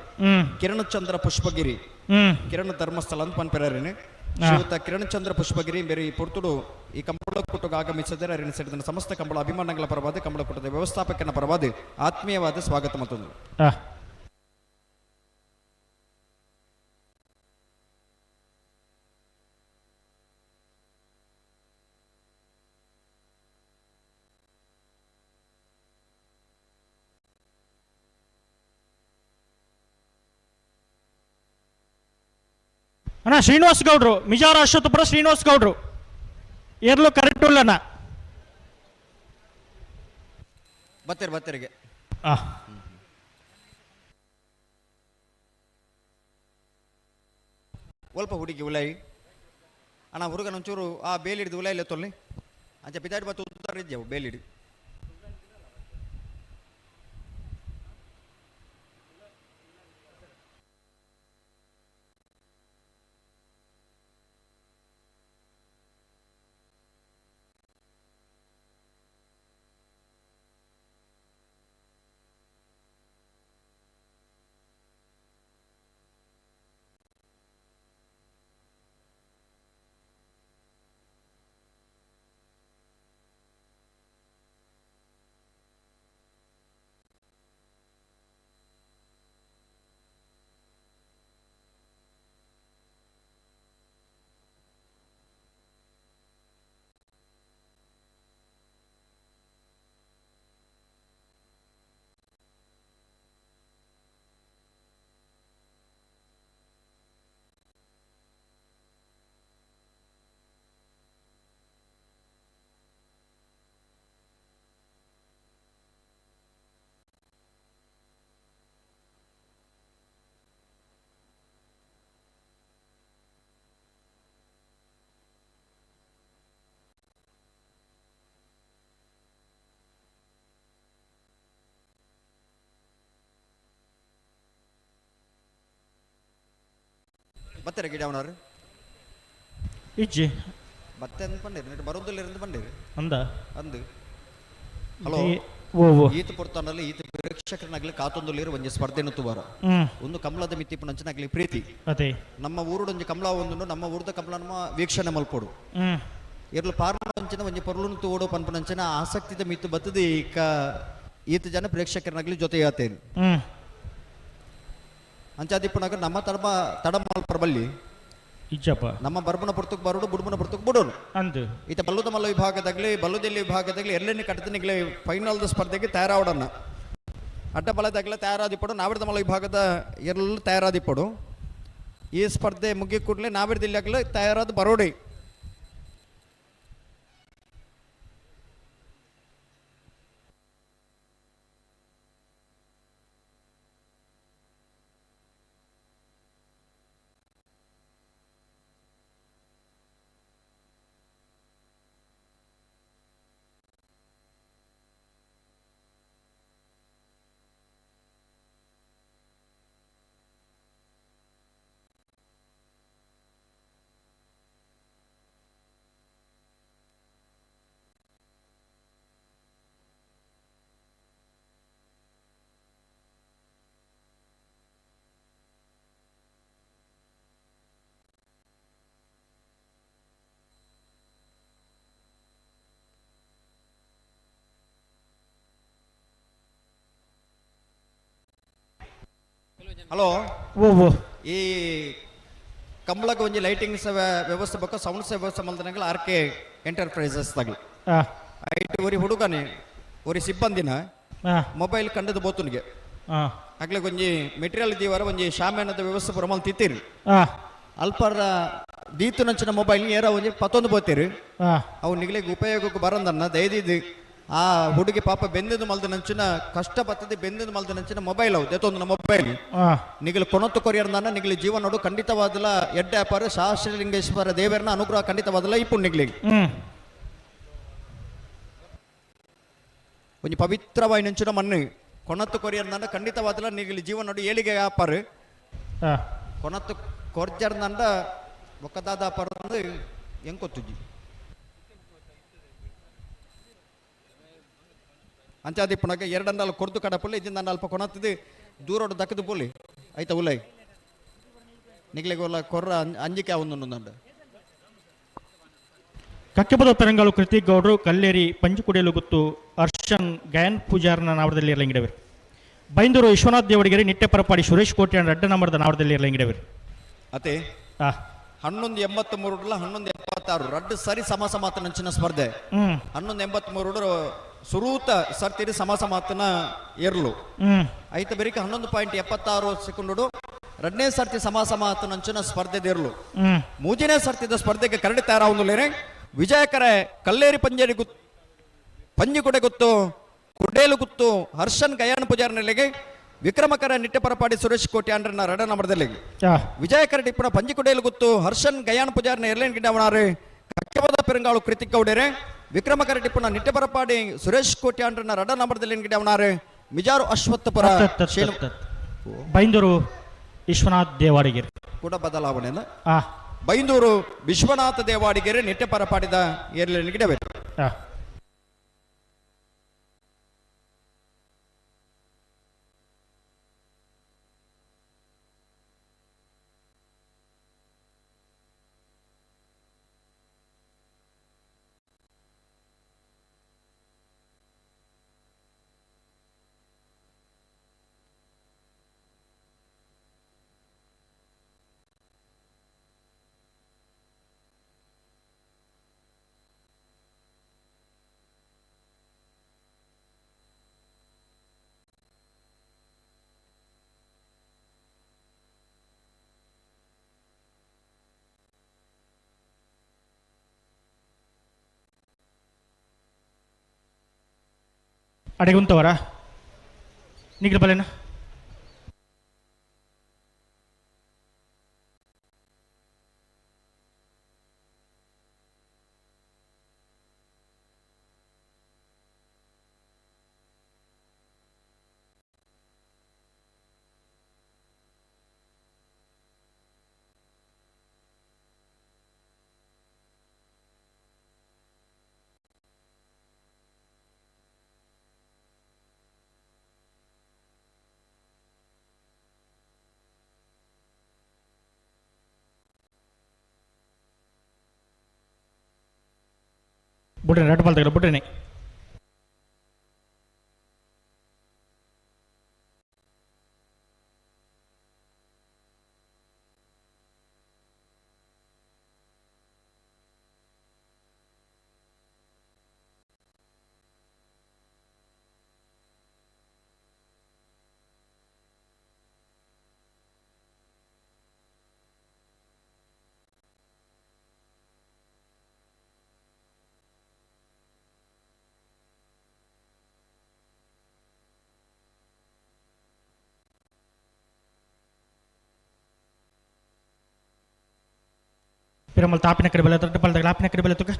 ಕಿರಣ ಚಂದ್ರ ಪುಷ್ಪಗಿರಿ ಕಿರಣ ಧರ್ಮಸ್ಥಳ ಅಂತ ಪನ್ಪೆರೇನೆ ಶ್ರೀಯುತ ಕಿರಣ ಚಂದ್ರ ಪುಷ್ಪಗಿರಿ ಬೇರೆ ಈ ಪುರ್ತುಡು ಈ ಕಂಬಳಕೊಟ್ಟಗೆ ಆಗಮಿಸಿದರೆ ಅರಿನ ಸೇರಿದ ಸಮಸ್ತ ಕಂಬಳ ಅಭಿಮಾನಗಳ ಪರವಾದ ಕಂಬಳಕೊಟ್ಟದ ವ್ಯವಸ್ಥಾಪಕನ ಪರವಾದ ಆತ್ಮೀಯವಾದ ಸ್ವಾಗತ ಮತ್ತೊಂದು ಅಣ್ಣ ಶ್ರೀನಿವಾಸ್ ಗೌಡ್ರು ಮಿಜಾರ ಅಶ್ವತ್ಥಪುರ ಶ್ರೀನಿವಾಸ್ ಗೌಡ್ರು ಏರ್ಲು ಕರೆಕ್ಟ್ ಇಲ್ಲಣ್ಣ ಬತ್ತರಿಗೆ ಸ್ವಲ್ಪ ಹುಡುಗಿ ಉಲಾಯಿ ಅಣ್ಣ ಹುಡುಗನ ಒಂಚೂರು ಆ ಬೇಲಿಡಿದು ಉಲಾಯಿಲ್ಲ ತೊಲ್ಲಿ ಅಂಚ ಪಿತಾಡಿ ಬತ್ತು ಉತ್ತರಿದ್ದೆವು ಬೇಲಿಡಿ ಬತ್ತರೆ ಗಿಡ ಅವನವ್ರು ಇಜ್ಜಿ ಮತ್ತೆ ಅಂತ ಬಂದಿರಿ ಬರೋದಿಲ್ಲ ಇருந்து ಬಂದಿರಿ ಅಂದು ಹಲೋ ಈತ ಪುರ್ತನಲ್ಲಿ ಈತ ಪ್ರೇಕ್ಷಕರನಾಗ್ಲಿ ಕಾತೊಂದುಲ್ಲಿರು ಒಂಜಿ ಸ್ಪರ್ಧೆನು ತುವಾರ ಒಂದು ಕಮಲದ ಮಿತ್ತಿಪ್ಪು ನಂಚನಾಗ್ಲಿ ಪ್ರೀತಿ ಅದೇ ನಮ್ಮ ಊರುಡು ಒಂಜಿ ಕಮಲ ಒಂದು ನಮ್ಮ ಊರದ ಕಮಲ ವೀಕ್ಷಣೆ ಮಲ್ಪೋಡು ಇರ್ಲು ಪಾರ್ನಂಚಿನ ಒಂಜಿ ಪೊರ್ಲುನು ತೋಡು ಪನ್ಪನಂಚಿನ ಆಸಕ್ತಿದ ಮಿತ್ತು ಬತ್ತದ ಈತ ಜನ ಪ್ರೇಕ್ಷಕರನಾಗ್ಲಿ ಜೊತೆ ಯಾತೇನು ಅಂಚಾದಿಪ್ಪನಾಗ ನಮ್ಮ ತಡ ಮಲ್ಪರ್ಬಲ್ಲಿ ಇಜ್ಜಪ್ಪ ನಮ್ಮ ಬರ್ಬನ ಪುರ್ತಕ್ ಬರೋಡು ಬುಡ್ಬನ ಪುರ್ತಕ್ ಬಿಡೋನು ಅಂದು ಈತ ಬಲ್ಲುದ ಮಲ್ಲ ವಿಭಾಗದಾಗ್ಲಿ ಬಲ್ಲುದೆಲ್ಲಿ ವಿಭಾಗದಾಗ್ಲಿ ಎಲ್ಲೆಲ್ಲಿ ಕಟ್ಟತನಿಗ್ಲಿ ಫೈನಲ್ದ ಸ್ಪರ್ಧೆಗೆ ತಯಾರಾವಡನ್ನ ಅಡ್ಡ ಬಲದಾಗ್ಲ ತಯಾರಾದಿಪ್ಪಡು ನಾವಿಡ್ದ ಮಲ್ಲ ವಿಭಾಗದ ಎಲ್ಲ ತಯಾರಾದಿಪ್ಪಡು ಈ ಸ್ಪರ್ಧೆ ಮುಗಿ ಕೂಡಲೇ ನಾವಿಡ್ದಿಲ್ಲಾಗ್ಲೇ ತಯಾರಾದ ಬರೋಡಿ ಹಲೋ ಓ ಓ ಈ ಕಂಬಳಕ್ಕೆ ಒಂಜಿ ಲೈಟಿಂಗ್ಸ್ ವ್ಯವಸ್ಥೆ ಬೇಕು ಸೌಂಡ್ಸ್ ವ್ಯವಸ್ಥೆ ಮಲ್ದನಗಳು ಆರ್ ಕೆ ಎಂಟರ್ಪ್ರೈಸಸ್ ತಗಲಿ ಆ ಐಟ್ ಒರಿ ಹುಡುಗನೇ ಒರಿ ಸಿಬ್ಬಂದಿನ ಆ ಮೊಬೈಲ್ ಕಂಡದು ಬೋತುನಿಗೆ ಆ ಆಗ್ಲೇ ಒಂಜಿ ಮೆಟೀರಿಯಲ್ ದೀವರ ಒಂಜಿ ಶಾಮ್ಯಾನದ ವ್ಯವಸ್ಥೆ ಪುರಮಲ್ ತಿತ್ತೀರಿ ಆ ಅಲ್ಪರ ದೀತು ನಂಚಿನ ಮೊಬೈಲ್ ಏರ ಒಂಜಿ ಪತ್ತೊಂದು ಬೋತೀರಿ ಆ ಅವು ನಿಗ್ಲಿಗೆ ಉಪಯೋಗಕ್ಕೆ ಬರಂದನ್ನ ದಯದಿದ್ದು ಆ ಹುಡುಗಿ ಪಾಪ ಬೆಂದಿದ್ದು ಮಲ್ದ ನಂಚಿನ ಕಷ್ಟ ಬರ್ತದೆ ಬೆಂದಿದ್ದು ಮಲ್ದ ನಂಚಿನ ಮೊಬೈಲ್ ಅವು ದೇತೊಂದು ಮೊಬೈಲ್ ಆ ನಿಗಲು ಕೊನೊತ್ತು ಕೊರಿಯರ್ದಾನ ನಿಗಲಿ ಜೀವನ ನೋಡು ಖಂಡಿತವಾದಲ್ಲ ಎಡ್ಡಾಪರ ಶಾಸ್ತ್ರಲಿಂಗೇಶ್ವರ ದೇವರನ ಅನುಗ್ರಹ ಖಂಡಿತವಾದಲ್ಲ ಇಪ್ಪು ನಿಗ್ಲಿಗೆ ಒಂಜಿ ಪವಿತ್ರವಾಯಿ ನಂಚಿನ ಮಣ್ಣು ಕೊನತ್ತು ಕೊರಿಯರ್ದಾನ ಖಂಡಿತವಾದಲ್ಲ ನಿಗಲಿ ಜೀವನ ನೋಡು ಏಳಿಗೆ ವ್ಯಾಪಾರ ಆ ಕೊನತ್ತು ಕೊರ್ಜರ್ದಂಡ ಒಕ್ಕದಾದ ಪರಂದು ಎಂಕೊತ್ತುಜಿ ಅಂಚಾದಿ ಪುನಗ ಎರಡಂಡಲ್ ಕೊರ್ದು ಕಡಪುಲ್ಲ ಇದಿಂದ ಅಲ್ಪ ಕೊನತ್ತದು ದೂರೋಡು ದಕ್ಕದು ಪುಲಿ ಆಯ್ತಾ ಉಲ್ಲೈ ನಿಗ್ಲಿಗೆ ಒಲ್ಲ ಕೊರ್ರ ಅಂಜಿಕೆ ಅವೊಂದು ಕಕ್ಕೆಪದ ಪೆರಂಗಾಳು ಕೃತಿಕ್ ಗೌಡ್ರು ಕಲ್ಲೇರಿ ಪಂಚುಕುಡಿಯಲು ಗುತ್ತು ಹರ್ಷನ್ ಗಯನ್ ಪೂಜಾರನ ನಾವಡದಲ್ಲಿ ಇರಲಿಂಗಿಡವರು ಬೈಂದೂರು ವಿಶ್ವನಾಥ್ ದೇವಡಿಗೆರೆ ನಿಟ್ಟೆ ಪರಪಾಡಿ ಸುರೇಶ್ ಕೋಟೆ ಅಡ್ಡ ನಂಬರ್ದ ನಾವಡದಲ್ಲಿ ಇರಲಿಂಗಿಡವರು ಅತೆ ಆ 1183 1176 ರಡ್ಡು ಸರಿ ಸಮಾಸ ಮಾತನ ನಂಚಿನ ಸ್ಪರ್ಧೆ 1183 ಸುರೂತ ಸರ್ತಿರಿ ಸಮಾಸ ಮಾತನ ಏರ್ಲು ಐತ ಬೆರಿಕೆ 11.76 ಸೆಕೆಂಡು ಎರಡನೇ ಸರ್ತಿ ಸಮಾಸ ಮಾತು ನಂಚಿನ ಸ್ಪರ್ಧೆ ದೇರ್ಲು ಮೂಜನೇ ಸರ್ತಿದ ಸ್ಪರ್ಧೆಗೆ ಕರಡಿ ತಯಾರಾವುಲೇನೆ ವಿಜಯಕರ ಕಲ್ಲೇರಿ ಪಂಜಿಕುಡೆ ಗುತ್ತು ಕುಡೇಲು ಗುತ್ತು ಹರ್ಷನ್ ಗಯಾನ್ ಪೂಜಾರ ನೆಲೆಗೆ ವಿಕ್ರಮಕರ ನಿಟ್ಟೆಪರಪಾಡಿ ಸುರೇಶ್ ಕೋಟಿ ಅಂಡ್ರನ ರಡ ನಂಬರ್ದಲ್ಲಿ ವಿಜಯಕರ ಟಿಪ್ಪಣ ಪಂಜಿಕುಡೇಲು ಗುತ್ತು ಹರ್ಷನ್ ಗಯಾನ್ ಪೂಜಾರನ ಎರ್ಲೇನ್ ಗಿಡವನಾರೆ ಕಕ್ಕೆಪದ ಪೆರಂಗಾಳು ಕೃತಿಕ್ ಗೌಡರೆ ವಿಕ್ರಮಕರ ಟಿಪ್ಪಣ ನಿಟ್ಟೆಪರಪಾಡಿ ಸುರೇಶ್ ಕೋಟಿ ಅಂಡ್ರನ ರಡ ನಂಬರ್ದಲ್ಲಿ ಗಿಡವನಾರೆ ಮಿಜಾರು ಅಶ್ವತ್ಥಪುರ ಬೈಂದೂರು ವಿಶ್ವನಾಥ್ ದೇವಾಡಿಗೆರೆ ಕೂಡ ಬದಲಾವಣೆನ ಆ ಬೈಂದೂರು ವಿಶ್ವನಾಥ ದೇವಾಡಿಗೆರೆ ನಿಟ್ಟೆಪರಪಾಡಿದ ಏರ್ಲೇನ್ ಗಿಡಬೇಕು ಆ అడిగుంతవరా నీకు బలేనా బుడ్డనే రెడ్ బాల్ దగ్గర బుడ్డనే పిరమల్ తాపిన కరిబెల రెడ్డపల్ దగ్గర ఆపిన కరిబెల తుక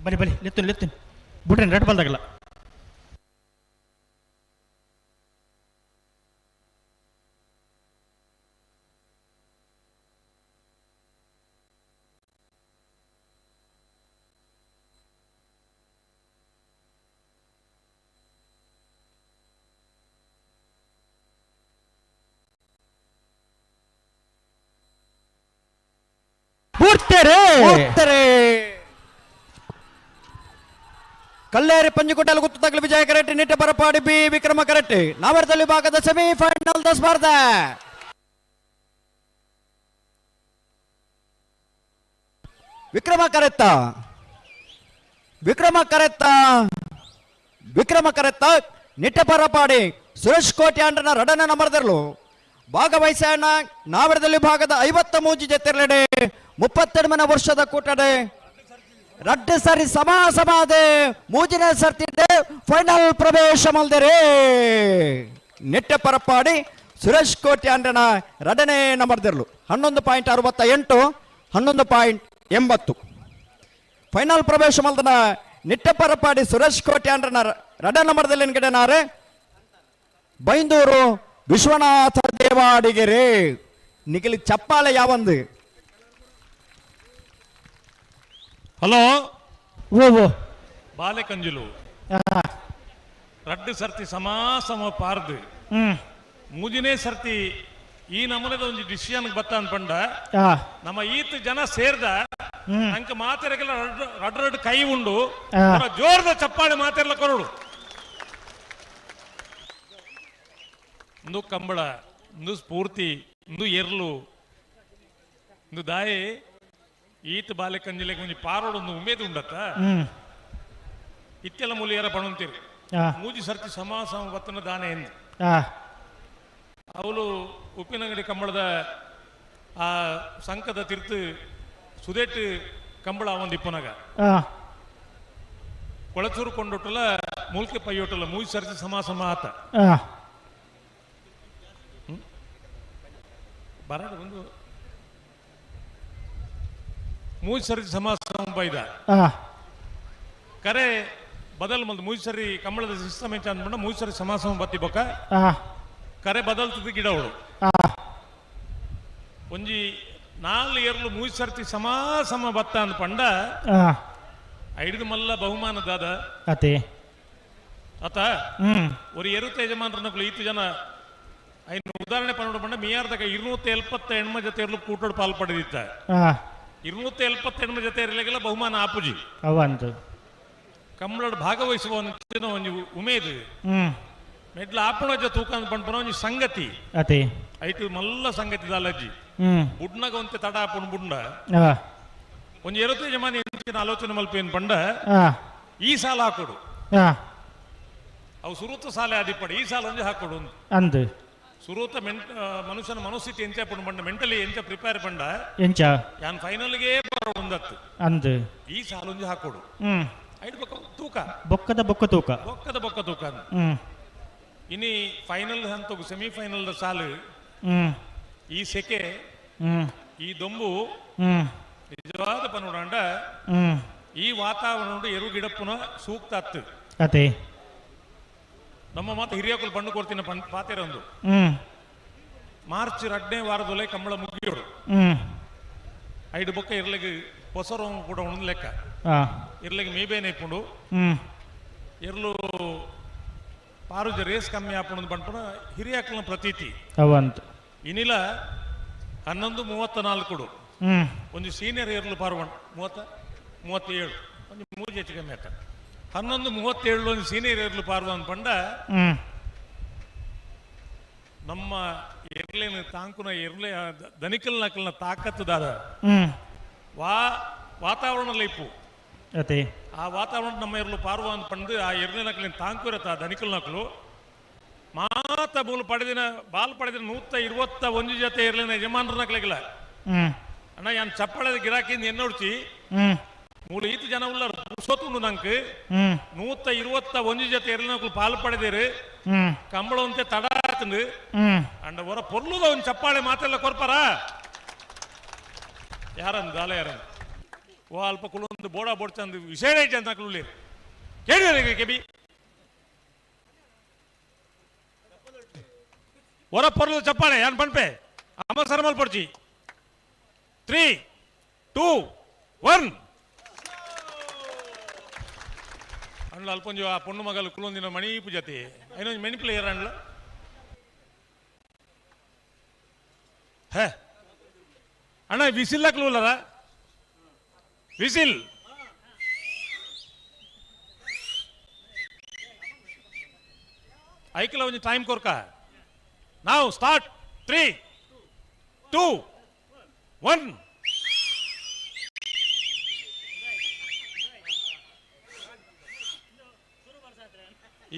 ಬಲಿ ಬಲಿ ಲೆತ್ತುನ್ ಬುಡ್ರೇನು ರೆಡ್ ಬಾಲ್ ತಗಲ್ಲ ಪೂರ್ತೆರೆ ಕಲ್ಲೇರಿ ಪಂಜುಕೋಟೆಯಲ್ಲಿ ಗುತ್ತು ತಗಲು ವಿಜಯ ಕರೆಟ್ಟಿ ನಿಟ್ಟ ಪರಪಾಡಿ ಬಿ ವಿಕ್ರಮ ಕರೆಟ್ಟಿ ನಾವರದಲ್ಲಿ ಭಾಗದ ಸೆಮಿಫೈನಲ್ ಸ್ಪರ್ಧೆ ವಿಕ್ರಮ ಕರೆತ್ತ ನಿಟ್ಟ ಪರಪಾಡಿ ಸುರೇಶ್ ಕೋಟ್ಯಾಂಡ್ರನ ರಡನ ನಮರ್ದರ್ಲು ಭಾಗವಹಿಸೋಣ ನಾವರದಲ್ಲಿ ಭಾಗದ 53 ಜೊತೆರಡೆ 32 ವರ್ಷದ ಕೂಟಡೆ ರಡ್ಡು ಸರಿ ಸಮಾಸಮಾದೆ ಮೂಜಿನ ಸರ್ತಿದ್ದೆ ಫೈನಲ್ ಪ್ರವೇಶ ಮಲ್ದರೆ ನೆಟ್ಟ ಪರಪಾಡಿ ಸುರೇಶ್ ಕೋಟ್ಯಾಂಡ್ರನ ರಡನೆ ನಮರ್ದರ್ಲು 11.68 11.80 ಫೈನಲ್ ಪ್ರವೇಶ ಮಲ್ದನ ನಿಟ್ಟ ಪರಪಾಡಿ ಸುರೇಶ್ ಕೋಟ್ಯಾಂಡ್ರನ ರಡ ನಮರ್ದಲ್ಲಿ ಎನ್ಗಡೆನಾರೆ ಬೈಂದೂರು ವಿಶ್ವನಾಥ ದೇವಾಡಿಗೆರೆ ನಿಖಿಲಿ ಚಪ್ಪಾಳೆ ಯಾವಂದು ಹಲೋ ಓ ಬಾಲೆ ಕಂಜುಲು ರಡ್ಡು ಸರ್ತಿ ಸಮಾಸಮ ಪಾರ್ದು ಮೂಜಿನೇ ಸರ್ತಿ ಈ ನಮೂನೆದ ಒಂದು ಡಿಸಿಷನ್ ಬತ್ತ ಅನ್ಪಂಡ ನಮ್ಮ ಈತ್ ಜನ ಸೇರ್ದ ನಂಗೆ ಮಾತಾಡಕ್ಕೆಲ್ಲ ರಡ್ ಕೈ ಉಂಡು ಜೋರದ ಚಪ್ಪಾಳೆ ಮಾತಾಡ್ಲ ಕೊರಡು ಇಂದು ಕಂಬಳ ಇಂದು ಸ್ಫೂರ್ತಿ ಇಂದು ಎರ್ಲು ಇಂದು ದಾಯಿ ಈತ ಬಾಲೆ ಕಂಜಿಲೆಗೆ ಒಂಜಿ ಪಾರೋಡು ಒಂದು ಉಮೇದು ಉಂಡತ್ತ ಇತ್ತೆಲ್ಲ ಮೂಲಿಯರ ಪಣಂತೀರಿ ಮೂಜಿ ಸರ್ತಿ ಸಮಾಸ ಬತ್ತನ ದಾನೆ ಎಂದು ಅವಳು ಉಪ್ಪಿನಂಗಡಿ ಕಂಬಳದ ಆ ಸಂಕದ ತಿರ್ತು ಸುದೇಟ್ ಕಂಬಳ ಒಂದು ಇಪ್ಪನಾಗ ಕೊಳಚೂರು ಕೊಂಡೊಟ್ಟಲ ಮೂಲ್ಕೆ ಪೈಯೊಟ್ಟಲ ಮೂಜಿ ಸರ್ತಿ ಸಮಾಸಮ ಆತ ಬರಾಡ ಒಂದು ಮೂಜಿ ಸರ್ತಿ ಸಮಾಸಮ ಬೈದ ಕರೆ ಬದಲ್ ಮಲ್ದು ಮೂಜಿ ಸರಿ ಕಂಬಳದ ಸಿಸ್ಟಮ್ ಎಂಚ ಅಂದ್ಬಿಡ ಮೂಜಿ ಸರಿ ಸಮಾಸಮ ಬತ್ತಿ ಬೊಕ್ಕ ಕರೆ ಬದಲ್ತದ ಗಿಡ ಅವಳು ಒಂಜಿ 4 ಏರ್ಲು ಮೂಜಿ ಸರ್ತಿ ಸಮಾಸಮ ಬತ್ತ ಅಂದ್ಪಂಡ ಐದು ಮಲ್ಲ ಬಹುಮಾನದಾದ ಆತ ஒரு 20 ಯಜಮಾನರನ್ನ ಈತು ಜನ ಐನು ಉದಾಹರಣೆ ಪಂಡ ಮಿಯಾರ್ದಾಗ 270 ಹೆಣ್ಮ ಜೊತೆ ಕೂಟೋಡು ಪಾಲ್ಪಡೆದಿತ್ತ 270 ಜೊತೆ ಇರಲಿಕ್ಕೆಲ್ಲ ಬಹುಮಾನ ಆಪುಜಿ ಅವಂತು ಕಂಬಳಡ್ ಭಾಗವಹಿಸುವ ಒಂದು ಉಮೇದು ಮೆಡ್ಲ ಆಪಣ ತೂಕ ಪಂಪನ ಒಂಜಿ ಸಂಗತಿ ಅತೆ ಐಟು ಮಲ್ಲ ಸಂಗತಿ ದಾಲಜ್ಜಿ ಬುಡ್ನಾಗ ಒಂತೆ ತಡ ಆಪಣ ಬುಡ್ನ ಒಂಜಿ 20 ಯಜಮಾನಿ ಆಲೋಚನೆ ಮಲ್ಪೇನ್ ಪಂಡ ಈ ಸಾಲ ಹಾಕೊಡು ಅವು ಸುರೂತ ಸಾಲೆ ಆದಿಪಡಿ ಈ ಸಾಲ ಒಂಜಿ ಹಾಕೊಡು ಅಂದು ಸುರೂತ ಮನುಷ್ಯನ ಮನಸ್ಥಿತಿ ಎಂಚ ಪಂಡ ಮೆಂಟಲಿ ಎಂಚ ಪ್ರಿಪೇರ್ ಪಂಡ ಎಂಚ ಯಾನ್ ಫೈನಲ್ಗೆ ಒಂದತ್ತು ಅಂದು ಈ ಸಾಲ ಒಂಜಿ ಹಾಕೊಡು ಐದು ಬೊಕ್ಕ ತೂಕ ಬೊಕ್ಕದ ಬೊಕ್ಕ ತೂಕ ಬೊಕ್ಕ ತೂಕ ಇನಿ ಫೈನಲ್ ಹಂತ ಸೆಮಿಫೈನಲ್ ಸಾಲು ಈ ಸೆಕೆ ಈ ದೊಂಬು ನಿಜವಾದ ಪನೋಡಂಡ ಈ ವಾತಾವರಣ ಎರು ಗಿಡಪ್ಪನ ಸೂಕ್ತ ಅತ್ತು ಅದೇ ನಮ್ಮ ಮಾತು ಹಿರಿಯಕುಲು ಪಂಡು ಕೊಡ್ತೀನಿ ಪಾತೆರೊಂದು ಮಾರ್ಚ್ 2ನೇ ವಾರದೊಲೆ ಕಂಬಳ ಮುಗಿಯೋಡು ಐದು ಬೊಕ್ಕ ಇರ್ಲಿಗೆ ಹೊಸರು ಕೂಡ ಉಣ್ ಲೆಕ್ಕ ಇರ್ಲಿಗೆ ಮೇಬೇನೆ ಇಪ್ಪುಂಡು ಇರ್ಲು ಪಾರುಜ ರೇಸ್ ಕಮ್ಮಿ ಆಪುಣ ಪಂಪನ ಹಿರಿಯಕಲ್ನ ಪ್ರತೀತಿ ಅವಂತ ಇನಿಲ 11:34 ಒಂದು ಸೀನಿಯರ್ ಇರ್ಲು ಪಾರ್ವಣ್ 37 ಒಂದು ಮೂಜಿ ಹೆಚ್ಚು ಕಮ್ಮಿ ಆತ 11:37 ಒಂದು ಸೀನಿಯರ್ ಇರ್ಲು ಪಾರ್ವ ಪಂಡ ನಮ್ಮ ಎರ್ಲೇನ ತಾಂಕುನ ಎರ್ಲೆ ದನಿಕಲ್ ನಕಲ್ನ ತಾಕತ್ತುದಾದ ವಾತಾವರಣ ಇಪ್ಪು ಅದೇ ಆ ವಾತಾವರಣ ನಮ್ಮ ಇರ್ಲು ಪಾರ್ವ ಅಂತ ಪಂಡು ಆ ಎರ್ಲೆ ನಕಲಿನ ತಾಂಕುರತ ದನಿಕಲ್ ನಕಲು ಮಾತ ಮೂಲ ಪಡೆದಿನ ಬಾಲ್ ಪಡೆದಿನ 121 ಜೊತೆ ಇರ್ಲಿನ ಯಜಮಾನ್ರ ನಕಲಿಗಿಲ್ಲ ಅಣ್ಣ ಯಾನ್ ಚಪ್ಪಳದ ಗಿರಾಕಿಂದ ಎನ್ನೋಡ್ಚಿ ಮೂಲ ಈತ ಜನ ಉಲ್ಲ ಸೋತುಂಡು ನಂಗೆ 121 ಜೊತೆ ಇರ್ಲಿನ ಪಾಲ್ ಪಡೆದಿರು ಕಂಬಳ ಅಂತೆ ತಡ ಆತಂದು ಅಂಡ ಹೊರ ಪೊರ್ಲುದ ಒಂದು ಚಪ್ಪಾಳೆ ಮಾತೆಲ್ಲ ಕೊರ್ಪಾರ ಯಾರಂದು ದಾಲ ಯಾರಂದು ಓ ಅಲ್ಪ ಕುಲೊಂದು ಬೋಡ ಬೋಡ್ಚಂದು ವಿಷಯ ಐತೆ ಅಂತ ಕುಳ್ಳಿ ಕೇಳಿ ಕೆಬಿ ಹೊರ ಪೊರ್ಲು ಚಪ್ಪಾಳೆ ಯಾನ್ ಪಂಪೆ ಅಮ್ಮ ಸರ್ಮಲ್ ಪಡ್ಚಿ 3, 2, 1 ಅಂಡ್ಲ ಅಲ್ಪೊಂಜು ಆ ಪೊಣ್ಣು ಮಗಲು ಕುಲೊಂದಿನ ಮಣಿಪು ಜೊತೆ ಐನೊಂದು ಮೆಣಿಪ್ಲೆ ಅಂಡ್ಲ ಹೇ ಅಣ್ಣ ಬಿಸಿಲ್ಲಕ್ಲೂಲರ ವಿಸಿಲ್. ಐಕಲ ಒಂಜಿ ಟೈಮ್ ಕೊರ್ಕ. ನಾವು ಸ್ಟಾರ್ಟ್. 3, 2, 1.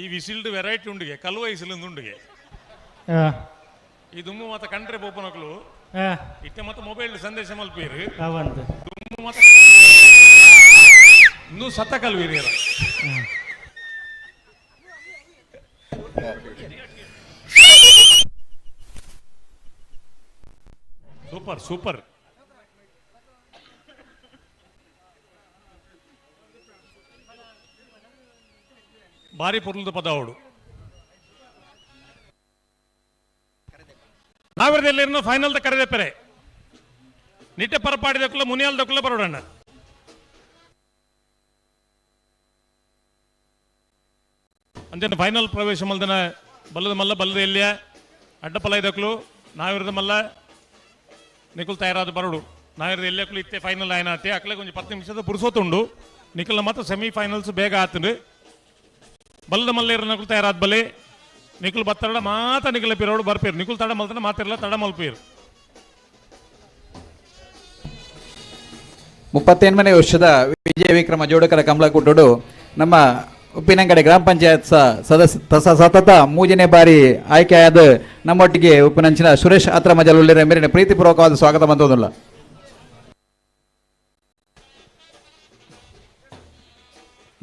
ಈ ವಿಸಿಲ್ಡ್ ವೆರೈಟಿ ಉಂಡಿಗೆ ಕಲ್ವ ವಿಸಿಲ್ ಉಂಡಿಗೆ ಈ ದುಮ್ಮು ಮತ್ತ ಕಂಟ್ರೆ ಬೋಪನಕ್ಲು ಇತ್ತೆ ಮತ್ತೆ ಮೊಬೈಲ್ ಸಂದೇಶ ಮಲ್ಪೀರು ದುಮ್ಮು ಮತ್ತ ಇನ್ನೂ ಸತ್ತ ಕಲ್ವೀರಿ ಸೂಪರ್ ಸೂಪರ್. ಭಾರಿ ಪುರ್ಲದ ಪದ ಅವಡು. ನಾವಿರದೆಲ್ಲಿರೋ ಫೈನಲ್ ಕರೆದೆಪ್ಪರೆ ನಿಟ್ಟೆ ಪರಪಾಡಿದಕ್ಕಲ್ಲ ಮುನಿಯಾಲ್ದಕ್ಕಲ್ಲ ಬರೋಡಣ್ಣ. ಅಂದೇನು ಫೈನಲ್ ಪ್ರವೇಶ ಮಲ್ದನ ಬಲ್ಲದ ಮಲ್ಲ ಬಲ್ಲದ ಎಲ್ಲಿಯ ಅಡ್ಡಪಲ ಇದಕ್ಕಲು ನಾವಿರದ ಮಲ್ಲ ನಿಖಲ್ ತಯಾರಾದ ಬರೋಡು ನಾವಿರದ ಎಲ್ಲಕ್ಕೂ ಇತ್ತೆ ಫೈನಲ್ ಆಯ್ನ ಆತೆ ಅಕ್ಲೆ ಕೊಂಚ 10 ನಿಮಿಷದ ಪುರುಸೋತುಂಡು ನಿಖಲ್ನ ಮಾತ್ರ ಸೆಮಿಫೈನಲ್ಸ್ ಬೇಗ ಆತಂಡು ಬಲ್ಲದ ಮಲ್ಲ ಇರೋ ತಯಾರಾದ ಬಲೆ ನಿಖಲ್ ಬತ್ತಡ ಮಾತ ನಿಖಲ ಪಿರೋಡು ಬರ್ಪೇರು ನಿಖಲ್ ತಡ ಮಲ್ತನ ಮಾತಿರಲ್ಲ ತಡ ಮಲ್ಪೇರು. 38ನೇ ವರ್ಷದ ವಿಜಯ ವಿಕ್ರಮ ಜೋಡಕರ ಕಮಲಕುಟ್ಟೋಡು ನಮ್ಮ ಉಪ್ಪಿನಂಗಡಿ ಗ್ರಾಮ ಪಂಚಾಯತ್ ಸದಸ್ಯ ಸತತ 3ನೇ ಬಾರಿ ಆಯ್ಕೆಯಾದ ನಮ್ಮೊಟ್ಟಿಗೆ ಉಪ್ಪಿನಂಚಿನ ಸುರೇಶ್ ಆತ್ರ ಮಜಲುಳ್ಳಿರ ಮೇರಿನ ಪ್ರೀತಿಪೂರ್ವಕವಾದ ಸ್ವಾಗತ ಬಂದೋದಿಲ್ಲ.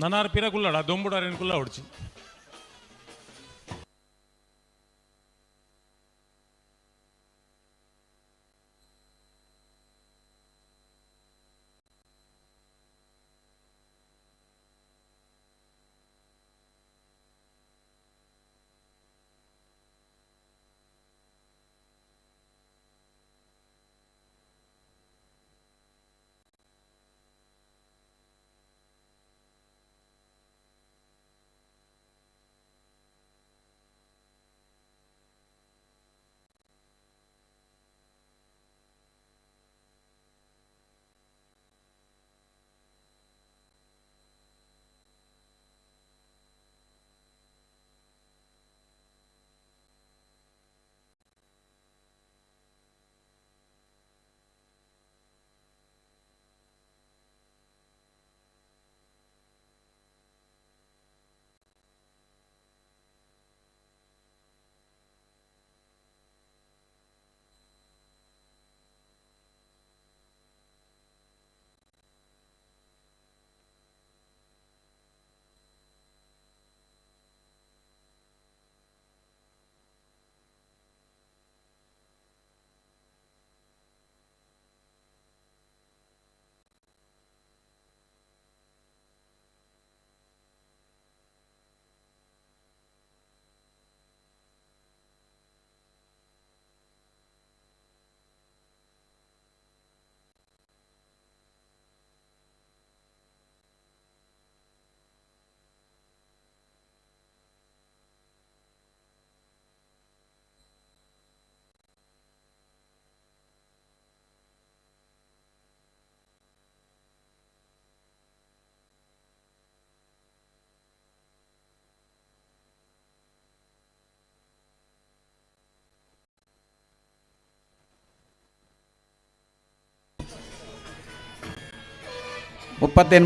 ನನಾರು ಪಿರ ಕುಲ್ಲಡ ದೊಂಬುಡಾರೇನು ಕುಲ್ಲ ಹೊಡ್ಚಿ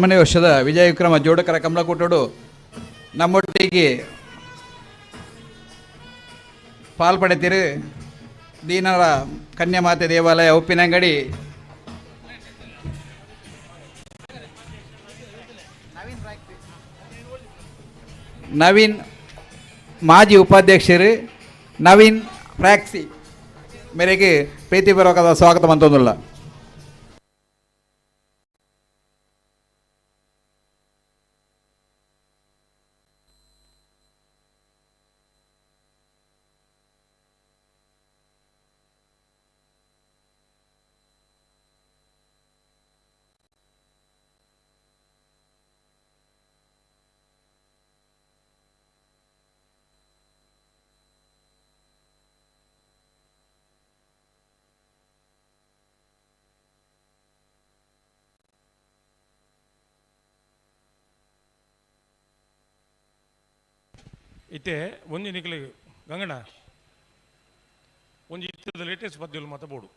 ನೇ ವರ್ಷದ ವಿಜಯ ವಿಕ್ರಮ ಜೋಡಕರ ಕಮಲಕುಟ್ಟೋಡು ನಮ್ಮೊಟ್ಟಿಗೆ ಪಾಲ್ಪಡೆತಿರು ದೀನರ ಕನ್ಯಾಮಾತೆ ದೇವಾಲಯ ಉಪ್ಪಿನಂಗಡಿ ನವೀನ್ ಮಾಜಿ ಉಪಾಧ್ಯಕ್ಷರು ನವೀನ್ ಫ್ರಾಕ್ಸಿ ಮೇರೆಗೆ ಪ್ರೀತಿಪೂರ್ವಕದ ಸ್ವಾಗತ ಮಂತೊಂದುಲ್ಲ. ಇತ್ತೆ ಒಂಜಿ ನಿಕ್ಲಿಗೆ ಗಂಗಣ್ಣ ಒಂಜಿ ಇತ್ತದ ಲೇಟೆಸ್ಟ್ ಪದ್ಯಗಳು ಮಾತ ಬೋಡು.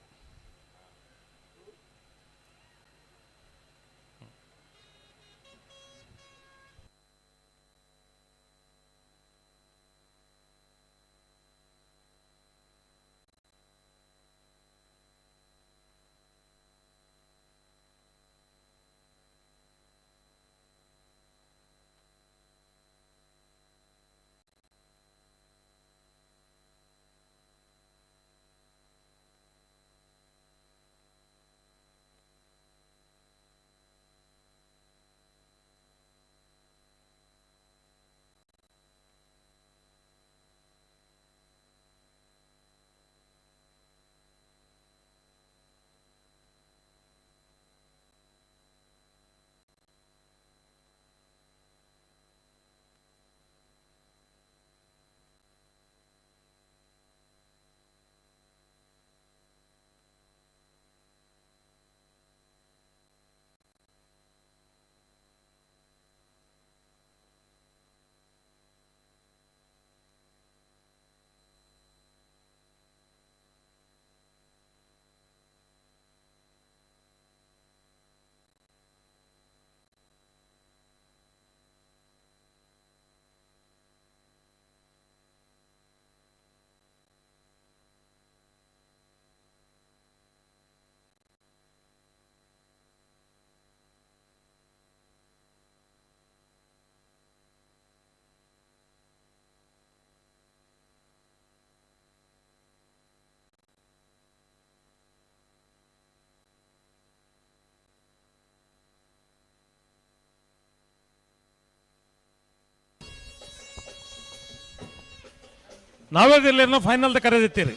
ನಾವೇದಿಲ್ಲ ಫೈನಲ್ ಕರೆದಿತ್ತೀರಿ.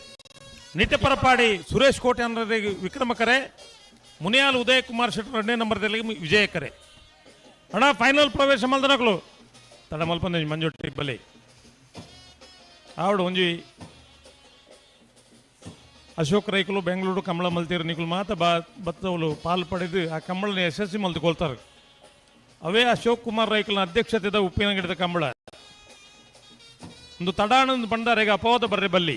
ನಿತ್ಯ ಪರಪಾಡಿ ಸುರೇಶ್ ಕೋಟೆ ಅನ್ನೋರಿಗೆ ವಿಕ್ರಮ ಕರೆ, ಮುನಿಯಾಲ್ ಉದಯ್ ಕುಮಾರ್ ಶೆಟ್ಟರ್ 2ನೇ ನಂಬರ್ದಲ್ಲಿ ವಿಜಯ ಕರೆ. ಅಣ್ಣ ಫೈನಲ್ ಪ್ರವೇಶ ಮಲ್ದನಕ್ಲು ತಡ ಮಲ್ಪಂದ ಮಂಜೊಟ್ಟಿ ಬಲೆ ಆವಡು ಒಂಜಿ ಅಶೋಕ್ ರೈಕಲು ಬೆಂಗಳೂರು ಕಂಬಳ ಮಲ್ತೀರು ನಿಕುಲು ಮಾತ ಬತ್ತವಲು ಪಾಲು ಪಡೆದು ಆ ಕಂಬಳನ ಯಶಸ್ವಿ ಮಲ್ತುಕೊಳ್ತಾರೆ. ಅವೇ ಅಶೋಕ್ ಕುಮಾರ್ ರೈಕಲ್ನ ಅಧ್ಯಕ್ಷತೆದ ಉಪ್ಪಿನ ಗಿಡದ ಕಂಬಳ ಒಂದು ತಡಾನಂದ ಬಂಡಾರೆಗೆ ಅಪವಾದ ಬರ್ರೆ ಬಲ್ಲಿ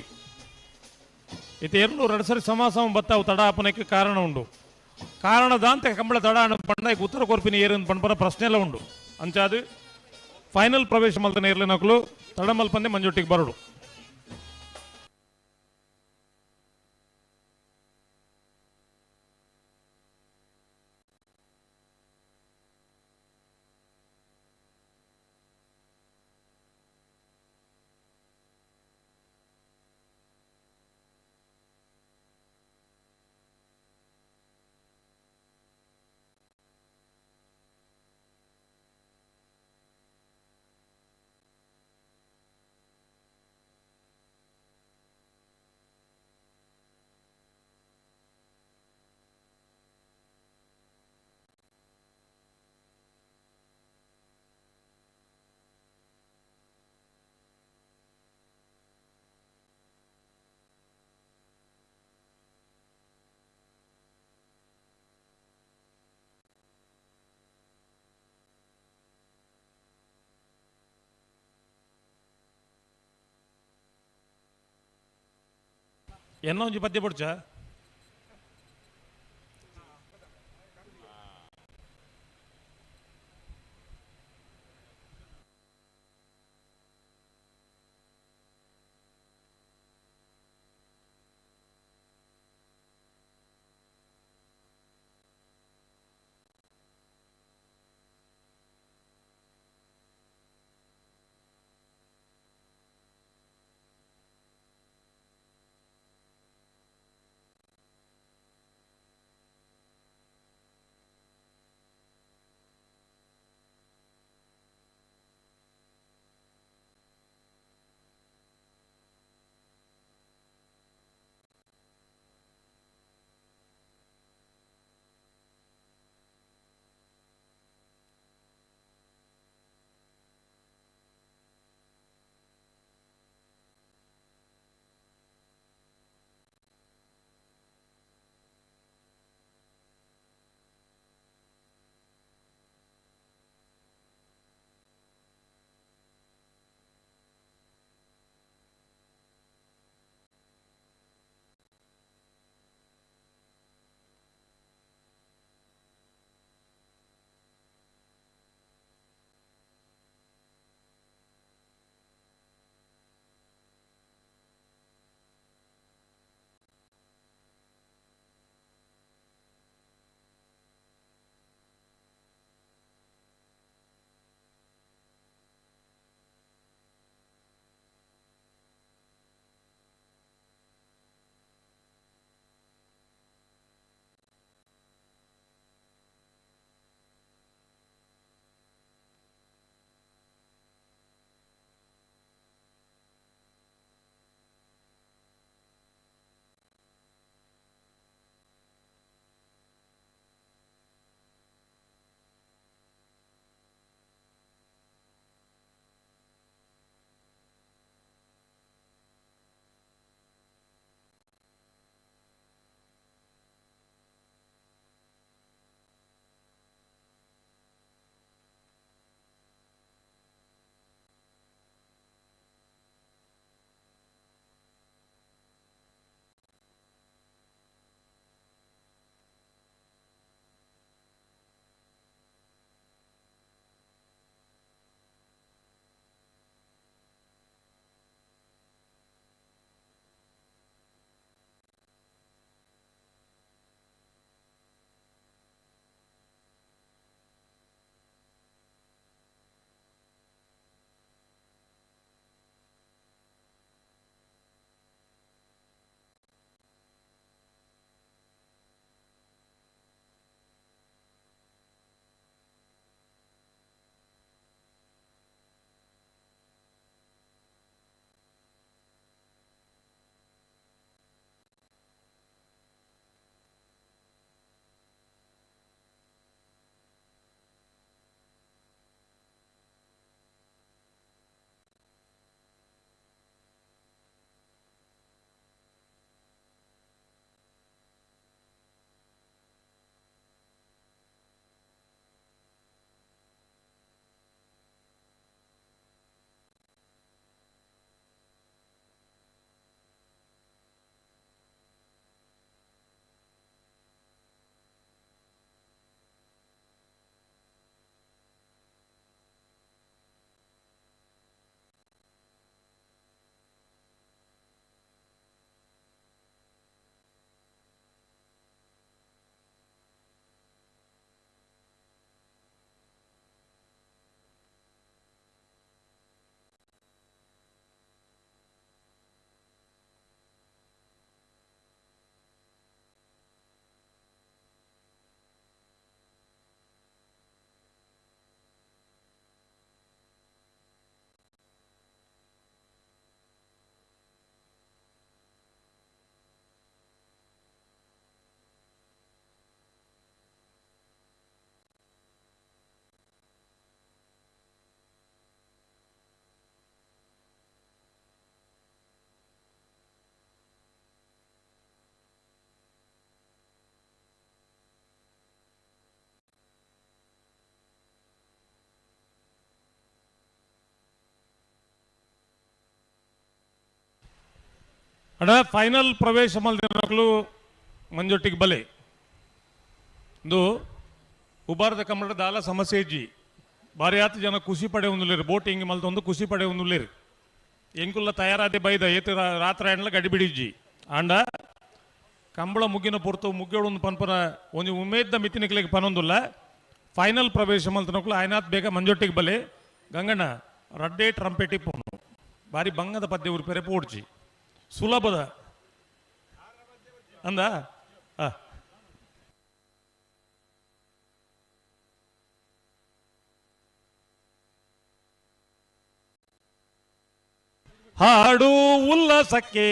ಇತ್ತೆ ಎರಡು ರಡಸರಿ ಸಮಾಸಮ ಬತ್ತಾವು ತಡ ಅಪನಕ್ಕೆ ಕಾರಣ ಉಂಡು. ಕಾರಣದಾಂತ ಕಂಬಳ ತಡಾನ ಬಂಡಾಯ್ಕೆ ಉತ್ತರ ಕೊರ್ಪಿನ ಏರಿನ ಪಂಪರ ಪ್ರಶ್ನೆ ಎಲ್ಲ ಉಂಡು. ಅಂಚಾದು ಫೈನಲ್ ಪ್ರವೇಶ ಮಲ್ತನ ಇರ್ಲಿ ನಕಲು ತಡ ಮಲ್ಪಂದೆ ಮಂಜೊಟ್ಟಿಗೆ ಬರಡು. ఎన్నో పద్య పొడిచా ಅಡ ಫೈನಲ್ ಪ್ರವೇಶ ಮಲ್ದಿನಗಳು ಮಂಜೊಟ್ಟಿಗೆ ಬಲೆ ಇಂದು ಉಬಾರದ ಕಮ್ಮಡ ದಾಲ ಸಮಸ್ಯೆ ಇಜ್ಜಿ ಭಾರಿ ಆತ ಜನ ಖುಷಿ ಪಡೆ ಒಂದುಲ್ಲೇರು ಬೋಟಿಂಗ್ ಮಲ್ತೊಂದು ಖುಷಿ ಪಡೆ ಒಂದುಲ್ಲೇರು ಎಂಕುಲ್ಲ ತಯಾರಾದೆ ಬೈದ ಏತು ರಾತ್ರಿ ಆಂಡ್ಲ ಗಡಿಬಿಡಿಜ್ಜಿ ಆಂಡ ಕಂಬಳ ಮುಗ್ಗಿನ ಪೊರ್ತು ಮುಗ್ಗೋಡು ಒಂದು ಪನ್ಪನ ಒಂದು ಉಮೇದ್ದ ಮಿತಿನಿಕ್ಲಿಗೆ ಪನೊಂದುಲ್ಲ ಫೈನಲ್ ಪ್ರವೇಶ ಮಲ್ತನಕ್ಲು ಆಯ್ನಾತ್ ಬೇಗ ಮಂಜೊಟ್ಟಿಗೆ ಬಲೆ ಗಂಗಣ್ಣ ರಡ್ಡೆ ಟ್ರಂಪೆಟಿ ಪೋನು ಬಾರಿ ಬಂಗದ ಪದ್ಯ ಊರು ಪೆರೆ ಪೋಡ್ಚಿ ಸುಲಭದ ಅಂದ ಹಾಡು ಉಲ್ಲಾಸಕ್ಕೆ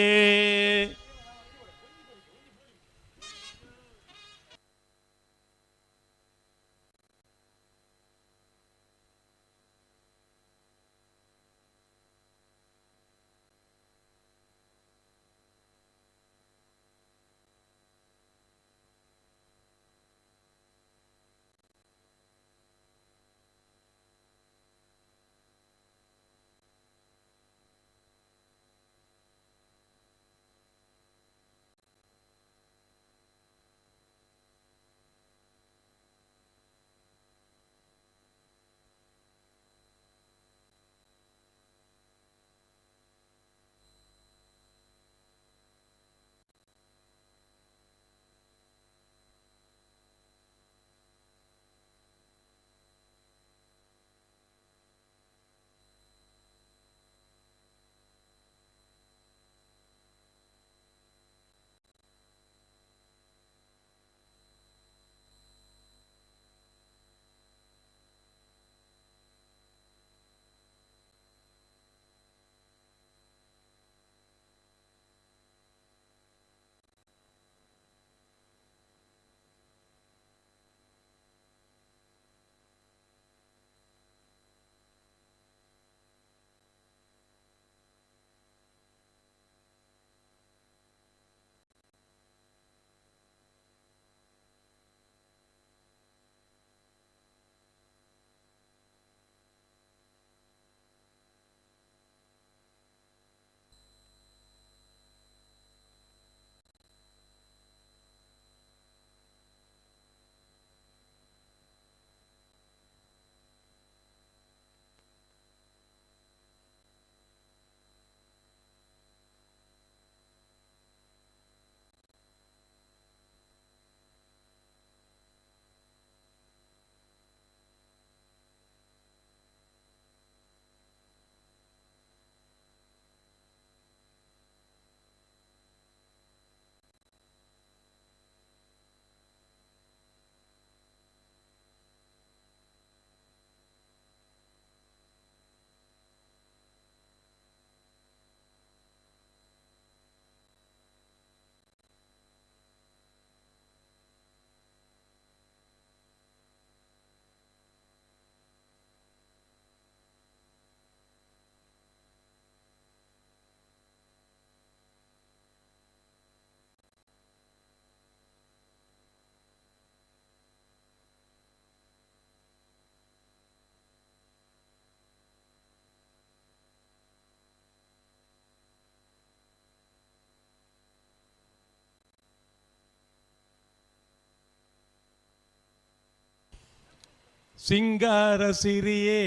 ಸಿಂಗಾರ ಸಿರಿಯೇ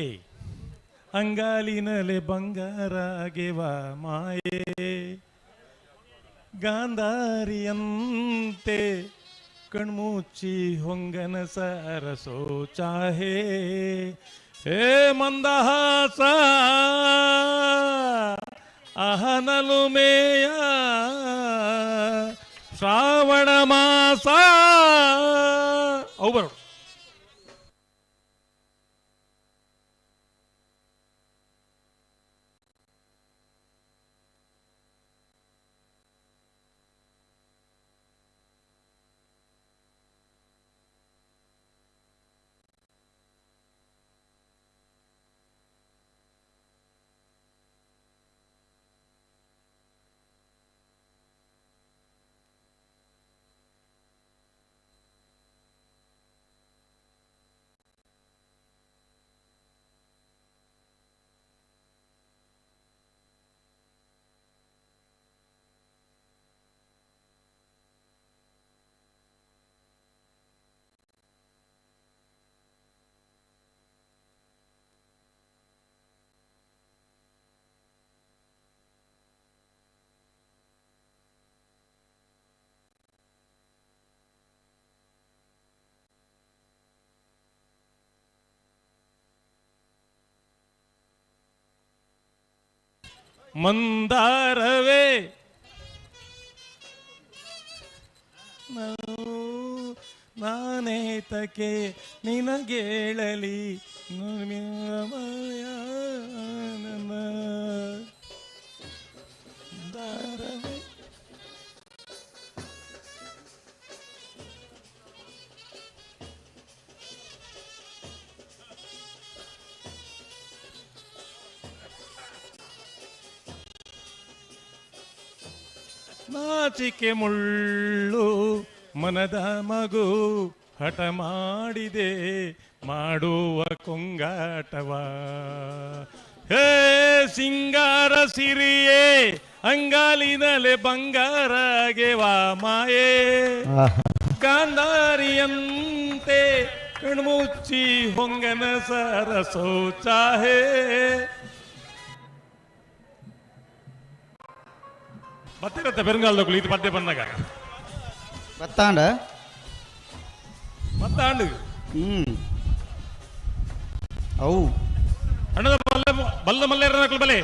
ಅಂಗಾಲಿನಲೆ ಬಂಗಾರಾಗೆವ ಮಾಯೆ ಗಾಂಧಾರಿಯಂತೆ ಕಣ್ಮುಚ್ಚಿ ಹೊಂಗನ ಸರಸೋ ಚಾಹೆ ಹೇ ಮಂದಹಾಸ ಅಹನಲು ಮೇಯ ಶ್ರಾವಣ ಮಾಸ ಅವು ಬರೋದು. ಮಂದಾರವೇ ನಾನೇತಕ್ಕೆ ನಿನಗೇಳಲಿ ಮಂದಾರವೇ. ನಾಚಿಕೆ ಮುಳ್ಳು ಮನದ ಮಗು ಹಠ ಮಾಡಿದೆ ಮಾಡುವ ಕೊಂಗಾಟವ. ಹೇ ಸಿಂಗಾರ ಸಿರಿಯೇ ಅಂಗಾಲಿನಲೆ ಬಂಗಾರಗೆವಾ ಮಾಯೇ ಗಾಂಧಾರಿಯಂತೆ ಕಣ್ಮುಚ್ಚಿ ಹೊಂಗನ ಸರಸೋ ಚಾಹೇ. ಬತ್ತಿರತ್ತೆ ಬೆರಂಗಾಲದಗಳು ಇದು ಪದ್ಯ ಬಂದಾಗ ಬತ್ತಾಂಡ ಮತ್ತಾಂಡು ಅವು ಅಣ್ಣದ ಬಲ್ಲ ಮಲ್ಲೇರ ಬಲೆ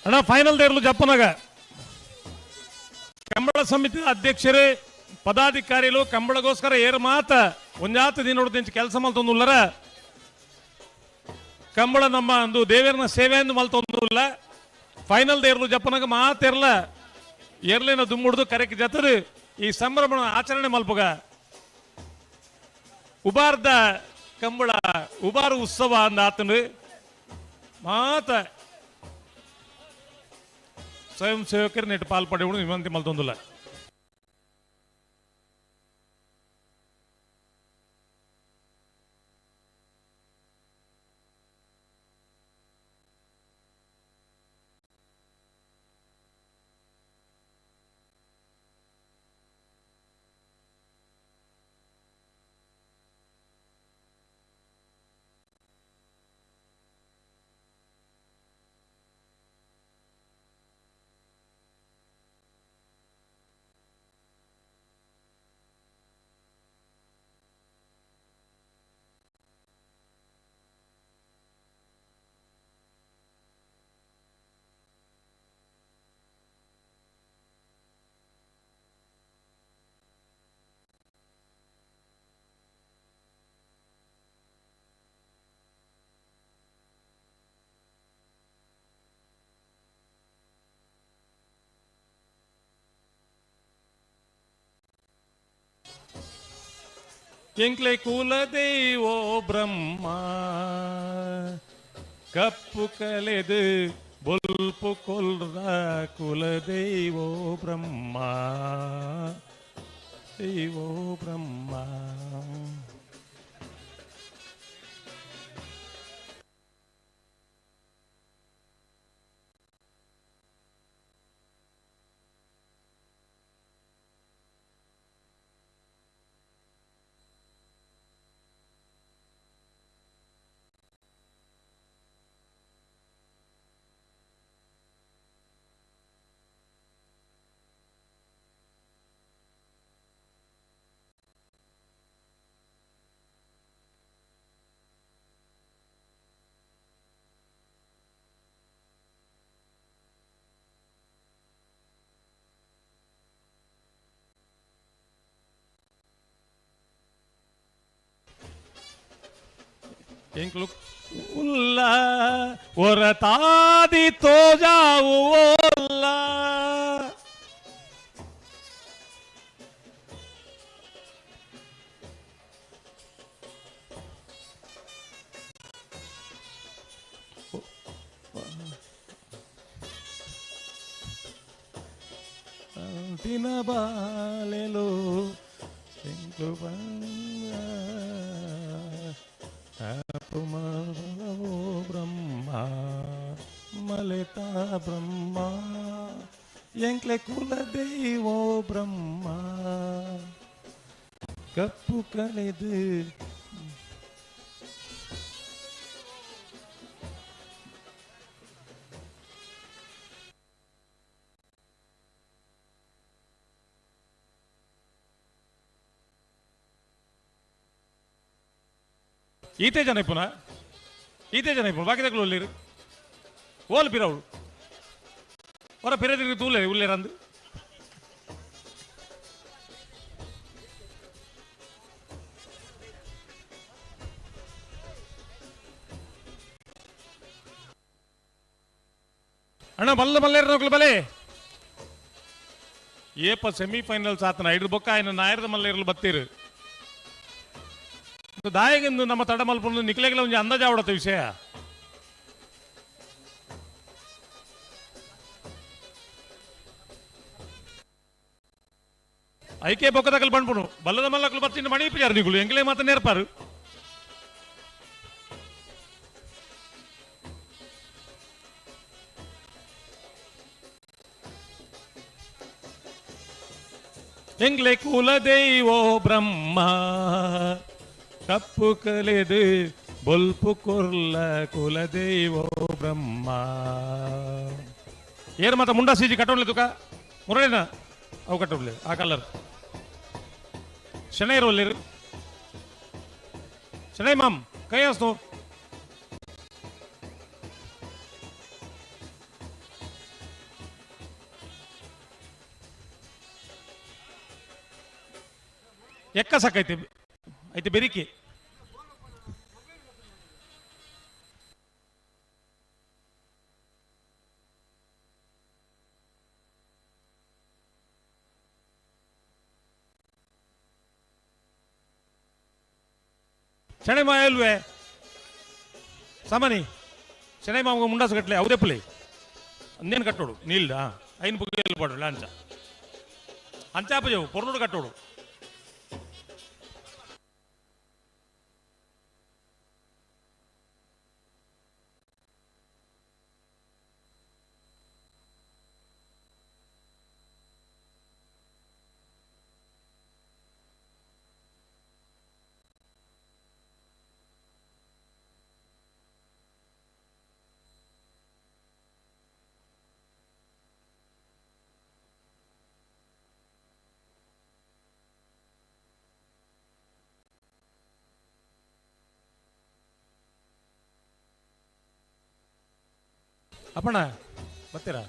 ಅಣ್ಣ ಫೈನಲ್ ದೇರ್ಲು ಜಪ್ಪನಾಗ ಕಂಬಳ ಸಮಿತಿ ಅಧ್ಯಕ್ಷರೇ ಪದಾಧಿಕಾರಿಗಳು ಕಂಬಳಗೋಸ್ಕರ ಏರ್ ಮಾತ ಒಂಜಾತ ದಿನ ನೋಡ್ದಿಂಚ ಕೆಲಸ ಮಲ್ತೊಂದುಲ್ಲರ ಕಂಬಳ ನಮ್ಮ ಒಂದು ದೇವರನ ಸೇವೆಯನ್ನು ಮಲ್ತೊಂದುಲ್ಲ ಫೈನಲ್ ದೇರ್ಲು ಜಪ್ಪನಾಗ ಮಾತೆರ್ಲ ಏರ್ಲೇನ ದುಮ್ಮುಡ್ದು ಕರೆಕ್ ಜತರು ಈ ಸಂಭ್ರಮ ಆಚರಣೆ ಮಲ್ಪಗ ಉಬಾರ್ದ ಕಂಬಳ ಉಬಾರ ಉತ್ಸವ ಅಂದ ಆತನು ಮಾತ ಸ್ವಯಂ ಸೇವಕರು ನೆಟ್ಟು ಪಾಲ್ಪಡೆ ವಿನಂತಿ ಮಲ್ತೊಂದಿಲ್ಲ. ಎಂಕ್ಲೆ ಕುಲದೈವೋ ಬ್ರಹ್ಮ ಕಪ್ಪು ಕಲೆದು ಬೊಲ್ಪು ಕೊಲ್ರ ಕುಲದೈವೋ ಬ್ರಹ್ಮ ದೈವೋ ಬ್ರಹ್ಮ. ಎಂಕ್ಲು ಉಲ್ಲ ಹೊರತಾದಿ ತೋಜಾವು ಓಲ್ಲ ದಿನ ಬಾಲೆಲು ಎಂಕ್ಲು ಬಂದ ಅಪಮಾನವೋ ಬ್ರಹ್ಮ ಮಲೆತ ಬ್ರಹ್ಮ ಎಂಕ್ಲೆ ಕುಲ ದೈವೋ ಬ್ರಹ್ಮ ಕಪ್ಪು ಕಳೆದು ಈತೆ ಜನ ಪುನಃ ಈತೆ ಜನ ಪುನಃ ಬಾಕಿ ತಗೊಳ್ಳಿ ಓಲ್ ಪಿರವಳು ಹೊರ ಪಿರದಿರಿ ತೂಲೆ ಉಲ್ಲೇರಂದು ಅಣ್ಣ ಮಲ್ಲ ಮಲ್ಲೇರ ಬಲೆ ಏಪ ಸೆಮಿಫೈನಲ್ಸ್ ಆತನ ಐದು ಬೊಕ್ಕ ఆయన ನಾಯರದ ಮಲ್ಲೇರಲು ಬತ್ತೀರು ದಾಯಗಿಂದು ನಮ್ಮ ತಡ ಮಲ್ಪೊಂದು ನಿಕ್ಲೆಗಳ ಒಂದು ಅಂದಾಜ ಆವಡತ್ತ ವಿಷಯ ಐಕೆ ಬೊಕ್ಕದಕಲ್ ಬಂದ್ಪುಣು ಬಲ್ಲದ ಮಲ್ಲಕ್ಕಲು ಬತ್ತಿನ ಮಣಿ ಪಿಜಾರು ನಿಗುಲು ಎಂಗ್ಲೇ ಮಾತ ನೇರ್ಪಾರು ಎಂಗ್ಲೆ ಕುಲ ದೈವೋ ಬ್ರಹ್ಮ ಕಪ್ಪು ಕಲೆದು ಬೊಲ್ಪು ಕೊರ್ಲ ಕುಲ ದೈವೋ ಬ್ರಹ್ಮ ಏರ್ ಮಾತ ಮುಂಡ ಸೀಜಿ ಕಟ್ಟೋಡ್ಲೆ ತುಕ ಮುರಳಿನ ಅವು ಕಟ್ಟೋಡ್ಲೆ ಆ ಕಲರ್ ಶನೈ ರೋಲ್ಲೇರು ಶನೈ ಮಾಮ್ ಕೈ ಹಸ್ತು ಎಕ್ಕ ಸಾಕೈತೆ ಐತೆ ಬೆರಿಕೆ ಶನೈ ಮಾ ಎಲ್ವೇ ಸಾಮಾನಿ ಶನೈ ಮಾಮ್ಗೆ ಮುಂಡಾಸು ಕಟ್ಲೆ ಅವದೇ ಪುಲಿ ಅಂದೇನು ಕಟ್ಟೋಡು ನೀಲ್ದ ಐನ್ ಬುಗ್ಗೆ ಎಲ್ಲಿ ಪಾಡೋಲ್ಲ ಅಂಚ ಅಂಚಾಪಜವು ಪೊರ್ನೋಡು ಕಟ್ಟೋಡು ಅಪ್ಪಣ್ಣ ಬರ್ತೀರಾ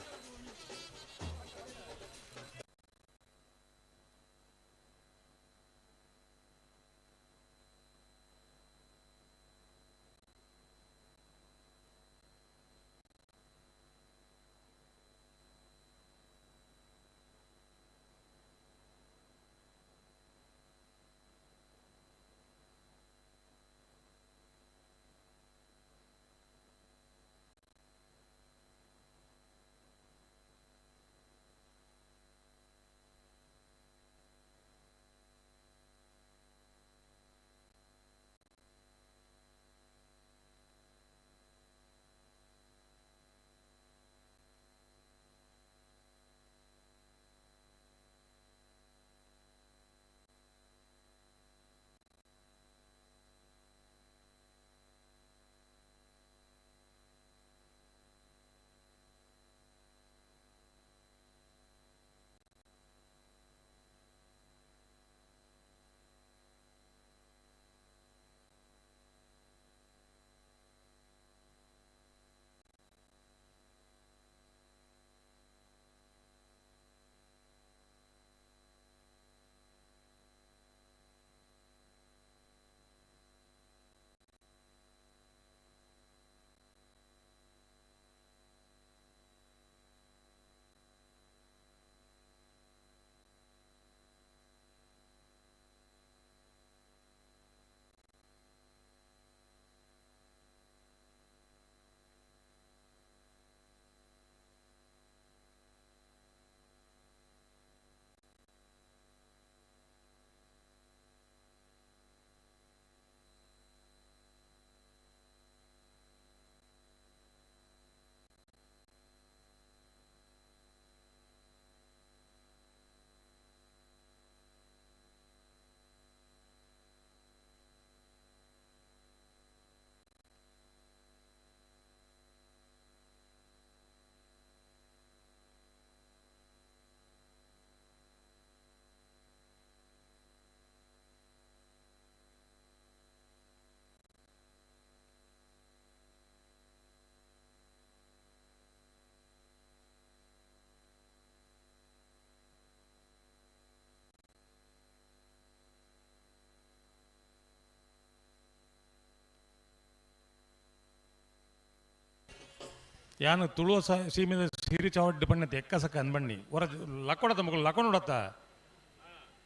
ಯಾನು ತುಳುವ ಸೀಮೆದ ಸಿರಿ ಚಾವಡ್ಡಿ ಬಣ್ಣತೆ ಎಕ್ಕಸಕ್ಕ ಅನ್ಬಣ್ಣಿ ಹೊರ ಲಕ್ಕೊಡತ್ತ ಮಕ್ಕಳು ಲಕ್ಕ ನೋಡತ್ತ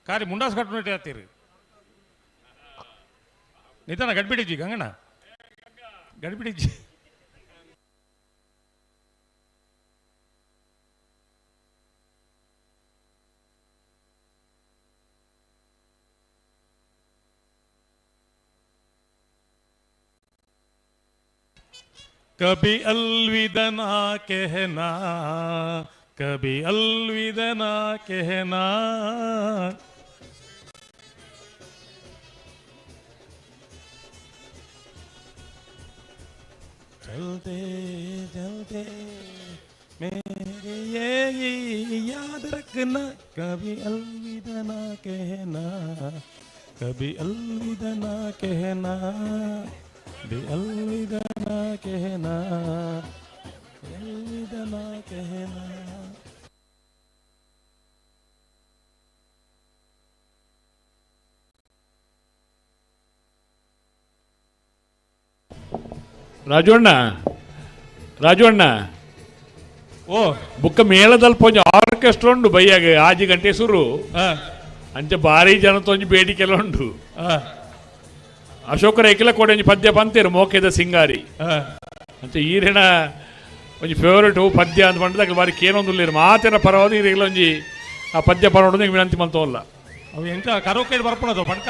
ಕಾರಿ ಮುಂಡಾಸ್ ಕಟ್ಟು ನೋಟಿ ಹತ್ತೀರಿ ನಿಧಾನ ಗಡ್ಬಿಡಿಜ್ಜಿ ಗಂಗಣ್ಣ ಗಡ್ಬಿಡಿಜ್ಜಿ कभी अलविदा ना कहना कभी अलविदा ना कहना चलते चलते मेरे ये याद रखना कभी अलविदा ना कहना कभी अलविदा ना कहना अलविदा ना कहना अलविदा ना कहना ರಾಜಣ್ಣ ಓ ಬುಕ್ಕ ಮೇಳದಲ್ಲಿ ಪೊಂಜ ಆರ್ಕೆಸ್ಟ್ರಾ ಉಂಡು ಬೈಯಾಗ ಆಜಿ ಗಂಟೆ ಸುರು ಅಂಚೆ ಭಾರಿ ಜನ ತೊಂಜಿ ಬೇಡಿಕೆಲ್ಲ ಉಂಡು ಅಶೋಕರ ಏಕಿಲ ಕೊಡೆ ಒಂಜಿ ಪದ್ಯ ಪಂತೇರು ಮೋಕೆದ ಸಿಂಗಾರಿ ಅಂಚೆ ಈರಿನ ಒಂಜಿ ಫೇವರೇಟ್ ಪದ್ಯ ಅಂತ ಬಂದಾಗ ಬಾರಿ ಕೇನೊಂದುಲ್ಲೇರು ಮಾತೇನ ಪರವಾದ ಈರಿಗೆಲ್ಲ ಒಂಜಿ ಆ ಪದ್ಯ ಪರೋಡು ವಿನಂತಿ ಮಂತವಲ್ಲ ಅವು ಎಂತ ಕರೋಕೆ ಬರ್ಪಣದು ಪಡ್ಕ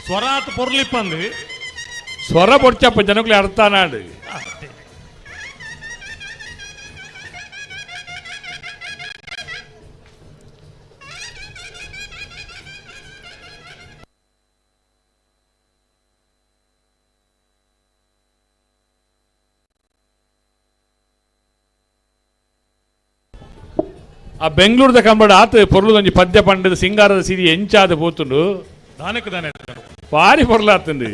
ಸ್ವರಾತ್ ಪೊರ್ಲಿಪ್ಪಂದು ಸ್ವರ ಪೊಡ್ಚಪ್ಪ ಜನಕ್ಲೆ ಅರ್ಥ ನಾಡು ಆ ಬೆಂಗಳೂರದ ಕಂಬಡ ಆತ ಪೊರ್ಲುದೊಂಜಿ ಪದ್ಯ ಪಂಡದ ಸಿಂಗಾರದ ಸಿರಿ ಎಂಚಾದ ಪೋತುಂಡು ದಾನಕ್ಕೆ ದಾನೆ ಭಾರಿ ಪೊರ್ಲಾತಂದು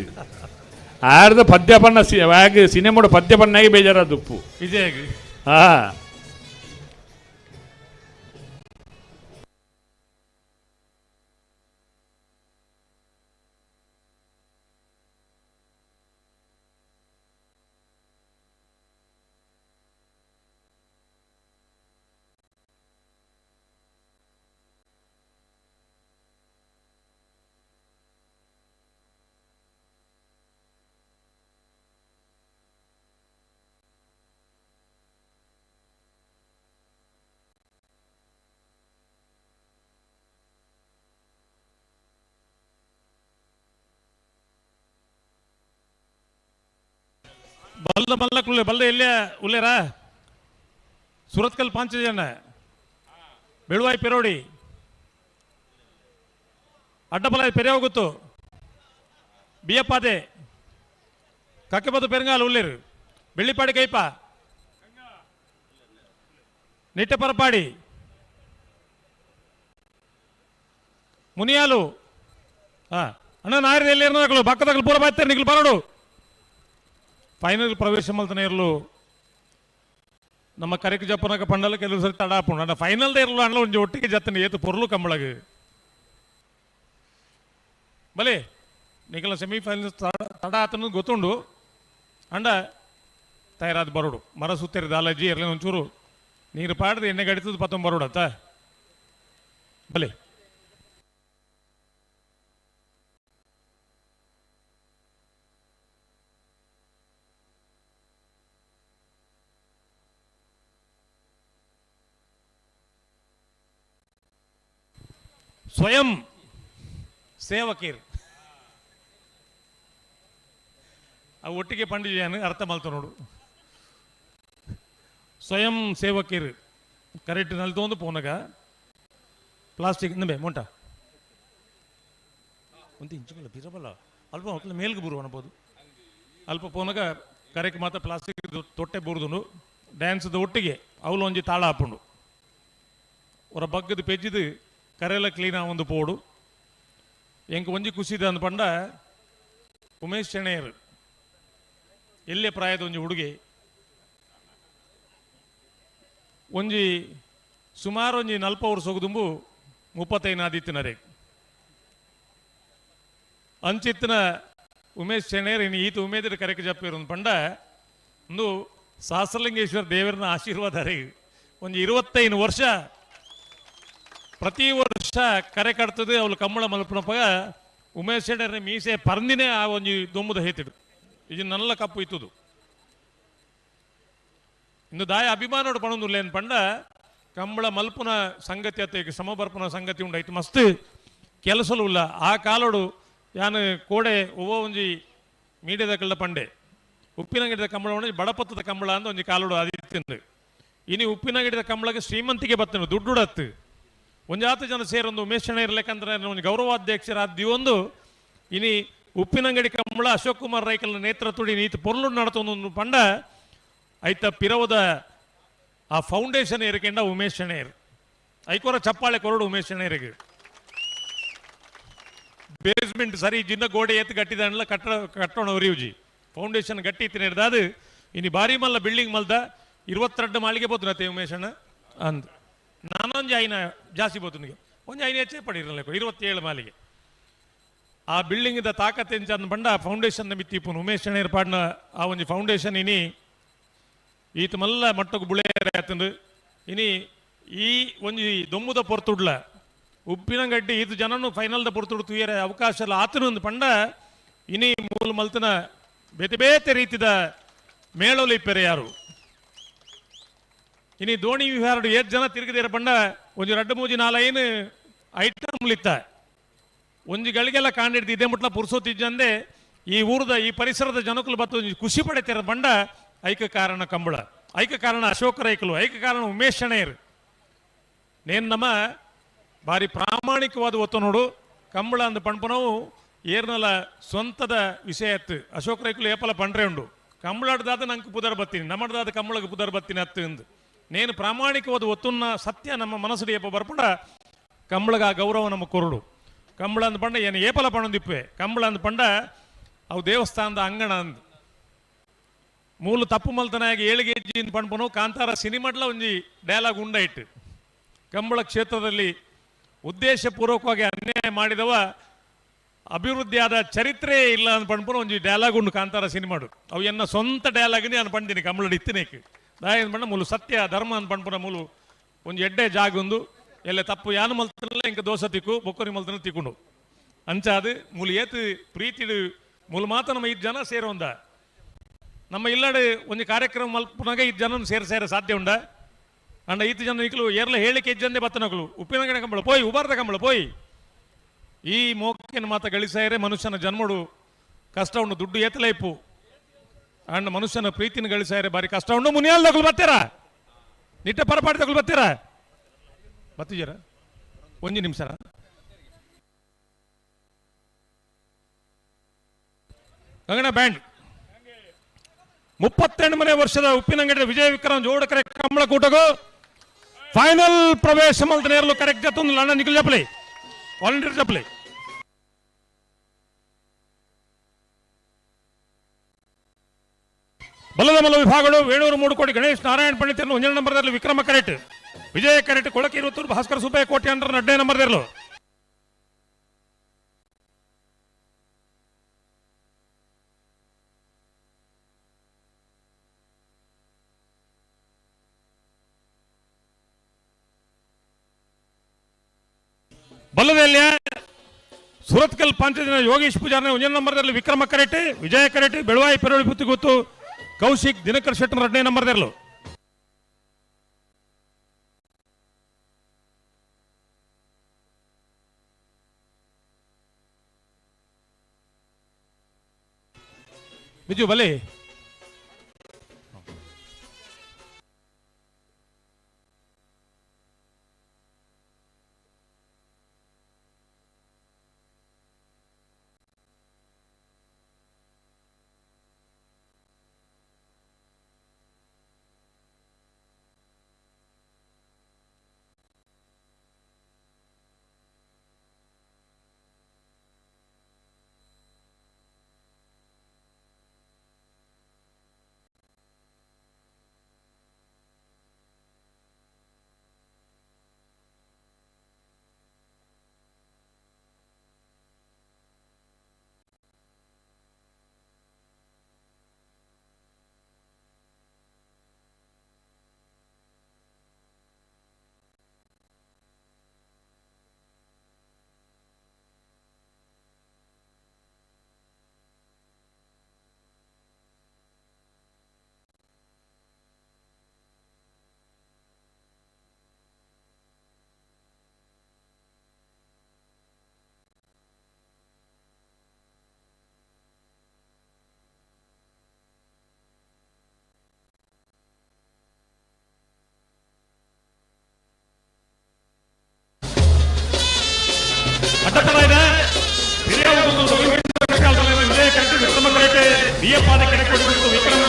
ಆಡ್ದ ಪದ್ಯ ಪಣ್ಣ ಸಿನಿಮಾಡ ಪದ್ಯ ಪಣ್ಣಾಗಿ ಬೇಜಾರಾದ ಉಪ್ಪು ವಿಜಯ್ ಹಾ ಬಲ್ದ ಮಲ್ಲಕ್ಕುಳ್ಳೆ ಬಲ್ದ ಎಲ್ಲೇ ಉಲ್ಲೇರಾ ಸುರತ್ಕಲ್ ಪಾಂಚಜನ ಬೆಳುವಾಯಿ ಪೆರೋಡಿ ಅಡ್ಡಬಲಾಯಿ ಪೆರೆ ಹೋಗುತ್ತು ಬಿಯಪ್ಪಾದೆ ಕಕ್ಕೆಬದು ಪೆರಂಗಾಲು ಉಳ್ಳೇರು ಬೆಳ್ಳಿಪಾಡಿ ಕೈಪ ನಿಟ್ಟೆಪರಪಾಡಿ ಮುನಿಯಾಲು ಅಣ್ಣ ನಾಯರು ಎಲ್ಲಿ ಪಕ್ಕದಾಗ ಪೂರ ಬಾಯ್ತಾರೆ ನಿಗ್ಲು ಬರೋಡು ಫೈನಲ್ ಪ್ರವೇಶ ಮಲ್ತನೇ ಇರಲು ನಮ್ಮ ಕರೆಕ್ ಜಪ್ಪನಾಗ ಪಂಡಲ ಕೆಲವು ಸರಿ ತಡ ಹಾಪುಂಡು ಅಣ್ಣ ಫೈನಲ್ದೇ ಇರಲು ಅಣ್ಣ ಒಂದು ಒಟ್ಟಿಗೆ ಜತ್ತನೆ ಏತು ಪೊರ್ಲು ಕಂಬಳಗ ಬಲೆ ನಿಖಲ ಸೆಮಿಫೈನಲ್ ತಡ ಆತನ ಗೊತ್ತುಂಡು ಅಂಡ ತಯಾರಾದ ಬರೋಡು ಮರ ಸುತ್ತೇರಿ ದಾಲಜ್ಜಿ ಇರಲಿ ಒಂಚೂರು ನೀರು ಪಾಡ್ದು ಎಣ್ಣೆ ಗಡಿತದ ಪತ್ತೊಂದು ಬರೋಡು ಅತ್ತ ಬಲೆ ಸ್ವಯಂ ಸೇವಕೀರ್ ಆ ಒಟ್ಟಿಗೆ ಪಂಡಿಜೆಯನ್ನು ಅರ್ಥ ಮಲ್ತ ನೋಡು ಸ್ವಯಂ ಸೇವಕೀರ್ ಕರೆಕ್ಟ್ ನಲ್ತೊಂದು ಪೋನಗ ಪ್ಲಾಸ್ಟಿಕ್ ನಂಬೆ ಮೊಂಟ ಒಂದು ಇಂಚುಗಳ ಬಿರಬಲ್ಲ ಅಲ್ಪ ಮಕ್ಕಳು ಮೇಲ್ಗೆ ಬರುವ ಅನ್ಬೋದು ಅಲ್ಪ ಪೋನಗ ಕರೆಕ್ಟ್ ಮಾತ್ರ ಪ್ಲಾಸ್ಟಿಕ್ ತೊಟ್ಟೆ ಬುರುದು ಡ್ಯಾನ್ಸ್ದ ಒಟ್ಟಿಗೆ ಅವಳು ಒಂಜಿ ತಾಳ ಹಾಪುಂಡು ಅವರ ಬಗ್ಗದ ಪೆಜ್ಜಿದು ಕರೆಲ್ಲ ಕ್ಲೀನಾ ಒಂದು ಪೋಡು ಎಂಕ ಒಂಜಿ ಖುಷಿದ ಅಂದ್ ಪಂಡ ಉಮೇಶ್ ಚೆಣೆಯರು ಎಲ್ಲೇ ಪ್ರಾಯದ ಒಂಜಿ ಹುಡುಗಿ ಒಂಜಿ ಸುಮಾರು ಒಂಜಿ 40 ವರ್ಷ ಹೋಗುದುಂಬು 35 ಆದಿತ್ತಿನರೆ ಅಂಚಿತ್ತಿನ ಉಮೇಶ್ ಚೆಣೆಯರು ಇನ್ನು ಈತ ಉಮೇದಿರ ಕರೆಕ್ಕೆ ಜಪ್ಪಿರು ಪಂಡ ಒಂದು ಸಹಸ್ರಲಿಂಗೇಶ್ವರ ದೇವರನ್ನ ಆಶೀರ್ವಾದ ರೀ. ಒಂದು 25 ವರ್ಷ ಪ್ರತಿ ವರ್ಷ ಕರೆ ಕಟ್ತದೆ ಅವಳು ಕಂಬಳ ಮಲ್ಪನಪ್ಪಾಗ ಉಮೇಶ್ ಶೆಟ್ಟರ್ ಮೀಸೆ ಪರಂದಿನೇ ಆ ಒಂದು ದೊಮ್ಮದ ಹೇತಿಡು ಇದು ನಲ್ಲ ಕಪ್ಪು ಇತ್ತದು ಇನ್ನು ದಾಯ ಅಭಿಮಾನೋಡು ಪಣೊಂದುಲ್ಲ ಏನು ಪಂಡ ಕಂಬಳ ಮಲ್ಪುನ ಸಂಗತಿ ಅತ್ತ ಸಮಬರ್ಪುನ ಸಂಗತಿ ಉಂಡಾಯ್ತು ಮಸ್ತ್ ಕೆಲಸಲು ಇಲ್ಲ ಆ ಕಾಲೋಡು ಯಾನು ಕೋಡೆ ಒವ್ವ ಒಂಜಿ ಮೀಡಿಯಾದ ಕಳ್ಳ ಪಂಡೆ ಉಪ್ಪಿನಂಗಡಿದ ಕಂಬಳ ಉಂಡ ಬಡಪತ್ತದ ಕಂಬಳ ಅಂತ ಒಂಜಿ ಕಾಲೋಡು ಅದಿತ್ತಿಂದು ಇನಿ ಉಪ್ಪಿನಂಗಡಿದ ಕಂಬಳಕ್ಕೆ ಶ್ರೀಮಂತಿಗೆ ಬತ್ತನು ದುಡ್ಡುಡತ್ತು ಒಂಜಾತು ಜನ ಸೇರೊಂದು ಉಮೇಶ್ ಶೆಣೈ ಇರ್ಬೇಕಂದ್ರೆ ಒಂದು ಗೌರವಾಧ್ಯಕ್ಷರಾದ ಒಂದು ಇನಿ ಉಪ್ಪಿನಂಗಡಿ ಕಂಬಳ ಅಶೋಕ್ ಕುಮಾರ್ ರೈಕಲ್ನ ನೇತೃತ್ವಡಿ ನೀತಿ ಪೊರ್ಲು ನಡತೊಂದು ಪಂಡ ಐತ ಪಿರವದ ಆ ಫೌಂಡೇಶನ್ ಏರಿಕೆಂಡ ಉಮೇಶ್ ಶೆಣೈರ್ ಐಕೋರ ಚಪ್ಪಾಳೆ ಕೊರಡು ಉಮೇಶ್ ಶೆಣೈರಿಗೆ ಬೇಸ್ಮೆಂಟ್ ಸರಿ ಜಿನ್ನ ಗೋಡೆ ಎತ್ತು ಕಟ್ಟಿದ ಕಟ್ಟೋಣ ಉರಿಯುಜಿ ಫೌಂಡೇಶನ್ ಗಟ್ಟಿ ಇತ್ತಿನ ಹಿಡ್ದಾದು ಇನಿ ಬಾರಿ ಮಲ್ಲ ಬಿಲ್ಡಿಂಗ್ ಮಲ್ದ 22 ಮಾಳಿಗೆ ಬೋದ್ನತೆ ಉಮೇಶ್ ಅಣ್ಣ ಅಂದ್ ನಾನೊಂದು ಐನ ಜಾಸ್ತಿ ಬೋತನಿಗೆ ಒಂದು ಐನ ಹೆಚ್ಚೇ ಪಡಿರಲ್ಲ 27 ಮಾಲಿಗೆ ಆ ಬಿಲ್ಡಿಂಗ್ ತಾಕತ್ ಎಂಚ ಅಂದ್ ಬಂಡ ಫೌಂಡೇಶನ್ ಮಿತ್ತಿಪ್ಪು ಉಮೇಶ್ ಶೆಣೈರ್ ಪಾಡ್ನ ಆ ಒಂದು ಫೌಂಡೇಶನ್ ಇನಿ ಈತ ಮಲ್ಲ ಮಟ್ಟಕ್ಕೆ ಬುಳೇರೆ ಆತಂದು ಇನಿ ಈ ಒಂದು ದೊಮ್ಮುದ ಪೊರ್ತುಡ್ಲ ಉಪ್ಪಿನಂಗಡ್ಡಿ ಇದು ಜನನು ಫೈನಲ್ದ ಪೊರ್ತುಡು ತುಯ್ಯರೆ ಅವಕಾಶ ಎಲ್ಲ ಆತನೊಂದು ಪಂಡ ಇನಿ ಮೂಲ ಮಲ್ತನ ಬೇತೆ ಬೇತೆ ರೀತಿದ ಮೇಳೋಲಿ ಇಪ್ಪೆರೆ ಯಾರು ಇನಿ ದೋಣಿ ವಿಹಾರಡು 7 ಜನ ತಿರುಗಿದೇರ ಪಂಡ ಒಂದು 2-3 4 ಐಟಮ್ಲಿತ್ತ ಒಂಜಿ ಗಳಿಗೆಲ್ಲ ಕಾಂಡಿಡ್ದು ಇದೇ ಮುಟ್ಲ ಪುರ್ಸೋತಿಜ್ಜಂದೆ ಈ ಊರದ ಈ ಪರಿಸರದ ಜನಕ್ಕಲು ಬತ್ತು ಖುಷಿ ಪಡೆತಿರ ಪಂಡ ಐಕ ಕಾರಣ ಕಂಬಳ ಐಕ ಕಾರಣ ಅಶೋಕ ರೈಕಲು ಐಕ ಕಾರಣ ಉಮೇಶ್ ಶೆಣೈರ್ ನೇನು ನಮ್ಮ ಭಾರಿ ಪ್ರಾಮಾಣಿಕವಾದ ಒತ್ತು ನೋಡು ಕಂಬಳ ಅಂದ ಪಣ್ಪನವು ಏರ್ನಲ ಸ್ವಂತದ ವಿಷಯ ಎತ್ತು ಅಶೋಕ ರೈಕಲು ಏಪಲ ಪಂಡ್ರೆ ಉಂಡು ಕಂಬಳಾಡ್ದಾದ ನಂಗೆ ಪುದರ್ ಬತ್ತೀನಿ ನಮ್ಮಡ್ದಾದ ಕಂಬಳಕ್ಕೆ ಪುದರ್ ಬತ್ತೀನಿ ಅತ್ತು ಎಂದು ನೇನು ಪ್ರಾಮಾಣಿಕವಾದ ಒತ್ತುನ್ನ ಸತ್ಯ ನಮ್ಮ ಮನಸ್ಸು ಏಪ ಬರ್ಪಂಡ ಕಂಬಳಗ ಆ ಗೌರವ ನಮ್ಮ ಕೊರಡು ಕಂಬಳ ಅಂದ ಪಂಡ ಏನು ಏಪಲ ಪಣೊಂದಿಪ್ಪೆ ಕಂಬಳ ಅಂದ ಪಂಡ ಅವು ದೇವಸ್ಥಾನದ ಅಂಗಣ ಅಂದ್ ಮೂಲ ತಪ್ಪು ಮಲ್ತನಾಗಿ 7 ಗೆಜ್ಜಿ ಪಣ್ಪನು ಕಾಂತಾರ ಸಿನಿಮಾಡ್ಲ ಒಂಜಿ ಡೈಲಾಗ್ ಉಂಡ ಇಟ್ಟು ಕಂಬಳ ಕ್ಷೇತ್ರದಲ್ಲಿ ಉದ್ದೇಶಪೂರ್ವಕವಾಗಿ ಅನ್ಯಾಯ ಮಾಡಿದವ ಅಭಿವೃದ್ಧಿಯಾದ ಚರಿತ್ರೆ ಇಲ್ಲ ಅಂತ ಪಣ್ಪನು ಒಂಜಿ ಡೈಲಾಗ್ ಉಂಡು ಕಾಂತಾರ ಸಿನಿಮಾಡು ಅವು ಎನ್ನ ಸ್ವಂತ ಡೈಲಾಗ್ನೇ ನಾನು ಪಂಡಿನಿ ಕಂಬಳದ ಇತ್ತಿನೇಕ್ ದಾಯ ಪಂಡ ಮೂಲು ಸತ್ಯ ಧರ್ಮ ಅಂತ ಪಣ್ಪನ ಮೂಲು ಒಂದು ಎಡ್ಡೆ ಜಾಗ ಒಂದು ಎಲ್ಲ ತಪ್ಪು ಯಾನು ಮಲ್ತನಲ್ಲ ಇಂಕ ದೋಷ ತಿಕ್ಕು ಬೊಕ್ಕರಿ ಮಲ್ತನ ತಿಕ್ಕೊಂಡು ಅಂಚಾದು ಮೂಲು ಏತು ಪ್ರೀತಿಡು ಮೂಲು ಮಾತ ನಮ್ಮ 5 ಜನ ಸೇರೋಂದ ನಮ್ಮ ಇಲ್ಲಡೆ ಒಂದು ಕಾರ್ಯಕ್ರಮ ಮಲ್ಪನಾಗ 5 ಜನ ಸೇರ ಸಾಧ್ಯ ಉಂಡ ಅಂಡ 5 ಜನ ನಿಕ್ಲು ಏರ್ಲ ಹೇಳಿಕೆ ಇಜ್ಜಂದೆ ಬತ್ತನಕಲು ಉಪ್ಪಿನಂಗಡಿ ಕಂಬಳ ಪೋಯ್ ಉಬಾರ್ದ ಕಂಬಳ ಪೋಯ್ ಈ ಮೋಕಿನ ಮಾತ ಗಳಿಸಾಯರೆ ಮನುಷ್ಯನ ಜನ್ಮಡು ಕಷ್ಟ ಉಂಡು ದುಡ್ಡು ಏತಲೈಪು ಅಂಡ ಮನುಷ್ಯನ ಪ್ರೀತಿನ ಗಳಿಸಾಯರೆ ಬಾರಿ ಕಷ್ಟ ಉಂಡು ಮುನಿಯಾಲ್ದಗಳು ಬರ್ತೀರಾ ನಿಟ್ಟ ಪರಪಾಡಿದಗಳು ಬರ್ತೀರಾ ಬತ್ತಿಜರ 1 ನಿಮಿಷ ಗಂಗಣ ಬ್ಯಾಂಡ್ 38ನೇ ವರ್ಷದ ಉಪ್ಪಿನಂಗಡಿ ವಿಜಯ ವಿಕ್ರಮ್ ಜೋಡಕರೆ ಕಂಬಳ ಕೂಟಗೂ ಫೈನಲ್ ಪ್ರವೇಶ ಮಲ್ತ ನೇರಲು ಕರೆಕ್ಟ್ ಜತ್ತೊಂದು ಲಣ್ಣ ನಿಖಿಲ್ ಜಪ್ಲಿ ವಾಲಂಟಿಯರ್ ಜಪ್ಲಿ ಬಲ್ಲದ ಮಲ್ಲ ವಿಭಾಗಗಳು ವೇಣೂರು ಮೂಡುಕೋಡಿ ಗಣೇಶ್ ನಾರಾಯಣ ಪಂಡಿತರು 1 ನಂಬರ್ದಲ್ಲಿ ವಿಕ್ರಮ ಕರೆಟ್ ವಿಜಯ ಕರೆಟ್ ಕೊಳಕೆ 20 ಭಾಸ್ಕರ ಸುಬ್ಬಯ್ಯ ಕೋಟೆ ಅಂಡರ್ 2 ನಂಬರ್ದರ್ಲು ಬಲ್ಲದೆಲ್ಲ ಸುರತ್ಕಲ್ ಪಂಚದಿನ ಯೋಗೇಶ್ ಪೂಜಾರ 1 ನಂಬರ್ದಲ್ಲಿ ವಿಕ್ರಮ ಕರೆಟ್ ವಿಜಯ ಕರೆಟ್ ಬೆಳವಾಯಿ ಪೆರೋಳಿ ಪುತ್ತಿ ಗೊತ್ತು ಕೌಶಿಕ್ ದಿನಕರ್ ಶೆಟ್ಟರ್ 2 ನಂಬರ್ದರ್ಲು ಬಿಜು ಬಲೆ ಬಿಯ್ಯಪಾದ ಕೆಳಕೊಟ್ಟು ವಿಕ್ರಮ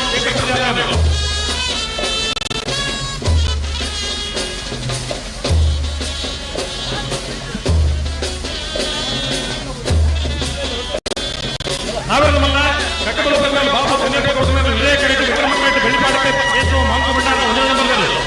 ನಾವೆಲ್ಲ ಕಟ್ಟಬಲ ಬಾಬು ತನಿಯಪ್ಪಗೌಡರು ವಿಜಯ correct Vikrama correct ಬೆಳ್ಳಿಪಾಡಕ್ಕೆ Keshava Monk ಭಂಡಾರ 1ನೇ ನಂಬರ್ನಲ್ಲಿ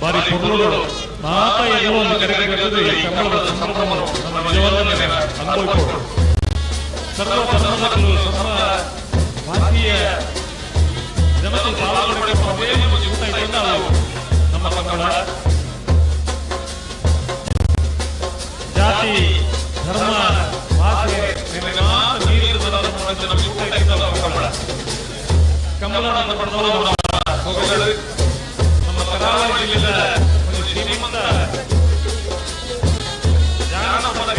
ಬಾರಿ ಪುರ್ಲುಡು ಮಾತ ಎಲ್ಲೋ ಒಂದು ಕರೆಗೆ ಈ ಕನ್ನಡದ ಸಂಭ್ರಮವನ್ನು ನಮ್ಮ ನಿಜವಾದ ಅನುಭವಿಸಬಹುದು. ಸರ್ವ ಧರ್ಮಗಳು ಸರ್ವ ಭಾರತೀಯ ಜನತೆ ಪಾಲ್ಗೊಳ್ಳುವ ಒಂದೇ ಒಂದು ಜೀವನ ಇದೆಯಲ್ಲ ಅದು ನಮ್ಮ ಕನ್ನಡ. ಜಾತಿ ಧರ್ಮ ಭಾಷೆ ನೀರು ನಮ್ಮ ಜೀವನ ಇದೆಯಲ್ಲ ಕನ್ನಡ. ಕಮಲನ ಪಡೆದವರು ಹೋಗಲು ನಮ್ಮ ಕರಾವಳಿ ಜಿಲ್ಲೆಯ ಒಂದು ಶ್ರೀಮಂತ ಜಾನಪದ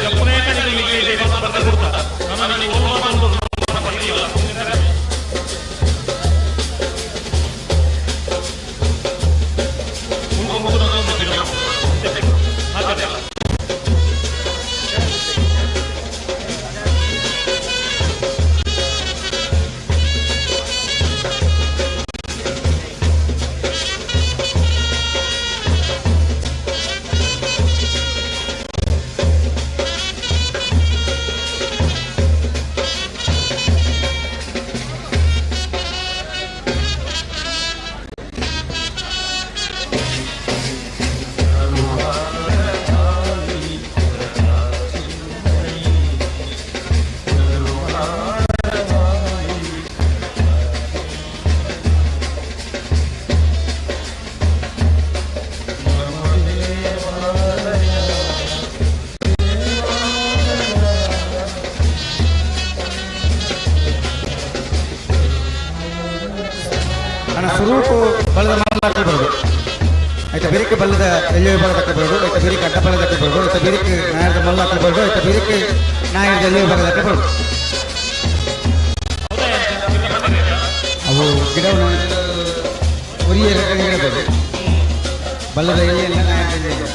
ಎಪ್ಪನೇ ಕಡೆಗೆ ಇದೆ ಸ್ಪರ್ಧೆ ಕೊಡ್ತಾ ನಾನು ಒಂದು ಪಡೆಯಲ್ಲ ಸ್ವರೂಪು ಬಲದ ಮರಳಾಕಿ ಬರೋದು ಆಯ್ತಾ ಬಿರಿಕೆ ಬಲ್ಲದ ಎಲ್ಲಿ ವಿಭಾಗ ತಕ್ಕಬರೋದು ಆಯ್ತಾ ಬಿರಿಕೆ ಅಡ್ಡಬಲ ತಕ್ಕಬರೋದು ಆಯ್ತಾ ಬಿರಿಕೆ ನಾಯರದ ಮಲ್ಲ ಹಾಕಬರೋದು ಆಯ್ತಾ ಬಿರಿಕೆ ನಾಯರದ ಎಲ್ಲಿ ವಿಭಾಗ ತಕ್ಕಬರೋದು ಅವು ಗಿಡವನ್ನು ಉರಿಯ ಗಿಡಬಹುದು ಬಲ್ಲದ ಎಲೆಯಲ್ಲ ನಾಯರದ ಎಲೆ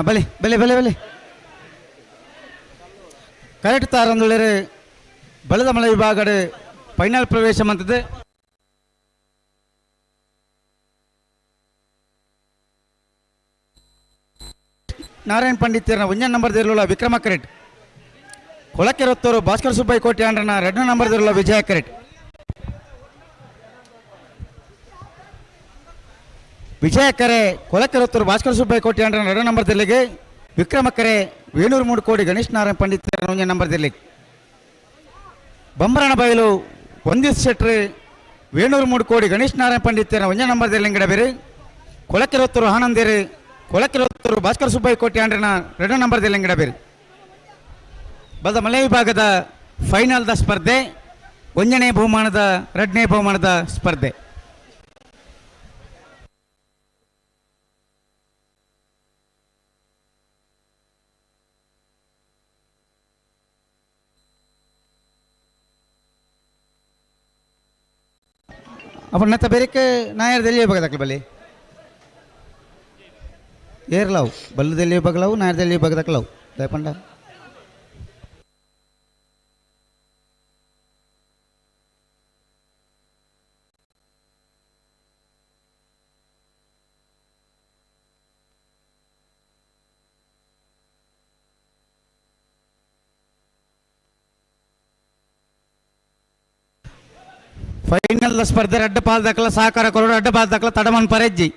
ಬಲೆ ಬಲೆ ಬಲೆ ಬಲೆ ಕರೆಕ್ಟ್ ತಾರಂದುಳ್ಳರೆ ಬಲದ ಮಲೆ ವಿಭಾಗದ ಫೈನಲ್ ಪ್ರವೇಶ ಮಂತದೆ ನಾರಾಯಣ್ ಪಂಡಿತರನ 1 ನಂಬರ್ ದೇರ್ಲುಳ್ಳ ವಿಕ್ರಮ ಕರೆಟ್ ಕೊಳಕೆರೊತ್ತೂರು ಭಾಸ್ಕರ್ ಸುಬ್ಬಯ್ಯ ಕೋಟೆ ಅಂಡ್ರನ 2 ನಂಬರ್ ದೇರ್ಲುಳ್ಳ ವಿಜಯ ಕರೆಟ್ ವಿಜಯ ಕರೆ ಕೊಳಕೆರೊತ್ತೂರು ಭಾಸ್ಕರ್ ಸುಬ್ಬಯ್ಯ ಕೋಟೆ ಅಂಡ್ರನ 2 ನಂಬರ್ ದೇರ್ಲಿಗೆ ವಿಕ್ರಮ ಕರೆ ವೇಣೂರು 3 ಕೋಡಿ ಗಣೇಶ್ ನಾರಾಯಣ್ ಪಂಡಿತರ 1 ನಂಬರ್ ದೇರ್ಲಿಗೆ ಬಂಬರಣ ಬಯಲು ಒಂದಿಸ್ ಶೆಟ್ರಿ ವೇಣೂರು 3 ಕೋಡಿ ಗಣೇಶ್ ನಾರಾಯಣ್ ಪಂಡಿತರ 1 ನಂಬರ್ ದೇರ್ಲಿಂಗಡ ಬೇರೆ ಕೊಳಕೆರೊತ್ತೂರು ಆನಂದೇರಿ ಕೊಳಕೆರೊತ್ತೂರು ಭಾಸ್ಕರ್ ಸುಬ್ಬಯ್ಯ ಕೋಟೆ ಅಂಡ್ರನ 2 ನಂಬರ್ ದೇರ್ಲಿಂಗಡ ಬೇರೆ ಬದ ಮಲೆ ವಿಭಾಗದ ಫೈನಲ್ದ ಸ್ಪರ್ಧೆ 1ನೇ ಬಹುಮಾನದ 2ನೇ ಬಹುಮಾನದ ಸ್ಪರ್ಧೆ अपन नता बेरेके नायर दिल्ली बगदाकल बले ಏರ್ಲಾವು ಬಲ್ಲದಲ್ಲಿ ಬಗಲಾವು ನಾಯದಲ್ಲಿ ಬಗದಕ್ಲಾವು ದಯಪಂಡ ಫೈನಲ್ ಸ್ಪರ್ಧೆ ಅಡ್ಡ ಪಾಲ್ ದಾಖಲ ಸಹಕಾರ ಕೊರಡು ಅಡ್ಡ ಪಾಲ್ ದಾಖಲ ತಡಮನ್ ಪರೆಜ್ಜಿ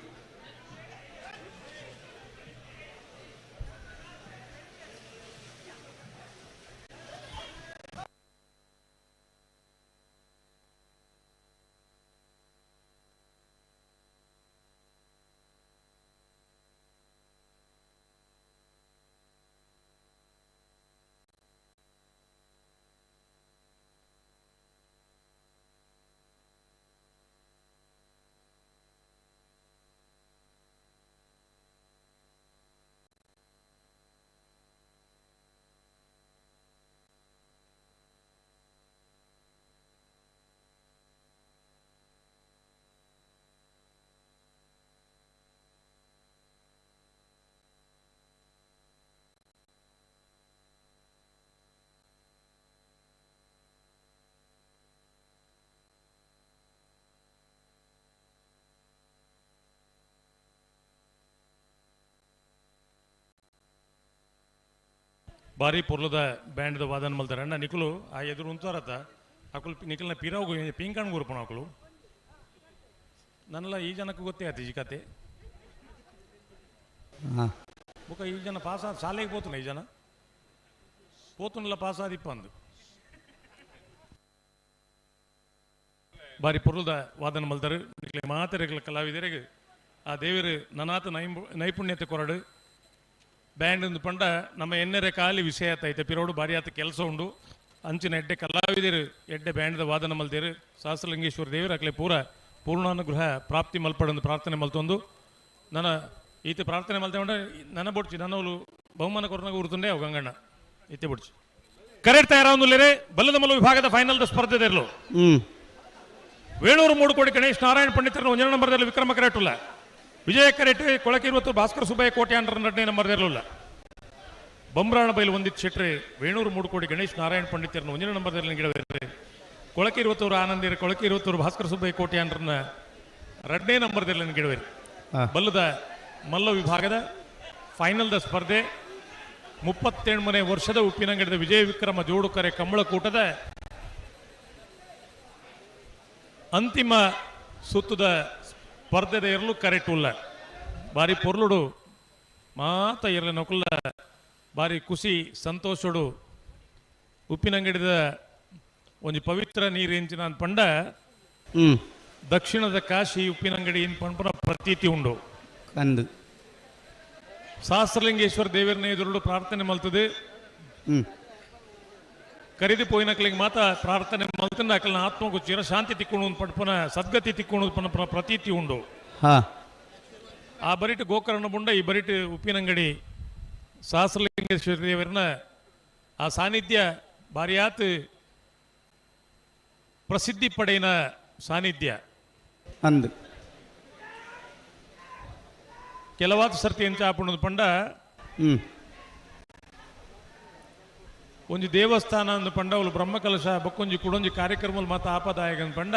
ಭಾರಿ ಪೊರ್ಲದ ಬ್ಯಾಂಡ್ದ ವಾದನ ಮಲ್ತಾರೆ ಅಣ್ಣ ನಿಖಲು ಆ ಎದುರು ಉಂತಾರತ್ತ ಅಕುಲ್ ನಿಖಲ್ನ ಪಿರಾವು ಪಿಂಕಣ್ ಗುರುಪಣ ಅಕುಲು ನನ್ನೆಲ್ಲ ಈ ಜನಕ್ಕೆ ಗೊತ್ತೇ ಆಯ್ತು ಈ ಕತೆ ಬುಕ್ಕ ಈ ಜನ ಪಾಸ್ ಆದ ಶಾಲೆಗೆ ಹೋತನ ಈ ಜನ పోతున్నల పాస్ ఆదిప్ప అందు ಬಾರಿ ಪೊರುದ ವಾದನ ಮಲ್ತಾರೆ ಮಾತೆರೆಗಳ ಕಲಾವಿದರಿಗೆ ಆ ದೇವರು ನನಾತ ನೈಪುಣ್ಯತೆ ಕೊರಡು ಬ್ಯಾಂಡ್ ಒಂದು ಪಂಡ ನಮ್ಮ ಎನ್ನರೆ ಖಾಲಿ ವಿಷಯ ಆತೈತೆ ಪಿರೋಡು ಬಾರಿ ಆತ ಕೆಲಸ ಉಂಡು ಅಂಚಿನ ಎಡ್ಡೆ ಕಲಾವಿದರು ಎಡ್ಡೆ ಬ್ಯಾಂಡ್ದ ವಾದನ ಮಲ್ತೇರು ಸಹಸ್ರಲಿಂಗೇಶ್ವರ ದೇವರು ಅಕ್ಲೆ ಪೂರ್ಣಾನುಗ್ರಹ ಪ್ರಾಪ್ತಿ ಮಲ್ಪಡೊಂದು ಪ್ರಾರ್ಥನೆ ಮಲ್ತೊಂದು ನನ್ನ ಈತ ಪ್ರಾರ್ಥನೆ ಮಲ್ತೆ ನನ್ನ ಬೊಡ್ಚಿ ನನ್ನವಳು ಬಹುಮಾನ ಕೊರನಾಗ ಊರುತುಂಡೆ ಅವು ಗಂಗಣ್ಣ ಈತೆ ಬೊಡ್ಚಿ ಕರೆಕ್ಟ್ ತಯಾರಾವುದಿಲ್ಲರೆ ಬಲ್ಲದ ಮಲ್ಲ ವಿಭಾಗದ ಫೈನಲ್ ಸ್ಪರ್ಧೆ ಇರಲು ವೇಣೂರು 3 ಕೋಟಿ ಗಣೇಶ್ ನಾರಾಯಣ ಪಂಡಿತರ 1 ನಂಬರ್ದಲ್ಲಿ ವಿಕ್ರಮ ಕರೆಕ್ಟುಲ್ಲ ವಿಜಯ ಕರೆಟ್ ಕೊಳಕೆ 20 ಭಾಸ್ಕರ ಸುಬ್ಬಯ್ಯ ಕೋಟ್ಯಾಂಡ್ರ 2ನೇ ನಂಬರ್ ಇರಲಿಲ್ಲ ಬಂಬ್ರಾಣ ಬೈಲು ಒಂದಿತ್ತು ಶೆಟ್ರೆ ವೇಣೂರು 3 ಕೋಟಿ ಗಣೇಶ್ ನಾರಾಯಣ ಪಂಡಿತರ 1 ನಂಬರ್ದಲ್ಲಿ ಗಿಡವಿರುತ್ತೆ ಕೊಳಕೆ 20 ಆನಂದಿರ ಕೊಳಕೆ 20 ಭಾಸ್ಕರ ಸುಬ್ಬಯ್ಯ ಕೋಟ್ಯಾಂಡ್ರನ 2ನೇ ನಂಬರ್ದಲ್ಲಿ ಗಿಡವಿರಿ ಬಲ್ಲದ ಮಲ್ಲ ವಿಭಾಗದ ಫೈನಲ್ದ ಸ್ಪರ್ಧೆ 37ನೇ ವರ್ಷದ ಉಪ್ಪಿನಂಗಡದ ವಿಜಯ ವಿಕ್ರಮ ಜೋಡುಕರೆ ಕಂಬಳಕೂಟದ ಅಂತಿಮ ಸುತ್ತದ ಸ್ಪರ್ಧೆದ ಇರಲು ಕರೆಕ್ಟ್ ಉಲ್ಲ ಬಾರಿ ಪೊರ್ಲುಡು ಮಾತ ಇರಲಿ ನಕುಲ್ಲ ಬಾರಿ ಖುಷಿ ಸಂತೋಷಡು ಉಪ್ಪಿನಂಗಡಿದ ಒಂದು ಪವಿತ್ರ ನೀರಿಂಚಿನ ಪಂಡ ದಕ್ಷಿಣದ ಕಾಶಿ ಉಪ್ಪಿನಂಗಡಿ ಪಂಪನ ಪ್ರತೀತಿ ಉಂಡು ಕಂದು ಸಹಸ್ರಲಿಂಗೇಶ್ವರ ದೇವರನ್ನ ಎದುರುಡು ಪ್ರಾರ್ಥನೆ ಮಲ್ತದೆ ಕರಿದು ಪೋಯಿನಕ್ಲಿಗೆ ಮಾತ ಪ್ರಾರ್ಥನೆ ಮಲ್ತಂದ ಅಕಲ್ನ ಆತ್ಮಗೂ ಚಿರ ಶಾಂತಿ ತಿಕ್ಕೊಂಡು ಪಡ್ಪನ ಸದ್ಗತಿ ತಿಕ್ಕೊಂಡು ಪನ್ಪನ ಪ್ರತೀತಿ ಉಂಡು ಆ ಬರಿಟ್ ಗೋಕರ್ಣ ಬುಂಡ ಈ ಬರಿಟ್ ಉಪ್ಪಿನಂಗಡಿ ಸಹಸ್ರಲಿಂಗೇಶ್ವರ ದೇವರನ್ನ ಆ ಸಾನ್ನಿಧ್ಯ ಬಾರಿಯಾತ್ ಪ್ರಸಿದ್ಧಿ ಪಡೆಯಿನ ಸಾನ್ನಿಧ್ಯ ಅಂದು ಕೆಲವಾದ ಸರ್ತಿ ಎಂಚ ಆಪುಣದ ಪಂಡ ಒಂಜಿ ದೇವಸ್ಥಾನ ಅಂದು ಪಂಡ ಅವಳು ಬ್ರಹ್ಮಕಲಶ ಬಕ್ಕೊಂಜಿ ಕುಡೊಂಜಿ ಕಾರ್ಯಕ್ರಮ ಮಾತ ಆಪದಾಯಕ ಪಂಡ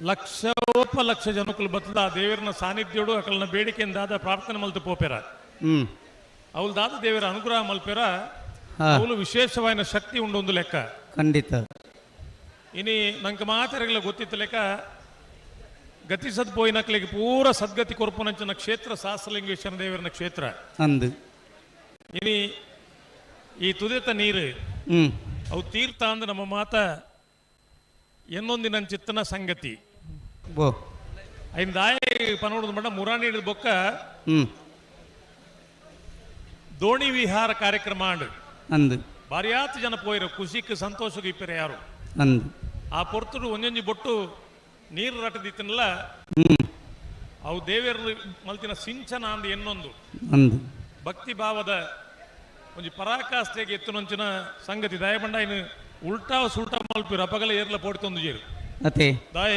ಲಕ್ಷೋಪಲಕ್ಷ ಜನಕ್ಕಲು ಬತ್ತದ ಆ ದೇವರನ ಸಾನ್ನಿಧ್ಯೋಡು ಅಕಲ್ನ ಬೇಡಿಕೆಯಿಂದಾದ ಪ್ರಾರ್ಥನೆ ಮಲ್ತು ಪೋಪೆರ ಅವಳು ದಾದ ದೇವರ ಅನುಗ್ರಹ ಮಲ್ಪೆರ ಅವಳು ವಿಶೇಷವಾದ ಶಕ್ತಿ ಉಂಡು ಒಂದು ಲೆಕ್ಕ ಖಂಡಿತ ಇನಿ ನಂಗೆ ಮಾತಾಡಗಳ ಗೊತ್ತಿತ್ತ ಲೆಕ್ಕ ಗತಿಸದ್ ಪೋಯಿನಕ್ಲಿಗೆ ಪೂರ ಸದ್ಗತಿ ಕೊರ್ಪುನಂಚಿನ ಕ್ಷೇತ್ರ ಸಹಸ್ರಲಿಂಗೇಶ್ವರ ದೇವರನ ಕ್ಷೇತ್ರ ಅಂದು ಇನಿ ಈ ತುದೆತ ನೀರು ಅವು ತೀರ್ಥ ಅಂದ ನಮ್ಮ ಮಾತ ಎನ್ನೊಂದಿನ ಚಿತ್ತನ ಸಂಗತಿ ಐನ್ ದಾಯ ಪನೋಡದ ಮಟ್ಟ ಮುರಾಣಿ ಹಿಡಿದ ಬೊಕ್ಕ ದೋಣಿ ವಿಹಾರ ಕಾರ್ಯಕ್ರಮ ಅಂಡ್ ಅಂದು ಬಾರಿಯಾತ್ ಜನ ಪೋಯಿರು ಖುಷಿಕ್ ಸಂತೋಷಕ್ಕೆ ಇಪ್ಪರೆ ಯಾರು ಅಂದು ಆ ಪೊರ್ತುಡು ಒಂದೊಂಜಿ ಬೊಟ್ಟು ನೀರು ರಟದಿತ್ತನಲ್ಲ ಅವು ದೇವರ ಮಲ್ತಿನ ಸಿಂಚನ ಅಂದ ಎನ್ನೊಂದು ಭಕ್ತಿ ಭಾವದ ಒಂಜಿ ಪರಾಕಾಷ್ಠೆಗೆ ಎತ್ತುನಂಚಿನ ಸಂಗತಿ ದಾಯ ಬಂಡ ಇನ್ನು ಉಲ್ಟಾ ಸುಲ್ಟಾ ಮಲ್ಪಿರು ಅಪಗಲ ಏರ್ಲ ಪೋಡ್ತೊಂದು ಜೇರು ಅತೆ ದಾಯ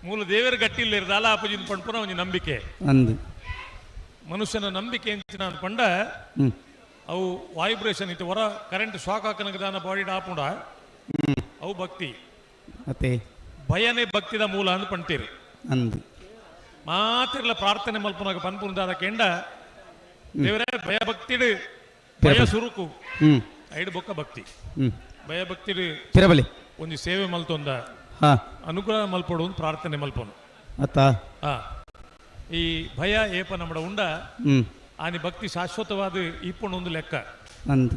ಮೂಲ ದೇವರ ಗಟ್ಟಿಲ್ಲ ದಾಲ ಅಪಜಿನ ಪಂಪುನ ಒಂಜಿ ನಂಬಿಕೆ ಅಂದು ಮನುಷ್ಯನ ನಂಬಿಕೆ ಎಂಚಿನ ಪಂಡ ಅವು ವೈಬ್ರೇಷನ್ ಇತ್ತು ಹೊರ ಕರೆಂಟ್ ಶಾಕ್ ಹಾಕನಕ ದಾನ ಬಾಡಿ ಆಪುಂಡ ಅವು ಭಕ್ತಿ ಅತೆ ಭಯನೇ ಭಕ್ತಿದ ಮೂಲ ಅಂದು ಪಂಟೀರು ಅಂದು ಮಾತಿರ್ಲ ಪ್ರಾರ್ಥನೆ ಮಲ್ಪನಾಗ ಪನ್ಪುಂದಾದ ಕೆಂಡ ದೇವರೇ ಭಯ ಭಕ್ತಿಡು ಭಯ ಸುರುಕು ಐಡು ಬೊಕ್ಕ ಭಕ್ತಿ ಭಯ ಭಕ್ತಿಡು ತಿರಬಲಿ ಒಂದು ಸೇವೆ ಮಲ್ತೊಂದ ಅನುಗ್ರಹ ಮಲ್ಪಡು ಪ್ರಾರ್ಥನೆ ಮಲ್ಪನು ಈ ಭಯ ಏಪ ನಮ್ಮಡ ಉಂಡ ಆನಿ ಭಕ್ತಿ ಶಾಶ್ವತವಾದ ಇಪ್ಪುಂಡು ಒಂದು ಲೆಕ್ಕ ಅಂದು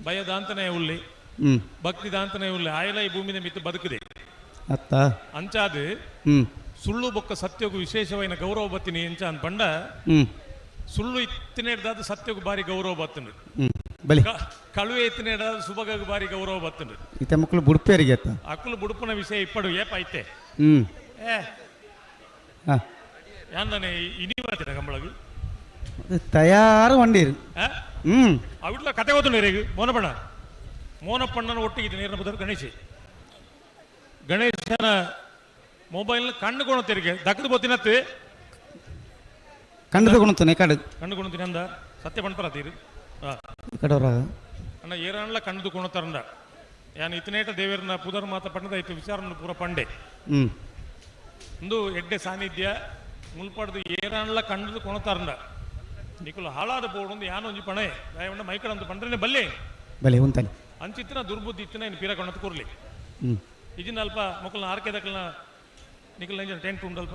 ಭಯದಾಂತನೇ ಉಳ್ಳಿ ಭಕ್ತಿದಾಂತನೇ ಉಳ್ಳಿ ಆಯಲ ಈ ಭೂಮಿನ ಮಿತ್ತು ಬದುಕಿದೆ ಅತ್ತ ಅಂಚಾದ ಸುಳ್ಳು ಬೊಕ್ಕ ಸತ್ಯಗೂ ವಿಶೇಷವಾದ ಗೌರವ ಬತ್ತಿನಿ ಎಂಚ ಅಂತ ಪಂಡ ಸುಳ್ಳು ಇತ್ತಿನೇಡ್ದಾದ ಸತ್ಯಗೂ ಬಾರಿ ಗೌರವ ಬತ್ತಂಡು ಕಳುವೆ ಇತ್ತಿನೇಡ್ದಾದ ಸುಬಗಗೂ ಬಾರಿ ಗೌರವ ಬತ್ತಂಡು ಇತ ಮಕ್ಕಳು ಬುಡ್ಪೇರಿಗೆ ಅಕ್ಕಲು ಬುಡುಪನ ವಿಷಯ ಇಪ್ಪಡು ಏಪ ಐತೆ ಯಾನೆ ಇನಿ ಬರ್ತಿದ ಕಂಬಳಗು ತಯಾರು ಒಂಡೀರು ಅವಿಡ್ಲ ಕತೆ ಓದು ನೀರಿಗೆ ಮೋನಪಣ್ಣ ಮೋನಪ್ಪಣ್ಣನ ಒಟ್ಟಿಗೆ ನೀರಿನ ಬದಲು ಗಣೇಶನ ಮೊಬೈಲ್ ಕಣ್ಣು ಕೊಣತಿರಿಗೆ ದಕ್ಕದು ಬತ್ತಿನತ್ತು ಕಂಡು ಕೊಣುತ್ತಾನೆ ಕಡು ಕಣ್ಣು ಕೊಣತೀನಿ ಅಂದ ಸತ್ಯ ಪಂಪರತೀರಿ ಅಣ್ಣ ಏರಣ್ಣ ಕಣ್ಣದು ಕೊಣತಾರಂಡ ಯಾನ್ ಇತನೇಟ ದೇವರನ್ನ ಪುದರ್ ಮಾತ ಪಂಡದ ಐತೆ ವಿಚಾರ ಪೂರ ಪಂಡೆ ಒಂದು ಎಡ್ಡೆ ಸಾನ್ನಿಧ್ಯ ಮುಲ್ಪಡ್ದು ಏರಣ್ಣ ಕಣ್ಣದು ಕೊಣತಾರಂಡ ನಿಕುಲು ಹಾಳಾದ ಬೋರ್ಡ್ ಒಂದು ಯಾನು ಒಂಜಿ ಪಣೆ ದಯವಿಟ್ಟು ಮೈಕಡ ಅಂತ ಪಂಡ್ರೆ ಬಲ್ಲೆ ಬಲೆ ಉಂತಾನೆ ಅಂಚಿತ್ತಿನ ದುರ್ಬುದ್ಧಿ ಇತ್ತಿನ ಇನ್ನು ಪೀರಕೊಂಡಂತ ಕೂರ್ಲಿ ಇಜಿನ ಅಲ್ಪ ಮಕ್ಕಳನ್ನ ಆರ್ಕೆ ದಕ್ಕಲ್ನ ನಿಕಲ್ ನಂಜನ ಟೆಂಟ್ ಉಂಡಲ್ಪ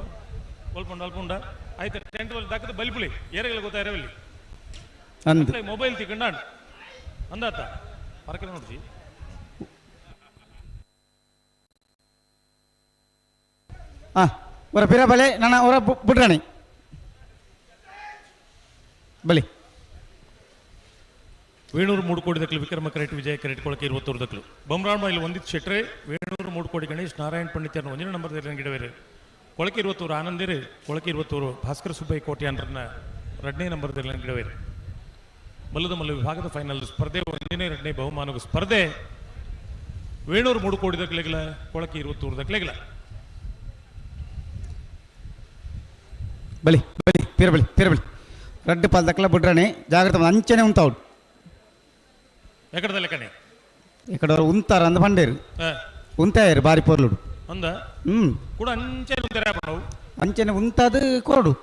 ಒಲ್ಪುಂಡ ಅಲ್ಪ ಉಂಡ ಆಯ್ತು ಟೆಂಟ್ ಅಲ್ಲಿ ದಕ್ಕದ ಬಲ್ಪುಲಿ ಏರೆಗಳ ಗೊತ್ತಾಯಿರವಿಲ್ಲಿ ಅಂದು ಮೊಬೈಲ್ ತಿಕ್ಕಂಡಾಂಡ್ ಅಂದಾತ ಪರಕೆ ನೋಡ್ತಿ ಒರ ಪಿರ ಬಲೆ ನನ್ನ ಅವರ ಬುಡ್ರಾಣಿ ಬಲಿ ವೇಣೂರು 3 ಕೋಟಿ ದಕ್ಕಲು ವಿಕ್ರಮ ಕರೆಟ್ ವಿಜಯ ಕರೆಟ್ ಕೊಳಕೆ 20 ದಕ್ಕಲು ಬೊಮ್ರಾಣ ಇಲ್ಲಿ ಒಂದಿತ್ತು ಶೆಟ್ರೆ ವೇಣೂರು 3 ಕೋಟಿ ಗಣೇಶ್ ನಾರಾಯಣ್ ಪಂಡಿತರನ್ನ ಒಂದಿನ ನಂಬರ್ ಗಿಡವೇರು ಕೊಳಕೆ 20 ಆನಂದೇರು ಕೊಳಕೆ 20 ಭಾಸ್ಕರ ಸುಬ್ಬಯ್ಯ ಕೋಟ್ಯಾನ್ರನ್ನ 2ನೇ ನಂಬರ್ ಗಿಡವೇರು ಮಲ್ಲದ ಮಲ್ಲ ವಿಭಾಗದ ಫೈನಲ್ ಸ್ಪರ್ಧೆ 1ನೇ 2ನೇ ಬಹುಮಾನದ ಸ್ಪರ್ಧೆ ವೇಣೂರು 3 ಕೋಟಿ ದಕ್ಕಲೆಗಳ ಕೊಳಕೆ 20 ದಕ್ಕಲೆಗಳ ಬಲಿ ಬಲಿ ಪೀರಬಲಿ ರಡ್ಡು ಪಾಲ್ ದಕ್ಕಲ ಬುಡ್ರಾಣಿ ಜಾಗ್ರತೆ ಅಂಚನೆ ಉಂತಾವು ఎక్కడ కనే ఇక్కడ ఉంటారు అంద పండేరు ఉంటారు బారి పొర్లుడు అంద కూడా అంచెన ఉంటరా పడవు అంచెన ఉంటది కొరడు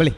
బలి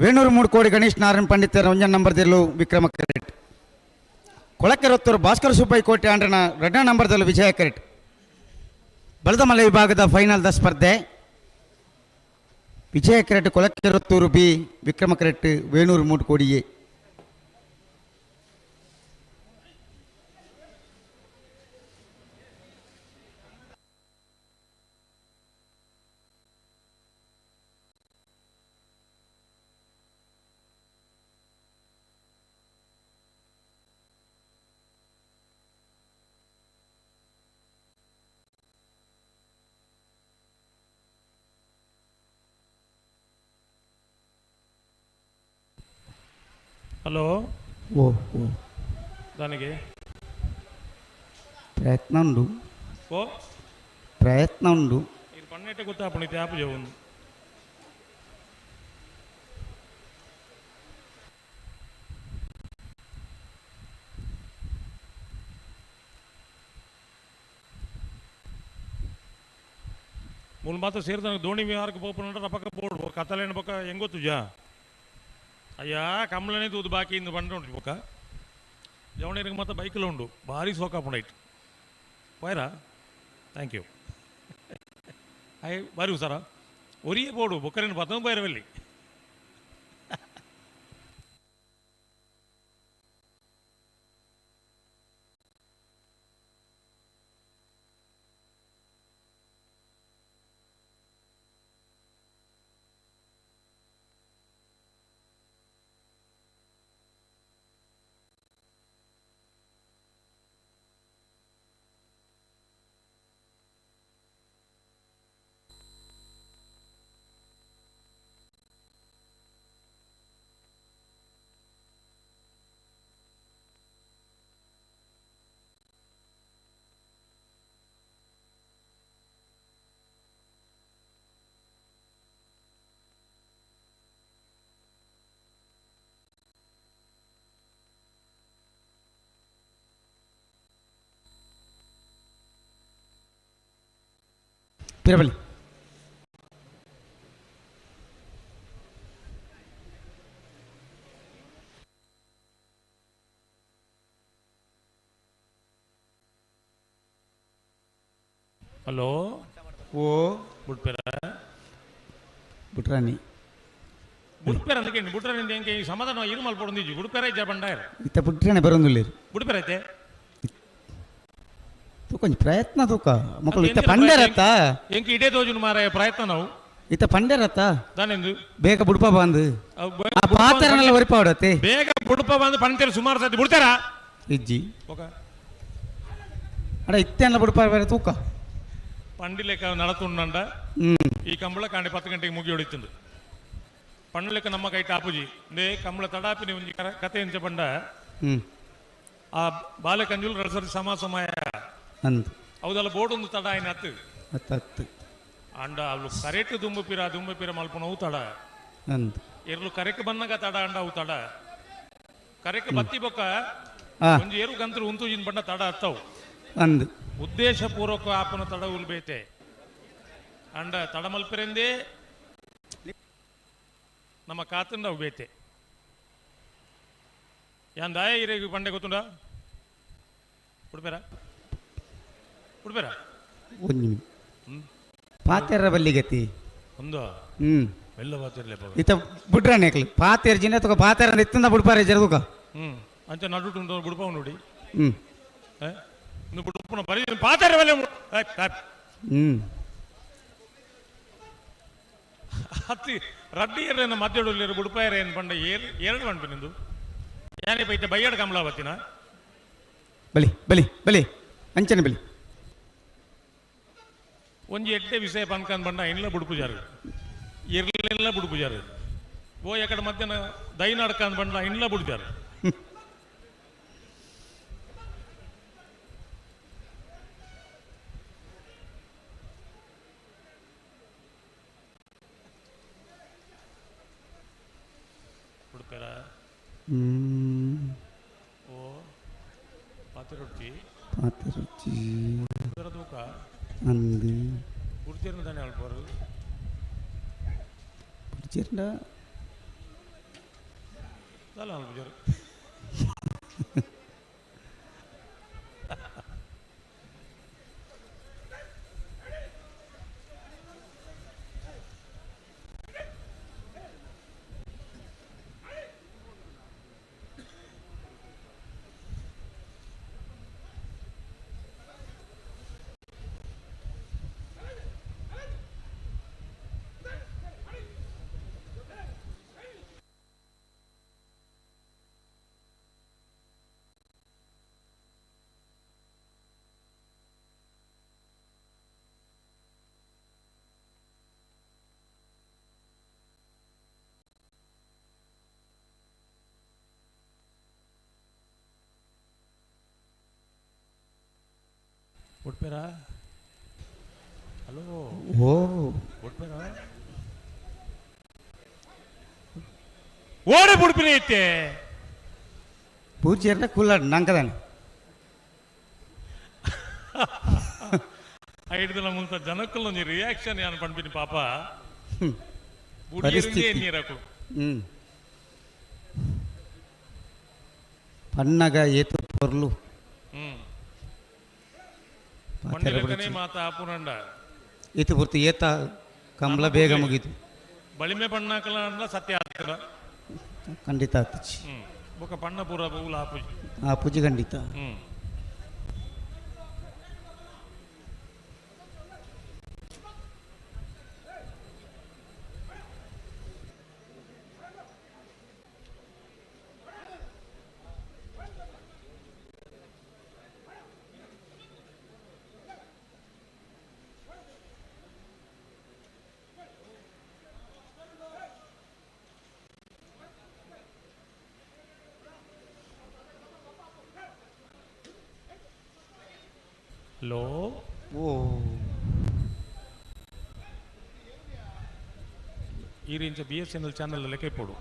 ವೇಣೂರು 3 ಕೋಟಿ ಗಣೇಶ್ ನಾರಾಯಣ್ ಪಂಡಿತರ 1 ನಂಬರ್ ದೆಲ್ಲು ವಿಕ್ರಮ ಕರೆಟ್ ಕೊಳಕೆ 20 ಭಾಸ್ಕರ ಸುಬ್ಬಯ್ಯ ಕೋಟೆ ಆಂಡ್ರನ 2ನೇ ನಂಬರ್ ದೆಲ್ಲು ವಿಜಯ ಕರೆಟ್ ಬಲದಮಲೆ ವಿಭಾಗದ ಫೈನಲ್ ದ ಸ್ಪರ್ಧೆ ವಿಜಯ ಕರೆಟ್ ಕೊಳಕೆ 20 ಬಿ ವಿಕ್ರಮ ಕರೆಟ್ ವೇಣೂರು 3 ಕೋಟಿ ಎ హలో ఓ దానికి ప్రయత్నం ఉండు ఓ ప్రయత్నం ఉండు ఇది పన్నెట్టే గుర్తా అప్పుడు ట్యాప్ చేయవుంది ಮೂಲ ಮಾತ್ರ ಸೇರಿದ ದೋಣಿ ವಿಹಾರಕ್ಕೆ ಹೋಗ್ಕೊಂಡ್ರೆ ಪಕ್ಕ ಬೋರ್ಡ್ ಕತ್ತಲೇನ ಪಕ್ಕ ಹೆಂಗೊತ್ತುಜಾ ಅಯ್ಯ ಕಮ್ಮಲನೇ ತೂದು ಬಾಕಿ ಇಂದು ಬಂದ್ರೆ ಉಂಟು ಪಕ್ಕ ಜವಣರಿಗೆ ಮತ್ತೆ ಬೈಕಲ್ಲಿ ಉಂಡು ಭಾರಿ ಸೋಕಾಪುಂಡಾಯ್ತು പോയരാ താങ്ക് യു അയ്യ വരൂ സാറാ ഒരേ പോടൂ ബുക്കറിന് 19 വല്ലേ పిరబలి ಹಲೋ ಓ ಬುಡ್ಪೇರ ಬಿಟ್ರಾನಿ ಬುಡ್ಪೇರ ಅದಕ್ಕೆ ಬುಡ್ರ ಹೆಂಗೆ ಈ ಸಮಾಧಾನ ಇರು ಮಲ್ಪೊಂದಿಜ್ಜಿ ಬುಡ್ಪೇರ ಇಜ್ಜ ಬಂಡಾಯ ಇತ್ತ ಬಿಟ್ರಾನೆ ಬರೋದಿಲ್ಲ ಬುಡ್ಪೇರ ಐತೆ ಕೊಂಚ ಪ್ರಯತ್ನ ತೂಕ ಮಕ್ಕಳು ಇತ್ತ ಪಂಡರತ್ತ ಎಂಕಿ ಇಡೇ ತೋಜುನು ಮಾರಾಯ ಪ್ರಯತ್ನ ನಾವು ಇತ್ತ ಪಂಡರತ್ತ ದಾನೆಂದು ಬೇಗ ಬುಡ್ಪ ಬಂದು ಆ ಪಾತ್ರನೆಲ್ಲ ಒರಿಪ ಹೊಡತ್ತೆ ಬೇಗ ಬುಡ್ಪ ಬಂದು ಪಂತೇಲಿ ಸುಮಾರು ಸತಿ ಬಿಡ್ತಾರ ಇಜ್ಜಿ ಓಕ ಅಡ ಇತ್ತೆಲ್ಲ ಬುಡ್ಪ ಬೇರೆ ತೂಕ ಪಂಡಿ ಲೆಕ್ಕ ನಡತುಂಡ ಈ ಕಂಬಳ ಕಾಂಡೆ 10 ಗಂಟೆಗೆ ಮುಗಿ ಹೊಡಿತುಂಡು ಪಂಡು ಲೆಕ್ಕ ನಮ್ಮ ಕೈ ಟಾಪುಜಿ ನೇ ಕಂಬಳ ತಡಾಪಿನಿ ಒಂಜಿ ಕತೆ ಎಂಚ ಪಂಡ ಆ ಬಾಲೆ ಕಂಜುಲು ರಸರಿ ಸಮಾಸಮಯ ಅಂದು ಹೌದಲ್ಲ ಬೋರ್ಡ್ ಒಂದು ತಡ ಆಯ್ನ ಹತ್ತು ಅಂಡ ಅವ್ಲು ಕರೆಕ್ಟ್ ದುಂಬಪಿರ ಮಲ್ಪನ ಅವು ತಡ ಅಂದು ಎರ್ಲು ಕರೆಕ್ಟ್ ಬನ್ನಗ ತಡ ಅಂಡ ಅವು ತಡ ಕರೆಕ್ಟ್ ಬತ್ತಿ ಬೊಕ್ಕ ಒಂಜಿ ಏರು ಗಂತರು ಉಂತುಜಿನ ಬಣ್ಣ ತಡ ಹತ್ತವು ಅಂದು ಉದ್ದೇಶ ಪೂರ್ವಕ ಆಪನ ತಡ ಉಲ್ಬೇತೆ ಅಂಡ ತಡ ಮಲ್ಪಿರೆಂದೇ ನಮ್ಮ ಕಾತಂಡ ಅವು ಬೇತೆ ಯಾನ್ ದಾಯ ಇರೇಗಿ ಪಂಡೆ ಗೊತ್ತುಂಡ ಉಡ್ಬೇರ ಒಂದು ಪಾತೆರ ಬಲ್ಲಿಗತಿ ಒಂದು ಮೆಲ್ಲ ಪಾತಿರ್ಲೆ ಇತ್ತ ಬುಡ್ರಾನೇಕ್ಲು ಪಾತೆರ ಜಿನ ತಕ ಪಾತೆರ ಎತ್ತಂದ ಬುಡ್ಪಾರೆ ಜರದುಕ ಅಂಚ ನಡುಟು ಬುಡ್ಪಾವ್ ನೋಡಿ ಬುಡ್ಪುನ ಬರೀ ಪಾತೆರ ಬೆಲೆ ಹತ್ತಿ ರಡ್ಡಿ ಏರೇನು ಮಧ್ಯಡುಲ್ಲಿರು ಬುಡ್ಪಾಯರ ಏನು ಪಂಡ ಎರಡು ಪಂಪು ನಿಂದು ಯಾನೇ ಪೈತೆ ಬೈಯಡ್ ಕಮಲಾವತಿನ ಬಲಿ ಬಲಿ ಬಲಿ ಅಂಚನೆ ಬಲಿ ಒಂಜಿ ಎಡ್ಡೆ ವಿಷಯ ಪನ್ಕಂದ್ ಬಂಡ ಇನ್ಲ ಬುಡ್ಪುಜಾರು ಇರ್ಲೆಲ್ಲ ಬುಡ್ಪುಜಾರು ಓ ಎಕಡೆ ಮಧ್ಯಾಹ್ನ ದೈ ನಡ್ಕಂದ್ ಬಂಡ ಇನ್ಲ ಬುಡ್ಜಾರು ಬುಡ್ಪೇರ ಓ ಪಾತೆ ರೊಟ್ಟಿ ತೂಕ ಅಂದು ಕುಡ್ತಿರ್ನ ತಾನೆ ಅಲ್ಪಾರು ಕುಡ್ತಿರ್ನ ಅಲ್ಲ ಅಲ್ಪಜಾರು ಬುಡ್ಪೇರ ಹಲೋ ಓ ಬುಡ್ಪೇರ ಓಡೆ ಬುಡ್ಪಿನ ಐತೆ ಪೂಜೆರ್ನ ಕೂಲಾಡ್ ನಂಕದಾನೆ ಐದು ಮುಂತ ಜನಕ್ಕಲ್ಲ ಒಂಜಿ ರಿಯಾಕ್ಷನ್ ಯಾನ್ ಪಂಪಿನಿ ಪಾಪ ಪರಿಸ್ಥಿತಿ ನೀರಕು ಪನ್ನಗ ಏತು ಪೊರ್ಲು ಪಂಡಿಲಕನೇ ಮಾತ ಆಪುನಂಡ ಏತು ಪೂರ್ತಿ ಏತ ಕಂಬಳ ಬೇಗ ಮುಗಿದು ಬಳಿಮೆ ಪಣ್ಣಾಕಲ ಅಂದ ಸತ್ಯ ಆಗ್ತದ ಖಂಡಿತ ಆತಚಿ ಬೊಕ ಪಣ್ಣ ಪೂರ ಪೂಲ ಆಪುಜಿ ಆ ಪೂಜೆ ಖಂಡಿತ ಹಲೋ ಓ ಈ ರೇಂಜ BSNL ಚಾನಲ್ ಲೆಕ್ಕ ಇಪ್ಪಡು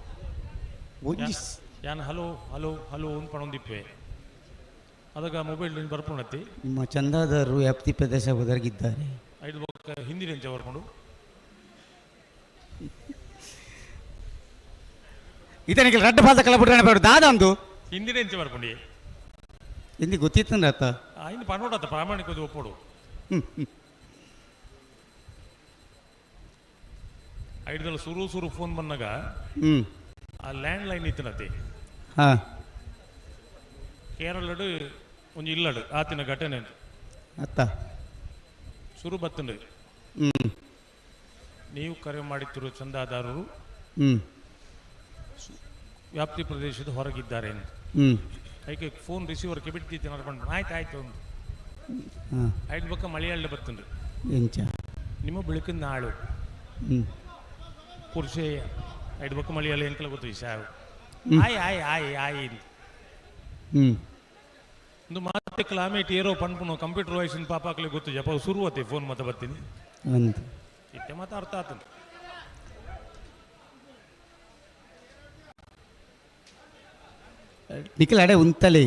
ಯಾನ್ ಹಲೋ ಹಲೋ ಹಲೋ ಅಂತ ಪಣೊಂದಿಪ್ಪೆ ಅದಾಗ ಮೊಬೈಲ್ ಬರ್ಪುಣತಿ ನಿಮ್ಮ ಚಂದಾದಾರರು ವ್ಯಾಪ್ತಿ ಪ್ರದೇಶ ಒದಗಿದ್ದಾರೆ ಐದು ಬೊಕ್ಕ ಹಿಂದಿ ರೇಂಜ ಬರ್ಕೊಂಡು ಇದನಿಗೆ ರಡ್ಡ ಪಾದ ಕಲಬಿಟ್ರೆ ಬೇಡ ದಾದ ಅಂದು ಹಿಂದಿ ರೇಂಜ ಬರ್ಕೊಂಡಿ ಹಿಂದಿ ಗೊತ್ತಿತ್ತಂದ್ರೆ ಆತ ಇನ್ನು ಪಣೋಡತ್ತ ಪ್ರಾಮಾಣಿಕದ ಒಪ್ಪಡು ಐಡ್ದಲ್ಲಿ ಸುರು ಫೋನ್ ಬಂದಾಗ ಆ ಲ್ಯಾಂಡ್ ಲೈನ್ ಇತ್ತನತಿ ಹಾಂ ಕೇರಳಡು ಒಂದು ಇಲ್ಲಡು ಆತಿನ ಘಟನೆ ಅತ್ತ ಶುರು ಬತ್ತಂಡು ನೀವು ಕರೆ ಮಾಡುತ್ತಿರುವ ಚಂದಾದಾರರು ವ್ಯಾಪ್ತಿ ಪ್ರದೇಶದ ಹೊರಗಿದ್ದಾರೆ ಅಂತ ಅದಕ್ಕೆ ಫೋನ್ ರಿಸೀವರ್ಗೆ ಬಿಡ್ತಿದ್ದೆ ನಡ್ಕೊಂಡು ಆಯ್ತು ಒಂದು ಐದು ಬಕ್ಕ ಮಳೆಯಳ್ಳಿ ಬತ್ತಂಡು ನಿಮ್ಮ ಬೆಳಕಿನ ನಾಳು ಕುರ್ಸೆ ಐದು ಬಕ್ಕ ಮಳೆಯಲ್ಲ ಎಂಕಲ ಗೊತ್ತು ಸಾವು ಆಯ್ ಅಂತ ಒಂದು ಮತ್ತೆ ಕ್ಲಾಮೇಟ್ ಏರೋ ಪಂಪನು ಕಂಪ್ಯೂಟರ್ ವಾಯ್ಸಿನ ಪಾಪಾಕ್ಲಿ ಗೊತ್ತು ಜಪ ಶುರುವತ್ತೆ ಫೋನ್ ಮತ್ತೆ ಬರ್ತೀನಿ ಇತ್ತೆ ಮತ್ತೆ ಅರ್ಥ ಆತ ನಿಖಿಲ್ ಉಂತಲೇ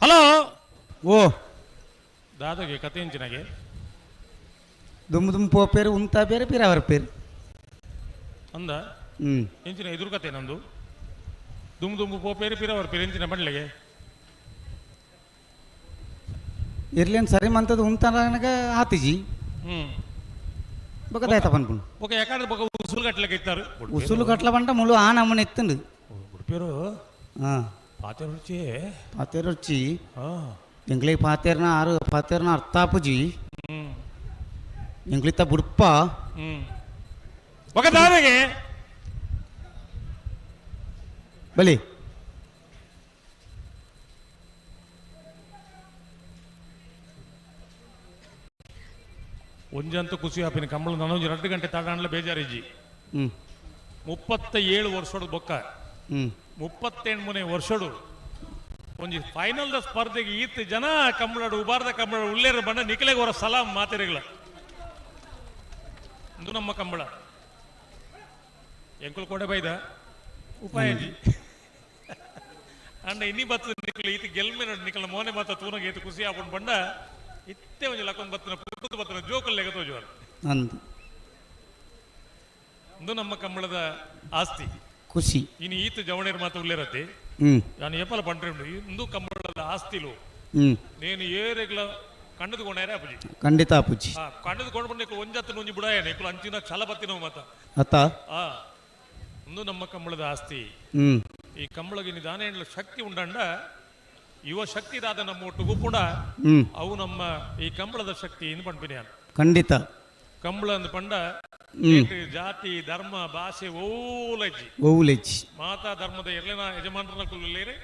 ಹಲೋ ಓ ದಾದಾಗೆ ಕತೆ ಎಂಚಿನಾಗೆ ದುಮ್ ಪೋ ಪೇರು ಉಂತಾ ಬೇರೆ ಬೇರೆ ಅವರ ಪೇರು ಅಂದ ಎಂಚಿನ ಎದುರು ಕತೆ ನಂದು ದುಮ್ ಪೋ ಪೇರು ಪಿರವರ್ ಪೇರು ಎಂಚಿನ ಬಂಡ್ಲೆಗೆ ಇರ್ಲೇನು ಸರಿ ಮಂತದ ಉಂತಾಗ ಆತಿಜಿ ಬೊಕದಾಯ್ತ ಪನ್ಪುಂಡು ಬೊಕ ಯಾಕಂದ್ರೆ ಬೊಕ ಉಸುಲು ಕಟ್ಲಕ್ಕೆ ಇತ್ತಾರೆ ಉಸುಲು ಕಟ್ಲ ಬಂಟ ಮುಳು ಆ ನಮ್ಮನೆ ಎತ್ತಂಡು ಉಡುಪಿಯರು ಹಾಂ ಪಾತೆ ರುಚಿ ಪಾತೇರ್ ರುಚಿ ಎಂಗ್ಲಿಗೆ ಪಾತೇರ್ನ ಅರ್ಥಾಪುಜಿ ಎಂಗ್ಲಿತ್ತ ಬುಡ್ಪ ಬೊಕ ದಾದಾಗೆ ಬಲಿ ಒಂಜಂತೂ ಖುಷಿ ಆಪಿನ ಕಂಬಳ ನನಗೆ 2 ಗಂಟೆ ತಾಡಾಣ್ಲ ಬೇಜಾರಿಜ್ಜಿ 37 ವರ್ಷಡು ಬೊಕ್ಕ 38 ವರ್ಷಡು ಒಂಜಿ ಫೈನಲ್ ದ ಸ್ಪರ್ಧೆಗೆ ಈತ್ ಜನ ಕಂಬಳಡು ಉಬಾರ್ದ ಕಂಬಳ ಉಳ್ಳೇರ ಬಣ್ಣ ನಿಖಲೆಗೆ ಅವರ ಸಲಾಂ ಮಾತೆರೆಗಳ ಇದು ನಮ್ಮ ಕಂಬಳ ಎಂಕುಲ್ ಕೊಡೆ ಬೈದ ಉಪಾಯಜಿ ಅಂಡ ಇನ್ನಿ ಬತ್ತದ ನಿಖಲ ಈತ ಗೆಲ್ಮೆ ನೋಡಿ ನಿಖಲ ಮೋನೆ ಮಾತ ತೂನಗೆ ಈತ ಖುಷಿ ಆಗ್ಕೊಂಡು ಬಂಡ ಇತ್ತೆ ಒಂಜಿ ಲಕ್ಕೊಂದು ಬತ್ತನ ಪುಟ್ಟದ ಬತ್ತನ ಜೋಕಲ್ಲಿ ಲೆಗತೋಜುವರು ಇದು ನಮ್ಮ ಕಂಬಳದ ಆಸ್ತಿ ಖುಷಿ ಇನ್ನು ಈತ ಜವಣೇರು ಮಾತು ಉಳ್ಳೇರತ್ತೆ ನಾನು ಏಪಲ ಪಂಡ್ರೆ ಇಂದು ಕಂಬಳದ ಆಸ್ತಿಲು నేను ఏరెగ్ల కండదు కొనారే అప్పుజి ಖಂಡಿತ ಅಪ್ಪುಜಿ ಕಂಡದು ಕೊಂಡು ಬಂದು ಒಂಜತ್ತು ನುಂಜಿ ಬುಡಾಯ ನಿಕ್ಕಲು ಅಂಚಿನ ಛಲ ಬತ್ತಿನವು ಮತ ಅತ್ತ ಒಂದು ನಮ್ಮ ಕಂಬಳದ ಆಸ್ತಿ ಈ ಕಂಬಳಗೆ ನಿಧಾನ ಶಕ್ತಿ ಉಂಡಂಡ ಯುವ ಶಕ್ತಿ ದಾದ ನಮ್ಮ ಒಟ್ಟಿಗೂ ಕೂಡ ಅವು ನಮ್ಮ ಈ ಕಂಬಳದ ಶಕ್ತಿ ಇನ್ನು ಪಂಪಿನ ಖಂಡಿತ ಕಂಬಳ ಅಂದ ಪಂಡ ಜಾತಿ ಧರ್ಮ ಭಾಷೆ ಓಲಜ್ಜಿ ಮಾತಾ ಧರ್ಮದ ಎರಲಿನ ಯಜಮಾನರ ಕುಲ್ಲೇ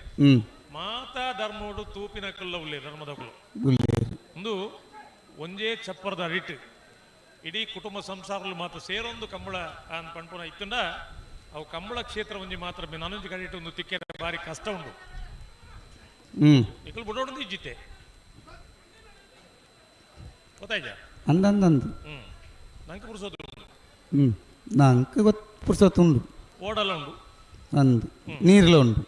ಮಾತಾ ಧರ್ಮೋಡು ತೂಪಿನ ಕುಲ್ಲ ಉಳ್ಳೇ ಧರ್ಮದ ಕುಲ್ಲ ಒಂದು ಒಂದೇ ಚಪ್ಪರದ ಅಡಿಟ್ ಇಡೀ ಕುಟುಂಬ ಸಂಸಾರಗಳು ಮಾತ್ರ ಸೇರೊಂದು ಕಂಬಳ ಅಂತ ಪಂಪುನ ಇತ್ತಂಡ ಅವು ಕಂಬಳ ಕ್ಷೇತ್ರ ಒಂಜಿ ಮಾತ್ರ ನಾನೊಂಜಿ ಕಡಿಟ್ಟು ಒಂದು ತಿಕ್ಕೆ ಬಾರಿ ಕಷ್ಟ ಉಂಟು ಇಕ್ಕಲು ಬುಡೋಡು ಇಜ್ಜಿತ್ತೆ ಗೊತ್ತಾಯ್ತ ಅಂದಂದು ನಂಗೆ ಪುರ್ಸೋದು ನಂಗೆ ಪುರ್ಸೋತುಂಡು ಓಡಲ ಉಂಡು ಅಂದು ನೀರ್ಲ ಉಂಡು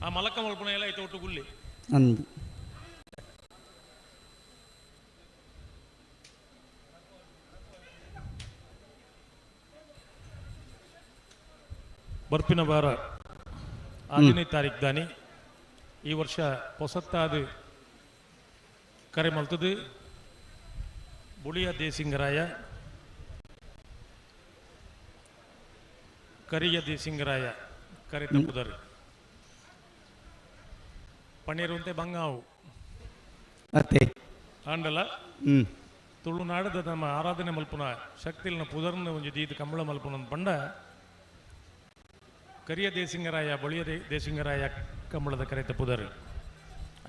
ಆ ಮಲಕ ಮಲ್ಪನ ಎಲ್ಲ ಐತೆ ಒಟ್ಟು ಗುಲ್ಲಿ ಅಂದು ಬರ್ಪಿನ ವಾರ 15 ತಾರೀಕು ದಾನಿ ಈ ವರ್ಷ ಹೊಸತ್ತಾದ ಕರೆ ಮಲ್ತದು ಬುಳಿಯ ದೇಸಿಂಗರಾಯ ಕರಿಯ ದೇಸಿಂಗರಾಯ ಕರೆ ತಪ್ಪುದರು ಪಣೀರುಂತೆ ಬಂಗಾವು ಅತ್ತೆ ಆಂಡಲ ತುಳುನಾಡದ ನಮ್ಮ ಆರಾಧನೆ ಮಲ್ಪುನ ಶಕ್ತಿಲ್ನ ಪುದರ್ನ ಒಂಜಿ ದೀದ ಕಂಬಳ ಮಲ್ಪುನ ಪಂಡ ಕರಿಯ ದೇಸಿಂಗರಾಯ ಬಳಿಯ ದೇಸಿಂಗರಾಯ ಕಂಬಳದ ಕರೆತ ಪುದರ್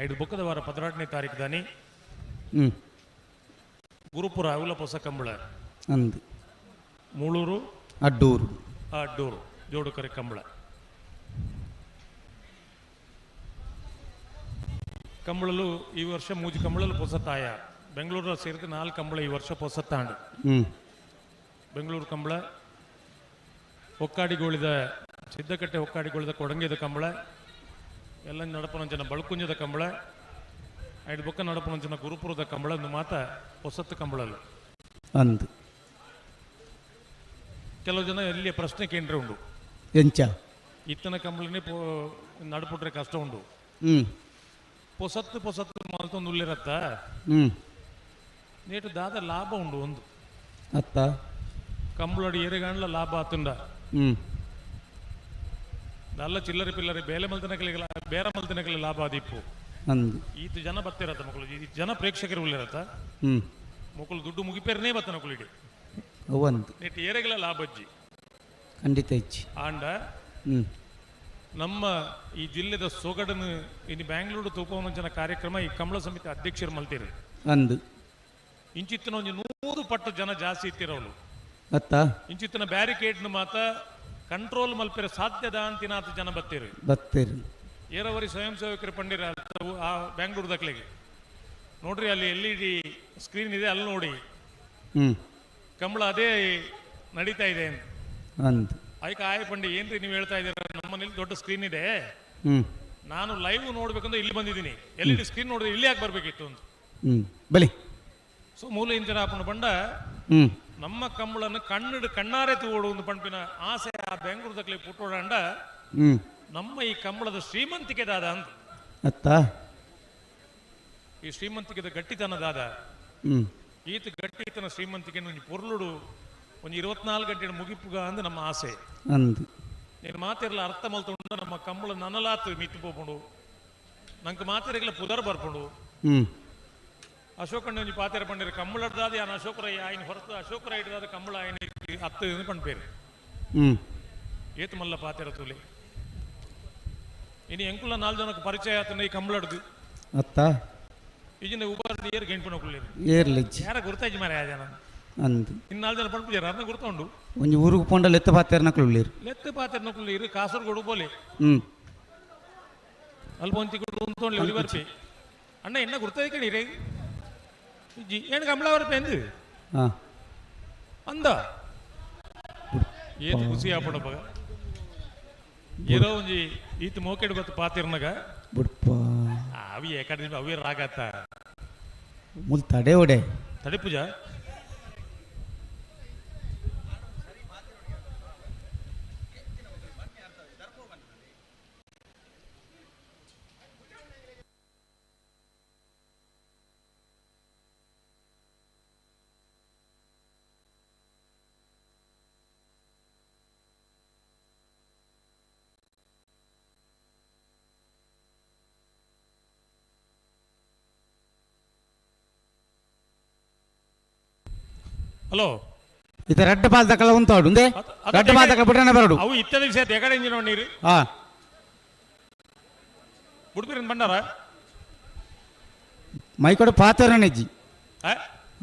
5 ಬುಕ್ಕದ ವಾರ 18ನೇ ತಾರೀಕು ದಾನಿ ಗುರುಪುರ ಅವಲ ಹೊಸ ಕಂಬಳ ಅಂದು ಮೂಳೂರು ಅಡ್ಡೂರು ಜೋಡು ಕರೆ ಕಂಬಳ ಕಂಬಳಲು ಈ ವರ್ಷ ಮೂಜಿ ಕಂಬಳಲು ಪೊಸತ್ತಾಯ ಬೆಂಗಳೂರಲ್ಲಿ ಸೇರಿದ 4 ಕಂಬಳ ಈ ವರ್ಷ ಪೊಸತ್ತಾಂಡು ಬೆಂಗಳೂರು ಕಂಬಳ ಒಕ್ಕಾಡಿಗೋಳಿದ ಸಿದ್ದಕಟ್ಟೆ ಒಕ್ಕಾಡಿಗೋಳಿದ ಕೊಡಂಗಿದ ಕಂಬಳ ಎಲ್ಲ ನಡಪನಂಚನ ಬಳ್ಕುಂಜದ ಕಂಬಳ 5 ಬೊಕ್ಕ ನಡಪನಂಚನ ಗುರುಪುರದ ಕಂಬಳ ಒಂದು ಮಾತ ಹೊಸತ್ತು ಕಂಬಳಲು ಅಂದು ಕೆಲವು ಜನ ಎಲ್ಲಿಯ ಪ್ರಶ್ನೆ ಕೇಂದ್ರ ಉಂಡು ಎಂಚ ಇತ್ತನ ಕಂಬಳನೇ ನಡಪುಟ್ರೆ ಕಷ್ಟ ಉಂಡು ಪೊಸತ್ತು ಮಲ್ತೊಂದು ಉಳ್ಳಿರತ್ತ ನೇಟು ದಾದ ಲಾಭ ಉಂಡು ಒಂದು ಅತ್ತ ಕಂಬಳಡಿ ಎರೆಗಾಣ್ಲ ಲಾಭ ಆತುಂಡ ನಲ್ಲ ಚಿಲ್ಲರೆ ಪಿಲ್ಲರೆ ಬೇರೆ ಮಲ್ತನಗಳಿಗೆ ಲಾಭ ಆದಿಪ್ಪು ಈತ ಜನ ಬರ್ತಿರತ್ತ ಮಕ್ಕಳು ಈ ಜನ ಪ್ರೇಕ್ಷಕರು ಉಳ್ಳಿರತ್ತ ಮಕ್ಕಳು ದುಡ್ಡು ಮುಗಿಪೇರನೇ ಬತ್ತ ಮಕ್ಕಳಿಗೆ ನೆಟ್ಟು ಏರೆಗಳ ಲಾಭ ಅಜ್ಜಿ ಖಂಡಿತ ಇಚ್ಚಿ ಆಂಡ ನಮ್ಮ ಈ ಜಿಲ್ಲೆದ ಸೊಗಡನ್ನು ಇನ್ನು ಬ್ಯಾಂಗ್ಳೂರು ತೂಪವಂಚನ ಕಾರ್ಯಕ್ರಮ ಈ ಕಂಬಳ ಸಮಿತಿ ಅಧ್ಯಕ್ಷರು ಮಲ್ತೀರಿ ಅಂದು ಇಂಚಿತ್ತಿನ ಒಂದು 100 ಪಟ್ಟು ಜನ ಜಾಸ್ತಿ ಇತ್ತಿರವಳು ಅತ್ತ ಇಂಚಿತ್ತಿನ ಬ್ಯಾರಿಕೇಡ್ನು ಮಾತ ಕಂಟ್ರೋಲ್ ಮಲ್ಪಿರ ಸಾಧ್ಯದ ಅಂತಿನಾಥ ಜನ ಬತ್ತೀರಿ ಏರವರಿ ಸ್ವಯಂ ಸೇವಕರು ಪಂಡಿರ ಆ ಬ್ಯಾಂಗ್ಳೂರು ದಕ್ಲೆಗೆ ನೋಡ್ರಿ ಅಲ್ಲಿ LED ಸ್ಕ್ರೀನ್ ಇದೆ ಅಲ್ಲಿ ನೋಡಿ ಕಂಬಳ ಅದೇ ನಡೀತಾ ಇದೆ ಅಂತ ಅದಕ್ಕೆ ಆಯ ಪಂಡಿ ಏನ್ರಿ ನೀವು ಹೇಳ್ತಾ ಇದ್ದೀರ ನಮ್ಮನೇಲಿ ದೊಡ್ಡ ಸ್ಕ್ರೀನ್ ಇದೆ ನಾನು ಲೈವ್ ನೋಡ್ಬೇಕಂದ್ರೆ ಇಲ್ಲಿ ಬಂದಿದ್ದೀನಿ LED ಸ್ಕ್ರೀನ್ ನೋಡಿದ್ರೆ ಇಲ್ಲಿ ಯಾಕೆ ಬರ್ಬೇಕಿತ್ತು ಅಂತ ಬಲಿ ಸೊ ಮೂಲ ಇಂಚನ ಆಪಣ ಬಂಡ ನಮ್ಮ ಕಂಬಳನ್ನು ಕಣ್ಣಾರೆ ತೂಡು ಒಂದು ಪಂಪಿನ ಆಸೆ ಆ ಬೆಂಗಳೂರು ದಕ್ಲೆ ಪುಟ್ಟೋಡಂಡ ನಮ್ಮ ಈ ಕಂಬಳದ ಶ್ರೀಮಂತಿಕೆ ದಾದ ಅಂತ ಅತ್ತ ಈ ಶ್ರೀಮಂತಿಕೆದ ಗಟ್ಟಿತನ ದಾದ ಈತ ಗಟ್ಟಿತನ ಶ್ರೀಮಂತಿಕೆ ಪೊರ್ಲುಡು ಒಂದು 24 ಗಂಟೆ ಮುಗಿಪುಗ ಅಂದ್ ನಮ್ಮ ಆಸೆ ನೀನು ಮಾತಿರಲ್ಲ ಅರ್ಥ ಮಲ್ತೊಂಡು ನಮ್ಮ ಕಂಬಳ ನನಲಾತು ಮಿತ್ತು ಪೋಪುಂಡು ನಂಗೆ ಮಾತಿರಲ್ಲ ಪುದರ್ ಬರ್ಪುಂಡು ಅಶೋಕಣ್ಣ ಒಂಜಿ ಪಾತೆರ ಪಂಡಿರ ಕಂಬಳದಾದ ಯಾನ್ ಅಶೋಕರಯ್ಯ ಆಯ್ನ ಹೊರತು ಅಶೋಕರ ಇಡದಾದ ಕಂಬಳ ಆಯ್ನ ಹತ್ತು ಪಂಡ್ಪೇರು ಏತು ಮಲ್ಲ ಪಾತೆರ ತುಲಿ ಇನ್ನು ಎಂಕುಲ 4 ಜನಕ್ಕೆ ಪರಿಚಯ ಆತನ ಈ ಕಂಬಳಡ್ದು ಅತ್ತ ಈಜಿನ ಉಪಾರ ಏರ್ ಗೆಂಟ್ಪುನ ಕುಳ್ಳಿರು ಯಾರ ಗುರ್ತಾಜಿ ಮಾರ ಜನ ಅಂದು ಇನ್ನು 4 ಜನ ಪಂಡ್ಪುಜಾರ ಅದನ್ನ ಗುರ್ತೊಂಡು ಒಂಜಿ ಊರಿಗೆ ಪೊಂಡ ಲೆತ್ತ ಪಾತೆರ್ನ ಕುಳ್ಳಿರು ಲೆತ್ತ ಪಾತೆರ್ನ ಕುಳ್ಳಿರು ಕಾಸರಗೋಡು ಬೋಲೆ ಅಲ್ಪ ಒಂತಿ ಕೊಡು ಉಂತೊಂಡ್ಲಿ ಉರಿ ಬರ್ಪಿ ಅಣ್ಣ ಎನ್ನ ಗುರ್ತದೆ ಕಣೀರಿ ಏನು ಕಂಬಳ ಬರ್ಪಿ ಅಂದು ಅಂದ ಏನು ಖುಷಿ ಆಪಡಪ್ಪ ಏನೋ ಒಂಜಿ ಈತ ಮೋಕೆಡ್ ಬತ್ತು ಪಾತಿರ್ನಾಗ ಅವಿ ಏಕಡೆ ಅವಿ ರಾಗತ್ತ ಮುಲ್ ತಡೆ ಒಡೆ ತಡೆ ಪೂಜಾ ಹಲೋ ಇತ ರೆಡ್ ಪಾಲ್ ತಕಲ ಉಂತಾಡು ಉಂದೆ ರೆಡ್ ಪಾಲ್ ತಕಲ ಬಿಡನ ಬರಡು ಅವು ಇತ್ತ ದಿವಸ ಎಕಡೆ ಇಂಜಿನ ನೀರು ಬುಡ್ಬಿರಿನ ಬಂಡಾರ ಮೈಕೊಡು ಪಾತೆರನೆಜ್ಜಿ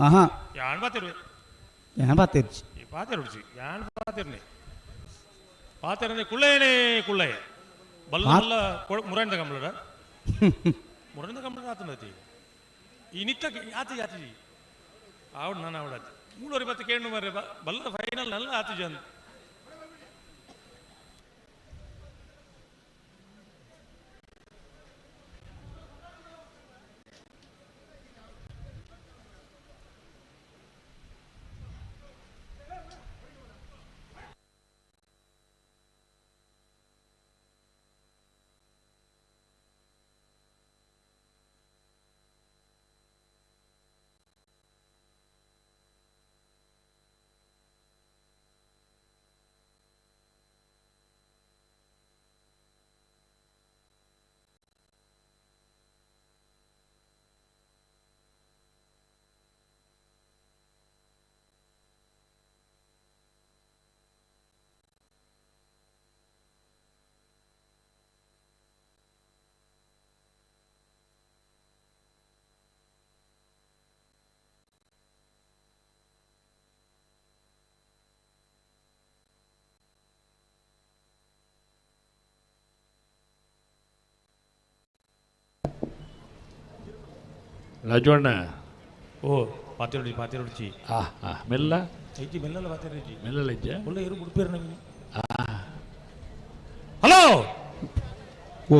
ಆಹಾ ಯಾನ್ ಪಾತಿರು ಯಾನ್ ಪಾತೆರ್ಜಿ ಈ ಪಾತೆರುಡ್ಸಿ ಯಾನ್ ಪಾತಿರ್ನಿ ಪಾತೆರನೆ ಕುಳ್ಳೇನೆ ಕುಳ್ಳೇ ಬಲ್ಲ ಮುರಂಡ ಕಂಬಳರ ಮುರಂಡ ಕಂಬಳ ಆತನತಿ ಈ ನಿತ್ತ ಆತಿ ಆತಿ ಆವಡ್ ನಾನು ಆವಡಾತಿ ಮೂಳೂರಿ ಬತ್ತು ಕೇಳು ಮರ್ರೆ ಬಲ್ಲ ಫೈನಲ್ ನಲ್ಲ ಆತಿ ಜನ ರಾಜಣ್ಣ ಓ ಪಾತಿರೊಡ್ಚಿ ಮೆಲ್ಲ ಐಜಿ ಮೆಲ್ಲಲ್ಲ ಪಾತಿರೊಡ್ಚಿ ಮೆಲ್ಲಲ್ಲ ಇಜ್ಜ ಒಳ್ಳೆ ಇರು ಬಿಡ್ಪೇರು ನಂಗೆ ಹಲೋ ಓ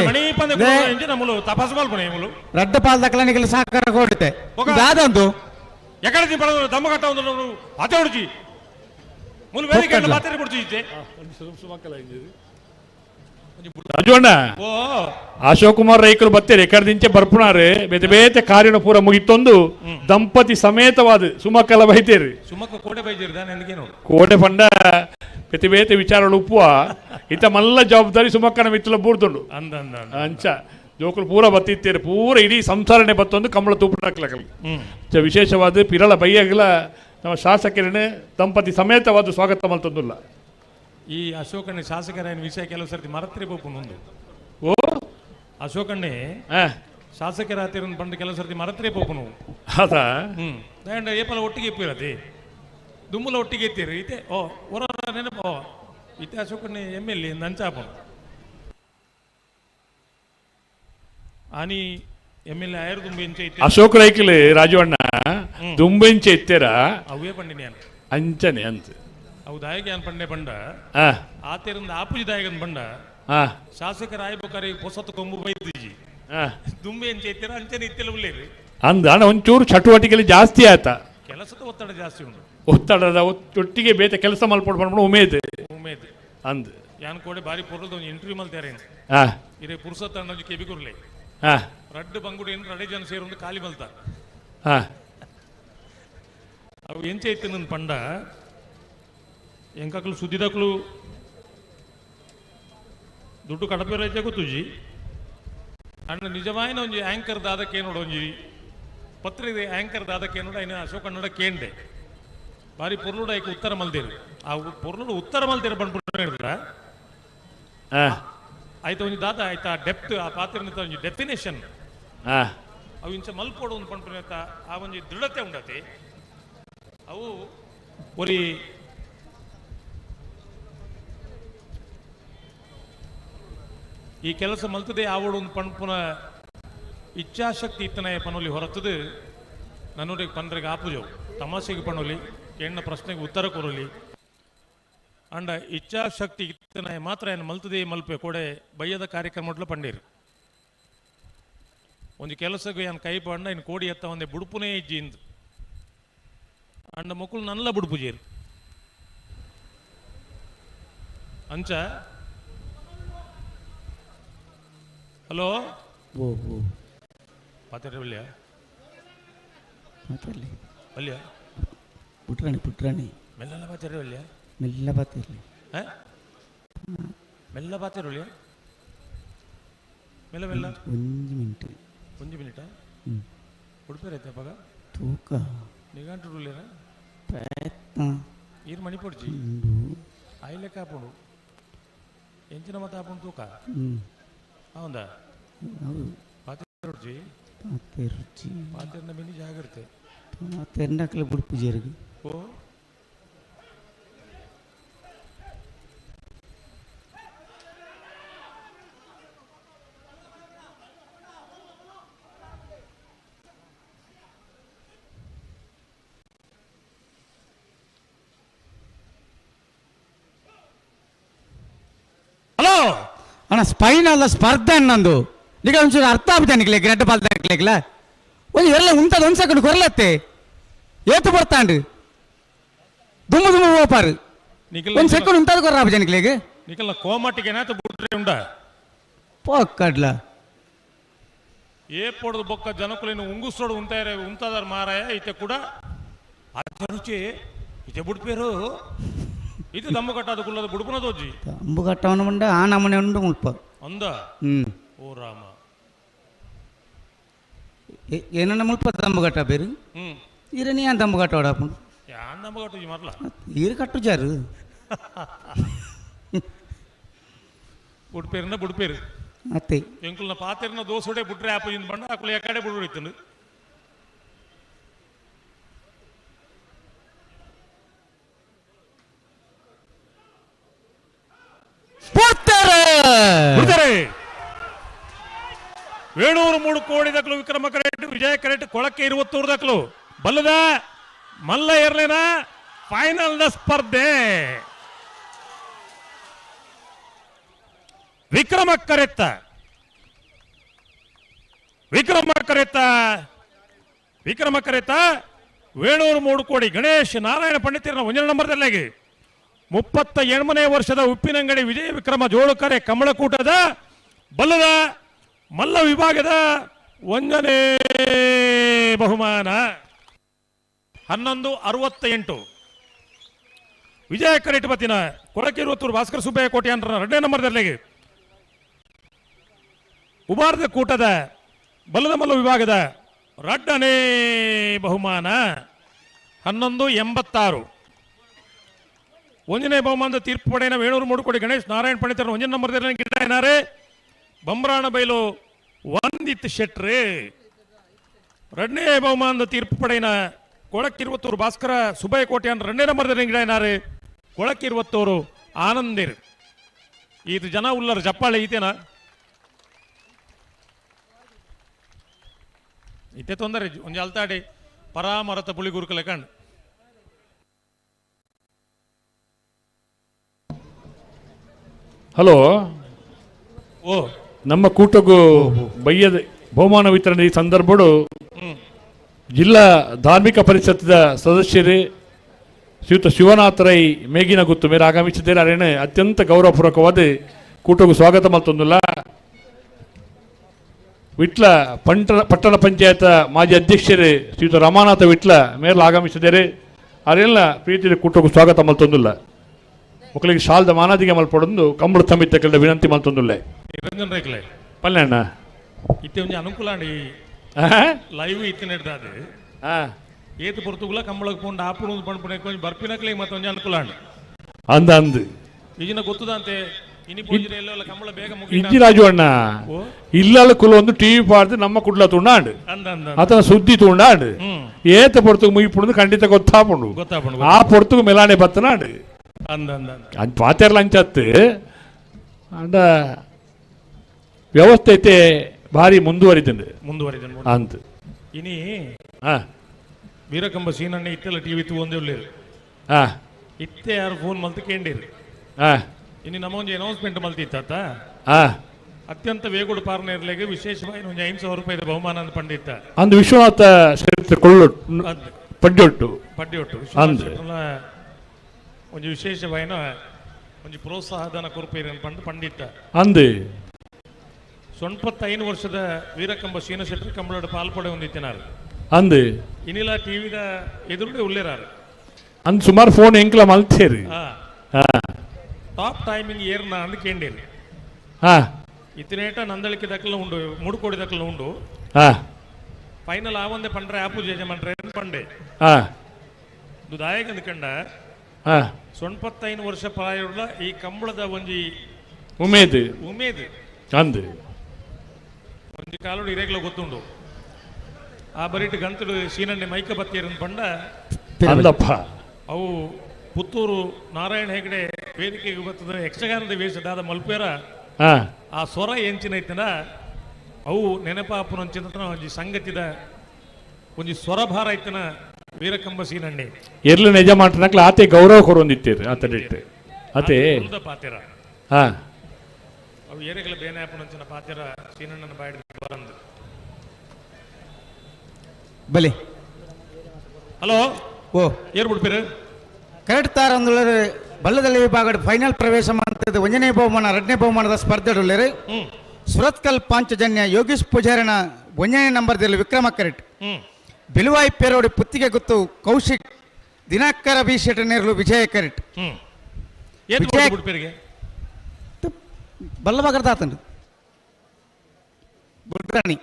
ಮಣಿ ಪಂದೆ ಇಂಜಿನ ಮುಲು ತಪಾಸು ಮಾಡ್ಕೊಣೆ ಮುಲು ರಡ್ಡ ಪಾಲ್ ದಕ್ಕಲನಿಗೆಲ್ಲ ಸಹಕಾರ ಕೊಡುತ್ತೆ ಹೋಗ. ಯಾವ್ದೊಂದು ಎಕಡೆ ನೀ ಪಡೆದು ದಮ್ಮ ಕಟ್ಟ ಒಂದು ಪಾತಿರೊಡ್ಚಿ ಮುಲು ವೇದಿಕೆ ಪಾತಿರ ಬಿಡ್ಚಿ ಇದ್ದೆ ರಾಜಣ್ಣ ಓ ಅಶೋಕ್ ಕುಮಾರ್ ರೈಕರು ಬತ್ತೇರಿ ಎಕಡದಿಂಚೆ ಬರ್ಪುನಾರು ಬೇತೆ ಬೇತೆ ಕಾರ್ಯನ ಪೂರ ಮುಗಿತೊಂದು ದಂಪತಿ ಸಮೇತವಾದ ಸುಮಕ್ಕಲ ಬೈತೇರಿ ಸುಮಕ್ಕ ಕೋಟೆ ಬೈದಿರ್ದ ನನಗೆ ನೋಡು ಕೋಟೆ ಪಂಡ ಬೇತೆ ಬೇತೆ ವಿಚಾರಗಳು ಉಪ್ಪುವ ಇತ್ತ ಮಲ್ಲ ಜವಾಬ್ದಾರಿ ಸುಮಕ್ಕನ ಮಿತ್ತಲ ಬೂರ್ದುಂಡು ಅಂದ ಅಂಚ ಜೋಕುಲು ಪೂರ ಬತ್ತಿತ್ತೇರಿ ಪೂರ ಇಡೀ ಸಂಸಾರನೆ ಬತ್ತೊಂದು ಕಂಬಳ ತೂಪುನಾಕ್ಲಕಲ್ ವಿಶೇಷವಾದ ಪಿರಳ ಬೈಯಗಲ ನಮ್ಮ ಶಾಸಕರನ್ನೇ ದಂಪತಿ ಸಮೇತವಾದ ಸ್ವಾಗತ ಮಲ್ತೊಂದುಲ್ಲ ಈ ಅಶೋಕಣ್ಣೆ ಶಾಸಕರ ವಿಷಯ ಕೆಲವು ಸರ್ತಿ ಮರತ್ರಿ ಬೋಪುನು ಒಂದು ಓ ಅಶೋಕಣ್ಣೆ ಶಾಸಕರ ಹತ್ತಿರ ಬಂದು ಕೆಲವು ಸರ್ತಿ ಮರತ್ರಿ ಬೋಪುನು ಅದಾ ದಾಂಡ ಏಪಲ ಒಟ್ಟಿಗೆ ಇಪ್ಪಿರತಿ ದುಮ್ಮಲ ಒಟ್ಟಿಗೆ ಎತ್ತೀರಿ ಇತೆ ಓ ಹೊರ ನೆನಪು ಇತೆ ಅಶೋಕಣ್ಣೆ ಎಮ್ಮೆಲ್ಲಿ ನಂಚಾಪನು ಆನಿ ಎಮ್ಮೆಲ್ಲೆ ಆಯರ್ ದುಂಬೆಂಚೆ ಇತ್ತೆ ಅಶೋಕ್ ರೈಕಲ್ ರಾಜವಣ್ಣ ದುಂಬೆಂಚೆ ಇತ್ತೇರ ಅವೇ ಪಂಡಿನಿ ಅನ್ ಅಂಚನೆ ಅಂತ ಅವು ದಾಯಗಾನ್ ಪಂಡೆ ಬಂಡ ಆತೇರಿಂದ ಆಪುಜಿ ದಾಯಗನ್ ಬಂಡ ಶಾಸಕರ ಆಯ್ಬೇಕಾರೆ ಹೊಸತ್ತು ಕೊಂಬು ಬೈದಿಜಿ ದುಂಬೆ ಎಂಚೆ ಇತ್ತೀರ ಅಂಚನೆ ಇತ್ತೆಲ್ಲ ಉಳ್ಳೇರಿ ಅಂದ ಒಂಚೂರು ಚಟುವಟಿಕೆಯಲ್ಲಿ ಜಾಸ್ತಿ ಆಯ್ತ ಕೆಲಸದ ಒತ್ತಡ ಜಾಸ್ತಿ ಉಂಟು ಒತ್ತಡದ ಒಟ್ಟಿಗೆ ಬೇತೆ ಕೆಲಸ ಮಲ್ಪಡ್ ಬಂದ್ಬಿಡು ಉಮೇದ್ ಅಂದ್ ಯಾನ್ ಕೋಡೆ ಬಾರಿ ಪೊರ್ಲದ ಒಂದು ಇಂಟರ್ವ್ಯೂ ಮಲ್ತಾರೆ ಇರೇ ಪುರುಸತ್ತ ಅನ್ನೋದು ಕೆಬಿ ಕುರ್ಲೆ ರಡ್ಡು ಬಂಗುಡಿ ಏನು ರಡೆ ಜನ ಸೇರೊಂದು ಖಾಲಿ ಮಲ್ತ ಅವು ಎಂಚೆ ಇತ್ತು ನನ್ನ ಪಂಡ ಎಂಕಾಕಲು ಸುದ್ದಿದಾಕಲು ದುಡ್ಡು ಕಡಪೆ ರೈತೆ ಗೊತ್ತುಜಿ ಅಣ್ಣ ನಿಜವಾಯಿನ ಒಂಜಿ ಆಂಕರ್ ದಾದಕ್ಕೆ ನೋಡು ಒಂಜಿ ಪತ್ರಿಕೆ ಆಂಕರ್ ದಾದಕ್ಕೆ ನೋಡ ಇನ್ನು ಅಶೋಕ ನೋಡ ಕೇಂಡೆ ಬಾರಿ ಪೊರ್ಲುಡ ಐಕ ಉತ್ತರ ಮಲ್ದೇರು ಆ ಪೊರ್ಲುಡ ಉತ್ತರ ಮಲ್ದೇರು ಬಂದ್ಬಿಟ್ಟು ಹೇಳಿದ್ರ ಆಯ್ತು ಒಂಜಿ ದಾದ ಆಯ್ತಾ ಡೆಪ್ತ್ ಆ ಪಾತ್ರ ಒಂಜಿ ಡೆಫಿನೇಷನ್ ಅವು ಇಂಚ ಮಲ್ಪೋಡು ಒಂದು ಪಂಡ ಆ ಒಂಜಿ ದೃಢತೆ ಉಂಡತಿ ಅವು ಒರಿ ಈ ಕೆಲಸ ಮಲ್ತದೆ ಆವಡು ಒಂದು ಪಂಪುನ ಇಚ್ಛಾಶಕ್ತಿ ಇತ್ತನ ಪನೋಲಿ ಹೊರತದು ನನ್ನೂರಿಗೆ ಪಂದ್ರಿಗೆ ಆಪುಜವು ತಮಾಷೆಗೆ ಪಣೋಲಿ ಹೆಣ್ಣ ಪ್ರಶ್ನೆಗೆ ಉತ್ತರ ಕೊರಲಿ ಅಂಡ ಇಚ್ಛಾಶಕ್ತಿ ಇತ್ತನ ಮಾತ್ರ ಏನು ಮಲ್ತದೆ ಮಲ್ಪೆ ಕೊಡೆ ಬಯ್ಯದ ಕಾರ್ಯಕ್ರಮ ಪಂಡೇರು ಒಂದು ಕೆಲಸಕ್ಕೆ ಏನು ಕೈ ಪಂಡ ಇನ್ನು ಕೋಡಿ ಎತ್ತ ಒಂದೇ ಬುಡುಪುನೇ ಇಜ್ಜಿ ಇಂದು ಅಂಡ ಮಕ್ಕಳು ನಲ್ಲ ಬುಡುಪುಜೇರು ಅಂಚ ಹಲೋ ಓ ಪಾತ್ರೆ ಒಳ್ಳೆಯ ಮಾತಾಡಲಿ ಒಳ್ಳೆಯ ಪುಟ್ರಾಣಿ ಮೆಲ್ಲ ಪಾತ್ರೆ ಒಳ್ಳೆಯ ಮೆಲ್ಲ ಬಾತಿರ್ಲಿ ಮೆಲ್ಲ ಪಾತ್ರೆ ಒಳ್ಳೆಯ ಮೆಲ್ಲ ಮೆಲ್ಲ ಒಂದು ಮಿನಿಟಾ ಉಡುಪೇರೈತೆ ಪಗ ತೂಕ ನಿಘಂಟು ಉಳ್ಳೆರ ಈರು ಮಣಿ ಪೊಡ್ಜಿ ಆಯ್ಲೆ ಕಾಪುಂಡು ಎಂಚಿನ ಮತ ಆಪುಂಡು ತೂಕ ಹೌದಾ ಪಾತ್ರೆ ರುಚಿ ಪಾತ್ರೆನ ಬೆನ್ನಿ ಜಾಗ್ರತೆ ಪಾತ್ರೆ ಬುಡುಪು ಜೇರಿಗೆ ಓ ಹಲೋ ಅಣ್ಣ ಸ್ಪೈನಲ್ಲ ಸ್ಪರ್ಧೆ ಅನ್ನೊಂದು ಈಗ ಒಂಚೂರು ಅರ್ಥ ಆಗ್ಬಿಟ್ಟೆ ನಿಕ್ಲಿಕ್ಕೆ ರೆಡ್ ಬಾಲ್ ತಕ್ಲಿಕ್ಲ ಒಂದು ಎಲ್ಲ ಉಂಟದ ಒಂದು ಸೆಕೆಂಡ್ ಕೊರಲತ್ತೆ ಏತು ಬರ್ತಾಂಡು ದುಮ್ಮು ದುಮ್ಮು ಹೋಪಾರು ಒಂದು ಸೆಕೆಂಡ್ ಉಂಟದ ಕೊರ ಆಗ್ಬಿಟ್ಟೆ ನಿಕ್ಲಿಗೆ ನಿಕಲ್ನ ಕೋಮಟ್ಟಿಗೆ ಏನಾಯ್ತು ಬಿಟ್ರೆ ಉಂಡ ಪೋಕ್ಕಡ್ಲ ఏ పొడదు బొక్క జనకులైన ఉంగుస్తాడు ఉంటారు ఉంటుందారు మారాయ ఇతే కూడా అచ్చరుచి ఇతే బుడిపేరు ఇది దమ్ము కట్టాదు కుల్లదు బుడుపునదోజి ಅಂಬು ಕಟ್ಟವನ ಮುಂಡ ಆ ನಮನೆ ಉಂಡು ಮುಲ್ಪ ಅಂದ ಓ ರಾಮ ಏನನ್ನ ಮುಲ್ಪ ತಂಬು ಕಟ್ಟ ಬೇರು ಈರನಿ ಏನು ತಂಬು ಕಟ್ಟೋಡ ಯಾನ್ ದಮ್ಮ ಕಟ್ಟುಜಿ ಮರ್ಲ ಈರು ಕಟ್ಟು ಜಾರು ಬುಡ್ಪೇರಿನ ಬುಡ್ಪೇರು ಅತ್ತೆ ಎಂಕುಲ್ನ ಪಾತೆರ್ನ ದೋಸೋಡೆ ಬುಟ್ರೆ ಆಪಜಿಂದ ಬಂಡ ಅಕುಲು ಎಕಡೆ ಬುಡುಡಿತ್ತು ವೇಣೂರು ಕೋಟಿ ದಕ್ಕಲು ವಿಕ್ರಮ ಕರೆಟ್ ವಿಜಯ ಕರೆಟ್ ಕೊಳಕ್ಕೆ 20 ದಕ್ಕಲು ಬಲ್ಲದ ಮಲ್ಲ ಇರ್ಲೇನ ಫೈನಲ್ ದ ಸ್ಪರ್ಧೆ ವಿಕ್ರಮ ಕರೆತ ವೇಣೂರು 3 ಕೋಟಿ ಗಣೇಶ್ ನಾರಾಯಣ ಪಂಡಿತರ 1 ನಂಬರ್ದಲ್ಲಿ 38ನೇ ವರ್ಷದ ಉಪ್ಪಿನಂಗಡಿ ವಿಜಯ ವಿಕ್ರಮ ಜೋಳುಕರೆ ಕಮಲಕೂಟದ ಬಲ್ಲದ ಮಲ್ಲ ವಿಭಾಗದ 1ನೇ ಬಹುಮಾನ 1168 ವಿಜಯ ಕರೆಟ್ ಬತ್ತಿನ ಕೊಳಕಿರುವತ್ತೂರು ಭಾಸ್ಕರ ಸುಬ್ಬಯ್ಯ ಕೋಟ್ಯಾಂತರ 2ನೇ ನಂಬರ್ದಲ್ಲಿ ಉಬಾರ್ದ ಕೂಟದ ಬಲ್ಲದ ಮಲ್ಲ ವಿಭಾಗದ 2ನೇ ಬಹುಮಾನ 1186 1ನೇ ಬಹುಮಾನದ ತೀರ್ಪು ಪಡೆಯಿನ ವೇಣೂರು 3 ಕೋಟಿ ಗಣೇಶ್ ನಾರಾಯಣ ಪಂಡಿತರ 1 ನಂಬರ್ದಲ್ಲಿ ಗಿಡ ಬಂಬ್ರಾಣ ಬೈಲು ವಂದಿತ್ ಶೆಟ್ರೆ 2ನೇ ಬಹುಮಾನದ ತೀರ್ಪು ಪಡೆಯಿನ ಕೊಳಕ್ಕಿರುವತ್ತೂರು ಭಾಸ್ಕರ ಸುಬ್ಬಯ್ಯ ಕೋಟ್ಯಾನ್ 2ನೇ ನಂಬರ್ದಲ್ಲಿ ಗಿಡ ಕೊಳಕ್ಕಿರುವತ್ತೂರು ಆನಂದಿರ್ ಇದು ಜನ ಉಲ್ಲರ ಜಪ್ಪಾಳೆ ಈತೇನ ಇತ್ತೆ ತೊಂದರೆ ಒಂದು ಅಲ್ತಾಡಿ ಪರಾಮರತ ಪುಳಿ ಗುರುಕಲೆ ಕಂಡು ಹಲೋ ಓ ನಮ್ಮ ಕೂಟಗೂ ಬಯ್ಯದ ಬಹುಮಾನ ವಿತರಣೆ ಈ ಸಂದರ್ಭಡು ಜಿಲ್ಲಾ ಧಾರ್ಮಿಕ ಪರಿಷತ್ದ ಸದಸ್ಯರೇ ಶ್ರೀಯುತ ಶಿವನಾಥ ರೈ ಮೇಗಿನ ಗುತ್ತು ಮೇಲೆ ಆಗಮಿಸಿದ್ದಾರೆ ಅರೇನೆ ಅತ್ಯಂತ ಗೌರವಪೂರ್ವಕವಾದ ಕೂಟಗೂ ಸ್ವಾಗತ ಮಲ್ತೊಂದಿಲ್ಲ ವಿಟ್ಲ ಪಟ್ಟಣ ಪಂಚಾಯತ್ ಮಾಜಿ ಅಧ್ಯಕ್ಷರೇ ಶ್ರೀಯುತ ರಮಾನಾಥ ವಿಟ್ಲ ಮೇಲೆ ಆಗಮಿಸಿದ್ದಾರೆ ಅವರೆಲ್ಲ ಪ್ರೀತಿಯ ಕೂಟಕ್ಕೂ ಸ್ವಾಗತ ಮಲ್ತೊಂದಿಲ್ಲ ಮಕ್ಕಳಿಗೆ ಶಾಲ್ದ ಮಾನಾದಿಗೆ ಮಲ್ಪಡೊಂದು ಕಂಬಳ ಸಮಿತಿ ಕೆಲ ವಿನಂತಿ ಮಲ್ತೊಂದಿಲ್ಲ ನಿರಂಜನ್ ರೈಕ್ಲೆ ಪಲ್ಯಣ್ಣ ಇತ್ತೆ ಒಂಜಿ ಅನುಕೂಲ ಲೈವ್ ಇತ್ತೆ ನಡೆದಾದೆ ಏತು ಪೊರ್ತುಗುಲ ಕಂಬಳಕ್ಕೆ ಪೋಂಡು ಆಪುಣ ಪಂಡ್ಪುಣೆ ಕೊಂಚ ಬರ್ಪಿನಕ್ಲೆ ಮತ್ತೆ ಒಂಜಿ ಅನುಕೂಲ ಅಂದ ಈಜಿನ ಗೊತ್ತದಂತೆ ಕಂಬಳ ಬೇಗ ಇಜ್ಜಿ ರಾಜು ಅಣ್ಣ ಇಲ್ಲ ಕುಲ ಒಂದು ಟಿವಿ ಪಾಡ್ದು ನಮ್ಮ ಕುಡ್ಲ ತುಂಡಾಂಡು ಆತನ ಸುದ್ದಿ ತುಂಡಾಂಡು ಏತ ಪೊರ್ತುಗು ಮುಗಿಪುಡು ಖಂಡಿತ ಗೊತ್ತಾಪುಂಡು ಆ ಪೊರ್ತುಗು ಮೆಲಾನೆ ಬತ್ತನಾಡು ಅದು ಪಾತೆರ್ಲ ಅಂಚತ್ತು ಅಂಡ ವ್ಯವಸ್ಥೆ ಐತೆ ಭಾರಿ ಮುಂದುವರಿದಂಡು ಅಂತ ಇನಿ ವೀರಕಂಬ ಸೀನಣ್ಣ ಇತ್ತೆಲ್ಲ ಟಿವಿ ತು ಒಂದೇ ಉಳ್ಳೇರು ಇತ್ತೆ ಯಾರು ಫೋನ್ ಮಲ್ತು ಕೇಂಡಿರು ಇನ್ನು ನಮ್ಮ ಒಂದು ಅನೌನ್ಸ್ಮೆಂಟ್ ಮಲ್ತಿತ್ತ ಅತ್ಯಂತ ವೇಗುಡು ಪಾರ್ನರ್ಲೆಗೆ ವಿಶೇಷವಾಗಿ ಒಂದು 5,000 ರೂಪಾಯಿ ಬಹುಮಾನ ಪಂಡಿತ ಅಂದು ವಿಶ್ವನಾಥ ಪಡ್ಯೊಟ್ಟು ಒಂದು ವಿಶೇಷವಾಯಿನ ಒಂದು ಪ್ರೋತ್ಸಾಹಧನ ಕೊರಪೇರಿ ಪಂಡು ಪಂಡಿತ ಅಂದು 95 ವರ್ಷದ ವೀರಕಂಬ ಶೀನಶೆಟ್ಟಿ ಕಂಬಳದ ಪಾಲ್ಪಡೆ ಹೊಂದಿತ್ತಿನಾರು ಅಂದು ಇನ್ನಿಲ್ಲ ಟಿವಿದ ಎದುರುಡೆ ಉಳ್ಳೇರಾರು ಅಂದು ಸುಮಾರು ಫೋನ್ ಎಂಕ್ಲ ಮಲ್ತೇರಿ ಟಾಪ್ ಟೈಮಿಂಗ್ ಏರ್ನ ಅಂದು ಕೇಂಡೇರಿ ಇತ್ತಿನೇಟ ನಂದಳಿಕೆ ದಕ್ಕಲ ಉಂಡು 3 ಕೋಟಿ ದಕ್ಕಲ ಉಂಡು ಫೈನಲ್ ಆವಂದೆ ಪಂಡ್ರೆ ಆಪು ಜೇಜಮಂಡ್ರೆ ಪಂಡೆ ದಾಯಕ ಕಂಡ 95 ವರ್ಷ ಪ್ರಾಯವುಳ್ಳ ಈ ಕಂಬಳದ ಒಂಜಿ ಉಮೇದು ಅಂದು ಒಂಜಿ ಕಾಲೋಡು ಇರೇಗ್ಲ ಗೊತ್ತುಂಡು ಆ ಬರಿಟ್ ಗಂತಡು ಸೀನಣ್ಣೆ ಮೈಕ ಬತ್ತೇರನ್ ಪಂಡ ಅವು ಪುತ್ತೂರು ನಾರಾಯಣ ಹೆಗಡೆ ವೇದಿಕೆಗೆ ಬರ್ತದ ಯಕ್ಷಗಾನದ ವೇಷದಾದ ಮಲ್ಪೇರ ಆ ಸ್ವರ ಎಂಚಿನ ಐತನ ಅವು ನೆನಪಾಪುನಂಚಿನ ಒಂಜಿ ಸಂಗತಿದ ಒಂಜಿ ಸ್ವರಭಾರ ಐತನ ವೀರಕಂಬ ಸೀನಣ್ಣೆ ಎರ್ಲ ನಿಜ ಮಾಡ್ತನಕ್ಲ ಆತೆ ಗೌರವ ಕೊರೊಂದಿತ್ತೀರಿ ಆತಡಿಟ್ಟು ಅತೆ ಪಾತೆರ ಅವು ಏರೆಗಳ ಬೇನಾಪುನಂಚಿನ ಪಾತೆರ ಸೀನಣ್ಣನ ಬಾಯಿಡ ಬರಂದು ಬಲಿ ಹಲೋ ಓ ಏರ್ ಬಿಡ್ಪೇರು ಕರೆಕ್ಟ್ ತಾರಂದುಳ ಬಲ್ಲದಲ್ಲಿ ವಿಭಾಗದ ಫೈನಲ್ ಪ್ರವೇಶ ಮಾಡ್ತದೆ 1ನೇ ಬಹುಮಾನ 2ನೇ ಬಹುಮಾನದ ಸ್ಪರ್ಧೆಡುಳ್ಳೇರು ಸುರತ್ಕಲ್ ಪಾಂಚಜನ್ಯ ಯೋಗೀಶ್ ಪೂಜಾರಿನ 1ನೇ ನಂಬರ್ದಲ್ಲಿ ವಿಕ್ರಮ ಕರೆಟ್ ಬಿಲುವಾಯಿ ಪೇರೋಡಿ ಪುತ್ತಿಗೆ ಗುತ್ತು ಕೌಶಿಕ್ ದಿನಾಕರ ಬಿ ಶೆಟ್ಟನೇರ್ಲು ವಿಜಯ ಕರೆಟ್ ಬಲ್ಲಭಾಗದ ಆತಂಡು ಬುಡ್ರಾಣಿ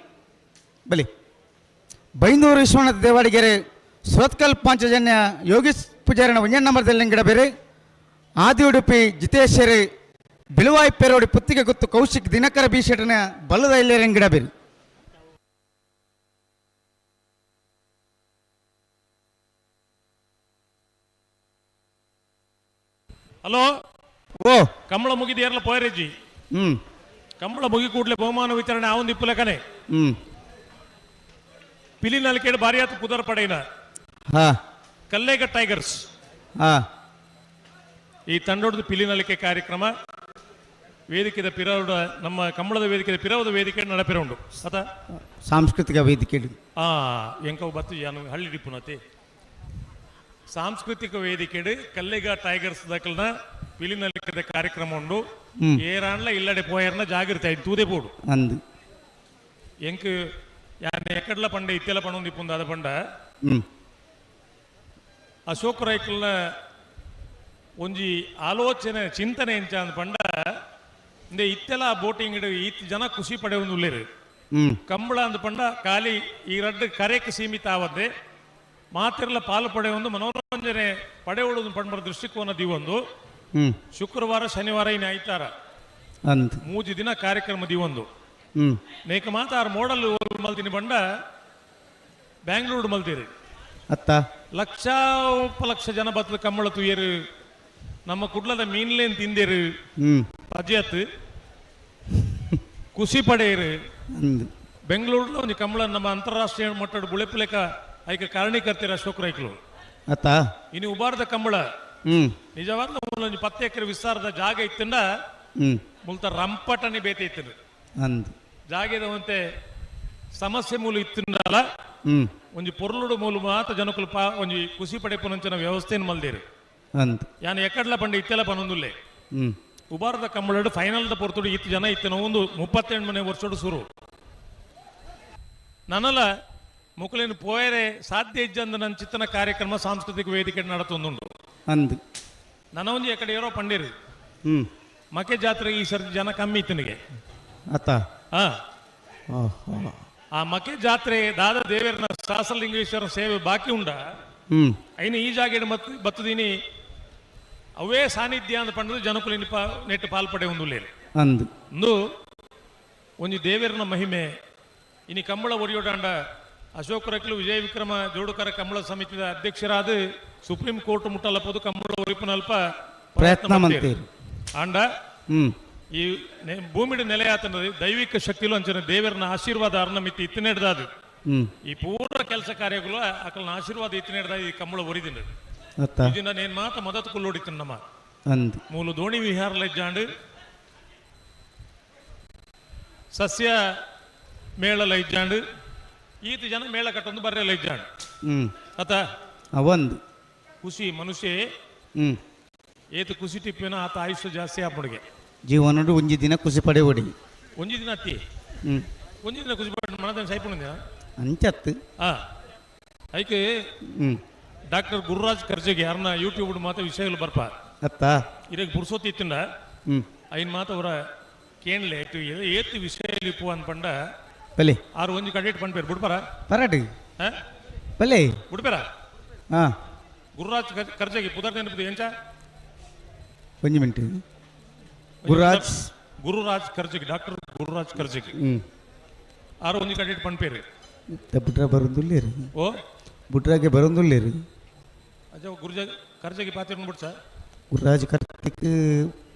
ಬಲಿ ಬೈಂದೂರು ವಿಶ್ವನಾಥ ದೇವಾಡಿಗೆರೆ ಸುರತ್ಕಲ್ ಪಾಂಚಜನ್ಯ ಯೋಗೀಶ್ ಪೂಜಾರಿನ 1ನೇ ನಂಬರ್ದಲ್ಲಿ ಗಿಡ ಬೇರೆ ಆದಿ ಉಡುಪಿ ಜಿತೇಶ್ವರಿ ಬಿಲುವಾಯಿ ಪೇರೋಡಿ ಪುತ್ತಿಗೆ ಗುತ್ತು ಕೌಶಿಕ್ ದಿನಕರ ಬಿ ಶೆಟ್ಟನ ಬಲ್ಲದ ಇಲ್ಲೇರ ಗಿಡ ಬೇರೆ ಹಲೋ ಓ ಕಂಬಳ ಮುಗಿದ ಏರ್ಲ ಪೋಯರೇಜಿ ಕಂಬಳ ಮುಗಿ ಕೂಡಲೇ ಬಹುಮಾನ ವಿತರಣೆ ಆ ಒಂದು ಇಪ್ಪು ಲೆಕ್ಕನೆ ಪಿಲಿನಲಿಕೆಡ್ ಭಾರಿ ಆತು ಪುದರ್ ಪಡೆಯಿನ ಹಾ ಕಲ್ಲೇಗ ಟೈಗರ್ಸ್ ಹಾ ಈ ತಂಡೋಡದ ಪಿಲಿನಲಿಕೆ ಕಾರ್ಯಕ್ರಮ ವೇದಿಕೆದ ಪಿರವುಡ ನಮ್ಮ ಕಂಬಳದ ವೇದಿಕೆದ ಪಿರವದ ವೇದಿಕೆ ನಡಪಿರುಂಡು ಅತ ಸಾಂಸ್ಕೃತಿಕ ವೇದಿಕೆ ಎಂಕವು ಬತ್ತು ಯಾನು ಹಳ್ಳಿ ಡಿಪ್ಪುನತಿ ಸಾಂಸ್ಕೃತಿಕ ವೇದಿಕೆಡು ಕಲ್ಲೆಗ ಟೈಗರ್ಸ್ ದಕಲ್ನ ಪಿಲಿನಲಿಕೆದ ಕಾರ್ಯಕ್ರಮ ಉಂಡು ಏರಾನ್ಲ ಇಲ್ಲಡೆ ಪೋಯರ್ನ ಜಾಗೃತಿ ಆಯ್ತು ತೂದೆ ಪೋಡು ಅಂದು ಎಂಕ್ ಯಾನ್ ಎಕ್ಕಡ್ಲ ಪಂಡ ಇತ್ತೆಲ ಪಣೊಂದಿಪ್ಪುಂದು ಅದ ಪಂಡ ಅಶೋಕ್ ರೈಕಲ್ನ ಒಂಜಿ ಆಲೋಚನೆ ಚಿಂತನೆ ಎಂಚ ಅಂದ ಪಂಡ ಇಂದೆ ಇತ್ತೆಲ ಬೋಟಿಂಗ್ ಇತ್ತು ಜನ ಖುಷಿ ಪಡೆಯೊಂದು ಉಳ್ಳೇರು ಕಂಬಳ ಅಂದ ಪಂಡ ಖಾಲಿ ಈ ರಡ್ಡು ಕರೆಕ್ಕೆ ಸೀಮಿತ ಆವದ್ದೆ ಮಾತಿರಲ ಪಾಲು ಪಡೆಯೊಂದು ಮನೋರಂಜನೆ ಪಡೆಯುವುದು ಪಂಡ್ಬರ ದೃಷ್ಟಿಕೋನ ದಿವೊಂದು ಶುಕ್ರವಾರ ಶನಿವಾರ ಇನ್ನು ಐತಾರ ಮೂಜಿ ದಿನ ಕಾರ್ಯಕ್ರಮ ದಿವೊಂದು ನೇಕ ಮಾತ ಆರು ಮೋಡಲ್ ಮಲ್ತಿನಿ ಬಂಡ ಬ್ಯಾಂಗ್ಳೂರು ಮಲ್ತೀರಿ ಅತ್ತ ಲಕ್ಷೋಪಲಕ್ಷ ಜನ ಬತ್ತದ ಕಂಬಳ ತುಯ್ಯರು ನಮ್ಮ ಕುಡ್ಲದ ಮೀನ್ಲೇನ್ ತಿಂದಿರು ಅಜಯತ್ ಖುಷಿ ಪಡೆಯರು ಬೆಂಗಳೂರುలో ಒಂದು ಕಂಬಳ ನಮ್ಮ ಅಂತಾರಾಷ್ಟ್ರೀಯ ಮಟ್ಟದ ಬುಳೆಪುಲೆಕ ಐಕ ಕಾರಣೀಕರ್ತೀರ ಅಶೋಕ್ ರೈಕ್ಲು ಅತ್ತ ಇನ್ನು ಉಬಾರದ ಕಂಬಳ ನಿಜವಾಗ್ಲೂ ಒಂದು 10 ಎಕರೆ ವಿಸ್ತಾರದ ಜಾಗ ಇತ್ತಂಡ ಮುಲ್ತ ರಂಪಟನೆ ಬೇತೆ ಇತ್ತು ಜಾಗದ ಒಂತೆ ಸಮಸ್ಯೆ ಮೂಲ ಇತ್ತಂಡಲ್ಲ ಒಂಜಿ ಪೊರ್ಲುಡು ಮೂಲ ಮಾತ ಜನಕುಲು ಒಂಜಿ ಖುಷಿ ಪಡೆಪುನಂಚನ ವ್ಯವಸ್ಥೆಯನ್ನು ಮಲ್ದೇರು ಯಾನ್ ಎಕ್ಕಡ್ಲ ಪಂಡ ಇತ್ತೆಲ್ಲ ಪನೊಂದುಲ್ಲೆ ಉಬಾರದ ಕಂಬಳಡು ಫೈನಲ್ದ ಪೊರ್ತುಡು ಇತ್ತು ಜನ ಇತ್ತು ಒಂದು 38 ವರ್ಷೋಡು ಶುರು ನನ್ನಲ ಮುಕುಲೇನು ಪೋಯರೆ ಸಾಧ್ಯ ಇಜ್ಜಂದ ನನ್ನ ಚಿತ್ತನ ಕಾರ್ಯಕ್ರಮ ಸಾಂಸ್ಕೃತಿಕ ವೇದಿಕೆ ನಡತೊಂದುಂಡು ಅಂದು ನನ್ನ ಒಂಜಿ ಎಕಡೆ ಏನೋ ಪಂಡೇರು ಮಕೆ ಜಾತ್ರೆ ಈ ಸರ್ತಿ ಜನ ಕಮ್ಮಿ ಇತ್ತನಿಗೆ ಅತ್ತ ಆ ಮಕೆ ಜಾತ್ರೆ ದಾದ ದೇವರನ ಸಹಸ್ರಲಿಂಗೇಶ್ವರ ಸೇವೆ ಬಾಕಿ ಉಂಡ ಐನು ಈ ಜಾಗ ಬತ್ತದೀನಿ ಅವೇ ಸಾನ್ನಿಧ್ಯ ಅಂತ ಪಂಡದು ಜನಕುಲಿ ನೆಟ್ಟು ಪಾಲ್ಪಡೆ ಒಂದು ಒಂದು ಒಂಜಿ ದೇವರನ ಮಹಿಮೆ ಇನಿ ಕಂಬಳ ಒರಿಯೋಡಾಂಡ ಅಶೋಕ್ ರೈಕ್ಲು ವಿಜಯ ವಿಕ್ರಮ ಜೋಡುಕರ ಕಂಬಳ ಸಮಿತಿಯ ಅಧ್ಯಕ್ಷರಾದ ಸುಪ್ರೀಂ ಕೋರ್ಟ್ ಮುಟ್ಟಲಪ್ಪದು ಕಂಬಳ ಒರಿಪುನಲ್ಪ ಪ್ರಯತ್ನ ಆಂಡ ಈ ಭೂಮಿಡ ನೆಲೆಯಾತನ ದೈವಿಕ ಶಕ್ತಿಲು ಅಂಚನೆ ದೇವರನ ಆಶೀರ್ವಾದ ಅರ್ನ ಮಿತಿ ಇತ್ತಿನೆಡ್ದಾದು ಈ ಪೂರ್ವ ಕೆಲಸ ಕಾರ್ಯಗಳು ಅಕಲ್ನ ಆಶೀರ್ವಾದ ಇತ್ತಿನೆಡ್ದ ಈ ಕಂಬಳ ಒರಿದಿನ ಇದನ್ನ ನೇನ್ ಮಾತ ಮದತ್ ಕುಲ್ಲೋಡಿತ್ತು ನಮ್ಮ ಮೂಲು ದೋಣಿ ವಿಹಾರ ಇಜ್ಜಾಂಡು ಸಸ್ಯ ಮೇಳಲ ಇಜ್ಜಾಂಡು ಈತ ಜನ ಮೇಳ ಕಟ್ಟೊಂದು ಬರ್ರೆಲ್ಲ ಇಜ್ಜಾಂಡು ಅತ ಅವಂದು ಖುಷಿ ಮನುಷ್ಯ ಏತು ಖುಷಿ ಟಿಪ್ಪಿನ ಆತ ಆಯುಷ್ಯ ಜಾಸ್ತಿ ಆಪಡಿಗೆ ಜೀವನ ಒಂಜಿ ದಿನ ಖುಷಿ ಪಡೆಯೋಡಿ ಒಂಜಿ ದಿನ ಅತ್ತಿ ಒಂಜಿ ದಿನ ಖುಷಿ ಪಡ ಮನದ ಸೈಪುಣ ಅಂಚತ್ತು ಐಕೆ ಡಾಕ್ಟರ್ ಗುರುರಾಜ್ ಕರ್ಜೆಗೆ ಯಾರನ್ನ ಯೂಟ್ಯೂಬ್ ಮಾತ ವಿಷಯಗಳು ಬರ್ಪ ಅತ್ತ ಇರಾಗ ಪುರ್ಸೋತಿ ಇತ್ತಂಡ ಐನ್ ಮಾತ ಅವರ ಕೇಳಲೆ ಏತು ವಿಷಯ ಲಿಪ್ಪು ಅನ್ಪಂಡ ಬಲೆ ಆರು ಒಂಜಿ ಕಡೆಟ್ ಪಂಡ್ಪೇರು ಬಿಡ್ಪಾರ ಪರಾಟಿ ಬಲೆ ಬಿಡ್ಪೇರ ಹಾ ಗುರುರಾಜ್ ಕರ್ಜೆಗೆ ಪುದರ್ ನೆನಪಿದೆ ಎಂಚ ಒಂಜಿ ಮಿನಿಟ್ ಗುರುರಾಜ್ ಕರ್ಜೆಗೆ ಡಾಕ್ಟರ್ ಗುರುರಾಜ್ ಕರ್ಜೆಗೆ ಆರು ಒಂಜಿ ಕಡೆಟ್ ಪಂಡ್ಪೇರು ಬುಟ್ರ ಬರೋದಿಲ್ಲೇರಿ ಓ ಬುಟ್ರಾಗೆ ಬರೋದಿಲ್ಲೇರಿ ಅಜ್ಜ ಗುರುಜ ಕರ್ಜೆಗೆ ಪಾತ್ರ ಬಿಡ್ಸ ಗುರುರಾಜ್ ಕಾರ್ತಿಕ್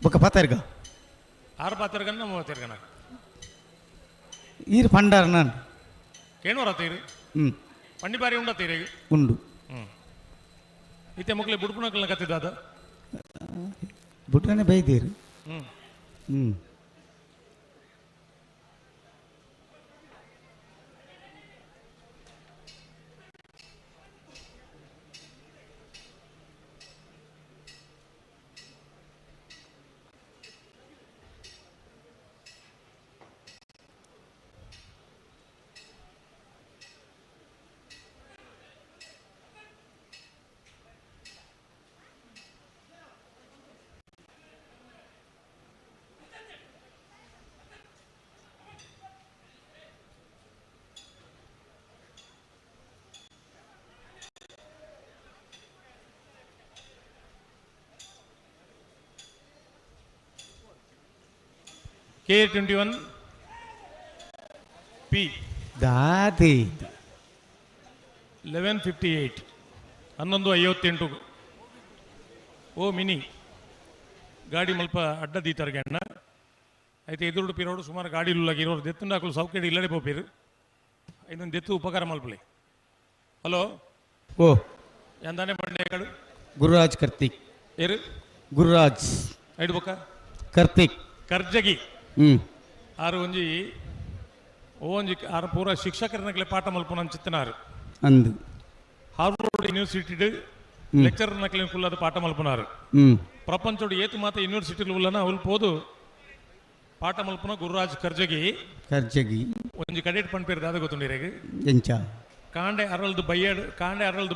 ಬೊಕ್ಕ ಪಾತಾರ್ಗ ಆರು ಪಾತ್ರಗನ್ನ ನಮ್ಮ ಪಾತ್ರಗನ ಈರು ಪಂಡಾರ ನಾನು ಕೇಣೋರ ತೀರು ಪಂಡಿ ಬಾರಿ ಉಂಡ ತೀರಿ ಉಂಡು ಇತ್ತೆ ಮಕ್ಕಳು ಬುಡ್ಪುಣಕಲ್ನ ಕತ್ತಿದ್ದಾದ ಬುಟ್ರನೆ ಬೈದೇರು K21 P ದಾದಿ 1158 11:58 ಓ ಮಿನಿ ಗಾಡಿ ಮಲ್ಪ ಅಡ್ಡ ದೀತಾರ್ಗೆ ಅಣ್ಣ అయితే ಎದುರುಡು ಪಿರೋಡು ಸುಮಾರು ಗಾಡಿ ಇಲ್ಲಗಿರೋರು ದೆತ್ತುಂಡು ಹಾಕಲು ಸೌಕರ್ಯ ಇಲ್ಲಡೆ ಪೋಪೇರು ಇದೊಂದು ದೆತ್ತು ಉಪಕಾರ ಮಲ್ಪಲೆ ಹಲೋ ಓ ಎಂದಾನೆ ಮಂಡ್ಯಗಳು ಗುರುರಾಜ್ ಕಾರ್ತಿಕ್ ಏರು ಗುರುರಾಜ್ ಐಡ್ಬೇಕ ಕಾರ್ತಿಕ್ ಕರ್ಜಗಿ ಹ್ಮ್ ಆರು ಒಂಜಿ ಒಂಜಿ ಆರು ಪೂರ ಶಿಕ್ಷಕರನಗಲೆ ಪಾಠ ಮಲ್ಪನ ಚಿತ್ತನಾರು ಅಂದು ಹಾರ್ವರ್ಡ್ ಯೂನಿವರ್ಸಿಟಿ ಲೆಕ್ಚರ್ ನಕಲಿನ ಕುಲ್ಲದ ಪಾಠ ಮಲ್ಪನಾರು ಹ್ಮ್ ಪ್ರಪಂಚೋಡು ಏತು ಮಾತ ಯೂನಿವರ್ಸಿಟಿ ಉಲ್ಲನ ಉಲ್ಪೋದು ಪಾಠ ಮಲ್ಪನ ಗುರುರಾಜ್ ಕರ್ಜಗಿ ಕರ್ಜಗಿ ಒಂಜಿ ಕಡೆಟ್ ಪಂಪೇರು ದಾದ ಗೊತ್ತುಂಡಿರೇಗ ಎಂಚ ಕಾಂಡೆ ಅರಳ್ದು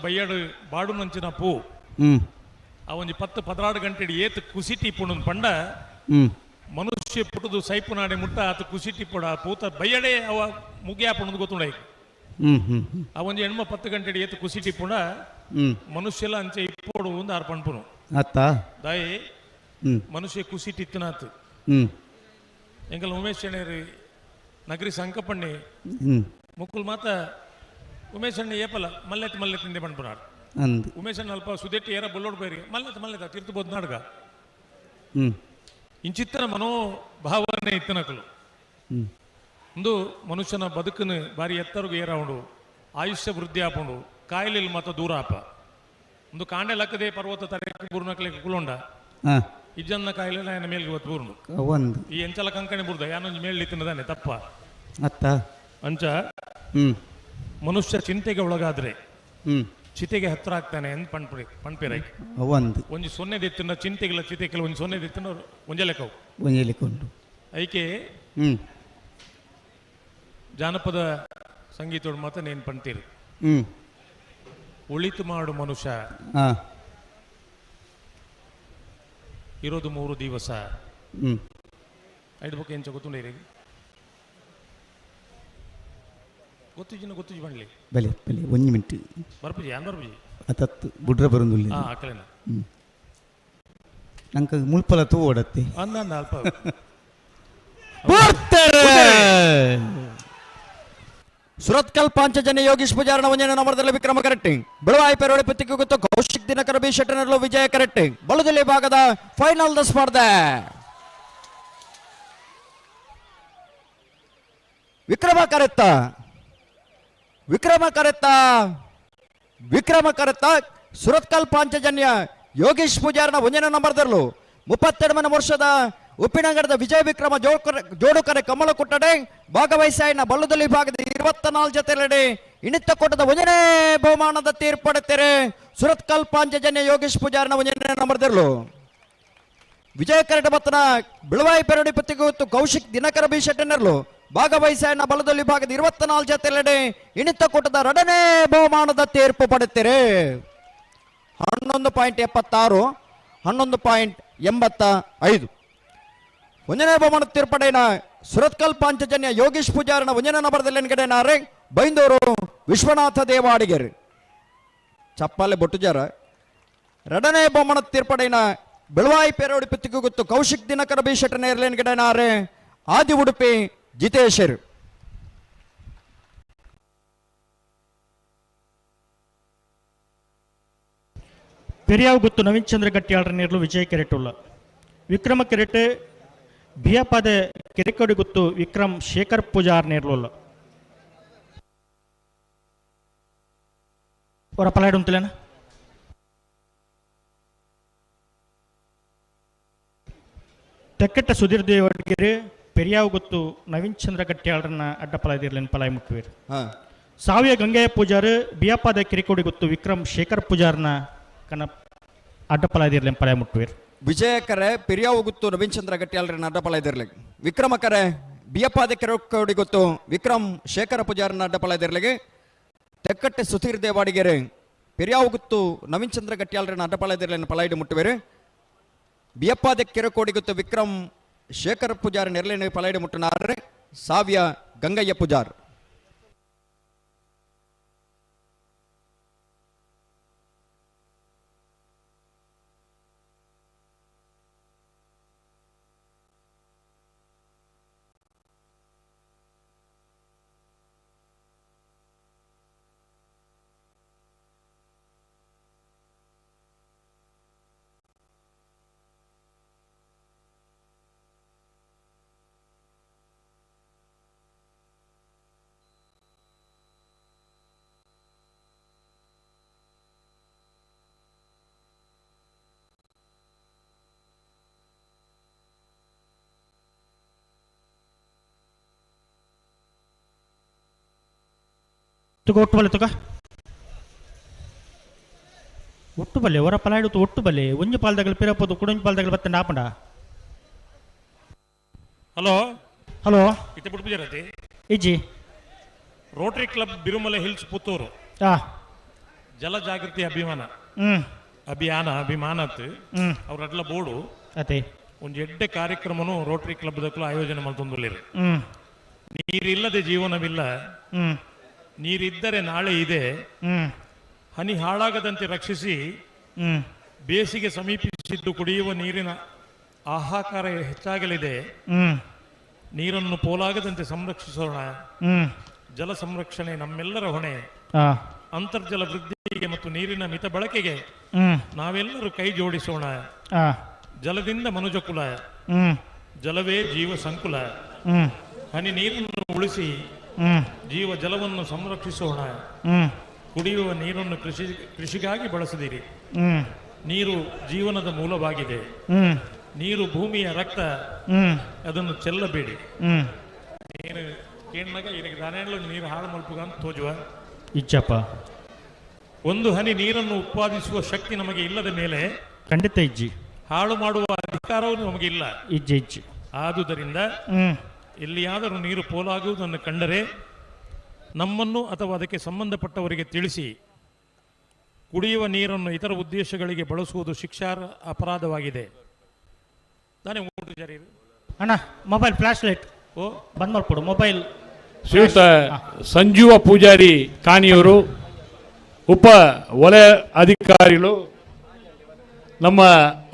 ಬಯ್ಯಾಡು ಬಾಡು ನಂಚಿನ ಪೂ ಹ್ಮ್ ಆ ಒಂಜಿ 10-16 ಗಂಟೆ ಏತ್ ಕುಸಿಟಿ ಪುಣನ್ ಪಂಡ ಹ್ಮ್ ಮನುಷ್ಯ ಪುಟದು ಸೈಪು ನಾಡೆ ಮುಟ್ಟ ಆತ ಕುಸಿಟಿ ಪುಡ ಪೂತ ಬಯ್ಯಡೆ ಅವ ಮುಗಿಯಾಪುಣದು ಗೊತ್ತುಂಡ ಹ್ಮ್ ಹ್ಮ್ ಹ್ಮ್ ಆ ಒಂಜಿ ಹೆಣ್ಮ 10 ಗಂಟೆ ಏತ್ ಕುಸಿಟಿ ಪುಣ ಹ್ಮ್ ಮನುಷ್ಯಲ ಅಂಚೆ ಇಪ್ಪೋಡು ಒಂದು ಆರು ಪಂಪುನು ಅತ್ತ ದಾಯಿ ಹ್ಮ್ ಮನುಷ್ಯ ಕುಸಿಟಿ ಇತ್ತನಾತ್ ಹ್ಮ್ ಎಂಕಲ್ ಉಮೇಶ್ ಅಣ್ಣೇರಿ ನಗರಿ ಸಂಕಪಣ್ಣಿ ಹ್ಮ್ ಮುಕ್ಕುಲ್ ಮಾತ ಉಮೇಶ್ ಅಣ್ಣ ಏಪಲ ಮಲ್ಲೆತ್ತಿಂದೆ ಪಂಪುನಾಡು ಅಂದು ಉಮೇಶ್ ಅಣ್ಣ ಅಲ್ಪ ಸುದೆಟ್ಟಿ ಏರ ಬೊಲ್ಲೋಡ್ ಬೈರಿಗೆ ಮಲ್ಲೆತ್ತ ತೀರ್ಥಬೋದು ನಾಡ್ಗ ಹ್ಮ್ ಇಂಚಿತ್ತನ ಮನೋಭಾವನೆ ಇತ್ತನಕಲು ಹ್ಮ್ ಒಂದು ಮನುಷ್ಯನ ಬದುಕನ್ನು ಬಾರಿ ಎತ್ತರಗೂ ಏರಾವುಂಡು ಆಯುಷ್ಯ ವೃದ್ಧಿ ಆಪುಂಡು ಕಾಯಿಲೆಲ್ ಮಾತ ದೂರ ಆಪ ಒಂದು ಕಾಂಡೆ ಲಕ್ಕದೆ ಪರ್ವತ ತರಕ್ಕೆ ಬುರ್ನಕ್ಲೆ ಕುಲೊಂಡ ಹಾ ಇಜ್ಜನ್ನ ಕಾಯಿಲೆ ನನ್ನ ಮೇಲ್ಗೆ ಇವತ್ತು ಬೂರ್ನು ಒಂದು ಈ ಎಂಚಲ ಕಂಕಣಿ ಬುರ್ದ ಯಾನೊಂದು ಮೇಲ್ ತಿನ್ನದಾನೆ ತಪ್ಪ ಅತ್ತ ಅಂಚ ಹ್ಮ್ ಮನುಷ್ಯ ಚಿಂತೆಗೆ ಒಳಗಾದ್ರೆ ಹ್ಮ್ ಚಿತೆಗೆ ಹತ್ರ ಆಗ್ತಾನೆ ಅಂತ ಪಣ್ಪಿರೈ ಒಂದು ಒಂಜಿ ಸೊನ್ನೆದೆತ್ತಿನ ಚಿಂತೆಗಳ ಚಿತೆಗಳ ಒಂಜಿ ಸೊನ್ನೆದೆತ್ತಿನ ಒಂಜಲೆಕ್ಕವು ಒಂಜಲಿಕೊಂಡು ಐಕೆ ಹ್ಮ್ ಜಾನಪದ ಸಂಗೀತೋಡು ಮಾತ್ರ ನೇನು ಪಣ್ತೀರಿ ಹ್ಮ್ ಒಳಿತು ಮಾಡು ಮನುಷ್ಯ ಹಾ ಇರೋದು 3 ದಿವಸ ಹ್ಮ್ ಐದು ಬಗ್ಗೆ ಎಂಚ ಗೊತ್ತುಂಡೇರಿ ಗೊತ್ತಿಜ್ಜಿ ಬಣ್ಲಿ ಬಲೆ ಬಲೆ ಒಂದು ಮಿನಿಟ್ ಬರ್ಪುಜಿ ಯಾನ್ ಬರ್ಪುಜಿ ಅತತ್ತು ಬುಡ್ರ ಬರೋದಿಲ್ಲ ಹಾ ಆಕಲೇನ ನಂಗೆ ಮುಲ್ಪಲ ತೂ ಓಡತ್ತೆ ಅಂದ ಅಲ್ಪ ಸುರತ್ಕಲ್ ಪಾಂಚಜನ್ಯ ಯೋಗೀಶ್ ಪೂಜಾರನ ಒಂಜನ ನಂಬರ್ದಲ್ಲಿ ವಿಕ್ರಮ ಕರೆಕ್ಟಿಂಗ್ ಬೆಳವಾಯಿ ಪೆರೋಳಿ ಪತ್ತಿಗೆ ಗೊತ್ತು ಕೌಶಿಕ್ ದಿನಕರ ಬಿ ಶೆಟ್ಟನಲ್ಲೂ ವಿಜಯ ಕರೆಕ್ಟಿಂಗ್ ಬಲದಲ್ಲಿ ಭಾಗದ ಫೈನಲ್ ದ ಸ್ಪರ್ಧೆ ವಿಕ್ರಮ ಕರೆತ್ತ ಸುರತ್ಕಲ್ ಪಾಂಚಜನ್ಯ ಯೋಗೀಶ್ ಪೂಜಾರನ ಒಂಜನ ನಂಬರ್ದಲ್ಲೂ 32 ವರ್ಷದ ಉಪ್ಪಿನಂಗಡದ ವಿಜಯ ವಿಕ್ರಮ ಜೋಡುಕರೆ ಕಮಲ ಕುಟ್ಟಡೆ ಭಾಗವಹಿಸಾಯಿನ ಬಲ್ಲದಲ್ಲಿ ಭಾಗದ 24 ಜೊತೆಲೆಡೆ ಇಣಿತ ಕೊಟ್ಟದ ಒಂಜನೇ ಬಹುಮಾನದ ತೀರ್ಪಡುತ್ತಾರೆ ಸುರತ್ಕಲ್ ಪಾಂಚಜನ್ಯ ಯೋಗೀಶ್ ಪೂಜಾರನ ಒಂಜನೇ ನಂಬರ್ದಲ್ಲೂ ವಿಜಯ ಕರೆಟ ಬತ್ತನ ಬಿಳವಾಯಿ ಪೆರಡಿ ಪತ್ತಿಗೆ ಕೌಶಿಕ್ ದಿನಕರ ಬಿ ಶೆಟ್ಟನರ್ಲು ಭಾಗವಹಿಸಾಯಿನ ಬಲದಲ್ಲಿ ಭಾಗದ 24 ಜೊತೆಲೆಡೆ ಇಣಿತ ಕೊಟ್ಟದ 2ನೇ ಬಹುಮಾನದ ತೀರ್ಪು ಪಡುತ್ತಾರೆ 11.76 11.85 ಒಂಜನೇ ಬಹುಮಾನ ತೀರ್ಪಡೆನ ಸುರತ್ಕಲ್ ಪಾಂಚಜನ್ಯ ಯೋಗೀಶ್ ಪೂಜಾರನ ಒಂಜನೇ ನಂಬರ್ದಲ್ಲಿ ಎನ್ಗಡೆನಾರೆ ಬೈಂದೂರು ವಿಶ್ವನಾಥ ದೇವಾಡಿಗೆರೆ ಚಪ್ಪಾಲೆ ಬೊಟ್ಟುಜಾರ 2ನೇ ಬಹುಮಾನ ತೀರ್ಪಡೆನ ಬೆಳವಾಯಿ ಪೇರೋಡಿ ಪತ್ತಿಗೆ ಗೊತ್ತು ಕೌಶಿಕ್ ದಿನಕರ ಬಿ ಶೆಟ್ಟನ ಎನ್ಗಡೆನಾರೆ ಆದಿ ಉಡುಪಿ ಜಿತೇಶರ್ ಪೆರಿಯಾವ್ ಗುತ್ತು ನವೀನ್ ಚಂದ್ರ ಗಟ್ಟಿಯಾಳ್ರ ನೇರ್ಲು ವಿಜಯ್ ಕೆರೆಟುಲ್ಲ ವಿಕ್ರಮ ಕೆರೆಟ್ ಬಿಯಪಾದ ಕೆರೆಕೋಡಿ ಗುತ್ತು ವಿಕ್ರಮ್ ಶೇಖರ್ ಪೂಜಾರ್ ನೇರ್ಲುಲ್ಲ ಅವರ ಪಲಾಡು ಉಂತಿಲೇನ ತೆಕ್ಕಟ್ಟ ಸುಧೀರ್ ದೇವಡಿಗೆರೆ ಪೆರಿಯಾವ್ ಗುತ್ತು ನವೀನ್ ಚಂದ್ರ ಗಟ್ಟಿಯಾಳ್ರನ್ನ ಅಡ್ಡ ಪಲಾಯ್ದಿರ್ಲೇನು ಪಲಾಯ್ ಮುಟ್ಟುವಿರು ಸಾವಿಯ ಗಂಗೆಯ ಪೂಜಾರ್ ಬಿಯಪಾದ ಕೆರೆಕೋಡಿ ಗುತ್ತು ವಿಕ್ರಮ್ ಶೇಖರ್ ಪೂಜಾರ್ನ ಕನ ಅಡ್ಡಪಲಾಯ್ದಿರ್ಲಿ ಪಲಾಯ ಮುಟ್ಟುವಿರು ವಿಜಯಕರೆ ಪೆರಿಯಾವು ಗುತ್ತು ನವೀನ್ ಚಂದ್ರ ಗಟ್ಟಿಯಾಳ್ರನ್ನ ಅಡ್ಡಪಲಾಯ್ದಿರ್ಲಿ ವಿಕ್ರಮಕರೆ ಬಿಯಪಾದ ಕೆರೆಕೋಡಿ ಗೊತ್ತು ವಿಕ್ರಮ್ ಶೇಖರ ಪೂಜಾರನ ಅಡ್ಡಪಲಾಯ್ದಿರ್ಲಿಗೆ ತೆಕ್ಕಟ್ಟೆ ಸುಧೀರ್ ದೇವಾಡಿಗೆರೆ ಪೆರಿಯಾವು ಗುತ್ತು ನವೀನ್ ಚಂದ್ರ ಗಟ್ಟಿಯಾಳ್ರನ್ನ ಅಡ್ಡಪಲಾಯ್ದಿರ್ಲಿ ಪಲಾಯ್ಡು ಮುಟ್ಟುವಿರು ಬಿಯಪ್ಪಾದ ಕೆರೆಕೋಡಿ ಗೊತ್ತು ವಿಕ್ರಮ್ ಶೇಖರ ಪೂಜಾರ್ ನೆರಳಿನ ಪಲಾಯ್ಡು ಮುಟ್ಟನಾರ್ರೆ ಸಾವಿಯ ಗಂಗಯ್ಯ ಪೂಜಾರ್ ಒಟ್ಟು ಬಲೆ ತುಕ ಒಟ್ಟು ಬಲ್ಲೆ ಹೊರ ಪಲಾಡುತ್ತು ಒಟ್ಟು ಬಲ್ಲೆ ಒಂಜಿ ಪಾಲ್ದಗಳು ಪಿರಪ್ಪದು ಕುಡಂಜಿ ಪಾಲ್ದಗಳು ಬತ್ತ ನಾಪಂಡ. ಹಲೋ ಹಲೋ ಇತ್ತೆ ಬಿಡ್ಬಿಜರತಿ ಇಜ್ಜಿ Rotary club Birumale hills Puttur ಜಲ ಜಾಗೃತಿ ಅಭಿಮಾನತ್ ಅವ್ರಡ್ಲ ಬೋರ್ಡು ಅದೇ ಒಂದು ಎಡ್ಡೆ ಕಾರ್ಯಕ್ರಮನು ರೋಟರಿ ಕ್ಲಬ್ ದಕ್ಕಲು ಆಯೋಜನೆ ಮಾಡ್ತೊಂದುಲ್ಲೇರು. ನೀರಿಲ್ಲದೆ ಜೀವನವಿಲ್ಲ, ನೀರಿದ್ದರೆ ನಾಳೆ ಇದೆ, ಹನಿ ಹಾಳಾಗದಂತೆ ರಕ್ಷಿಸಿ, ಬೇಸಿಗೆ ಸಮೀಪಿಸಿದ್ದು ಕುಡಿಯುವ ನೀರಿನ ಹಾಹಾಕಾರ ಹೆಚ್ಚಾಗಲಿದೆ, ನೀರನ್ನು ಪೋಲಾಗದಂತೆ ಸಂರಕ್ಷಿಸೋಣ, ಜಲ ಸಂರಕ್ಷಣೆ ನಮ್ಮೆಲ್ಲರ ಹೊಣೆ, ಅಂತರ್ಜಲ ವೃದ್ಧಿಗೆ ಮತ್ತು ನೀರಿನ ಮಿತ ಬಳಕೆಗೆ ನಾವೆಲ್ಲರೂ ಕೈ ಜೋಡಿಸೋಣ, ಜಲದಿಂದ ಮನುಜ ಕುಲ, ಜಲವೇ ಜೀವ ಸಂಕುಲ, ಹನಿ ನೀರನ್ನು ಉಳಿಸಿ ಜೀವ ಜಲವನ್ನು ಸಂರಕ್ಷಿಸೋಣ, ಕುಡಿಯುವ ನೀರನ್ನು ಕೃಷಿಗಾಗಿ ಬಳಸದಿರಿ, ನೀರು ಜೀವನದ ಮೂಲವಾಗಿದೆ, ನೀರು ಭೂಮಿಯ ರಕ್ತ, ಅದನ್ನು ಚೆಲ್ಲಬೇಡಿ, ನೀರು ಕೇಳಿದಾಗ ಇದಕ್ಕೆ ದಾನೆಗಳು ನೀರು ಹಾಳು ಮಲ್ಪುಗ ಅಂತ ತೋಜುವ ಇಜ್ಜಪ್ಪ. ಒಂದು ಹನಿ ನೀರನ್ನು ಉತ್ಪಾದಿಸುವ ಶಕ್ತಿ ನಮಗೆ ಇಲ್ಲದ ಮೇಲೆ ಖಂಡಿತ ಇಜ್ಜಿ ಹಾಳು ಮಾಡುವ ಅಧಿಕಾರವೂ ನಮಗೆ ಇಲ್ಲ. ಇಜ್ಜಿ ಆದುದರಿಂದ ಎಲ್ಲಿಯಾದರೂ ನೀರು ಪೋಲಾಗುವುದನ್ನು ಕಂಡರೆ ನಮ್ಮನ್ನು ಅಥವಾ ಅದಕ್ಕೆ ಸಂಬಂಧಪಟ್ಟವರಿಗೆ ತಿಳಿಸಿ ಕುಡಿಯುವ ನೀರನ್ನು ಇತರ ಉದ್ದೇಶಗಳಿಗೆ ಬಳಸುವುದು ಶಿಕ್ಷಾರ್ಹ ಅಪರಾಧವಾಗಿದೆ. ತಾನೇ ಅಣ್ಣ ಮೊಬೈಲ್ ಫ್ಲಾಶ್ ಲೈಟ್ ಬಂದ್ ಮಾಡ್ಕೊಡು ಮೊಬೈಲ್. ಶ್ರೀಯುತ ಸಂಜೀವ ಪೂಜಾರಿ ಕಾಣಿಯವರು ಉಪ ವಲಯ ಅಧಿಕಾರಿಗಳು ನಮ್ಮ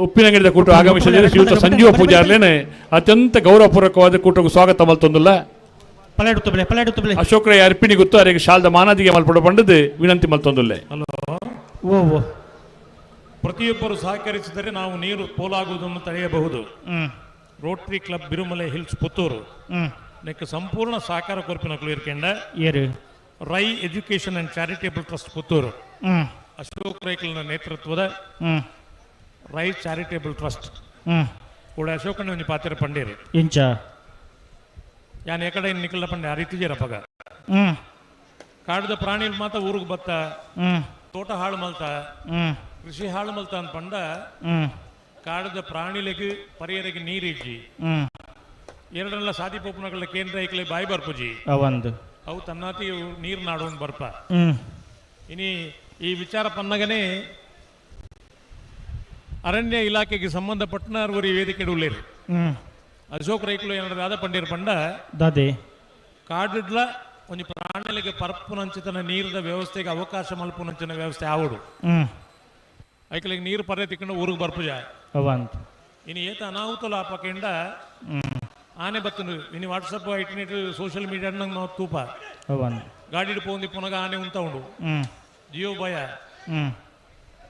ಉಪ್ಪಿನಂಗಡಿದ ಕೂಟ ಆಗಮಿಸಿದರೆ ಶ್ರೀಯುತ ಸಂಜೀವ ಪೂಜಾರ್ಲೇನೆ ಅತ್ಯಂತ ಗೌರವಪೂರ್ವಕವಾದ ಕೂಟಕ್ಕೆ ಸ್ವಾಗತ ಮಲ್ತೊಂದುಲ್ಲ. ಅಶೋಕ್ ರೈ ಅರ್ಪಿಣಿ ಗೊತ್ತು ಅವರಿಗೆ ಶಾಲ್ದ ಮಾನಾದಿಗೆ ಮಲ್ಪಡ ಬಂಡದ್ದು ವಿನಂತಿ ಮಲ್ತೊಂದುಲ್ಲೆ. ಹಲೋ, ಪ್ರತಿಯೊಬ್ಬರು ಸಹಕರಿಸಿದರೆ ನಾವು ನೀರು ಪೋಲಾಗುವುದನ್ನು ತಡೆಯಬಹುದು. Rotary club Birumale hills Puttur ನೆಕ್ಕ ಸಂಪೂರ್ಣ ಸಹಕಾರ ಕೊರಪಿನಗಳು ಇರ್ಕೊಂಡ Rai education and charitable trust Puttur Ashok ರೈಕಲ್ನ ನೇತೃತ್ವದ ರೈ ಚಾರಿಟೇಬಲ್ ಟ್ರಸ್ಟ್ ಕೂಡ ಅಶೋಕಣ್ಣ ಒಂಜಿ ಪಾತ್ರ ಪಂಡೇರು ಇಂಚ ಯಾನ್ ಎಕಡೆ ನಿಕಲ್ದ ಪಂಡೆ ಆ ರೀತಿ ಜರಪಗ ಕಾಡದ ಪ್ರಾಣಿಲ್ ಮಾತ ಊರಿಗೆ ಬತ್ತ ತೋಟ ಹಾಳು ಮಲ್ತ ಕೃಷಿ ಹಾಳು ಮಲ್ತ ಅಂತ ಪಂಡ ಕಾಡದ ಪ್ರಾಣಿಲೆಗೆ ಪರಿಯರಿಗೆ ನೀರಿಜ್ಜಿ ಎರಡನೆಲ್ಲ ಸಾದಿ ಪೋಪನಗಳ ಕೇಂದ್ರ ಐಕ್ಲೆ ಬಾಯಿ ಬರ್ಪುಜಿ ಅವು ತನ್ನಾತಿ ನೀರು ನಾಡೋನ್ ಬರ್ಪ ಇನಿ ಈ ವಿಚಾರ ಪನ್ನಗನೆ ಅರಣ್ಯ ಇಲಾಖೆಗೆ ಸಂಬಂಧಪಟ್ಟನವರಿ ವೇದಿಕೆ ಉಳ್ಳೇರು ಅಶೋಕ್ ರೈಕಲು ಏನಾದ್ರು ಆದ ಪಂಡೇರು ಪಂಡ ದಾದೆ ಕಾಡಿಡ್ಲ ಒಂದು ಪ್ರಾಣಿಗಳಿಗೆ ಪರಪ್ಪುನಂಚಿತನ ನೀರಿನ ವ್ಯವಸ್ಥೆಗೆ ಅವಕಾಶ ಮಲ್ಪುನಂಚಿನ ವ್ಯವಸ್ಥೆ ಆವಡು ಐಕಲಿಗೆ ನೀರು ಪರ್ಯ ತಿಕ್ಕೊಂಡು ಊರಿಗೆ ಬರ್ಪುಜ ಇನ್ನು ಏತ ಅನಾಹುತಲು ಆಪಕೆಂಡ ಆನೆ ಬತ್ತನು ಇನ್ನು ವಾಟ್ಸಪ್ ಇಂಟರ್ನೆಟ್ ಸೋಷಿಯಲ್ ಮೀಡಿಯಾ ನಾವು ತೂಪ ಗಾಡಿ ಪೋಂದಿ ಪುನಗ ಆನೆ ಉಂಟ ಉಂಡು ಜಿಯೋ ಭಯ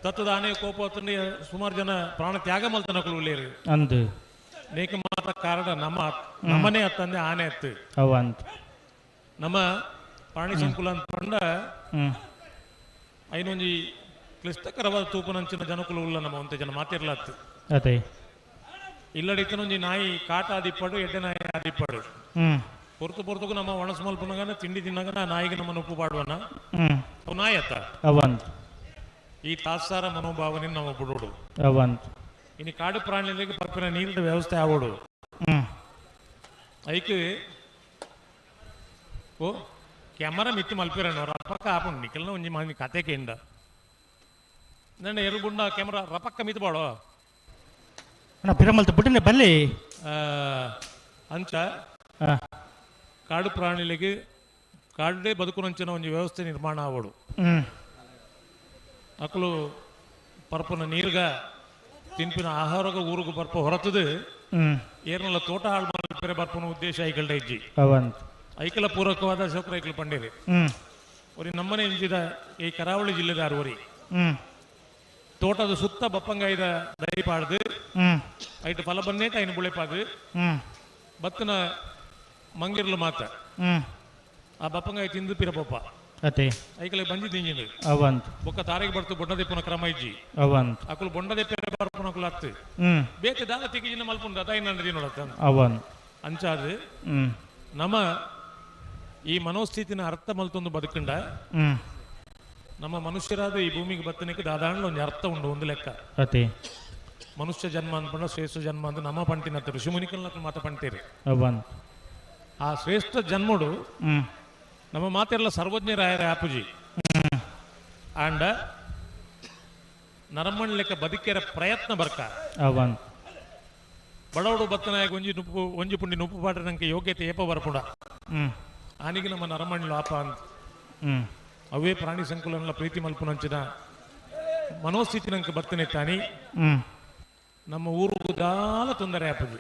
ತತ್ತದ ಆನೆ ಕೋಪ ಸುಮಾರು ಜನ ಪ್ರಾಣ ತ್ಯಾಗ ಮಲ್ತನಕಲು ಉಳ್ಳೇರು ಅಂದು ನೇಕ ಮಾತ್ರ ಕಾರಣ ನಮ್ಮನೆ ಹತ್ತಂದೆ ಆನೆ ಹತ್ತು ನಮ್ಮ ಪ್ರಾಣಿ ಸಂಕುಲ ಅಂತ ಪಂಡ ಐನೊಂಜಿ ಕ್ಲಿಷ್ಟಕರವಾದ ತೂಪನಂಚಿನ ಜನಕುಲು ಉಲ್ಲ ನಮ್ಮ ಒಂತೆ ಜನ ಮಾತಿರ್ಲತ್ತು ಅದೇ ಇಲ್ಲಡಿತನೊಂಜಿ ನಾಯಿ ಕಾಟ ಆದಿಪ್ಪಡು ಎಡ್ಡೆ ನಾಯಿ ಆದಿಪ್ಪಡು ಪೊರ್ತು ಪೊರ್ತುಗು ನಮ್ಮ ಒಣಸು ಮಲ್ಪನಗನ ತಿಂಡಿ ತಿನ್ನಗನ ನಾಯಿಗೆ ನಮ್ಮನ್ನು ಉಪ್ಪು ಪಾಡುವನ ಅವು ನಾಯಿ ಅತ್ತ ಈ ತಾತ್ಸಾರ ಮನೋಭಾವನೆ ನಾವು ಬಿಡೋಡು ಇನ್ನು ಕಾಡು ಪ್ರಾಣಿಗಳಿಗೆ ಪರಪಿನ ನೀರಿನ ವ್ಯವಸ್ಥೆ ಆಗೋಡು ಐಕೆ ಓ ಕ್ಯಾಮರಾ ಮಿತ್ತು ಮಲ್ಪಿರಣ್ಣ ರಪಕ್ಕ ಆಪುಂಡು ನಿಖಲ್ನ ಒಂಜಿ ಮಂದಿ ಕತೆ ಕೇಂದ ನನ್ನ ಎರಡು ಗುಂಡ ಕ್ಯಾಮರಾ ರಪಕ್ಕ ಮಿತ್ತು ಬಾಡೋ ಪಿರಮಲ್ತ ಬಿಟ್ಟನೆ ಬಲ್ಲಿ ಅಂಚ ಕಾಡು ಪ್ರಾಣಿಗಳಿಗೆ ಕಾಡೇ ಬದುಕುನಂಚಿನ ಒಂದು ವ್ಯವಸ್ಥೆ ನಿರ್ಮಾಣ ಆಗೋಡು ಅಕ್ಕಲು ಪರ್ಪನ ನೀರ್ಗ ತಿನ್ಪಿನ ಆಹಾರಗ ಊರಿಗೆ ಬರ್ಪ ಹೊರತದು ಏರ್ನೆಲ್ಲ ತೋಟ ಹಾಳು ಮಲ್ಪರೆ ಬರ್ಪನ ಉದ್ದೇಶ ಐಕಲ್ಡ ಇಜ್ಜಿ ಐಕಲ ಪೂರಕವಾದ ಅಶೋಕ ರೈಕಲ್ ಪಂಡೇರಿ ಒರಿ ನಮ್ಮನೆ ಇಂಜಿದ ಈ ಕರಾವಳಿ ಜಿಲ್ಲೆದ ಅರುವರಿ ತೋಟದ ಸುತ್ತ ಬಪ್ಪಂಗಾಯ್ದ ದಯಪಾಡ್ದು ಐಟು ಫಲ ಬಂದೇಟ ಐನು ಬುಳೆಪಾದು ಬತ್ತನ ಮಂಗಿರ್ಲು ಮಾತ ಆ ಬಪ್ಪಂಗಾಯಿ ತಿಂದು ಪಿರಬಪ್ಪ ಐಕಲೆ ಬಂದಿದ್ದು ಬೊಕ್ಕ ತಾರಿಗೆ ಬರ್ತು ಬೊಂಡದೆಪ್ಪನ ಕ್ರಮ ಇಜ್ಜಿ ಅಕುಲು ಬೊಂಡದೆಪ್ಪೆ ಬರ್ಪನಕುಲು ಹತ್ತು ಬೇಕ ದಾದ ತಿಗಿಜಿನ ಮಲ್ಪುಂಡು ಅದಾಯಿ ನನ್ನ ನೋಡತ್ತ ಅಂಚಾದು ನಮ್ಮ ಈ ಮನೋಸ್ಥಿತಿನ ಅರ್ಥ ಮಲ್ತೊಂದು ಬದುಕಂಡ ನಮ್ಮ ಮನುಷ್ಯರಾದ ಈ ಭೂಮಿಗೆ ಬತ್ತನಕ್ಕೆ ದಾದಾಂಡ್ಲ ಒಂದು ಅರ್ಥ ಉಂಡು ಒಂದು ಲೆಕ್ಕ ಅತಿ ಮನುಷ್ಯ ಜನ್ಮ ಅಂದ್ಕೊಂಡ ಶ್ರೇಷ್ಠ ಜನ್ಮ ಅಂತ ನಮ್ಮ ಪಂಟಿನ ಋಷಿಮುನಿಕಲ್ನ ಮಾತ ಪಂಟೇರಿ ಆ ಶ್ರೇಷ್ಠ ಜನ್ಮಡು ನಮ್ಮ ಮಾತೆಲ್ಲ ಸರ್ವಜ್ಞರಾಯರ ಆಪುಜಿ ಆಂಡ ನರಮಣ್ ಲೆಕ್ಕ ಬದುಕೇರ ಪ್ರಯತ್ನ ಬರ್ಕ ಬಡವಡು ಬತ್ತನಾಗ ಒಂಜಿ ಪುಂಡಿ ನುಪ್ಪು ಪಾಡ್ರೆ ನಂಗೆ ಯೋಗ್ಯತೆ ಏಪ ಬರ್ಪುಡ ಆನಿಗೆ ನಮ್ಮ ನರಮಣ್ಣ ಆಪ ಅಂತ ಅವೇ ಪ್ರಾಣಿ ಸಂಕುಲನ ಪ್ರೀತಿ ಮಲ್ಪುನಂಚಿನ ಮನೋಸ್ಥಿತಿ ನಂಗೆ ಬರ್ತನೆ ತಾನಿ ನಮ್ಮ ಊರು ದಾಲ ತೊಂದರೆ ಆಪುಜಿ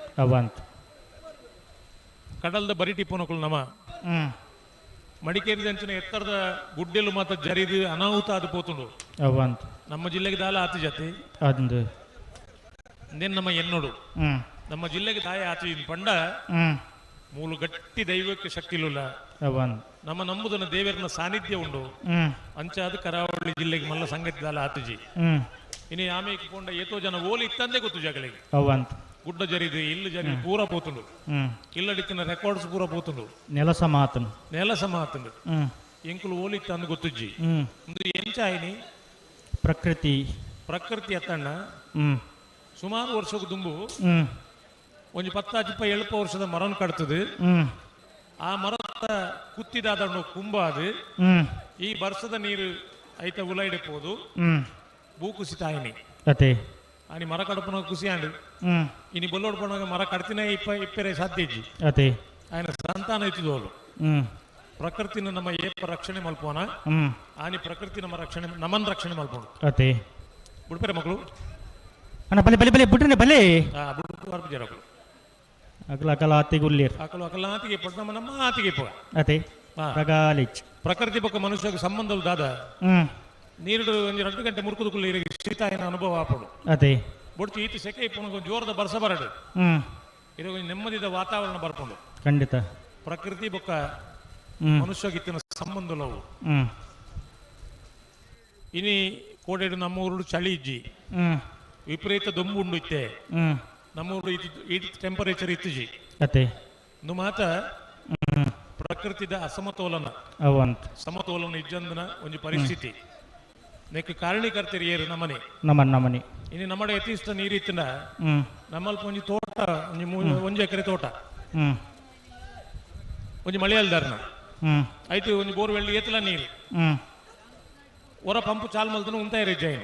ಕಡಲ್ದ ಬರಿ ಟಿಪ್ಪುನಕುಲು ನಮ್ಮ ಮಡಿಕೇರಿ ದಂಚಿನ ಎತ್ತರದ ಗುಡ್ಡೆಲು ಮಾತ್ರ ಜರಿದು ಅನಾಹುತ ಅದು ಪೋತುಂಡು ನಮ್ಮ ಜಿಲ್ಲೆಗೆ ದಾಲ ಆತಿ ಜತಿ ನಮ್ಮ ಎನ್ನೋಡು ನಮ್ಮ ಜಿಲ್ಲೆಗೆ ದಾಯ ಆಚೆ ಪಂಡ ಮೂಲು ಗಟ್ಟಿ ದೈವಕ್ಕೆ ಶಕ್ತಿ ಇಲ್ಲ ನಮ್ಮ ನಂಬುದನ್ನ ದೇವರನ್ನ ಸಾನ್ನಿಧ್ಯ ಉಂಡು ಅಂಚಾದ ಕರಾವಳಿ ಜಿಲ್ಲೆಗೆ ಮಲ್ಲ ಸಂಗತಿ ದಾಲ ಆತುಜಿ ಇನ್ನು ಆಮೇಲೆ ಕೊಂಡ ಏತೋ ಜನ ಓಲಿ ಇತ್ತಂದೇ ಗೊತ್ತು ಜಗಳಿಗೆ ಗುಡ್ಡ ಜರಿದು ಇಲ್ಲು ಜರಿದು ಪೂರ ಪೋತುಂಡು ಇಲ್ಲಡಿತ್ತಿನ ರೆಕಾರ್ಡ್ಸ್ ಪೂರ ಪೋತುಂಡು ನೆಲಸ ಮಾತುಂಡು ಎಂಕುಲು ಓಲಿ ಇತ್ತಂದು ಗೊತ್ತುಜ್ಜಿ ಒಂದು ಎಂಚಾಯಿನಿ ಪ್ರಕೃತಿ ಎತ್ತಣ್ಣ ಸುಮಾರು ವರ್ಷಕ್ಕೆ ದುಂಬು ಒಂದು 10-20 ವರ್ಷದ ಮರನ ಕಟ್ತದೆ ಆ ಮರ ಕುತ್ತಿದಾದ ಕುಂಬ ಅದು ಈ ವರ್ಷದ ನೀರು ಐತ ಉಲೈಡಬಹುದು ಭೂ ಕುಸಿತ ಆಯ್ನಿ ಆನಿ ಮರ ಕಡಪನ ಖುಷಿ ಆಂಡು ಇನಿ ಬೊಲ್ಲೋಡ್ ಪಣಗ ಮರ ಕಡ್ತಿನ ಇಪ್ಪರೆ ಸಾಧ್ಯ ಇಜ್ಜಿ ఆయన ಸಂತಾನ ಇತ್ತಿದೋಲು ಪ್ರಕೃತಿನ ನಮ್ಮ ಏಪ ರಕ್ಷಣೆ ಮಲ್ಪೋನ ಆನಿ ಪ್ರಕೃತಿ ನಮ್ಮ ರಕ್ಷಣೆ ನಮ್ಮನ್ ರಕ್ಷಣೆ ಮಲ್ಪೋಣ ಬಿಡ್ಪೇರೆ ಮಕ್ಕಳು ಅಣ್ಣ ಬಲೆ ಬಲೆ ಬಲೆ ಬಿಟ್ರೆ ಬಲೆ ಬಿಟ್ಟು ಬರ್ಬಿಜಾರಗಳು ಅಕಲ ಆತಿಗೆ ಉಲ್ಲೇರ್ ಅಕಲ ಆತಿಗೆ ಪಡ್ ನಮ್ಮ ಆತಿಗೆ ಪೋಗ ಅತೆ ರಗಾಲಿಚ್ ಪ್ರಕೃತಿ ಪಕ್ಕ ಮನುಷ್ಯಗೆ ಸಂಬಂಧ ದಾದ ನೀರು ಒಂದು 2 ಗಂಟೆ ಮುರುಕುದುಕುಲ್ಲ ಇರಿಗೆ ಶೀತಾಯನ ಅನುಭವ ಆಪಡು ಅತೆ ಬೊಡ್ತು ಈತ ಸೆಕೆ ಇಪ್ಪನ ಜೋರದ ಬರ್ಸ ಬರಡು ಇದು ನೆಮ್ಮದಿದ ವಾತಾವರಣ ಬರ್ಕೊಂಡು ಖಂಡಿತ ಪ್ರಕೃತಿ ಬೊಕ್ಕ ಮನುಷ್ಯಗಿತ್ತಿನ ಸಂಬಂಧಲವು ಇನಿ ಕೋಡೆಡು ನಮ್ಮ ಊರು ಚಳಿ ಇಜ್ಜಿ ವಿಪರೀತ ದೊಂಬು ಉಂಡು ಇತ್ತೆ ನಮ್ಮ ಊರು ಈ ಟೆಂಪರೇಚರ್ ಇತ್ತುಜಿ ಇಂದು ಮಾತ ಪ್ರಕೃತಿದ ಅಸಮತೋಲನ ಸಮತೋಲನ ಇಜ್ಜಂದನ ಒಂದು ಪರಿಸ್ಥಿತಿ ನೆಕ್ ಕಾರಣೀಕರ್ತರಿ ಏರು ನಮ್ಮನೆ ಇನ್ನು ನಮ್ಮ ಯಥೇಷ್ಟ ನೀರಿತ್ತಿನ ನಮ್ಮಲ್ಪ ಒಂಜಿ ತೋಟ ಒಂಜಿ ಎಕರೆ ತೋಟ ಒಂಜಿ ಮಳೆಯಲ್ದಾರನ ಆಯ್ತು ಒಂಜಿ ಬೋರ್ವೆಲ್ ಏತಲ ನೀರು ಹೊರ ಪಂಪು ಚಾಲ್ ಮಲ್ತನ ಉಂತಾಯ ರೆಜ್ಜಾಯಿನ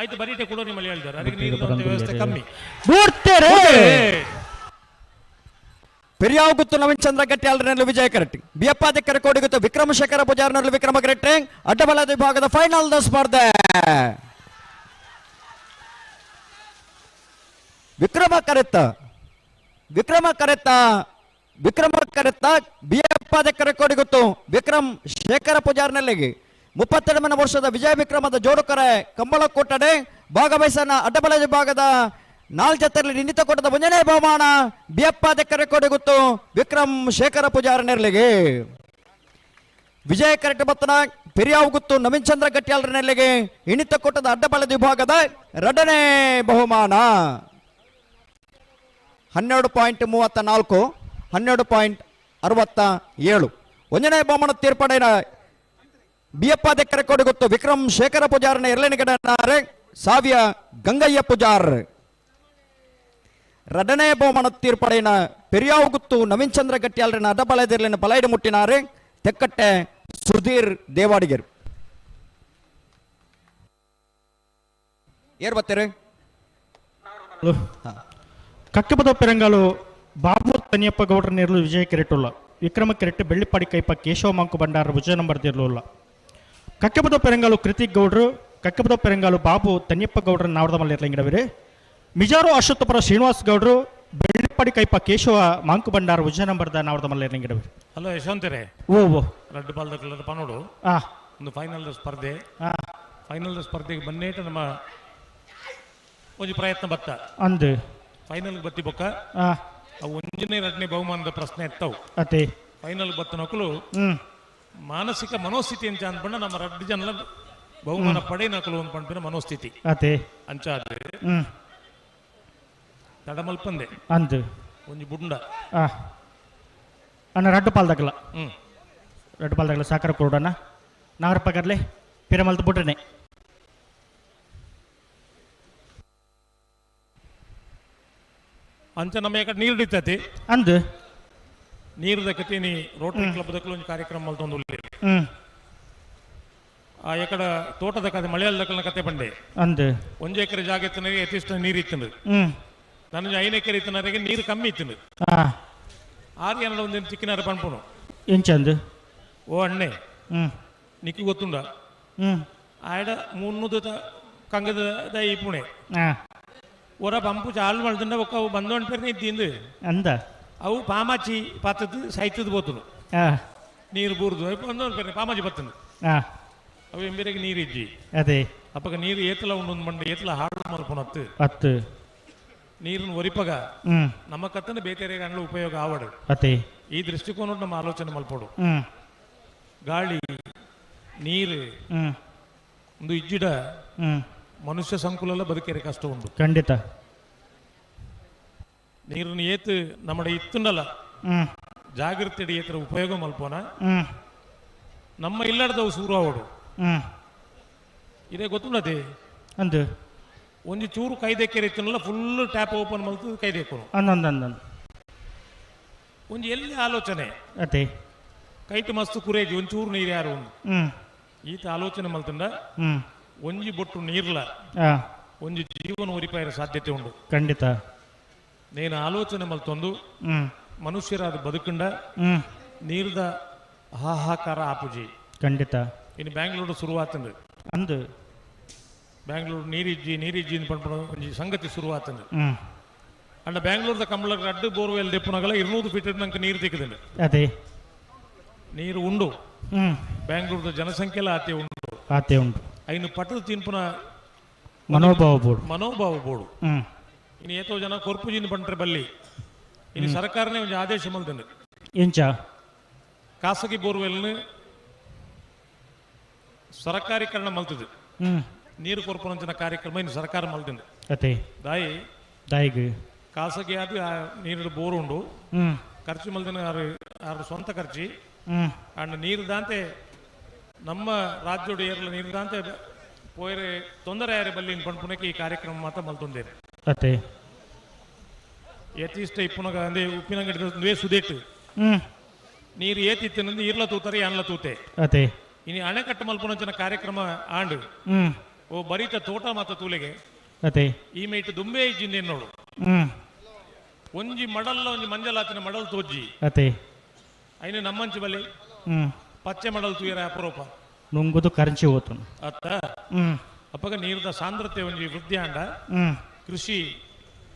ಆಯ್ತು ಬರೀಟೆ ಕೂಡ ನಿಮ್ಮಲ್ಲಿ ಹೇಳ್ತಾರೆ ಅದಕ್ಕೆ ನೀರಿನ ವ್ಯವಸ್ಥೆ ಕಮ್ಮಿ ಪೆರಿಯಾವ್ ಗುತ್ತು ನವೀನ್ ಚಂದ್ರ ಗಟ್ಟಿ ಆಲ್ರನಲ್ಲಿ ವಿಜಯ ಕರಟ್ಟಿ ಬಿಯಪ್ಪಾದೆ ಕರೆಕೋಡಿ ಗುತ್ತು ವಿಕ್ರಮಶೇಖರ ಪೂಜಾರ್ನಲ್ಲಿ ವಿಕ್ರಮ ಕರೆಟ್ಟೆ ಅಡ್ಡಬಲದ ವಿಭಾಗದ ಫೈನಲ್ ದ ಸ್ಪರ್ಧೆ ವಿಕ್ರಮ ಕರೆತ್ತ ಬಿಯಪ್ಪಾದೆ ಕರೆಕೋಡಿ ಗುತ್ತು ವಿಕ್ರಮ್ ಶೇಖರ ಪೂಜಾರ್ನಲ್ಲಿಗೆ 32 ವರ್ಷದ ವಿಜಯ ವಿಕ್ರಮದ ಜೋಡುಕರೆ ಕಂಬಳ ಕೊಟ್ಟಡೆ ಭಾಗವಹಿಸನ ಅಡ್ಡಬಲ ವಿಭಾಗದ 4 ಜತೆಯಲ್ಲಿ ನಿಂದಿತ ಕೊಟ್ಟದ ಮುಂಜಾನೆ ಬಹುಮಾನ ಬಿಯಪ್ಪಾದೆ ಕರೆಕೋಡಿ ಗುತ್ತು ವಿಕ್ರಮ್ ಶೇಖರ ಪೂಜಾರನೆರ್ಲಿಗೆ ವಿಜಯ ಕರೆಕ್ಟ್ ಬತ್ತನ ಪೆರಿಯಾವ್ ಗುತ್ತು ನವೀನ್ ಚಂದ್ರ ಗಟ್ಟಿಯಾಳ್ರ ನೆರಳಿಗೆ ಇಣಿತ ಕೊಟ್ಟದ ಅಡ್ಡಬಲದ ವಿಭಾಗದ 2ನೇ ಬಹುಮಾನ 12.34 12.67 ಒಂದನೇ ಬಹುಮಾನ ತೀರ್ಪಡೆಯ ಬಿಯಪ್ಪಾದೆ ಕರೆಕೋಡಿ ಗೊತ್ತು ವಿಕ್ರಮ್ ಶೇಖರ ಪೂಜಾರನ ಎರಡನೇ ಸಾವಿಯ ಗಂಗಯ್ಯ ಪೂಜಾರ್ 2ನೇ ಬಹುಮಾನ ತೀರ್ಪಡೆಯ ಪೆರಿಯಾವ್ ಗುತ್ತು ನವೀನ್ ಚಂದ್ರ ಗಟ್ಟಿಯಾಲ್ರನ ಅಡ್ಡಬಲದಿರ್ಲಿನ ಬಲೈಡು ಮುಟ್ಟಿನಾರೆ ತೆಕ್ಕಟ್ಟೆ ಸುಧೀರ್ ದೇವಾಡಿಗರು ಏರ್ ಬತ್ತೀರಿ ಕಕ್ಕಪದ ಪೆರಂಗಾಲು ಬಾಬು ತನಿಯಪ್ಪ ಗೌಡ್ರ ನೇರ್ಲು ವಿಜಯ ಕೆರೆಟ್ಟುಲ್ಲ ವಿಕ್ರಮ ಕೆರೆಟ್ಟು ಬೆಳ್ಳಿಪಾಡಿ ಕೈಪ ಕೇಶವ ಮಾಂಕು ಬಂಡಾರ ವಿಜಯ ನಂಬರ್ ಇರಲಿಲ್ಲ ಕಕ್ಕಪದ ಪೆರಂಗಾಲು ಕೃತಿಕ್ ಗೌಡ್ರು ಕಕ್ಕಪದ ಪೆರಂಗಾಲು ಬಾಬು ತನಿಯಪ್ಪ ಗೌಡ್ರ ನಾವರದ ಮಲ್ಲ ಇರ್ಲಿಂಗಿಡವಿರಿ ಮಿಜಾರು ಅಶ್ವತ್ಥಪುರ ಶ್ರೀನಿವಾಸ್ ಗೌಡ್ರು ಬೆಳ್ಳಿಪಾಡಿ ಕೈಪ ಕೇಶವ ಮಾಂಕು ಬಂಡಾರ ವಿಜಯ ನಂಬರ್ದ ನಾವರದ ಮಲ್ಲ ಇರ್ಲಿಂಗಿಡವಿರಿ ಹಲೋ ಯಶವಂತರೇ ಓ ರೆಡ್ ಬಾಲ್ದ ಕಲರ್ ಪನೋಡು ಒಂದು ಫೈನಲ್ ಸ್ಪರ್ಧೆಗೆ ಬನ್ನೇಟ ನಮ್ಮ ಒಂದು ಪ್ರಯತ್ನ ಬತ್ತ ಅಂದು ಫೈನಲ್ ಬತ್ತಿ ಬೊಕ್ಕ ಅವು 1ನೇ 2ನೇ ಬಹುಮಾನದ ಪ್ರಶ್ನೆ ಎತ್ತವು ಅತೆ ಫೈನಲ್ ಬತ್ತ ನಕಲು ಮಾನಸಿಕ ಮನೋಸ್ಥಿತಿ ಅಂತ ಅಂದ್ಬಂಡ ನಮ್ಮ 2 ಜನ ಬಹುಮಾನ ಪಡೆ ನಕಲು ಅಂತ ಪಂಪಿನ ಮನೋಸ್ಥಿತಿ ಅತೆ ಅಂಚಾದ್ರೆ ತಡಮಲ್ಪಂದೆ ಅಂದು ಒಂಜಿ ಬುಂಡ ಅಣ್ಣ ರಡ್ಡು ಪಾಲ್ದಾಗಲ್ಲ రెడ్ బాల్ సాకర కూడానా నాగర పగర్లే పిరమల్త పుట్టనే ಅಂಚೆ ನಮ್ಮ ಯಾಕಡೆ ನೀರು ಹಿಡಿತೈತಿ ಅಂದು ನೀರು ದಕ್ಕತೀನಿ ರೋಟರಿ ಕ್ಲಬ್ ದಕ್ಕಲು ಒಂದು ಕಾರ್ಯಕ್ರಮ ಮಲ್ತೊಂದು ಆ ಎಕಡ ತೋಟದ ಕತೆ ಮಳೆಯಲ್ ದಕ್ಕಲ ಕತೆ ಬಂಡೆ ಅಂದು 1 ಎಕರೆ ಜಾಗ ಇತ್ತನರಿಗೆ ಯಥೇಷ್ಟ ನೀರು ಇತ್ತಂದು ನನಗೆ 5 ಎಕರೆ ಇತ್ತನರಿಗೆ ನೀರು ಕಮ್ಮಿ ಇತ್ತಂದು 6 ಏನಲ್ಲ ಒಂದು ಚಿಕ್ಕಿನಾರ ಪಣ್ಪುನು ಎಂಚಂದು ಓ ಅಣ್ಣೆ ನಿಕ್ಕಿ ಗೊತ್ತುಂಡ ಆಯ್ಡ 300 ಕಂಗದ ಈ ಪುಣೆ ಒರ ಪಂಪು ಚಾಲು ಮಾಡ್ದಂಡ ಒಕ್ಕ ಅವು ಬಂದೋಣ ಪೇರ್ನೆ ಇದ್ದಿಂದು ಅಂದ ಅವು ಪಾಮಾಚಿ ಪಾತದ್ದು ಸಾಯ್ತದ್ದು ಬೋತನು ನೀರು ಬೂರ್ದು ಬಂದೋಣ ಪೇರ್ನೆ ಪಾಮಾಚಿ ಬತ್ತನು ಅವು ಎಂಬೇರೆಗೆ ನೀರು ಇಜ್ಜಿ ಅದೇ ಅಪ್ಪಗ ನೀರು ಏತಲ ಉಂಡೊಂದು ಮಂಡ ಏತಲ ಹಾಳು ಮಲ್ಪೊನತ್ತು ಅತ್ತು ನೀರಿನ ಒರಿಪಗ ನಮ್ಮ ಕತ್ತನ ಬೇತೆರೆಗೆ ಅಂಗ್ಲ ಉಪಯೋಗ ಆವಡು ಅದೇ ಈ ದೃಷ್ಟಿಕೋನ ನಮ್ಮ ಆಲೋಚನೆ ಮಲ್ಪೋಡು ಗಾಳಿ ನೀರು ಒಂದು ಇಜ್ಜಿಡ ಮನುಷ್ಯ ಸಂಕುಲ ಬದುಕೇರೆ ಕಷ್ಟ ಉಂಟು ಖಂಡಿತ ನೀರನ್ನು ಏತು ನಮ್ಮ ಇತ್ತುಂಡಲ್ಲ ಜಾಗೃತಿ ಏತರ ಉಪಯೋಗ ಮಲ್ಪೋನ ನಮ್ಮ ಇಲ್ಲಡದವು ಸೂರಾವಡು ಇದೇ ಗೊತ್ತುಂಡದೆ ಅಂದು ಒಂಜಿ ಚೂರು ಕೈದೆಕ್ಕೆರೆ ಇತ್ತನಲ್ಲ ಫುಲ್ ಟ್ಯಾಪ್ ಓಪನ್ ಮಲ್ತು ಕೈದೆಕ್ಕೋನು ಅಂದಂದಂದ ಒಂಜಿ ಎಲ್ಲಿ ಆಲೋಚನೆ ಅದೇ ಕೈಟ್ ಮಸ್ತ್ ಕುರೇಜಿ ಒಂಚೂರು ನೀರು ಯಾರು ಉಂಡು ಈತ ಆಲೋಚನೆ ಮಲ್ತಂಡ ಒಂಜಿ ಬೊಟ್ಟು ನೀರ್ಲ ಒಂಜಿ ಜೀವನ ಒರಿಪಾಯಿರ ಸಾಧ್ಯತೆ ಉಂಡು ಖಂಡಿತ ನೇನು ಆಲೋಚನೆ ಮಲ್ತೊಂದು ಮನುಷ್ಯರಾದ ಬದುಕಂಡ ನೀರ್ದ ಹಾಹಾಕಾರ ಆಪುಜಿ ಖಂಡಿತ ಇನ್ನು ಬ್ಯಾಂಗ್ಳೂರು ಶುರುವಾತಂದು ಅಂದು ಬ್ಯಾಂಗ್ಳೂರು ನೀರಿಜ್ಜಿ ಪಂಪಣ ಒಂಜಿ ಸಂಗತಿ ಶುರುವಾತಂದು ಅಂಡ ಬ್ಯಾಂಗ್ಳೂರ್ದ ಕಂಬಳ ಅಡ್ಡು ಬೋರ್ವೆಲ್ ದೆಪ್ಪುನಗಲ 200 ಫೀಟ್ ನಂಗೆ ನೀರು ತೆಗೆದಂಡು ಅದೇ ನೀರು ಉಂಡು ಬ್ಯಾಂಗ್ಳೂರ್ದ ಜನಸಂಖ್ಯೆಲ ಆತೆ ಉಂಟು ಐನು ಪಟ್ಟದ ತಿನ್ಪುನ ಮನೋಭಾವ ಬೋಡು ಇನ್ನು ಏತೋ ಜನ ಕೊರ್ಪುಜಿನ ಪಂಟ್ರೆ ಬಲ್ಲಿ ಇನ್ನು ಸರ್ಕಾರನೇ ಒಂದು ಆದೇಶ ಮಲ್ತಂಡು ಎಂಚ ಖಾಸಗಿ ಬೋರ್ವೆಲ್ನ ಸರಕಾರೀಕರಣ ಮಲ್ತದು ನೀರು ಕೊರ್ಪುನಂಚಿನ ಕಾರ್ಯಕ್ರಮ ಇನ್ನು ಸರ್ಕಾರ ಮಲ್ತಂಡು ಅದೇ ದಾಯಿಗೆ ಖಾಸಗಿ ಆದ ನೀರು ಬೋರ್ ಉಂಡು ಖರ್ಚು ಮಲ್ದಿನ ಯಾರು ಸ್ವಂತ ಖರ್ಚಿ ಅಂಡ್ ನೀರು ದಾಂತೆ ನಮ್ಮ ರಾಜ್ಯೋಡು ಏರ್ಲ ನೀರು ದಾಂತೆ ಪೋಯರೆ ತೊಂದರೆ ಯಾರೇ ಬಲ್ಲಿ ಪಂಪುನಕ್ಕೆ ಈ ಕಾರ್ಯಕ್ರಮ ಮಾತ್ರ ಮಲ್ತೊಂದೇನೆ ಅದೇ ಯಥಿಷ್ಟ ಇಪ್ಪುನಗ ಅಂದೇ ಉಪ್ಪಿನಂಗಡಿ ಸುದೇಟು ನೀರು ಏತಿತ್ತಿನಂದು ಇರ್ಲ ತೂತಾರೆ ಯಾನ್ಲ ತೂತೆ ಅದೇ ಇನ್ನು ಅಣೆಕಟ್ಟು ಮಲ್ಪುನಂಚಿನ ಕಾರ್ಯಕ್ರಮ ಆಂಡು ಓ ಬರೀತ ತೋಟ ಮಾತ ತೂಲೆಗೆ ಅದೇ ಈ ಮೈಟ್ ದುಂಬೆ ಇಜ್ಜಿಂದೆ ನೋಡು ಒಂಜಿ ಮಡಲ್ಲ ಒಂಜಿ ಮಂಜಲಾತಿನ ಮಡಲ್ ತೋಜ್ಜಿ ಅದೇ ಐನು ನಮ್ಮಂಚಿ ಬಲ್ಲಿ ಪಚ್ಚೆ ಮಡಲ್ ತೂಯರ ಅಪರೂಪ ನುಂಗುದು ಕರಂಚಿ ಹೋತು ಅತ್ತ ಅಪ್ಪಗ ನೀರದ ಸಾಂದ್ರತೆ ಒಂಜಿ ವೃದ್ಧಿ ಆಂಡ ಕೃಷಿ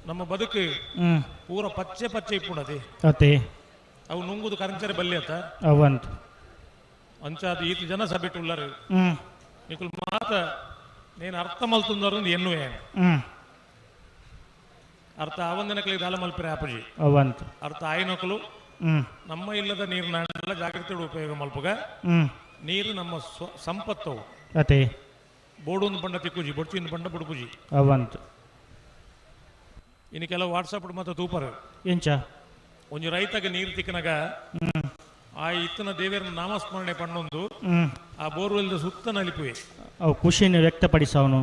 ನಮ್ಮ ಬದುಕು ಪೂರ ಪಚ್ಚೆ ಪಚ್ಚೆ ಇಪ್ಪುಣದೆ ಅದೇ ಅವು ನುಂಗುದು ಕರಂಚರೆ ಬಲ್ಲಿ ಅತ್ತ ಅವಂತ ಅಂಚಾದ ಈತ ಜನ ಸಬಿಟ್ಟು ಉಳ್ಳರು ನಿಕುಲ್ ಮಾತ నేను అర్థం మల్తుందరు ఎన్ను ಅರ್ಥ ಆವಂದನಕಲಿ ದಾಲ ಮಲ್ಪರೆ ಆಪಜಿ ಅವಂತ ಅರ್ಥ ಆಯ್ನಕಲು ನಮ್ಮ ಇಲ್ಲದ ನೀರಿನ ಜಾಗೃತಿ ಉಪಯೋಗ ಮಲ್ಪಗ ನೀರು ನಮ್ಮ ಸಂಪತ್ತವು ಅದೇ ಬೋಡು ಪಂಡ ತಿಕ್ಕುಜಿ ಬೊಡ್ಚಿನ ಪಂಡ ಬುಡುಪುಜಿ ಅವಂತ ಇನ್ನು ಕೆಲವು ವಾಟ್ಸಪ್ ಮತ್ತೆ ತೂಪರು ಎಂಚ ಒಂಜಿ ರೈತಗೆ ನೀರು ತಿಕ್ಕನಾಗ ಆ ಇತ್ತನ ದೇವರ ನಾಮಸ್ಮರಣೆ ಪಣ್ಣೊಂದು ಆ ಬೋರ್ವೆಲ್ದ ಸುತ್ತ ನಲಿಪುವೆ ಅವು ಖುಷಿನ ವ್ಯಕ್ತಪಡಿಸವನು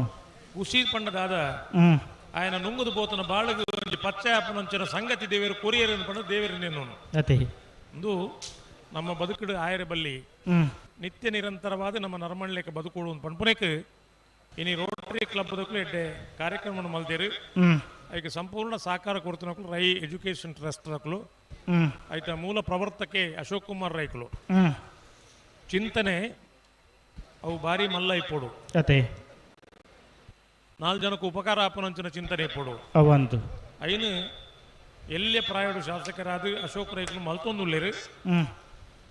ಖುಷಿ ಪಂಡದಾದ ఆయన ನುಂಗುದು ಬೋತನ ಬಾಳಗ ಒಂಜಿ ಪಚ್ಚೆ ಆಪನಂಚಿನ ಸಂಗತಿ ದೇವರು ಕೊರಿಯರನ್ನು ಪಂಡ ದೇವರನ್ನೇನು ಅದೇ ಒಂದು ನಮ್ಮ ಬದುಕುಡು ಆಯರ ಬಲ್ಲಿ ನಿತ್ಯ ನಿರಂತರವಾದ ನಮ್ಮ ನರಮಣ್ಲೇಕ ಬದುಕುಡು ಪಂಪುನೇಕ್ ಇನಿ ರೋಟರಿ ಕ್ಲಬ್ ಬದುಕಲು ಎಡ್ಡೆ ಕಾರ್ಯಕ್ರಮ ಮಲ್ದೇರು ಅದಕ್ಕೆ ಸಂಪೂರ್ಣ ಸಹಕಾರ ಕೊಡ್ತಿನಕ್ಲು ರೈ ಎಜುಕೇಶನ್ ಟ್ರಸ್ಟ್ ರಕ್ಲು ಆಯ್ತ ಮೂಲ ಪ್ರವರ್ತಕೆ ಅಶೋಕ್ ಕುಮಾರ್ ರೈಕ್ಲು ಚಿಂತನೆ ಅವು ಭಾರಿ ಮಲ್ಲ ಇಪ್ಪೋಡು ಅದೇ 4 ಜನಕ್ಕೆ ಉಪಕಾರ ಆಪನಂಚಿನ ಚಿಂತನೆ ಇಪ್ಪೋಡು ಅವಂತು ಐನು ಎಲ್ಲೇ ಪ್ರಾಯೋಡು ಶಾಸಕರಾದ ಅಶೋಕ್ ರೈಕ್ಲು ಮಲ್ತೊಂದುಲ್ಲೇರು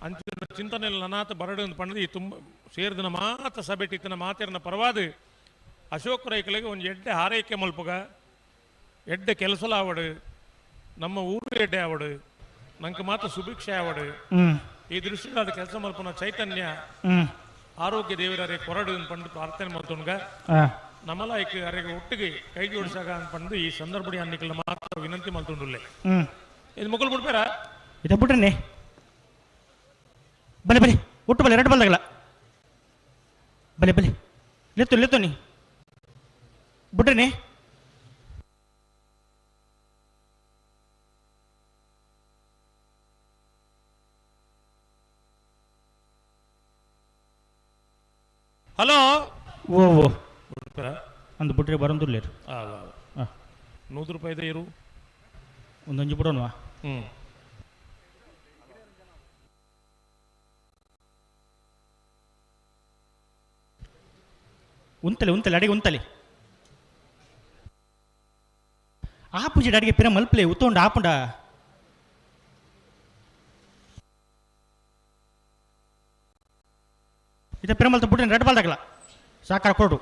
ಅಂಚಿನ ಚಿಂತನೆ ನನಾತ ಬರಡು ಅಂತ ಪಂಡದು ಈ ತುಂಬ ಸೇರಿದ ಮಾತ ಸಭೆ ಇತ್ತಿನ ಮಾತಿನ ಪರವಾದ ಅಶೋಕ್ ರೈಕ್ಲಿಗೆ ಒಂದು ಎಡ್ಡೆ ಹಾರೈಕೆ ಮಲ್ಪಗ ಎಡ್ಡೆ ಕೆಲಸಲ ಆವಡು ನಮ್ಮ ಊರು ಎಡ್ಡೆ ಆವಡು ನಂಗೆ ಮಾತ್ರ ಸುಭಿಕ್ಷೆ ಆವಡು ಈ ದೃಷ್ಟಿಯಾದ ಕೆಲಸ ಮಲ್ಪನ ಚೈತನ್ಯ ಆರೋಗ್ಯ ದೇವರೇ ಕೊರಡು ಅಂತ ಪಂಡು ಪ್ರಾರ್ಥನೆ ಮಾಡ್ತೊಂಗ ನಮ್ಮಲ್ಲ ಅರೆಗೆ ಒಟ್ಟಿಗೆ ಕೈ ಜೋಡಿಸಾಗ ಅಂತ ಪಂಡು ಈ ಸಂದರ್ಭ ಅನ್ನಿಕಲ್ಲ ಮಾತ್ರ ವಿನಂತಿ ಮಾಡ್ತೊಂಡುಲ್ಲೆ ಇದು ಮುಗಲ್ ಬಿಡ್ಬೇರ ಇದ ಬಿಡ್ರನೆ ಬನ್ನಿ ಬನ್ನಿ ಒಟ್ಟು ಬಲೆ ಎರಡು ಬಲ್ದಾಗಲ್ಲ ಬಲೆ ಬಲೆ ಲೆತ್ತು ನೀ ಬಿಡ್ರಿ ಹಲೋ ಓ ಅಂದು ಬಿಟ್ರೆ ಬರೋದಿಲ್ಲ ಹಾಂ 100 ರೂಪಾಯಿದ ಇರು ಒಂದು ಅಂಜು ಬಿಡೋಣವಾ ಉಂತಲೆ ಅಡಿಗೆ ಉಂತಲೆ ಆಪುಜಿ ಅಡಿಗೆ ಪಿರ ಮಲ್ಪಲೆ ಉತ್ತೊಂಡು ಆಪುಂಡ ಇದ ಪಿರ ಮಲ್ತ ಬಿಟ್ರೆ ರೆಡ್ ಬಾಲ್ದಾಗಲ್ಲ ಸಾಕಾರ ಕೊಡು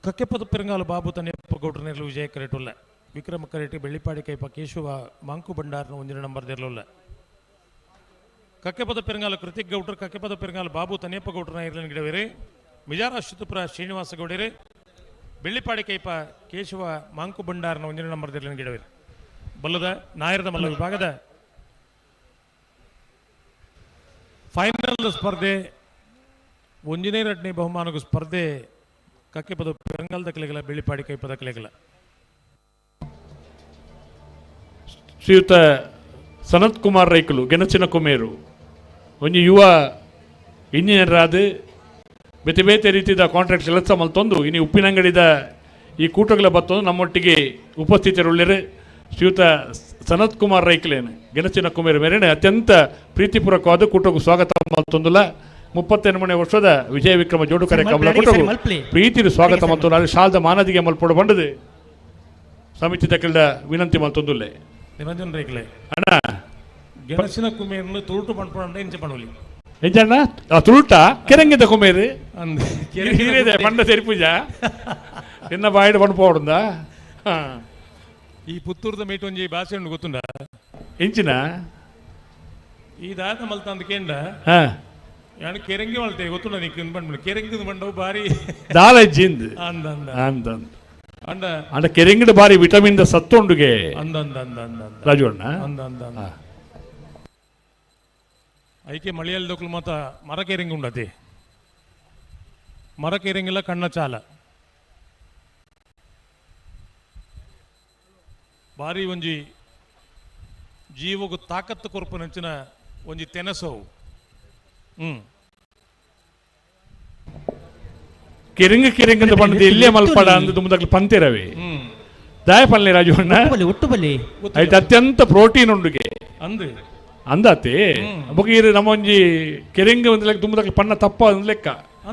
ಕಕ್ಕೆಪದ ಪೆರಂಗಾಲು ಬಾಬು ತನ್ನೆಪ್ಪ ಗೌಡ್ರ ನೆರಳು ವಿಜಯ ಕರೆಟುಲ್ಲ ವಿಕ್ರಮ ಕರೆಟಿ ಬೆಳ್ಳಿಪಾಡಿ ಕೈಪ ಕೇಶವ ಮಾಂಕು ಭಂಡಾರನ 1 ನಂಬರ್ ದೇರ್ಲುಲ್ಲ ಕಕ್ಕೆಪದ ಪೆರಂಗಾಲ ಕೃತಿಕ್ ಗೌಡ್ರು ಕಕ್ಕೆಪದ ಪೆರಂಗಾಲು ಬಾಬು ತನ್ನೆಪ್ಪ ಗೌಡ್ರನ ಇರ್ಲನ್ ಗಿಡವೇರಿ ಮಿಜಾರ ಅಶ್ವತ್ಥಪುರ ಶ್ರೀನಿವಾಸ ಗೌಡರು ಬೆಳ್ಳಿಪಾಡಿ ಕೈಪ ಕೇಶವ ಮಾಂಕು ಭಂಡಾರನ 1 ನಂಬರ್ ದೇರ್ಲನ್ ಗಿಡವೇರಿ ಬಲ್ಲದ ನಾಯರದ ಮಲ್ಲ ವಿಭಾಗದ ಫೈನಲ್ ಸ್ಪರ್ಧೆ 1ನೇ ಬಹುಮಾನಗೂ ಸ್ಪರ್ಧೆ ಕಕ್ಕೆಪದ ಪೆರಂಗಾಲದ ಕಲೆಗಳ ಬೆಳ್ಳಿಪಾಡಿ ಕೈಪದ ಕಲೆಗಳ ಶ್ರೀಯುತ ಸನತ್ ಕುಮಾರ್ ರೈಕಲು ಗೆಣಸಿನ ಕೊಮೇರು ಒಂದು ಯುವ ಇಂಜಿನಿಯರ್ ಆದ ಬೇತೆ ಬೇತೆ ರೀತಿಯ ಕಾಂಟ್ರಾಕ್ಟ್ ಕೆಲಸ ಮಲ್ತೊಂದು ಇನ್ನು ಉಪ್ಪಿನಂಗಡಿದ ಈ ಕೂಟಗಳ ಬತ್ತೊಂದು ನಮ್ಮೊಟ್ಟಿಗೆ ಉಪಸ್ಥಿತರುಳ್ಳಿರು ಶ್ರೀಯುತ ಸನತ್ ಕುಮಾರ್ ರೈಕಲೇನು ಗೆಣಸಿನ ಕುಮೇರು ಮೇರೆನೆ ಅತ್ಯಂತ ಪ್ರೀತಿಪೂರ್ವಕವಾದ ಕೂಟಕ್ಕೂ ಸ್ವಾಗತ ಮಲ್ತೊಂದುಲ್ಲ 38ನೇ ವರ್ಷದ ವಿಜಯ ವಿಕ್ರಮ ಜೋಡು ಕಾರ್ಯಕ್ರಮ ಕೂಟಕ್ಕೂ ಪ್ರೀತಿ ಸ್ವಾಗತ ಮತ್ತು ನಾನು ಶಾಲದ ಮಾನದಿಗೆ ಮಲ್ಪೊಡ ಬಂಡದು ಸಮಿತಿ ತಕ್ಕಲ್ದ ವಿನಂತಿ ಮಲ್ತೊಂದುಲ್ಲೆ ನಿರಂಜನ್ ರೈಕಲೆ ಅಣ್ಣ ಗೆಣಸಿನ ಕುಮೇರ್ನು ತುಳುಟು ಪಂಡ್ಪಂಡ ಇಂಚ ಪಣುಲಿ ಎಂಜಣ್ಣ ತುಳುಟ ಕೆರಂಗಿದ ಕುಮೇರು ಹೀರಿದೆ ಪಂಡ ತೆರಿಪೂಜ ಎನ್ನ ಬಾಯಿಡ ಪಂಡ್ಪೋಡುಂದ ಈ ಪುತ್ತೂರದ ಮೇಟ್ ಒಂಜಿ ಭಾಷೆ ಉಂಡು ಗೊತ್ತುಂಡ ಎಂಚಿನ ಈ ದಾದ ಮಲ್ತ ಅಂದ ಕೇಂಡ ಯಾನು ಕೆರಂಗಿ ಮಲ್ತೆ ಗೊತ್ತುಂಡ ನೀಕು ಪಂಡ್ ಕೆರಂಗಿದ ಮಂಡವು ಬಾರಿ ದಾಲಜ್ಜಿಂದು ಅಂದ ಅಂದ ಅಂಡ ಅಂಡ ಕೆರೆಂಗಿಡ ಬಾರಿ ವಿಟಮಿನ್ ದ ಸತ್ತೊಂಡುಗೆ ರಾಜು ಅಣ್ಣ ಐಕೆ ಮಳೆಯಲ್ದೊಕ್ಲು ಮಾತ ಮರ ಕೆರೆಂಗಿ ಉಂಡತಿ ಮರ ಕೆರೆಂಗಿಲ್ಲ ಕಣ್ಣ ಚಾಲ ಬಾರಿ ಒಂಜಿ ಜೀವಗು ತಾಕತ್ತು ಕೊರ್ಪು ನಂಚಿನ ಒಂಜಿ ತೆನಸವು ಕೆರೆಂಗ ಪಂಡದ ಇಲ್ಲೇ ಮಲ್ಪಡ ಅಂದ ತುಂಬದಕ್ಲು ಪಂತಿರವೆ ದಾಯ ಪಲ್ಲೆ ರಾಜು ಅಣ್ಣ ಐತೆ ಅತ್ಯಂತ ಪ್ರೋಟೀನ್ ಉಂಡುಗೆ ಅಂದಾತೆ ಬೊಕ ನಮ್ಮ ಒಂಜಿ ಕೆರೆಂಗ ಒಂದು ಲೆಕ್ಕ ತುಂಬದಕ್ಲು ಪಣ್ಣ ತಪ್ಪ ಒಂದು ಲೆಕ್ಕ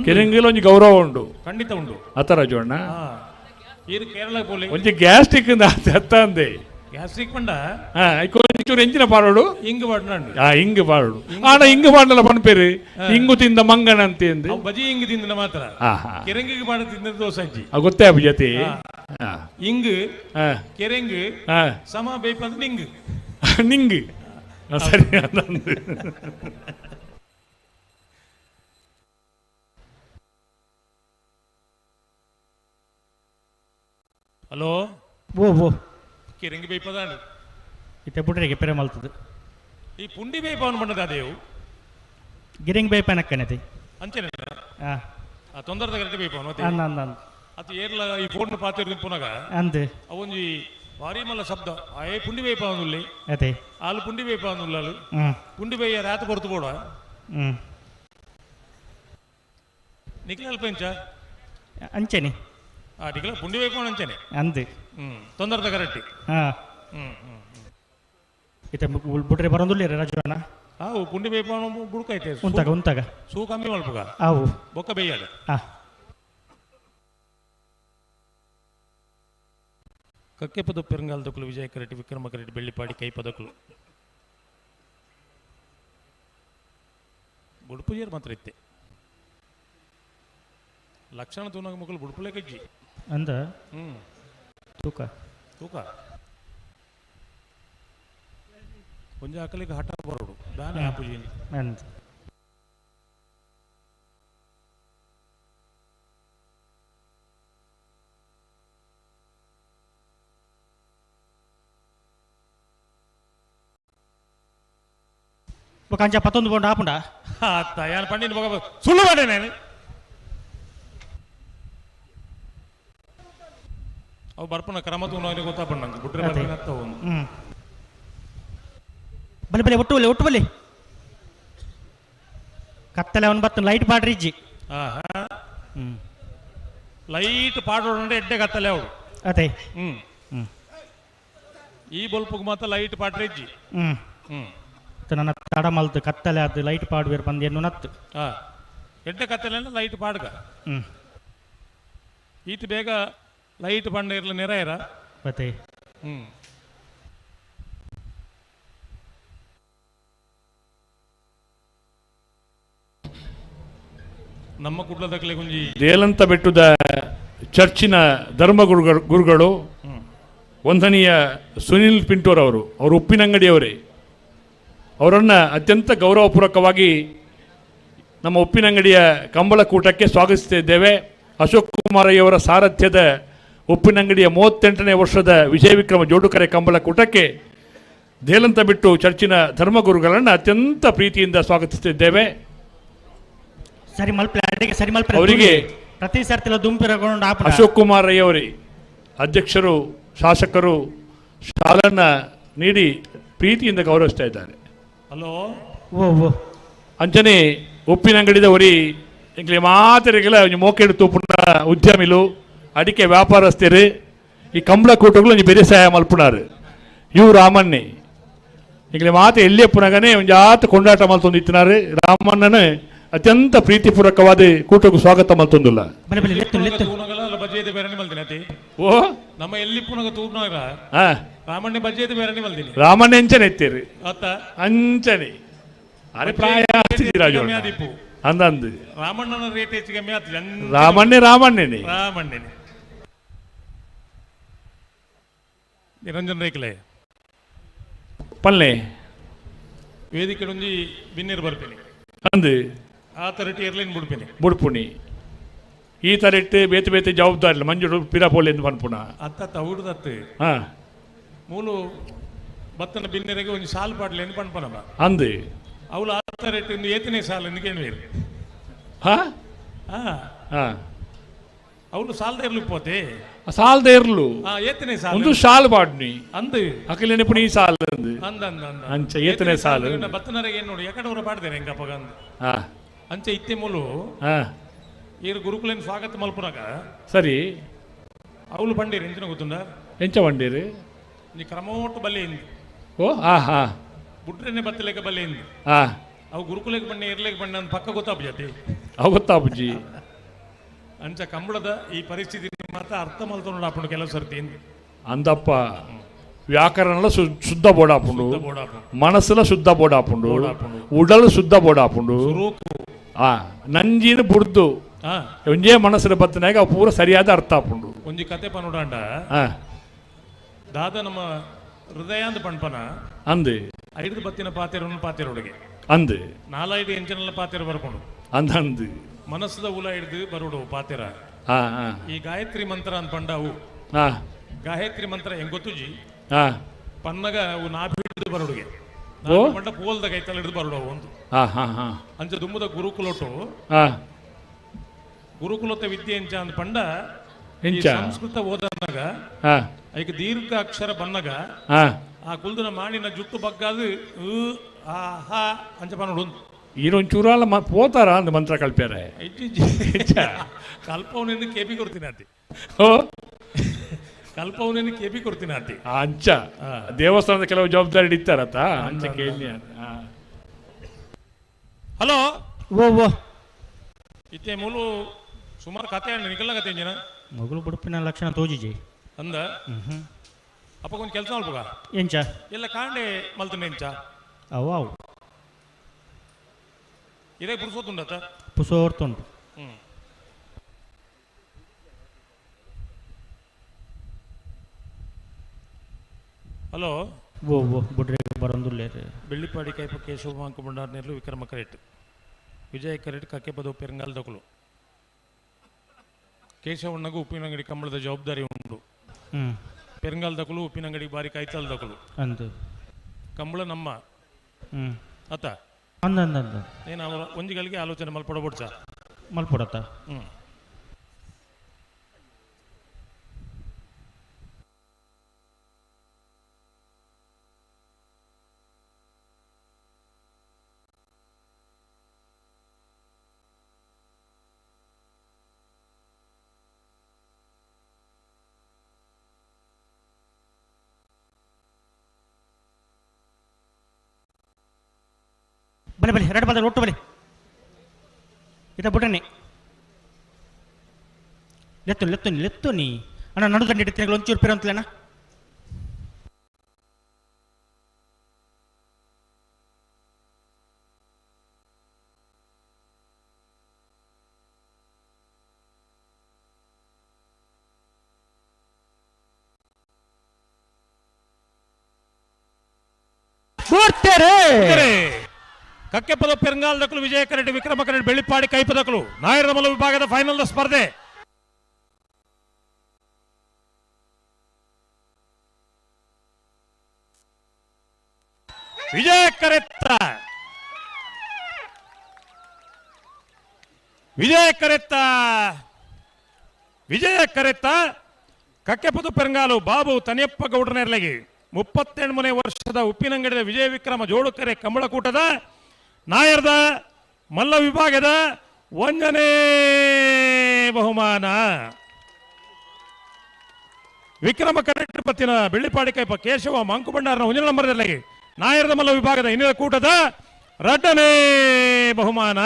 ಕೆರೆಂಗಿಲ ಒಂಜಿ ಗೌರವ ಉಂಡು ಖಂಡಿತ ಉಂಡು ಅತ್ತ ರಾಜು ಅಣ್ಣ ಕೇರಳ ಬೋಲೆ ಒಂಜಿ ಗ್ಯಾಸ್ಟ್ರಿಕ್ ಅತ್ತ ಅಂದೆ ಗ್ಯಾಸ್ಟ್ರಿಕ್ ಪಂಡ ಒಂಚೂರು ಎಂಚಿನ ಪಾಡೋಡು ಇಂಗು ಪಾಡ್ನಾಂಡು ಇಂಗು ಪಾಡೋಡು ಆಡ ಇಂಗು ಪಾಡಲ್ಲ ಪನ್ಪೇರು ಇಂಗು ತಿಂದ ಮಂಗನ ಅಂತ ಬಜಿ ಇಂಗು ತಿಂದ ಮಾತ್ರ ಕೆರೆಂಗಿಗೆ ಪಾಡ ತಿಂದ ದೋಸೆ ಅಜ್ಜಿ ಗೊತ್ತೇ ಜೊತೆ ಇಂಗು ಕೆರೆಂಗು ಸಮ ಬೇಪಂದ ನಿಂಗು ನಿಂಗು ಸರಿ ಹಲೋ ಓ ಕೆರೆಂಗಿ ಬೇಪದಾನು ಇತ್ತೆ ಬಿಟ್ರೆ ಪೆರೆ ಮಲ್ತದು ಈ ಪುಂಡಿ ಬೇಪವನ್ ಬಣ್ಣದ ಅದೇವು ಗಿರಿಂಗ್ ಬೇಪನಕ್ಕನತಿ ಅಂಚೆನ ಆ ತೊಂದರದ ಕರೆಕ್ಟ್ ಬೇಪವನ್ ಮತ್ತೆ ಅದು ಏರ್ಲ ಈ ಫೋನ್ ಪಾತಿರ್ದು ಪುನಗ ಅಂದೆ ಅವೊಂಜಿ ಭಾರಿ ಮಲ್ಲ ಶಬ್ದ ಆಯೇ ಪುಂಡಿ ಬೇಪವನುಲ್ಲಿ ಅದೇ ಆಲು ಪುಂಡಿ ಬೇಪವನುಲ್ಲಾಲು ಪುಂಡಿ ಬೇಯ ರಾತ ಹೊರತು ಬೋಡ ನಿಖಿಲ ಅಲ್ಪ ಇಂಚ ಅಂಚೆನಿ ನಿಖಿಲ ಪುಂಡಿ ಬೇಪವನ್ ಅಂಚೆನೆ ಅಂದೆ ತೊಂದರದ ಕರೆಕ್ಟ್ ಇತ್ತೆ ಬಿಟ್ರೆ ಬರೋದಿಲ್ಲ ರಾಜು ಅಣ್ಣ ಅವು ಪುಂಡಿ ಬೇಪವನ ಬುಡ್ಕೈತೆ ಉಂತಾಗ ಸೂ ಕಮ್ಮಿ ಮಲ್ಪಗ ಅವು ಬೊಕ್ಕ ಬೇಯಾಡ ಕಕ್ಕೆಪದ ಪೆರಂಗಾಲದಕ್ಕಲು ವಿಜಯ ಕರೆಟಿ ವಿಕ್ರಮ ಕರೆಟಿ ಬೆಳ್ಳಿಪಾಡಿ ಕೈಪದಕ್ಕಲು ಬುಡ್ಪುಜೇರು ಮಾತ್ರ ಇತ್ತೆ ಲಕ್ಷಣ ತೂನಾಗ ಮಕ್ಕಳು ಬುಡ್ಪುಲೆ ಕಜ್ಜಿ ಅಂದ ತೂಕ ತೂಕ ಕೊಂಚ ಹಾಕಲಿಕ್ಕೆ ಹಠ ಬರೋಡು ದಾನೆ ಆಪುಜಿ ಅಂದ ఒక అంచా 11 పౌండ్ ఆపుండా ಅತ್ತ ಯಾನ್ ಪಂಡಿನ ಬಗ ಸುಳ್ಳು ಮಾಡೆ ನಾನು ಅವು ಬರ್ಪನ ಕ್ರಮತು ನೋಯ್ನೆ ಗೊತ್ತಾಪಣ್ಣ ನಂಗೆ ಬಿಟ್ರೆ ಬರ್ತೀನಿ ಅಂತ ಒಂದು ಬಲೆ ಬಲೆ ಒಟ್ಟು ಬಲೆ ಕತ್ತಲೆ ಅವನು ಬತ್ತ ಲೈಟ್ ಪಾಡ್ರಿ ಇಜ್ಜಿ ಲೈಟ್ ಪಾಡೋಡು ಎಡ್ಡೆ ಕತ್ತಲೆ ಅವಳು ಅದೇ ಈ ಬಲ್ಪುಗ್ ಮಾತ್ರ ಲೈಟ್ ಪಾಡ್ರಿ ಇಜ್ಜಿ ನನ್ನ ತಡ ಮಲ್ತು ಕತ್ತಲೆ ಅದು ಲೈಟ್ ಪಾಡುವೇರು ಬಂದು ಎನ್ನು ನತ್ತು ಎಡ್ಡೆ ಕತ್ತಲೆ ಲೈಟ್ ಪಾಡ್ಗ ಈತ ಬೇಗ ಲೈಟ್ ಪಂಡ ಇರ್ಲ ನೆರ ಇರ ಮತ್ತೆ ನಮ್ಮ ಕುಡ್ಲದಕ್ಕಲೆ ಗುಂಜಿ ದೇಲಂತ ಬೆಟ್ಟದ ಚರ್ಚಿನ ಧರ್ಮ ಗುರುಗಳು ವಂದನೀಯ ಸುನಿಲ್ ಪಿಂಟೂರ್ ಅವರು ಉಪ್ಪಿನಂಗಡಿಯವರೇ, ಅವರನ್ನು ಅತ್ಯಂತ ಗೌರವಪೂರ್ವಕವಾಗಿ ನಮ್ಮ ಉಪ್ಪಿನಂಗಡಿಯ ಕಂಬಳಕೂಟಕ್ಕೆ ಸ್ವಾಗತಿಸುತ್ತಿದ್ದೇವೆ. ಅಶೋಕ್ ಕುಮಾರಯ್ಯವರ ಸಾರಥ್ಯದ ಉಪ್ಪಿನಂಗಡಿಯ 38ನೇ ವರ್ಷದ ವಿಜಯ ವಿಕ್ರಮ ಜೋಡುಕರೆ ಕಂಬಳಕೂಟಕ್ಕೆ ದೇಲಂತ ಬಿಟ್ಟು ಚರ್ಚಿನ ಧರ್ಮಗುರುಗಳನ್ನು ಅತ್ಯಂತ ಪ್ರೀತಿಯಿಂದ ಸ್ವಾಗತಿಸುತ್ತಿದ್ದೇವೆ. ಅವರಿಗೆ ಪ್ರತಿ ಸರ್ತಿಲ ದುಂಪಿರಗೊಂಡು ಅಶೋಕ್ ಕುಮಾರಯ್ಯವರೇ ಅಧ್ಯಕ್ಷರು ಶಾಸಕರು ಶಾಲನ್ನ ನೀಡಿ ಪ್ರೀತಿಯಿಂದ ಗೌರವಿಸ್ತಾ ಇದ್ದಾರೆ. ಹಲೋ ಅಂಚನೆ ಉಪ್ಪಿನಂಗಡಿದವರಿ ಇಂಗ್ಲಿ ಮಾತರಿಗೆಲ್ಲ ಮೋಕೆಡು ತೂಪುನ ಉದ್ಯಮಿಲು ಅಡಿಕೆ ವ್ಯಾಪಾರಸ್ಥರು ಈ ಕಂಬಳಕೂಟಗಳು ಒಂಜಿ ಬೇರೆ ಸಹಾಯ ಮಲ್ಪುನಾರು ಇವು ರಾಮಣ್ಣೆ ಇಂಗ್ಲಿ ಮಾತ ಎಲ್ಲಿಯಪ್ಪುನಗನೆ ಒಂದು ಜಾತ ಕೊಂಡಾಟ ಮಲ್ತೊಂದಿತ್ತಿನಾರು. ರಾಮಣ್ಣನ ಅತ್ಯಂತ ಪ್ರೀತಿಪೂರ್ವಕವಾದ ಕೂಟಕ್ಕೂ ಸ್ವಾಗತ ಮಲ್ತೊಂದುಲ್ಲ. ಬಜ್ಜೆದ ಬೇರೆ ಮಲ್ತೀನಿ ಓ ನಮ್ಮ ಎಲ್ಲಿ ಪುನಗ ತೂರ್ನಾಗ ರಾಮಣ್ಣ ಬಜ್ಜೆದ ಬೇರೆ ಮಲ್ತೀನಿ ರಾಮಣ್ಣ ಎಂಚನೆ ಎತ್ತೀರಿ ಅತ್ತ ಅಂಚನೆ ಅರೆ ಪ್ರಾಯ ರಾಜು ಅಂದಂದು ರಾಮಣ್ಣನ ರೇಟ್ ಹೆಚ್ಚು ಕಮ್ಮಿ ಆಗ್ತದೆ. ರಾಮಣ್ಣನೇ ನಿರಂಜನ್ ರೇಖಲೆ ಪಲ್ಲೆ ವೇದಿಕೆ ಒಂಜಿ ಬಿನ್ನಿರು ಬರ್ತೀನಿ ಅಂದು ಆ ತರಟಿ ಏರ್ಲೈನ್ ಬುಡ್ಪುಣಿ ಈ ತರಟ್ಟು ಬೇತೆ ಬೇತೆ ಜವಾಬ್ದಾರಿ ಮಂಜುಡು ಪಿರಾಪೋಲೆ ಎಂದು ಪನ್ಪುಣ ಅತ್ತ ಹುಡುದತ್ತು ಮೂಲು ಬತ್ತನ ಬಿನ್ನಿರಿಗೆ ಒಂದು ಸಾಲು ಪಾಡ್ಲಿ ಎಂದು ಪನ್ಪನಮ್ಮ ಅಂದು ಅವಳು ಆ ತರಟ್ಟು ಒಂದು ಏತನೇ ಸಾಲು ನಿಗೇನು ಬೇರೆ ಅವಳು ಸಾಲದ ಇರ್ಲಿ ಪೋತೆ ಸಾಲದ ಇರ್ಲು ಏತನೇ ಸಾಲು ಒಂದು ಸಾಲು ಪಾಡ್ನಿ ಅಂದು ಅಕಲೇನೆ ಪುಣಿ ಸಾಲು ಅಂದ ಅಂಚ ಏತನೇ ಸಾಲು ಬತ್ತನರಿಗೆ ಏನು ನೋಡಿ ಯಾಕಡೆ ಅವರ ಪಾಡ್ದೇನೆ ಹೆಂಗಪ್ಪ ಅಂದು ಅಂಚೆ ಇತ್ತೆ ಮೂಲು ಈರು ಗುರುಕುಲೇನು ಸ್ವಾಗತ ಮಲ್ಪುನಾಗ ಸರಿ ಅವಳು ಬಂಡೀರಿ ಎಂಚಿನ ಗೊತ್ತುಂಡ ಎಂಚ ಬಂಡೀರಿ ನೀ ಕ್ರಮೋಟ್ಟು ಬಲ್ಲೆ ಇಂದು ಓ ಬುಡ್ರೆನೆ ಬತ್ತಲೇಕ ಬಲ್ಲೆ ಇಂದು ಅವು ಗುರುಕುಲೇಕ ಬಣ್ಣ ಇರ್ಲೇಕ ಬಣ್ಣ ಅಂತ ಪಕ್ಕ ಗೊತ್ತಾಪಜತಿ ಅವು ಗೊತ್ತಾಪುಜಿ ಅಂಚ ಕಂಬಳದ ಈ ಪರಿಸ್ಥಿತಿ ಮಾತ್ರ ಅರ್ಥ ಮಲ್ತೊಂಡು ಆಪುಂಡು ಕೆಲವು ಸರ್ತಿ ಅಂದಪ್ಪ ವ್ಯಾಕರಣ ಶುದ್ಧ ಬೋಡಾಪುಂಡು ಮನಸ್ಸುಲ ಶುದ್ಧ ಬೋಡಾಪುಂಡು ಉಡಲು ಶುದ್ಧ ಬೋಡಾಪುಂಡು ನಂಜಿನ ಬುಡ್ದು ಒಂಜೇ ಮನಸ್ಸಿನ ಬತ್ತನಾಗ ಅವು ಪೂರ ಸರಿಯಾದ ಅರ್ಥ ಆಪುಂಡು. ಒಂಜಿ ಕತೆ ಪನುಡಾಂಡ ದಾದ ನಮ್ಮ ಹೃದಯ ಅಂದ ಪಣ್ಪನ ಅಂದು 5 ಬತ್ತಿನ ಪಾತೆರೊಳಗೆ ಅಂದು 4 ಎಂಚಿನ ಪಾತೆರ ಬರ್ಕೊಂಡು ಅಂದು ಮನಸ್ಸದ ಉಲ ಹಿಡ್ದು ಬರುಡು ಪಾತೆರ ಈ ಗಾಯತ್ರಿ ಮಂತ್ರ ಅಂತ ಪಂಡವು ಗಾಯತ್ರಿ ಮಂತ್ರ ಹೆಂಗ್ ಗೊತ್ತುಜಿ ಪನ್ನಗ ಅವು ನಾಭಿ ಹಿಡಿದು ಬರುಡುಗೆ ಮಂಡ ಪೋಲ್ದ ಕೈತಲ್ಲ ಹಿಡಿದು ಬರುಡವು ಒಂದು ಅಂಚ ದುಮ್ಮದ ಗುರುಕುಲತ ವಿದ್ಯೆ ಎಂಚ ಅಂದ ಪಂಡ ಸಂಸ್ಕೃತ ಓದನಾಗ ಐಕ ದೀರ್ಘ ಅಕ್ಷರ ಬನ್ನಗ ಆ ಕುಲ್ದನ ಮಾಡಿನ ಜುಟ್ಟು ಬಗ್ಗಾದು ಅಂಚ ಪನ್ನೋಡು ಈರೊಂಚೂರಾಲ ಪೋತಾರ ಅಂದ ಮಂತ್ರ ಕಲ್ಪ್ಯಾರೆ ಕಲ್ಪವನೆಂದು ಕೆಪಿ ಕೊಡ್ತೀನಿ ಅತಿ ಕಲ್ಪವನೆಂದು ಕೆಪಿ ಕೊಡ್ತೀನಿ ಅತಿ ಅಂಚ ದೇವಸ್ಥಾನದ ಕೆಲವು ಜವಾಬ್ದಾರಿ ಇತ್ತಾರತ್ತ ಅಂಚ ಕೇಳಿ. ಹಲೋ ಓ ಇತ್ತೆ ಮೂಲು ಸುಮಾರು ಕತೆ ನಿಕಲ್ಲ ಕತೆ ಜನ ಮಗಳು ಬುಡುಪಿನ ಲಕ್ಷಣ ತೋಜಿಜಿ ಅಂದ ಅಪ್ಪ ಒಂದು ಕೆಲಸ ಮಾಡ್ಬೋಗ ಎಂಚ ಎಲ್ಲ ಕಾಂಡೆ ಮಲ್ತನೆ ಎಂಚ ಅವು ಅವು ಇದೇ ಪುರ್ಸೋತುಂಡತ ಪುಸೋರ್ತುಂಡು ಹಲೋ ಓ ಬುಡ್ರೆ ಬರಂದುಲ್ಲೇ ಬೆಳ್ಳಿಪಾಡಿ ಕೈಪ ಕೇಶವ ಮಾಂಕುಂಡಾರ್ನೇರ್ಲು ವಿಕ್ರಮ ಕರೆಟ್ ವಿಜಯ ಕರೆಟ್ ಕಕ್ಕೆ ಪದ ಪೆರಂಗಾಲ್ದಕುಲು ಕೇಶವಣ್ಣಗೂ ಉಪ್ಪಿನಂಗಡಿ ಕಂಬಳದ ಜವಾಬ್ದಾರಿ ಉಂಟು. ಪೆರಂಗಾಲ್ದಕುಲು ಉಪ್ಪಿನಂಗಡಿ ಬಾರಿ ಕೈತಾಲ್ದಕುಲು ಅಂದು ಕಂಬಳ ನಮ್ಮ ಅತ್ತ ಅಂದ ನೀನು ಅವರ ಒಂಜಿಗಳಿಗೆ ಆಲೋಚನೆ ಮಲ್ಪಡಬೋಡ್ಸ ಮಲ್ಪಡತ್ತ ಬಲೆ ಬಲೆ ಎರಡು ಬಂದ ಒಟ್ಟು ಬಲೆ ಇದ ಬುಟನೆ ಲೆತ್ತು ನೀ ಅಣ್ಣ ನಡು ದಂಡಿ ಇಡ್ತೀನಿ ಒಂಚೂರು ಪೇರು ಅಂತಲೇನ ಕಕ್ಕೆ ಪದ ಪೆರಂಗಾಲದಕ್ಕಲು ವಿಜಯ ಕರೆಡ್ ವಿಕ್ರಮ ಕರೆಡ್ ಬೆಳ್ಳಿಪಾಡಿ ಕೈಪದಕ್ಕಲು ನಾಯರ ಮೊಲ ವಿಭಾಗದ ಫೈನಲ್ ಸ್ಪರ್ಧೆ ವಿಜಯ ಕರೆತ್ತ ಕಕ್ಕೆಪದು ಪೆರಂಗಾಲು ಬಾಬು ತನಿಯಪ್ಪ ಗೌಡ್ರನೆರ್ಲಗಿ 38ನೇ ವರ್ಷದ ಉಪ್ಪಿನಂಗಡಿದ ವಿಜಯ ವಿಕ್ರಮ ಜೋಡುಕೆರೆ ಕಂಬಳಕೂಟದ ನಾಯರದ ಮಲ್ಲ ವಿಭಾಗದ 1ನೇ ಬಹುಮಾನ ವಿಕ್ರಮ ಕರೆಟ್ ಪತ್ತಿನ ಬೆಳ್ಳಿಪಾಡಿ ಕೈಪ ಕೇಶವ ಮಂಕುಬಂಡಾರನ 1ನೇ ನಂಬರ್ದಲ್ಲಿ ನಾಯರದ ಮಲ್ಲ ವಿಭಾಗದ ಇನ್ನಿನ ಕೂಟದ 2ನೇ ಬಹುಮಾನ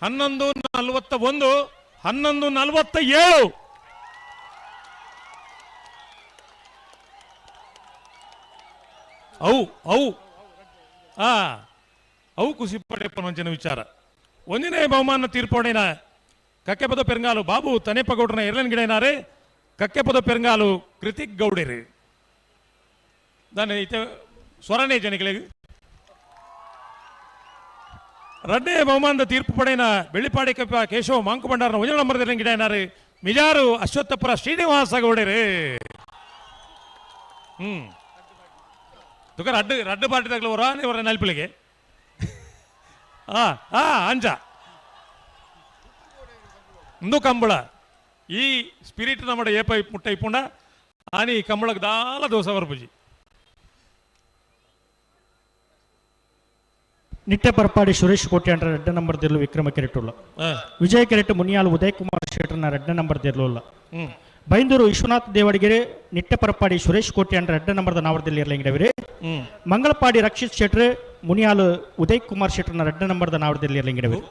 11:41 11:47 ಅವು ಖುಷಿ ಪಡೆಯಪ್ಪ ಒಂಚಿನ ವಿಚಾರ 1ನೇ ಬಹುಮಾನ ತೀರ್ಪೋಡಿನ ಕಕ್ಕೆಪದ ಪೆರಂಗಾಲು ಬಾಬು ತನೆಪ್ಪಗೌಡ್ರನ ಎರಲನ್ ಗಿಡನಾರೆ ಕಕ್ಕೆಪದ ಪೆರಂಗಾಲು ಕೃತಿಕ್ ಗೌಡರು ದಾನೆ ಸ್ವರನೇ ಜನಿಗಳಿಗೆ 2ನೇ ಬಹುಮಾನದ ತೀರ್ಪು ಪಡೆಯಿನ ಬೆಳ್ಳಿಪಾಡಿ ಕಪ್ಪ ಕೇಶವ ಮಾಂಕುಬಂಡಾರನ 1ನೇ ನಂಬರ್ದಲ್ಲಿ ಗಿಡನಾರೆ ಮಿಜಾರು ಅಶ್ವತ್ಥಪುರ ಶ್ರೀನಿವಾಸ ಗೌಡರು ತುಕ ರಡ್ಡು ಪಾರ್ಟಿದಾಗಲು ಇವರ ನೆನಪಿಗೆ ಅಂಜ ಇಂದು ಕಂಬಳ ಈ ಸ್ಪಿರಿಟ್ ನಮ್ಮ ಏಪ ಮುಟ್ಟ ಇಪ್ಪುಂಡ ಆನಿ ಕಂಬಳಕ್ಕೆ ದಾಲ ದೋಸ ಬರ್ಪುಜಿ ನಿಟ್ಟೆ ಪರಪಾಡಿ ಸುರೇಶ್ ಕೋಟೆ ಅಂಡ್ರ 2ನೇ ನಂಬರ್ ದೇರ್ಲು ವಿಕ್ರಮ ಕೆರೆಟ್ಟುಲ್ಲ ವಿಜಯ ಕೆರೆಟ್ಟು ಮುನಿಯಾಲು ಉದಯ್ ಕುಮಾರ್ ಶೇಟ್ರನ 2ನೇ ನಂಬರ್ ದೇರ್ಲು ಬೈಂದೂರು ವಿಶ್ವನಾಥ್ ದೇವಡಿಗೆರೆ ನಿಟ್ಟೆ ಪರಪಾಡಿ ಸುರೇಶ್ ಕೋಟೆ ಅಂಡ್ರ 2ನೇ ನಂಬರ್ದ ನಾವರದಲ್ಲಿ ಇರಲಿಂಗಿಡವಿರಿ ಮಂಗಳಪಾಡಿ ರಕ್ಷಿತ್ ಶೆಟ್ರ್ ಮುನಿಯಾಲು ಉದಯ್ ಕುಮಾರ್ ಶೆಟ್ರನ 2ನೇ ನಂಬರ್ದ ನಾವರದಲ್ಲಿ ಇರಲಿಂಗಿಡವಿರಿ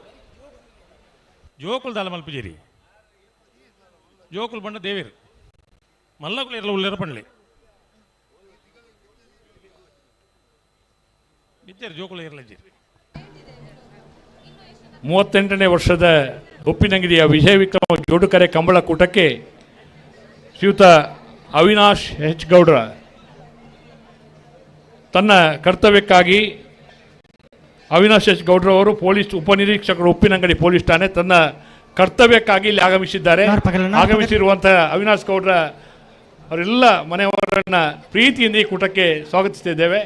ಜೋಕುಲ್ ದಾಲ ಮಲ್ಪುಜೇರಿ ಜೋಕುಲ್ ಬಂಡ ದೇವೇರು ಮಲ್ಲಗುಲ ಇರಲ ಉಳ್ಳೇರ ಪಂಡ್ಲಿ ನಿಜರು ಜೋಕುಲ ಇರಲಿದ್ದೀರಿ 38ನೇ ವರ್ಷದ ಉಪ್ಪಿನಂಗಡಿಯ ವಿಜಯ ವಿಕ್ರಮ ಜೋಡುಕರೆ ಕಂಬಳ ಕೂಟಕ್ಕೆ ಶ್ರೀಯುತ ಅವಿನಾಶ್ ಎಚ್ ಗೌಡ್ರ ತನ್ನ ಕರ್ತವ್ಯಕ್ಕಾಗಿ ಅವಿನಾಶ್ ಎಚ್ ಗೌಡ್ರ ಅವರು ಪೊಲೀಸ್ ಉಪನಿರೀಕ್ಷಕರು ಉಪ್ಪಿನಂಗಡಿ ಪೊಲೀಸ್ ಠಾಣೆ ತನ್ನ ಕರ್ತವ್ಯಕ್ಕಾಗಿ ಇಲ್ಲಿ ಆಗಮಿಸಿದ್ದಾರೆ. ಆಗಮಿಸಿರುವಂತಹ ಅವಿನಾಶ್ ಗೌಡ್ರ ಅವರೆಲ್ಲ ಮನೆಯವರನ್ನ ಪ್ರೀತಿಯಿಂದ ಈ ಕೂಟಕ್ಕೆ ಸ್ವಾಗತಿಸುತ್ತಿದ್ದೇವೆ.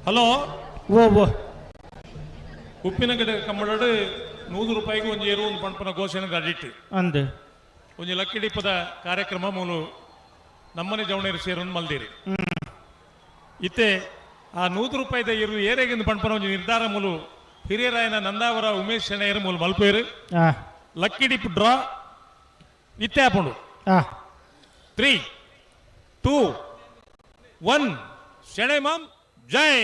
ಹಲೋ ಓ ಉಪ್ಪಿನಗಡೆ ಕಮ್ಮಡು 100 ರೂಪಾಯಿಗೆ ಒಂದು ಏರು ಒಂದು ಪಣಪನ ಘೋಷಣೆ ಅಡಿಟ್ಟು ಅಂದೆ ಒಂದು ಲಕ್ಕಿಡಿಪದ ಕಾರ್ಯಕ್ರಮ ಮೂಲು ನಮ್ಮನೆ ಜವಣೇರು ಸೇರೊಂದು ಮಲ್ದಿರಿ ಇತ್ತೆ ಆ 100 ರೂಪಾಯಿದ ಏರು ಏರೆಗಿಂದ ಪಣಪನ ಒಂದು ನಿರ್ಧಾರ ಮೂಲು ಹಿರಿಯರಾಯನ ನಂದಾವರ ಉಮೇಶ್ ಶೆಣೆಯರು ಮೂಲು ಮಲ್ಪೇರು ಲಕ್ಕಿಡಿಪ್ ಡ್ರಾ ಇತ್ತೆ ಹಾಕೊಂಡು 3, 2, 1 ಶೆಣೆ ಮಾಮ್ ಜೈ.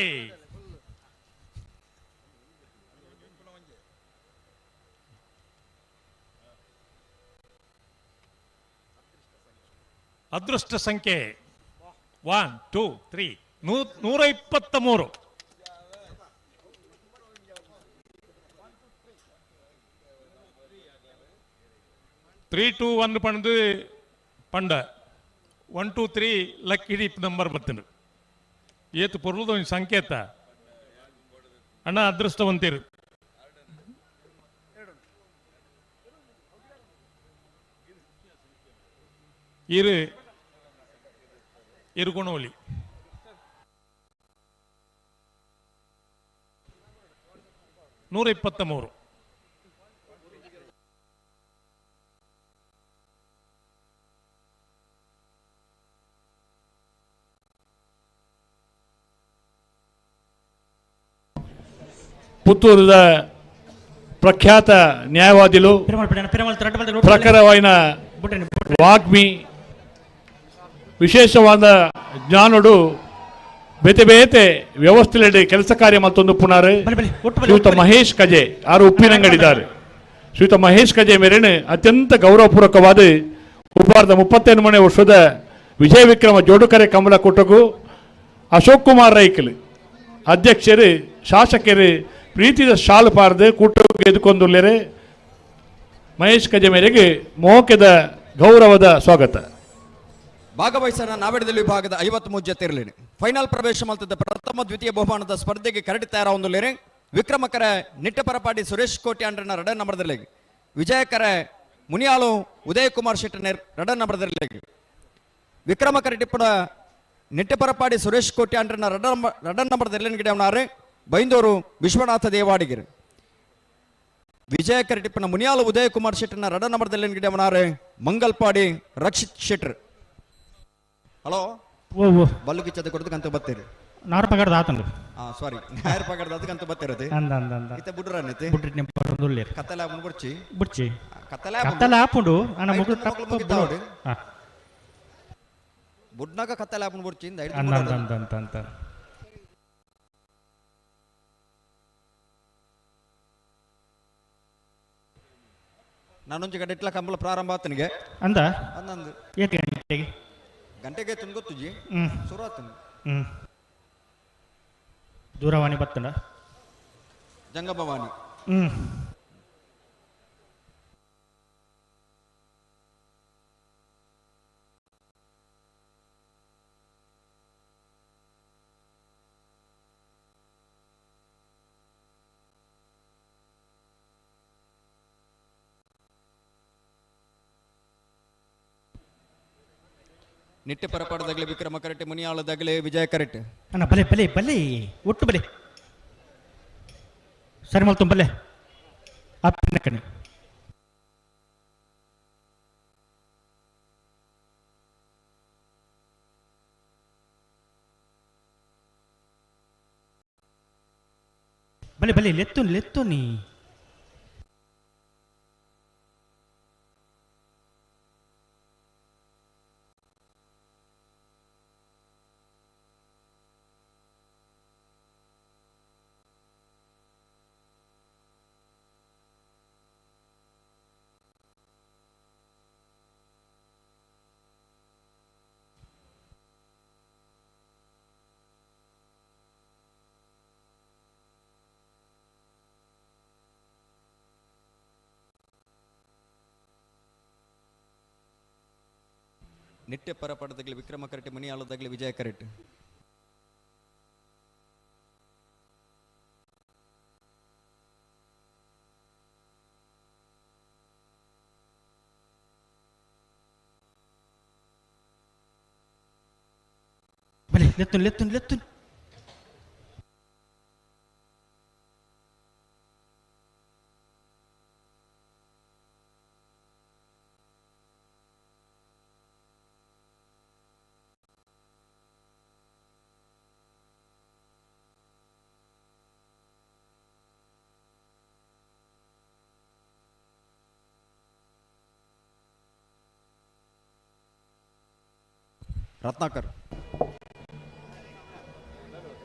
ಅದೃಷ್ಟ ಸಂಖ್ಯೆ 1, 2, 3 123. ತ್ರೀ ಟೂ ಒನ್ ಪಂಡು ಪಂಡ 1, 2, 3 ಲಕ್ಕಿ ನಂಬರ್ ಬರ್ತೇನೆ ಏತು ಪೊರ್ಲದ ಒಂದು ಸಂಕೇತ ಅಣ್ಣ ಅದೃಷ್ಟವಂತಿರು. ಇರುಗುಣೋಲಿ $123. ಪುತ್ತೂರದ ಪ್ರಖ್ಯಾತ ನ್ಯಾಯವಾದಿಲು ಪ್ರಖರವಾದ ವಾಗ್ಮಿ ವಿಶೇಷವಾದ ಜ್ಞಾನೋಡು ಬೇತೆ ಬೇತೆ ವ್ಯವಸ್ಥೆಯಲ್ಲಿ ಕೆಲಸ ಕಾರ್ಯ ಮತ್ತೊಂದು ಪುನರ್ ಶ್ರೀಯುತ ಮಹೇಶ್ ಕಜೆ ಆರು ಉಪ್ಪಿನಂಗಡಿದ್ದಾರೆ. ಶ್ರೀಯುತ ಮಹೇಶ್ ಕಜೆ ಮೇರೆನು ಅತ್ಯಂತ ಗೌರವಪೂರ್ವಕವಾದ ಉಪಾರ್ಧ 38 ವರ್ಷದ ವಿಜಯ ವಿಕ್ರಮ ಜೋಡುಕರೆ ಕಮಲ ಕೊಟ್ಟಗೂ ಅಶೋಕ್ ಕುಮಾರ್ ರೈಕಲ್ ಅಧ್ಯಕ್ಷರು ಶಾಸಕರು ಪ್ರೀತಿದ ಶಾಲು ಪಾರ್ದು ಕೂಟಕ್ಕೆ ಎದುಕೊಂದುಲ್ಲೇರೆ ಮಹೇಶ್ ಕಜೆ ಮೇರೆಗೆ ಮೋಕೆದ ಗೌರವದ ಸ್ವಾಗತ. ಭಾಗವಹಿಸನ ನಾವೆಡದಲ್ಲಿ ವಿಭಾಗದ 53 ಜತೆ ಇರಲಿ ಫೈನಲ್ ಪ್ರವೇಶ ಮಲ್ತದ ಪ್ರಥಮ ದ್ವಿತೀಯ ಬಹುಮಾನದ ಸ್ಪರ್ಧೆಗೆ ಕರಡಿ ತಯಾರ ಹೊಂದಲೇರೆ ವಿಕ್ರಮಕರ ನಿಟ್ಟಪರಪಾಡಿ ಸುರೇಶ್ ಕೋಟ್ಯಾಂಡ್ರನ ರಡ ನಂಬರ್ದಲ್ಲಿ ವಿಜಯಕರ ಮುನಿಯಾಳು ಉದಯ್ ಕುಮಾರ್ ಶೆಟ್ಟರ್ ರಡ ನಂಬರ್ದಲ್ಲಿ ವಿಕ್ರಮಕರ ಟಿಪ್ಪಡ ನಿಟ್ಟಪರಪಾಡಿ ಸುರೇಶ್ ಕೋಟ್ಯಾಂಡ್ರನ ರಡ ನಂಬರ್ದಲ್ಲಿ ಗಿಡ ಅವನಾರೆ ಬೈಂದೂರು ವಿಶ್ವನಾಥ ದೇವಾಡಿಗಿರು ವಿಜಯಕರ ಟಿಪ್ಪನ ಮುನಿಯಾಳು ಉದಯ್ ಕುಮಾರ್ ಶೆಟ್ಟರ್ನ ರಡ ನಂಬರ್ದಲ್ಲಿ ಗಿಡ ಅವನಾರೆ ಮಂಗಲ್ಪಾಡಿ ರಕ್ಷಿತ್ ಶೆಟ್ಟರ್. ಹಲೋ ಬಲ್ಲು ಕಿಚ್ಚದ ಕೊಡದಕ್ಕಂತ ಬರ್ತೀರಿ ನಾರು ಪಗಾರದ ಆತಂದು ಸಾರಿ ನಾಯರ್ ಪಗಾರದ ಅದಕ್ಕಂತ ಬರ್ತಿರತ್ತೆ ಇತ್ತ ಬುಡ್ರನೈತಿ ಕತ್ತಲ ಆಪುಂಡು ಬುಡ್ಚಿ ಬುಡ್ಚಿ ಕತ್ತಲ ಆಪುಂಡು ಅಣ್ಣ ಮುಗ್ಳು ಮುಗಿತಾವಡಿ ಬುಡ್ನಾಗ ಕತ್ತಲ ಆಪುಂಡು ಬುಡ್ಚಿ ಅಂತ ನಾನೊಂದು ಗಂಟೆ ಇಟ್ಲ ಕಂಬಳ ಪ್ರಾರಂಭ ಆತನಿಗೆ ಅಂದ ಅಂದಂದು ಏಕೆ ಗಂಟೆಗೆ ಗಂಟೆಗೆ ತುಂಬ ಗೊತ್ತುಜಿ ಶುರು ಆತನು ದೂರವಾಣಿ ಬತ್ತಂಡ ಜಂಗಮವಾಣಿ ನಿಟ್ಟೆ ಪರಪಾಡದಾಗಲೇ ವಿಕ್ರಮ ಕರೆಕ್ಟ್ ಮುನಿಯಾಳದಾಗಲೇ ವಿಜಯ ಕರೆಕ್ಟ್ ಅಣ್ಣ ಬಲೆ ಬಲೆ ಬಲೆ ಒಟ್ಟು ಬಲೆ ಸರಿ ಮಲ್ತು ಬಲೆ ಅಪ್ಪಿನ ಕಣೆ ಬಲೆ ಬಲೆ ಲೆತ್ತು ನೀ ನಿಟ್ಟೆ ಪರಪಾಡದಾಗಲೇ ವಿಕ್ರಮ ಕರೆಕ್ಟ್ ಮುನಿಯಾಳದಾಗಲೇ ವಿಜಯ ಕರೆಕ್ಟ್ ಬಲೆ ಲೆತ್ತು ರತ್ನಾಕರ್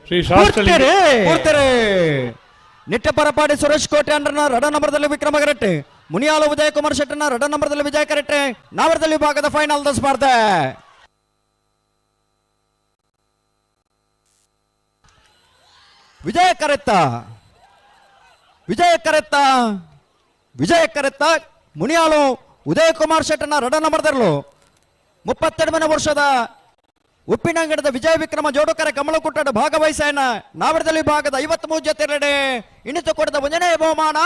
ಶ್ರೀ ಶಾಸ್ತ್ರಿ ನಿಟ್ಟೆ ಪರಪಾಡಿ ಸುರೇಶ್ ಕೋಟೆ ಅಂಡ್ರನ ರಡ ನಂಬರ್ದಲ್ಲಿ ವಿಕ್ರಮ ಕರೆಕ್ಟ್ ಮುನಿಯಾಳು ಉದಯ್ ಕುಮಾರ್ ಶೆಟ್ಟರ್ನ ರಡ ನಂಬರ್ದಲ್ಲಿ ವಿಜಯ ಕರೆಕ್ಟ್ ನಾವರದಲ್ಲಿ ವಿಭಾಗದ ಫೈನಲ್ ದ ಸ್ಪರ್ಧೆ ವಿಜಯ ಕರೆತ್ತ ಮುನಿಯಾಳು ಉದಯ್ ಕುಮಾರ್ ಶೆಟ್ಟರ್ನ ರಡ ನಂಬರ್ದಲ್ಲೂ 32 ವರ್ಷದ ಉಪ್ಪಿನಂಗಡದ ವಿಜಯ ವಿಕ್ರಮ ಜೋಡುಕರ ಕಮಲಕುಟ್ಟಡ ಭಾಗವಹಿಸಾಯನ ನಾವಡದಲ್ಲಿ ಭಾಗದ 53 ಜೊತೆರೆಡೆ ಇಣಿತು ಕೊಡದ 1ನೇ ಬಹುಮಾನ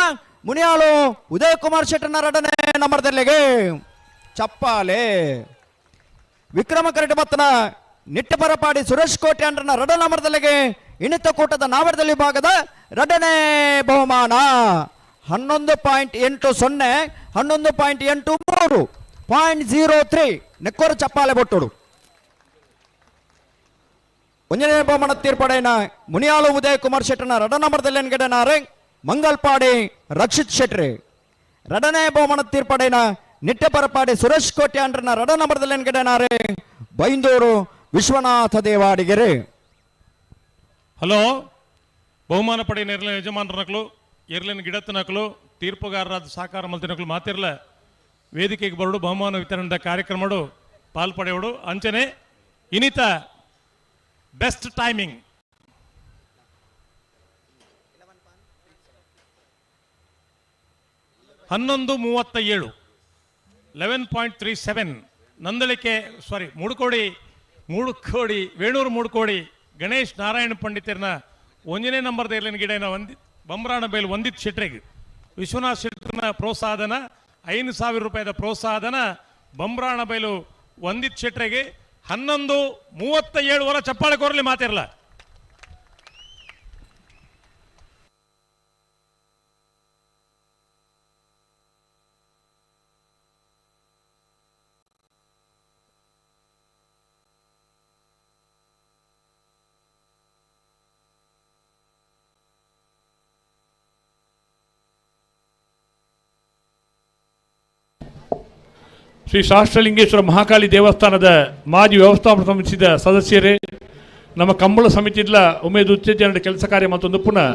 ಮುನಿಯಾಳು ಉದಯ್ ಕುಮಾರ್ ಶೆಟ್ಟರ್ನ 2ನೇ ನಂಬರ್ದಲ್ಲಿಗೆ ಚಪ್ಪಾಲೆ. ವಿಕ್ರಮ ಕರಡಿ ಮತ್ತನ ನಿಟ್ಟಪರಪಾಡಿ ಸುರೇಶ್ ಕೋಟೆ ಅಂಡ್ರನ 2 ನಂಬರ್ದಲ್ಲಿಗೆ ಇಣಿತ ಕೂಟದ ನಾವಡದಲ್ಲಿ ಭಾಗದ 2ನೇ ಬಹುಮಾನ 11.80 11.83 0.03 ನೆಕ್ಕೋರು ಚಪ್ಪಾಲೆ ಬೊಟ್ಟುಡು. 1ನೇ ಬಹುಮಾನ ತೀರ್ಪಡೆನ ಮುನಿಯಾಳು ಉದಯ್ ಕುಮಾರ್ ಶೆಟ್ಟರ್ನ 2 ನಂಬರ್ದಲ್ಲಿ ಎನ್ಗಡೆನಾರೆ ಮಂಗಲ್ಪಾಡಿ ರಕ್ಷಿತ್ ಶೆಟ್ರಿ. 2ನೇ ಬಹುಮಾನ ತೀರ್ಪಡೆನ ನಿಟ್ಟಪರಪಾಡಿ ಸುರೇಶ್ ಕೋಟೆ ಅಂಡ್ರನ 2 ನಂಬರ್ದಲ್ಲಿ ಎನ್ಗಡೆನಾರೆ ಬೈಂದೂರು ವಿಶ್ವನಾಥ ದೇವಾಡಿಗೆರೆ. ಹಲೋ, ಬಹುಮಾನ ಪಡೆಯ ನೆರಳಿನ ಯಜಮಾನರನಕಲು ಎರ್ಲಿನ ಗಿಡತ್ತನಕಲು ತೀರ್ಪುಗಾರರಾದ ಸಹಕಾರ ಮಲ್ತಿನಕಲು ಮಾತಿರಲ ವೇದಿಕೆಗೆ ಬರಡು ಬಹುಮಾನ ವಿತರಣೆ ಕಾರ್ಯಕ್ರಮಡು ಪಾಲ್ಪಡೆಯೋಡು ಅಂಚನೆ ಇನಿತ ಬೆಸ್ಟ್ ಟೈಮಿಂಗ್ 11:37 11.37 ನಂದಳಿಕೆ ಮೂಡುಕೋಡಿ ವೇಣೂರು ಮೂಡುಕೋಡಿ ಗಣೇಶ್ ನಾರಾಯಣ ಪಂಡಿತರನ್ನ 1ನೇ ನಂಬರ್ ದೇರ್ಲಿನ ಗಿಡನ ಬಂಬ್ರಾಣ ಬೈಲು ವಂದಿತ್ ಶೆಟ್ರಿಗೆ ವಿಶ್ವನಾಥ್ ಶೆಟ್ಟರ್ನ ಪ್ರೋತ್ಸಾಹನ 5,000 ರೂಪಾಯಿದ ಪ್ರೋತ್ಸಾಹನ ಬಂಬ್ರಾಣ ಬೈಲು ವಂದಿತ್ ಶೆಟ್ರಿಗೆ 11:37 ಚಪ್ಪಾಳೆ ಕೋರಲಿ ಮಾತಿರಲ್ಲ. ಶ್ರೀ ಶಾಸ್ತ್ರಲಿಂಗೇಶ್ವರ ಮಹಾಕಾಳಿ ದೇವಸ್ಥಾನದ ಮಾಜಿ ವ್ಯವಸ್ಥಾಪಕ ಸಮಿತಿಯ ಸದಸ್ಯರೇ, ನಮ್ಮ ಕಂಬಳ ಸಮಿತಿಲ ಉಮೇದು ಉತ್ತೇಜನ ಕೆಲಸ ಕಾರ್ಯ ಮತ್ತೊಂದು ಪುನಃ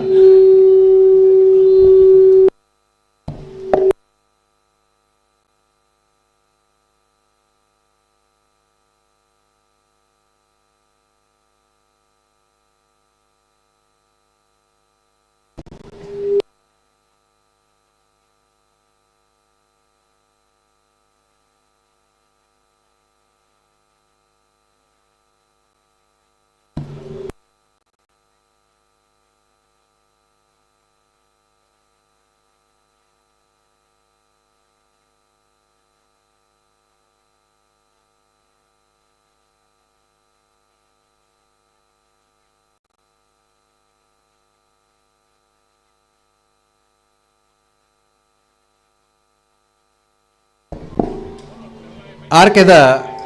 ಆರ್ಕೆದ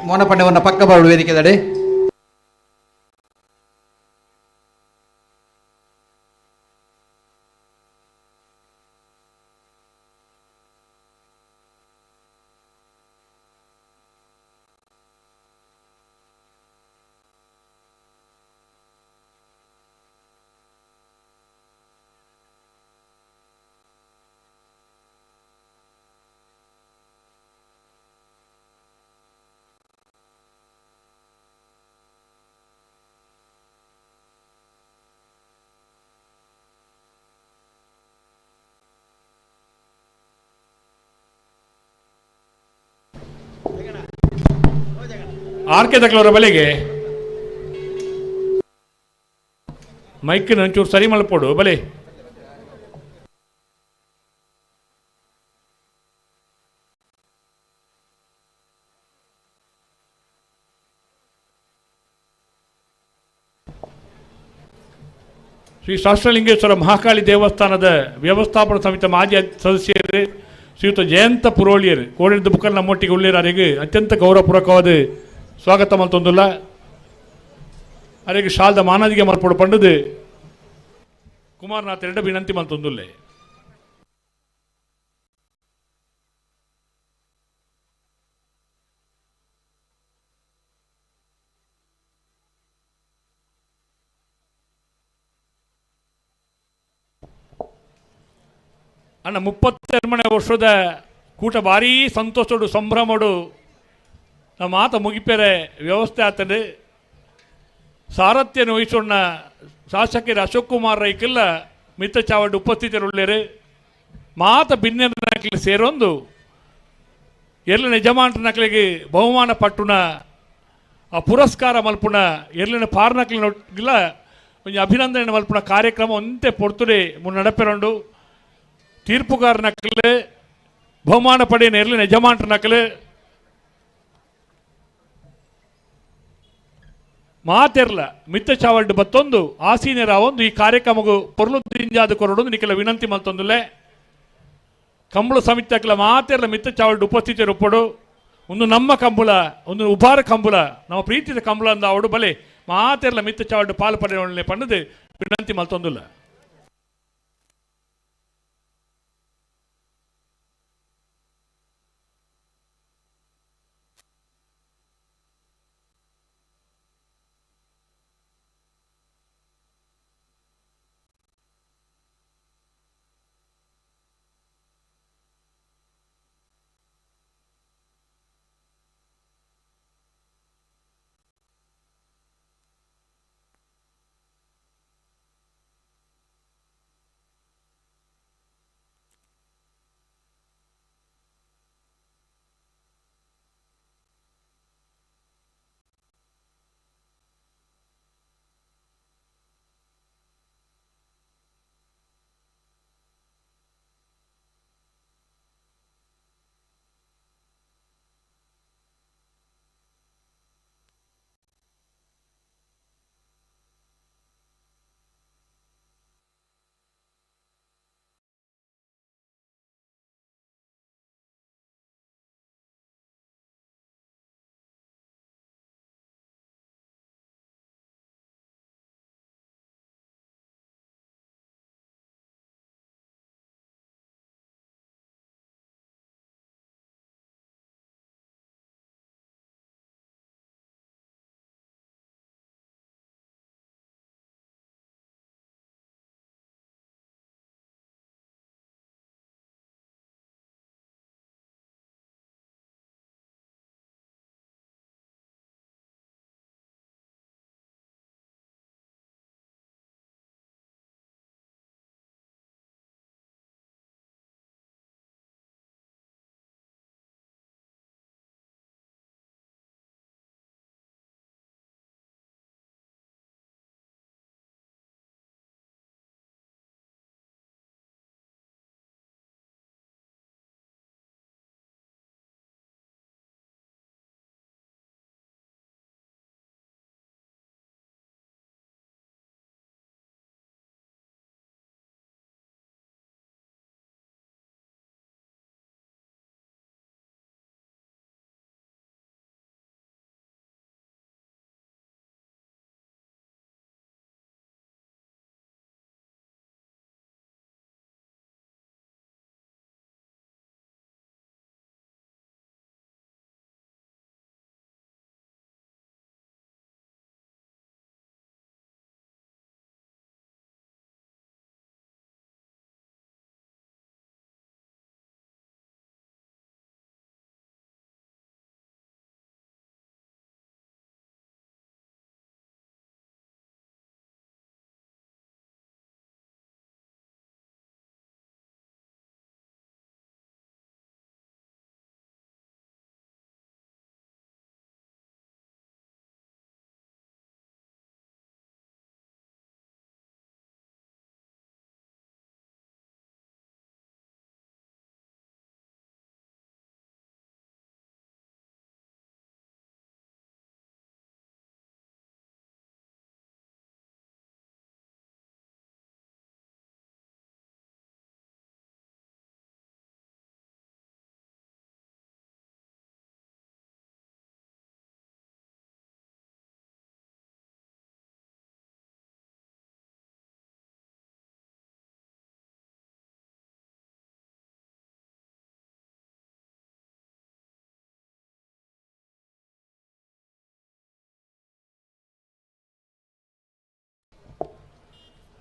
ಮೋನಪಂಡವನ್ನ ಪಕ್ಕ ಬರಲು ವೇದಿಕೆದಡೆ ಆರ್ಕೆ ತಕ್ಕಲವರ ಬಲೆಗೆ ಮೈಕ್ ಒಂಚೂರು ಸರಿ ಮಲ್ಪೋಡು ಬಲೆ. ಶ್ರೀ ಶಾಸ್ತ್ರಲಿಂಗೇಶ್ವರ ಮಹಾಕಾಳಿ ದೇವಸ್ಥಾನದ ವ್ಯವಸ್ಥಾಪನಾ ಸಮಿತಿ ಮಾಜಿ ಸದಸ್ಯರು ಶ್ರೀಯುತ ಜಯಂತ ಪುರೋಳಿಯರು ಕೋಡಿದ ಬುಕ್ಕಲ್ ನಮ್ಮೊಟ್ಟಿಗೆ ಉಳ್ಳೇರಿಗೆ ಅತ್ಯಂತ ಗೌರವಪೂರ್ವಕವಾದ ಸ್ವಾಗತ ಮಲ್ತೊಂದುಲ್ಲ. ಅವರಿಗೆ ಶಾಲ್ದ ಮಾನದಿಗೆ ಮಲ್ಪಡು ಪಂಡದು ಕುಮಾರನಾಥ್ ಎರಡು ವಿನಂತಿ ಮಲ್ತೊಂದುಲ್ಲೆ. ಅಣ್ಣ 32ನೇ ವರ್ಷದ ಕೂಟ ಭಾರೀ ಸಂತೋಷಡು ಸಂಭ್ರಮಡು ನಮ್ಮ ಮಾತ ಮುಗಿಪೇರೆ ವ್ಯವಸ್ಥೆ ಆತಂದು ಸಾರಥ್ಯ ವಹಿಸೋಣ ಶಾಸಕರು ಅಶೋಕ್ ಕುಮಾರ್ ರೈಕೆಲ್ಲ ಮಿತ್ತ ಚಾವಡ್ ಉಪಸ್ಥಿತರುಳ್ಳೇರು ಮಾತ ಭಿನ್ನ ಸೇರೊಂದು ಎಲ್ಲ ಯಜಮಾನರ ನಕಲಿಗೆ ಬಹುಮಾನ ಪಟ್ಟುನ ಆ ಪುರಸ್ಕಾರ ಮಲ್ಪುನ ಎರ್ಲಿನ ಪಾರ್ನಕ್ಲಿನ ಒಂಜಿ ಅಭಿನಂದನೆ ಮಲ್ಪುನ ಕಾರ್ಯಕ್ರಮ ಒಂತೆ ಪೊರ್ತುಡೆ ನಡಪೆರಂಡು ತೀರ್ಪುಗಾರ ನಕಲು ಬಹುಮಾನ ಪಡೆಯ ಎರ್ಲಿನ ಯಜಮಾನ್ರ ನಕಲು ಮಾತೆರ್ಲ ಮಿತ್ತ ಚಾವಡ್ ಬತ್ತೊಂದು ಆಸೀನರ ಒಂದು ಈ ಕಾರ್ಯಕ್ರಮಗೂ ಪೊರ್ಲು ದಿಂಜಾದ ಕೊರಡೊಂದು ನಿಖಲ ವಿನಂತಿ ಮಲ್ತೊಂದುಲೆ ಕಂಬಳ ಸಮಿತಿಯಕ್ಲ ಮಾತೆರ್ಲ ಮಿತ್ತ ಚಾವಡ್ ಉಪಸ್ಥಿತಿ ರೂಪಡು ಒಂದು ನಮ್ಮ ಕಂಬಳ ಒಂದು ಉಪಾರ ಕಂಬಳ ನಮ್ಮ ಪ್ರೀತಿದ ಕಂಬಳ ಅಂದ ಅವಡು ಬಲೆ ಮಾತೆರ್ಲ ಮಿತ್ತ ಚಾವಡ್ ಪಾಲು ಪಡೆಯ ಪಣ್ಣದು ವಿನಂತಿ ಮಲ್ತೊಂದುಲ್ಲ.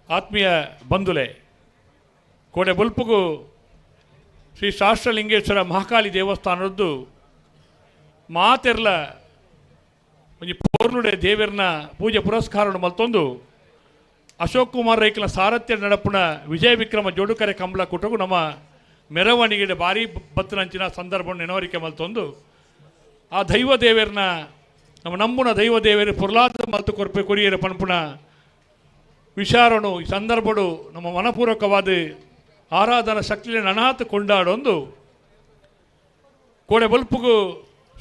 ಆತ್ಮೀಯ ಬಂಧುಲೆ ಕೋಡೆ ಬುಲ್ಪುಗು ಶ್ರೀ ಶಾಸ್ತ್ರಲಿಂಗೇಶ್ವರ ಮಹಾಕಾಳಿ ದೇವಸ್ಥಾನದ್ದು ಮಾತೆರ್ಲ ಒಂಜಿ ಪೌರ್ಣುಡೆ ದೇವರನ ಪೂಜೆ ಪುರಸ್ಕಾರ ಮಲ್ತೊಂದು ಅಶೋಕ್ ಕುಮಾರ್ ರೈಕಲ ಸಾರಥ್ಯ ನಡಪುನ ವಿಜಯ ವಿಕ್ರಮ ಜೋಡುಕರೆ ಕಂಬಳ ಕುಟಗು ನಮ್ಮ ಮೆರವಣಿಗೆ ಭಾರಿ ಬತ್ತನಂಚಿನ ಸಂದರ್ಭ ನೆನವರಿಕೆ ಮಲ್ತೊಂದು ಆ ದೈವ ದೇವರನ ನಮ್ಮ ನಂಬುನ ದೈವ ದೇವರು ಪೊರ್ಲಾದ ಮತ್ತು ಕೊರಪೆ ಕೊರಿಯರ ಪಂಪುನ ವಿಚಾರಣು ಈ ಸಂದರ್ಭಡು ನಮ್ಮ ಮನಪೂರ್ವಕವಾದ ಆರಾಧನಾ ಶಕ್ತಿಯನ್ನು ಅನಾಥ ಕೊಂಡಾಡೊಂದು ಕೋಡೆ ಬಲ್ಪುಗು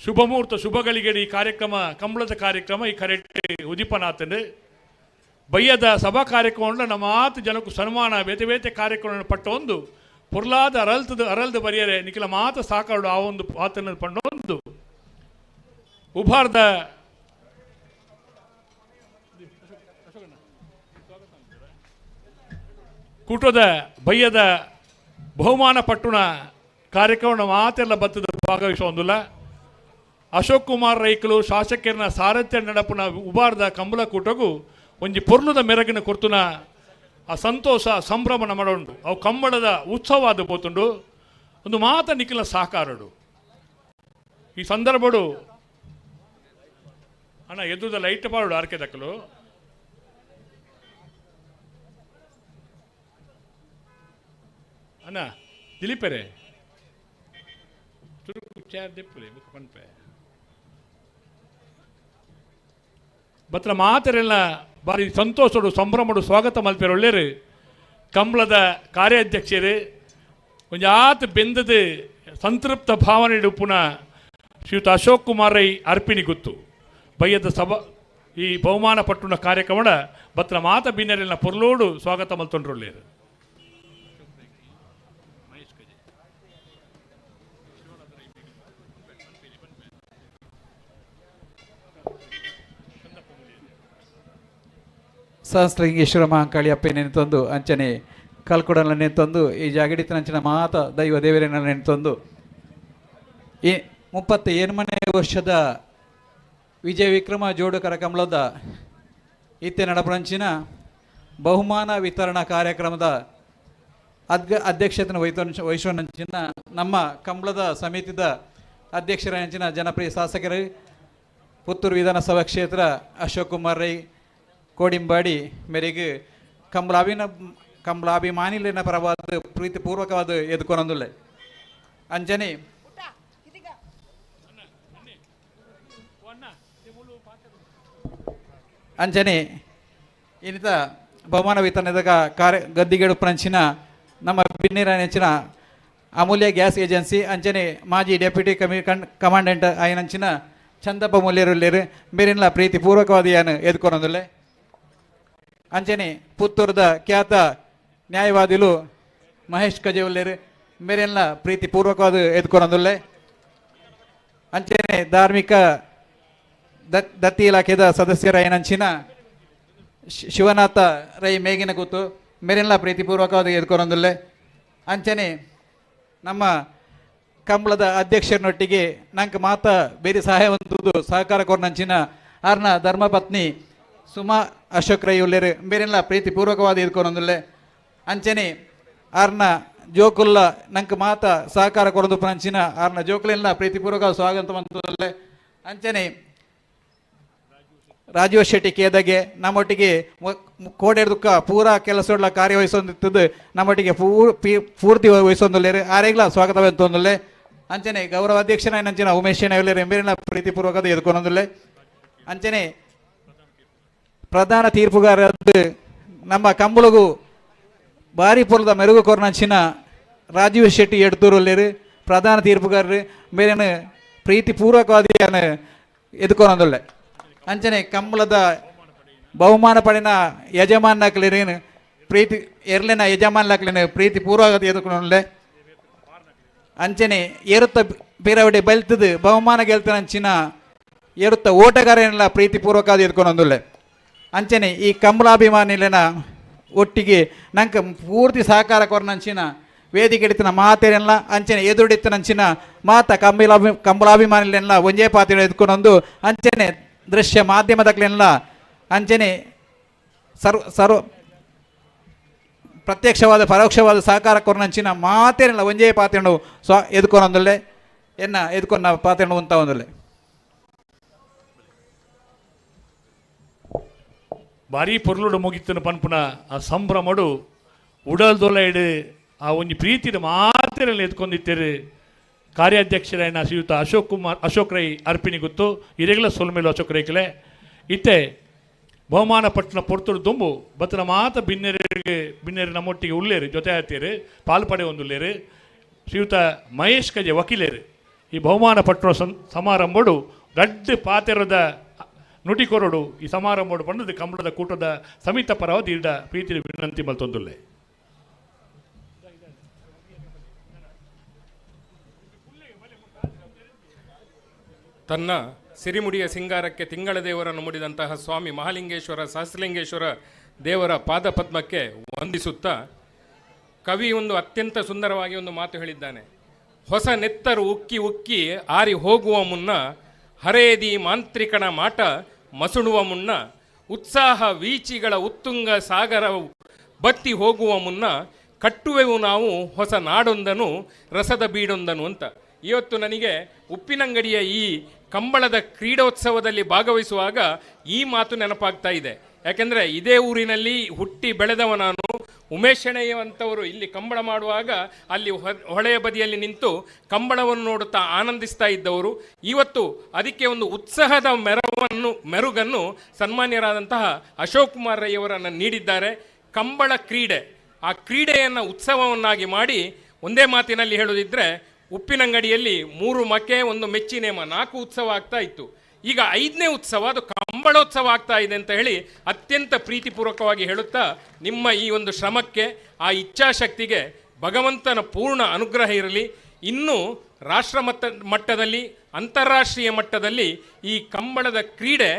ಶುಭ ಮುಹೂರ್ತ ಶುಭಗಳಿಗೆ ಈ ಕಾರ್ಯಕ್ರಮ ಕಂಬಳದ ಕಾರ್ಯಕ್ರಮ ಈ ಕರೆಕ್ಟ್ ಉದಿಪನಾಥಂಡು ಬಯ್ಯದ ಸಭಾ ಕಾರ್ಯಕ್ರಮ ನಮ್ಮ ಆತ ಜನಕ್ಕೂ ಸನ್ಮಾನ ಬೇತೆ ಬೇತೆ ಕಾರ್ಯಕ್ರಮ ಪಟ್ಟ ಒಂದು ಪೊರ್ಲಾದ ಅರಲ್ದು ಬರೆಯರೆ ನಿಖಿಲ ಮಾತ ಸಾಕಾಡು ಆ ಒಂದು ಆತನ ಪಂಡೊಂದು ಉಭಾರ್ದ ಕೂಟದ ಬಯ್ಯದ ಬಹುಮಾನ ಪಟ್ಟುನ ಕಾರ್ಯಕ್ರಮ ಮಾತೆಲ್ಲ ಬತ್ತದ ಭಾಗವಹಿಸೋದಿಲ್ಲ ಅಶೋಕ್ ಕುಮಾರ್ ರೈಕಲು ಶಾಸಕರನ ಸಾರಥ್ಯ ನಡಪುನ ಉಬಾರ್ದ ಕಂಬಳ ಕೂಟಗೂ ಒಂಜಿ ಪೊರ್ಲುದ ಮೆರಗಿನ ಕೊರ್ತುನ ಆ ಸಂತೋಷ ಸಂಭ್ರಮಣ ಮಾಡೋಂಡು ಅವು ಕಂಬಳದ ಉತ್ಸವ ಅದು ಪೋತುಂಡು ಒಂದು ಮಾತ ನಿಖಿಲ ಸಾಕಾರಡು ಈ ಸಂದರ್ಭಡು ಅಣ್ಣ ಎದ್ದುದ ಲೈಟ್ ಪಾಡು ಆರ್ಕೆ ದಕ್ಕಲು ಅಣ್ಣ ದಿಲೀಪರೇ ಬತ್ರ ಮಾತರೆಲ್ಲ ಬಾರಿ ಸಂತೋಷಡು ಸಂಭ್ರಮಡು ಸ್ವಾಗತ ಮಲ್ಪೇರು ಒಳ್ಳೆಯರು ಕಂಬಳದ ಕಾರ್ಯಾಧ್ಯಕ್ಷರು ಒಂದು ಆತ ಬೆಂದದ ಸಂತೃಪ್ತ ಭಾವನೆ ಪುನಃ ಶ್ರೀಯುತ ಅಶೋಕ್ ಕುಮಾರ್ ರೈ ಅರ್ಪಿಣಿ ಗೊತ್ತು ಬಯ್ಯದ ಸಭಾ ಈ ಬಹುಮಾನ ಪಟ್ಟುನ ಕಾರ್ಯಕ್ರಮ ಬತ್ರ ಮಾತ ಬಿನ್ನರೆಲ್ಲ ಪೊರ್ಲೋಡು ಸ್ವಾಗತ ಮಲ್ತೊಂಡ್ರು ಒಳ್ಳೆಯರು ಸಹಸ್ರಲಿಂಗೇಶ್ವರ ಮಹಾಕಾಳಿ ಅಪ್ಪೆ ನೆನೆತಂದು ಅಂಚನೆ ಕಲ್ಕೊಡಲ ನೆನೆತಂದು ಈ ಜಾಗಡಿತನಂಚಿನ ಮಾತ ದೈವ ದೇವರನ್ನ ನೆನೆತಂದು ಈ 38ನೇ ವರ್ಷದ ವಿಜಯ ವಿಕ್ರಮ ಜೋಡು ಕರಕಂಬಳದ ಇತ್ತೆ ನಡಪರಂಚಿನ ಬಹುಮಾನ ವಿತರಣಾ ಕಾರ್ಯಕ್ರಮದ ಅಧ್ಯಕ್ಷತೆಯನ್ನು ವಹಿಸುವಂಚಿನ ನಮ್ಮ ಕಂಬಳದ ಸಮಿತಿದ ಅಧ್ಯಕ್ಷರಂಚಿನ ಜನಪ್ರಿಯ ಶಾಸಕರು ಪುತ್ತೂರು ವಿಧಾನಸಭಾ ಕ್ಷೇತ್ರ ಅಶೋಕ್ ಕುಮಾರ್ ರೈ ಕೋಡಿಂಬಾಡಿ ಮೇರೆಗೆ ಕಂಬಳಾಭಿಮಾನಿಲಿನ ಪರವಾದ ಪ್ರೀತಿಪೂರ್ವಕವಾದ ಎದುಕೊನೊಂದುಲ್ಲೆ ಅಂಚನೆ ಇನ್ನಿತ ಬಹುಮಾನ ವಿತರಣದ ಗದ್ದಿಗೆಡು ಪ್ರಂಚಿನ ನಮ್ಮ ಬಿನ್ನಿರ ನೆಂಚಿನ ಅಮೂಲ್ಯ ಗ್ಯಾಸ್ ಏಜೆನ್ಸಿ ಅಂಚನೆ ಮಾಜಿ ಡೆಪ್ಯೂಟಿ ಕಮಾಂಡೆಂಟ್ ಆಯ್ನಂಚಿನ ಚಂದಪ್ಪ ಮೂಲ್ಯರುಲ್ಲೇರು ಮೇರಿನ ಪ್ರೀತಿಪೂರ್ವಕವಾದ ಏನು ಎದುಕೊನೊಂದುಲ್ಲೆ ಅಂಚನೆ ಪುತ್ತೂರದ ಖ್ಯಾತ ನ್ಯಾಯವಾದಿಲು ಮಹೇಶ್ ಕಜೆವುಲ್ಲೇರು ಮೇರೆಲ್ಲ ಪ್ರೀತಿಪೂರ್ವಕವಾದ ಎದುಕೊನೊಂದುಲ್ಲೆ ಅಂಚನೆ ಧಾರ್ಮಿಕ ದತ್ತಿ ಇಲಾಖೆದ ಸದಸ್ಯರ ಏನಂಚಿನ ಶಿವನಾಥ ರೈ ಮೇಗಿನ ಕೂತು ಮೇರೆಲ್ಲ ಪ್ರೀತಿಪೂರ್ವಕವಾದ ಎದುಕೊನೊಂದುಲ್ಲೆ ಅಂಚನೆ ನಮ್ಮ ಕಂಬಳದ ಅಧ್ಯಕ್ಷರನೊಟ್ಟಿಗೆ ನಂಗೆ ಮಾತ ಬೇರೆ ಸಹಾಯವಂತದ್ದು ಸಹಕಾರ ಕೊರ್ನಂಚಿನ ಆರ್ನ ಧರ್ಮಪತ್ನಿ ಸುಮಾ ಅಶೋಕ್ ರೈ ಉಲ್ಲೇರು ಬೇರೆಲ್ಲ ಪ್ರೀತಿಪೂರ್ವಕವಾದ ಎದುಕೊನೊಂದುಲ್ಲೆ ಅಂಚನೆ ಆರ್ನ ಜೋಕುಲ್ಲ ನಂಗೆ ಮಾತ ಸಹಕಾರ ಕೊರದು ಪಂಚಿನ ಆರ್ನ ಜೋಕುಲೆಲ್ಲ ಪ್ರೀತಿಪೂರ್ವಕ ಸ್ವಾಗತ ಮಂತುಲ್ಲೆ ಅಂಚನೆ ರಾಜೀವ್ ಶೆಟ್ಟಿ ಕೇದಗೆ ನಮ್ಮೊಟ್ಟಿಗೆ ಕೋಡೆರ್ದುಕ್ಕ ಪೂರ ಕೆಲಸಗಳ ಕಾರ್ಯವಹಿಸೊಂದಿತ್ತದು ನಮ್ಮೊಟ್ಟಿಗೆ ಪೂರ್ತಿ ವಹಿಸೊಂದುಲ್ಲೇರು ಆರೆಗ್ಲ ಸ್ವಾಗತವಂತೊಂದುಲ್ಲೆ ಅಂಚನೆ ಗೌರವ ಅಧ್ಯಕ್ಷನ ನಂಚಿನ ಉಮೇಶ್ ಉಲ್ಲೇರು ಎಂಬೇರಿನ ಪ್ರೀತಿಪೂರ್ವಕದ ಎದುಕೊನೊಂದುಲ್ಲೆ ಅಂಚನೆ ಪ್ರಧಾನ ತೀರ್ಪುಗಾರದ್ದು ನಮ್ಮ ಕಂಬಳಗೂ ಭಾರಿ ಪೊಲದ ಮೆರುಗು ಕೊರ್ನಂಚಿನ ರಾಜೀವ್ ಶೆಟ್ಟಿ ಎಡ್ತೂರಲ್ಲೇರು ಪ್ರಧಾನ ತೀರ್ಪುಗಾರರು ಬೇರೆನು ಪ್ರೀತಿಪೂರ್ವಕವಾದ ಎದುಕೊನೊಂದುಲ್ಲೆ ಅಂಚನೆ ಕಂಬಳದ ಬಹುಮಾನ ಪಡಿನ ಯಜಮಾನಕ್ಲೇನು ಪ್ರೀತಿ ಎರ್ಲಿನ ಯಜಮಾನಕ್ಲೇನು ಪ್ರೀತಿಪೂರ್ವಕವಾದ ಎದುಕೊನೊಂದುಲ್ಲೆ ಅಂಚನೆ ಏರುತ್ತ ಬೇರವಡೆ ಬಲ್ತದು ಬಹುಮಾನ ಗೆಲ್ತನಂಚಿನ ಏರುತ್ತ ಓಟಗಾರನೆಲ್ಲ ಪ್ರೀತಿಪೂರ್ವಕವಾದ ಎದುಕೊನೊಂದುಲ್ಲೆ ಅಂಚನೆ ಈ ಕಂಬಳಾಭಿಮಾನಿಲಿನ ಒಟ್ಟಿಗೆ ನಂಗೆ ಪೂರ್ತಿ ಸಹಕಾರ ಕೊರನಂಚಿನ ವೇದಿಕೆ ಎಡಿತನ ಮಾತೇನೆಲ್ಲ ಅಂಚನೆ ಎದುರುಡಿತ್ತನಂಚಿನ ಮಾತ ಕಂಬಳಾಭಿಮಾನಿಲೆಲ್ಲ ಒಂಜೇ ಪಾತ್ರ ಎದ್ಕೊಂಡೊಂದು ಅಂಚನೆ ದೃಶ್ಯ ಮಾಧ್ಯಮದಕ್ಲೆಲ್ಲ ಅಂಚನೆ ಸರ್ವ ಪ್ರತ್ಯಕ್ಷವಾದ ಪರೋಕ್ಷವಾದ ಸಹಕಾರ ಕೊರನಂಚಿನ ಮಾತೇನೆಲ್ಲ ಒಂಜೇ ಪಾತ್ರೆಂಡು ಎದ್ಕೊಂಡೊಂದುಲ್ಲೆ ಎದ್ಕೊಂಡ ಪಾತ್ರೆಂಡು ಉಂತ ಒಂದುಲ್ಲೆ ಭಾರಿ ಪೊರ್ಲುಡು ಮುಗಿತನ ಪನ್ಪುನ ಆ ಸಂಭ್ರಮಡು ಉಡಲ್ದೊಲ ಇಡು ಆ ಒಂಜಿ ಪ್ರೀತಿದ ಮಾತೆರೆಲ್ಲ ಎತ್ಕೊಂಡಿತ್ತೇರು ಕಾರ್ಯಾಧ್ಯಕ್ಷರಾಯನ ಶ್ರೀಯುತ ಅಶೋಕ್ ರೈ ಅರ್ಪಿನಿ ಗೊತ್ತು ಇರೆಗ್ಲ ಸೊಲ್ಮೇಲು ಅಶೋಕ್ ರೈಕಲೆ ಇತ್ತೆ ಬಹುಮಾನ ಪಟ್ಟಣ ಪೊರ್ತುಡು ದುಂಬು ಬತ್ತನ ಮಾತ ಬಿನ್ನೇರಿ ನಮ್ಮೊಟ್ಟಿಗೆ ಉಳ್ಳೇರು ಜೊತೆ ಆತೀರು ಪಾಲ್ಪಡೆ ಒಂದುಲ್ಲೇರು ಶ್ರೀಯುತ ಮಹೇಶ್ ಕಜೆ ವಕೀಲೇರು ಈ ಬಹುಮಾನ ಪಟ್ಟಣ ಸಮಾರಂಭಡು ದೊಡ್ಡ ಪಾತೆರದ ನುಟಿಕೊರಡು ಈ ಸಮಾರಂಭಡು ಬಂದದ್ದು ಕಂಬಳದ ಕೂಟದ ಸಮಿತ ಪರವಾದ ಇಡ ಪ್ರೀತಿ ವಿನಂತಿ ಮಲ್ತೊಂದುಲ್ಲೆ ತನ್ನ ಸಿರಿಮುಡಿಯ ಸಿಂಗಾರಕ್ಕೆ ತಿಂಗಳ ದೇವರನ್ನು ಮುಡಿದಂತಹ ಸ್ವಾಮಿ ಮಹಾಲಿಂಗೇಶ್ವರ ಸಹಸ್ರಲಿಂಗೇಶ್ವರ ದೇವರ ಪಾದಪದ್ಮಕ್ಕೆ ವಂದಿಸುತ್ತಾ ಕವಿ ಒಂದು ಅತ್ಯಂತ ಸುಂದರವಾಗಿ ಒಂದು ಮಾತು ಹೇಳಿದ್ದಾನೆ. ಹೊಸ ನೆತ್ತರು ಉಕ್ಕಿ ಉಕ್ಕಿ ಆರಿ ಹೋಗುವ ಮುನ್ನ ಹರೇದಿ ಮಾಂತ್ರಿಕನ ಮಾಟ ಮಸುಳುವ ಮುನ್ನ ಉತ್ಸಾಹ ವೀಚಿಗಳ ಉತ್ತುಂಗ ಸಾಗರವು ಬತ್ತಿ ಹೋಗುವ ಮುನ್ನ ಕಟ್ಟುವೆವು ನಾವು ಹೊಸ ನಾಡೊಂದನು ರಸದ ಬೀಡೊಂದನು ಅಂತ. ಇವತ್ತು ನನಗೆ ಉಪ್ಪಿನಂಗಡಿಯ ಈ ಕಂಬಳದ ಕ್ರೀಡೋತ್ಸವದಲ್ಲಿ ಭಾಗವಹಿಸುವಾಗ ಈ ಮಾತು ನೆನಪಾಗ್ತಾ ಇದೆ. ಯಾಕೆಂದರೆ ಇದೇ ಊರಿನಲ್ಲಿ ಹುಟ್ಟಿ ಬೆಳೆದವ ನಾನು. ಉಮೇಶಣೆಯಂಥವರು ಇಲ್ಲಿ ಕಂಬಳ ಮಾಡುವಾಗ ಅಲ್ಲಿ ಹೊಳೆಯ ಬದಿಯಲ್ಲಿ ನಿಂತು ಕಂಬಳವನ್ನು ನೋಡುತ್ತಾ ಆನಂದಿಸ್ತಾ ಇದ್ದವರು. ಇವತ್ತು ಅದಕ್ಕೆ ಒಂದು ಉತ್ಸಾಹದ ಮೆರುಗನ್ನು ಸನ್ಮಾನ್ಯರಾದಂತಹ ಅಶೋಕ್ ಕುಮಾರ್ ರೈ ಅವರನ್ನು ನೀಡಿದ್ದಾರೆ. ಕಂಬಳ ಕ್ರೀಡೆ, ಆ ಕ್ರೀಡೆಯನ್ನು ಉತ್ಸವವನ್ನಾಗಿ ಮಾಡಿ ಒಂದೇ ಮಾತಿನಲ್ಲಿ ಹೇಳೋದಿದ್ದರೆ ಉಪ್ಪಿನಂಗಡಿಯಲ್ಲಿ 3 ಮಕ್ಕೆ 1 ಮೆಚ್ಚಿನೇಮ 4 ಉತ್ಸವ ಆಗ್ತಾ ಇತ್ತು. ಈಗ 5ನೇ ಉತ್ಸವ ಅದು ಕಂಬಳೋತ್ಸವ ಆಗ್ತಾ ಇದೆ ಅಂತ ಹೇಳಿ ಅತ್ಯಂತ ಪ್ರೀತಿಪೂರ್ವಕವಾಗಿ ಹೇಳುತ್ತಾ ನಿಮ್ಮ ಈ ಒಂದು ಶ್ರಮಕ್ಕೆ ಆ ಇಚ್ಛಾಶಕ್ತಿಗೆ ಭಗವಂತನ ಪೂರ್ಣ ಅನುಗ್ರಹ ಇರಲಿ. ಇನ್ನೂ ರಾಷ್ಟ್ರ ಮಟ್ಟದಲ್ಲಿ ಅಂತಾರಾಷ್ಟ್ರೀಯ ಮಟ್ಟದಲ್ಲಿ ಈ ಕಂಬಳದ ಕ್ರೀಡೆ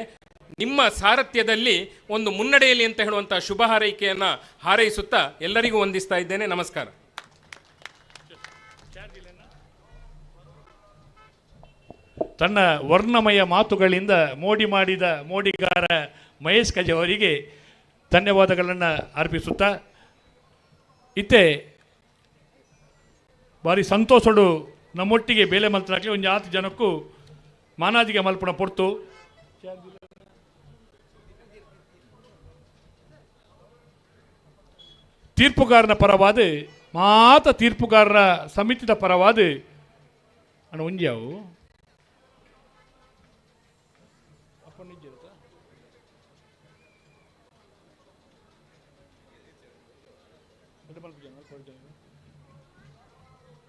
ನಿಮ್ಮ ಸಾರಥ್ಯದಲ್ಲಿ ಒಂದು ಮುನ್ನಡೆಯಲಿ ಅಂತ ಹೇಳುವಂಥ ಶುಭ ಹಾರೈಕೆಯನ್ನು ಹಾರೈಸುತ್ತಾ ಎಲ್ಲರಿಗೂ ವಂದಿಸ್ತಾ ಇದ್ದೇನೆ. ನಮಸ್ಕಾರ. ತನ್ನ ವರ್ಣಮಯ ಮಾತುಗಳಿಂದ ಮೋಡಿ ಮಾಡಿದ ಮೋಡಿಗಾರ ಮಹೇಶ್ ಕಜೆ ಅವರಿಗೆ ಧನ್ಯವಾದಗಳನ್ನು ಅರ್ಪಿಸುತ್ತಾ ಇತ್ತೆ ಭಾರಿ ಸಂತೋಷಡು ನಮ್ಮೊಟ್ಟಿಗೆ ಬೇಲೆ ಮಲ್ತನಾಗಲಿ ಒಂದು 10 ಜನಕ್ಕೂ ಮಾನಾದಿಗೆ ಮಲ್ಪಣ ಪೊರ್ತು ತೀರ್ಪುಗಾರನ ಪರವಾದ ತೀರ್ಪುಗಾರರ ಸಮಿತಿದ ಪರವಾದ ಅಣ್ಣ ಒಂಜ್ಯಾವು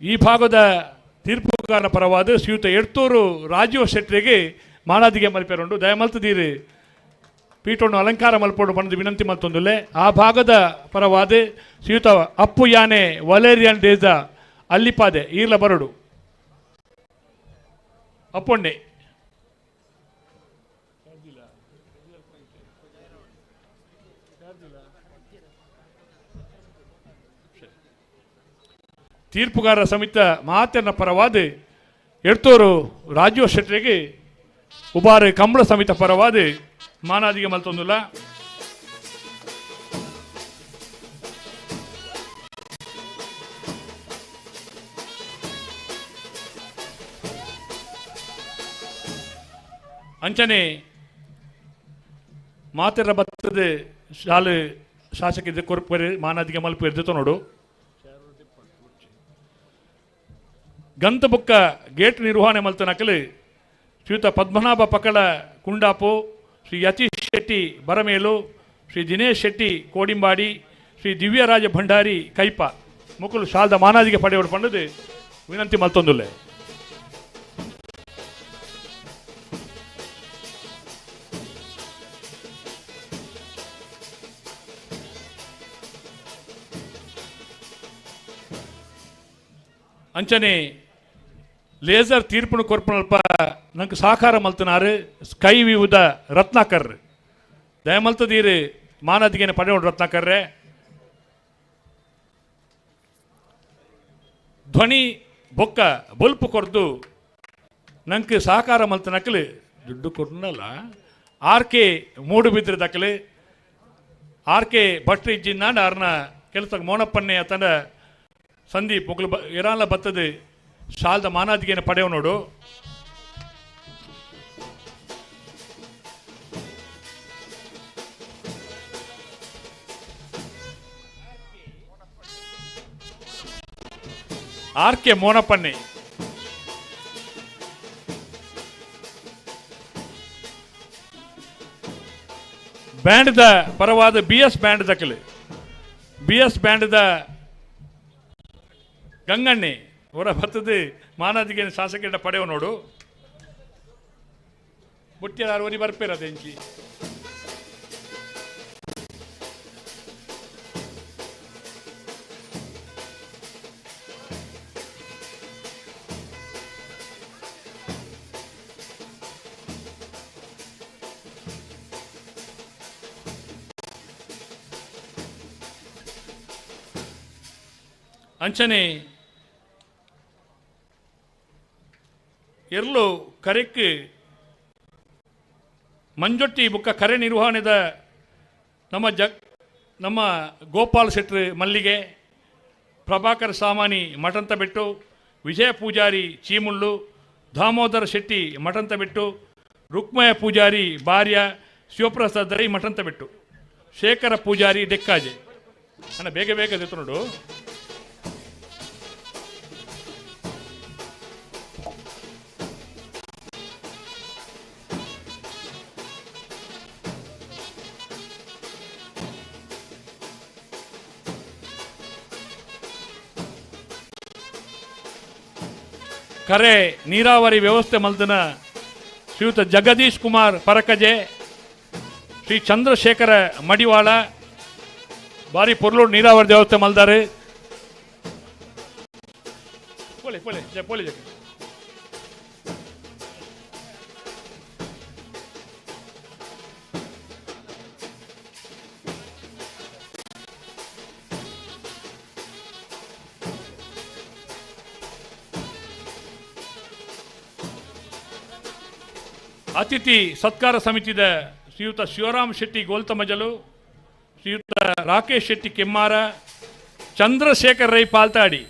ಈ ಭಾಗದ ತೀರ್ಪುಗಾರನ ಪರವಾದ ಶ್ರೀಯುತ ಎಡ್ತೂರು ರಾಜೀವ್ ಶೆಟ್ಟಿಗೆ ಮಾಲಾದಿಗೆ ಮಲ್ಪೆರೊಂಡು ದಯಮಲ್ತದೀರಿ ಪೀಠವನ್ನು ಅಲಂಕಾರ ಮಲ್ಪೊಂಡು ಬಂದು ವಿನಂತಿ ಮಲ್ತೊಂದುಲ್ಲೆ. ಆ ಭಾಗದ ಪರವಾದ ಶ್ರೀಯುತ ಅಪ್ಪು ಯಾನೆ ವಲೇರಿಯನ್ ಡೇಜ ಅಲ್ಲಿಪಾದೆ ಈರ್ಲ ಬರಡು ಅಪ್ಪೊಂಡೆ ತೀರ್ಪುಗಾರರ ಸಮಿತ ಮಾತನ್ನ ಪರವಾದ ಎಡ್ತೂರು ರಾಜೀವ್ ಶೆಟ್ಟಿಗೆ ಉಬಾರ ಕಂಬಳ ಸಮಿತ ಪರವಾದ ಮಾನಾದಿಗೆ ಮಲ್ತೊಂದುಲ್ಲ. ಅಂಚನೆ ಮಾತೆರ ಬತ್ತದ ಶಾಲೆ ಶಾಸಕ ಕೊರ್ಪರೆ ಮಾನಾದಿಗೆ ಮಲ್ಪ ಇರ್ದಿತ್ತು ನೋಡು. ಗಂತ ಬುಕ್ಕ ಗೇಟ್ ನಿರ್ವಹಣೆ ಮಲ್ತನಕಲು ಶ್ರೀಯುತ ಪದ್ಮನಾಭ ಪಕಳ ಕುಂಡಾಪು, ಶ್ರೀ ಯತೀಶ್ ಶೆಟ್ಟಿ ಬರಮೇಲು, ಶ್ರೀ ದಿನೇಶ್ ಶೆಟ್ಟಿ ಕೋಡಿಂಬಾಡಿ, ಶ್ರೀ ದಿವ್ಯರಾಜ ಭಂಡಾರಿ ಕೈಪ ಮುಕುಲು ಶಾಲದ ಮಾನಾದಿಗೆ ಪಡೆಯೋಡು ಪಂಡದು ವಿನಂತಿ ಮಲ್ತೊಂದುಲ್ಲೆ. ಅಂಚನೆ ಲೇಸರ್ ತೀರ್ಪುನು ಕೊರ್ಪನಲ್ಪ ನಂಗೆ ಸಹಕಾರ ಮಲ್ತನಾರು ಸ್ಕೈ ವಿವುದ ರತ್ನಾಕರ್ ದಯಮಲ್ತದೀರು ಮಾನದಿಗೆನೆ ಪಡೆಯೋಡು ರತ್ನಾಕರ್ರೆ ಧ್ವನಿ ಬೊಕ್ಕ ಬೊಲ್ಪು ಕೊರ್ದು ನಂಗೆ ಸಹಕಾರ ಮಲ್ತನಕಲು ದುಡ್ಡು ಕೊರ್ನಲ್ಲ RK ಮೂಡುಬಿದ್ರೆ ದಕ್ಕಲು RK ಭಟ್ರಿ ಇಜ್ಜಿನ್ನಾಂಡ ಅವ್ರನ್ನ ಕೆಲಸಕ್ಕೆ ಮೋನಪ್ಪನ್ನೇ ತಂಡ ಸಂದೀಪ್ ಒಕ್ಕಲು ಇರಾಲ ಬತ್ತದು ಶಾಲದ ಮಾನಾದಿಗೆನ ಪಡೆಯೋ ನೋಡು. RK ಮೋನಪ್ಪನ್ನೆ ಬ್ಯಾಂಡ್ದ ಪರವಾದ BS ಬ್ಯಾಂಡ್ ದಕ್ಕಲು BS ಬ್ಯಾಂಡ್ದ ಗಂಗಣ್ಣೆ ಹೊರ ಬರ್ತದೆ ಮಾನಾದಿಗೆ ಶಾಸಕ ಪಡೆಯೋ ನೋಡು ಬುಟ್ಟಿಯಾರು ಒರಿ ಬರ್ಪೇರದೆ ಎಂಚಿ ಅಂಚನೆ ಎರ್ಲು ಕರೆಕ್ ಮಂಜೊಟ್ಟಿ ಬುಕ್ಕ ಕರೆ ನಿರ್ವಹಣೆದ ನಮ್ಮ ಗೋಪಾಲ್ ಶೆಟ್ರು ಮಲ್ಲಿಗೆ ಪ್ರಭಾಕರ್ ಸಾಮಾನಿ ಮಠಂತ ಬಿಟ್ಟು ವಿಜಯ ಪೂಜಾರಿ ಚೀಮುಳ್ಳು ದಾಮೋದರ ಶೆಟ್ಟಿ ಮಠಂತ ಬಿಟ್ಟು ರುಕ್ಮಯ ಪೂಜಾರಿ ಭಾರ್ಯ ಶಿವಪ್ರಸಾದ್ ರೈ ಮಠಂತ ಬಿಟ್ಟು ಶೇಖರ ಪೂಜಾರಿ ಡೆಕ್ಕಾಜೆ ಅಣ್ಣ ಬೇಗ ಬೇಗ ಜೊತೆ ನೋಡು ಕರೆ ನೀರಾವರಿ ವ್ಯವಸ್ಥೆ ಮಲ್ದನ ಶ್ರೀಯುತ ಜಗದೀಶ್ ಕುಮಾರ್ ಪರಕಜೆ ಶ್ರೀ ಚಂದ್ರಶೇಖರ ಮಡಿವಾಳ ಬಾರಿ ಪೊರ್ಲೂರು ನೀರಾವರಿ ವ್ಯವಸ್ಥೆ ಮಲ್ದಾರೆ ಅತಿಥಿ ಸತ್ಕಾರ ಸಮಿತಿದ ಶ್ರೀಯುತ ಶಿವರಾಮ್ ಶೆಟ್ಟಿ ಗೋಲ್ತಮಜಲು ಶ್ರೀಯುತ ರಾಕೇಶ್ ಶೆಟ್ಟಿ ಕೆಮ್ಮಾರ ಚಂದ್ರಶೇಖರ್ ರೈ ಪಾಲ್ತಾಡಿ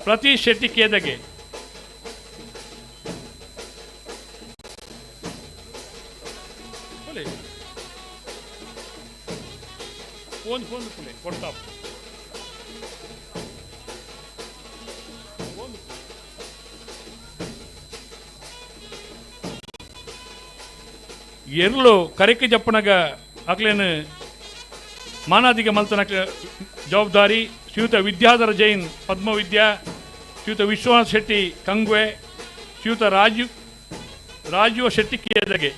ಪ್ರತೀಶ್ ಶೆಟ್ಟಿ ಕೇದಗೆ ಕೊಡ್ತಾ ಎರ್ಲು ಕರೆಕೆ ಜಪ್ಪನಗ ಅಕ್ಲೇನು ಮಾನಾದಿಗೆ ಮಲ್ತನ ಜವಾಬ್ದಾರಿ ಶ್ರೀಯುತ ವಿದ್ಯಾಧರ ಜೈನ್ ಪದ್ಮವಿದ್ಯಾ ಶ್ರೀಯುತ ವಿಶ್ವನಾಥ್ ಶೆಟ್ಟಿ ಕಂಗ್ವೆ ಶ್ರೀಯುತ ರಾಜೀವ ಶೆಟ್ಟಿ ಕೇದಗೆ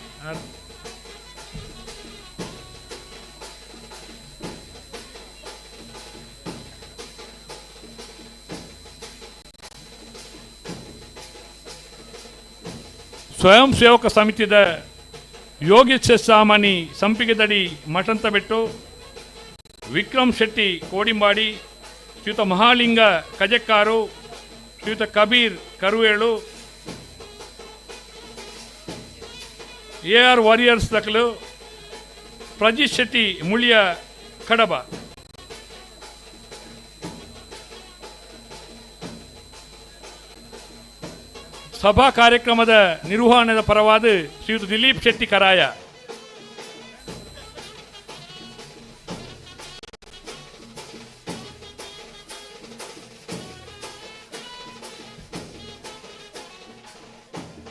ಸ್ವಯಂ ಸೇವಕ ಸಮಿತಿದ ಯೋಗೇಶ್ ಸಾಮಾನಿ ಸಂಪಿಗೆದಡಿ ಮಠಂತ ಬೆಟ್ಟು ವಿಕ್ರಮ್ ಶೆಟ್ಟಿ ಕೋಡಿಂಬಾಡಿ ಶ್ರೀಯುತ ಮಹಾಲಿಂಗ ಕಜೆಕ್ಕಾರು ಶ್ರೀಯುತ ಕಬೀರ್ ಕರುವೇಳು AR ವಾರಿಯರ್ಸ್ ದಕ್ಕಲು ಪ್ರಜಿತ್ ಶೆಟ್ಟಿ ಮುಳಿಯ ಕಡಬ ಸಭಾ ಕಾರ್ಯಕ್ರಮದ ನಿರ್ವಹಣೆಯ ಪರವಾದ ಶ್ರೀಯುತ ದಿಲೀಪ್ ಶೆಟ್ಟಿ ಕರಾಯ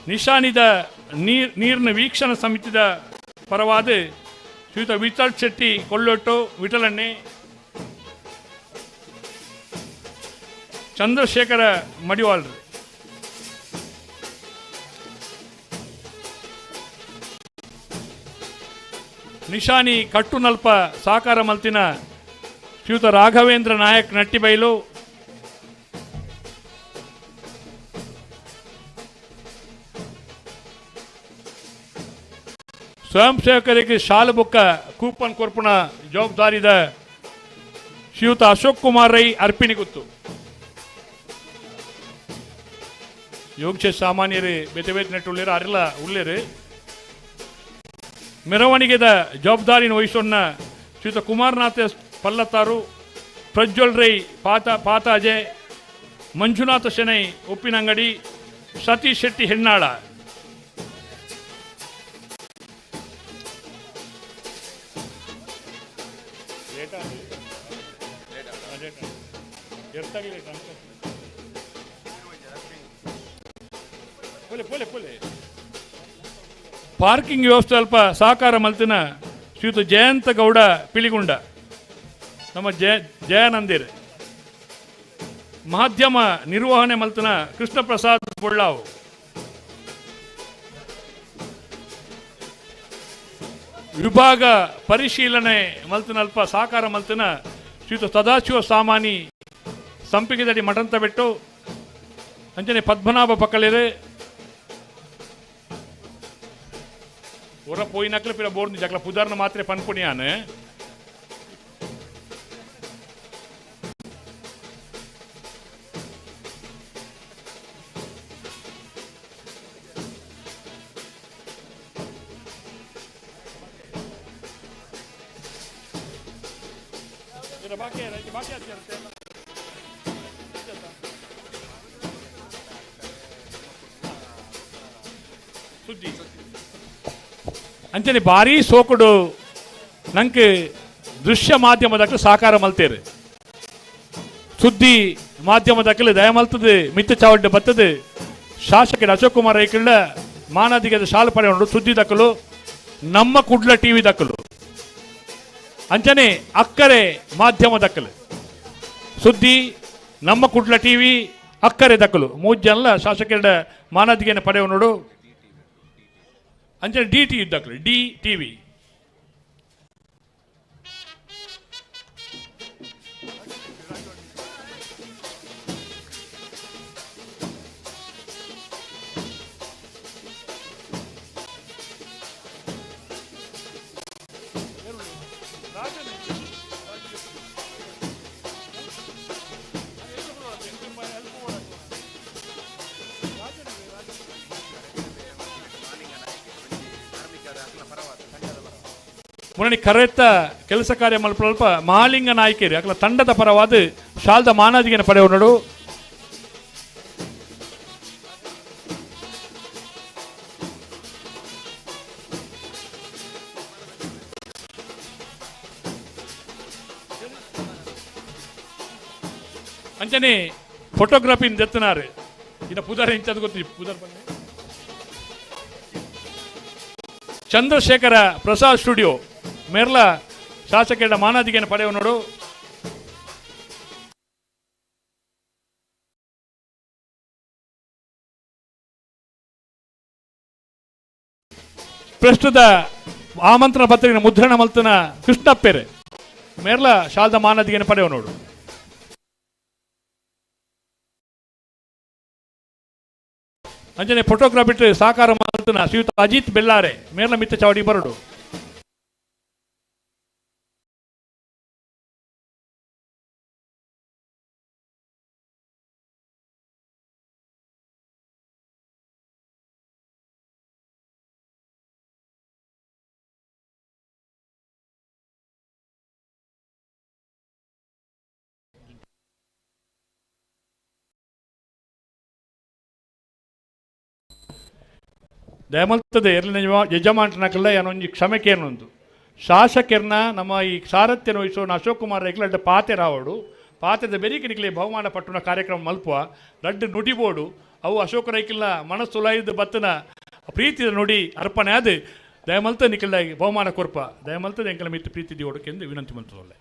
ನಿಶಾನಿದ ನೀರಿನ ವೀಕ್ಷಣಾ ಸಮಿತಿದ ಪರವಾದ ಶ್ರೀಯುತ ವಿಠಲ್ ಶೆಟ್ಟಿ ಕೊಳ್ಳೊಟ್ಟು ವಿಠಲಣ್ಣೆ ಚಂದ್ರಶೇಖರ ಮಡಿವಾಳ್ರು ನಿಶಾನಿ ಕಟ್ಟುನಲ್ಪ ಸಾಕಾರ ಮಲ್ತಿನ ಶ್ರೀಯುತ ರಾಘವೇಂದ್ರ ನಾಯಕ್ ನಟ್ಟಿಬೈಲು ಸ್ವಯಂ ಸೇವಕರಿಗೆ ಶಾಲು ಬುಕ್ಕ ಕೂಪನ್ ಕೊರ್ಪುಣ ಜವಾಬ್ದಾರಿದ ಶ್ರೀಯುತ ಅಶೋಕ್ ಕುಮಾರ್ ರೈ ಅರ್ಪಿಣಿಗುತ್ತು ಯೋಗೇಶ್ ಸಾಮಾನ್ಯರು ಬೇತೆ ಬೇತೆ ನೆಟ್ಟು ಉಳ್ಳೇರು ಅರೆಲ್ಲ ಉಳ್ಳೇರು ಮೆರವಣಿಗೆದ ಜವಾಬ್ದಾರಿನ ವಹಿಸೋನ್ನ ಶ್ರೀಯುತ ಕುಮಾರನಾಥ ಪಲ್ಲತ್ತಾರು ಪ್ರಜ್ವಲ್ ರೈ ಪಾತಾಜೆ ಮಂಜುನಾಥ ಶೆಣೈ ಉಪ್ಪಿನಂಗಡಿ ಸತೀಶ್ ಶೆಟ್ಟಿ ಹೆಣ್ಣಾಳ ಪಾರ್ಕಿಂಗ್ ವ್ಯವಸ್ಥೆ ಅಲ್ಪ ಸಹಕಾರ ಮಲ್ತಿನ ಶ್ರೀಯುತ ಜಯಂತ ಗೌಡ ಪಿಲಿಗುಂಡ, ನಮ್ಮ ಜಯಾನಂದಿರ್. ಮಾಧ್ಯಮ ನಿರ್ವಹಣೆ ಮಲ್ತನ ಕೃಷ್ಣ ಪ್ರಸಾದ್ ಬೊಳ್ಳಾವು. ವಿಭಾಗ ಪರಿಶೀಲನೆ ಮಲ್ತನ ಅಲ್ಪ ಸಾಕಾರ ಮಲ್ತನ ಶ್ರೀಯುತ ಸದಾಶಿವ ಸಾಮಾನಿ ಸಂಪಿಗೆದಡಿ ಮಠಂತ ಬಿಟ್ಟು ಅಂಚನೆ ಪದ್ಮನಾಭ ಪಕ್ಕಲೇರು ಒರ ಪೋಯಿನಕ್ಲ ಪಿರ ಬೋರ್ನಿ ಜಕ್ಲ ಪುದಾರ್ನ ಮಾತ್ರೆ ಪನ್ಪುಣಿಯಾನೆ ಸುದ್ದಿ ಅಂಚನೆ ಭಾರಿ ಸೋಕುಡು ನಂಗೆ ದೃಶ್ಯ ಮಾಧ್ಯಮದಕ್ಕೆ ಸಾಕಾರ ಮಲ್ತೇರು. ಸುದ್ದಿ ಮಾಧ್ಯಮದಕ್ಕಲು ದಯ ಮಲ್ತದೆ ಮಿತ್ತ ಚಾವಡ್ಡೆ ಬರ್ತದೆ. ಶಾಸಕ ಅಶೋಕ್ ಕುಮಾರ್ ಐಕಳ್ಳ ಮಾನದಿಗೆ ಶಾಲು ಪಡೆಯೋಣ ಸುದ್ದಿ ದಕ್ಕಲು ನಮ್ಮ ಕುಡ್ಲ ಟಿವಿ ದಕ್ಕಲು ಅಂಚನೆ ಅಕ್ಕರೆ ಮಾಧ್ಯಮ ದಕ್ಕಲು ಸುದ್ದಿ ನಮ್ಮ ಕುಡ್ಲ ಟಿವಿ ಅಕ್ಕರೆ ದಕ್ಕಲು ಮೂಜ್ಜಲ್ಲ ಶಾಸಕರ ಮಾನದಿಗೆ ಪಡೆಯೋಣ ಅಂಚನೆ ಡಿ ಟಿ ದಕ್ಕಲು ಡಿ ಟಿವಿ ಮುರಣಿ ಕರೆತ್ತ ಕೆಲಸ ಕಾರ್ಯ ಮಲ್ಪ ಮಹಾಲಿಂಗ ನಾಯ್ಕೇರಿ ಅಕಲ ತಂಡದ ಪರವಾದ ಶಾಲ್ದ ಮಾನಾದಿಗೆನ ಪಡೆಯೋಣಡು. ಅಂಚನೆ ಫೋಟೋಗ್ರಫಿನ ದೆತ್ತನಾರು ಇದ ಪುದರ್ ಇಂಚದ ಗೊತ್ತಿ ಪುದರ್ ಬನ್ನಿ ಚಂದ್ರಶೇಖರ ಪ್ರಸಾದ್ ಸ್ಟುಡಿಯೋ ಮೇರ್ಲ ಶಾಸಕರ ಮಾನಾದಿಗೆನ ಪಡೆಯೋಣಡು. ಪ್ರಸ್ತುತ ಆಮಂತ್ರಣ ಪತ್ರಿಕೆ ಮುದ್ರಣ ಮಲ್ತನ ಕೃಷ್ಣಪ್ಪೆರೆ ಮೇರ್ಲ ಶಾಲ್ದ ಮಾನದಿಗೆನ ಪಡೆಯೋಣಡು. ಅಂಜನೆ ಫೋಟೋಗ್ರಾಫಿ ಸಾಕಾರ ಮಲ್ತನ ಶ್ರೀಯುತ ಅಜಿತ್ ಬೆಲ್ಲಾರೆ ಮೇರ್ಲ ಮಿತ್ತ ಚಾವಡಿ ಬರಡು. ದಯಮಲ್ತದೆ ಎರ್ಲಿನ ಯಜಮಾನ್ರನಕಲ್ಲ ಏನೊಂದು ಕ್ಷಮೆಕೇನೊಂದು ಶಾಸಕರ್ನ ನಮ್ಮ ಈ ಸಾರಥ್ಯನ ವಹಿಸೋಣ ಅಶೋಕ್ ಕುಮಾರ್ ರೈಕ್ಲ ಪಾತೆ ರಾವಡು ಪಾತ್ರದ ಬೆರಿಕಿನಿಕ್ಲೆ ಬಹುಮಾನ ಪಟ್ಟಣ ಕಾರ್ಯಕ್ರಮ ಮಲ್ಪುವ ಲಡ್ಡು ನುಡಿಬೋಡು ಅವು ಅಶೋಕ ರೈಕಿಲ್ಲ ಮನಸ್ಸುಲಾಯ್ದು ಬತ್ತನ ಪ್ರೀತಿದ ನುಡಿ ಅರ್ಪಣೆ ಅದು ದಯಮಲ್ತ ನಿಖಿಲ ಬಹುಮಾನ ಕೊರ್ಪ ದಯಮಲ್ತದ ಎಂಕಲ ಮಿತ್ತು ಪ್ರೀತಿ ದಿಯೋಡಕ್ಕೆಂದು ವಿನಂತಿ ಮಂತ್ರದೊಳ್ಳೆ.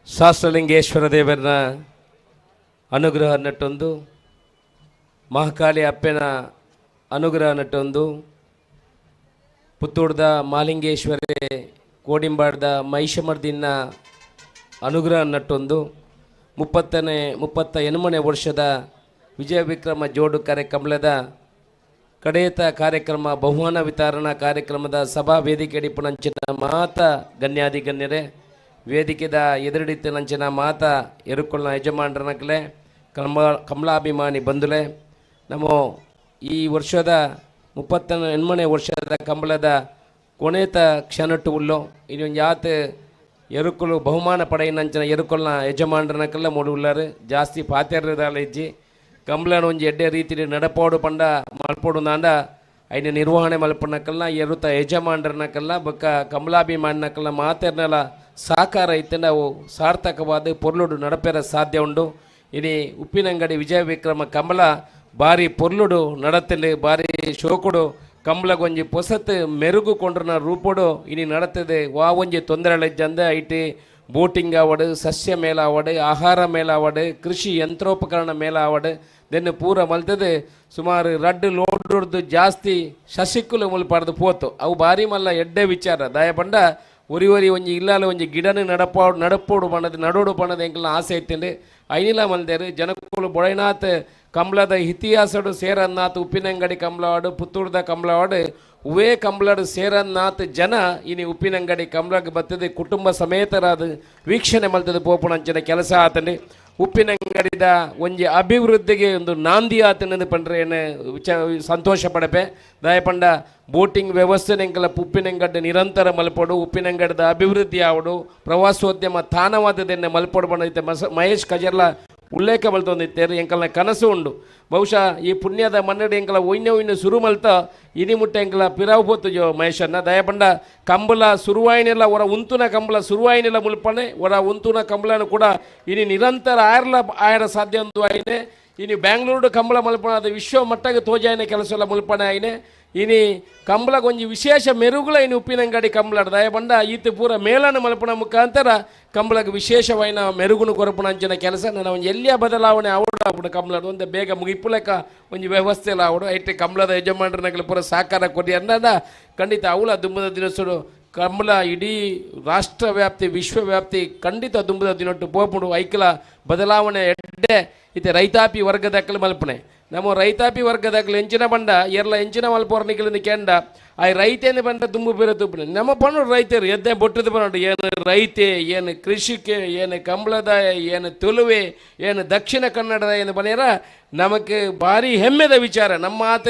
ಶಾಸ್ತ್ರಲಿಂಗೇಶ್ವರ ದೇವರನ ಅನುಗ್ರಹ ನಟ್ಟೊಂದು ಮಹಾಕಾಳಿ ಅಪ್ಪನ ಅನುಗ್ರಹ ನಟ್ಟೊಂದು ಪುತ್ತೂರ್ದ ಮಾಲಿಂಗೇಶ್ವರಿ ಕೋಡಿಂಬಾಡ್ದ ಮಹಿಷಮರ್ದಿನ ಅನುಗ್ರಹ ನಟ್ಟೊಂದು 38ನೇ ವರ್ಷದ ವಿಜಯ ವಿಕ್ರಮ ಜೋಡು ಕಾರ್ಯಕ್ರಮದ ಕಡೆಯತ ಕಾರ್ಯಕ್ರಮ ಬಹುಮಾನ ವಿತರಣಾ ಕಾರ್ಯಕ್ರಮದ ಸಭಾ ವೇದಿಕೆ ಅಡಿಪಣಂಚಿನ ಮಾತ ಗಣ್ಯಾದಿ ಗಣ್ಯರೇ ವೇದಿಕೆದ ಎದುರಿಡಿತ ನಂಚಿನ ಮಾತ ಎರುಕೊಳ್ಳ ಯಜಮಾನರನಕಲೆ ಕಮಲಾಭಿಮಾನಿ ಬಂಧುಲೆ ನಮ್ಮ ಈ ವರ್ಷದ 38ನೇ ವರ್ಷದ ಕಂಬಳದ ಕೊನೆತ ಕ್ಷಣಟ್ಟು ಉಳ್ಳೋ ಇನ್ನೊಂದು ಯಾತ್ ಎರುಕಲು ಬಹುಮಾನ ಪಡೆಯಿನಂಚಿನ ಎರುಕೊಲ್ನ ಯಜಮಾನರನಕಲ್ಲ ಮೂಡು ಉಳ್ಳಾರು ಜಾಸ್ತಿ ಪಾತ್ಯರದಾಲ ಇಜ್ಜಿ ಕಂಬಳನ ಒಂಜಿ ಎಡ್ಡೆ ರೀತಿ ನಡಪೋಡು ಪಂಡ ಮಲ್ಪೋಡು ನಾಂಡ ಐನ ನಿರ್ವಹಣೆ ಮಲ್ಪನಕಲ್ಲ ಎರುತ ಯಜಮಾನರನಕಲ್ಲ ಬೊಕ್ಕ ಕಮಲಾಭಿಮಾನಿನಕಲ್ಲ ಮಾತೆರ್ನಲ ಸಹಕಾರ ಇತ್ತೆ ನಾವು ಸಾರ್ಥಕವಾದ ಪೊರ್ಲುಡು ನಡಪೆರ ಸಾಧ್ಯ ಉಂಡು. ಇನಿ ಉಪ್ಪಿನಂಗಡಿ ವಿಜಯ ವಿಕ್ರಮ ಕಂಬಳ ಬಾರಿ ಪೊರ್ಲುಡು ನಡತಲೆ ಬಾರಿ ಶೋಕುಡು ಕಂಬಳಗೊಂಜಿ ಪೊಸತ್ ಮೆರುಗು ಕೊಂಡ್ರನ ರೂಪೋಡು ಇನಿ ನಡತದೆ ವಾ ಒಂಜಿ ತೊಂದರೆ ಜಂದ ಐಟಿ ಬೋಟಿಂಗ್ ಆವಡು ಸಸ್ಯ ಮೇಳ ಆವಡು ಆಹಾರ ಮೇಳ ಆವಡು ಕೃಷಿ ಯಂತ್ರೋಪಕರಣ ಮೇಳ ಆವಡು ದೆನ್ನು ಪೂರ ಮಲ್ತದೆ ಸುಮಾರು ರಡ್ಡು ಲೋಡ್ದು ಜಾಸ್ತಿ ಶಶಿಕುಲು ಮುಲ್ಪಾಡ್ದು ಪೋತು ಅವು ಬಾರಿ ಮಲ್ಲ ಎಡ್ಡೆ ವಿಚಾರ ದಯ ಪಂಡ ಒರಿ ಒಂಜಿ ಇಲ್ಲಾಲ ಒಂಜಿ ಗಿಡನ ನಡಪೋಡು ಪಣದು ನಡೋಡು ಪಣದು ಎಂಕಲ್ನ ಆಸೆ ಇತ್ತಂಡು ಐನಿಲ ಮಲ್ದೇರು ಜನಕ್ಕುಲು ಬೊಡೈನಾಥ್ ಕಂಬಳದ ಇತಿಹಾಸಡು ಸೇರನ್ನಾಥ್ ಉಪ್ಪಿನಂಗಡಿ ಕಂಬಳವಾಡು ಪುತ್ತೂರ್ದ ಕಂಬಳವಾಡು ಉವೇ ಕಂಬಳಡು ಸೇರನ್ನಾಥ್ ಜನ ಇನಿ ಉಪ್ಪಿನಂಗಡಿ ಕಂಬಳಕ್ಕೆ ಬರ್ತದೆ ಕುಟುಂಬ ಸಮೇತರಾದ ವೀಕ್ಷಣೆ ಮಲ್ತದೆ ಪೋಪುಣಂಚಿನ ಕೆಲಸ ಆತಂಡು ಉಪ್ಪಿನಂಗಡಿದ ಒಂಜಿ ಅಭಿವೃದ್ಧಿಗೆ ಒಂದು ನಾಂದಿ ಆತನದು ಪಂಡ್ರೆ ಏನು ಸಂತೋಷ ಪಡಪೆ ದಯಪಂಡ ಬೋಟಿಂಗ್ ವ್ಯವಸ್ಥೆ ಎಂಕಲ ಉಪ್ಪಿನಂಗಡ್ಡ ನಿರಂತರ ಮಲ್ಪಡು ಉಪ್ಪಿನಂಗಡದ ಅಭಿವೃದ್ಧಿ ಆವಡು ಪ್ರವಾಸೋದ್ಯಮ ತಾಣವಾದದನ್ನು ಮಲ್ಪಡು ಬಂದೈತೆ ಮಹೇಶ್ ಕಜರ್ಲ ಉಲ್ಲೇಖ ಬಲ್ತೊಂದಿತ್ತೇರು ಎಂಕಲ್ನ ಕನಸು ಉಂಡು ಬಹುಶಃ ಈ ಪುಣ್ಯದ ಮನ್ನಡಿ ಎಂಕಲ ಒಯ್ನ ಶುರು ಮಲ್ತ ಇನಿ ಮುಟ್ಟ ಎಂಕಲ ಪಿರಾವು ಪೋತು ಜೋ ಮಹೇಶನ್ನ ದಯಪಂಡ ಕಂಬಳ ಸುರುವಾಯಿನೆಲ್ಲ ಒರ ಉಂತುನ ಕಂಬಳ ಸುರುವಾಯಿನೆಲ್ಲ ಮುಲ್ಪನೆ ಒರ ಉಂತುನ ಕಂಬಳನು ಕೂಡ ಇನಿ ನಿರಂತರ ಆಯರ ಸಾಧ್ಯ ಒಂದು ಆಯ್ನೆ ಇನಿ ಬ್ಯಾಂಗ್ಳೂರು ಕಂಬಳ ಮಲ್ಪಣ ಅದು ವಿಶ್ವ ಮಟ್ಟಕ್ಕೆ ತೋಜಾಯಿನ ಕೆಲಸ ಎಲ್ಲ ಮುಲ್ಪಣೆ ಆಯ್ನೆ ಇನಿ ಕಂಬಳಗೊಂಜಿ ವಿಶೇಷ ಮೆರುಗುಳ ಇನಿ ಉಪ್ಪಿನಂಗಡಿ ಕಂಬಳ ದಯಪಂಡ ಈತ ಪೂರ ಮೇಳನ ಮಲ್ಪಣ ಮುಖಾಂತರ ಕಂಬಳಕ್ಕೆ ವಿಶೇಷವಾಯಿನ ಮೆರುಗುನು ಕೊರಪುಣ ಅಂಚಿನ ಕೆಲಸ ನಾನು ಒಂದು ಎಲ್ಲಿಯ ಬದಲಾವಣೆ ಆವಡು ಕಂಬಳದು ಒಂದು ಬೇಗ ಮುಗಿಪುಲಕ ಒಂದು ವ್ಯವಸ್ಥೆ ಎಲ್ಲ ಆವಡು ಐಟೆ ಕಂಬಳದ ಯಜಮಾನರನ್ನ ಪೂರ ಸಹಕಾರ ಕೊಡಿ ಅಂದ ಖಂಡಿತ ಅವಳ ದುಂಬದ ದಿನಸುಡು ಕಂಬಳ ಇಡೀ ರಾಷ್ಟ್ರ ವ್ಯಾಪ್ತಿ ವಿಶ್ವವ್ಯಾಪ್ತಿ ಖಂಡಿತ ದುಂಬದ ದಿನೊಟ್ಟು ಪೋಪುಡು ಐಕಲ ಬದಲಾವಣೆ ಎಡ್ಡೆ ಇತ್ತೆ ರೈತಾಪಿ ವರ್ಗದಕ್ಕಲು ಮಲ್ಪನೆ ನಮ್ಮ ರೈತಾಪಿ ವರ್ಗದಾಗಲಿ ಎಂಚಿನ ಬಂಡ ಎಲ್ಲ ಎಂಚಿನ ಮಲ್ಪೋರ್ನಿಕಲಿಂದ ಕೆಂಡ ಆ ರೈತೇನು ಬಂಡ ತುಂಬು ಬೇರೆ ತುಪ್ಪನೆ ನಮ್ಮ ಪಣ್ಣು ರೈತರು ಎದ್ದೆ ಬೊಟ್ಟದ ಬಂಡು ಏನು ರೈತೆ ಏನು ಕೃಷಿಕೆ ಏನು ಕಂಬಳದಾಯ ಏನು ತುಳುವೆ ಏನು ದಕ್ಷಿಣ ಕನ್ನಡದ ಏನು ಬನ್ನಿರ ನಮಗೆ ಭಾರಿ ಹೆಮ್ಮೆದ ವಿಚಾರ ನಮ್ಮ ಆತ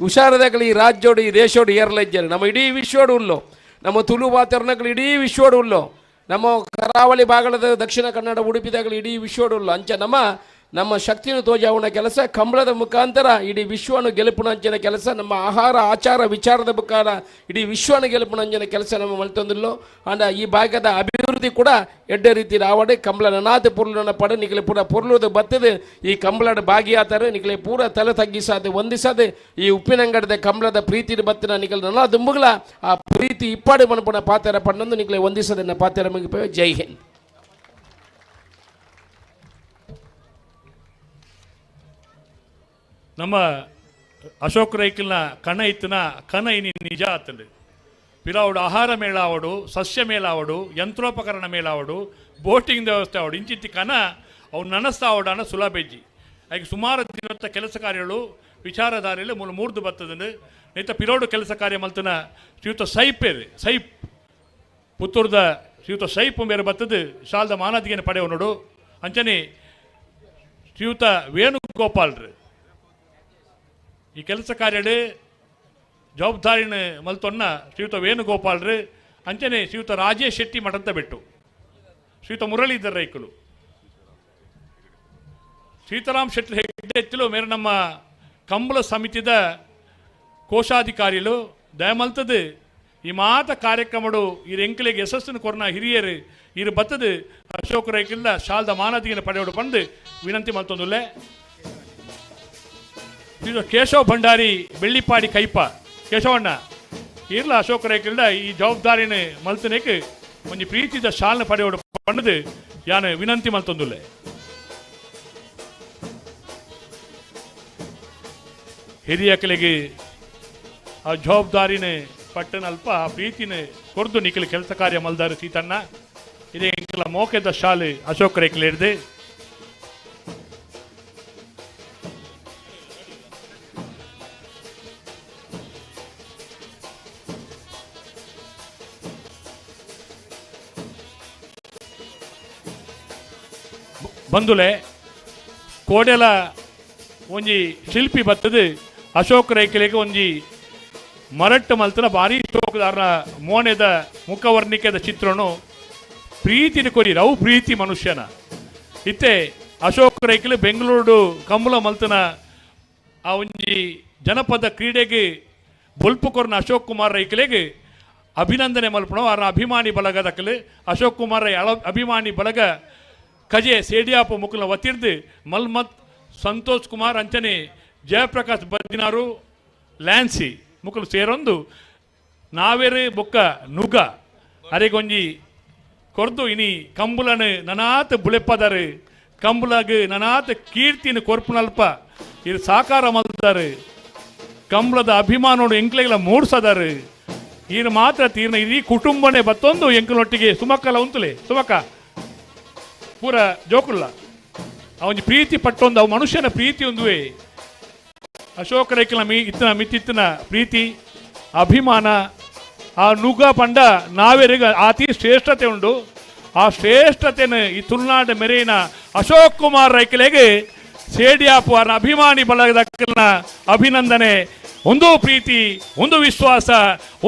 ಹುಷಾರದಾಗಲಿ ಈ ರಾಜ್ಯೋಡು ಈ ದೇಶೋಡು ಏರ್ಲ ಇದ್ದಾರೆ ನಮ್ಮ ಇಡೀ ವಿಶ್ವಡು ಉಳ್ಳೋ ನಮ್ಮ ತುಳು ವಾತಾವರಣಗಳು ಇಡೀ ವಿಶ್ವಡು ಉಳ್ಳೋ ನಮ್ಮ ಕರಾವಳಿ ಭಾಗದ ದಕ್ಷಿಣ ಕನ್ನಡ ಉಡುಪಿದಾಗಲಿ ಇಡೀ ವಿಶ್ವಡು ಉಳ್ಳೋ ಅಂಚ ನಮ್ಮ ಶಕ್ತಿಯನ್ನು ತೋಜಾವಣ ಕೆಲಸ ಕಂಬಳದ ಮುಖಾಂತರ ಇಡೀ ವಿಶ್ವವನ್ನು ಗೆಲುಪುಣಂಚಿನ ಕೆಲಸ ನಮ್ಮ ಆಹಾರ ಆಚಾರ ವಿಚಾರದ ಮುಖಾಂತರ ಇಡೀ ವಿಶ್ವನ ಗೆಲುಪುಣಂಚಿನ ಕೆಲಸ ನಮ್ಮ ಮಲ್ತೊಂದಿಲ್ಲೋ ಅಂಡ ಈ ಭಾಗದ ಅಭಿವೃದ್ಧಿ ಕೂಡ ಎಡ್ಡೆ ರೀತಿ ಆವಡೆ ಕಂಬಳ ನನಾಥ ಪೊರ್ಲುನ ಪಡ ನಿಖಲೆ ಪೂರ ಪೊರ್ಲುದು ಬತ್ತದು ಈ ಕಂಬಳದ ಭಾಗಿಯಾತಾರೆ ನಿಖಲೆ ಪೂರ ತಲೆ ತಗ್ಗಿಸಾದೆ ವಂದಿಸದೆ ಈ ಉಪ್ಪಿನಂಗಡದ ಕಂಬಳದ ಪ್ರೀತಿ ಬತ್ತಿನ ನಿಖಲೆ ನನ್ನ ದುಂಬುಗಳ ಆ ಪ್ರೀತಿ ಇಪ್ಪಾಡು ಮನಪುಣ ಪಾತ್ರ ಪಣ್ಣಂದು ನಿಖಲೆ ವಂದಿಸದನ್ನ ಪಾತ್ರ ಮುಗಿಪೇವೆ. ಜೈ ಹಿಂದ್. ನಮ್ಮ ಅಶೋಕ್ ರೈಕಲ್ನ ಕಣ ಇತ್ತನ ಕಣ ಇನಿ ನಿಜ ಆತಂಡು ಪಿರಾವಡು ಆಹಾರ ಮೇಳ ಆವಡು ಸಸ್ಯ ಮೇಳ ಆವಡು ಯಂತ್ರೋಪಕರಣ ಮೇಳ ಆವಡು ಬೋಟಿಂಗ್ ವ್ಯವಸ್ಥೆ ಆವಡು ಇಂಚಿತ್ತಿ ಕಣ ಅವು ನನಸ್ತಾ ಆವಡಾನ ಸುಲಭೆಜ್ಜಿ ಹಾಗೆ ಸುಮಾರು ದಿನದ ಕೆಲಸ ಕಾರ್ಯಗಳು ವಿಚಾರಧಾರೆಯಲ್ಲಿ ಮೂರ್ದು ಬರ್ತದಂಡು ನೈತ ಪಿರೋಡು ಕೆಲಸ ಕಾರ್ಯ ಮಲ್ತನ ಶ್ರೀಯುತ ಸೈಪ್ ಪುತ್ತೂರ್ದ ಶ್ರೀಯುತ ಸೈಪ್ ಬೇರೆ ಬರ್ತದೆ ಶಾಲ್ದ ಮಾನದಿಗೆನ ಪಡೆಯವ ನೋಡು ಅಂಚನೆ ಶ್ರೀಯುತ ವೇಣುಗೋಪಾಲ್ರು ಈ ಕೆಲಸ ಕಾರ್ಯಡು ಜವಾಬ್ದಾರಿನ ಮಲ್ತೊನ್ನ ಶ್ರೀಯುತ ವೇಣುಗೋಪಾಲ್ರು ಅಂಚನೆ ಶ್ರೀಯುತ ರಾಜೇಶ್ ಶೆಟ್ಟಿ ಮಠಂತ ಬಿಟ್ಟು ಶ್ರೀಯುತ ಮುರಳೀಧರ್ ರೈಕಲು ಸೀತಾರಾಮ್ ಶೆಟ್ಟಿ ಹೆಗ್ಡೆ ಎತ್ತಲು ಮೇರೆ ನಮ್ಮ ಕಂಬಳ ಸಮಿತಿದ ಕೋಶಾಧಿಕಾರಿಗಳು ದಯಮಲ್ತದು ಈ ಮಾತ ಕಾರ್ಯಕ್ರಮಡು ಈ ಎಂಕಲಿಗೆ ಯಶಸ್ಸನ್ನು ಕೊರನ ಹಿರಿಯರು ಇರು ಬತ್ತದು ಅಶೋಕ್ ರೈಕಲ್ದ ಶಾಲ್ದ ಮಾನದಿಗೆನ ಪಡೆಯೋಡು ಪಂದು ವಿನಂತಿ ಮಲ್ತೊಂದುಲ್ಲೆ. ಇದು ಕೇಶವ್ ಭಂಡಾರಿ ಬೆಳ್ಳಿಪಾಡಿ ಕೈಪ ಕೇಶವಣ್ಣ ಇರ್ಲ ಅಶೋಕ್ ರೈಕಲ್ದ ಈ ಜವಾಬ್ದಾರಿನ ಮಲ್ತನೇಕ್ ಒಂದು ಪ್ರೀತಿದ ಶಾಲ್ನ ಪಡೆಯೋಡು ಪಂಡದು ಯಾನು ವಿನಂತಿ ಮಲ್ತೊಂದುಲ್ಲೆ. ಹಿರಿಯ ಕಲೆಗೆ ಆ ಜವಾಬ್ದಾರಿನ ಪಟ್ಟನ ಅಲ್ಪ ಆ ಪ್ರೀತಿನ ಕೊರ್ದು ನಿಖಿಲ ಕೆಲಸ ಕಾರ್ಯ ಮಲ್ದಾರ ಸೀತಣ್ಣ ಇದೇ ಇಂಕಲ ಮೋಕೆದ ಶಾಲೆ ಅಶೋಕ್ ರೈಕಲ್ ಹಿಡ್ದು ಬಂದುಲೆ ಕೋಡೆಲ ಒಂಜಿ ಶಿಲ್ಪಿ ಬತ್ತದು ಅಶೋಕ್ ರೈಕಲಿಗೆ ಒಂಜಿ ಮರಟ್ಟು ಮಲ್ತನ ಭಾರಿ ಶೋಕದಾರನ ಮೋನೆದ ಮುಖವರ್ಣಿಕೆದ ಚಿತ್ರನು ಪ್ರೀತಿನ ಕೊರಿರ ಅವು ಪ್ರೀತಿ ಮನುಷ್ಯನ ಇತ್ತೆ ಅಶೋಕ್ ರೈಕಲ್ ಬೆಂಗಳೂರು ಕಂಬಳ ಮಲ್ತನ ಆ ಒಂಜಿ ಜನಪದ ಕ್ರೀಡೆಗೆ ಬೊಲ್ಪು ಕೊರ್ನ ಅಶೋಕ್ ಕುಮಾರ್ ರೈಕಲಿಗೆ ಅಭಿನಂದನೆ ಮಲ್ಪಣೋ ಅವರ ಅಭಿಮಾನಿ ಬಳಗದಕ್ಕಲು ಅಶೋಕ್ ಕುಮಾರ್ ಅಭಿಮಾನಿ ಬಳಗ ಕಜೆ ಸೇಡಿಯಾಪು ಮುಕುಲ ಒತ್ತಿರ್ದು ಮಲ್ಮತ್ ಸಂತೋಷ್ ಕುಮಾರ್ ಅಂಚನೆ ಜಯಪ್ರಕಾಶ್ ಬದ್ದಿನಾರು ಲ್ಯಾನ್ಸಿ ಮುಕುಲು ಸೇರೊಂದು ನಾವೇರು ಬೊಕ್ಕ ನುಗ ಅರೆಗೊಂಜಿ ಕೊರ್ದು ಇನಿ ಕಂಬುಲನು ನನಾತ್ ಬುಳೆಪ್ಪದರು ಕಂಬುಲಗ್ ನನಾತ್ ಕೀರ್ತಿನ ಕೊರ್ಪುನಲ್ಪ ಇದು ಸಾಕಾರ ಮಲ್ದಾರು ಕಂಬಳದ ಅಭಿಮಾನೋಡು ಎಂಕ್ಲೆಗಳ ಮೂಡ್ಸದಾರು ಈರು ಮಾತ್ರ ತೀರ್ನ ಇಡೀ ಕುಟುಂಬನೇ ಬತ್ತೊಂದು ಎಂಕಲೊಟ್ಟಿಗೆ ಸುಮಕ್ಕಲ ಉಂತುಲೆ ಸುಮಕ್ಕ ಪೂರ ಜೋಕುಲ್ಲ ಅವನ ಪ್ರೀತಿ ಪಟ್ಟೊಂದು ಅವು ಮನುಷ್ಯನ ಪ್ರೀತಿ ಒಂದುವೆ ಅಶೋಕ ರೈಕಲ ಇತ್ತಿನ ಮಿತ್ತಿತ್ತಿನ ಪ್ರೀತಿ ಅಭಿಮಾನ ಆ ನುಗ್ಗ ಪಂಡ ನಾವೇರಿಗ ಅತಿ ಶ್ರೇಷ್ಠತೆ ಉಂಡು ಆ ಶ್ರೇಷ್ಠತೆನ ಈ ತುಳುನಾಡ ಮೆರೆಯಿನ ಅಶೋಕ್ ಕುಮಾರ್ ರೈಕಲೆಗೆ ಸೇಡಿಯಾಪು ಅವರ ಅಭಿಮಾನಿ ಬಳಗದ ಅಭಿನಂದನೆ ಒಂದು ಪ್ರೀತಿ ಒಂದು ವಿಶ್ವಾಸ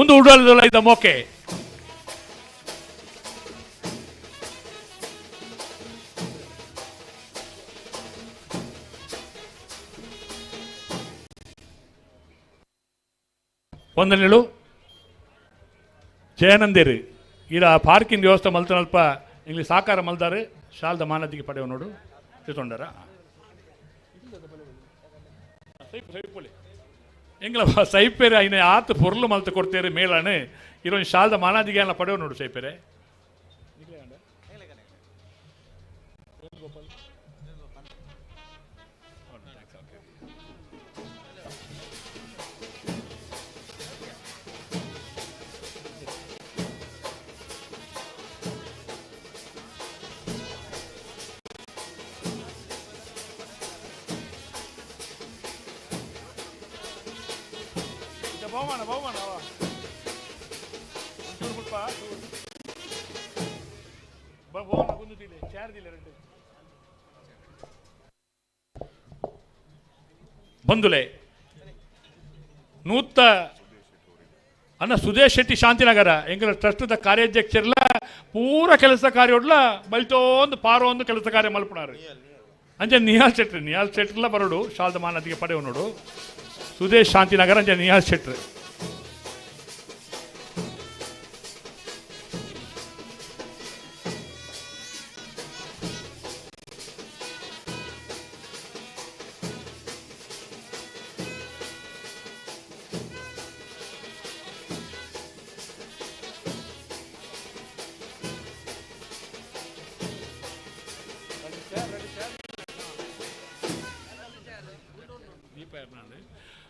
ಒಂದು ಉಡಲದ ಮೊಕೆ ಒಂದನೇಳು ಜಯನಂದೇರು ಇರ ಪಾರ್ಕಿಂಗ್ ವ್ಯವಸ್ಥೆ ಮಲ್ತನಲ್ಪ ಇಲ್ಲಿ ಸಾಕಾರ ಮಲ್ದಾರು ಶಾಲ್ದ ಮಾನದಿಗೆ ಪಡೆಯೋ ನೋಡು ತಿಳ್ಕೊಂಡಾರ ಎಂಗ್ಲ ಸೈಪೇರೆ ಐನ ಆತು ಪೊರ್ಲು ಮಲ್ತು ಕೊಡ್ತೇರೆ ಮೇಲಾನು ಇರೊಂದು ಶಾಲ್ದ ಮಾನಾದಿಗೆ ಎಲ್ಲ ಪಡೆಯೋ ನೋಡು ಸೈಪೇರೆ ಬಂಧುಲೆ ನೂತ ಅನ್ನ ಸುದೇಶ್ ಶೆಟ್ಟಿ ಶಾಂತಿನಗರ ಎಂಗಳ ಟ್ರಸ್ಟ್ದ ಕಾರ್ಯಾಧ್ಯಕ್ಷರ್ಲ ಪೂರ ಕೆಲಸ ಕಾರ್ಯೋಡ್ಲ ಬಲ್ತೊಂದು ಪಾರೊಂದು ಕೆಲಸ ಕಾರ್ಯ ಮಲ್ಪುನಾರು ಅಂಚೆ ನಿಹಾಲ್ ಶೆಟ್ರ್ಲ ಬರೋಡು ಶಾಲ್ದ ಮಾನದಿಗೆ ಪಡೆಯೋ ನೋಡು ಸುದೇಶ್ ಶಾಂತಿನಗರ ಅಂಚೆ ನಿಹಾಲ್ ಶೆಟ್ರ್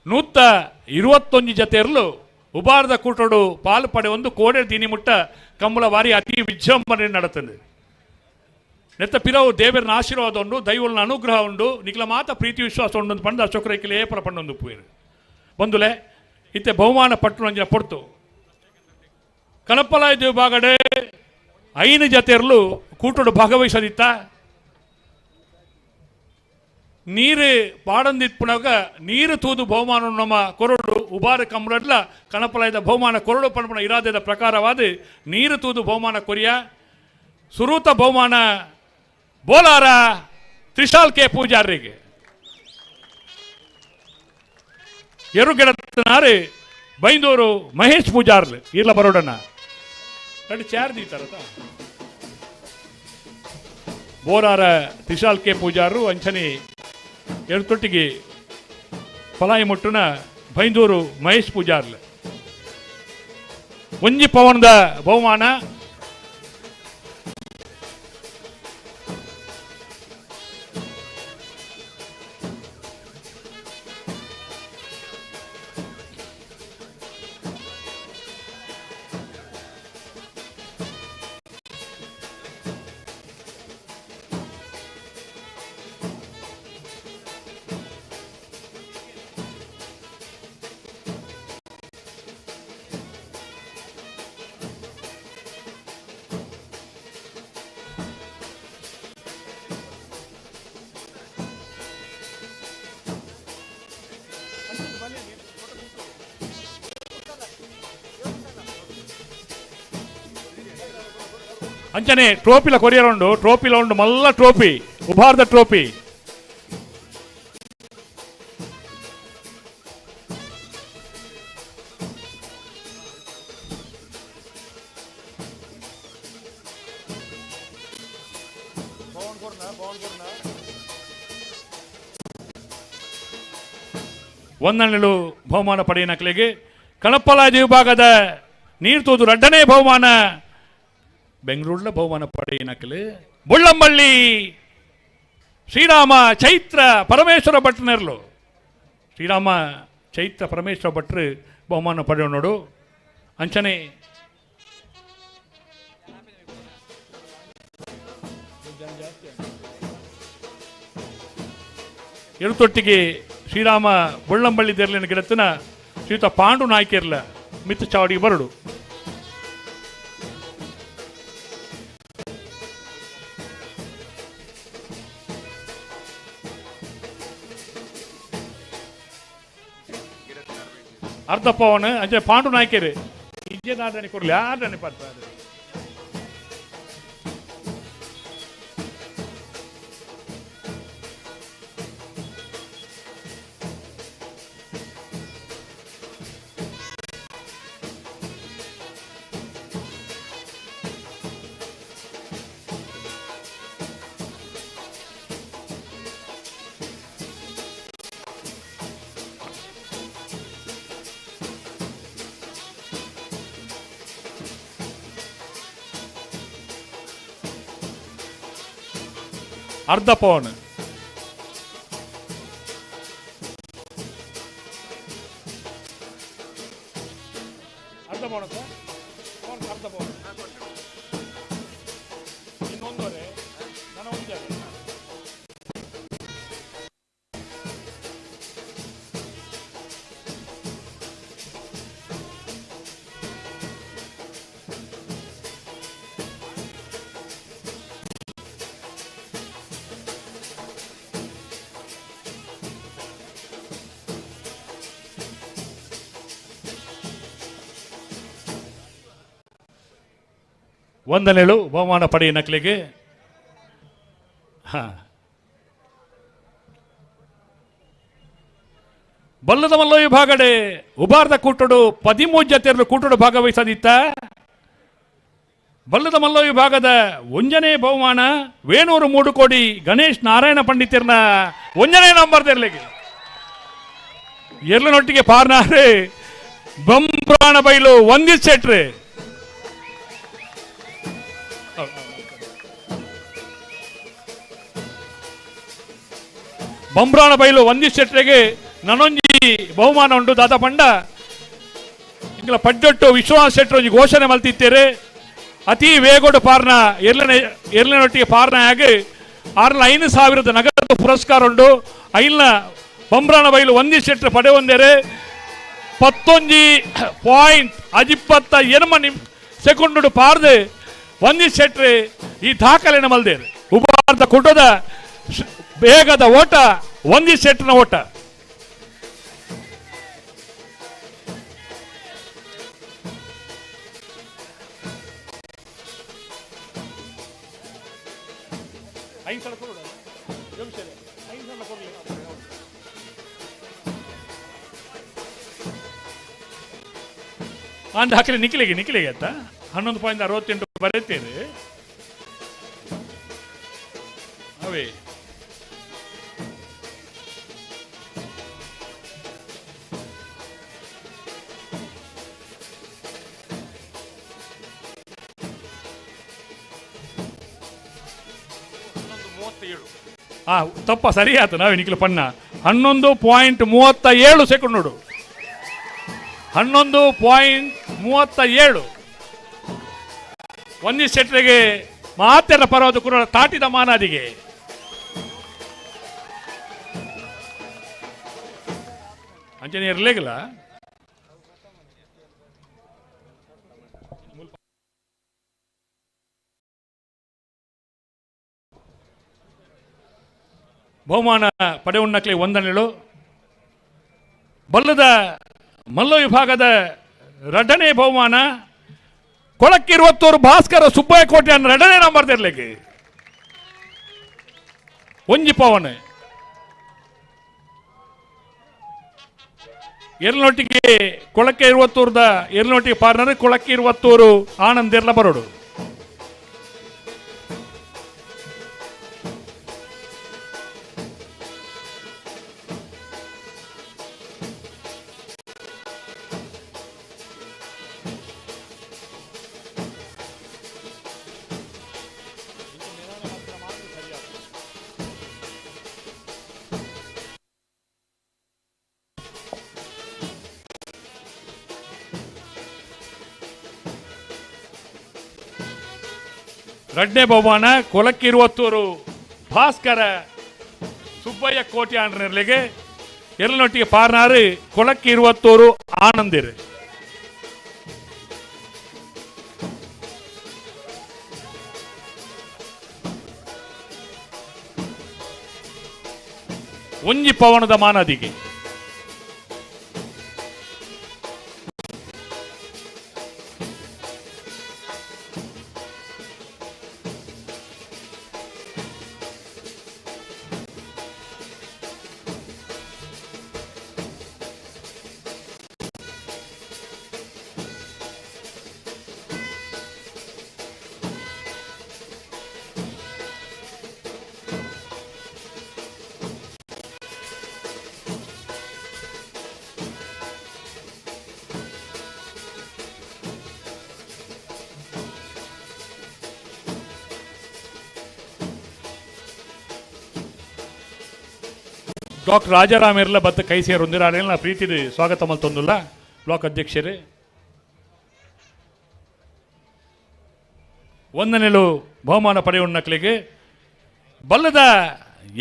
ನೂತ 21 ಜತೆಯರ್ಲು ಉಬಾರದ ಕೂಟೋಡು ಪಾಲು ಪಡೆ ಒಂದು ಕೋಡೆ ದೀನಿ ಮುಟ್ಟ ಕಂಬಳ ವಾರಿ ಅತಿ ವಿಜೃಂಭಣೆ ನಡೆತದೆ ನೆತ್ತ ಪಿರವು ದೇವರನ ಆಶೀರ್ವಾದ ಉಂಡು ದೈವನ ಅನುಗ್ರಹ ಉಂಡು ನಿಖಲ ಮಾತ ಪ್ರೀತಿ ವಿಶ್ವಾಸ ಉಂಡು ಪಂಡ ಅಶೋಕ ರೈಕಲೆ ಏಪರ ಪಂಡೊಂದು ಪೂರು ಬಂದುಲೆ ಇತ್ತೆ ಬಹುಮಾನ ಪಟ್ಟು ಅಂಜಿನ ಪೊಡ್ತು ಕಣಪಲಾಯ ವಿಭಾಗಡೆ 5 ಜತೆಯರ್ಲು ಕೂಟೋಡು ಭಾಗವಹಿಸದಿತ್ತ ನೀರು ಪಾಡಂದಿಪ್ಪುನಾಗ ನೀರು ತೂದು ಬಹುಮಾನ ನಮ್ಮ ಕೊರಡು ಉಬಾರ ಕಂಬಳಡ್ಲ ಕಣಪಲಾಯದ ಬಹುಮಾನ ಕೊರಡು ಪಣಪಣ ಇರಾದದ ಪ್ರಕಾರವಾದ ನೀರು ತೂದು ಬಹುಮಾನ ಕೊರಿಯ ಸುರೂತ ಬಹುಮಾನ ಬೋಲಾರ ತ್ರಿಶಾಲ್ ಕೆ ಪೂಜಾರಿಗೆ ಎರುಗೆಡತನಾರು ಬೈಂದೂರು ಮಹೇಶ್ ಪೂಜಾರ್ಲು ಇರ್ಲ ಬರೋಡನ ಕಡೆ ಚಾರ್ ದೀತಾರತ ಬೋಲಾರ ತ್ರಿಶಾಲ್ ಕೆ ಪೂಜಾರು ಅಂಚನೆ ಎರ್ತೊಟ್ಟಿಗೆ ಪಲಾಯಿ ಮುಟ್ಟುನ ಬೈಂದೂರು ಮಹೇಶ್ ಪೂಜಾರ್ಲು ಒಂಜಿ ಪವನದ ಬಹುಮಾನ ಅಂಚನೆ ಟ್ರೋಪಿಲ ಕೊರಿಯರ್ ಉಂಡು ಟ್ರೋಪಿಲ ಉಂಡು ಮಲ್ಲ ಟ್ರೋಫಿ ಉಭಾರದ ಟ್ರೋಫಿ ಒಂದನೆಲು ಬಹುಮಾನ ಪಡೆಯನಕಲಿಗೆ ಕಳಪ್ಪಲಾಜಿ ವಿಭಾಗದ ನೀರ್ತೂದು ಎರಡನೇ ಬಹುಮಾನ ಬೆಂಗಳೂರಿನ ಬಹುಮಾನ ಪಡೆಯನಕಲು ಬುಳ್ಳಂಬಳ್ಳಿ ಶ್ರೀರಾಮ ಚೈತ್ರ ಪರಮೇಶ್ವರ ಭಟ್ನರ್ಲು ಶ್ರೀರಾಮ ಚೈತ್ರ ಪರಮೇಶ್ವರ ಭಟ್ರು ಬಹುಮಾನ ಪಡೆಯೋ ನೋಡು ಅಂಚನೆ ಎರುತೊಟ್ಟಿಗೆ ಶ್ರೀರಾಮ ಬುಳ್ಳಂಬಳ್ಳಿ ದೇರ್ಲಿನ ಗಿಡತ್ತಿನ ಶ್ರೀಯುತ ಪಾಂಡು ನಾಯ್ಕರ್ಲ ಮಿತ್ತು ಚಾವಡಿಗೆ ಬರಡು ಅರ್ಧ ಪವನ್ ಅಂಚೆ ಪಾಂಡು ನಾಯ್ಕರು ಇಂಜೆ ನಾಡನೆ ಕೊಡ್ಲಿ ಆಡನೆ ಪಾತ್ರ ಅರ್ಧ ಪವನ್ ಅರ್ಧ ಪವನ್ ಅರ್ಧ ಪವನ್ ಇನ್ನೊಂದುವರೆ ನಾನು ಒಂದು ಒಂದನೆಳು ಬಹುಮಾನ ಪಡೆಯ ನಕಲಿಗೆ ಬಲ್ಲದ ಮಲ್ಲ ವಿಭಾಗಡೆ ಉಬಾರ್ದ ಕೂಟಡು 13 ಜತೆಯರು ಕೂಟಡು ಭಾಗವಹಿಸದಿತ್ತ ಬಲ್ಲದ ಮಲ್ಲ ವಿಭಾಗದ ಒಂಜನೇ ಬಹುಮಾನ ವೇಣೂರು 3 ಕೋಡಿ ಗಣೇಶ್ ನಾರಾಯಣ ಪಂಡಿತರ್ನ ಒಂಜನೇ ನಂಬರ್ ತೆರಲಿಗೆ ಎರ್ಲನೊಟ್ಟಿಗೆ ಪಾರ್ನಾರೆ ಬಂಬ್ರಾಣ ಬೈಲು ಒಂದಿಸ್ ಸೆಟ್ರೆ ಬಂಬ್ರಾಣ ಬೈಲು ಒಂದಿಸ್ ಸೆಟ್ರೆಗೆ ನನೊಂಜಿ ಬಹುಮಾನ ಉಂಟು ದಾದ ಪಂಡ ಇಂಗ್ಲ ಪಡ್ಡೊಟ್ಟು ವಿಶ್ವಾಸ ಶೆಟ್ರು ಒಂಜಿ ಘೋಷಣೆ ಮಲ್ತಿತ್ತೇರೆ ಅತಿ ವೇಗೋಡು ಪಾರ್ನ ಎರ್ಲನೊಟ್ಟಿಗೆ ಪಾರ್ನ ಆಗಿ 6,5,000 ನಗದು ಪುರಸ್ಕಾರ ಉಂಟು ಐಲ್ನ ಬಂಬ್ರಾಣ ಬೈಲು ಒಂದಿಸ್ ಶೆಟ್ರು ಪಡೆ ಒಂದೇರೆ 11.28 ಸೆಕೆಂಡ್ ಪಾರ್ದು ಒಂದಿಸ್ ಶೆಟ್ರು ಈ ದಾಖಲೆನ ಮಲ್ದೇರು ಉಪಾರ್ಧ ಕುಟದ ಬೇಗದ ಓಟ ಒಂದಿಸ್ ಶೆಟ್ನ ಓಟ ಅಂದ ಹಾಕಲಿ ನಿಖಿಲಿಗೆ ಅಂತ 11.68 ಬರೆಯುತ್ತೇನೆ ಅವೇ ತಪ್ಪ ಸರಿ ಆಯ್ತು ನಾವೇ ನಿಖಿಲ ಪಣ್ಣ 11.37 ಸೆಕೆಂಡ್ ನೋಡು 11.37 ಒಂದಿಸ್ ಸೆಟ್ರಿಗೆ ಮಾತೆರ ಪರವಾದ ಕುರ ತಾಟಿದ ಮಾನಾದಿಗೆ ಅಂಚನೆ ಇರಲೇಗಿಲ್ಲ ಬಹುಮಾನ ಪಡೆಯುಣ್ಣಕ್ಲೆ ಒಂದನೆಳು ಬಲ್ಲದ ಮಲ್ಲ ವಿಭಾಗದ ಎರಡನೇ ಬಹುಮಾನ ಕೊಳಕ್ಕೆ 20 ಭಾಸ್ಕರ ಸುಬ್ಬಯ್ಯ ಕೋಟೆ ಅನ್ನ ಎರಡನೇ ನಂಬರ್ ತೆರಲಿಕ್ಕೆ ಒಂಜಿ ಪವನ್ ಎರ್ಲನೊಟ್ಟಿಗೆ ಕೊಳಕ್ಕೆ 20 ಎರ್ಲನೊಟ್ಟಿಗೆ ಪಾರ್ನರ್ ಕೊಳಕ್ಕೆ 20 ಆನಂದ್ ಎರ್ಲ ಬರೋಡು ಎರಡನೇ ಬಹುಮಾನ ಕೊಲಕ್ಕಿ 20 ಭಾಸ್ಕರ ಸುಬ್ಬಯ್ಯ ಕೋಟಿ ಆಂಡ್ರರ್ಲಿಗೆ ಎರಡನೊಟ್ಟಿಗೆ ಪಾರ್ನಾರು ಕೊಲಕ್ಕಿ 20 ಆನಂದಿರು. ಒಂಜಿ ಪವನದ ಮಾನದಿಗೆ ಡಾಕ್ಟರ್ ರಾಜಾರಾಮ್ ಇರ್ಲ ಬತ್ತ ಕೈ ಸೇರೊಂದಿರ ಅರೆಲ್ಲ ಪ್ರೀತಿದು ಸ್ವಾಗತ ಮಲ್ತೊಂದುಲ್ಲ ಬ್ಲಾಕ್ ಅಧ್ಯಕ್ಷರೇ. ಒಂದನೇಲು ಬಹುಮಾನ ಪಡೆಯುಣ್ಣಕ್ಲಿಗೆ ಬಲ್ಲದ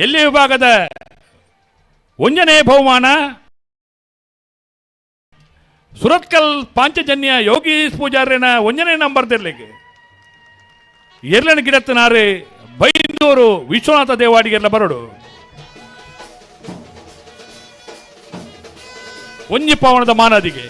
ಎಲ್ಲಿ ವಿಭಾಗದ ಒಂಜನೇ ಬಹುಮಾನ ಸುರತ್ಕಲ್ ಪಾಂಚಜನ್ಯ ಯೋಗೀಶ್ ಪೂಜಾರಿನ ಒಂಜನೇ ನಂಬರ್ದಲ್ಲಿಗೆ ಎರಳನ ಗಿಡತ್ತನಾರು ಬೈಂದೂರು ವಿಶ್ವನಾಥ ದೇವಾಡಿಗೆಲ್ಲ ಬರೋಡು ಒಂಜಿ ಪವನದ ಮಾನದಿಗೆ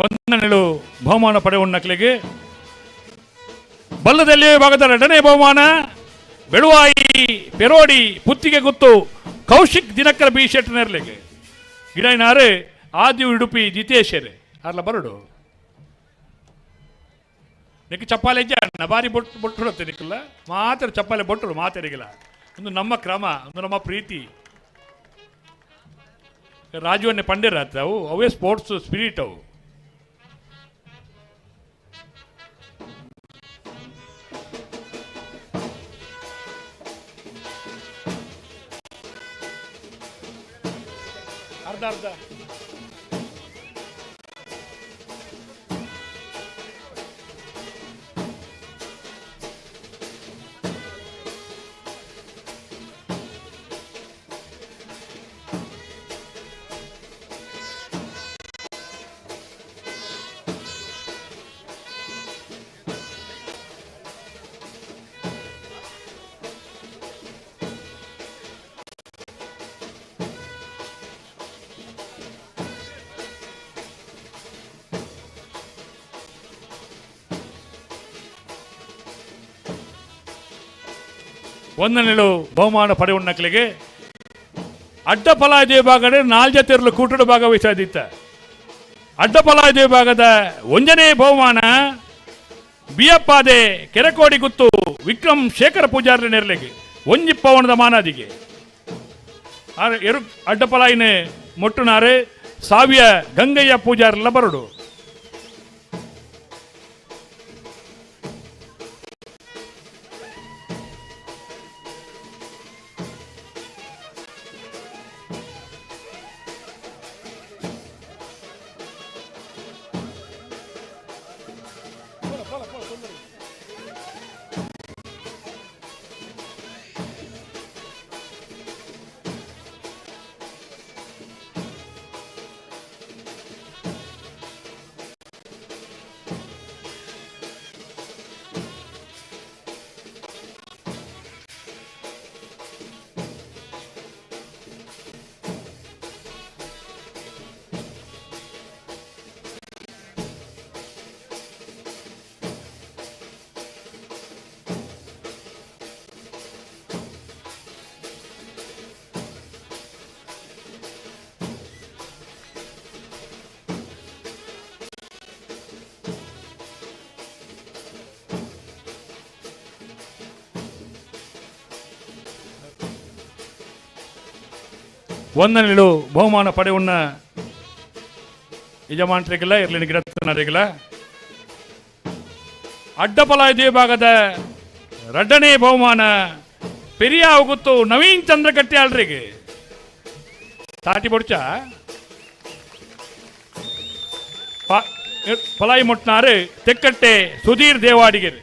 ಒಂದನೇಳು ಬಹುಮಾನ ಪಡೆಯುಣ್ಣಕ್ಲಿಗೆ ಬಲ್ಲದಲ್ಲಿ ಭಾಗದ ಎರಡನೇ ಬಹುಮಾನ ಬೆಳುವಾಯಿ ಪೆರೋಡಿ ಪುತ್ತಿಗೆ ಗುತ್ತು ಕೌಶಿಕ್ ದಿನಕರ ಬಿ ಶೆಟ್ಟನರ್ಲಿಗೆ ಗಿಡನಾರು ಆದಿ ಉಡುಪಿ ಜಿತೇಶರೇ ಅರ್ಲ ಬರಡು ನಿಕ್ಕೆ ಚಪ್ಪಾಲೆ ಅಣ್ಣ ಬಾರಿ ಬೊಟ್ಟುತ್ತೆ ನಿಕ್ಕಲ್ಲ ಮಾತ್ರ ಚಪ್ಪಾಲೆ ಬೊಟ್ಟರು ಮಾತಾಡಿಗಿಲ್ಲ. ಒಂದು ನಮ್ಮ ಕ್ರಮ, ಒಂದು ನಮ್ಮ ಪ್ರೀತಿ. ರಾಜವನ್ನೇ ಪಂಡಿರತ್ತೆ ಅವು ಅವೇ ಸ್ಪೋರ್ಟ್ಸ್ ಸ್ಪಿರಿಟ್ ಅವು. ಅರ್ಧ ಅರ್ಧ ಒಂದನೇಳು ಬಹುಮಾನ ಪಡೆಯುಣ್ಣಕ್ಲಿಗೆ ಅಡ್ಡಪಲಾಯ ವಿಭಾಗದ 4 ಜತೆಯರು ಕೂಟದ ಭಾಗವಹಿಸದಿತ್ತ ಅಡ್ಡಪಲಾಯ ವಿಭಾಗದ ಒಂದನೇ ಬಹುಮಾನ ಬಿಯಪ್ಪಾದೆ ಕೆರೆಕೋಡಿ ಗುತ್ತು ವಿಕ್ರಮ್ ಶೇಖರ ಪೂಜಾರಿ ನೆರಳಿಗೆ ಒಂಜಿ ಪವನದ ಮಾನಾದಿಗೆ ಎರು ಅಡ್ಡಪಲಾಯಿನ ಮೊಟ್ಟುನಾರು ಸಾವಿಯ ಗಂಗಯ್ಯ ಪೂಜಾರೆಲ್ಲ ಬರಡು. ಒಂದನೇಳು ಬಹುಮಾನ ಪಡೆಯುಣ್ಣ ಯಜಮಾನರಿಗಿಲ್ಲ ಇರ್ಲಿನ ಗಿಡತನರಿಗಿಲ್ಲ ಅಡ್ಡಪಲಾಯ ಭಾಗದ ಎರಡನೇ ಬಹುಮಾನ ಪೆರಿಯ ಹೋಗುತ್ತು ನವೀನ್ ಚಂದ್ರಕಟ್ಟಿ ಆಳ್ರಿಗೆ ತಾಟಿ ಬೊಡ್ಚ ಪಲಾಯಿ ಮುಟ್ನಾರು ತೆಕ್ಕಟ್ಟೆ ಸುಧೀರ್ ದೇವಾಡಿಗರು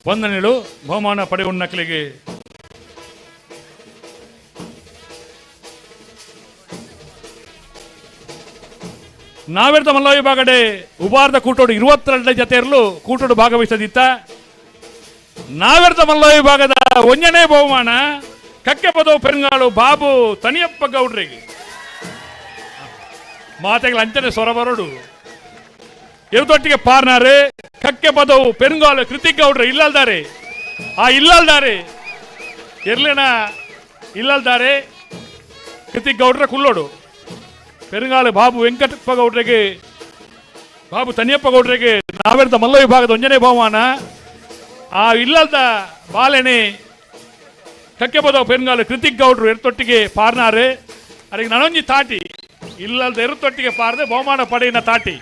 ಒಂದನೇಳು ಬಹುಮಾನ ಪಡೆಯುಣ್ಣಕ್ಲಿಗೆ ನಾವೆರ್ದ ಮಲ್ಲ ವಿಭಾಗಡೆ ಉಬಾರ್ದ ಕೂಟೋಡು 22 ಜೊತೆ ಇರಲು ಕೂಟೋಡು ಭಾಗವಹಿಸದಿತ್ತ ನಾವೆರ್ದ ಮಲ್ಲ ವಿಭಾಗದ ಒಂದನೇ ಬಹುಮಾನ ಕಕ್ಕೆ ಪದವು ಪೆರುಂಗಾಳು ಬಾಬು ತನಿಯಪ್ಪ ಗೌಡ್ರಿಗೆ ಮಾತೆಗಳ ಅಂಚನೆ ಸ್ವರ ಬರೋಡು ಇವತ್ತೊಟ್ಟಿಗೆ ಪಾರ್ನಾರು ಕಕ್ಕೆ ಪದವು ಪೆರುಂಗಾಲು ಕೃತಿಕ್ ಗೌಡ್ರು ಇಲ್ಲಲ್ದಾರೆ ಆ ಇಲ್ಲಲ್ದಾರೆ ಇರ್ಲಿನ ಇಲ್ಲಲ್ದಾರೆ ಕೃತಿಕ್ ಗೌಡ್ರ ಕುಲ್ಲೋಡು ಪೆರುಂಗಾಲು ಬಾಬು ವೆಂಕಟಪ್ಪ ಗೌಡ್ರಿಗೆ ಬಾಬು ತನಿಯಪ್ಪ ಗೌಡ್ರಿಗೆ ನಾವೆರ್ದ ಮಲ್ಲ ವಿಭಾಗದ ಒಂದನೇ ಬಹುಮಾನ ಆ ಇಲ್ಲಲ್ದ ಬಾಲೆನೆ ಕಕ್ಕೆ ಪದವು ಪೆರುಂಗಾಲು ಕೃತಿಕ್ ಗೌಡ್ರು ಎರ್ತೊಟ್ಟಿಗೆ ಪಾರ್ನಾರು ಅದಕ್ಕೆ ನನೊಂಜಿ ತಾಟಿ ಇಲ್ಲಲ್ದ ಎರುತ್ತೊಟ್ಟಿಗೆ ಪಾರ್ದೆ ಬಹುಮಾನ ಪಡೆಯಿನ ತಾಟಿ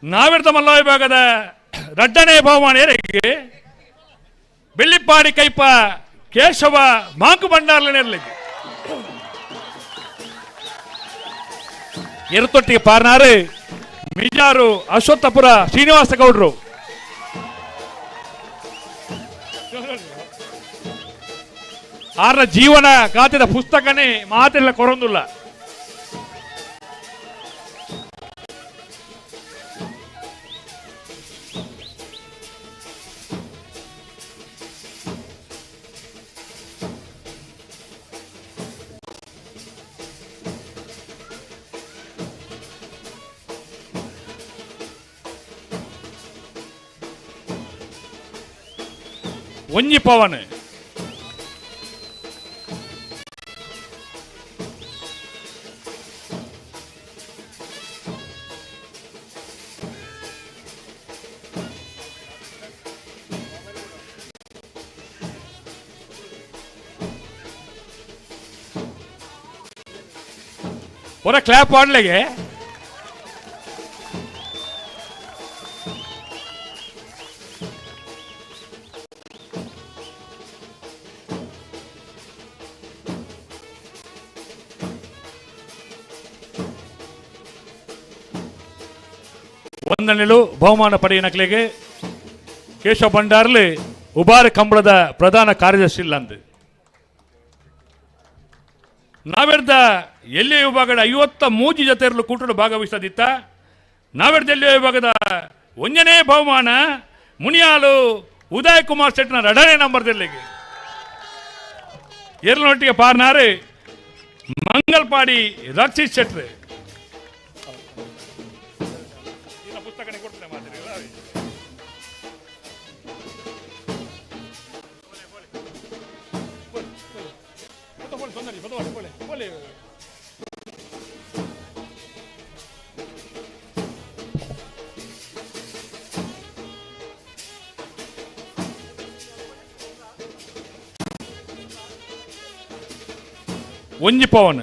ನಾವೆರ್ದ ಮಲ್ಲ ವಿಭಾಗದ ಎರಡನೇ ಬಹುಮಾನ ಏರಿಗೆ ಬೆಳ್ಳಿಪ್ಪಾಡಿ ಕೈಪ ಕೇಶವ ಮಾಂಕು ಬಂಡಾರ್ಲನೆರ್ಲಿಗೆ ಎರುತೊಟ್ಟಿಗೆ ಪಾರ್ನಾರು ಮಿಜಾರು ಅಶ್ವತ್ಥಪುರ ಶ್ರೀನಿವಾಸ ಗೌಡ್ರು ಆರ್ನ ಜೀವನ ಗಾತ್ರದ ಪುಸ್ತಕನೇ ಮಾತೆಲ್ಲ ಕೊರೊಂದುಲ್ಲ ಒಂಜಿ ಪವನ್ ಒರ ಕ್ಲಾಪ್ ಆಡ್ಲೆಗೆ ವಂದನೆಗಳು ಬಹುಮಾನ ಪಡೆಯನಕ್ಲೆಗೆ ಕೇಶವ ಭಂಡಾರ್ಲಿ ಉಬಾರ ಕಂಬಳದ ಪ್ರಧಾನ ಕಾರ್ಯದರ್ಶಿ ಇಲ್ಲ ಅಂದು ನಾವೆಡ್ದ ಎಲ್ಲಿ ವಿಭಾಗದ 53 ಜೊತೆಯರಲು ಕೂಟಲು ಭಾಗವಹಿಸದಿತ್ತ ನಾವೆಡ್ದ ಎಲ್ಲಿ ವಿಭಾಗದ 1ನೇ ಬಹುಮಾನ ಮುನಿಯಾಲು ಉದಯ್ ಕುಮಾರ್ ಶೆಟ್ನ 2ನೇ ನಂಬರ್ದಲ್ಲಿಗೆ ಎರಲೊಟ್ಟಿಗೆ ಪಾರ್ನಾರು ಮಂಗಲ್ಪಾಡಿ ರಕ್ಷಿತ್ ಶೆಟ್ರೆ ಪುಸ್ತಕನೇ ಕೊಡ್ತೇನೆ ಮಾತ್ರ ಒಂಜಿ ಪವನ್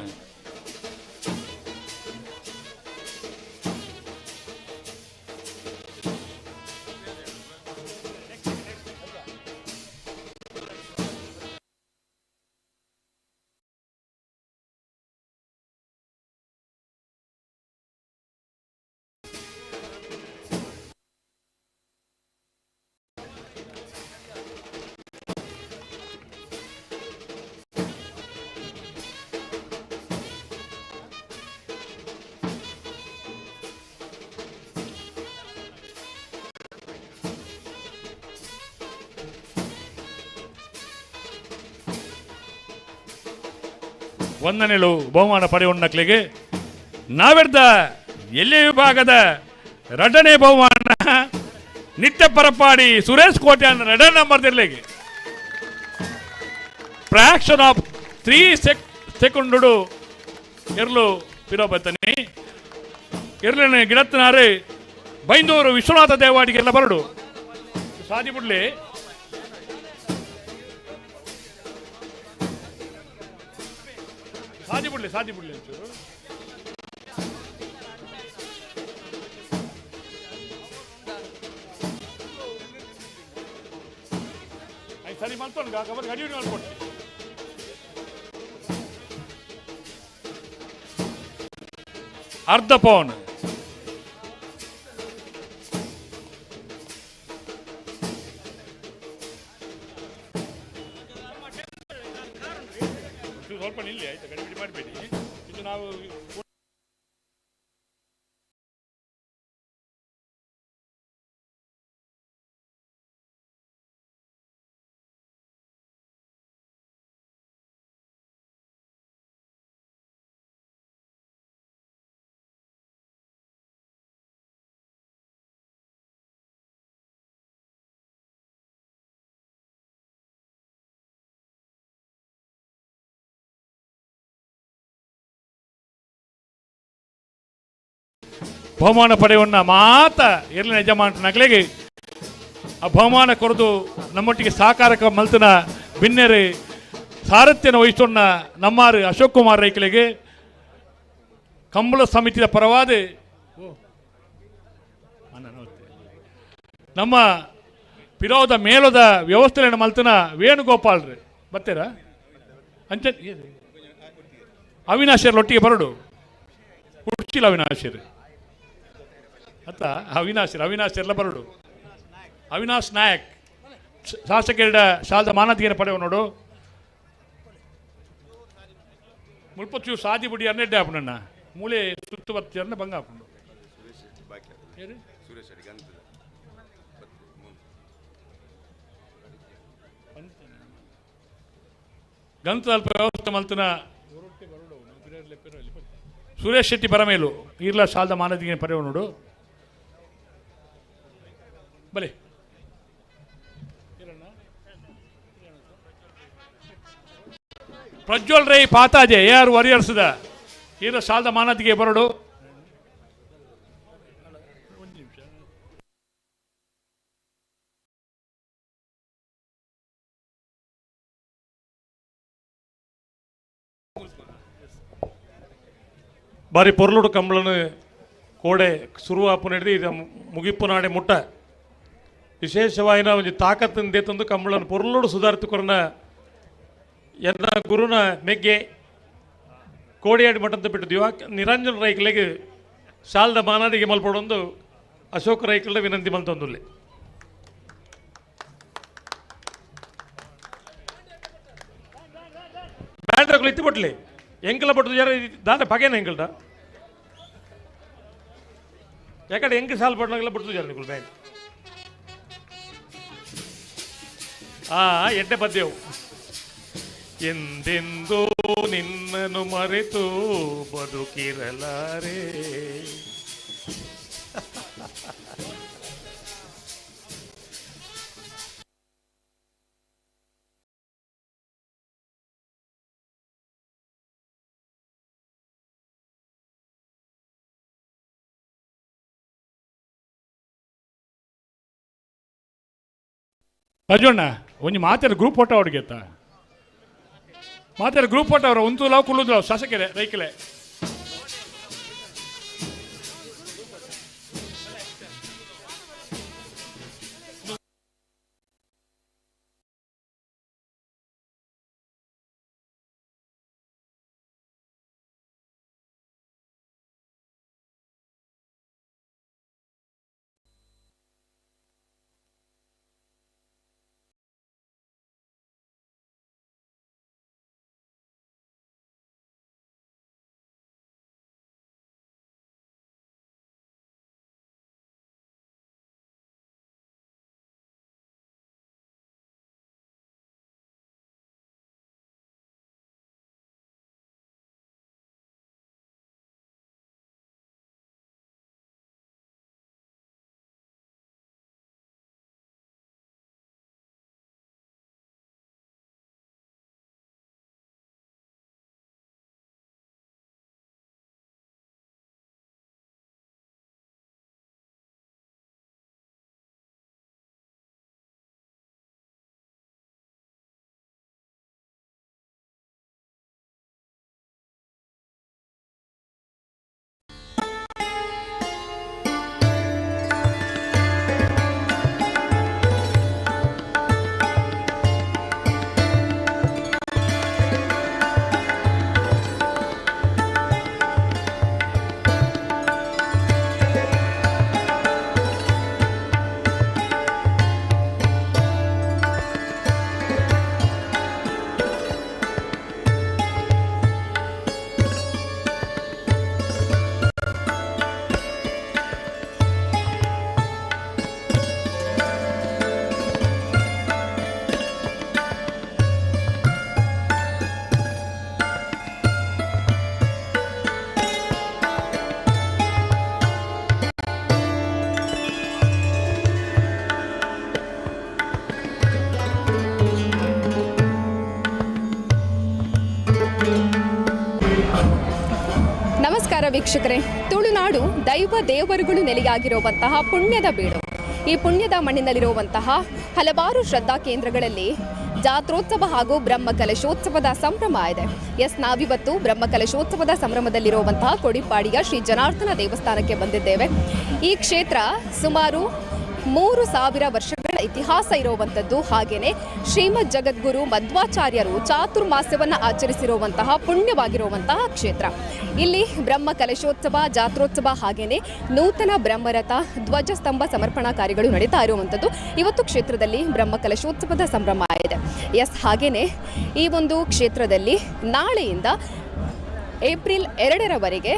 ವಂದನೆಗಳು ಬಹುಮಾನ ಪಡೆಯುವಕ್ಲಿಗೆ ನಾವೆಡ್ದ ಎಲ್ಲಿ ವಿಭಾಗದ 2ನೇ ಬಹುಮಾನ ನಿತ್ಯ ಪರಪಾಡಿ ಸುರೇಶ್ ಕೋಟೆ 2ನೇ ನಂಬರ್ದಲ್ಲಿಗೆ ಫ್ರಾಕ್ಷನ್ ಆಫ್ 3 ಸೆಕೆಂಡು ಎರಲು ಪಿರೋಬತ್ತನಿ ಎರಲಿನ ಗಿಡತ್ತನಾರು ಬೈಂದೂರು ವಿಶ್ವನಾಥ ದೇವಾಡಿಗೆಲ್ಲ ಬರಡು ಸಾದಿ ಬಿಡ್ಲಿ ಸಾದಿ ಬಿಡ್ಲಿ ಒಂಚೂರು ಸರಿ ಮಲ್ಕೊಂಡು ಅವರಿಗೆ ಅಡಿಯು ಮಾಡ್ಕೊಡ್ತೀನಿ ಅರ್ಧ ಪೌನ್ ಸ್ವಲ್ಪ ನಿಲ್ಲಿ ಆಯ್ತಾ ಗಡಿಬಿಡಿ ಮಾಡಬೇಡಿ ಇದು ನಾವು ಬಹುಮಾನ ಪಡೆಯುವನ್ನ ಮಾತ ಎರಲಿನ ಯಜಮಾನ ನಗಲಿಗೆ ಆ ಬಹುಮಾನ ಕೊರದು ನಮ್ಮೊಟ್ಟಿಗೆ ಸಹಕಾರಕ ಮಲ್ತನ ಬಿನ್ನೆರೆ ಸಾರಥ್ಯನ ವಹಿಸೋಣ ನಮ್ಮಾರು ಅಶೋಕ್ ಕುಮಾರ್ ರೈಕಲಿಗೆ ಕಂಬಳ ಸಮಿತಿಯ ಪರವಾದ ನಮ್ಮ ಪಿರೋದ ಮೇಲೋದ ವ್ಯವಸ್ಥೆಯನ್ನು ಮಲ್ತನ ವೇಣುಗೋಪಾಲ್ರಿ ಬರ್ತೀರಾ ಅಂಚ ಅವಿನಾಶರ್ ಒಟ್ಟಿಗೆ ಬರಡು ಕುಡ್ಚಿಲ್ಲ ಅವಿನಾಶರ್ ಅತ್ತ ಅವಿನಾಶ್ ಎಲ್ಲ ಬರಡು ಅವಿನಾಶ್ ನಾಯಕ್ ಶಾಸಕ ಶಾಲದ ಮಾನದಿಗೆ ಪಡೆಯುವ ನೋಡು ಮುಲ್ಪತ್ತು ಸಾದಿ ಬುಡಿ ಅನ್ನೆಡ್ಡೆ ಹಾಪಣ್ಣ ಮೂಲೆ ಸುತ್ತು ಬರ್ತೀರನ್ನ ಬಂಗ ಹಾಕೊಂಡು ಗಂತ ಅಲ್ಪ ವ್ಯವಸ್ಥೆ ಮಲ್ತನ ಸುರೇಶ್ ಶೆಟ್ಟಿ ಬರಮೇಲು ಈರ್ಲ ಶಾಲದ ಮಾನದಿಗೆ ಪಡೆಯುವ ನೋಡು ಬಲೆ ಪ್ರಜ್ವಲ್ ರೈ ಪಾತಾಜೆ AR ವಾರಿಯರ್ಸ್ದ ಈರ ಶಾಲದ ಮಾನದಿಗೆ ಬರಡು ಬಾರಿ ಪೊರ್ಲುಡು ಕಂಬಳನು ಕೋಡೆ ಶುರುವಾಪು ನಡೆದು ಇದು ಮುಗಿಪ್ಪು ನಾಡೆ ಮುಟ್ಟ ವಿಶೇಷವಾಯಿನ ಒಂದು ತಾಕತ್ತಿಂದ ತಂದು ಕಂಬಳನ್ನು ಪೊರ್ಲುಡು ಸುಧಾರಿತುಕೊರನ ಎನ್ನ ಗುರುನ ನೆಗ್ಗೆ ಕೋಡಿಯಾಡಿ ಮಠಂತ ಬಿಟ್ಟು ದಿವಾ ನಿರಂಜನ ರೈಕಲೆಗೆ ಶಾಲದ ಮಾನಾದಿಗೆ ಮಲ್ಪಡೊಂದು ಅಶೋಕ್ ರೈಕಲ್ನ ವಿನಂತಿ ಮಲ್ತೊಂದುಲ್ಲೆ. ಬ್ಯಾಂಡ್ರಗಳು ಇತ್ತು ಬಿಟ್ಲಿ ಎಂಕಲ ಬಟ್ಟು ಜರ ದಾಂಡ ಪಗೇನ ಎಂಕಲ್ಡ ಯಾಕಡೆ ಎಂಕ ಸಾಲ್ ಪಡ್ನಾಗೆಲ್ಲ ಬಿಡ್ತು ಜರ ನಿಗಳು ಬ್ಯಾಂಡ್ ಎಡ್ಡೆ ಪದ್ಯವು ಎಂದೆಂದೋ ನಿನ್ನನ್ನು ಮರೆತು ಬದುಕಿರಲಾರೆ. ಅಜೋಣ್ಣ ಒಂಜಿ ಮಾತಾಡ ಗ್ರೂಪ್ ಫೋಟೋ ಅವ್ರಿಗೆತ್ತ ಮಾತಾಡ ಗ್ರೂಪ್ ಫೋಟೋ ಅವ್ರ ಒಂದು ಲಾವ್ ಕುಳ್ಳುದ್ಲಾವ್ ಶಾಸಕರೇ ರೈಕಲೆ ನಮಸ್ಕಾರ ವೀಕ್ಷಕರೇ, ತುಳುನಾಡು ದೈವ ದೇವರುಗಳು ನೆಲೆಯಾಗಿರುವಂತಹ ಪುಣ್ಯದ ಬೀಡು. ಈ ಪುಣ್ಯದ ಮಣ್ಣಿನಲ್ಲಿರುವಂತಹ ಹಲವಾರು ಶ್ರದ್ಧಾ ಕೇಂದ್ರಗಳಲ್ಲಿ ಜಾತ್ರೋತ್ಸವ ಹಾಗೂ ಬ್ರಹ್ಮಕಲಶೋತ್ಸವದ ಸಂಭ್ರಮ ಇದೆ. ನಾವಿವತ್ತು ಬ್ರಹ್ಮಕಲಶೋತ್ಸವದ ಸಂಭ್ರಮದಲ್ಲಿರುವಂತಹ ಕೊಡಿಪಾಡಿಯ ಶ್ರೀ ಜನಾರ್ದನ ದೇವಸ್ಥಾನಕ್ಕೆ ಬಂದಿದ್ದೇವೆ. ಈ ಕ್ಷೇತ್ರ ಸುಮಾರು 3000 ವರ್ಷಗಳ ಇತಿಹಾಸ ಇರುವಂಥದ್ದು. ಹಾಗೆಯೇ ಶ್ರೀಮದ್ ಜಗದ್ಗುರು ಮಧ್ವಾಚಾರ್ಯರು ಚಾತುರ್ಮಾಸ್ಯವನ್ನು ಆಚರಿಸಿರುವಂತಹ ಪುಣ್ಯವಾಗಿರುವಂತಹ ಕ್ಷೇತ್ರ. ಇಲ್ಲಿ ಬ್ರಹ್ಮ ಕಲಶೋತ್ಸವ, ಜಾತ್ರೋತ್ಸವ ಹಾಗೆಯೇ ನೂತನ ಬ್ರಹ್ಮರಥ, ಧ್ವಜಸ್ತಂಭ ಸಮರ್ಪಣಾ ಕಾರ್ಯಗಳು ನಡೀತಾ ಇರುವಂಥದ್ದು. ಇವತ್ತು ಕ್ಷೇತ್ರದಲ್ಲಿ ಬ್ರಹ್ಮ ಕಲಶೋತ್ಸವದ ಸಂಭ್ರಮ ಇದೆ. ಹಾಗೆಯೇ ಈ ಒಂದು ಕ್ಷೇತ್ರದಲ್ಲಿ ನಾಳೆಯಿಂದ ಏಪ್ರಿಲ್ 2ರವರೆಗೆ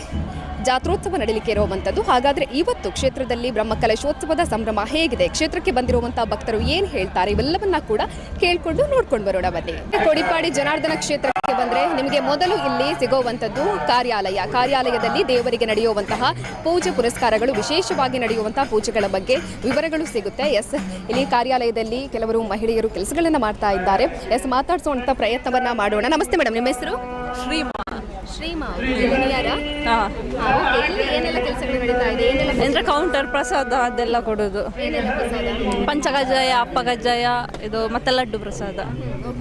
ಜಾತ್ರೋತ್ಸವ ನಡೀಲಿಕ್ಕೆ ಇರುವಂಥದ್ದು. ಹಾಗಾದರೆ ಇವತ್ತು ಕ್ಷೇತ್ರದಲ್ಲಿ ಬ್ರಹ್ಮ ಕಲಶೋತ್ಸವದ ಸಂಭ್ರಮ ಹೇಗಿದೆ, ಕ್ಷೇತ್ರಕ್ಕೆ ಬಂದಿರುವಂತಹ ಭಕ್ತರು ಏನು ಹೇಳ್ತಾರೆ, ಇವೆಲ್ಲವನ್ನ ಕೂಡ ಕೇಳಿಕೊಂಡು ನೋಡ್ಕೊಂಡು ಬರೋಣ ಬನ್ನಿ. ಕೊಡಿಪಾಡಿ ಜನಾರ್ದನ ಕ್ಷೇತ್ರಕ್ಕೆ ಬಂದರೆ ನಿಮಗೆ ಮೊದಲು ಇಲ್ಲಿ ಸಿಗುವಂಥದ್ದು ಕಾರ್ಯಾಲಯದಲ್ಲಿ ದೇವರಿಗೆ ನಡೆಯುವಂತಹ ಪೂಜೆ ಪುರಸ್ಕಾರಗಳು, ವಿಶೇಷವಾಗಿ ನಡೆಯುವಂತಹ ಪೂಜೆಗಳ ಬಗ್ಗೆ ವಿವರಗಳು ಸಿಗುತ್ತೆ. ಇಲ್ಲಿ ಕಾರ್ಯಾಲಯದಲ್ಲಿ ಕೆಲವರು ಮಹಿಳೆಯರು ಕೆಲಸಗಳನ್ನು ಮಾಡ್ತಾ ಇದ್ದಾರೆ. ಮಾತಾಡಿಸುವಂಥ ಪ್ರಯತ್ನವನ್ನ ಮಾಡೋಣ. ನಮಸ್ತೆ ಮೇಡಮ್, ನಿಮ್ಮ ಹೆಸರು? ಶ್ರೀಮಾ. ಏನೆಲ್ಲ ಕೆಲಸಗಳು ನಡೀತಾ ಇದೆ? ಅಂದ್ರೆ ಕೌಂಟರ್ ಪ್ರಸಾದ ಅದೆಲ್ಲ ಕೊಡೋದು. ಪಂಚಕಜ್ಜಾಯ, ಅಪ್ಪಗಜ್ಜಾಯ, ಇದು ಮತ್ತೆ ಲಡ್ಡು ಪ್ರಸಾದ.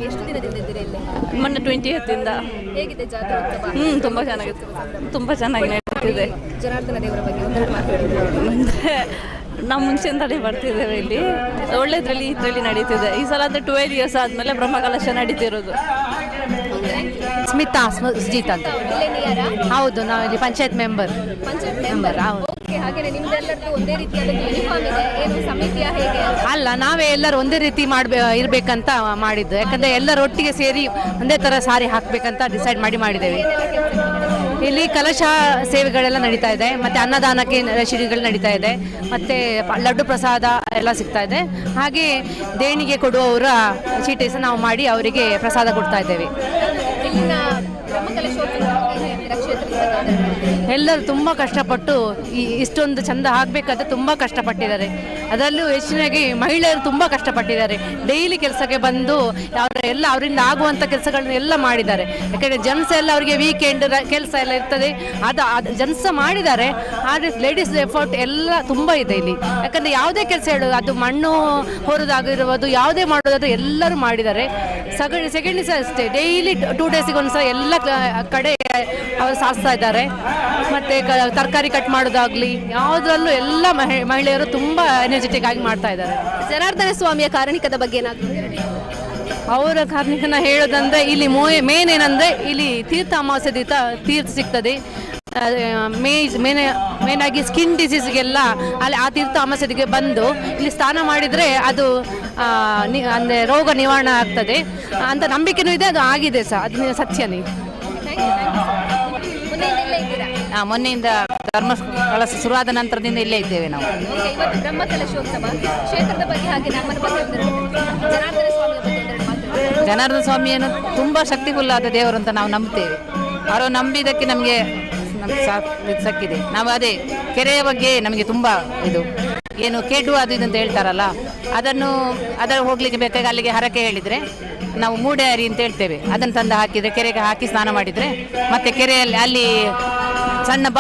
ಎಷ್ಟು ದಿನದಿಂದ ಇದ್ದೀರಾ ಇಲ್ಲಿ? ಮೊನ್ನೆ 20th ಇಂದ. ಹೇಗಿದೆ ಜಾತ್ರೋತ್ಸವ? ತುಂಬಾ ಚೆನ್ನಾಗಿತ್ತು, ತುಂಬಾ ಚೆನ್ನಾಗಿ ನಡೀತಿದೆ. ಜನಾರ್ದನ ದೇವರ ಬಗ್ಗೆ ಒಂದೆರಡು ಮಾತಾಡೋದು. ಅಂದ್ರೆ ನಾವು ಮುಂಚೆಯಿಂದಲೇ ಬರ್ತಿದ್ದೇವೆ ಇಲ್ಲಿ, ಒಳ್ಳೆದ್ರಲ್ಲಿ ಇದರಲ್ಲಿ ನಡೀತಿದೆ. ಈ ಸಲ ಅಂದ್ರೆ 12 years ಆದ್ಮೇಲೆ ಬ್ರಹ್ಮಕಲಶ ನಡೀತಿರೋದು. ಸ್ಮಿತಾ ಸುಜೀತ್ ಅಂತ. ಹೌದು, ನಾವು ಇಲ್ಲಿ ಪಂಚಾಯತ್ ಮೆಂಬರ್. ಹೌದು. ಓಕೆ, ಹಾಗೇನೆ ನಿಮ್ದೆಲ್ಲರದ್ದು ಒಂದೇ ರೀತಿಯಾದ ಯೂನಿಫಾರ್ಮ್ ಇದೆ, ಏನು ಸಮಿತಿಯ ಹೇಗೆ? ಅಲ್ಲ, ನಾವೇ ಎಲ್ಲರೂ ಒಂದೇ ರೀತಿ ಇರ್ಬೇಕಂತ ಮಾಡಿದ್ದು. ಯಾಕಂದ್ರೆ ಎಲ್ಲರೂ ಒಟ್ಟಿಗೆ ಸೇರಿ ಒಂದೇ ತರ ಸಾರಿ ಹಾಕ್ಬೇಕಂತ ಡಿಸೈಡ್ ಮಾಡಿದ್ದೇವೆ. ಇಲ್ಲಿ ಕಲಶ ಸೇವೆಗಳೆಲ್ಲ ನಡೀತಾ ಇದೆ, ಮತ್ತೆ ಅನ್ನದಾನಕ್ಕೆ ರಶೀದಿಗಳು ನಡೀತಾ ಇದೆ, ಮತ್ತೆ ಲಡ್ಡು ಪ್ರಸಾದ ಎಲ್ಲ ಸಿಗ್ತಾ ಇದೆ. ಹಾಗೆ ದೇಣಿಗೆ ಕೊಡುವವರ ಚೀಟಿ ಸಹ ನಾವು ಮಾಡಿ ಅವರಿಗೆ ಪ್ರಸಾದ ಕೊಡ್ತಾ ಇದ್ದೇವೆ. ಇಲ್ಲಿನ ಬ್ರಹ್ಮಕಲಶೋತ್ಸವ ಎಲ್ಲರೂ ತುಂಬ ಕಷ್ಟಪಟ್ಟು ಇಷ್ಟೊಂದು ಚಂದ ಆಗಬೇಕಾದ್ರೆ ತುಂಬ ಕಷ್ಟಪಟ್ಟಿದ್ದಾರೆ. ಅದರಲ್ಲೂ ಹೆಚ್ಚಿನಾಗಿ ಮಹಿಳೆಯರು ತುಂಬ ಕಷ್ಟಪಟ್ಟಿದ್ದಾರೆ. ಡೈಲಿ ಕೆಲಸಕ್ಕೆ ಬಂದು ಅವರಿಂದ ಆಗುವಂಥ ಕೆಲಸಗಳನ್ನ ಎಲ್ಲ ಮಾಡಿದ್ದಾರೆ. ಯಾಕಂದರೆ ಜೆಂಟ್ಸ್ ಎಲ್ಲ ಅವರಿಗೆ ವೀಕೆಂಡ್ ಕೆಲಸ ಎಲ್ಲ ಇರ್ತದೆ, ಅದು ಜೆಂಟ್ಸ್ ಮಾಡಿದ್ದಾರೆ. ಆದರೆ ಲೇಡೀಸ್ ಎಫರ್ಟ್ ಎಲ್ಲ ತುಂಬ ಇದೆ ಇಲ್ಲಿ. ಯಾಕಂದರೆ ಯಾವುದೇ ಕೆಲಸ ಹೇಳೋದು, ಅದು ಮಣ್ಣು ಹೊರೋದಾಗಿರ್ಬೋದು, ಯಾವುದೇ ಮಾಡೋದಾದ್ರೂ ಎಲ್ಲರೂ ಮಾಡಿದ್ದಾರೆ. ಸೆಕೆಂಡ್ ಸಹ ಅಷ್ಟೇ, ಡೈಲಿ 2 ಡೇಸಿಗೆ ಒಂದ್ಸಲ ಎಲ್ಲ ಕಡೆ ಅವರು ಸಾಧಿಸ್ತಾ ಇದ್ದಾರೆ. ಮತ್ತೆ ತರಕಾರಿ ಕಟ್ ಮಾಡೋದಾಗ್ಲಿ ಯಾವುದ್ರಲ್ಲೂ ಎಲ್ಲ ಮಹಿಳೆಯರು ತುಂಬಾ ಎನರ್ಜೆಟಿಕ್ ಆಗಿ ಮಾಡ್ತಾ ಇದ್ದಾರೆ. ಜನಾರ್ದನ ಸ್ವಾಮಿಯ ಕಾರಣಿಕದ ಬಗ್ಗೆ ಏನಾದ್ರು? ಅವರ ಕಾರಣಿಕನ ಹೇಳೋದಂದ್ರೆ ಇಲ್ಲಿ ಮೇನ್ ಏನಂದ್ರೆ ಇಲ್ಲಿ ತೀರ್ಥ ಅಮಾವಾಸ್ಯೆ ತೀರ್ಥ ಸಿಗ್ತದೆ. ಮೇನ್ ಆಗಿ ಸ್ಕಿನ್ ಡಿಸೀಸ್ಗೆಲ್ಲ ಅಲ್ಲಿ ಆ ತೀರ್ಥ ಅಮಾವಾಸ್ಯೆಗೆ ಬಂದು ಇಲ್ಲಿ ಸ್ನಾನ ಮಾಡಿದರೆ ಅದು ಅಂದರೆ ರೋಗ ನಿವಾರಣೆ ಆಗ್ತದೆ ಅಂತ ನಂಬಿಕೆನೂ ಇದೆ. ಅದು ಆಗಿದೆ ಸಹ, ಅದು ಸತ್ಯನೇ. ಮೊನ್ನೆಯಿಂದ ಧರ್ಮ ಕಲಶ ಶುರುವಾದ ನಂತರದಿಂದ ಇಲ್ಲೇ ಇದ್ದೇವೆ ನಾವು. ಇವತ್ತು ಬ್ರಹ್ಮಕಲಶೋತ್ಸವ ಕ್ಷೇತ್ರದ ಬಗ್ಗೆ ಹಾಗೆ ನಮ್ಮನ ಬಗ್ಗೆ ಜನಾರ್ದನ ಸ್ವಾಮಿಯ ಬಗ್ಗೆ ಜನಾರ್ದನ ಸ್ವಾಮಿಯನ್ನು ತುಂಬ ಶಕ್ತಿಫುಲ್ ಆದ ದೇವರು ಅಂತ ನಾವು ನಂಬ್ತೇವೆ. ಅವರು ನಂಬಿದ್ದಕ್ಕೆ ನಮಗೆ ಸಿಕ್ಕಿದೆ. ನಾವು ಅದೇ ಕೆರೆಯ ಬಗ್ಗೆ ನಮಗೆ ತುಂಬ ಇದು ಏನು ಕೆಡು ಅದು ಇದು ಅಂತ ಹೇಳ್ತಾರಲ್ಲ, ಅದನ್ನು ಹೋಗ್ಲಿಕ್ಕೆ ಬೇಕಾಗಿ ಅಲ್ಲಿಗೆ ಹರಕೆ ಹೇಳಿದರೆ ನಾವು ಮೂಡೆಯಾರಿ ಅಂತ ಹೇಳ್ತೇವೆ. ಅದನ್ನು ತಂದು ಹಾಕಿದರೆ ಕೆರೆಗೆ ಹಾಕಿ ಸ್ನಾನ ಮಾಡಿದರೆ ಮತ್ತೆ ಕೆರೆಯಲ್ಲಿ ಅಲ್ಲಿ ಸಣ್ಣ